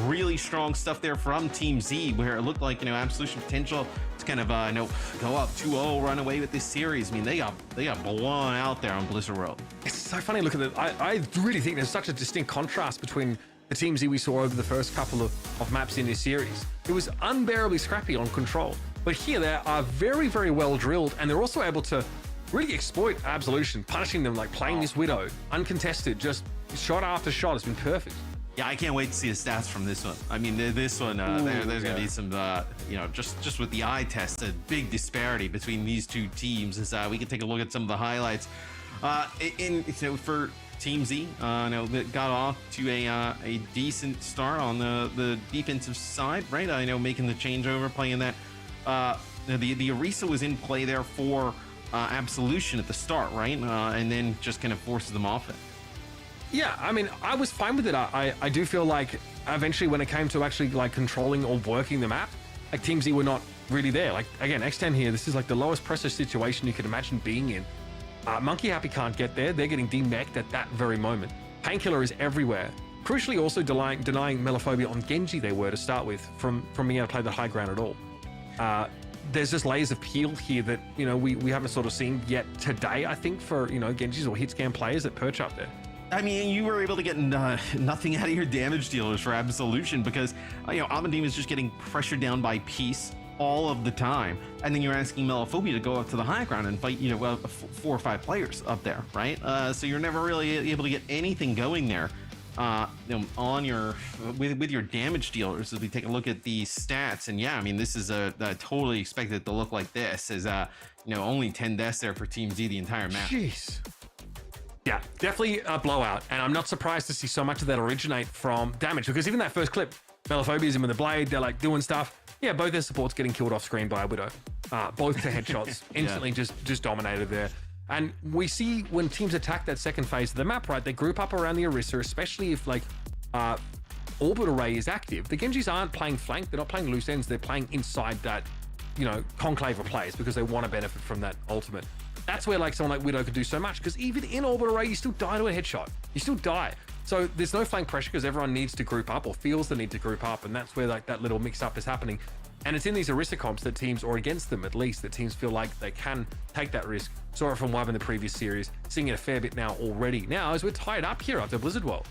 really strong stuff there from Team Z, where it looked like, Absolution potential to kind of, go up 2-0, run away with this series. I mean, they got blown out there on Blizzard World. It's so funny looking at it. I really think there's such a distinct contrast between the Team Z we saw over the first couple of maps in this series. It was unbearably scrappy on control. But here they are very, very well drilled, and they're also able to really exploit Absolution, punishing them, like playing this Widow, uncontested, just shot after shot. It's been perfect. Yeah, I can't wait to see the stats from this one. I mean, this one, there's going to be some, just with the eye test, a big disparity between these two teams. As we can take a look at some of the highlights. For Team Z, that got off to a decent start on the defensive side, right? Making the changeover, playing that. The Orisa was in play there for Absolution at the start, right? And then just kind of forces them off it. Yeah, I mean, I was fine with it. I do feel like eventually when it came to actually like controlling or working the map, like Team Z were not really there. Like again, X10 here, this is like the lowest pressure situation you could imagine being in. Monkey Happy can't get there. They're getting demeched at that very moment. Painkiller is everywhere. Crucially also denying Melophobia on Genji they were to start with from being able to play the high ground at all. There's just layers of peel here that, we haven't sort of seen yet today, I think, for, Genjis or hit scan players that perch up there. I mean, you were able to get nothing out of your damage dealers for Absolution because, Amadim is just getting pressured down by Peace all of the time. And then you're asking Melophobia to go up to the high ground and fight, 4 or 5 players up there, right? So you're never really able to get anything going there. On with your damage dealers, as we take a look at the stats, and yeah, I mean, this is a totally expected to look like this, as only 10 deaths there for Team Z the entire map. Jeez. Yeah, definitely a blowout, and I'm not surprised to see so much of that originate from damage, because even that first clip, Melophobia's in with the blade, they're like doing stuff. Yeah, both their supports getting killed off screen by a Widow. Both to headshots, instantly just dominated there. And we see when teams attack that second phase of the map, right, they group up around the Orisa, especially if Orbit Array is active. The Genjis aren't playing flank, they're not playing loose ends, they're playing inside that, conclave of players because they want to benefit from that ultimate. That's where someone like Widow could do so much, because even in Orbit Array, you still die to a headshot. You still die. So there's no flank pressure because everyone needs to group up or feels the need to group up, and that's where that little mix up is happening. And it's in these Orisa comps that teams, or against them at least, that teams feel like they can take that risk. Saw it from WAV in the previous series, seeing it a fair bit now already. Now, as we're tied up here after Blizzard World.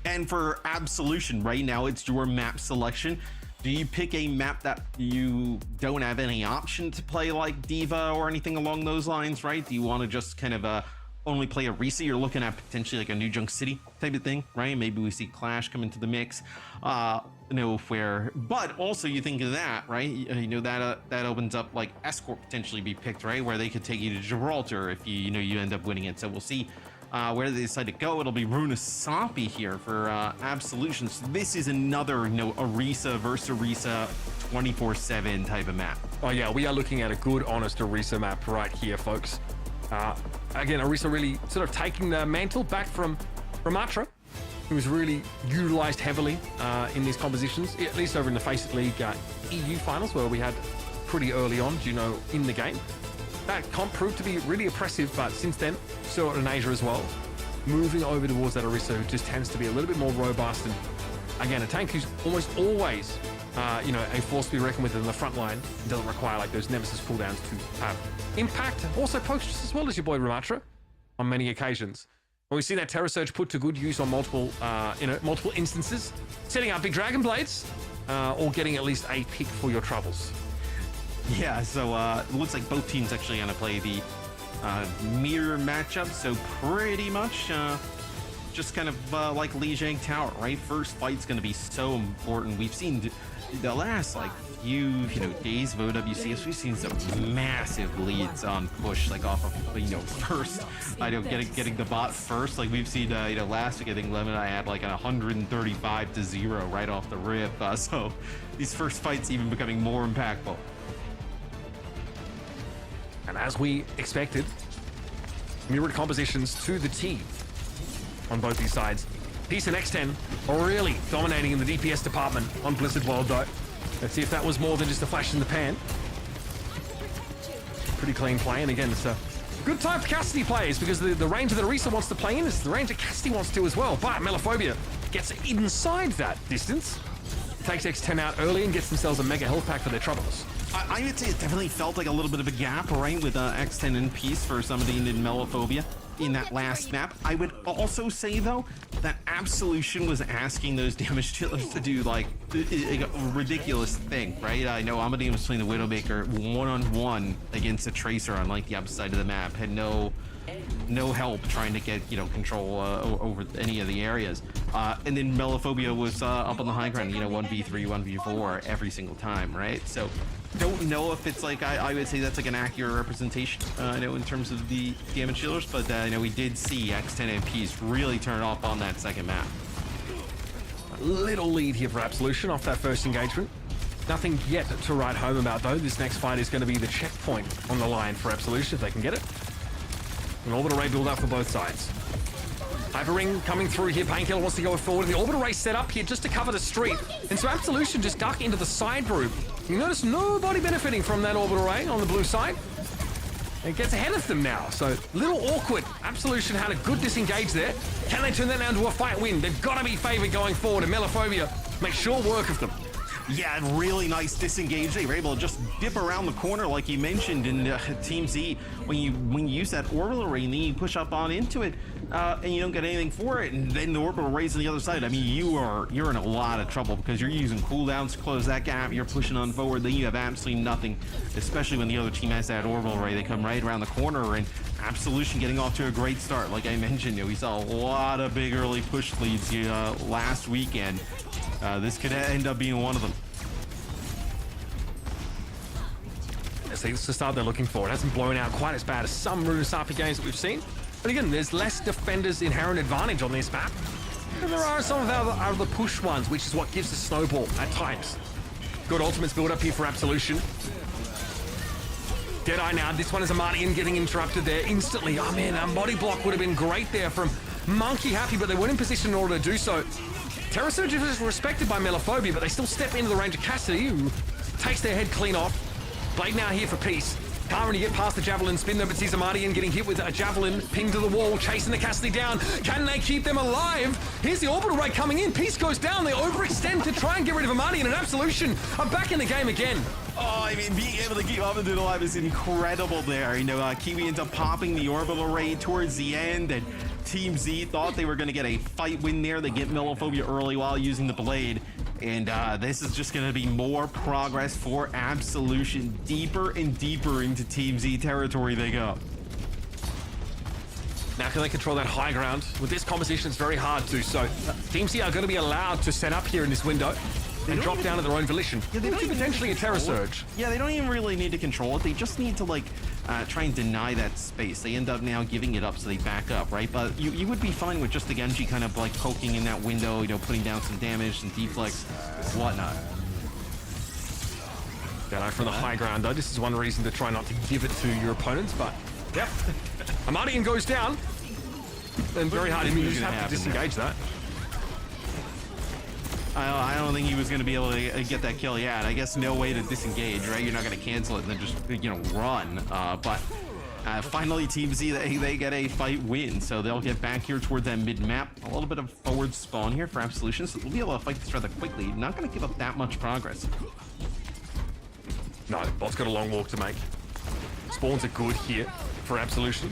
And for Absolution, right now, it's your map selection. Do you pick a map that you don't have any option to play like Diva or anything along those lines, right? Do you want to just kind of only play Orisa? You're looking at potentially like a New Junk City type of thing, right? Maybe we see Clash come into the mix. But also you think of that, right? That opens up like Escort potentially be picked, right? Where they could take you to Gibraltar if you end up winning it. So we'll see where they decide to go. It'll be Runasapi here for Absolution. So this is another, Orisa versus Orisa 24/7 type of map. Oh yeah, we are looking at a good, honest Orisa map right here, folks. Again, Orisa really sort of taking the mantle back from Atra, who was really utilized heavily in these compositions, at least over in the Faceit League EU finals, where we had pretty early on, in the game. That comp proved to be really oppressive, but since then, saw it in Asia as well. Moving over towards that Orisa, who just tends to be a little bit more robust, and again, a tank who's almost always a force to be reckoned with in the front line. It doesn't require those Nemesis cooldowns to have impact. Also posters as well as your boy Ramatra on many occasions. When we see that Terror Surge put to good use on multiple instances, setting up big Dragon Blades, or getting at least a pick for your troubles. Yeah, so it looks like both teams actually going to play the mirror matchup, so pretty much just kind of like Lijiang Tower, right? First fight's going to be so important. We've seen the last few days of OWCS, we've seen some massive leads on push, off of first getting the bot first. We've seen last week I think Lemon I had 135-0 right off the rip. So these first fights even becoming more impactful. And as we expected, mirrored compositions to the team. on both these sides. Peace and X10 are really dominating in the DPS department on Blizzard World though. Let's see if that was more than just a flash in the pan. Pretty clean play, and again, it's a good time for Cassidy players because the range that Orisa wants to play in is the range that Cassidy wants to as well. But Melophobia gets inside that distance, takes X10 out early and gets themselves a mega health pack for their troubles. I would say it definitely felt like a little bit of a gap, right, with X10 in Peace for somebody in Melophobia in that last map. I would also say, though, that Absolution was asking those damage dealers to do, like, a ridiculous thing, right? I know Amadine was playing the Widowmaker one-on-one against a Tracer on, like, the opposite side of the map. Had no help trying to get, control over any of the areas. And then Melophobia was up on the high ground, 1v3, 1v4 every single time, right? So don't know if it's like, I would say that's like an accurate representation, in terms of the damage dealers, but we did see X10 and Peace really turn off on that second map. A little lead here for Absolution off that first engagement. Nothing yet to write home about though. This next fight is going to be the checkpoint on the line for Absolution if they can get it. An orbital ray build up for both sides. Hyper Ring coming through here. Painkiller wants to go forward, and the orbital ray set up here just to cover the street. And so Absolution just duck into the side group. You notice nobody benefiting from that orbital ray on the blue side. It gets ahead of them now, so a little awkward. Absolution had a good disengage there. Can they turn that now into a fight win? They've got to be favored going forward, and Melophobia make sure work of them. Yeah, really nice disengage. They were able to just dip around the corner like you mentioned in Team Z. When you use that orbital ray and then you push up on into it and you don't get anything for it, and then the orbital ray's on the other side. I mean, you're in a lot of trouble because you're using cooldowns to close that gap. You're pushing on forward, then you have absolutely nothing, especially when the other team has that orbital ray. They come right around the corner, and Absolution getting off to a great start. Like I mentioned, we saw a lot of big early push leads last weekend. This could end up being one of them. This is the start they're looking for. It hasn't blown out quite as bad as some Runesapi games that we've seen. But again, there's less defenders' inherent advantage on this map. And there are some of our other push ones, which is what gives the snowball at times. Good ultimates build up here for Absolution. Deadeye now. This one is Amardian getting interrupted there instantly. Oh man, a body block would have been great there from Monkey Happy, but they weren't in position in order to do so. Terra Surge is respected by Melophobia, but they still step into the range of Cassidy, who takes their head clean off. Blade now here for Peace. Can't really get past the Javelin spin though, but sees Amardian getting hit with a Javelin, pinned to the wall, chasing the Cassidy down. Can they keep them alive? Here's the orbital ray coming in. Peace goes down. They overextend to try and get rid of Amardian, and Absolution are back in the game again. Oh, I mean, being able to keep Amadine alive is incredible there. Kiwi ends up popping the orbital ray towards the end, and Team Z thought they were going to get a fight win there. They get Melophobia early while using the blade. And this is just going to be more progress for Absolution. Deeper and deeper into Team Z territory they go. Now can they control that high ground? With this composition, it's very hard to. So Team Z are going to be allowed to set up here in this window and drop down at their own volition. Yeah, they don't potentially a Terra Surge. Yeah, they don't even really need to control it. They just need to try and deny that space. They end up now giving it up, so they back up, right? But you would be fine with just the Genji kind of poking in that window, putting down some damage, some deflex, whatnot. Down from the high ground, though. This is one reason to try not to give it to your opponents, but yep. Amardian goes down. And very hard. You just have to disengage that. I don't think he was going to be able to get that kill yet. I guess no way to disengage, right? You're not going to cancel it and then just, run. But finally, Team Z, they get a fight win. So they'll get back here toward that mid-map. A little bit of forward spawn here for Absolution. So they'll be able to fight this rather quickly. Not going to give up that much progress. No, bot's got a long walk to make. Spawns are good here for Absolution.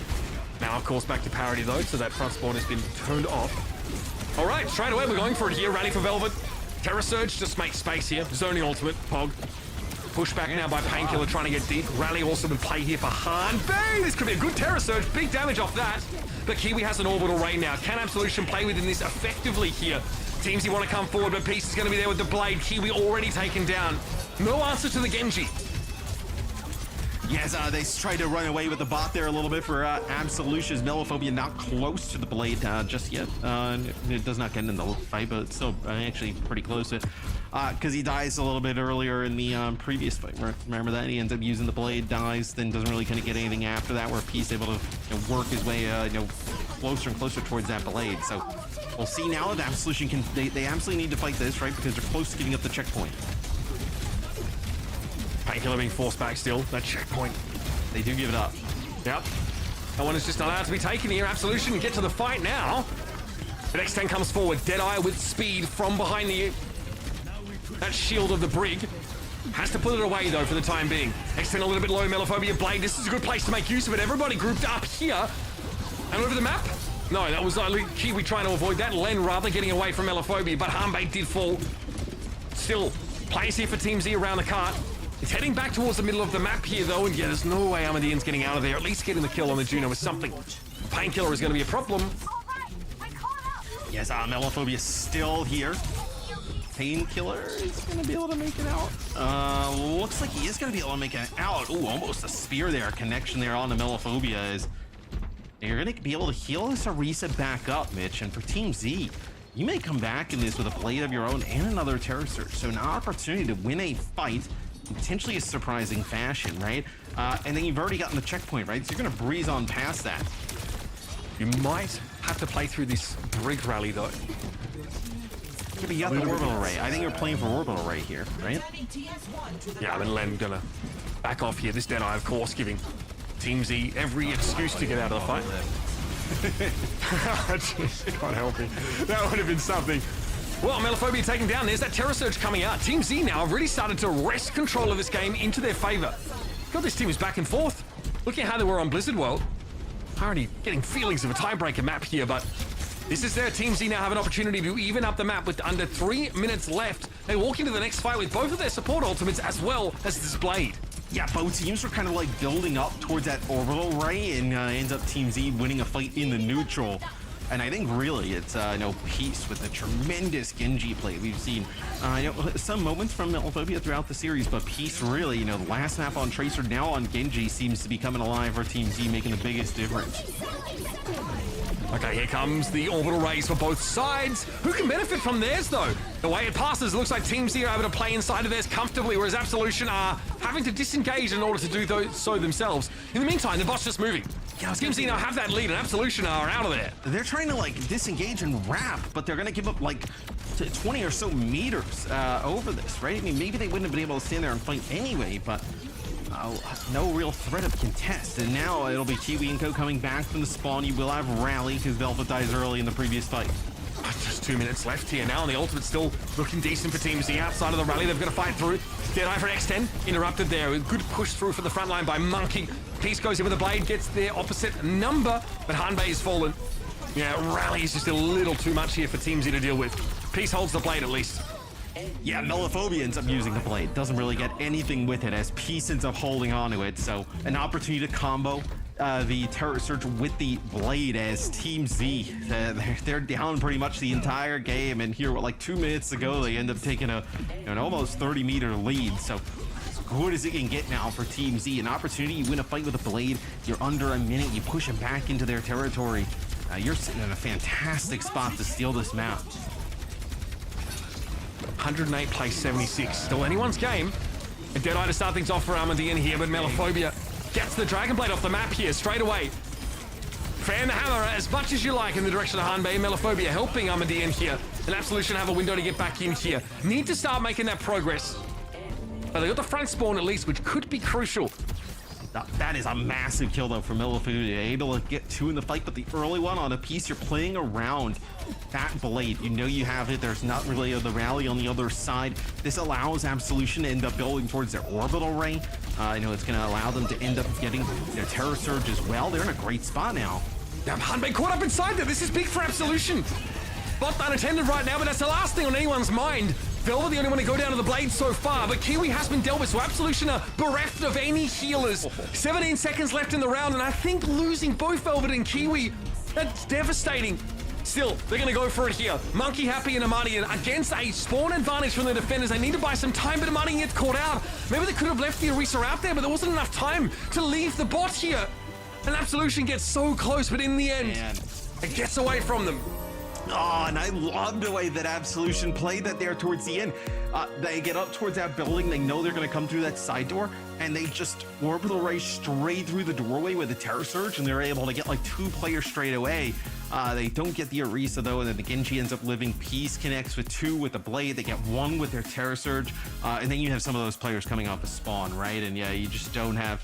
Now, of course, back to parity, though. So that front spawn has been turned off. All right, straight away, we're going for it here. Rally for Velvet. Terra Surge just makes space here. Zoning ultimate. Pog. Push back now by Painkiller trying to get deep. Rally also in play here for Han. Bang! This could be a good Terra Surge. Big damage off that. But Kiwi has an orbital ray now. Can Absolution play within this effectively here? Teams you want to come forward, but Peace is going to be there with the blade. Kiwi already taken down. No answer to the Genji. Yes, they tried to run away with the bot there a little bit for Absolution's Melophobia, not close to the blade just yet. It does not get in the fight, but it's still actually pretty close to it. Because he dies a little bit earlier in the previous fight. Remember that? He ends up using the blade, dies, then doesn't really kind of get anything after that, where Peace able to work his way closer and closer towards that blade. So we'll see now that Absolution can, they absolutely need to fight this, right? Because they're close to getting up the checkpoint. Painkiller being forced back still. That checkpoint. They do give it up. Yep. That one is just allowed to be taken here. Absolution get to the fight now. The next 10 comes forward. Deadeye with speed from behind that shield of the brig. Has to put it away though for the time being. X10 a little bit low. Melophobia blade. This is a good place to make use of it. Everybody grouped up here. And over the map. No, that was Kiwi trying to avoid that. Len rather getting away from Melophobia, but Hanbei did fall. Still, plays here for Team Z around the cart. It's heading back towards the middle of the map here, though, and yeah, there's no way Armadian's getting out of there. At least getting the kill on the Juno is something. Painkiller is going to be a problem. Yes, Melophobia still here. Painkiller is going to be able to make it out. Looks like he is going to be able to make it out. Ooh, almost a spear there. Connection there on the Melophobia is... You're going to be able to heal this Orisa back up, Mitch, and for Team Z, you may come back in this with a blade of your own and another Terror Surge. So an opportunity to win a fight, potentially a surprising fashion, right? And then you've already gotten the checkpoint, right? So you're going to breeze on past that. You might have to play through this brig rally, though. You got the Orbital Ray. I think you're playing for Orbital Ray here, right? Yeah, I mean, Len gonna back off here. This Deadeye, of course, giving Team Z every excuse to get out of the fight. God help me. That would have been something. Well, Melophobia taken down. There's that Terror Surge coming out. Team Z now have really started to wrest control of this game into their favor. God, this team is back and forth. Looking at how they were on Blizzard World. Already getting feelings of a tiebreaker map here, but this is their Team Z now have an opportunity to even up the map with under 3 minutes left. They walk into the next fight with both of their support ultimates as well as this blade. Yeah, both teams were kind of like building up towards that Orbital Ray, and ends up Team Z winning a fight in the neutral. And I think really it's Peace with the tremendous Genji play we've seen. Some moments from Melophobia throughout the series, but Peace really, the last map on Tracer, now on Genji, seems to be coming alive for Team Z, making the biggest difference. Okay, here comes the orbital rays for both sides. Who can benefit from theirs, though? The way it passes, it looks like Team Z are able to play inside of theirs comfortably, whereas Absolution are having to disengage in order to do so themselves. In the meantime, the bot's just moving. Yeah, Team Z now have that lead, and Absolution are out of there. They're trying to, disengage and wrap, but they're going to give up, 20 or so meters over this, right? I mean, maybe they wouldn't have been able to stand there and fight anyway, but... no real threat of contest, and now it'll be Kiwi and Co coming back from the spawn. You will have Rally because Velvet dies early in the previous fight. Just 2 minutes left here now, and the ultimate's still looking decent for Team Z. Outside of the rally, they've got to fight through. Deadeye for X10, interrupted there. A good push through for the front line by Monkey. Peace goes in with a blade, gets their opposite number, but Hanbei is fallen. Yeah, Rally is just a little too much here for Team Z to deal with. Peace holds the blade at least. Yeah, Melophobia ends up using the blade. Doesn't really get anything with it as Peace ends up holding on to it. So an opportunity to combo the Terror Surge with the blade as Team Z. They're down pretty much the entire game. And here, 2 minutes ago, they end up taking an almost 30-meter lead. So as good as it can get now for Team Z. An opportunity, you win a fight with a blade. You're under a minute. You push them back into their territory. You're sitting in a fantastic spot to steal this map. 108 plays 76. Still anyone's game. And Deadeye to start things off for Armadian here, but Melophobia gets the Dragon Blade off the map here straight away. Fan the hammer as much as you like in the direction of Hanbei. Melophobia helping Armadian here. And Absolution have a window to get back in here. Need to start making that progress. But they got the front spawn at least, which could be crucial. That is a massive kill, though, for Melophobia. Able to get two in the fight, but the early one on a piece, you're playing around that blade. You know you have it. There's not really the rally on the other side. This allows Absolution to end up building towards their orbital ray. I know it's going to allow them to end up getting their Terror Surge as well. They're in a great spot now. Damn, Hanbei caught up inside there. This is big for Absolution. Bot unattended right now, but that's the last thing on anyone's mind. Velvet the only one to go down to the blade so far, but Kiwi has been dealt with, so Absolution are bereft of any healers. 17 seconds left in the round, and I think losing both Velvet and Kiwi, that's devastating. Still, they're going to go for it here. Monkey Happy and Amani against a spawn advantage from the defenders. They need to buy some time, but Amani gets caught out. Maybe they could have left the Orisa out there, but there wasn't enough time to leave the bot here. And Absolution gets so close, but in the end, it gets away from them. Oh, and I love the way that Absolution played that there towards the end. They get up towards that building. They know they're going to come through that side door, and they just orbital ray straight through the doorway with a Terror Surge, and they're able to get like 2 players straight away. They don't get the Orisa though, and then the Genji ends up living. Peace connects with 2 with the Blade. They get 1 with their Terror Surge, and then you have some of those players coming off the spawn, right? And yeah, you just don't have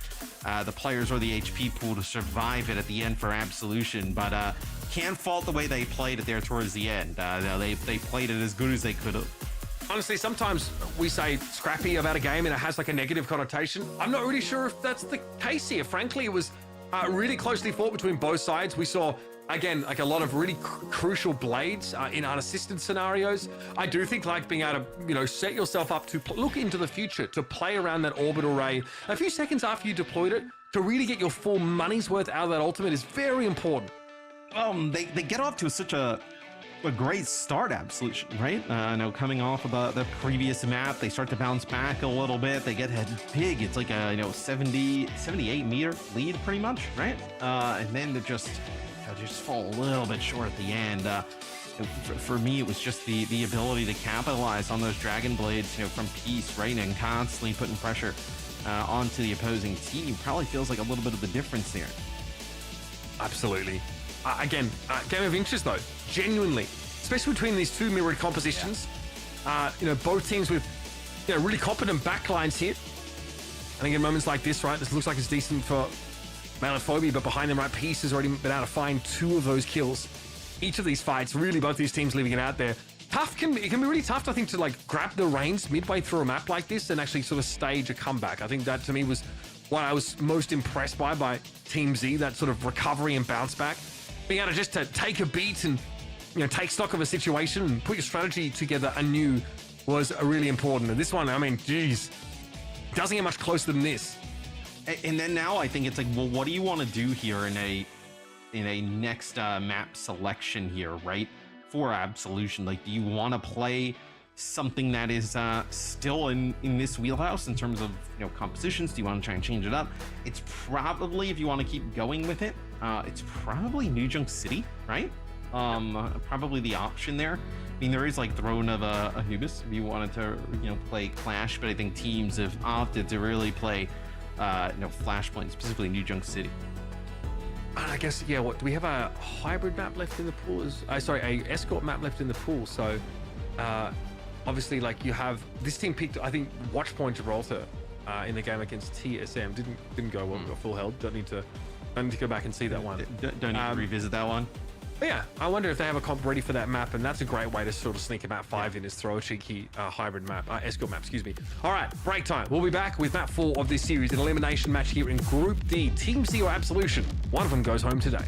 the players or the HP pool to survive it at the end for Absolution, but can't fault the way they played it there towards the end. They played it as good as they could have. Honestly, sometimes we say scrappy about a game and it has like a negative connotation. I'm not really sure if that's the case here. Frankly, it was really closely fought between both sides. We saw, again, like a lot of really crucial blades in unassisted scenarios. I do think like being able to, set yourself up to look into the future, to play around that orbital ray a few seconds after you deployed it, to really get your full money's worth out of that ultimate is very important. They get off to such a great start, Absolution, right? Coming off of the previous map, they start to bounce back a little bit. They get headed big. It's like a 78 meter lead, pretty much, right? And then they just fall a little bit short at the end. For me, it was just the ability to capitalize on those Dragon Blades, from Peace, right, and constantly putting pressure onto the opposing team. Probably feels like a little bit of the difference there. Absolutely. Again, game of interest though, genuinely, especially between these 2 mirrored compositions. Both teams with really competent backlines here. I think in moments like this, right, this looks like it's decent for Maliphobia, but behind them, right, Peace has already been able to find 2 of those kills. Each of these fights, really both these teams leaving it out there. It can be really tough, I think, to like grab the reins midway through a map like this and actually sort of stage a comeback. I think that to me was what I was most impressed by Team Z, that sort of recovery and bounce back. Being able to just to take a beat and take stock of a situation and put your strategy together anew was really important. And this one, I mean, geez, doesn't get much closer than this. And then now I think it's like, well, what do you want to do here in a next map selection here, right? For Absolution, like, do you want to play something that is still in this wheelhouse in terms of compositions? Do you want to try and change it up? It's probably, if you want to keep going with it, it's probably New Junk City, right? Probably the option there. I mean, there is like Throne of Anubis if you wanted to play Clash, but I think teams have opted to really play Flashpoint, specifically New Junk City. And I guess, yeah, what do we have, a hybrid map left in the pool? A escort map left in the pool. So obviously, like, you have this team picked, I think, Watchpoint Gibraltar in the game against TSM. Didn't go well. Got full held. Don't need to go back and see that one. Don't need to revisit that one. But yeah, I wonder if they have a comp ready for that map, and that's a great way to sort of sneak a map 5 in, is throw a cheeky hybrid map, escort map, excuse me. All right, break time. We'll be back with map 4 of this series, an elimination match here in Group D. Team Z or Absolution. One of them goes home today.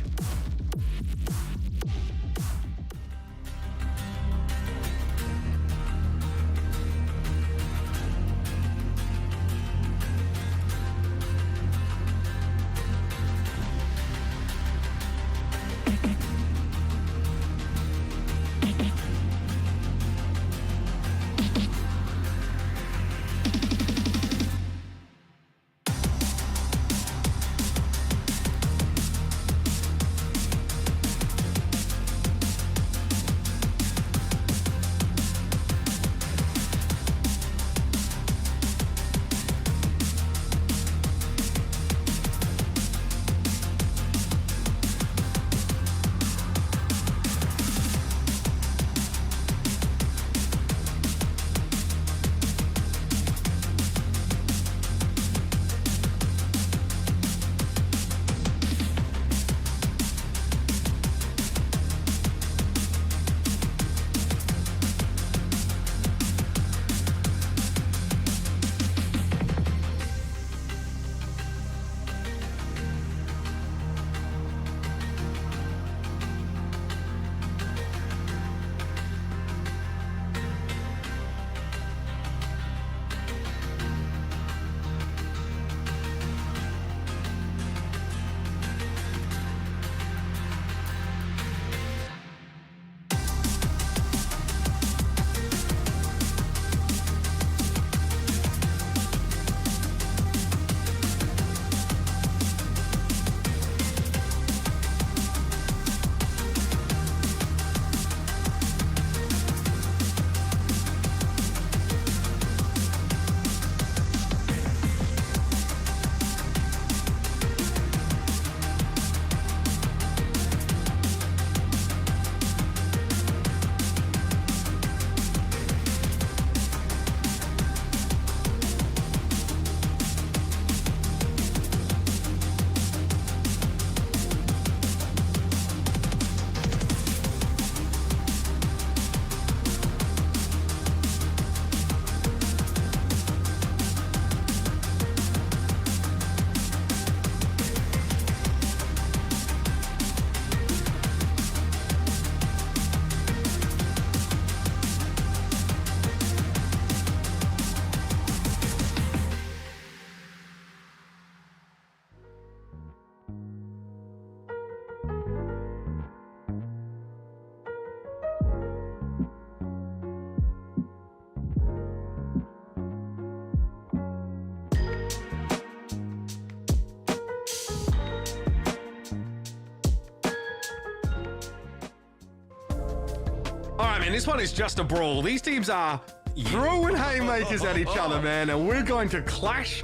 man, this one is just a brawl. These teams are throwing haymakers at each other, man, and we're going to clash.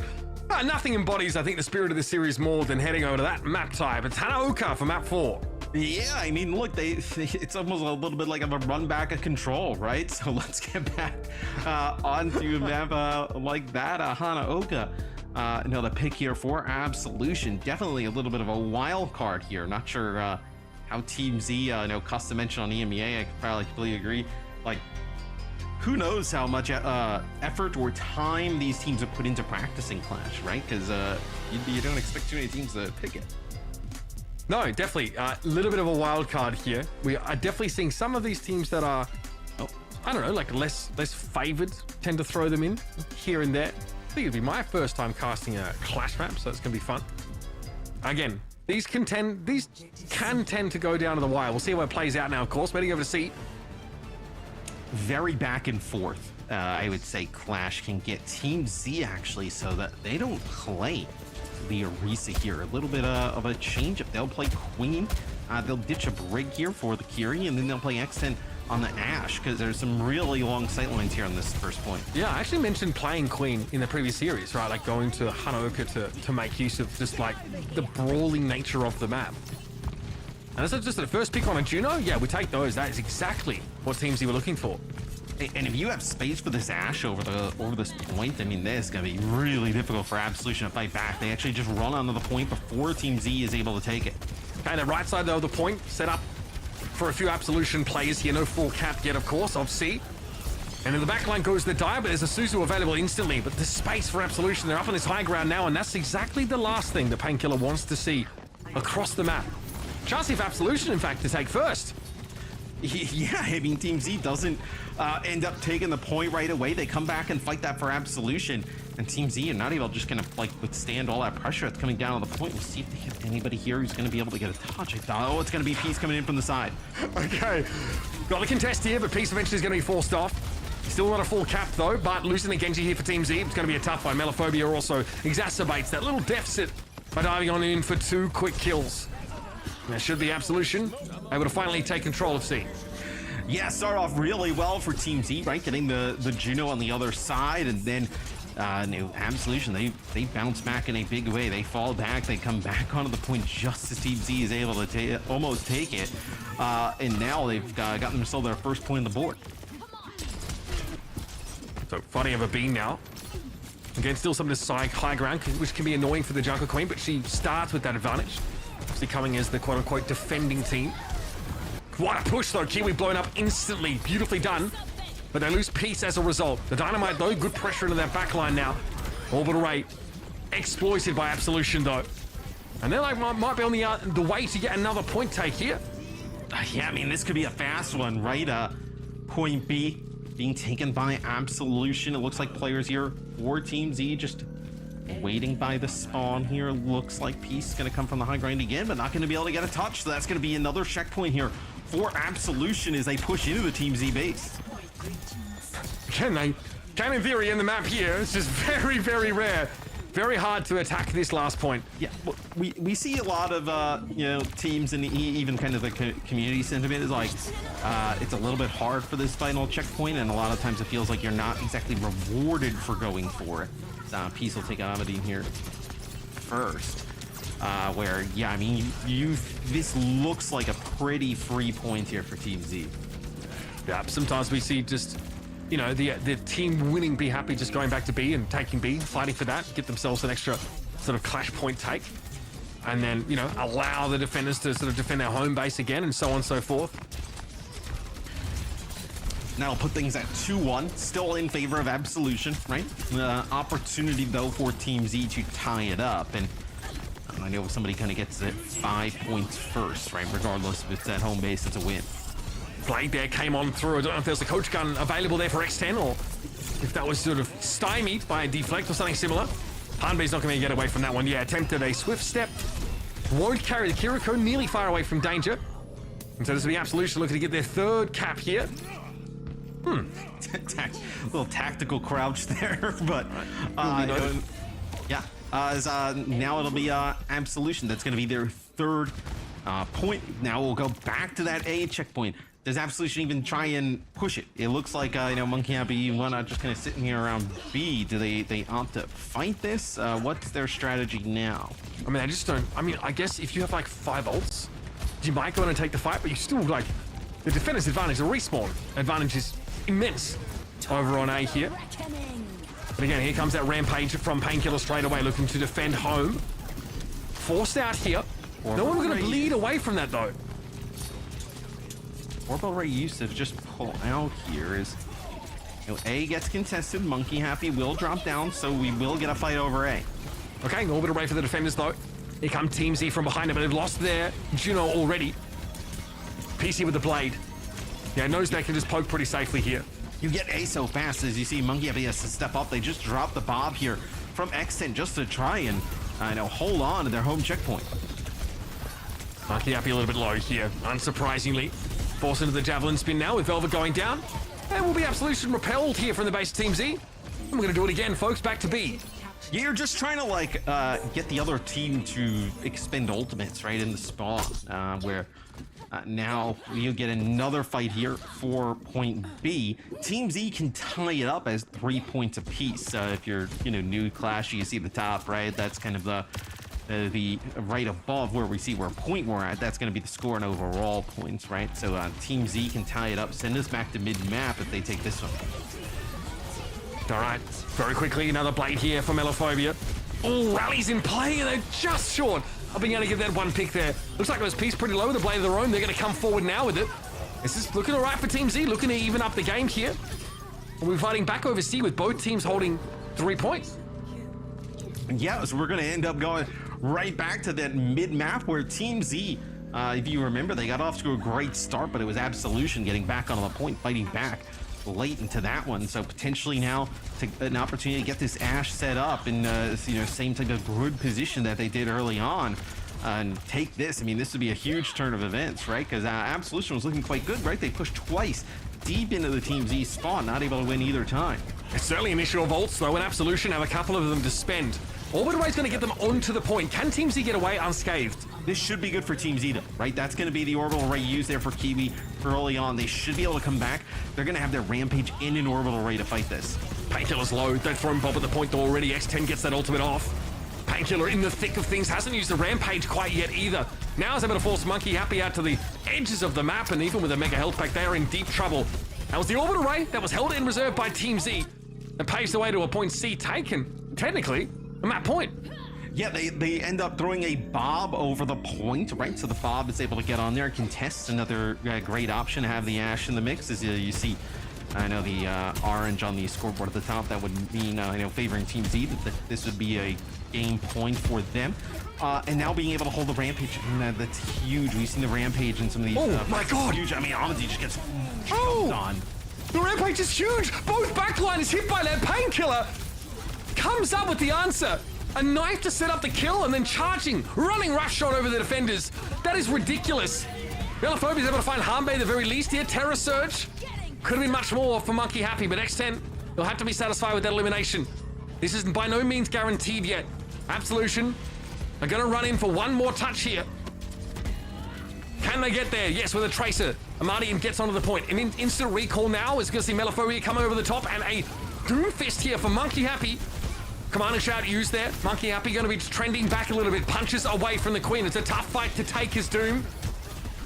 Nothing embodies, I think, the spirit of the series more than heading over to that map type. It's Hanaoka for map 4. Yeah, I mean, look, it's almost a little bit like of a run back of control, right? So let's get back onto a map like that, Hanaoka. The pick here for Absolution. Definitely a little bit of a wild card here. Not sure how Team Z, custom mention on EMEA, I could probably completely agree. Like, who knows how much effort or time these teams have put into practicing Clash, right? Because you don't expect too many teams to pick it. No, definitely. A little bit of a wild card here. We are definitely seeing some of these teams that are, I don't know, like less favored tend to throw them in here and there. I think it'd be my first time casting a Clash map, so it's going to be fun. Again, these can tend to go down to the wire. We'll see how it plays out now, of course. Waiting over to see. Very back and forth, I would say Clash can get Team Z actually, so that they don't play the Orisa here. A little bit of a change up. They'll play Queen. They'll ditch a Brig here for the Kiri, and then they'll play X10 on the Ashe, because there's some really long sightlines here on this first point. Yeah, I actually mentioned playing Queen in the previous series, right? Like going to Hanaoka to make use of just like the brawling nature of the map. And is it just the first pick on a Juno? Yeah, we take those. That is exactly what teams you were looking for. And if you have space for this Ashe over this point, I mean, this is going to be really difficult for Absolution to fight back. They actually just run onto the point before Team Z is able to take it. Okay, the right side, though, the point set up for a few Absolution players here. No full cap yet, of course, of C. And in the back line goes the Dire, but there's a Suzu available instantly. But the space for Absolution, they're up on this high ground now, and that's exactly the last thing that Painkiller wants to see across the map. Chance if Absolution, in fact, to take first. Yeah, I mean, Team Z doesn't end up taking the point right away. They come back and fight that for Absolution. And Team Z are not able to just kind of like withstand all that pressure that's coming down on the point. We'll see if they have anybody here who's going to be able to get a touch. I thought, it's going to be Peace coming in from the side. Okay, got the contest here, but Peace eventually is going to be forced off. Still not a full cap though, but losing the Genji here for Team Z. It's going to be a tough one. Melophobia also exacerbates that little deficit by diving on in for 2 quick kills. That should be Absolution able to finally take control of C. Yeah, start off really well for Team Z, right? Getting the Juno on the other side, and then Absolution, they bounce back in a big way. They fall back, they come back onto the point just as Team Z is able to almost take it. And now they've gotten themselves their first point on the board. So fighting over B now. Again, still some of this high ground, which can be annoying for the Jungle Queen, but she starts with that advantage. Obviously coming as the quote-unquote defending team. What a push though, Kiwi blown up instantly, beautifully done. But they lose Peace as a result. The Dynamite though, good pressure into that backline now. Orbital Ray exploited by Absolution though. And they're like, might be on the way to get another point take here. Yeah, I mean, this could be a fast one, right? Point B being taken by Absolution. It looks like players here for Team Z just waiting by the spawn here. Looks like Peace is going to come from the high ground again, but not going to be able to get a touch. So that's going to be another checkpoint here for Absolution as they push into the Team Z base. Can in theory end the map here? It's just very, very rare. Very hard to attack this last point. Yeah, we see a lot of teams and even kind of the community sentiment is like it's a little bit hard for this final checkpoint, and a lot of times it feels like you're not exactly rewarded for going for it. Peace will take Amadine here first, where I mean this looks like a pretty free point here for Team Z. Yeah, sometimes we see just the team winning be happy just going back to B and taking B, fighting for that, get themselves an extra sort of clash point take, and then allow the defenders to sort of defend their home base again, and so on and so forth. That'll put things at 2-1, still in favor of Absolution, right? Opportunity though for Team Z to tie it up, and I know somebody kind of gets it 5 points first, right? Regardless if it's at home base, it's a win. Blade there came on through. I don't know if there's a coach gun available there for X10, or if that was sort of stymied by a deflect or something similar. Hanbei's not going to get away from that one. Yeah, attempted a swift step. Won't carry the Kiriko, nearly far away from danger. And so this will be Absolution looking to get their 3rd cap here. Little tactical crouch there, but now it'll be Absolution. That's going to be their 3rd point. Now we'll go back to that A checkpoint. does Absolution even try and push it? It looks like, you know, Monkey Happy, why not just kind of sitting here around B? Do they opt to fight this? What's their strategy now? I mean, I just don't. I mean, I guess if you have like 5 ults, you might go in and take the fight, but you still like the defender's advantage, the respawn advantage is immense over on A here. But again, here comes that rampage from Painkiller straight away, looking to defend home. Forced out here. No one going to bleed away from that though. Orbital Ray Yusuf just pull out here is, you know, A gets contested, Monkey Happy will drop down, so we will get a fight over A. Okay, Orbital Ray for the defenders though. Here come Team Z from behind it, but they've lost their Juno already. PC with the blade. Yeah, knows they can just poke pretty safely here. You get A so fast, as you see Monkey Happy has to step up. They just drop the Bob here from Extent just to try and, hold on to their home checkpoint. Monkey Happy a little bit low here, unsurprisingly. Force into the Javelin spin now with Velvet going down. And will be Absolution repelled here from the base Team Z. And we're going to do it again, folks, back to B. Yeah, you're just trying to, like, get the other team to expend ultimates, right, in the spawn, where now you get another fight here for point B. Team Z can tie it up as 3 points apiece. If you're, new Clash, you see the top, right? That's kind of the right above where we see where point we're at. That's going to be the score and overall points, right? So Team Z can tie it up, send us back to mid-map if they take this one. All right, very quickly, another blade here for Melophobia. Oh, rallies in play, and they're just short of being able to get that one pick there. Looks like those piece pretty low with the blade of their own. They're going to come forward now with it. This is looking all right for Team Z, looking to even up the game here. And we're fighting back over C with both teams holding 3 points. Yeah, so we're going to end up going right back to that mid-map where Team Z, if you remember, they got off to a great start, but it was Absolution getting back on the point, fighting back late into that one. So potentially now an opportunity to get this Ashe set up in same type of good position that they did early on, and take this. I mean, this would be a huge turn of events, right? Because Absolution was looking quite good, right? They pushed twice deep into the Team Z spawn, not able to win either time. It's certainly initial vaults though, and Absolution have a couple of them to spend. Orbital Ray's going to get them onto the point. Can Team Z get away unscathed? This should be good for Team Z though, right? That's going to be the Orbital Ray used there for Kiwi early on. They should be able to come back. They're going to have their Rampage in an Orbital Ray to fight this. Painkiller's low. They've thrown Bob at the point though already. X10 gets that ultimate off. Painkiller in the thick of things. Hasn't used the Rampage quite yet either. Now is able to force Monkey Happy out to the edges of the map, and even with a Mega Health Pack, they are in deep trouble. That was the Orbital Ray that was held in reserve by Team Z and paves the way to a point C taken, technically, a map point. Yeah, they end up throwing a Bob over the point, right? So the Bob is able to get on there and contest. Another great option to have the Ashe in the mix. As you see, I know the orange on the scoreboard at the top. That would mean, favoring Team Z, that this would be a game point for them. And now being able to hold the Rampage, that's huge. We've seen the Rampage in some of these. Oh my God! Huge. I mean, Amity just gets on. The Rampage is huge. Both backline is hit by that. Painkiller comes up with the answer. A knife to set up the kill and then charging, running rush shot over the defenders. That is ridiculous. Melophobia is able to find Hanbei at the very least here. Terror Surge. Could have been much more for Monkey Happy, but X10, you'll have to be satisfied with that elimination. This is by no means guaranteed yet. Absolution are going to run in for one more touch here. Can they get there? Yes, with a Tracer. Amadian gets onto the point. An instant recall now is going to see Melophobia coming over the top, and a Doomfist here for Monkey Happy. Commanding shout used there. Monkey Happy going to be trending back a little bit. Punches away from the Queen. It's a tough fight to take his Doom.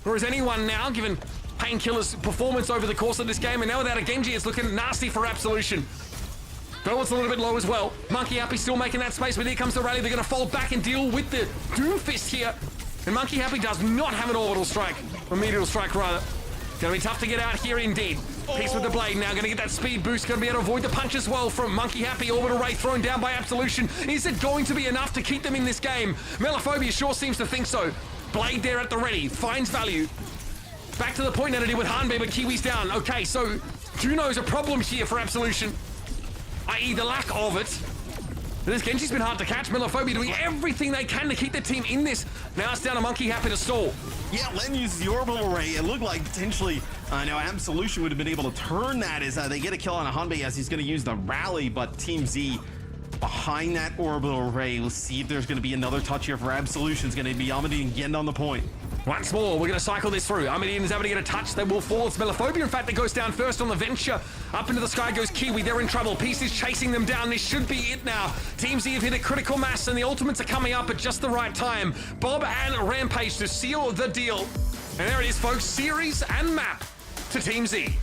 Or is anyone now, given Painkiller's performance over the course of this game, and now without a Genji, it's looking nasty for Absolution. Velvet's a little bit low as well. Monkey Happy still making that space, but here comes the rally. They're going to fold back and deal with the Doomfist here. And Monkey Happy does not have an orbital strike. Or medial strike, rather. Going to be tough to get out here indeed. Piece with the blade now, going to get that speed boost, going to be able to avoid the punch as well from Monkey Happy. Orbital Ray thrown down by Absolution. Is it going to be enough to keep them in this game? Melophobia sure seems to think so. Blade there at the ready, finds value. Back to the point entity with Hanbei, but Kiwi's down. Okay, so Juno's a problem here for Absolution, i.e. the lack of it. This Genji's been hard to catch. Melophobia doing everything they can to keep the team in this. Now it's down to Monkey Happy to stall. Yeah, Len uses the Orbital Ray. It looked like potentially, Absolution would have been able to turn that as they get a kill on a Hanbei as he's going to use the rally, but Team Z behind that Orbital Ray. We'll see if there's going to be another touch here for Absolution. It's going to be Amity again on the point. Once more, we're going to cycle this through. Armadian is able to get a touch. They will fall. It's Melophobia, in fact, that goes down first on the venture. Up into the sky goes Kiwi. They're in trouble. Peace is chasing them down. This should be it now. Team Z have hit a critical mass, and the ultimates are coming up at just the right time. Bob and Rampage to seal the deal. And there it is, folks. Series and map to Team Z.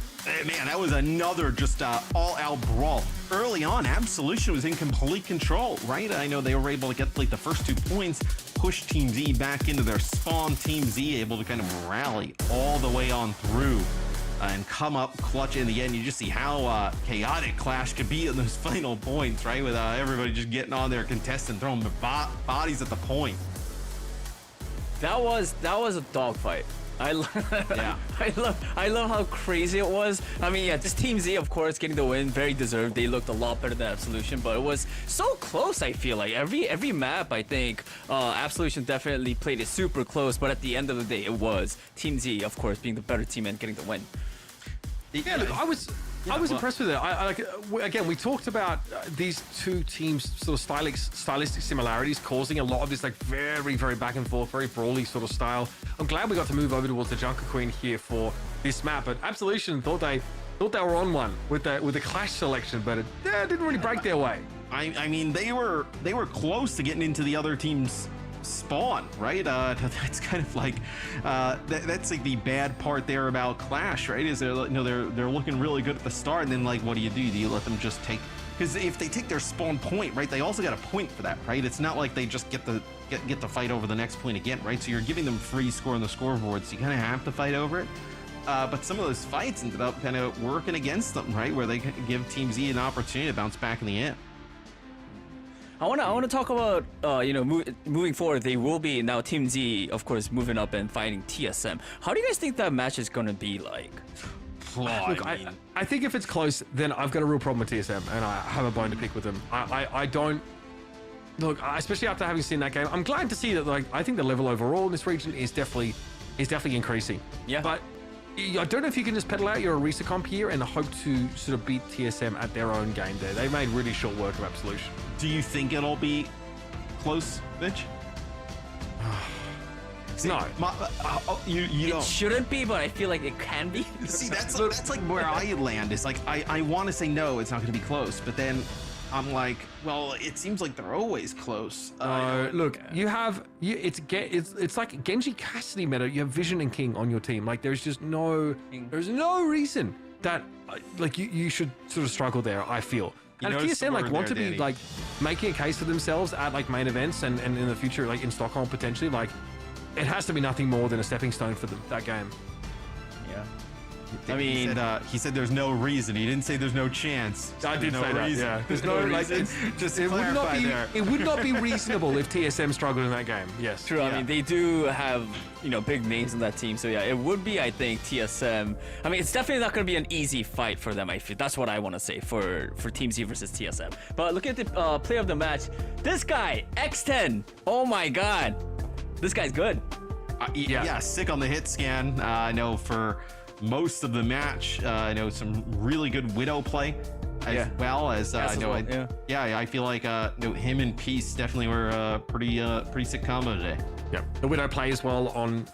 Man, that was another just all-out brawl. Early on, Absolution was in complete control, right? I know they were able to get like the first 2 points, push Team Z back into their spawn. Team Z able to kind of rally all the way on through and come up clutch in the end. You just see how chaotic Clash could be in those final points, right? With everybody just getting on their contestant, throwing bodies at the point. That was a dogfight. I love how crazy it was. I mean, yeah, just Team Z, of course, getting the win, very deserved. They looked a lot better than Absolution, but it was so close. I feel like every map, I think Absolution definitely played it super close, but at the end of the day, it was Team Z, of course, being the better team and getting the win. Yeah, look, I was impressed with it. I like again, we talked about these two teams' sort of stylistic similarities causing a lot of this like very, very back and forth, very brawly sort of style. I'm glad we got to move over towards the Junker Queen here for this map, but Absolution thought they were on one with the Clash selection, but it didn't really break their way. I mean, they were close to getting into the other team's spawn, right? That's kind of like that's like the bad part there about Clash, right? Is they're looking really good at the start, and then like, what do? Do you let them just take? Because if they take their spawn point, right, they also got a point for that, right? It's not like they just get the fight over the next point again, right? So you're giving them free score on the scoreboard, so you kind of have to fight over it. But some of those fights ended up kind of working against them, right? Where they give Team Z an opportunity to bounce back in the end. I want to talk about moving forward. They will be now Team Z, of course, moving up and fighting TSM. How do you guys think that match is going to be like? Look, I think if it's close, then I've got a real problem with TSM, and I have a bone to pick with them. I don't look, especially after having seen that game. I'm glad to see that. Like, I think the level overall in this region is definitely increasing. Yeah, but I don't know if you can just pedal out your Orisa comp here and hope to sort of beat TSM at their own game there. They made really short work of Absolution. Do you think it'll be close, Mitch? No. You don't. It shouldn't be, but I feel like it can be. See, that's like where I land. It's like I want to say no, it's not going to be close, but then I'm like, well, it seems like they're always close. Look, it's like Genji Cassidy meta. You have Vision and King on your team. Like, there's no reason that like you should sort of struggle there. I feel. And if TSM like want to be like making a case for themselves at like main events and in the future, like in Stockholm potentially, like it has to be nothing more than a stepping stone for that game. Yeah. I mean, he said there's no reason. He didn't say there's no chance. I did say that. Yeah. There's no like. It would not be reasonable if TSM struggled in that game. Yes. True. I mean, they do have big names on that team. So yeah, it would be, I think, TSM. I mean, it's definitely not going to be an easy fight for them. I feel that's what I want to say for Team Z versus TSM. But look at the player of the match. This guy, X10. Oh my God, this guy's good. Yeah, sick on the hit scan. I know for most of the match, I know some really good Widow play as well as I know. I feel like him and Peace definitely were a pretty sick combo today. Yeah, the Widow play as well on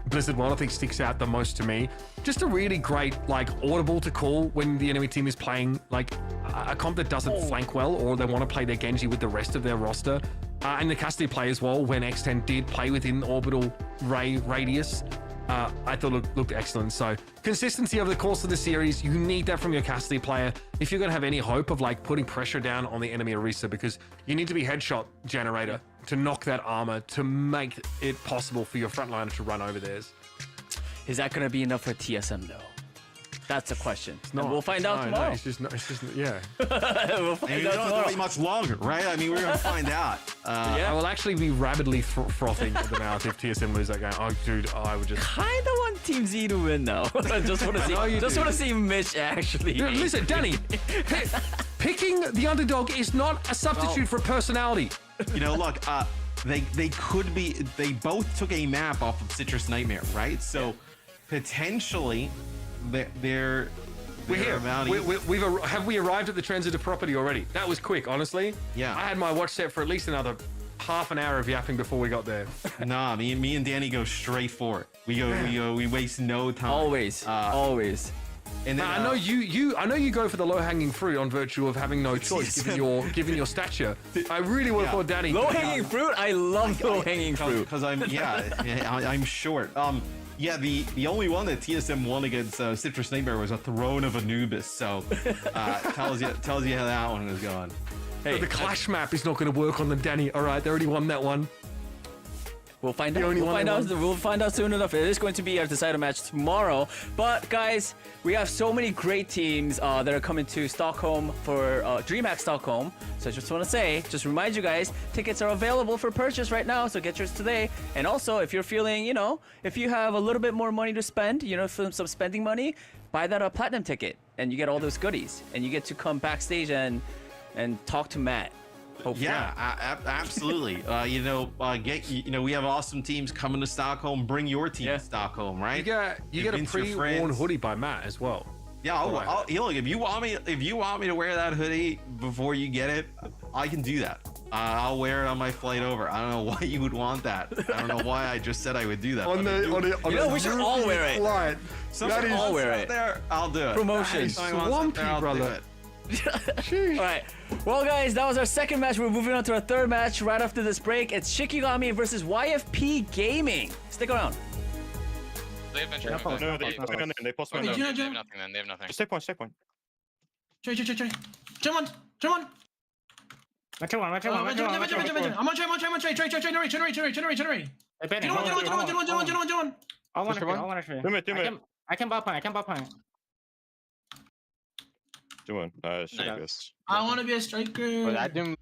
Blizzard World I think sticks out the most to me. Just a really great like audible to call when the enemy team is playing like a comp that doesn't flank well, or they want to play their Genji with the rest of their roster. And the Cassidy play as well when X10 did play within orbital ray radius. I thought it looked excellent. So consistency over the course of the series, you need that from your Cassidy player if you're going to have any hope of like putting pressure down on the enemy Orisa, because you need to be headshot generator to knock that armor to make it possible for your frontliner to run over theirs. Is that going to be enough for TSM though? That's a question. No, we'll find out tomorrow. No, it's just yeah. We'll find we out don't have tomorrow. to wait much longer, right? I mean, we're gonna find out. I will actually be rabidly frothing at the mouth if TSM lose that game. Oh, dude, I would just kind of want Team Z to win now. Just want to see Mitch actually. Dude, listen, Danny, picking the underdog is not a substitute for personality. Look, they could be. They both took a map off of Citrus Nightmare, right? So potentially. We're here. Have we arrived at the transitive property already? That was quick, honestly. Yeah. I had my watch set for at least another half an hour of yapping before we got there. Nah, me and Danny go straight for it. We waste no time. Always. Always. And then, I know you go for the low-hanging fruit on virtue of having no choice, given your stature. I really would have thought Danny. Low-hanging fruit? I love low-hanging fruit. Because I'm short. Yeah, the only one that TSM won against Citrus Nightmare was a Throne of Anubis. So tells you how that one was going. Hey, the Clash map is not going to work on them, Danny. All right, they already won that one. We'll find out. We'll find out soon enough. It is going to be our decider match tomorrow. But guys, we have so many great teams that are coming to Stockholm for DreamHack Stockholm. So I just want to say, just remind you guys, tickets are available for purchase right now. So get yours today. And also, if you're feeling, if you have a little bit more money to spend, some spending money, buy that a platinum ticket, and you get all those goodies, and you get to come backstage and talk to Matt. Hopefully. Yeah, absolutely. We have awesome teams coming to Stockholm. Bring your team to Stockholm, right? You get a pre-worn hoodie by Matt as well. Yeah, look, if you want me to wear that hoodie before you get it, I can do that. I'll wear it on my flight over. I don't know why you would want that. I don't know why I just said I would do that. We should all wear it. Somebody all wear it. There, I'll do it. Promotion. Swampy, brother. All right. Well, guys, that was our second match. We're moving on to our third match right after this break. It's Shikigami versus YFP Gaming. Stick around. They have venture. They have nothing then. They have nothing. Stay point. Trey. Jump on. I'm on Trey. I can bot point. Doing. Nice. I want to be a striker. I do.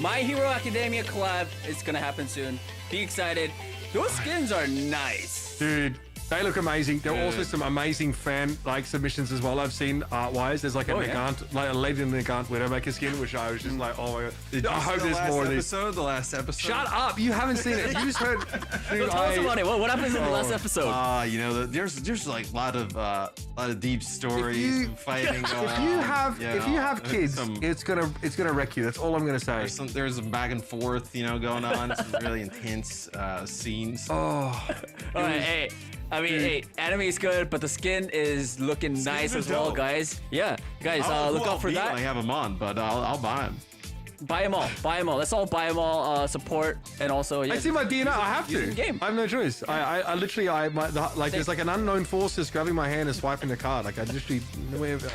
My Hero Academia collab is gonna happen soon. Be excited. Those skins are nice. Dude, they look amazing. There are also some amazing fan submissions as well. I've seen art-wise. There's like a Nagant, like a Lady Nagant Widowmaker skin, which I was just like, oh my god. I hope there's more of these. The last episode. Shut up! You haven't seen it. You just heard. Dude, tell us about it. What happens in the last episode? You know, there's like a lot of deep stories and fighting going on. If you have kids, it's gonna wreck you. That's all I'm gonna say. There's some back and forth, going on. Some really intense scenes. Oh. All right, hey. I mean, hey, anime is good, but the skin is looking nice as well, guys. Yeah, guys, look out for that. I have them on, but I'll buy them. Buy them all. Buy them all. Let's all buy them all. Support and also. I see my DNR. I have to. Game. I have no choice. I literally there's like an unknown force just grabbing my hand and swiping the card. Like I literally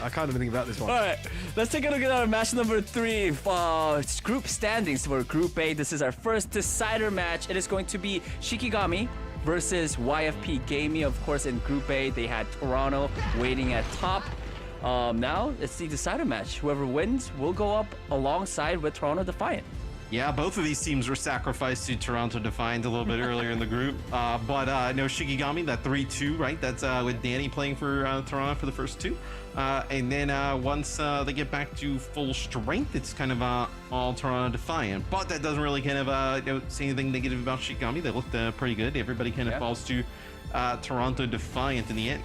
I can't even think about this one. All right, let's take a look at our match number 3. Group standings for Group A. This is our first decider match. It is going to be Shikigami versus YFP Gaming. Of course, in Group A, they had Toronto waiting at top. Now, it's the decider match. Whoever wins will go up alongside with Toronto Defiant. Yeah, both of these teams were sacrificed to Toronto Defiant a little bit earlier in the group. But no, Shikigami, that 3-2, right? That's with Danny playing for Toronto for the first 2. And then once they get back to full strength, it's kind of all Toronto Defiant. But that doesn't really kind of say anything negative about Shikigami. They looked pretty good. Everybody kind of falls to Toronto Defiant in the end.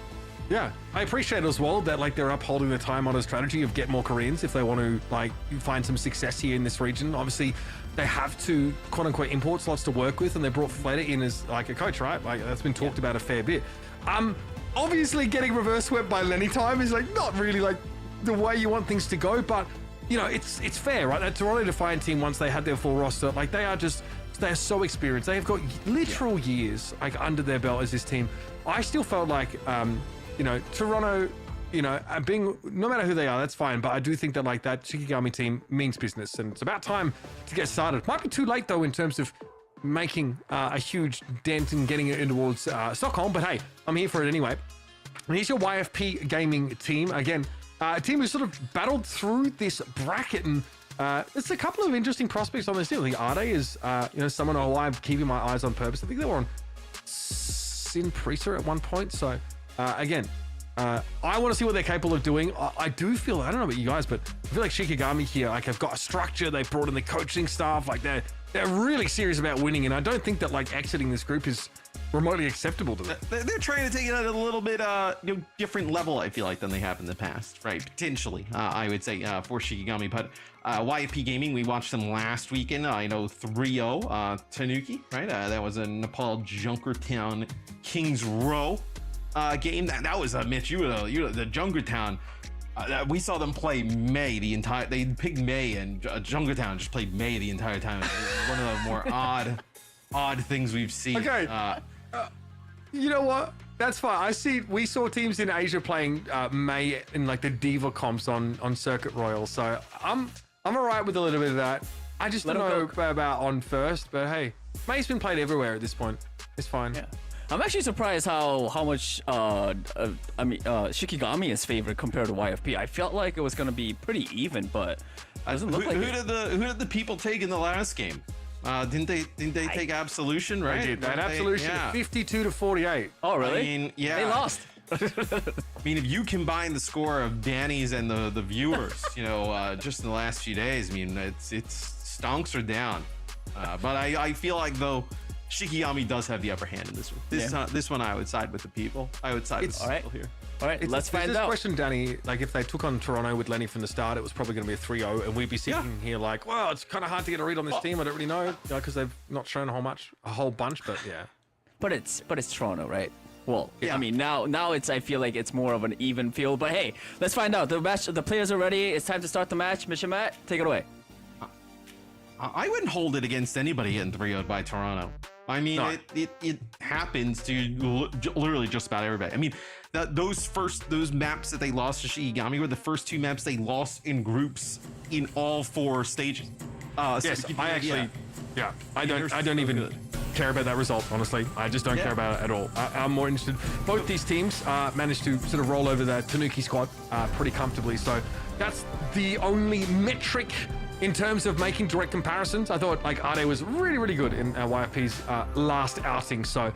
Yeah, I appreciate as well that they're upholding the time-honored strategy of get more Koreans if they want to find some success here in this region. Obviously, they have to quote-unquote import slots to work with, and they brought Fleta in as a coach, right? That's been talked about a fair bit. Obviously, getting reverse swept by Lenny time is not really the way you want things to go, but it's fair, right? That Toronto Defiant team, once they had their full roster, they're so experienced. They have got literal years under their belt as this team. I still felt Toronto, being no matter who they are, that's fine. But I do think that that Shikigami team means business, and it's about time to get started. Might be too late though in terms of making a huge dent and getting it in towards Stockholm. But hey, I'm here for it anyway. And here's your YFP Gaming team again, a team who sort of battled through this bracket, and there's a couple of interesting prospects on this team. I think Ade is someone who I'm keeping my eyes on purpose. I think they were on Sin Prisa at one point. So again, I want to see what they're capable of doing. I do feel, I don't know about you guys, but I feel like Shikigami here, have got a structure. They brought in the coaching staff. They're really serious about winning, and I don't think that exiting this group is remotely acceptable to them. They're trying to take it at a little bit different level, I feel than they have in the past, right? Potentially, I would say for Shikigami. But YFP Gaming, we watched them last weekend. 3-0 Tanuki, right? That was a Nepal Junkertown Kings Row game. That was Mitch. You were the Junkertown. We saw them play May they picked May, and Junkertown just played May the entire time. It was one of the more odd things we've seen. Okay. You know what? That's fine. We saw teams in Asia playing May in the Diva comps on Circuit Royal. So I'm alright with a little bit of that. I just don't know about on first, but hey, May's been played everywhere at this point. It's fine. Yeah. I'm actually surprised how much Shikigami is favored compared to YFP. I felt like it was gonna be pretty even, but it doesn't look like it. Who did the people take in the last game? Didn't they take Absolution, right? They did. That Absolution 52-48. Oh, really? I mean, yeah. They lost. I mean, if you combine the score of Danny's and the viewers, just in the last few days, I mean, it's stonks are down. But I feel though, Shikigami does have the upper hand in this one. This one, I would side with the people. I would side with the people here. All right, let's find out. This question, Danny, if they took on Toronto with Lenny from the start, it was probably going to be a 3-0, and we'd be sitting here well, it's kind of hard to get a read on this team. I don't really know, because they've not shown a whole bunch, but yeah. But it's Toronto, right? Well, yeah. I mean, now I feel like it's more of an even field. But hey, let's find out. The players are ready. It's time to start the match. Mission Matt, take it away. I wouldn't hold it against anybody getting 3-0'd by Toronto. I mean, it happens to literally just about everybody. I mean, those maps that they lost to Shikigami were the first 2 maps they lost in groups in all 4 stages. Yes, I don't even care about that result, honestly. I just don't care about it at all. I'm more interested. Both these teams managed to sort of roll over the Tanuki squad pretty comfortably. So that's the only metric in terms of making direct comparisons, I thought like Ade was really, really good in YFP's last outing. So,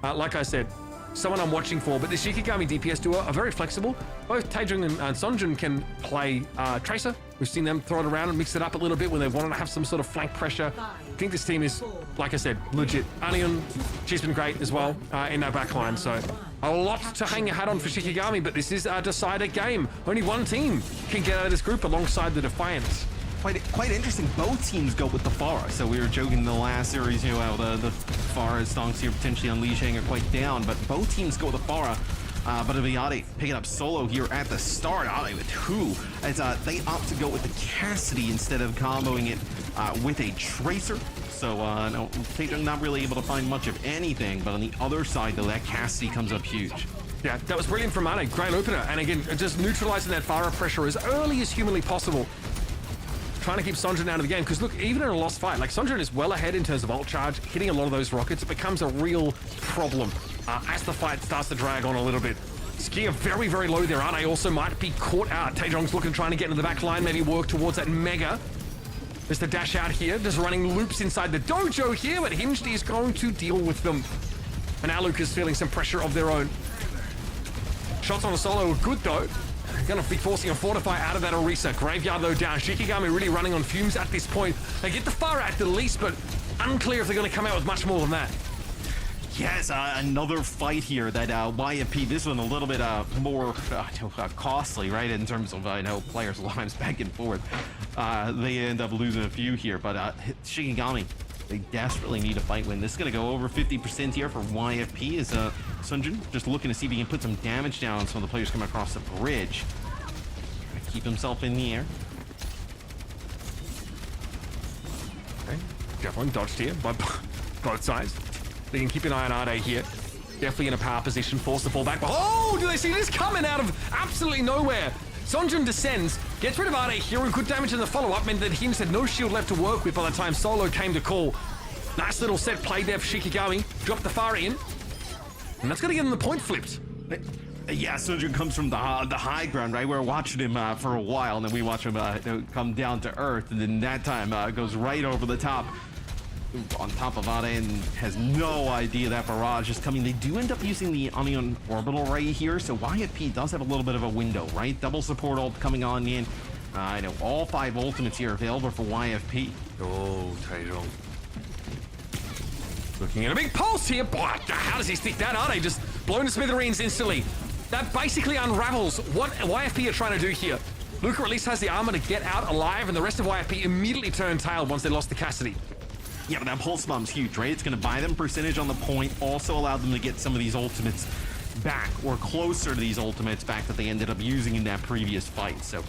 like I said, someone I'm watching for, but the Shikigami DPS duo are very flexible. Both Taejong and Sonjun can play Tracer. We've seen them throw it around and mix it up a little bit when they want to have some sort of flank pressure. I think this team is, like I said, legit. Anion, she's been great as well in their backline. So a lot to hang your hat on for Shikigami, but this is a decider game. Only one team can get out of this group alongside the Defiants. Quite interesting. Both teams go with the Pharah. So we were joking in the last series, you know, how the Pharah stonks here potentially unleashing are quite down, but both teams go with the Pharah. But Ade picking up solo here at the start. Ade with who? As they opt to go with the Cassidy instead of comboing it with a Tracer. So no, Taejong not really able to find much of anything. But on the other side, though, that Cassidy comes up huge. Yeah, that was brilliant from Ade. Great opener. And again, just neutralizing that Pharah pressure as early as humanly possible. Trying to keep Sonjun out of the game, because look, even in a lost fight, like Sonjun is well ahead in terms of ult charge, hitting a lot of those rockets. It becomes a real problem as the fight starts to drag on a little bit. Skier very, very low there. Ade also might be caught out. Taejong's looking, trying to get into the back line, maybe work towards that mega. There's the dash out here, just running loops inside the dojo here, but Hinged is going to deal with them. And now Luke is feeling some pressure of their own. Shots on the solo are good though. Gonna be forcing a Fortify out of that Orisa. Graveyard though down. Shikigami really running on fumes at this point. They get the Pharah at the least, but unclear if they're gonna come out with much more than that. Yes, another fight here that YFP, this one a little bit more costly, right, in terms of, I know, players' lives back and forth. They end up losing a few here, but Shikigami, they desperately need a fight win. This is going to go over 50% here for YFP as Sonjun just looking to see if he can put some damage down on some of the players coming across the bridge. Trying to keep himself in the air. Okay, definitely dodged here by both sides. They can keep an eye on Ade here. Definitely in a power position, force the fall back. Oh, do they see this coming out of absolutely nowhere? Sonjun descends, gets rid of Ade here, and good damage in the follow-up meant that Hinge had no shield left to work with by the time Solo came to call. Nice little set play there for Shikigami. Dropped the Pharah in. And that's going to get him the point flipped. Yeah, Sonjun comes from the high ground, right? We're watching him for a while, and then we watch him come down to earth, and then that time goes right over the top. On top of Ade and has no idea that barrage is coming. They do end up using the Onion Orbital Ray here, so YFP does have a little bit of a window, right? Double support ult coming on in. I know all 5 ultimates here available for YFP. Oh, Taejong. Looking at a big pulse here. Boy, how does he stick that? Ade just blown to smithereens instantly. That basically unravels what YFP are trying to do here. Luca at least has the armor to get out alive, and the rest of YFP immediately turn tail once they lost the Cassidy. Yeah, but that pulse bomb's huge, right? It's going to buy them percentage on the point, also allow them to get some of these ultimates back, or closer to these ultimates back that they ended up using in that previous fight. So,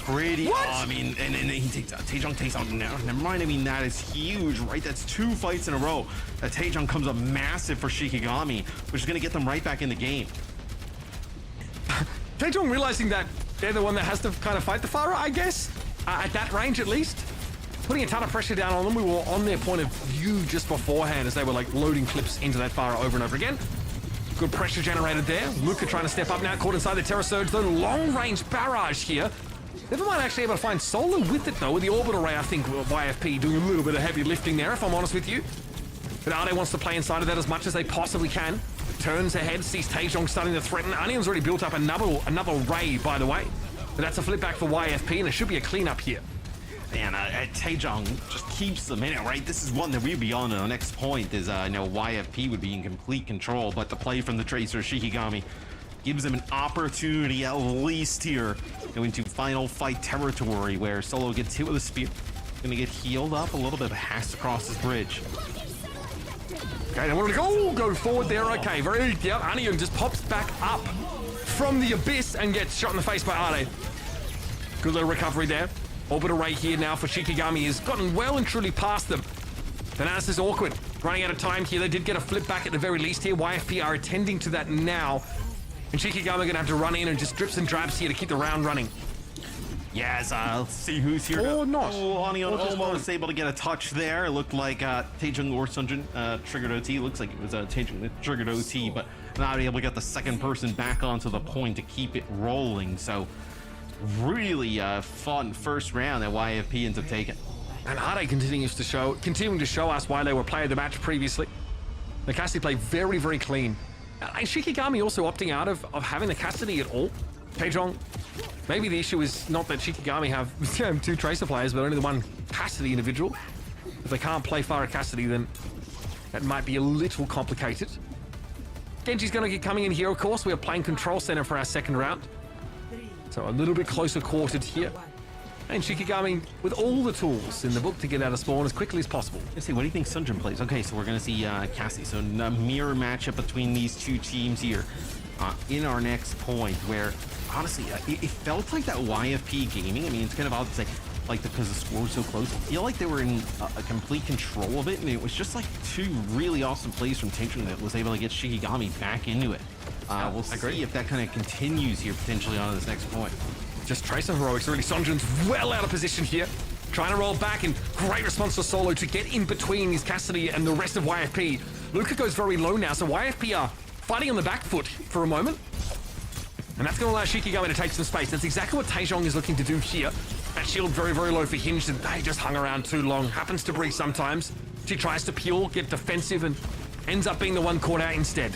pretty... I mean, and he takes out... Taejong takes out... Never mind, I mean, that is huge, right? That's 2 fights in a row. That Taejong comes up massive for Shikigami, which is going to get them right back in the game. Taejong realizing that they're the one that has to kind of fight the Pharah, I guess, at that range at least. Putting a ton of pressure down on them. We were on their point of view just beforehand as they were like loading clips into that Pharah over and over again. Good pressure generated there. Luca trying to step up now, caught inside the Terror Surge, though. Long range barrage here. Never mind actually able to find Solo with it though, with the Orbital Ray. I think YFP doing a little bit of heavy lifting there, if I'm honest with you. But Ade wants to play inside of that as much as they possibly can. Turns ahead, sees Taejong starting to threaten. Onion's already built up another Ray, by the way. But that's a flip back for YFP, and it should be a cleanup here. And Taejong just keeps them in it, right? This is one that we'd be on the next point is, YFP would be in complete control, but the play from the Tracer Shikigami gives them an opportunity at least here go into final fight territory where Solo gets hit with a spear. Gonna get healed up a little bit, but has to cross this bridge. Okay, they want to go forward there. Okay, very, yep, Onion just pops back up from the abyss and gets shot in the face by Ade. Good little recovery there. Orbital Ray here now for Shikigami has gotten well and truly past them. Thanasis is awkward. Running out of time here. They did get a flip back at the very least here. YFP are attending to that now. And Shikigami are going to have to run in and just drips and drabs here to keep the round running. Yes, let's see who's here. Or not. Oh, Onion almost able to get a touch there. It looked like Taejong or Sonjun triggered OT. Looks like it was Taejong that triggered OT, but not able to get the second person back onto the point to keep it rolling. So really fun first round that YFP ends up taking. And Ade continuing to show us why they were player of the match previously. The Cassidy play very, very clean. And Shikigami also opting out of having the Cassidy at all. Taejong, maybe the issue is not that Shikigami have two Tracer players, but only the one Cassidy individual. If they can't play Farah Cassidy, then that might be a little complicated. Genji's going to get coming in here, of course. We are playing Control Center for our second round. So a little bit closer quartered here. And Shikigami with all the tools in the book to get out of spawn as quickly as possible. Let's see, what do you think Sunjin plays? Okay, so we're going to see Cassie. So a mirror matchup between these two teams here in our next point, where honestly, it felt like that YFP Gaming. I mean, it's kind of odd to say, like, because the score was so close. I feel like they were in a complete control of it, and it was just like two really awesome plays from Taejong that was able to get Shikigami back into it. We'll see if that kind of continues here potentially on this next point. Just Tracer heroics, really. Sonjin's well out of position here. Trying to roll back, and great response to Solo to get in between his Cassidy and the rest of YFP. Luca goes very low now, so YFP are fighting on the back foot for a moment. And that's going to allow Shikigami to take some space. That's exactly what Taejong is looking to do here. That shield very, very low for Hinged, and they just hung around too long. Happens to Bree sometimes. She tries to peel, get defensive, and ends up being the one caught out instead.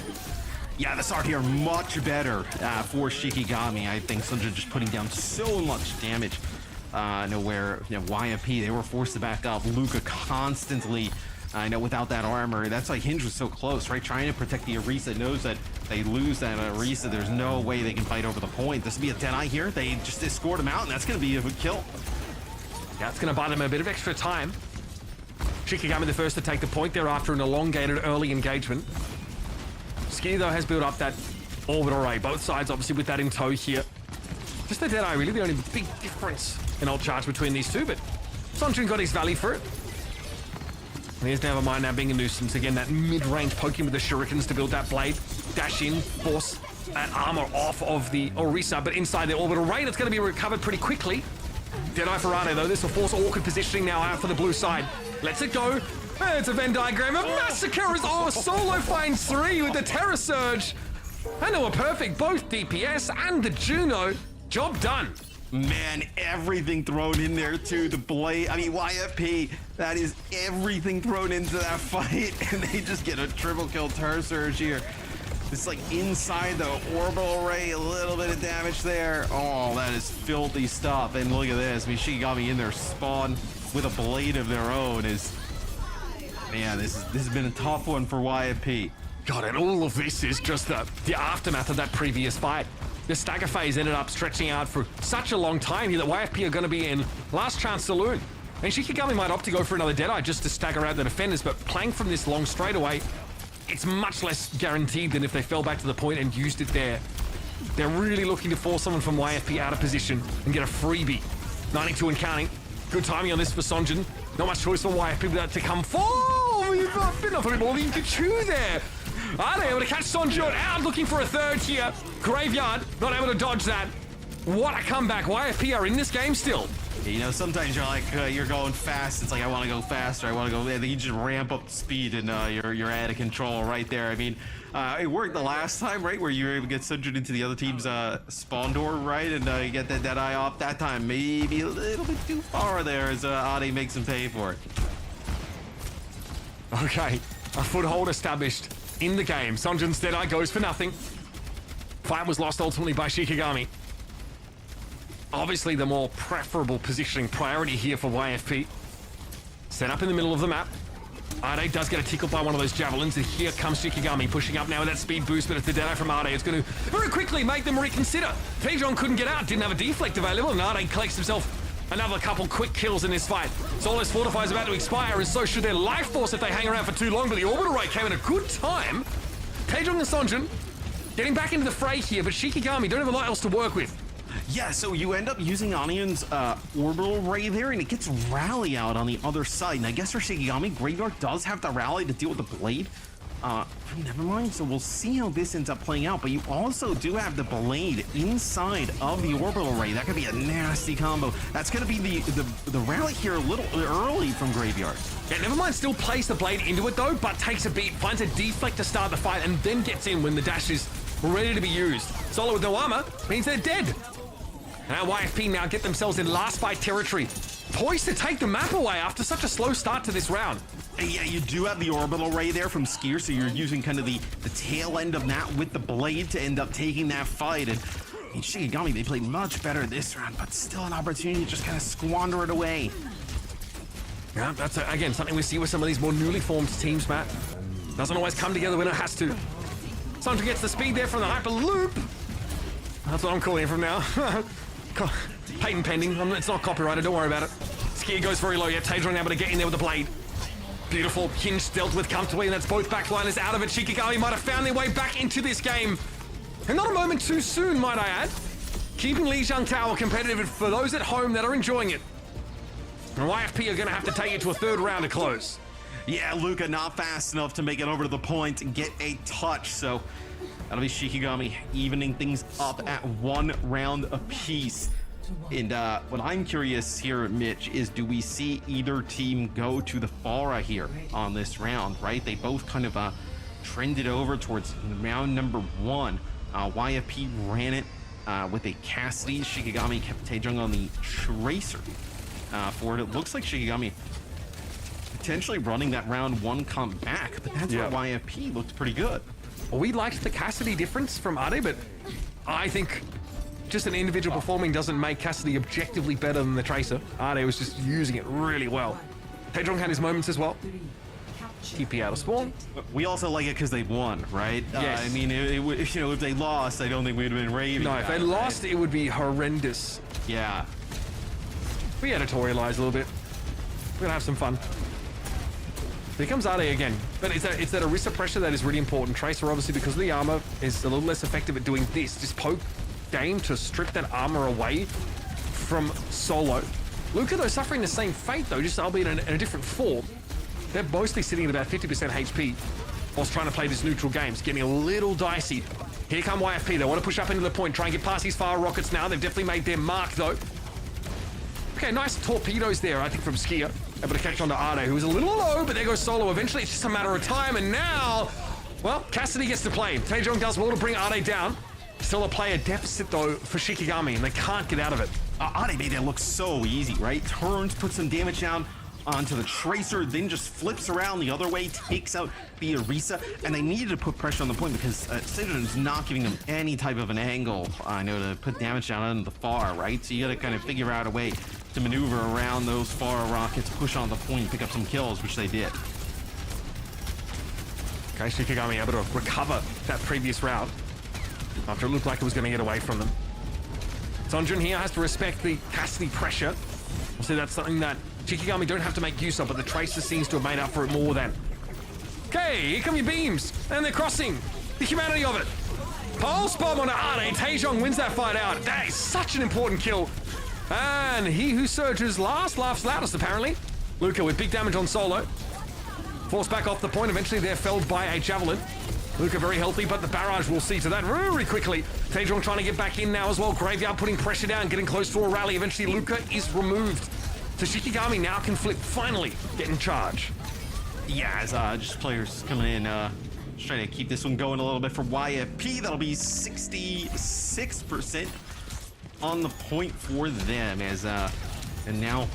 Yeah, the start here much better for Shikigami. I think Sunjin just putting down so much damage. Where YFP, they were forced to back up. Luca constantly, without that armor. That's why Hinge was so close, right? Trying to protect the Orisa, knows that they lose that Orisa. There's no way they can fight over the point. This will be a Deadeye here. They just escort him out, and that's going to be a kill. Yeah, it's going to buy them a bit of extra time. Shikigami the first to take the point there after an elongated early engagement. Ski, though, has built up that orbit array. Both sides, obviously, with that in tow here. Just the Deadeye, really, the only big difference in ult charge between these two, but Sonjin got his value for it. And here's Nevermind now being a nuisance. Again, that mid-range poking with the shurikens to build that blade. Dash in, force that armor off of the Orisa, but inside the orbital array, that's going to be recovered pretty quickly. Deadeye for Ade, though. This will force awkward positioning now out for the blue side. Lets it go. It's a Venn diagram of massacres. Oh, Solo finds 3 with the Terror Surge. And they were perfect. Both DPS and the Juno. Job done. Man, everything thrown in there too. The blade, I mean, YFP, that is everything thrown into that fight. And they just get a triple kill Terror Surge here. It's like inside the orbital array, a little bit of damage there. Oh, that is filthy stuff. And look at this. I mean, Shikigami in their spawn with a blade of their own is... Man, this has been a tough one for YFP. God, and all of this is just the aftermath of that previous fight. The stagger phase ended up stretching out for such a long time here that YFP are going to be in last chance saloon. And Shikigami might opt to go for another Deadeye just to stagger out the defenders, but playing from this long straightaway, it's much less guaranteed than if they fell back to the point and used it there. They're really looking to force someone from YFP out of position and get a freebie. 92 and counting. Good timing on this for Sonjin. Not much choice for YFP without to come forward. We've been off a bit more than you could chew there. Are they able to catch Sonjin out? Looking for a third here. Graveyard, not able to dodge that. What a comeback. YFP are in this game still. You know, sometimes you're like, you're going fast. It's like, I want to go faster. I want to go. And you just ramp up the speed and you're out of control right there. I mean, it worked the last time, right? Where you were able to get Sunjin into the other team's spawn door, right? And you get that eye off. That time, maybe a little bit too far there as Ade makes him pay for it. Okay, a foothold established in the game. Sonjin's Deadeye goes for nothing. Fight was lost ultimately by Shikigami. Obviously the more preferable positioning priority here for YFP. Set up in the middle of the map. Ade does get a tickle by one of those javelins, and here comes Shikigami pushing up now with that speed boost, but it's the Deadeye from Ade. It's going to very quickly make them reconsider. Taejong couldn't get out, didn't have a deflect available, and Ade collects himself another couple quick kills in this fight. Solo's Fortify is about to expire, and so should their life force if they hang around for too long, but the orbital rate came at a good time. Taejong and Sonjin getting back into the fray here, but Shikigami don't have a lot else to work with. Yeah, so you end up using Onion's orbital ray there, and it gets rally out on the other side. And I guess for Shikigami, Graveyard does have to rally to deal with the blade. Never mind, so we'll see how this ends up playing out, but you also do have the blade inside of the orbital ray. That could be a nasty combo. That's going to be the rally here a little early from Graveyard. Yeah, Nevermind still plays the blade into it though, but takes a beat, finds a deflect to start the fight, and then gets in when the dash is ready to be used. Solo with no armor means they're dead. Now YFP now get themselves in last fight territory. Poised to take the map away after such a slow start to this round. Yeah, you do have the orbital ray there from Skier, so you're using kind of the tail end of that with the blade to end up taking that fight. And Shikigami, they played much better this round, but still an opportunity to just kind of squander it away. Yeah, that's, again, something we see with some of these more newly formed teams, Matt. Doesn't always come together when it has to. Sancho gets the speed there from the hyper loop. That's what I'm calling it from now. Patent pending. It's not copyrighted, don't worry about it. Skier goes very low, yet Taedron able to get in there with the blade. Beautiful hinge dealt with comfortably, and that's both backliners out of it. Shikigami might have found their way back into this game. And not a moment too soon, might I add. Keeping Lijiang Tower competitive for those at home that are enjoying it. And YFP are going to have to take it to a third round to close. Yeah, Luca not fast enough to make it over to the point and get a touch, so that'll be Shikigami evening things up at 1 round apiece. And what I'm curious here, Mitch, is do we see either team go to the Pharah here on this round, right? They both kind of trended over towards round number 1. YFP ran it with a Cassidy. Shikigami kept Taejong on the Tracer for it. It looks like Shikigami potentially running that round 1 comp back, but that's where YFP looked pretty good. We liked the Cassidy difference from Ade, but I think just an individual performing doesn't make Cassidy objectively better than the Tracer. Ade was just using it really well. Taejong had his moments as well. TP out of spawn. We also like it because they won, right? Yes. I mean, you know, if they lost, I don't think we'd have been raving. No, if they lost, it would be horrendous. Yeah. We editorialize a little bit. We're gonna have some fun. Here comes Ade again, but it's that Orisa pressure that is really important. Tracer, obviously, because of the armor, is a little less effective at doing this. Just poke game to strip that armor away from Solo. Luca, though, suffering the same fate, though, just albeit in a different form. They're mostly sitting at about 50% HP whilst trying to play this neutral game. It's getting a little dicey. Here come YFP. They want to push up into the point, try and get past these fire rockets now. They've definitely made their mark, though. Okay, nice torpedoes there, I think, from Skier. Able to catch on to Ade, who was a little low, but there goes Solo. Eventually, it's just a matter of time, and now, well, Cassidy gets to play. Taejong does well to bring Ade down. Still a player deficit, though, for Shikigami, and they can't get out of it. Ade made that look so easy, right? Turns, puts some damage down onto the Tracer, then just flips around the other way, takes out the Orisa, and they needed to put pressure on the point because Sidon's not giving them any type of an angle, to put damage down on the far, right? So you gotta kind of figure out a way to maneuver around those far rockets, push on the point, pick up some kills, which they did. Okay, Shikigami able to recover that previous round after it looked like it was going to get away from them. Sonjun here has to respect the Cassidy pressure. So that's something that Shikigami don't have to make use of, but the Tracer seems to have made up for it more than. Okay, here come your beams, and they're crossing. The humanity of it. Pulse bomb on Ade. Taejong wins that fight out. That is such an important kill. And he who surges last laughs loudest, apparently. Luca with big damage on Solo. Forced back off the point. Eventually they're felled by a javelin. Luca very healthy, but the barrage will see to that very quickly. Taejong trying to get back in now as well. Graveyard putting pressure down, getting close to a rally. Eventually Luca is removed. So Shikigami now can flip, finally get in charge. Yeah, as just players coming in, just trying to keep this one going a little bit for YFP. That'll be 66% on the point for them as, and now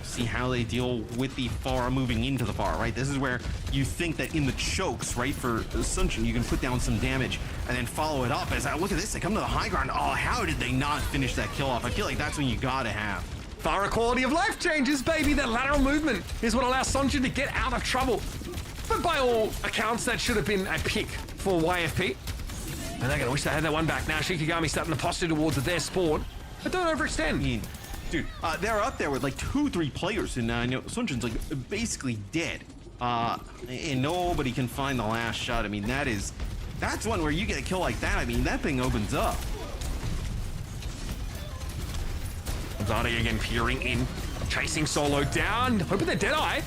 see how they deal with the Pharah moving into the Pharah, right? This is where you think that in the chokes, right, for Sunshine, you can put down some damage and then follow it up. As I look at this, they come to the high ground. Oh, how did they not finish that kill off? I feel like that's when you gotta have. Pharah quality of life changes, baby. That lateral movement is what allows Sonjun to get out of trouble. But by all accounts, that should have been a pick for YFP. And they're gonna wish they had that one back now. Shikigami starting to posture towards their spawn. But don't overextend. I mean, dude, they're up there with like 2-3 players, and Sunjun's like basically dead. And nobody can find the last shot. I mean, that's one where you get a kill like that. I mean, that thing opens up. Ade again peering in, chasing Solo down, hoping that Deadeye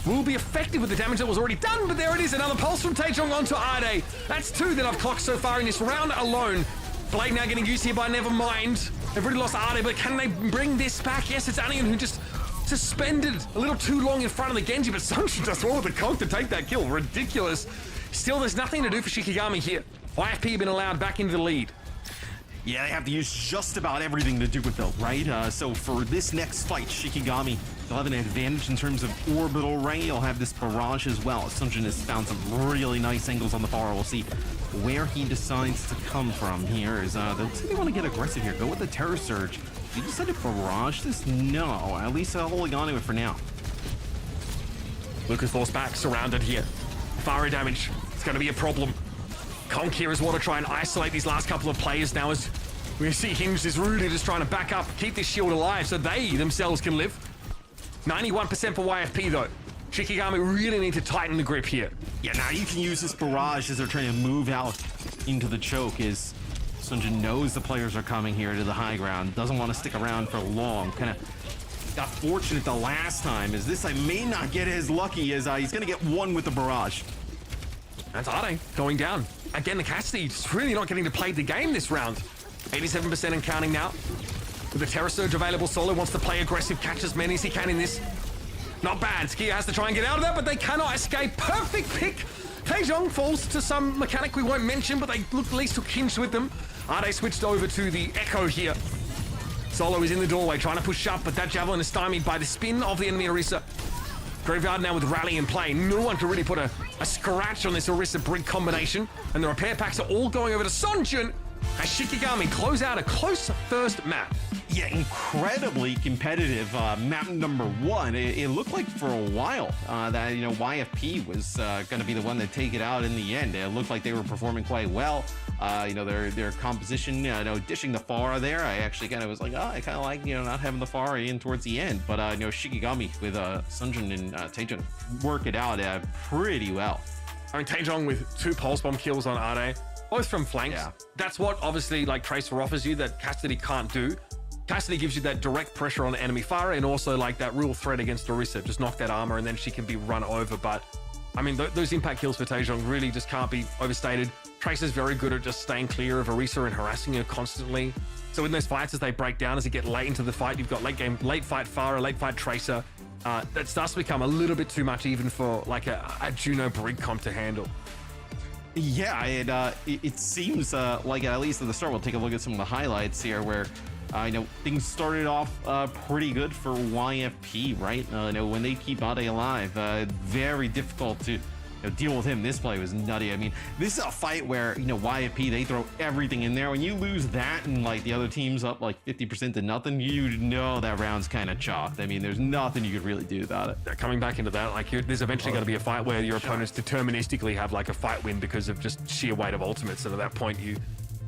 will be effective with the damage that was already done, but there it is, another pulse from Taejong onto Ade. That's 2 that I've clocked so far in this round alone. Blade now getting used here by Nevermind. They've already lost Ade, but can they bring this back? Yes, it's Anian who just suspended a little too long in front of the Genji, but Sunshine does well with the conk to take that kill. Ridiculous. Still, there's nothing to do for Shikigami here. YFP have been allowed back into the lead. Yeah, they have to use just about everything to do it though, right? So for this next fight, Shikigami, they'll have an advantage in terms of orbital range. He'll have this barrage as well. Sunjin has found some really nice angles on the far. We'll see where he decides to come from here. Is they looks like they want to get aggressive here. Go with the Terror Surge. Did you decide to barrage this? No, at least holding on to it for now. Lucas forced back, surrounded here. Fire damage, it's going to be a problem. Conk here as well to try and isolate these last couple of players now as we see Hinge is really just trying to back up, keep this shield alive so they themselves can live. 91% for YFP though. Shikigami really need to tighten the grip here. Yeah, now you can use this barrage as they're trying to move out into the choke as Sunjin knows the players are coming here to the high ground, doesn't want to stick around for long. Kind of got fortunate the last time as this time may not get as lucky as he's going to get one with the barrage. That's Ade going down. Again, the Cassidy just really not getting to play the game this round. 87% and counting now. With the Terror Surge available, Solo wants to play aggressive, catch as many as he can in this. Not bad. Skia has to try and get out of that, but they cannot escape. Perfect pick. Taejong falls to some mechanic we won't mention, but they look at least took Hinge with them. Ade switched over to the Echo here. Solo is in the doorway trying to push up, but that Javelin is stymied by the spin of the enemy Orisa. Graveyard now with Rally in play. No one can really put a scratch on this Orisa Brig combination. And the repair packs are all going over to Sunjin as Shikigami close out a close first map. Yeah, incredibly competitive map number one. It looked like for a while that YFP was going to be the one to take it out in the end. It looked like they were performing quite well. Their composition, dishing the Pharah there. I actually kind of was like, oh, I kind of like not having the Pharah in towards the end. But Shikigami with Sunjin and Taejong work it out pretty well. I mean, Taejong with 2 pulse bomb kills on Ade, both from flanks. Yeah. That's what obviously like Tracer offers you that Cassidy can't do. Cassidy gives you that direct pressure on the enemy Pharah and also like that real threat against Orisa. Just knock that armor and then she can be run over. But I mean, those impact kills for Taejong really just can't be overstated. Tracer's very good at just staying clear of Orisa and harassing her constantly. So in those fights as they break down, as you get late into the fight, you've got late fight Pharah, late fight Tracer. That starts to become a little bit too much even for like a Juno Brig comp to handle. Yeah, it seems like at least at the start, we'll take a look at some of the highlights here where things started off pretty good for YFP, right? When they keep Ade alive, very difficult to deal with him. This play was nutty. I mean, this is a fight where YFP, they throw everything in there. When you lose that and like the other team's up like 50% to nothing, that round's kind of chalked. I mean, there's nothing you could really do about it. Coming back into that, like there's eventually going to be a fight where your opponents deterministically have like a fight win because of just sheer weight of ultimates, and at that point you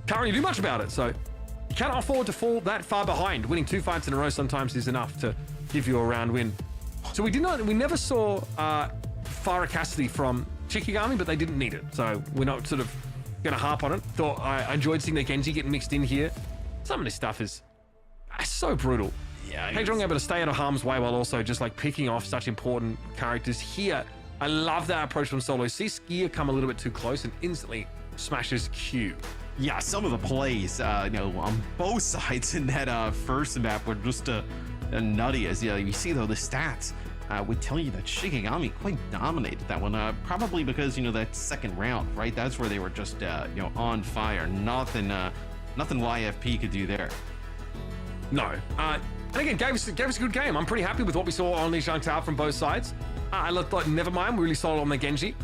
can't really do much about it. So you cannot afford to fall that far behind. Winning 2 fights in a row sometimes is enough to give you a round win. So we never saw Pharah Cassidy from Shikigami, but they didn't need it. So we're not sort of going to harp on it. Thought I enjoyed seeing the Genji getting mixed in here. Some of this stuff is so brutal. Yeah, Taejong able to stay out of harm's way while also just like picking off such important characters here. I love that approach from Solo. See Skia come a little bit too close and instantly smashes Q. Yeah, some of the plays, on both sides in that first map were just nutty. As you see though, the stats would tell you that Shikigami quite dominated that one. Probably because that second round, right? That's where they were just on fire. Nothing YFP could do there. No. And again, gave us a good game. I'm pretty happy with what we saw on these Shang from both sides. I thought Nevermind really solid on the Genji.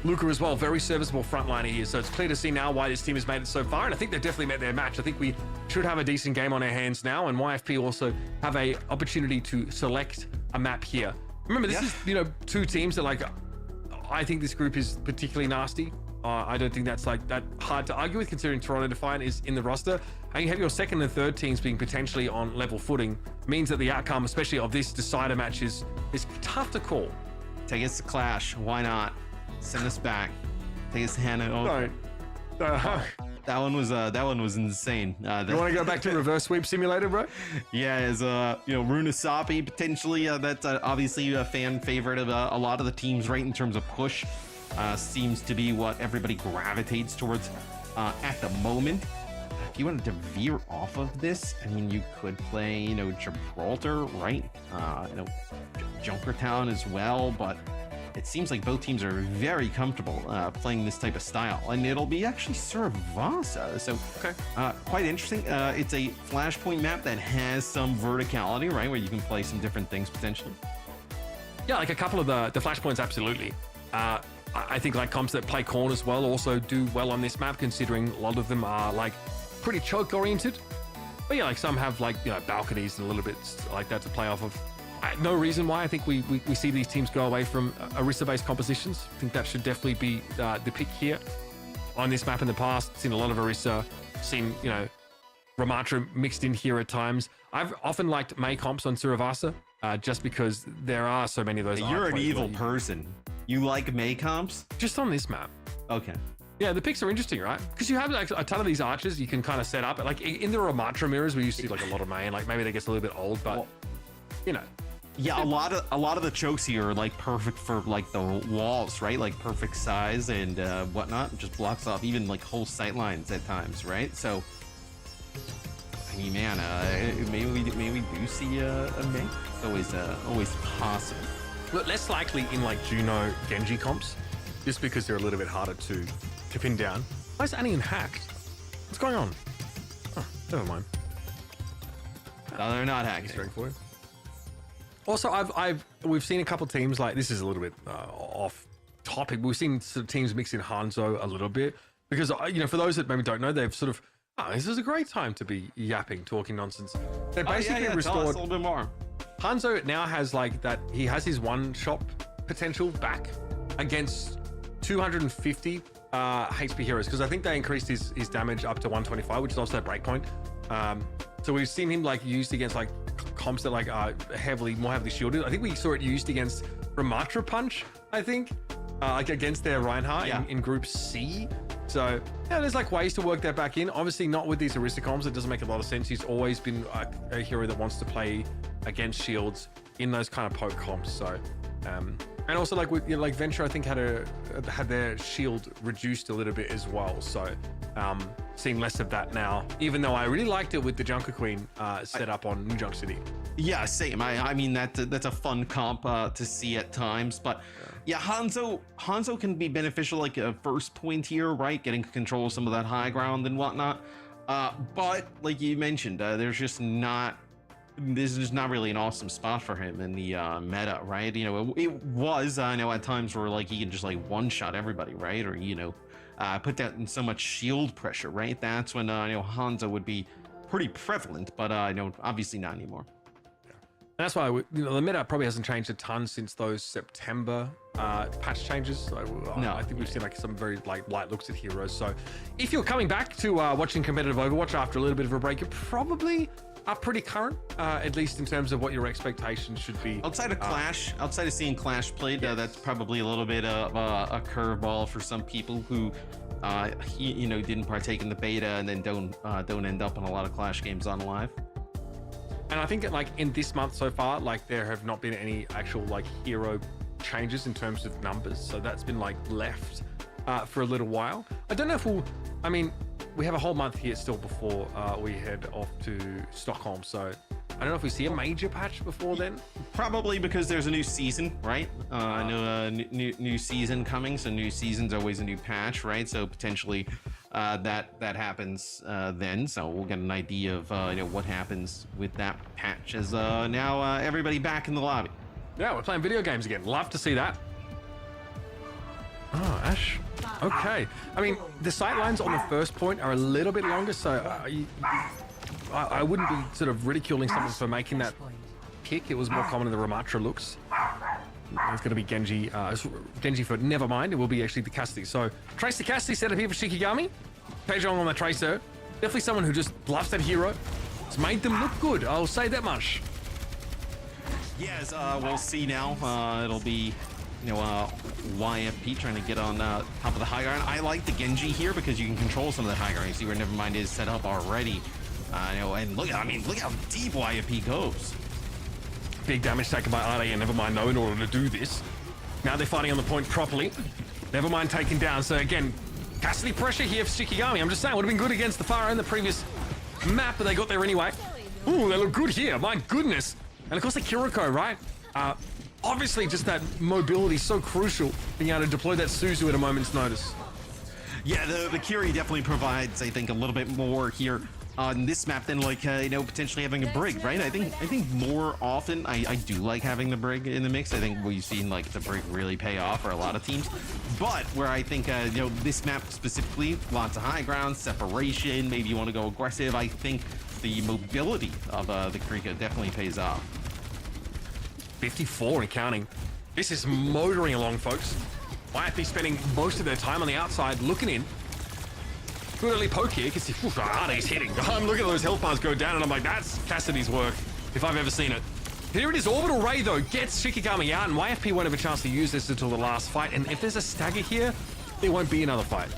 Luca as well, very serviceable frontliner here. So it's clear to see now why this team has made it so far. And I think they've definitely met their match. I think we should have a decent game on our hands now. And YFP also have a opportunity to select a map here. Remember, this is, 2 teams that like, I think this group is particularly nasty. I don't think that's like that hard to argue with considering Toronto Defiant is in the roster. And you have your second and third teams being potentially on level footing. Means that the outcome, especially of this decider match, is tough to call. Take us to Clash. Why not? Send us back. Take us to Hannah. No. That one was insane. You want to go back to Reverse Sweep Simulator, bro? Yeah, as Runasapi potentially. That's obviously a fan favorite of a lot of the teams, right? In terms of push, seems to be what everybody gravitates towards at the moment. If you wanted to veer off of this, I mean, you could play, Gibraltar, right? Junkertown as well, but it seems like both teams are very comfortable playing this type of style, and it'll be actually Survasa. So quite interesting. It's a flashpoint map that has some verticality, right, where you can play some different things potentially. Yeah, like a couple of the flashpoints, absolutely. I think like comps that play corners well also do well on this map, considering a lot of them are like pretty choke oriented. But yeah, like some have like, you know, balconies and a little bit like that to play off of. No reason why I think we see these teams go away from Orisa-based compositions. I think that should definitely be the pick here. On this map in the past, seen a lot of Orisa, seen, you know, Ramatra mixed in here at times. I've often liked May comps on Suravasa, just because there are so many of those. You're an evil person. You like May comps? Just on this map. Okay. Yeah, the picks are interesting, right? Because you have like a ton of these archers you can kind of set up. Like in the Ramatra mirrors, we used to see like a lot of May, and like maybe they get a little bit old, but you know. Yeah, a lot of the chokes here are like perfect for like the walls, right? Like perfect size and whatnot. It just blocks off even like whole sight lines at times, right? So, I mean, man, maybe we do see a May. It's always possible. Look, less likely in like Juno Genji comps, just because they're a little bit harder to pin down. Why is Anian hacked? What's going on? Oh, never mind. No, they're not hacked. Straightforward. Also, we've seen a couple teams, like, this is a little bit off topic, but we've seen some teams mix in Hanzo a little bit because, you know, for those that maybe don't know, they've sort of, this is a great time to be yapping, talking nonsense. They basically restored. Tell us a little bit more. Hanzo now has like that, he has his one shot potential back against 250 HP heroes, because I think they increased his damage up to 125, which is also a breakpoint. So we've seen him like used against like comps that like are more heavily shielded. I think we saw it used against Ramatra Punch, I think, like against their Reinhardt in Group C. So yeah, there's like ways to work that back in. Obviously not with these Orisa comps. It doesn't make a lot of sense. He's always been a hero that wants to play against shields in those kind of poke comps. So and also like with, you know, like Venture, I think had their shield reduced a little bit as well. So seeing less of that now, even though I really liked it with the Junker Queen set up on New Junk City. Yeah, same. I mean that's a fun comp to see at times, but yeah, Hanzo can be beneficial like a first point here, right? Getting control of some of that high ground and whatnot. But like you mentioned, this is just not really an awesome spot for him in the meta, right? You know, it was, I know at times where like he can just like one-shot everybody, right? Or, you know, put that in so much shield pressure, right? That's when, you know, Hanzo would be pretty prevalent, but, you know, obviously not anymore. And that's why, you know, the meta probably hasn't changed a ton since those September patch changes. So, no, I think we've seen like some very like light looks at heroes. So if you're coming back to watching competitive Overwatch after a little bit of a break, you're probably are pretty current, at least in terms of what your expectations should be. Outside of Clash, outside of seeing Clash played, that's probably a little bit of a curveball for some people who, you know, didn't partake in the beta and then don't end up in a lot of Clash games on live. And I think like in this month so far, like there have not been any actual like hero changes in terms of numbers, so that's been like left for a little while. I don't know if I mean, we have a whole month here still before we head off to Stockholm, so I don't know if we see a major patch before then. Probably because there's a new season, right? I know new season coming, so new season's always a new patch, right? So potentially that happens then. So we'll get an idea of you know, what happens with that patch as now everybody back in the lobby. Yeah, we're playing video games again. Love to see that. Oh, Ash. Okay. I mean, the sight lines on the first point are a little bit longer, so I wouldn't be sort of ridiculing someone for making that pick. It was more common in the Ramatra looks. It's going to be Genji. Genji for Nevermind. It will be actually the Cassidy. So, Tracer Cassidy set up here for Shikigami. Pejong on the Tracer. Definitely someone who just loves that hero. It's made them look good. I'll say that much. Yes, we'll see now. It'll be, you know, YFP trying to get on top of the high ground. I like the Genji here because you can control some of that high ground. You see where Nevermind is set up already. You know, and look how deep YFP goes. Big damage taken by RA and Nevermind though in order to do this. Now they're fighting on the point properly. Nevermind taken down. So again, Cassidy pressure here for Shikigami. I'm just saying, would have been good against the Pharah in the previous map, but they got there anyway. Ooh, they look good here. My goodness. And of course the Kiriko, right? Obviously, just that mobility so crucial, being able to deploy that Suzu at a moment's notice. Yeah, the Curie definitely provides, I think, a little bit more here on this map than like you know, potentially having a Brig, right? I think more often I do like having the Brig in the mix. I think we've seen like the Brig really pay off for a lot of teams, but where I think you know, this map specifically, lots of high ground, separation, maybe you want to go aggressive. I think the mobility of the Krika definitely pays off. 54 and counting. This is motoring along, folks. YFP spending most of their time on the outside looking in. Good early poke here. You can see Ade's hitting. I'm looking at those health bars go down and I'm like, that's Cassidy's work, if I've ever seen it. Here it is. Orbital Ray, though, gets Shikigami out, and YFP won't have a chance to use this until the last fight. And if there's a stagger here, there won't be another fight.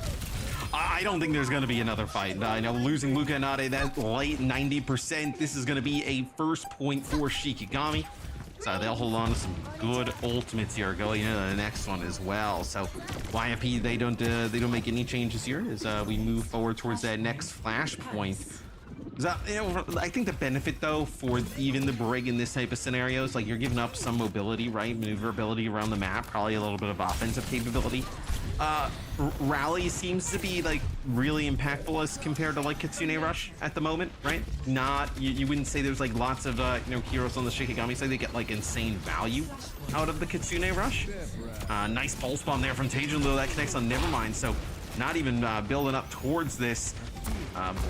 I don't think there's going to be another fight. I know losing Luca and Ade that late, 90%. This is going to be a first point for Shikigami. So they'll hold on to some good ultimates here going into the next one as well. So YFP, they don't make any changes here as we move forward towards that next flashpoint. You know, I think the benefit though for even the Brig in this type of scenarios, like you're giving up some mobility, right? Maneuverability around the map, probably a little bit of offensive capability. Rally seems to be like really impactful as compared to like Kitsune Rush at the moment, right? Not you wouldn't say there's like lots of you know, heroes on the Shikigami side. They get like insane value out of the Kitsune Rush. Nice pulse bomb there from Teijun, though that connects on Nevermind. So not even building up towards this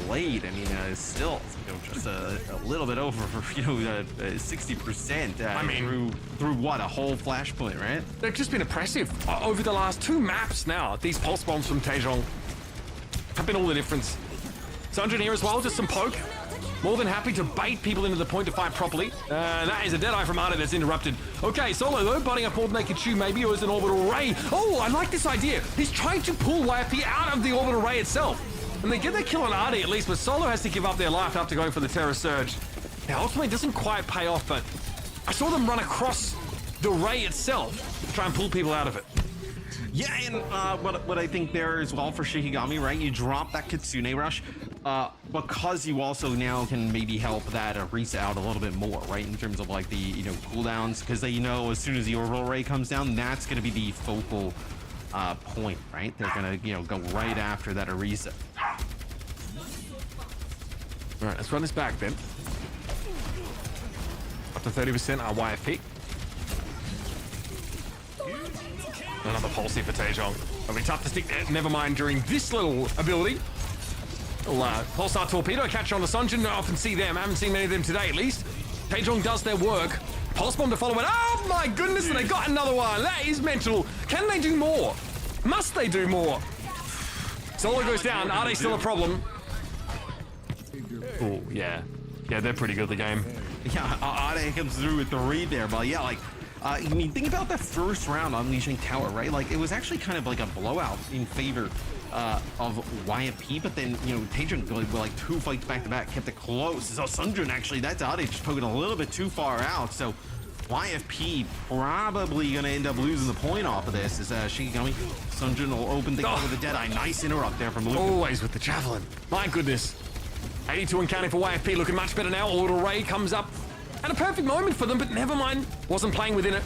blade. I mean, it's still, you know, just a little bit over for, you know, 60%. I mean, through what, a whole flashpoint, right? They've just been impressive over the last 2 maps now. These pulse bombs from Taejong have been all the difference. Sundrin here as well, just some poke. More than happy to bait people into the point to fight properly. That is a Deadeye from Ade that's interrupted. Okay, Solo though, butting up Old Naked Chew maybe, or is an Orbital Ray. Oh, I like this idea. He's trying to pull YFP out of the Orbital Ray itself. And they get their kill on Ade at least, but Solo has to give up their life after going for the Terror Surge. Now, ultimately, it doesn't quite pay off, but I saw them run across the Ray itself to try and pull people out of it. Yeah, and what I think there as well for Shikigami, right? You drop that Kitsune Rush because you also now can maybe help that reset out a little bit more, right? In terms of like the, you know, cooldowns, because they know as soon as the Orbital Ray comes down, that's going to be the focal point, right? They're going to, you know, go right after that reset. All right, let's run this back then. Up to 30% are YFP. Another pulse here for Taejong. It'll be tough to stick Nevermind during this little ability. Pulsar Torpedo catch on the Sunjin. I often see them. I haven't seen many of them today, at least. Taejong does their work. Pulse Bomb to follow it. Oh my goodness, and they got another one. That is mental. Can they do more? Must they do more? Solo goes down. Are they still a problem? Oh, yeah. Yeah, they're pretty good at the game. Yeah, Ade comes through with the read there, but yeah, like, I mean, think about that first round Unleashing Tower, right? Like, it was actually kind of like a blowout in favor of YFP, but then, you know, Taejong with like 2 fights back-to-back kept it close. So Sundrin, actually, that's Ade just poking a little bit too far out. So YFP probably going to end up losing the point off of this as Shikigami. Sundrin will open things up with a Deadeye. Nice interrupt there from Luke. Always with the Javelin. My goodness. 82 and counting for YFP, looking much better now. Orbital Ray comes up at a perfect moment for them, but Nevermind wasn't playing within it.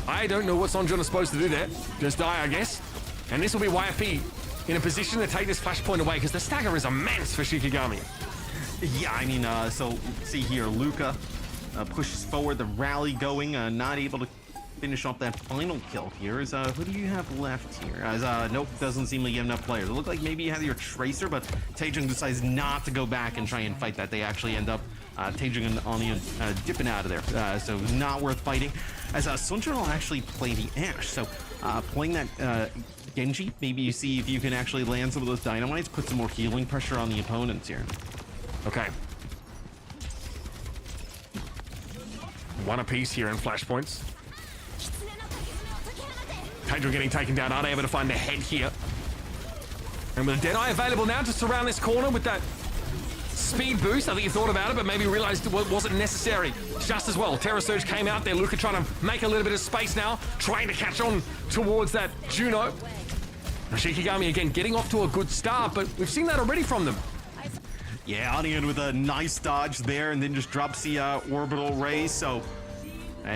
I don't know what Sundrin is supposed to do there. Just die, I guess. And this will be YFP in a position to take this flashpoint away because the stagger is immense for Shikigami. Yeah, I mean, so see here, Luca pushes forward, the rally going, not able to finish off that final kill here. Is who do you have left here? As nope, doesn't seem like you have enough players. It looked like maybe you have your Tracer, but Taejong decides not to go back and try and fight that. They actually end up Taejong and Onion dipping out of there, so not worth fighting. As Sundrin will actually play the Ash, so playing that Genji, maybe you see if you can actually land some of those dynamites, put some more healing pressure on the opponents here. Okay. One apiece here in flashpoints. Taejong getting taken down. Are they able to find the head here? And with a Deadeye available now to surround this corner with that speed boost. I think he thought about it, but maybe realized it wasn't necessary. Just as well. Terror Surge came out there. Luca trying to make a little bit of space now. Trying to catch on towards that Juno. Shikigami again getting off to a good start, but we've seen that already from them. Yeah, Onion with a nice dodge there and then just drops the Orbital Ray. So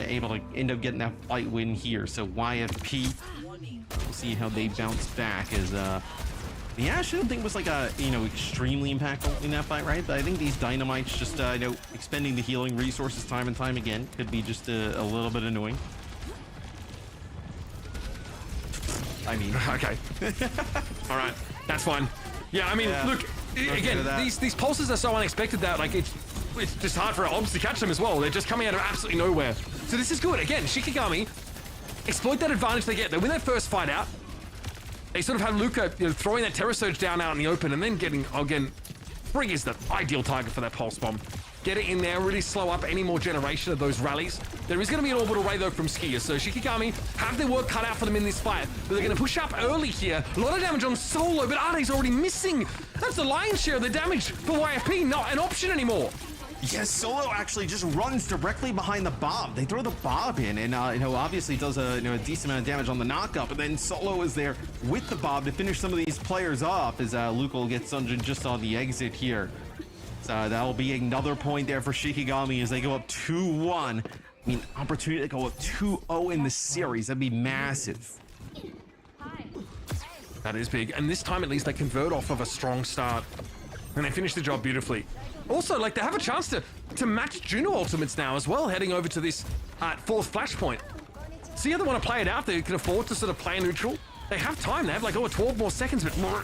able to end up getting that fight win here. So YFP, we'll see how they bounce back. As the Ashe, I don't think was like a extremely impactful in that fight, right? But I think these Dynamites just expending the healing resources time and time again could be just a little bit annoying. I mean, okay. All right, that's fine. Yeah, I mean, look, again, these pulses are so unexpected that like it's just hard for Obs to catch them as well. They're just coming out of absolutely nowhere. So this is good. Again, Shikigami exploit that advantage they get. They win their first fight out. They sort of had Luca throwing that Terror Surge down out in the open and then getting, again, Brig is the ideal target for that Pulse Bomb. Get it in there, really slow up any more generation of those rallies. There is going to be an Orbital Ray though from Skier, so Shikigami have their work cut out for them in this fight, but they're going to push up early here. A lot of damage on Solo, but Arde's already missing. That's the lion's share of the damage for YFP, not an option anymore. Yes, Solo actually just runs directly behind the Bob. They throw the Bob in, and obviously does a decent amount of damage on the knockup. And then Solo is there with the Bob to finish some of these players off. As Luca will get Sunjin just on the exit here. So that'll be another point there for Shikigami as they go up 2-1. I mean, opportunity to go up 2-0 in the series. That'd be massive. That is big, and this time at least they convert off of a strong start, and they finish the job beautifully. Also, like, they have a chance to match Juno ultimates now as well, heading over to this fourth flashpoint. So yeah, they want to play it out. They can afford to sort of play neutral. They have time. They have like 12 more seconds, but more.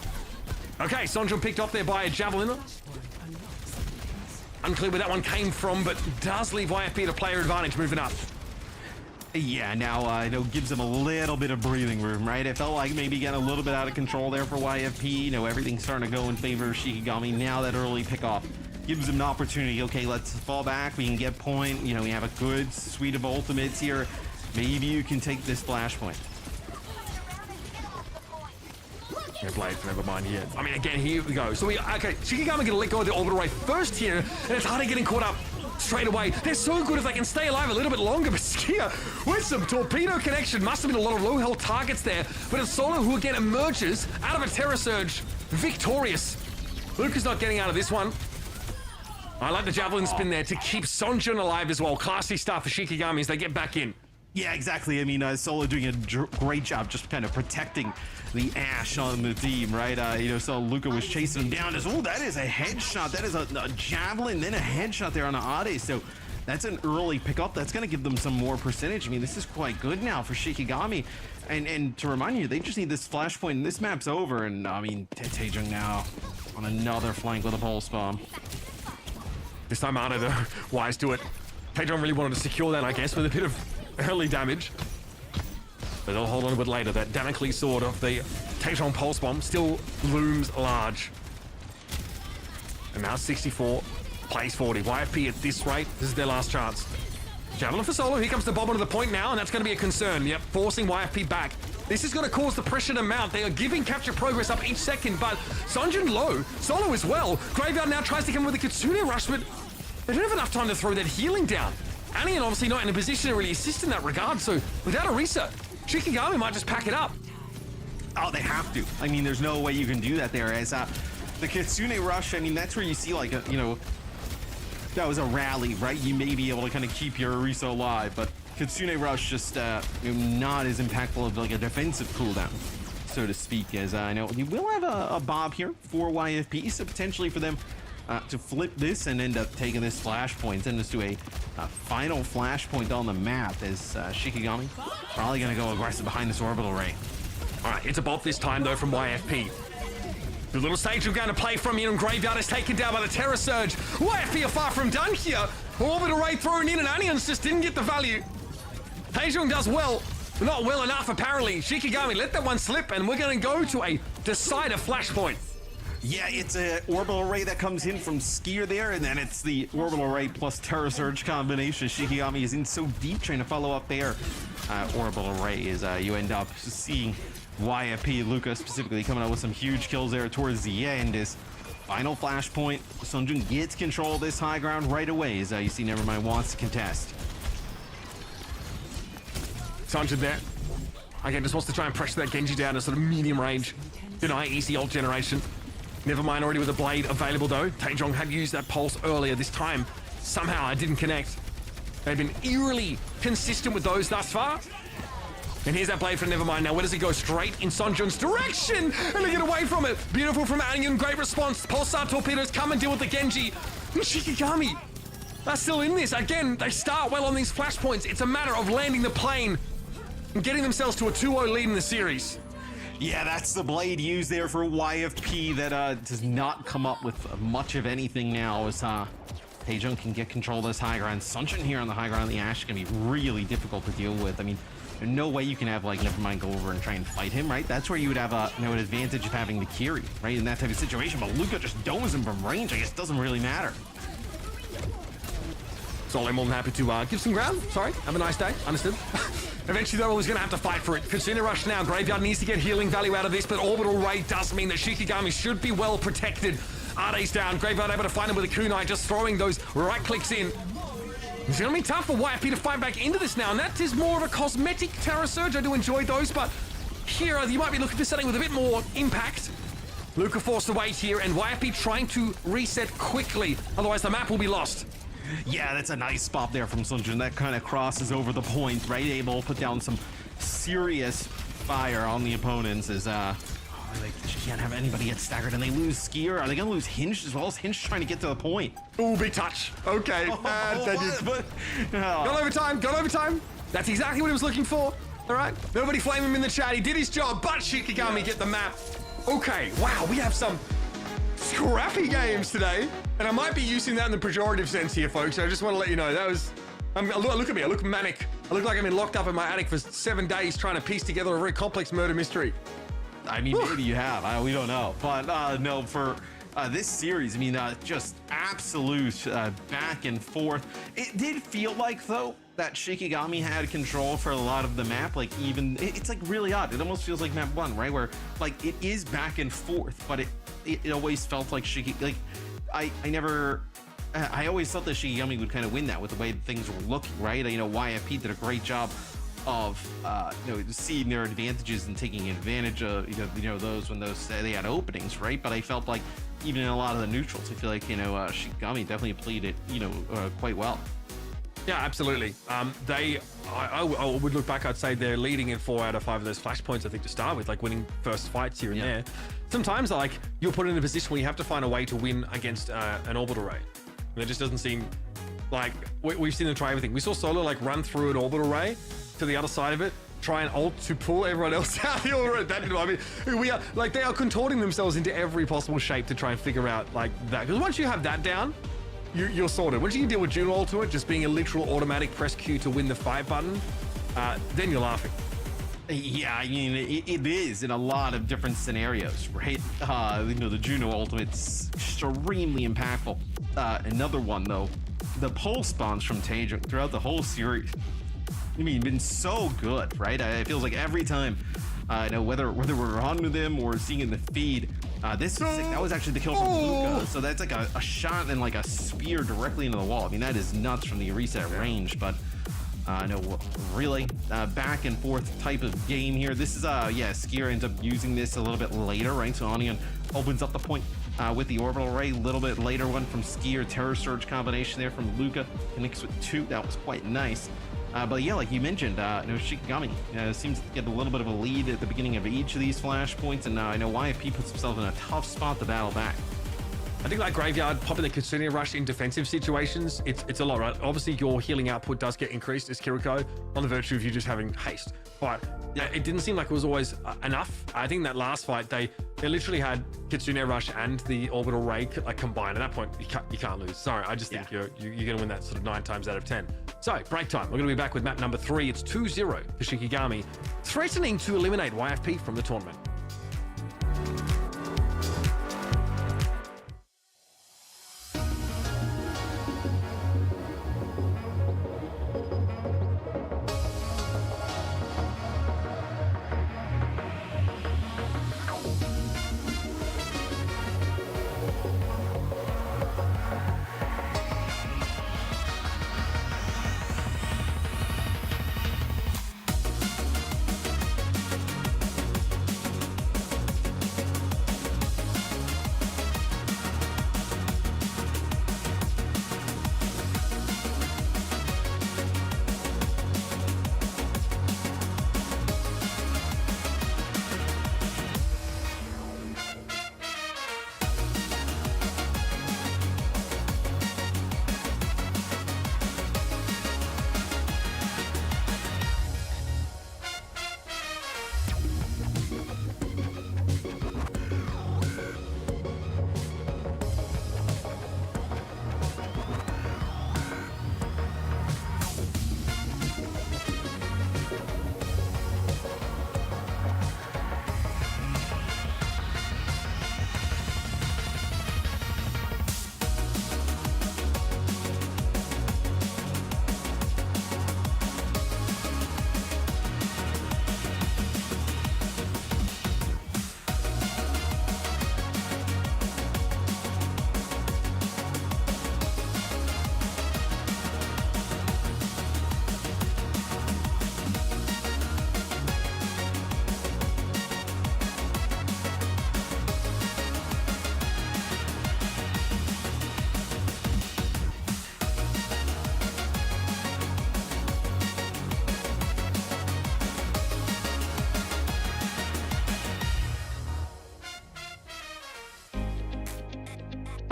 Okay, Sonjun picked up there by a Javelin. Unclear where that one came from, but does leave YFP to player advantage moving up. Yeah, now gives them a little bit of breathing room, right? It felt like maybe getting a little bit out of control there for YFP. Everything's starting to go in favor of Shikigami. Now that early pickoff gives them an opportunity. Okay, let's fall back. We can get point. We have a good suite of ultimates here. Maybe you can take this flashpoint. Yeah, Blade, never mind here. I mean, again, here we go. So Shikigami gonna let go of the orbital ray first here, and it's harder getting caught up straight away. They're so good if they can stay alive a little bit longer, but Skier with some torpedo connection. Must have been a lot of low health targets there, but it's Solo who again emerges out of a Terror Surge victorious. Luca's not getting out of this one. I like the Javelin spin there to keep Sonjun alive as well. Classy stuff for Shikigami as they get back in. Yeah, exactly. I mean, Solo doing a great job just kind of protecting the Ashe on the team, right? So Luca was chasing him down. That is a headshot. That is a Javelin, then a headshot there on Ade. So that's an early pickup. That's going to give them some more percentage. I mean, this is quite good now for Shikigami. And to remind you, they just need this flashpoint, and this map's over. And, I mean, Taejong now on another flank with a pulse bomb. This time Ade, though, wise to it. Taejong really wanted to secure that, I guess, with a bit of early damage. But they'll hold on a bit later. That Damocles sword of the Taejong pulse bomb still looms large. And now 64 plays 40. YFP at this rate, this is their last chance. Javelin for Solo. Here comes the bomb onto the point now, and that's going to be a concern. Yep, forcing YFP back. This is going to cause the pressure to mount. They are giving capture progress up each second, but Sonjun low. Solo as well. Graveyard now tries to come with a Kitsune rush, but they don't have enough time to throw that healing down. Anian obviously not in a position to really assist in that regard, so without a reset, Shikigami might just pack it up. Oh, they have to. I mean, there's no way you can do that there. As the Kitsune rush, I mean, that's where you see like that was a rally, right? You may be able to kind of keep your Orisa alive, but Kitsune rush just not as impactful of like a defensive cooldown, so to speak. As I know, you will have a Bob here for YFP, so potentially for them to flip this and end up taking this flashpoint, send us to a final flashpoint on the map as Shikigami probably going to go aggressive behind this orbital ray. All right, it's a bolt this time though from YFP. The little stage we're going to play from in Graveyard is taken down by the Terror Surge. YFP are far from done here. Orbital ray thrown in and Anions just didn't get the value. Taejong does well, but not well enough apparently. Shikigami let that one slip and we're going to go to a decider flashpoint. Yeah, it's an orbital ray that comes in from Skier there, and then it's the orbital ray plus Terror Surge combination. Shikigami is in so deep trying to follow up there. Orbital ray is you end up seeing YFP, Luca specifically, coming out with some huge kills there towards the end. Is final flashpoint. Sonjun gets control of this high ground right away as you see Nevermind wants to contest. Sonjun there. Again, just wants to try and pressure that Genji down to sort of medium range. Deny easy ult generation. Nevermind already with a blade available though. Taejong had used that pulse earlier this time. Somehow I didn't connect. They've been eerily consistent with those thus far. And here's that blade for Nevermind. Now, where does it go? Straight in Sunjun's direction. And they get away from it. Beautiful from Anion. Great response. Pulsar torpedoes come and deal with the Genji. And Shikigami, they're still in this. Again, they start well on these flashpoints. It's a matter of landing the plane and getting themselves to a 2-0 lead in the series. Yeah, that's the blade used there for YFP that does not come up with much of anything now as Taejung can get control of this high ground. Sunshine here on the high ground of the Ash is going to be really difficult to deal with. I mean, there's no way you can have, like, Nevermind go over and try and fight him, right? That's where you would have an advantage of having the Kiri, right, in that type of situation. But Luca just domes him from range. I guess it doesn't really matter. So I'm more than happy to give some ground. Sorry, have a nice day. Understood. Eventually, they're always going to have to fight for it. Kitsune Rush now. Graveyard needs to get healing value out of this, but Orbital Ray does mean that Shikigami should be well protected. Arde's down. Graveyard able to find him with a kunai, just throwing those right clicks in. It's going to be tough for YFP to fight back into this now, and that is more of a cosmetic Terror Surge. I do enjoy those, but here you might be looking for something with a bit more impact. Luca forced to wait here, and YFP trying to reset quickly, otherwise the map will be lost. Yeah, that's a nice spot there from Sunjun. That kind of crosses over the point, right? Able to put down some serious fire on the opponents as they can't have anybody get staggered, and they lose Skier. Are they gonna lose Hinge as well? As Hinge trying to get to the point? Ooh, big touch. Okay. Got overtime. That's exactly what he was looking for. All right. Nobody flame him in the chat. He did his job, but Shikigami get the map. Okay. Wow, we have some scrappy games today, and I might be using that in the pejorative sense here, folks. I just want to let you know that was. Look at me. I look manic. I look like I've been locked up in my attic for 7 days trying to piece together a very complex murder mystery. I mean, maybe you have. We don't know. But no, for this series, I mean, just absolute back and forth. It did feel like, though, that Shikigami had control for a lot of the map. Like, even it's like really odd. It almost feels like map 1, right? Where like it is back and forth, but it always felt like I always thought that Shikigami would kind of win that with the way things were looking, right? YFP did a great job of seeing their advantages and taking advantage of those when they had openings, right? But I felt like even in a lot of the neutrals, I feel like Shikigami definitely played it quite well. Yeah, absolutely. I would look back, I'd say they're leading in 4 out of 5 of those flashpoints, I think, to start with, like winning first fights here and there. Sometimes, like, you're put in a position where you have to find a way to win against an orbital ray. And it just doesn't seem like we've seen them try everything. We saw Solo like run through an orbital ray to the other side of it, try and ult to pull everyone else out the orbital ray. We are like, they are contorting themselves into every possible shape to try and figure out like that. Because once you have that down, you're sorted. Once you can deal with Juno ult to it, just being a literal automatic press Q to win the fight button, then you're laughing. Yeah, I mean, it is in a lot of different scenarios, right? The Juno ultimate's extremely impactful. Another one, though, the pulse bombs from Taejung throughout the whole series. I mean, been so good, right? It feels like every time, whether we're on with them or seeing in the feed, this is sick. That was actually the kill from Luca. So that's like a shot and like a spear directly into the wall. I mean, that is nuts from the reset range, but really back and forth type of game here. This is Skier ends up using this a little bit later, right? So Onion opens up the point with the orbital ray a little bit later. One from Skier, Terror Surge combination there from Luca, connects with 2. That was quite nice. But yeah, like you mentioned, Shikigami seems to get a little bit of a lead at the beginning of each of these flashpoints, and I know YFP puts himself in a tough spot to battle back. I think like Graveyard popping the Kitsune Rush in defensive situations, it's a lot, right? Obviously, your healing output does get increased as Kiriko on the virtue of you just having haste. But it didn't seem like it was always enough. I think that last fight, they literally had Kitsune Rush and the Orbital Ray like combined. At that point, you can't lose. Sorry, I just think you're going to win that sort of 9 times out of 10. So, break time. We're going to be back with map number 3. It's 2-0 for Shikigami, threatening to eliminate YFP from the tournament.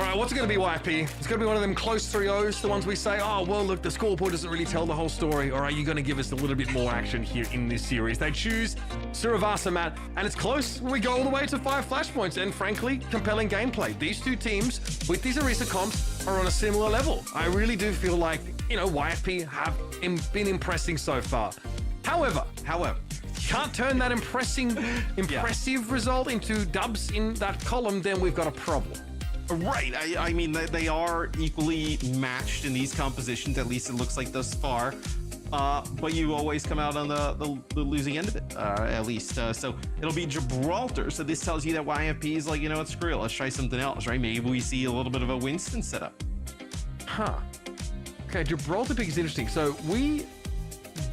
right, what's it going to be, YFP? It's going to be one of them close 3-0s, the ones we say, oh, well, look, the scoreboard doesn't really tell the whole story, or are you going to give us a little bit more action here in this series? They choose Suravasa, Matt, and it's close when we go all the way to 5 flashpoints, and frankly, compelling gameplay. These two teams, with these Orisa comps, are on a similar level. I really do feel like, you know, YFP have been impressing so far. However, can't turn that impressive result into dubs in that column, then we've got a problem. Right. I mean, they are equally matched in these compositions, at least it looks like thus far. But you always come out on the losing end of it, at least. So it'll be Gibraltar. So this tells you that YFP is like, you know what, screw it, let's try something else, right? Maybe we see a little bit of a Winston setup. Huh. Okay, Gibraltar pick is interesting. So we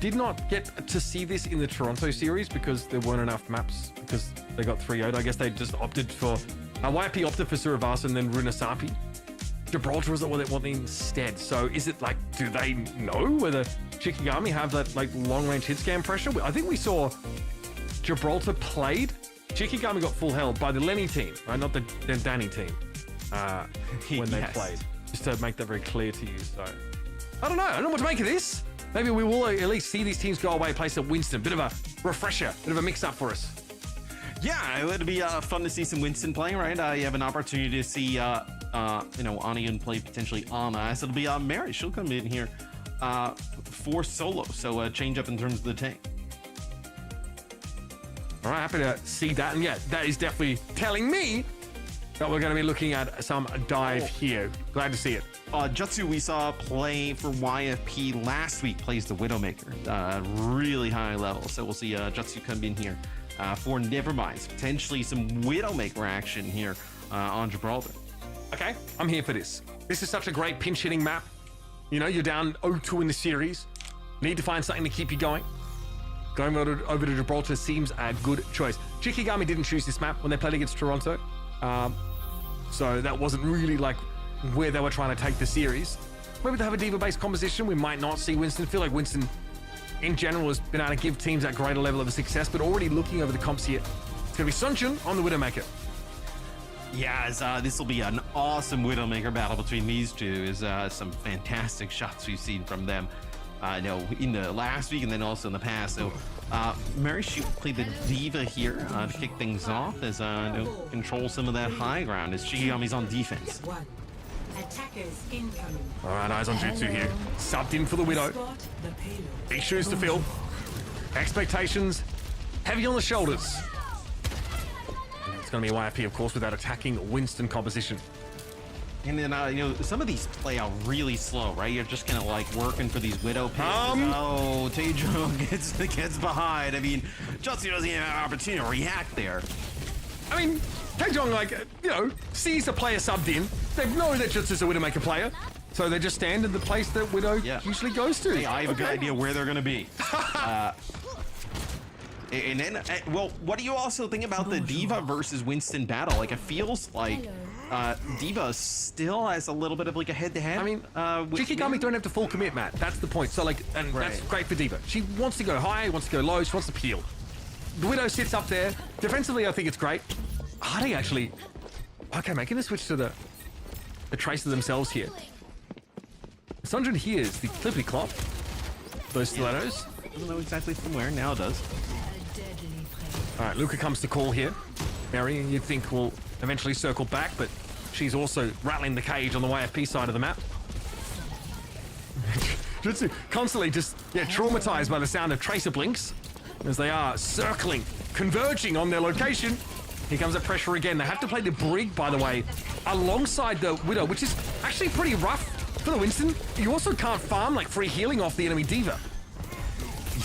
did not get to see this in the Toronto series because there weren't enough maps because they got 3-0'd. I guess they just opted for... YP opted for Suravasa and then Runasapi. Gibraltar is what they want instead. So is it like, do they know whether Shikigami have that like long-range hit scan pressure? I think we saw Gibraltar played. Shikigami got full held by the Lenny team, right? Not the Danny team when they played. Just to make that very clear to you. So I don't know what to make of this. Maybe we will at least see these teams go away, place at Winston. Bit of a refresher, bit of a mix-up for us. Yeah, it would be fun to see some Winston playing, right? You have an opportunity to see, you know, Anian play potentially Ana. So it'll be Mary. She'll come in here for solo. So a change up in terms of the tank. All right, happy to see that. And yeah, that is definitely telling me that we're going to be looking at some dive here. Glad to see it. Jutsu, we saw play for YFP last week, plays the Widowmaker, really high level. So we'll see Jutsu come in here for Neverminds. Potentially some Widowmaker action here on Gibraltar. Okay, I'm here for this. This is such a great pinch hitting map. You know, you're down 0-2 in the series. Need to find something to keep you going. Going over to Gibraltar seems a good choice. Shikigami didn't choose this map when they played against Toronto. So that wasn't really like where they were trying to take the series. Maybe they have a diva-based composition. We might not see Winston. I feel like Winston, in general, has been able to give teams that greater level of success, but already looking over the comps here, it's going to be Sunjun on the Widowmaker. Yeah, this will be an awesome Widowmaker battle between these two. Is some fantastic shots we've seen from them. You know, in the last week and then also in the past. So Mary Shoot played the diva here to kick things off as you know, control some of that high ground as Shikigami's on defense. All right, eyes on Jutsu here. Subbed in for the Widow. Big shoes to fill. Expectations heavy on the shoulders. It's going to be YFP, of course, with that attacking Winston composition. And then, you know, some of these play out really slow, right? You're just kind of like working for these Widow picks. Oh, Taejo gets behind. I mean, Jutsu doesn't even have an opportunity to react there. I mean, Taejong, like, you know, sees a player subbed in. They know that Jutsu's a Widowmaker player, so they just stand in the place that Widow usually goes to. Hey, I have a good idea where they're going to be. And then, well, what do you also think about the Diva versus Winston battle? Like, it feels like Diva still has a little bit of like a head-to-head. I mean, Shikigami don't have to full commit, Matt. That's the point. So, like, and that's great for Diva. She wants to go high, wants to go low, she wants to peel. The Widow sits up there. Defensively, I think it's great. Hardy actually... Okay, making the switch to the Tracer themselves here. Sunjun hears the Clippity Clop. Those stilettos. Doesn't know exactly from where, now it does. All right, Luca comes to call here. Mary, you'd think will eventually circle back, but she's also rattling the cage on the YFP side of the map. Jutsu constantly just traumatized by the sound of Tracer blinks as they are circling, converging on their location. Here comes that pressure again. They have to play the Brig, by the way, alongside the Widow, which is actually pretty rough for the Winston. You also can't farm like free healing off the enemy Diva.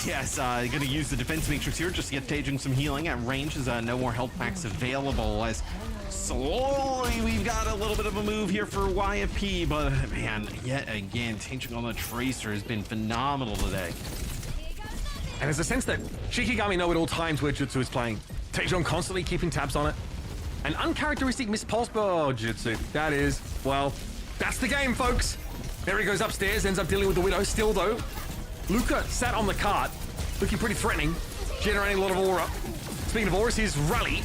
Yes, going to use the defense matrix here just to get Taejong some healing at range as no more health packs available as slowly we've got a little bit of a move here for YFP, but man, yet again, Taejong on the Tracer has been phenomenal today. And there's a sense that Shikigami know at all times where Jutsu is playing. Taejong constantly keeping tabs on it. An uncharacteristic mispulse by Jutsu. That is, well, that's the game, folks. There he goes upstairs, ends up dealing with the Widow. Still, though, Luca sat on the cart, looking pretty threatening, generating a lot of aura. Speaking of auras, here's Rally.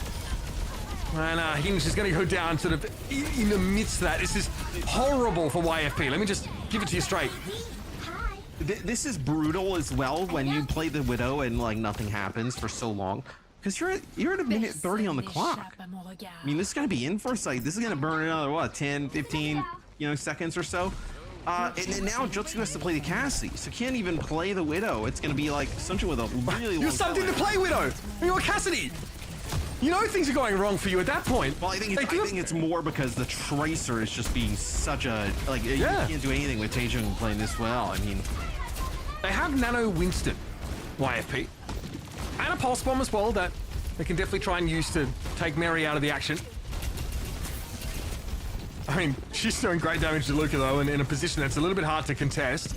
And Hinge is going to go down sort of in the midst of that. This is horrible for YFP. Let me just give it to you straight. This is brutal as well when you play the Widow and like nothing happens for so long. Because you're at a minute 30 on the clock. I mean, this is going to be in for sight. This is going to burn another, what, 10, 15, seconds or so. And then now Jutsu has to play the Cassie, so can't even play the Widow. It's going to be like Sunshine with a really You're something to play Widow! You're Cassidy! You know things are going wrong for you at that point. Well, I think it's more because the Tracer is just being such a... Like, you can't do anything with Taejung playing this well. I mean... They have Nano Winston, YFP. And a Pulse Bomb as well that they can definitely try and use to take Mary out of the action. I mean, she's doing great damage to Luca, though, and in a position that's a little bit hard to contest.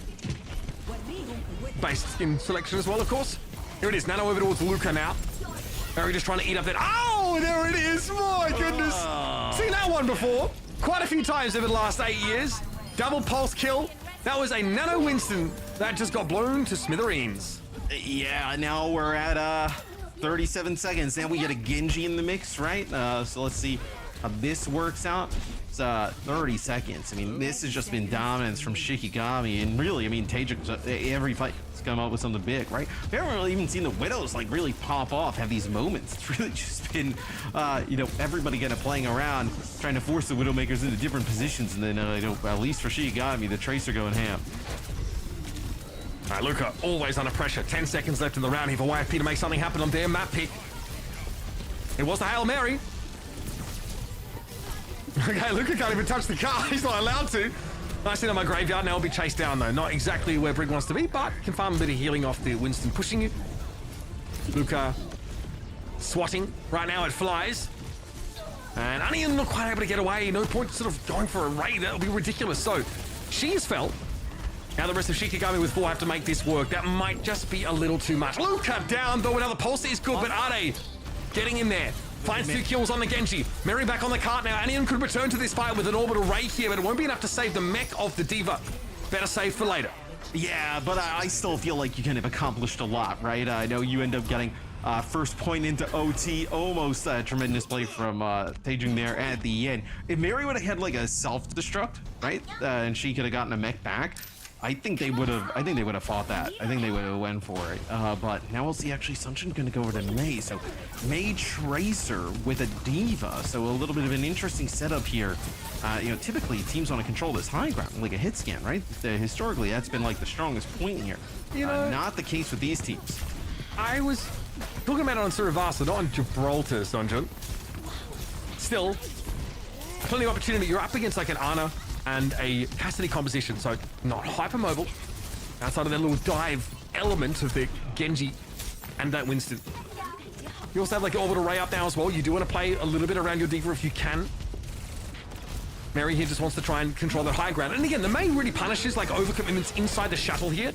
Based in selection as well, of course. Here it is, Nano over towards Luca now. Mary just trying to eat up that. Oh, there it is! My goodness! Seen that one before. Quite a few times over the last 8 years. Double pulse kill. That was a Nano Winston that just got blown to smithereens. Yeah, now we're at 37 seconds. Now we get a Genji in the mix, right? So let's see how this works out. It's 30 seconds. I mean, this has just been dominance from Shikigami, and really, I mean, Taejung every fight has come up with something big, right? We haven't really even seen the Widows like really pop off, have these moments. It's really just been, everybody kind of playing around, trying to force the Widowmakers into different positions, and then, at least for Shikigami, the Tracer going ham. All right, Luca, always under pressure. 10 seconds left in the round here for YFP to make something happen on their map pick. It was the Hail Mary. Okay, Luca can't even touch the car. He's not allowed to. Nice in on my graveyard. Now he'll be chased down, though. Not exactly where Brig wants to be, but can farm a bit of healing off the Winston pushing you. Luca swatting. Right now it flies. And Onion not quite able to get away. No point sort of going for a raid. That'll be ridiculous. So she is fell. Now the rest of Shikigami with 4 have to make this work. That might just be a little too much. Luca down, though another pulse is good, but Ade getting in there. Finds 2 kills on the Genji. Mary back on the cart now. Anion could return to this fight with an orbital raid here, but it won't be enough to save the mech of the Diva. Better save for later. Yeah, but I still feel like you kind of accomplished a lot, right? I know you end up getting first point into OT. Almost a tremendous play from Taejung there at the end. If Mary would have had like a self-destruct, right? And she could have gotten a mech back, I think they would have. I think they would have fought that. I think they would have went for it. But now we'll see. Actually, Sunshine's going to go over to May. So May Tracer with a Diva. So a little bit of an interesting setup here. Typically teams want to control this high ground, like a hit scan, right? Historically, that's been like the strongest point here. Not the case with these teams. I was talking about it on Survivor, not on Gibraltar, Sunshine. Still, plenty of opportunity. You're up against like an Ana and a Cassidy composition, so not hypermobile. Outside of that little dive element of the Genji and that Winston. You also have like the orbital ray up now as well. You do want to play a little bit around your Diva if you can. Mary here just wants to try and control that high ground. And again, the main really punishes like overcommitments inside the shuttle here.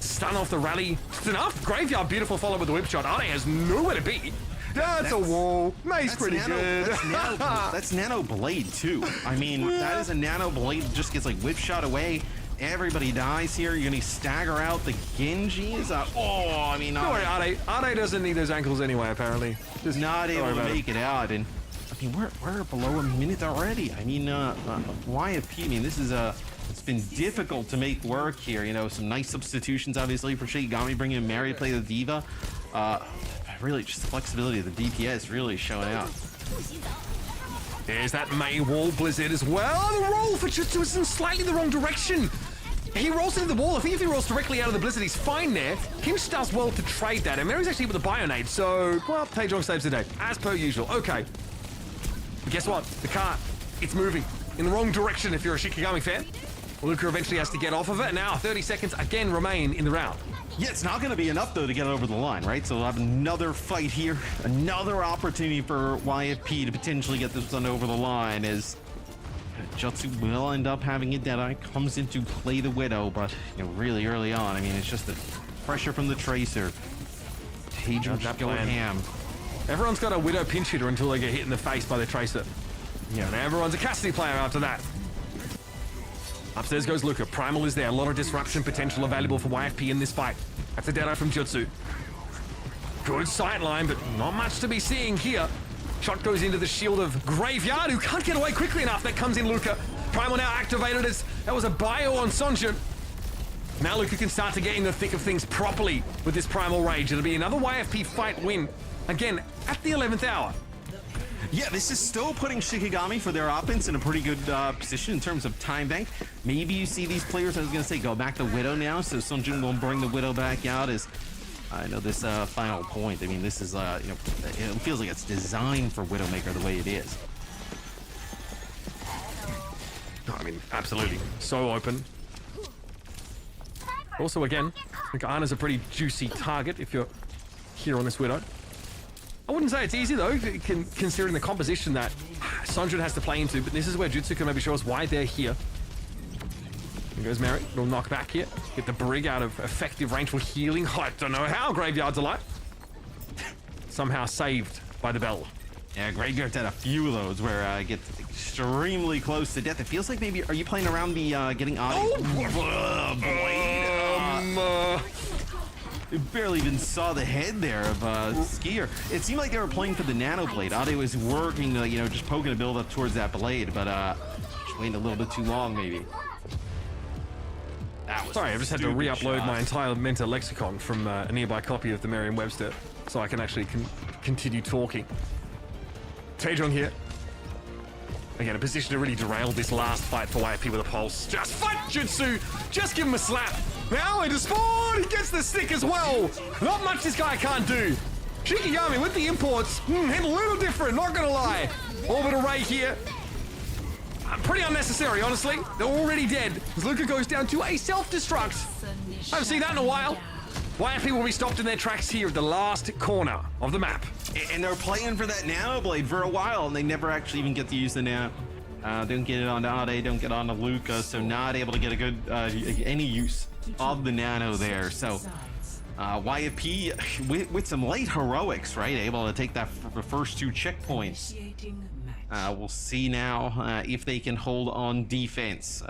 Stun off the rally. It's enough. Graveyard, beautiful follow with the whip shot. Ade has nowhere to be. That's a wall. May's pretty good. That's Nano Blade too. I mean, that is a Nano Blade that just gets like whip shot away. Everybody dies here. You're gonna stagger out the Genji. Don't worry, Ade doesn't need those ankles anyway, apparently. Just not able to make it out. And I mean, we're below a minute already. I mean, YFP, I mean, this is it's been difficult to make work here. Some nice substitutions, obviously, for Shikigami, bringing in Mary to play the Diva. Really, just the flexibility of the DPS really showing out. There's that May wall blizzard as well. The roll for Jutsu is in slightly the wrong direction. He rolls into the wall. I think if he rolls directly out of the blizzard, he's fine there. Hinge does well to trade that, and Mary's actually with a Bionade, so, well, Taejong saves the day, as per usual. Okay. But guess what? The cart, it's moving in the wrong direction if you're a Shikigami fan. Luca eventually has to get off of it. Now 30 seconds again remain in the round. Yeah, it's not going to be enough, though, to get it over the line, right? So we'll have another fight here. Another opportunity for YFP to potentially get this one over the line as Jutsu will end up having a Deadeye. Comes in to play the Widow, but, really early on. I mean, it's just the pressure from the Tracer. Taejong just going ham. Everyone's got a Widow pinch hitter until they get hit in the face by the Tracer. Yeah, and everyone's a Cassidy player after that. Upstairs goes Luca. Primal is there. A lot of disruption potential available for YFP in this fight. That's a Deadeye from Jutsu. Good sight line, but not much to be seeing here. Shot goes into the shield of Graveyard, who can't get away quickly enough. That comes in Luca. Primal now activated as that was a bio on Sonjun. Now Luca can start to get in the thick of things properly with this Primal Rage. It'll be another YFP fight win, again, at the 11th hour. Yeah, this is still putting Shikigami for their offense in a pretty good position in terms of time bank. Maybe you see these players, I was going to say, go back to Widow now, so Sonjun will bring the Widow back out as, I know this final point. I mean, this is, you know, it feels like it's designed for Widowmaker the way it is. I mean, absolutely. So open. Also, again, I think Ana's a pretty juicy target if you're here on this Widow. I wouldn't say it's easy, though, considering the composition that Sonjun has to play into, but this is where Jutsu can maybe show us why they're here. Here goes Mary. Little knock back here. Get the Brig out of effective range for healing. I don't know how Graveyard's alive. Somehow saved by the bell. Yeah, Graveyard's had a few of those where it gets extremely close to death. It feels like maybe, are you playing around the getting audio? Oh, Blade. You barely even saw the head there of Skier. It seemed like they were playing for the Nano Blade. Ade was working, you know, just poking a build up towards that blade, but just waiting a little bit too long, maybe. Sorry, I just had to re-upload my entire Menta lexicon from a nearby copy of the Merriam-Webster so I can actually continue talking. Taejong here. Again, a position to really derail this last fight for YFP with a pulse. Just fight Jutsu! Just give him a slap! Now into spawn! He gets the stick as well! Not much this guy can't do! Shikigami with the imports, hit a little different, not gonna lie. Orbital Ray here. Pretty unnecessary, honestly. They're already dead. As Luca goes down to a self-destruct. I haven't seen that in a while. YFP will be stopped in their tracks here at the last corner of the map. And they're playing for that Nano Blade for a while, and they never actually even get to use the Nano. Don't get it onto Ade, don't get onto Luca, so not able to get a good any use of the Nano there. So YFP with some late heroics, right? Able to take that the first two checkpoints. We'll see now if they can hold on defense.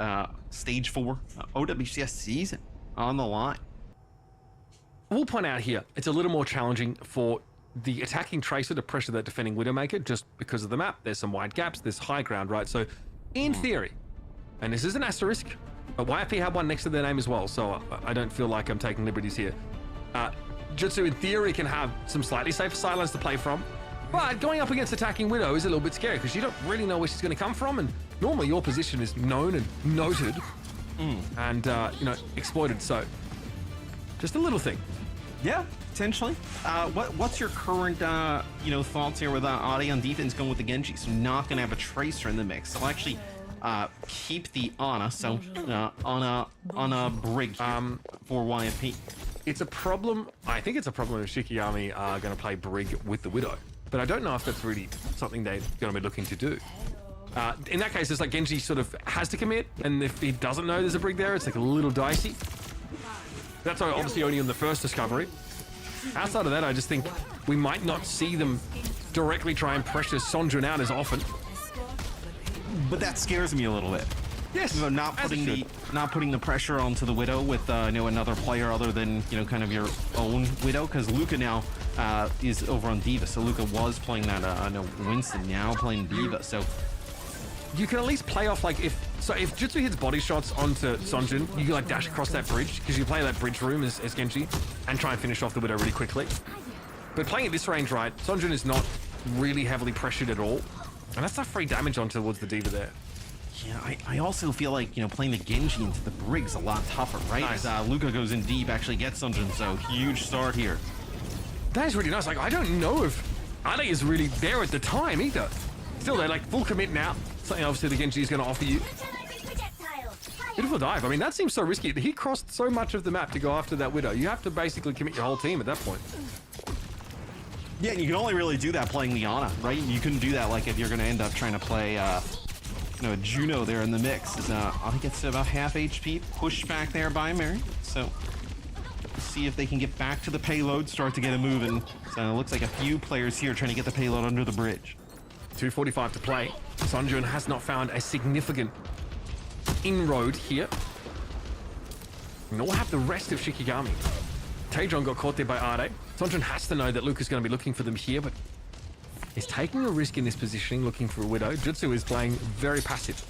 Stage 4 OWCS season on the line. We'll point out here, it's a little more challenging for the attacking Tracer to pressure that defending Widowmaker just because of the map. There's some wide gaps, there's high ground, right? So in theory, and this is an asterisk, but YFP have one next to their name as well, so I don't feel like I'm taking liberties here. Jutsu in theory can have some slightly safer sidelines to play from, but going up against attacking Widow is a little bit scary because you don't really know where she's going to come from, and normally your position is known and noted and you know, exploited. So just a little thing. Yeah, potentially. What's your current you know, thoughts here with Ade on defense going with the Genji? So not going to have a Tracer in the mix. They'll actually keep the Ana, so on a Brig for YFP. It's a problem. I think it's a problem if Shikigami are going to play Brig with the Widow, but I don't know if that's really something they're going to be looking to do. In that case, it's like Genji sort of has to commit, and if he doesn't know there's a Brig there, it's like a little dicey. That's obviously only on the first discovery. Outside of that, I just think we might not see them directly try and pressure Sonjun out as often. But that scares me a little bit. Yes, you know, not putting the pressure onto the Widow with you know, another player other than, you know, kind of your own Widow, because Luca now is over on Diva. So Luca was playing that no, Winston, now playing Diva. So you can at least play off, like, if Jutsu hits body shots onto Sonjun, you can like dash across that bridge because you play that bridge room as Genji and try and finish off the Widow really quickly. But playing at this range, right, Sonjun is not really heavily pressured at all, and that's not free damage on towards the Diva there. Yeah, I also feel like, you know, playing the Genji into the Brig's a lot tougher, right? Nice. As Luca goes in deep, actually gets Sonjun, so huge start here. That is really nice. Like, I don't know if Ade is really there at the time either. Still, they're like full commit now. Something obviously the Genji is going to offer you. Beautiful dive. I mean, that seems so risky. He crossed so much of the map to go after that Widow. You have to basically commit your whole team at that point. Yeah, and you can only really do that playing the Ana, right? You couldn't do that like if you're going to end up trying to play you know, Juno there in the mix. Ana gets to about half HP, pushed back there by Mary. So see if they can get back to the payload, start to get it moving. So it looks like a few players here trying to get the payload under the bridge. 2:45 to play. Sonjun has not found a significant inroad here. Nor have the rest of Shikigami. Taejong got caught there by Ade. Sonjun has to know that Luca's going to be looking for them here, but is taking a risk in this positioning, looking for a Widow. Jutsu is playing very passive.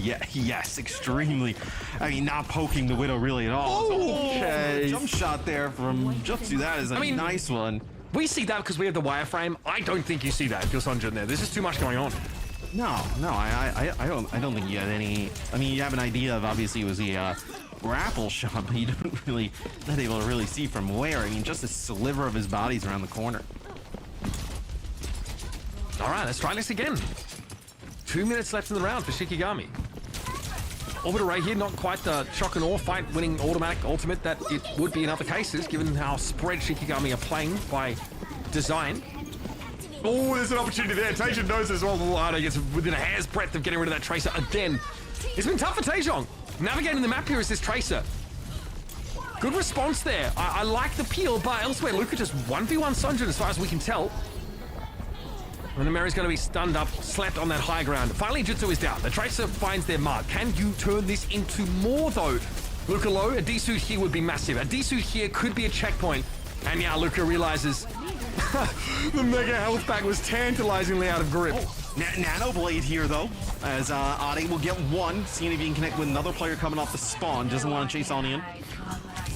Yeah, yes, extremely. I mean, not poking the Widow really at all. Okay. Jump shot there from Jutsu. That is a nice one. We see that because we have the wireframe. I don't think you see that if you're Sunjun there. There's just too much going on. No, I don't think you had any. I mean, you have an idea of obviously it was the grapple shot, but you don't really not able to really see from where. I mean, just a sliver of his body's around the corner. All right, let's try this again. 2 minutes left in the round for Shikigami. Orbital Ray here, not quite the shock and awe fight winning automatic ultimate that it would be in other cases, given how spread Shikigami are playing by design. Oh, there's an opportunity there. Taejong knows as well. Lado gets within a hair's breadth of getting rid of that Tracer again. It's been tough for Taejong. Navigating the map here is this Tracer. Good response there. I like the peel, but elsewhere, Luca just 1v1 Sunjun as far as we can tell. And the Mary's going to be stunned up, slapped on that high ground. Finally, Jutsu is down. The Tracer finds their mark. Can you turn this into more, though? Luca low, a D-suit here would be massive. A D-suit here could be a checkpoint. And yeah, Luca realizes the mega health pack was tantalizingly out of grip. Nano Blade here, though, as Ade will get one, seeing if he can connect with another player coming off the spawn. Doesn't want to chase on in.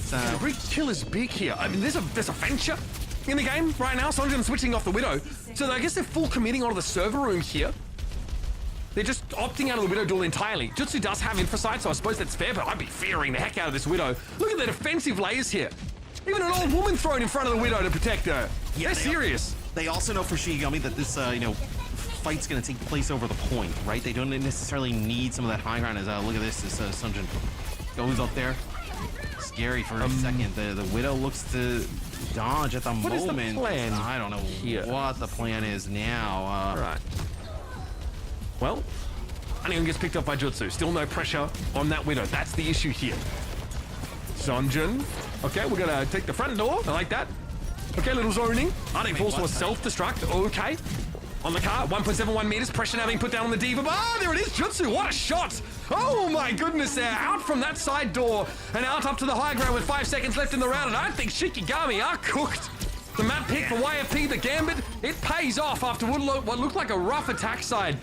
The big kill is big here. I mean, there's a venture in the game right now. Sunjun switching off the Widow. So I guess they're full committing onto the server room here. They're just opting out of the Widow duel entirely. Jutsu does have Infrasight, so I suppose that's fair, but I'd be fearing the heck out of this Widow. Look at the defensive layers here. Even an old woman thrown in front of the Widow to protect her. Yeah, they're serious. They also know for Shikigami that this, fight's going to take place over the point, right? They don't necessarily need some of that high ground. As look at this, Sunjun goes up there. Scary for a second. The Widow looks to dodge at the moment. What is the plan? I don't know what the plan is now. All right. Well, anyone gets picked up by Jutsu. Still no pressure on that Widow. That's the issue here. Sunjun. Okay, we're gonna take the front door. I like that. Okay, little zoning. Ade falls to a self-destruct. Okay. On the car, 1.71 meters. Pressure now being put down on the Diva. Ah, there it is. Jutsu. What a shot. Oh my goodness, they're out from that side door and out up to the high ground with 5 seconds left in the round. And I think Shikigami are cooked. The map pick for YFP, the Gambit, it pays off after what looked like a rough attack side.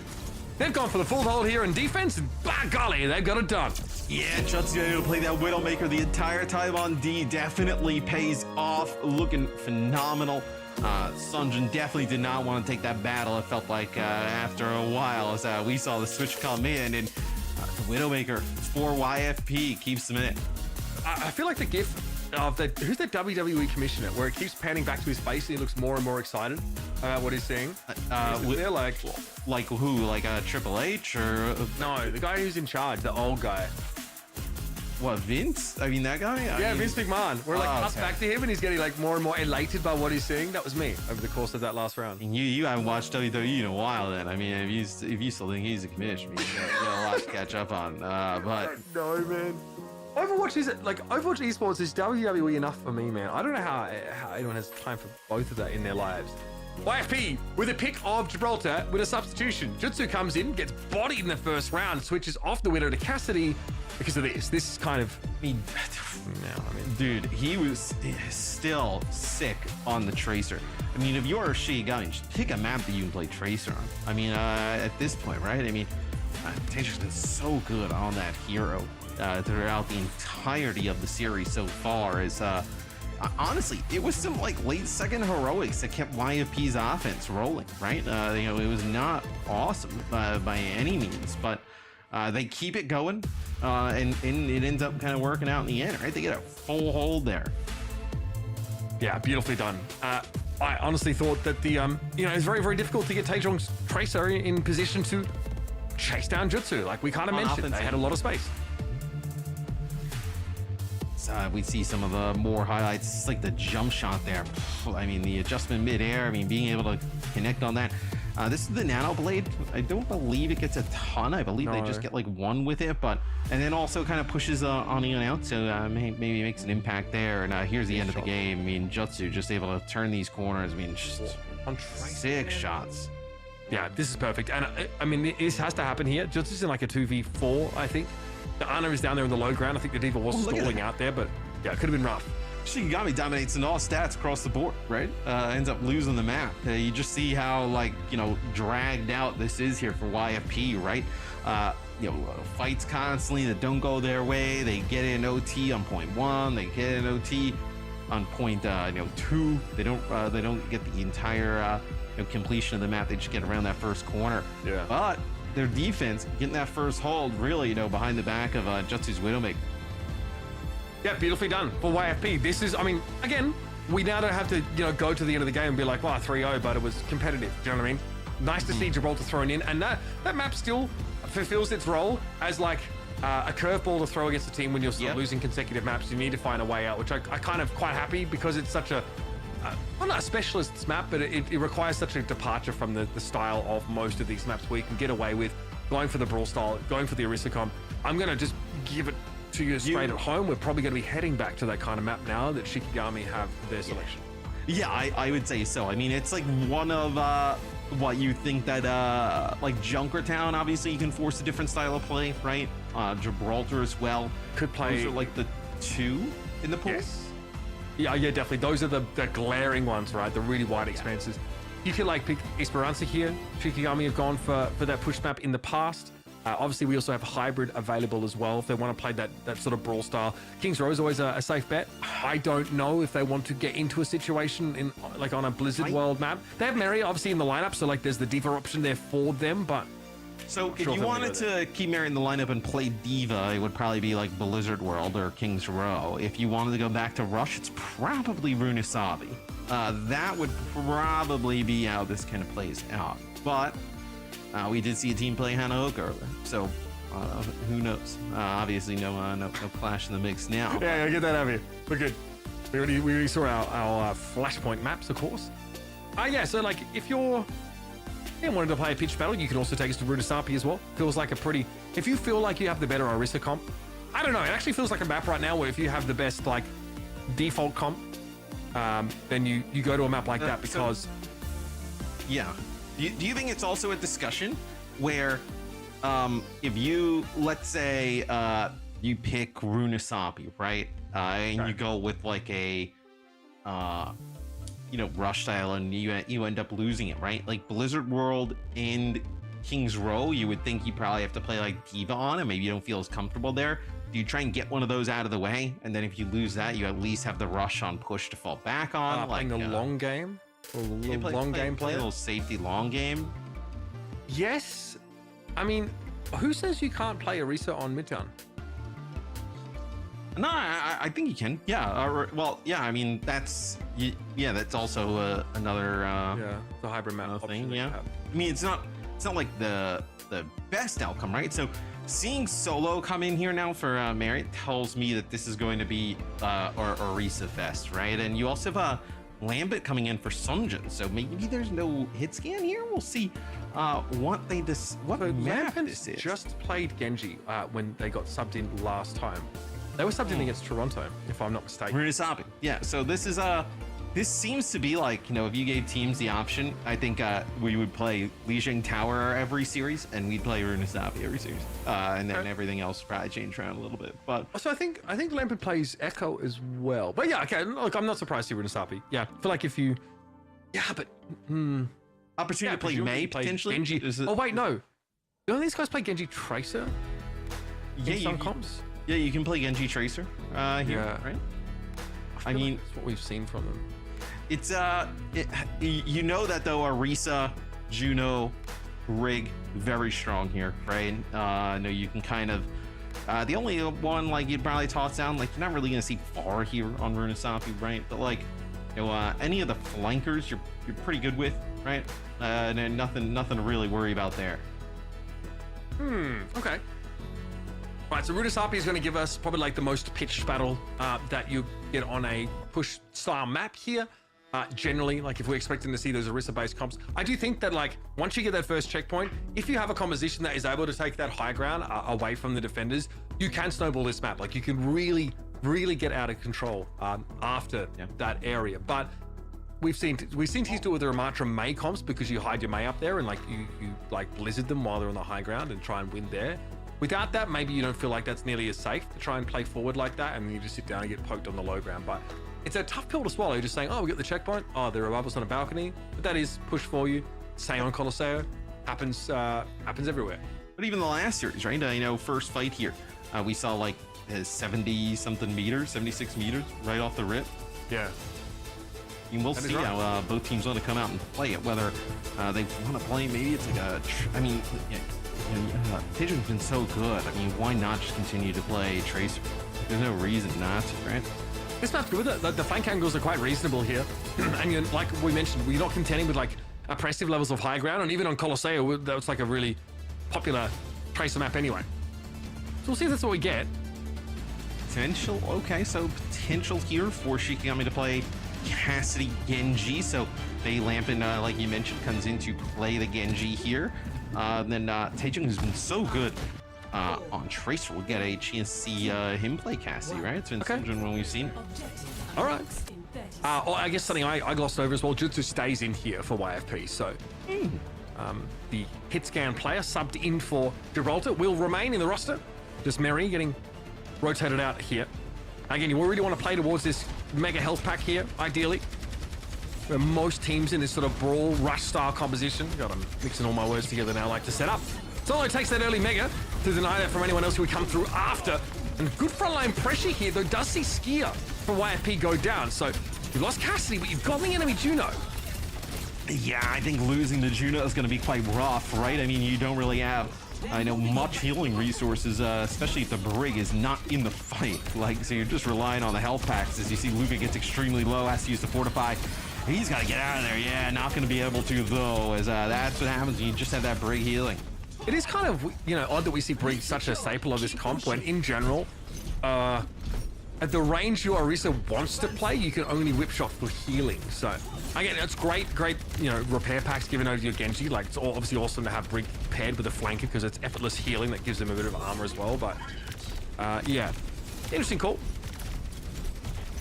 They've gone for the full hold here in defense, and by golly, they've got it done. Yeah, Jutsu able to play that Widowmaker the entire time on D. Definitely pays off. Looking phenomenal. Sunjun definitely did not want to take that battle. It felt like after a while as we saw the switch come in, and the Widowmaker for YFP keeps them in it. I feel like the gif of who's the WWE commissioner, where it keeps panning back to his face and he looks more and more excited about what he's seeing. They're like who? Like Triple H or no, the guy who's in charge, the old guy. What, Vince? I mean, that guy? Yeah, Vince McMahon. We're cuts back to him and he's getting like more and more elated by what he's seeing. That was me over the course of that last round. And you haven't watched WWE in a while then. I mean, if you still think he's a commissioner, you got a lot to catch up on. But no, man. Overwatch Esports is WWE enough for me, man. I don't know how anyone has time for both of that in their lives. YFP with a pick of Gibraltar with a substitution. Jutsu comes in, gets bodied in the first round, switches off the Widow to Cassidy because of this. This is kind of dude, he was still sick on the Tracer. I mean, if you're a Shikigami, just pick a map that you can play Tracer on. I mean, at this point, right? I mean, Taejong's been so good on that hero throughout the entirety of the series so far. Is honestly, it was some like late second heroics that kept YFP's offense rolling, right? It was not awesome by any means, but they keep it going, and it ends up kind of working out in the end, right? They get a full hold there. Yeah, beautifully done. I honestly thought that it's very, very difficult to get Taejong's Tracer in position to chase down Jutsu. Like we kind of mentioned, they had a lot of space. We see some of the more highlights. It's like the jump shot there. I mean, the adjustment mid-air. I mean, being able to connect on that. This is the Nano Blade. I don't believe it gets a ton. I believe they just get like one with it, and then also kind of pushes Onion out, so maybe makes an impact there. And here's the end of the game. I mean, Jutsu just able to turn these corners. I mean, just 6 shots. Yeah, this is perfect. And I mean, this has to happen here. Jutsu's in like a 2v4, I think. The Ana is down there in the low ground. I think the Diva was stalling out there, but yeah, it could have been rough. Shikigami dominates in all stats across the board, right? Ends up losing the map. You just see how, like, you know, dragged out this is here for YFP, right? You know, fights constantly that don't go their way. They get in OT on point 1. They get in OT on point 2. They don't get the entire completion of the map. They just get around that first corner. Yeah. But their defense getting that first hold, really, behind the back of Jutsu's Widowmaker. Yeah, beautifully done for YFP. This is, I mean, again, we now don't have to, go to the end of the game and be like, wow, 3-0, but it was competitive. Do you know what I mean? Nice to see Gibraltar thrown in, and that map still fulfills its role as like a curveball to throw against the team when you're sort of losing consecutive maps. You need to find a way out, which I kind of quite happy because it's such a, well, not a specialist map, but it requires such a departure from the style of most of these maps where you can get away with going for the brawl style, going for the Orisa comp. I'm going to just give it to you straight at home. We're probably going to be heading back to that kind of map now that Shikigami have their selection. Yeah, I would say so. I mean, it's like one of what you think that like Junkertown, obviously you can force a different style of play, right? Gibraltar as well. Could play. Those are like the two in the pool. Yes. Yeah, definitely. Those are the glaring ones, right? The really wide expanses. You could like pick Esperanza here. Shikigami have gone for that push map in the past. Obviously, we also have hybrid available as well if they want to play that sort of brawl style. King's Row is always a safe bet. I don't know if they want to get into a situation in like on a Blizzard World map. They have Mary obviously in the lineup, so like there's the Diva option there for them. But so if you wanted to keep Mary in the lineup and play Diva, it would probably be like Blizzard World or King's Row. If you wanted to go back to Rush, it's probably Runesabi. That would probably be how this kind of plays out. But we did see a team play Hannah Hook earlier, so who knows? Obviously, no clash in the mix now. Yeah, get that out of here. We're good. We already saw our Flashpoint maps, of course. Yeah, so like if you're wanting to play a pitch battle, you can also take us to Runesapi as well. Feels like a pretty. If you feel like you have the better Orisa comp, I don't know. It actually feels like a map right now where if you have the best like default comp, then you go to a map like that because. Yeah. Do you think it's also a discussion where if you, let's say, you pick Runesapi, right? And you go with like a, Rush style and you end up losing it, right? Like Blizzard World and King's Row, you would think you probably have to play like Diva on and maybe you don't feel as comfortable there. Do you try and get one of those out of the way? And then if you lose that, you at least have the Rush on push to fall back on. Playing the long game? Or long game play? A little safety long game? Yes. I mean, who says you can't play Orisa on Midtown? No, I think you can. Yeah. Well, yeah. I mean, that's also another the hybrid map thing. Yeah. I mean, it's not like the best outcome, right? So seeing Solo come in here now for Merit tells me that this is going to be Orisa Fest, right? And you also have Lambit coming in for Sunjin, so maybe there's no hit scan here. We'll see what map this is. Just played Genji when they got subbed in last time. They were subbed in against Toronto, if I'm not mistaken. Runesapi. Yeah, so this is this seems to be like, if you gave teams the option, I think we would play Lijiang Tower every series and we'd play Runesapi every series. And then everything else probably change around a little bit. But so I think Lampard plays Echo as well. But yeah, okay, look, I'm not surprised to see Runesapi. Yeah, I feel like if you opportunity to play Mei potentially. Genji. Oh wait, no. Don't these guys play Genji Tracer? Yeah, some comps? Yeah, you can play Genji Tracer here, right? I mean, that's what we've seen from them. It's that though, Orisa, Juno, Rig, very strong here, right? No, you can kind of the only one like you'd probably toss down, like you're not really gonna see far here on Runesapi, right? But like any of the flankers you're pretty good with, right? And nothing to really worry about there. Okay. Right, so Runesapi is going to give us probably like the most pitched battle that you get on a push style map here. Generally, like if we're expecting to see those Orisa-based comps, I do think that like once you get that first checkpoint, if you have a composition that is able to take that high ground away from the defenders, you can snowball this map. Like you can really get out of control after that area. But we've seen teams do it with the Ramatra Mei comps because you hide your Mei up there and like you like blizzard them while they're on the high ground and try and win there. Without that, maybe you don't feel like that's nearly as safe to try and play forward like that, and you just sit down and get poked on the low ground. But it's a tough pill to swallow, just saying, oh, we got the checkpoint. Oh, there are bubbles on a balcony. But that is push for you. Say on Colosseo. Happens everywhere. But even the last series, right? First fight here, we saw like 70-something meters, 76 meters right off the rip. Yeah. And we'll see how both teams want to come out and play it. Whether they want to play, maybe it's like Teijun's been so good. I mean, why not just continue to play Tracer? There's no reason not to, right? This map's good. The flank angles are quite reasonable here. And like we mentioned, we're not contending with like oppressive levels of high ground. And even on Colosseo, that was like a really popular Tracer map anyway. So we'll see if that's what we get. Potential, okay, so potential here for Shikigami to play Cassidy Genji. So Bei Lampin, like you mentioned, comes in to play the Genji here. Then Taejung, who's been so good on Tracer, we'll get a chance to see him play Cassidy, right? It's been some when we've seen. All right. I guess something I glossed over as well. Jutsu stays in here for YFP, so the hit scan player subbed in for Gibraltar will remain in the roster. Just Mary getting rotated out here. Again, you really want to play towards this mega health pack here, ideally. Where most teams in this sort of brawl rush style composition. God, I'm mixing all my words together now, like to set up. So all it takes that early mega to deny that from anyone else who would come through after. And good frontline pressure here, though, does see Skier from YFP go down. So you've lost Cassidy, but you've got the enemy Juno. Yeah, I think losing to Juno is going to be quite rough, right? I mean, you don't really have, much healing resources, especially if the Brig is not in the fight. Like, so you're just relying on the health packs. As you see, Luca gets extremely low, has to use the Fortify. He's got to get out of there. Yeah, not going to be able to, though, as that's what happens when you just have that Brig healing. It is kind of, odd that we see Brig such a staple of this comp when, in general, at the range your Orisa wants to play, you can only whip shot for healing. So, again, it's great, repair packs given over to your Genji. Like, it's obviously awesome to have Brig paired with a flanker because it's effortless healing that gives them a bit of armor as well. But, yeah, interesting call.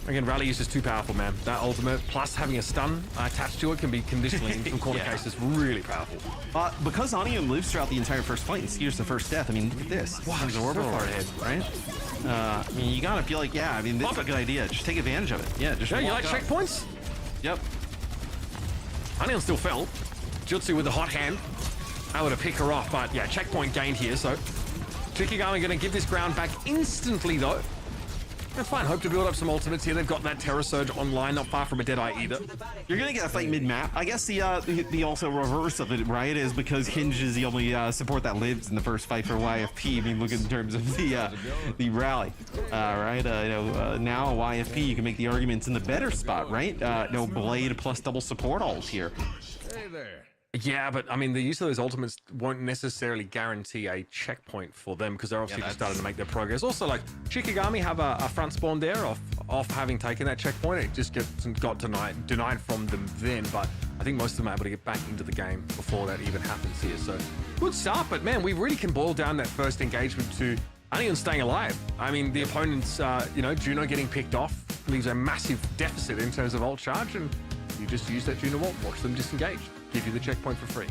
Again, Rally is just too powerful, man. That ultimate, plus having a stun attached to it, can be conditionally in some corner cases really powerful. Because Onion lives throughout the entire first fight and Skier's the first death, I mean, look at this. Wow, he's so far ahead, right? I mean, you gotta feel like, this is a good idea. Just take advantage of it. Yeah, just you like checkpoints? Yep. Onion still fell. Jutsu with the hot hand. Able to pick her off, but yeah, checkpoint gained here, so Shikigami gonna give this ground back instantly, though. That's fine. Hope to build up some ultimates here. They've got that Terror Surge online, not far from a Deadeye either. You're going to get a fight mid-map. I guess the also reverse of it, right, is because Hinge is the only support that lives in the first fight for YFP. I mean, look in terms of the rally, right? Now YFP, you can make the arguments in the better spot, right? No Blade plus double support ult here. Hey there. Yeah, but I mean, the use of those ultimates won't necessarily guarantee a checkpoint for them because they're obviously just starting to make their progress. Also, like, Shikigami have a front spawn there off having taken that checkpoint. It just got denied from them then, but I think most of them are able to get back into the game before that even happens here. So, good start, but man, we really can boil down that first engagement to Onion staying alive. I mean, the opponent's, Juno getting picked off leaves a massive deficit in terms of ult charge, and you just use that Juno ult, watch them disengage. Give you the checkpoint for free.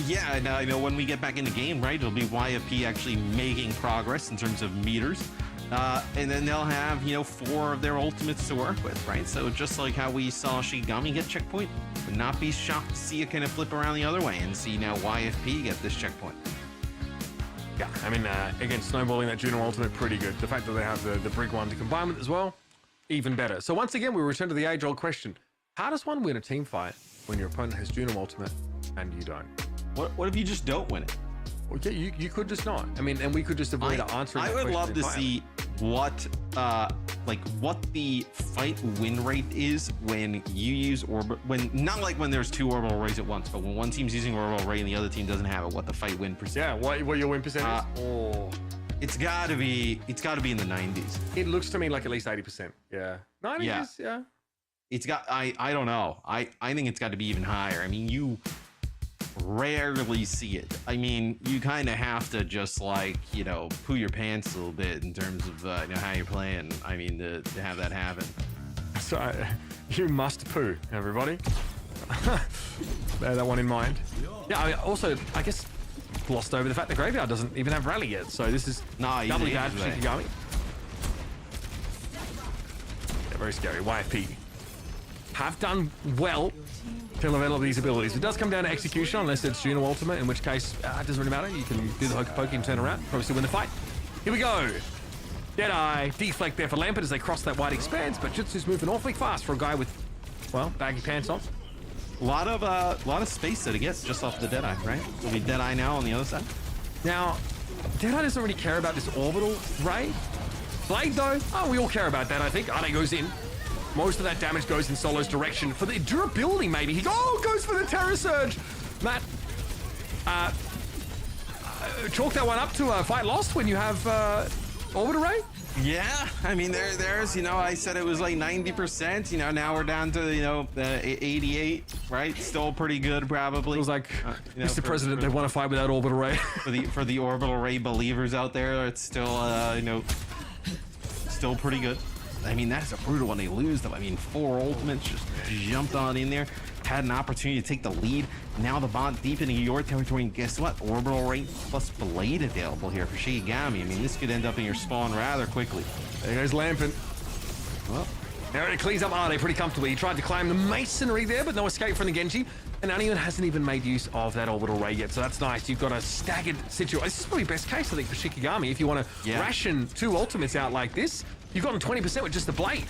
Yeah, and I know when we get back in the game, right, it'll be YFP actually making progress in terms of meters. And then they'll have, 4 of their ultimates to work with, right? So just like how we saw Shikigami get checkpoint, would not be shocked to see it kind of flip around the other way and see now YFP get this checkpoint. Yeah, I mean, again, snowballing that Juno ultimate, pretty good. The fact that they have the Brig one to combine with as well, even better. So once again, we return to the age-old question. How does one win a team fight when your opponent has Juno ultimate and you don't? What if you just don't win it? Well, yeah, you could just not. I mean, and we could just avoid answering that question. I would love to see what the fight win rate is when you use orbital, not like when there's 2 orbital rays at once, but when one team's using orbital ray and the other team doesn't have it, what the fight win percent. Yeah, what your win percent is? It's gotta be in the 90s. It looks to me like at least 80%. Yeah. 90s, yeah. It's got, I don't know. I think it's got to be even higher. I mean, you rarely see it. I mean, you kind of have to just poo your pants a little bit in terms of how you're playing. I mean, to have that happen. So you must poo, everybody. Bear that one in mind. Yeah, I mean, also, I guess glossed over the fact the Graveyard doesn't even have Rally yet. So this is doubly bad for Shikigami. Very scary. YFP have done well to develop these abilities. It does come down to execution, unless it's Juno Ultimate, in which case it doesn't really matter. You can do the hokey pokey and turn around. Probably still win the fight. Here we go. Deadeye, deflect there for Lampert as they cross that wide expanse, but Jutsu's moving awfully fast for a guy with, well, baggy pants on. A lot of space that he gets just off the Deadeye, right? It'll be Deadeye now on the other side. Now, Deadeye doesn't really care about this orbital ray. Blade though, oh, we all care about that, I think. Ade goes in. Most of that damage goes in Solo's direction. For the durability, maybe. He goes for the Terror Surge. Matt, chalk that one up to a fight lost when you have Orbit Array? Yeah, I mean, there's, you know, I said it was like 90%, you know, now we're down to, you know, 88, right? Still pretty good, probably. It was like, you know, Mr. President, they want to fight without Orbit Array. for the Orbital Ray believers out there, it's still, you know, still pretty good. I mean, that's a brutal when they lose them. I mean, 4 ultimates just jumped on in there, had an opportunity to take the lead. Now the bot deep into your territory, and guess what? Orbital Ray plus Blade available here for Shikigami. I mean, this could end up in your spawn rather quickly. There goes Lampin. Well, now it cleans up Ade pretty comfortably. He tried to climb the masonry there, but no escape from the Genji. And Anion hasn't even made use of that Orbital Ray yet, so that's nice. You've got a staggered situation. This is probably best case, I think, for Shikigami. If you want to ration 2 ultimates out like this, you've gotten 20% with just the Blade.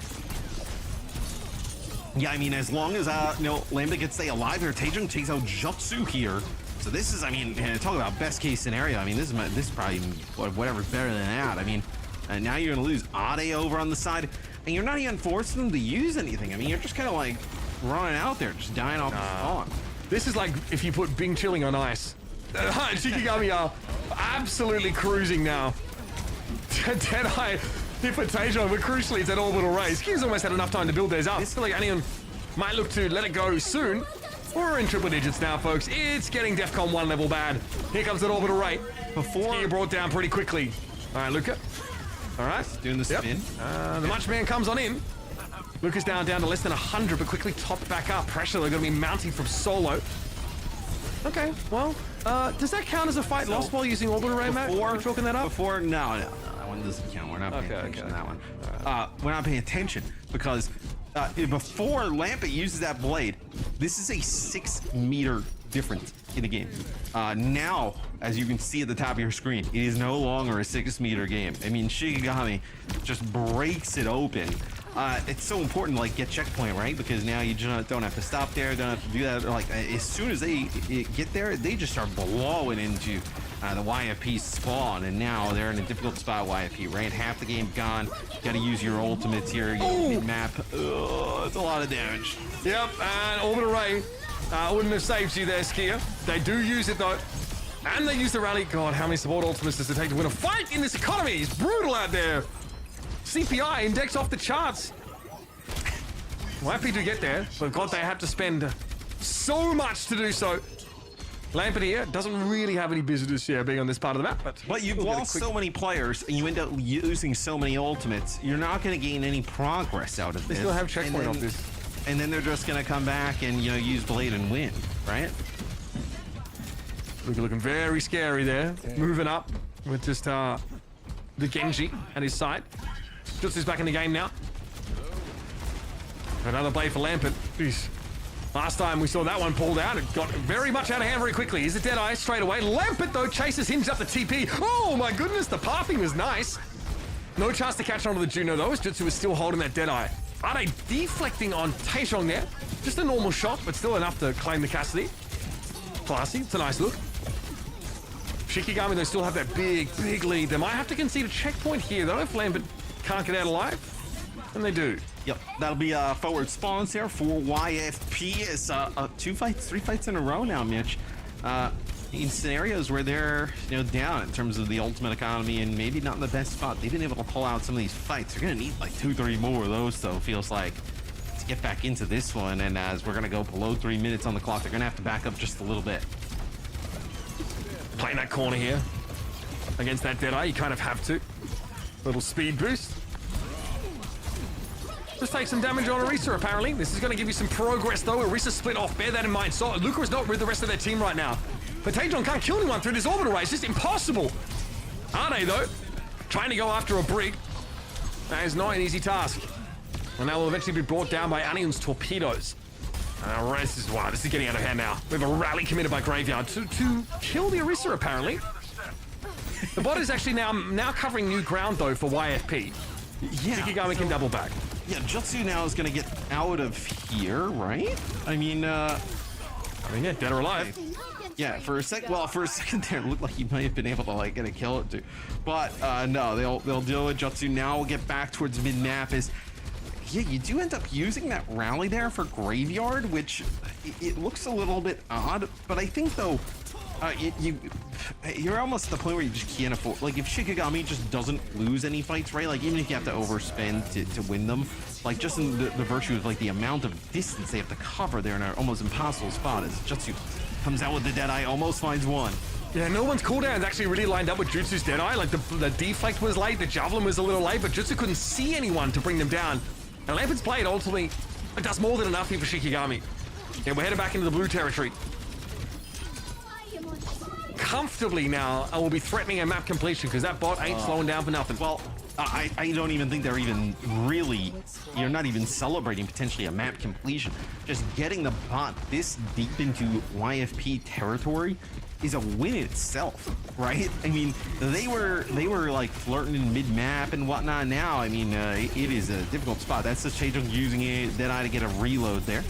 Yeah, I mean, as long as, you know, Lambda can stay alive here, Taejong takes out Jutsu here. So this is, I mean, talk about best case scenario. I mean, this is probably whatever's better than that. I mean, now you're going to lose Ade over on the side, and you're not even forcing them to use anything. I mean, you're just kind of like running out there, just dying off the spawn. This is like if you put Bing Chilling on ice. Shikigami are absolutely cruising now. Deadeye hit for Taejong, but crucially it's an Orbital Ray. Skew's almost had enough time to build theirs up. It's like Anion might look to let it go soon. We're in triple digits now, folks. It's getting DEFCON 1 level bad. Here comes that Orbital Ray. Before brought down pretty quickly. All right, Luca. All right. Doing the spin. The Munch Man comes on in. Luca's down to less than 100, but quickly topped back up. Pressure they're going to be mounting from Solo. Okay, well, does that count as a fight lost while using Orbital Ray, Matt? Are you chalking that up? No, that one doesn't count. We're not paying attention to that one. We're not paying attention because before Lampet uses that blade, this is a 6-meter difference in the game. Now, as you can see at the top of your screen, it is no longer a 6-meter game. I mean, Shikigami just breaks it open. It's so important to like get checkpoint, right? Because now you just don't have to stop there, don't have to do that. Like as soon as they get there, they just start blowing into the YFP spawn, and now they're in a difficult spot. YFP, right? Half the game gone. Got to use your ultimates here. Map. It's a lot of damage. Yep, and Orbital Ray wouldn't have saved you there, Skier. They do use it though. And they use the rally. God, how many support ultimates does it take to win a fight in this economy? It's brutal out there. CPI index off the charts. YP to get there, but God, they have to spend so much to do so. Lampert here doesn't really have any business here being on this part of the map, but you've lost so many players and you end up using so many ultimates, you're not going to gain any progress out of this. They still have checkpoint off this. And then they're just going to come back and, you know, use Blade and win, right? Looking very scary there. Moving up with just the Genji at his side. Jutsu's back in the game now. Another blade for Lampert. Jeez. Last time we saw that one pulled out, it got very much out of hand very quickly. He's a Deadeye straight away. Lampert, though, chases Hinge up the TP. Oh, my goodness, the pathing was nice. No chance to catch onto the Juno, though, as Jutsu is still holding that Deadeye. Are they deflecting on Taejong there? Just a normal shot, but still enough to claim the custody. Classy. It's a nice look. Shikigami, they still have that big lead. They might have to concede a checkpoint here, though, if Lampert can't get out alive. And they do. Yep, that'll be forward spawns here for YFP. It's 3 fights in a row now, Mitch. In scenarios where they're, you know, down in terms of the ultimate economy and maybe not in the best spot, they've been able to pull out some of these fights. They're gonna need like 2-3 more of those, though, feels like, to get back into this one. And as we're gonna go below 3 minutes on the clock, they're gonna have to back up just a little bit. Playing that corner here against that Deadeye, you kind of have to. Little speed boost. Just take some damage on Orisa, apparently. This is going to give you some progress, though. Orisa split off. Bear that in mind. So Luca is not with the rest of their team right now. But Taejong can't kill anyone through this orbital ray. It's just impossible. Are they, though? Trying to go after a brig. That is not an easy task. And that will eventually be brought down by Anion's torpedoes. This is getting out of hand now. We have a rally committed by Graveyard to kill the Orisa, apparently. The bot is actually now covering new ground, though, for YFP. Yeah. Shikigami can double back. Yeah, Jutsu now is going to get out of here, right? I mean, yeah, dead or alive. Yeah, for a second there, it looked like he might have been able to like get a kill or two, but no, they'll deal with Jutsu now. We'll get back towards mid map. Yeah, you do end up using that rally there for Graveyard, which it looks a little bit odd, but I think though, you're almost at the point where you just can't afford, like if Shikigami just doesn't lose any fights, right? Like even if you have to overspend to win them, like just in the virtue of like the amount of distance they have to cover there in an almost impossible spot as Jutsu comes out with the Deadeye, almost finds one. Yeah, no one's cooldown actually really lined up with Jutsu's Deadeye. Like the deflect was late, the Javelin was a little late, but Jutsu couldn't see anyone to bring them down. And Lampard's played ultimately does more than enough here for Shikigami. Yeah, we're headed back into the blue territory. Comfortably now, I will be threatening a map completion because that bot ain't slowing down for nothing. Well, I don't even think they're even really, you're not even celebrating potentially a map completion. Just getting the bot this deep into YFP territory is a win in itself, right? I mean, they were like flirting in mid-map and whatnot. Now, I mean, it is a difficult spot. That's just Taejong using Deadeye to get a reload there.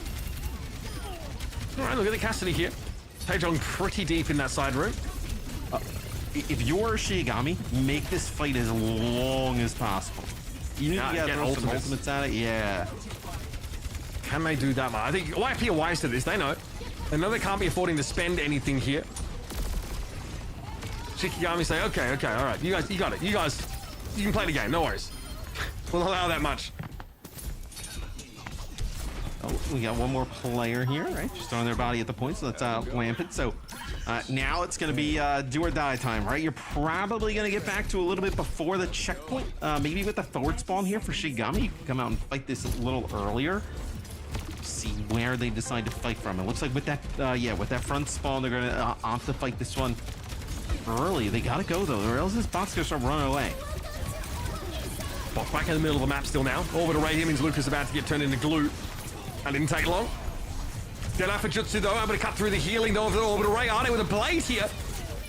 All right, look at the Cassidy here. Taejong pretty deep in that side room. If you're Shikigami, make this fight as long as possible. You need to get some ultimates at it. Yeah. Can they do that much? I think YFP are wise to this. They know. They know they can't be affording to spend anything here. Shikigami say, okay, all right. You got it. You guys, you can play the game. No worries. We'll allow that much. Oh, we got one more player here, right? Just throwing their body at the point, so that's Lampard. So now it's going to be do or die time, right? You're probably going to get back to a little bit before the checkpoint, maybe with the forward spawn here for Shikigami. You can come out and fight this a little earlier. See where they decide to fight from. It looks like with that, with that front spawn, they're going to opt to fight this one early. They got to go though, or else this bot's going to start running away. Bot back in the middle of the map still now. Over to Ray Hemmings. Lucas about to get turned into glue. That didn't take long. Deadeye for Jutsu though, able to cut through the healing though of the orbital ray. Arne with a blade here.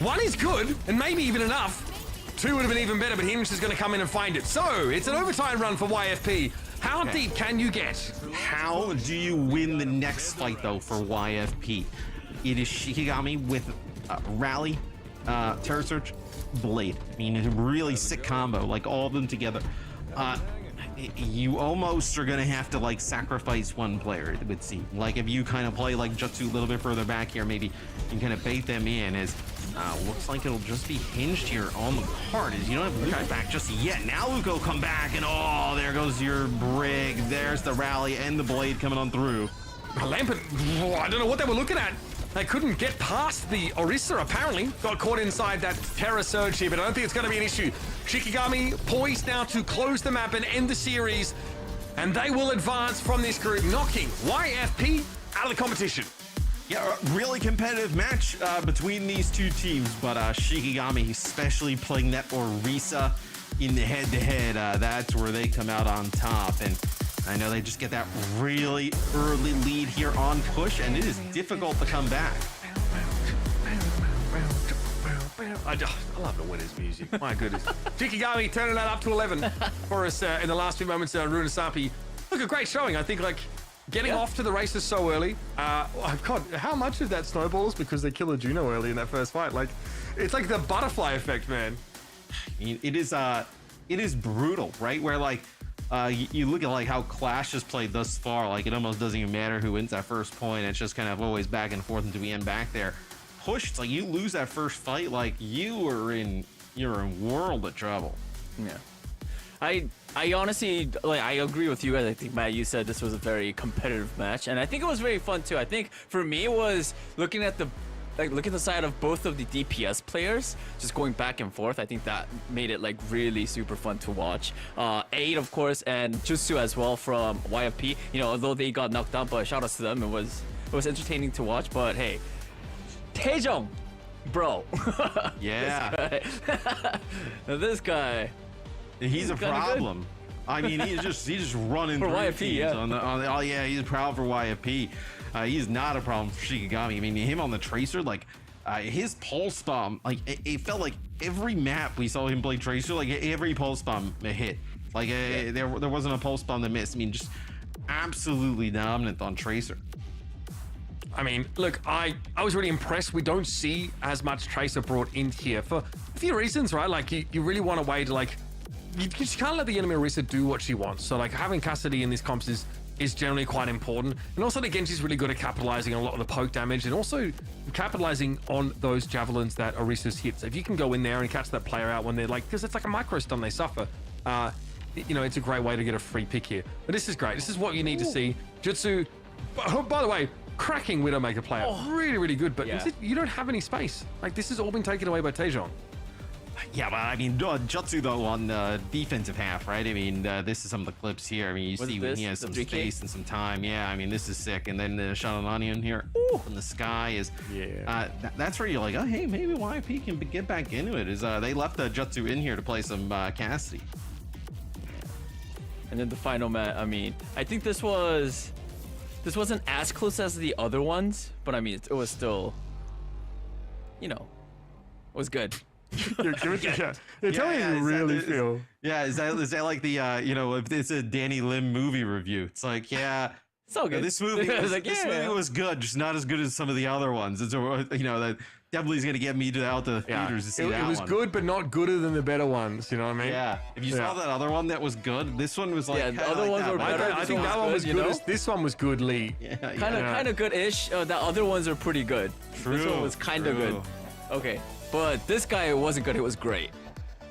One is good, and maybe even enough. Two would have been even better, but Hemmings is going to come in and find it. So, it's an overtime run for YFP. How deep can you get? How do you win the next fight though for YFP? It is Shikigami with Rally, Terror Search, Blade. I mean, it's a really sick combo, like all of them together. You almost are gonna have to like sacrifice one player, it would seem. Like if you kind of play like Jutsu a little bit further back here, maybe you can kind of bait them in. As looks like it'll just be hinged here on the card. As you don't have Luke back just yet. Now Luke will come back, and oh, there goes your Brig. There's the Rally and the Blade coming on through. Lampard, I don't know what they were looking at. They couldn't get past the Orisa, apparently. Got caught inside that Terror Surge here, but I don't think it's going to be an issue. Shikigami poised now to close the map and end the series, and they will advance from this group, knocking YFP out of the competition. Yeah, a really competitive match between these two teams, but Shikigami, especially playing that Orisa in the head-to-head, that's where they come out on top. And I know they just get that really early lead here on push, and it is difficult to come back. I love the winner's music. My goodness. Shikigami turning that up to 11 for us in the last few moments. Runasapi. Look, a great showing. I think like getting off to the races so early. God, how much of that snowballs because they kill a Juno early in that first fight? Like, it's like the butterfly effect, man. It is brutal, right? Where like you look at like how Clash has played thus far. Like it almost doesn't even matter who wins that first point. It's just kind of always back and forth until we end back there. Push, it's like you lose that first fight, like you're in world of trouble. Yeah. I honestly, like, I agree with you guys. I think, Matt, you said this was a very competitive match, and I think it was very fun too. I think for me it was looking at the side of both of the DPS players, just going back and forth. I think that made it like really super fun to watch. 8 of course, and Jutsu as well from YFP. You know, although they got knocked out, but shout outs to them. It was entertaining to watch. But hey, Taejong, bro. Yeah. This guy. He's a problem. I mean, he's just running For through YFP, teams yeah. oh yeah, he's proud for YFP. He's not a problem for Shikigami. I mean, him on the Tracer, like his pulse bomb, like it felt like every map we saw him play Tracer, like every pulse bomb hit. Like there wasn't a pulse bomb that missed. I mean, just absolutely dominant on Tracer. I mean, look, I was really impressed. We don't see as much Tracer brought in here for a few reasons, right? Like you really want a way to like, you just can't let the enemy Orisa do what she wants. So like having Cassidy in these comps is generally quite important. And also the Genji's really good at capitalizing on a lot of the poke damage and also capitalizing on those javelins that Orisa's hits. If you can go in there and catch that player out when they're like, because it's like a micro stun they suffer. You know, it's a great way to get a free pick here. But this is great. This is what you need to see. Jutsu, by the way, cracking Widowmaker player. Really, really good. But you don't have any space. Like, this has all been taken away by Taejong. Yeah, but I mean, Jutsu though on the defensive half, right? I mean, this is some of the clips here. I mean, you see when he has some space and some time. Yeah, I mean, this is sick. And then the shot on onion here in the sky is, that's where you're like, oh, hey, maybe YP can get back into it. Is they left Jutsu in here to play some Cassidy. And then the final match. I mean, I think this wasn't as close as the other ones, but I mean, it was still, you know, it was good. Tell me how you really feel. Yeah, is that like the you know, if it's a Danny Lim movie review? It's like, yeah, it's all good. This movie was good, just not as good as some of the other ones. It's you know, that definitely is gonna get me out to the theaters to see that one. It was good, but not gooder than the better ones. You know what I mean? Yeah. If you saw that other one that was good, this one was like, the other ones were better. I think that one was good. This one was good, Lee. Kind of good-ish. The other ones are pretty good. True. This one was kind of good. Okay. But this guy wasn't good. It was great.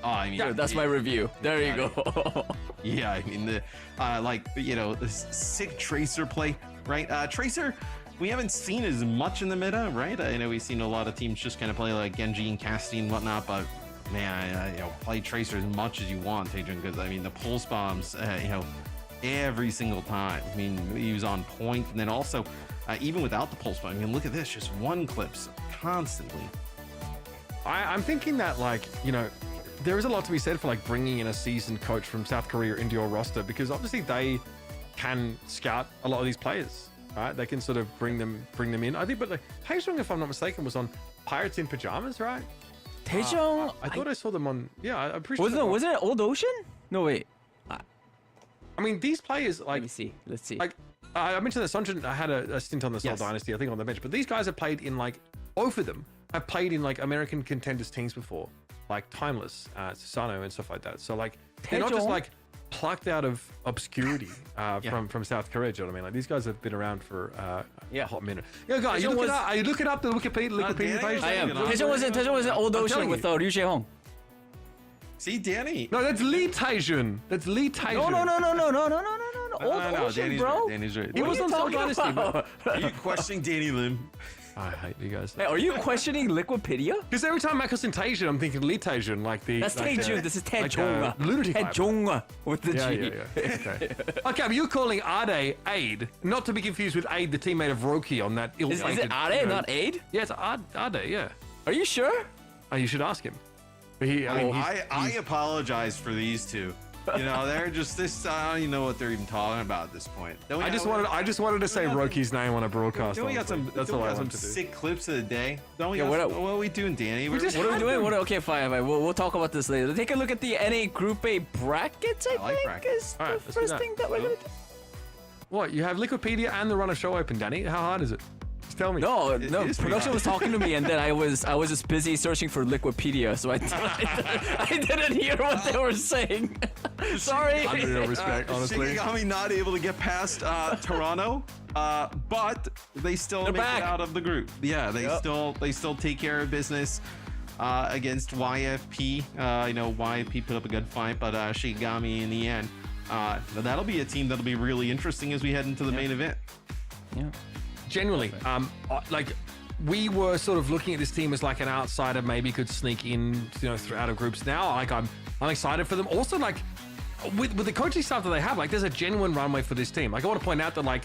Oh, I mean, that's my review. There you go. Yeah, I mean, the like, you know, sick Tracer play, right? Tracer, we haven't seen as much in the meta, right? I know we've seen a lot of teams just kind of play like Genji and Cassidy and whatnot, but man, you know, play Tracer as much as you want, Taejun, because I mean, the pulse bombs, you know, every single time. I mean, he was on point, and then also, even without the pulse bomb, I mean, look at this, just one clips constantly. I'm thinking that, like, you know, there is a lot to be said for like bringing in a seasoned coach from South Korea into your roster, because obviously they can scout a lot of these players, right? They can sort of bring them in. I think, but like Taejong, if I'm not mistaken, was on Pirates in Pajamas, right? Taejong, I thought I saw them on. Yeah, I'm pretty sure. Wasn't it Old Ocean? No, wait. I mean, these players, like, let's see. Like, I mentioned that Sunjin had a stint on the Seoul Dynasty, I think, on the bench, but these guys have played in like both of them. I've played in like American contenders teams before, like Timeless, Susano, and stuff like that. So like they're not just like plucked out of obscurity from South Korea. Do you know what I mean? Like these guys have been around for a hot minute. Yeah, guys, are you looking up the Wikipedia page? I am. Taejong wasn't Old Ocean with Ryu Jae-hong. See, Danny. No, that's Lee Taejun. That's Lee Taejun. No. Old Ocean, bro. Danny's right. He was on Seoul Dynasty. Are you questioning Danny Lim? I hate you guys. Hey, are you questioning Liquipedia? Because every time Mako's in Taejun, I'm thinking Lee Taejun, like the. That's Taejun. This is Taejong. Lunatic. Taejong with the G. Yeah. Okay. Okay, but you're calling Ade Aid, not to be confused with Aid, the teammate of Roki on that ill-fated. Is it Ade, not Aid? Yeah, it's Ade. Yeah. Are you sure? Oh, you should ask him. I apologize for these two. You know, they're just this. I don't even know what they're even talking about at this point. I just wanted to say Roki's name on a broadcast. We got some. That's all I want to do. Sick clips of the day. Don't we? What are we doing, Danny? What are we doing? Okay, fine. We'll talk about this later. Take a look at the NA Group A brackets. I think is the first thing that we're gonna do. What? You have Liquipedia and the Run of Show open, Danny. How hard is it? Just tell me. No. Production was talking to me, and then I was just busy searching for Liquipedia, so I didn't hear what they were saying. Sorry. Real respect, honestly. Shikigami not able to get past Toronto, but they still make it out of the group. Yeah, they still take care of business against YFP. You know, YFP put up a good fight, but Shikigami in the end. That'll be a team that'll be really interesting as we head into the main event. Yeah. Genuinely, like we were sort of looking at this team as like an outsider, maybe could sneak in, you know, out of groups. Now, like I'm excited for them. Also, like with the coaching staff that they have, like there's a genuine runway for this team. Like I want to point out that, like,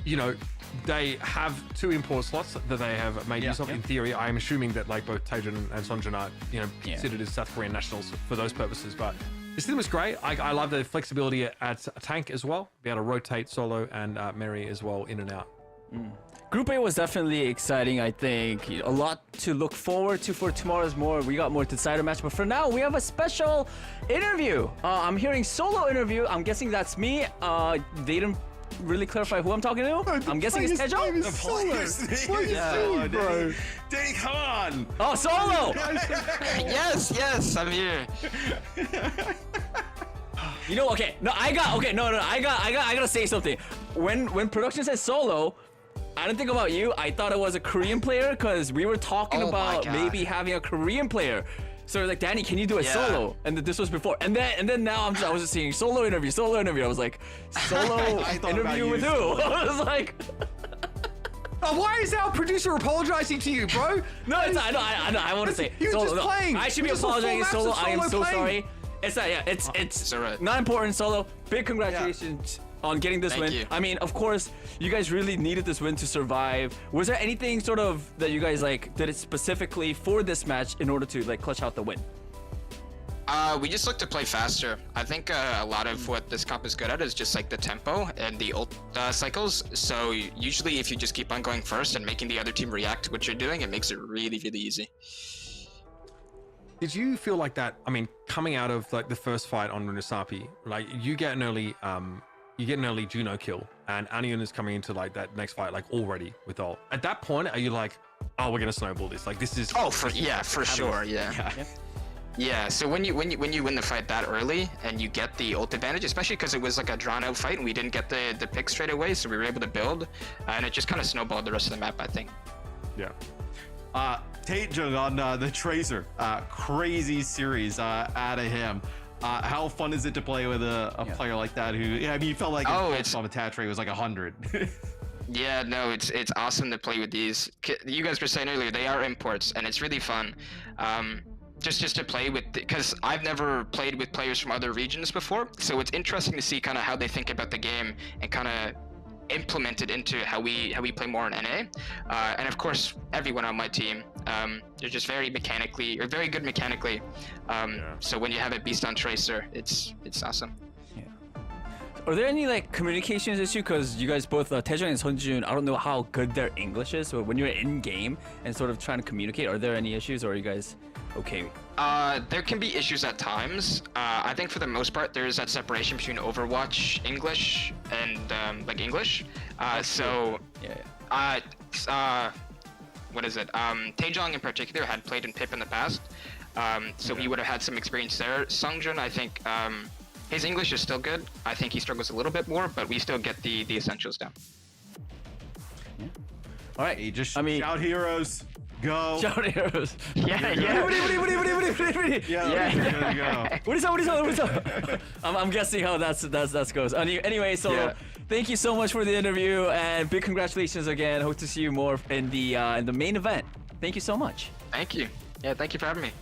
you know, they have 2 import slots that they have made use of. In theory, I'm assuming that like both Taejun and Sunjin are, you know, considered as South Korean nationals for those purposes. But This team was great. I love the flexibility at tank as well. Be able to rotate Solo and Mary as well in and out. Group A was definitely exciting, I think. A lot to look forward to for tomorrow's more. We got more to decide a match, but for now, we have a special interview. I'm hearing solo interview. I'm guessing that's me. They didn't really clarify who I'm talking to. I'm guessing it's Tejo. Bro. Danny, come on. Oh, Solo! yes, I'm here. You know, okay. No, I gotta say something. When production said Solo, I didn't think about you. I thought it was a Korean player because we were talking about maybe having a Korean player. So like, Danny, can you do a solo? And this was before. And then now I was just seeing solo interview. I was like, solo interview with who? I was like, why is our producer apologizing to you, bro? No, it's I know. I want to say he was solo. just playing. I should be apologizing solo. I am so sorry. It's not. Yeah, it's not important. Solo. Big congratulations on getting this win. you. I mean, of course, you guys really needed this win to survive. Was there anything sort of that you guys like did it specifically for this match in order to like clutch out the win? We just look to play faster. I think a lot of what this comp is good at is just like the tempo and the ult cycles. So usually if you just keep on going first and making the other team react to what you're doing, it makes it really, really easy. Did you feel like that? I mean, coming out of like the first fight on Runasapi, like you get an early Juno kill, and Anion is coming into like that next fight like already with ult. At that point, are you like, oh, we're gonna snowball this? Like this is. Oh, for sure, yeah. Yeah, so when you win the fight that early and you get the ult advantage, especially because it was like a drawn out fight and we didn't get the pick straight away, so we were able to build, and it just kind of snowballed the rest of the map, I think. Yeah. Taejung on the Tracer, crazy series out of him. How fun is it to play with a player like that who, I mean, you felt like his attach rate was like 100. Yeah, no, it's awesome to play with these. You guys were saying earlier, they are imports, and it's really fun. Just to play with, because I've never played with players from other regions before, so it's interesting to see kind of how they think about the game and kind of implement it into how we play more in NA. And of course, everyone on my team, they're just very good mechanically. So when you have a beast on Tracer, it's awesome. Are there any like communications issue? Because you guys both, Taejong and Sunjun, I don't know how good their English is. So when you're in game and sort of trying to communicate, are there any issues, or are you guys okay? There can be issues at times. I think for the most part, there is that separation between Overwatch English and like English. What is it? Taejong in particular had played in PIP in the past, so he would have had some experience there. Sungjun, I think. His English is still good. I think he struggles a little bit more, but we still get the essentials down. Yeah. All right. Hey, just shout heroes. Go. Shout heroes. Yeah. Yeah. What is up? I'm guessing how that's goes. Anyway, so thank you so much for the interview, and big congratulations again. Hope to see you more in the main event. Thank you so much. Thank you. Yeah, thank you for having me.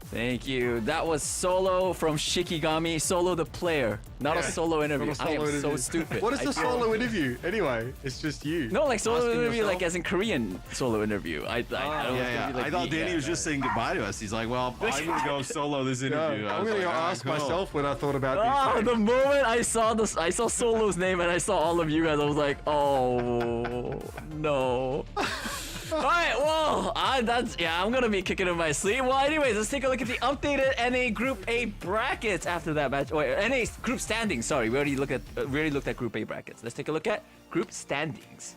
Thank you. That was Solo from Shikigami. Solo the player, not a solo interview. I am so stupid. What is the solo interview? Anyway, it's just you. No, like solo interview, like as in Korean solo interview. I thought Danny was just saying goodbye to us. He's like, well, I'm gonna go solo this interview. I'm gonna ask myself when I thought about these. The moment I saw Solo's name and I saw all of you guys, I was like, oh no. Alright, well, I'm gonna be kicking in my sleep. Well, anyways, let's take a look at the updated NA Group A brackets after that match. Wait, NA Group standings, sorry. We already looked at Group A brackets. Let's take a look at Group standings.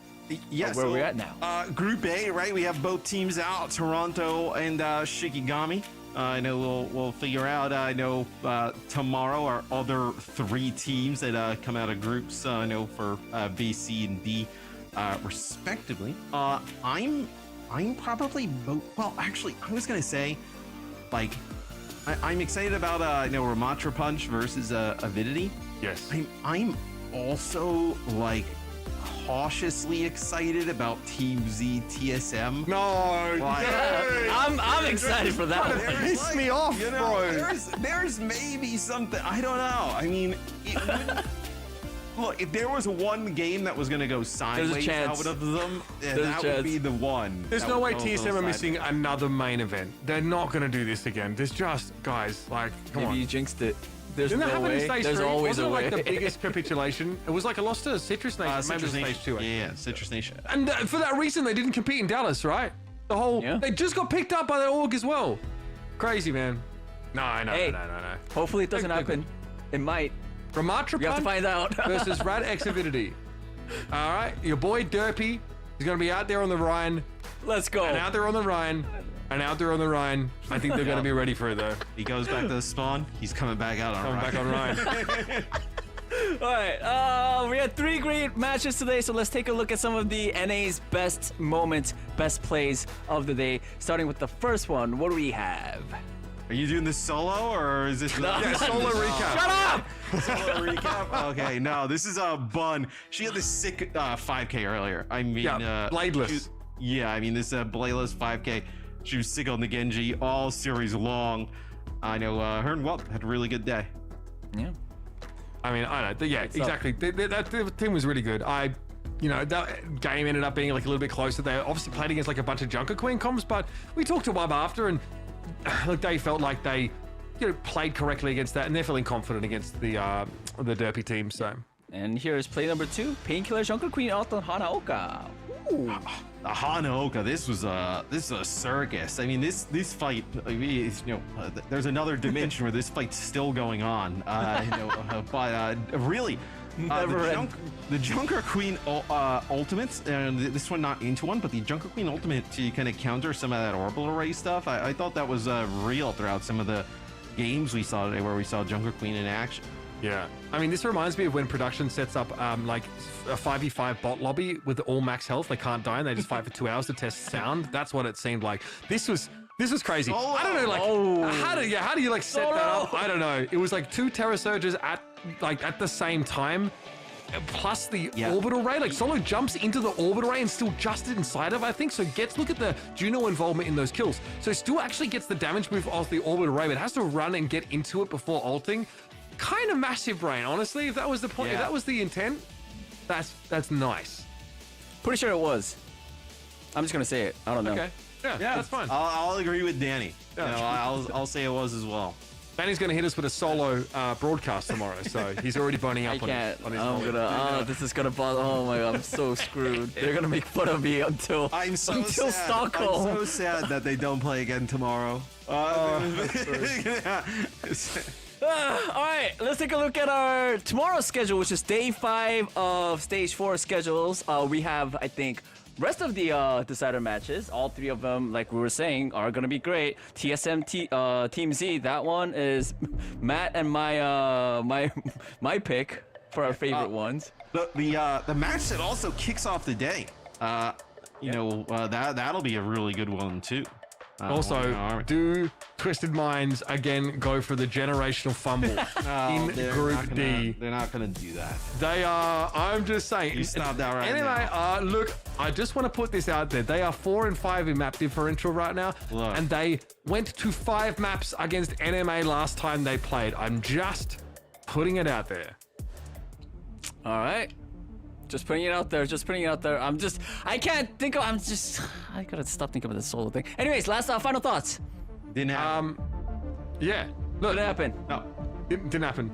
Yes, where we're at now. Group A, right? We have both teams out, Toronto and Shikigami. I know we'll figure out. I know tomorrow our other three teams that come out of groups. I know for B, C, and D. Respectively. I'm probably both. Well, actually, I was gonna say, like, I'm excited about Ramatra Punch versus Avidity. Yes. I'm also like cautiously excited about Team Z TSM. No, like, I'm excited for that one. Piss me off, bro. There's maybe something. I don't know. I mean, Look, if there was one game that was going to go sideways out of them, that would be the one. There's no way TSM are missing another main event. They're not going to do this again. There's just, guys, like, come on. Maybe you jinxed it. There's Didn't that no happen in way. stage There's 3? always Wasn't a it way. like the biggest capitulation? It was like a loss to Citrus Nation. Maybe it was stage 2. Yeah, Citrus Nation. And for that reason, they didn't compete in Dallas, right? The whole, they just got picked up by the org as well. Crazy, man. No. Hopefully it doesn't happen. It might. Ramatra You have to find out. versus Rad X Avidity. All right, your boy Derpy is going to be out there on the Rhine. Let's go. And out there on the Rhine. And out there on the Rhine. I think they're going to be ready for it, though. He goes back to the spawn. He's coming back out on Rhine. Rhine. All right, we had 3 great matches today, so let's take a look at some of the NA's best moments, best plays of the day. Starting with the first one, what do we have? Are you doing this solo or is this solo recap? Shut up! Solo recap? Okay, no, this is Bun. She had this sick 5K earlier. I mean, bladeless. I mean, this bladeless 5K. She was sick on the Genji all series long. I know her and Welt had a really good day. Yeah. I mean, I know. Yeah, exactly. That team was really good. That game ended up being like a little bit closer. They obviously played against like a bunch of Junker Queen comps, but we talked to Wub after, and look, they felt like they played correctly against that, and they're feeling confident against the Derpy team. So. And here's play number 2, Painkiller Junker Queen out on Hanaoka. Ooh. Hanaoka, this is a circus. I mean, this fight, there's another dimension where this fight's still going on. But really, the Junker Queen ultimates, and this one not into one, but the Junker Queen ultimate to kind of counter some of that orbital array stuff. I thought that was real throughout some of the games we saw today, where we saw Junker Queen in action. Yeah, I mean, this reminds me of when production sets up like a 5v5 bot lobby with all max health. They can't die and they just fight for 2 hours to test sound. That's what it seemed like. This was crazy. Solo. I don't know, like how do you like set that up? I don't know. It was like 2 Terra Surges at the same time, plus the orbital ray. Like Solo jumps into the orbital ray and still just inside of, I think. So look at the Juno involvement in those kills. So still actually gets the damage move off the orbital ray, but has to run and get into it before ulting. Kind of massive brain, honestly. If that was the point, if that was the intent, that's nice. Pretty sure it was. I'm just gonna say it. I don't know. Okay. Yeah, that's fine. I'll agree with Danny. Yeah. I'll say it was as well. Danny's going to hit us with a solo broadcast tomorrow, so he's already boning up on his this is gonna bother. Oh my god, I'm so screwed. They're gonna make fun of me until sad. Stockholm. I'm so sad that they don't play again tomorrow. All right, let's take a look at our tomorrow's schedule, which is day 5 of stage 4 schedules. We have, I think, rest of the decider matches. All 3 of them, like we were saying, are gonna be great. TSM Team Z, that one is Matt and my pick for our favorite ones. The match that also kicks off the day. That'll be a really good one too. Also, do Twisted Minds again go for the generational fumble in Group D? They're not gonna do that. They are. I'm just saying. You stop that right now. Look, I just want to put this out there. They are 4 and 5 in map differential right now, and they went to 5 maps against NMA last time they played. I'm just putting it out there. All right. Just putting it out there. I can't think of. I gotta stop thinking about this solo thing. Anyways, last final thoughts. Didn't happen. Yeah. Look, didn't happen. No, didn't happen.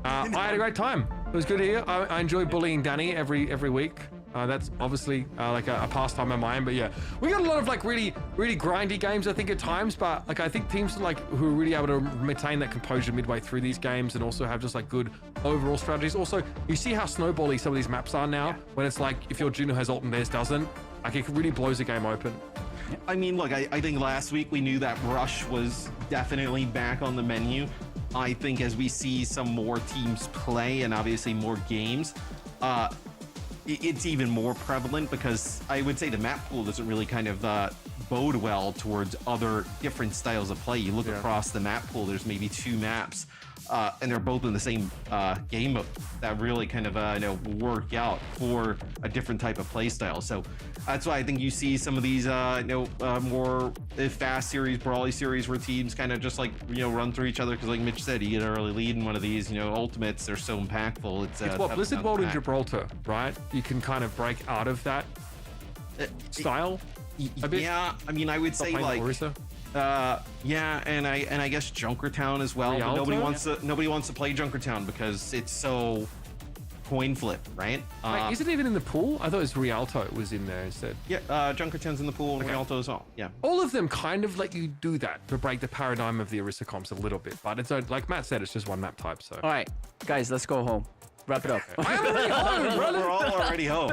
I had a great time. It was good here. I enjoy bullying Danny every week. That's obviously like a pastime of mine. But yeah, we got a lot of like really grindy games, I think, at times. But like I think teams like who are really able to maintain that composure midway through these games and also have just like good overall strategies. Also, you see how snowbally some of these maps are now. When it's like if your Juno has ult and theirs doesn't, like it really blows the game open. I mean, look, I think last week we knew that Rush was definitely back on the menu. I think as we see some more teams play and obviously more games, it's even more prevalent because I would say the map pool doesn't really kind of bode well towards other different styles of play. You look across the map pool, there's maybe 2 maps and they're both in the same game mode that really kind of work out for a different type of play style. So that's why I think you see some of these more fast series, brawly series where teams kind of just like run through each other, because like Mitch said, you get an early lead in one of these ultimates. They're so impactful. It's what Blizzard World in Gibraltar, right? You can kind of break out of that style a bit. Yeah, I mean, I would say like yeah, and I guess Junkertown as well. But nobody wants to play Junkertown because it's so coin flip, right? Wait, is it even in the pool? I thought it was Rialto was in there instead. Yeah, Junkertown's in the pool, and Rialto as well. Yeah. All of them kind of let you do that to break the paradigm of the Orisa comps a little bit, but it's like Matt said, it's just one map type. So. All right, guys, let's go home. Wrap it up. I'm already home, brother. We're all already home.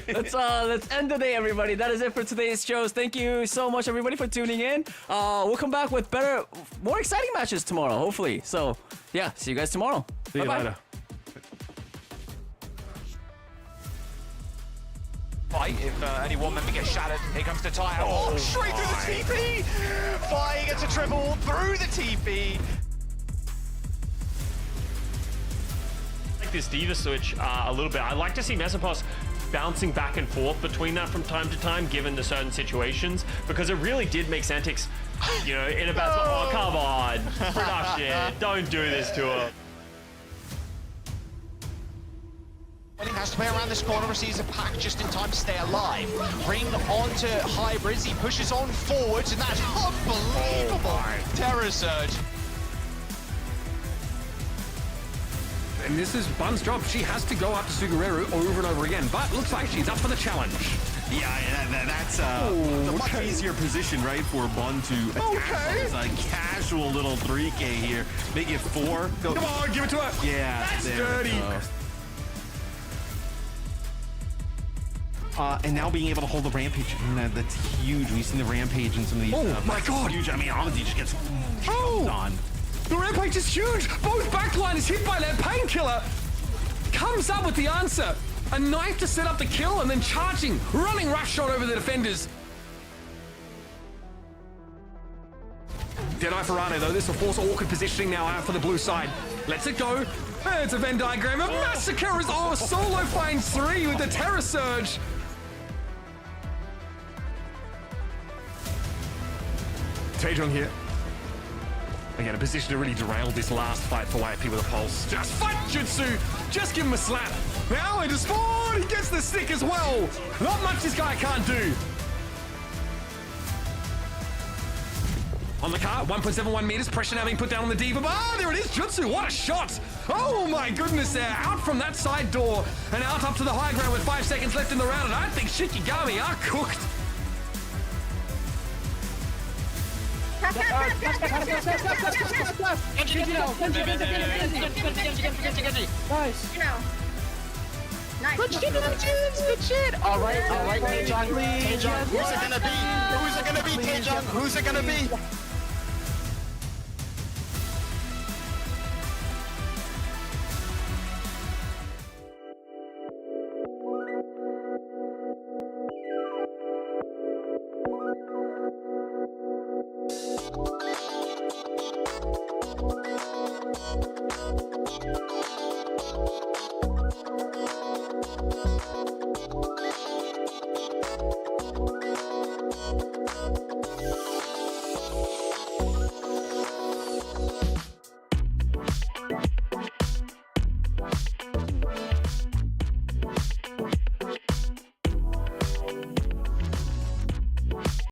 Let's end the day, everybody. That is it for today's shows. Thank you so much, everybody, for tuning in. We'll come back with better, more exciting matches tomorrow, hopefully. So, yeah, see you guys tomorrow. See you later. Fight if any one member gets shattered. Here comes the tire. Oh, straight through the TP! Fight gets a triple through the TP. This diva switch a little bit. I like to see Mesopos bouncing back and forth between that from time to time, given the certain situations, because it really did make Santix, in a bad spot. Oh, come on, production, don't do this to him. He has to play around this corner, receives a pack just in time to stay alive. Ring onto Hybrids, he pushes on forwards, and that's unbelievable. Terror Surge. And this is Bun's job. She has to go up to Sugareru over and over again, but looks like she's up for the challenge. Yeah, that's a much easier position, right, for Bun to attack. It's a casual little 3K here. Make it 4. Go. Come on, give it to her. Yeah, that's dirty. And now being able to hold the Rampage, that's huge. We've seen the Rampage in some of these. Oh my god! Huge. I mean, Amity just gets on. The Rampage is huge! Both backline is hit by that painkiller! Comes up with the answer! A knife to set up the kill and then charging, running rush shot over the defenders. Deadeye Ferrano though, this will force awkward positioning now out for the blue side. Lets it go. It's a Venn diagram. A massacre is solo finds 3 with the Terror Surge. Taejong here. Again, a position to really derail this last fight for YFP with a pulse. Just fight Jutsu! Just give him a slap! Now into spawn! He gets the stick as well! Not much this guy can't do! On the car, 1.71 meters, pressure now being put down on the Diva. Ah, there it is, Jutsu, what a shot! Oh my goodness, there, out from that side door and out up to the high ground with 5 seconds left in the round, and I think Shikigami are cooked. Nice. Good shit. All right, Taejong. Who's it gonna be? Who's it gonna be, Taejong? Who's it gonna be?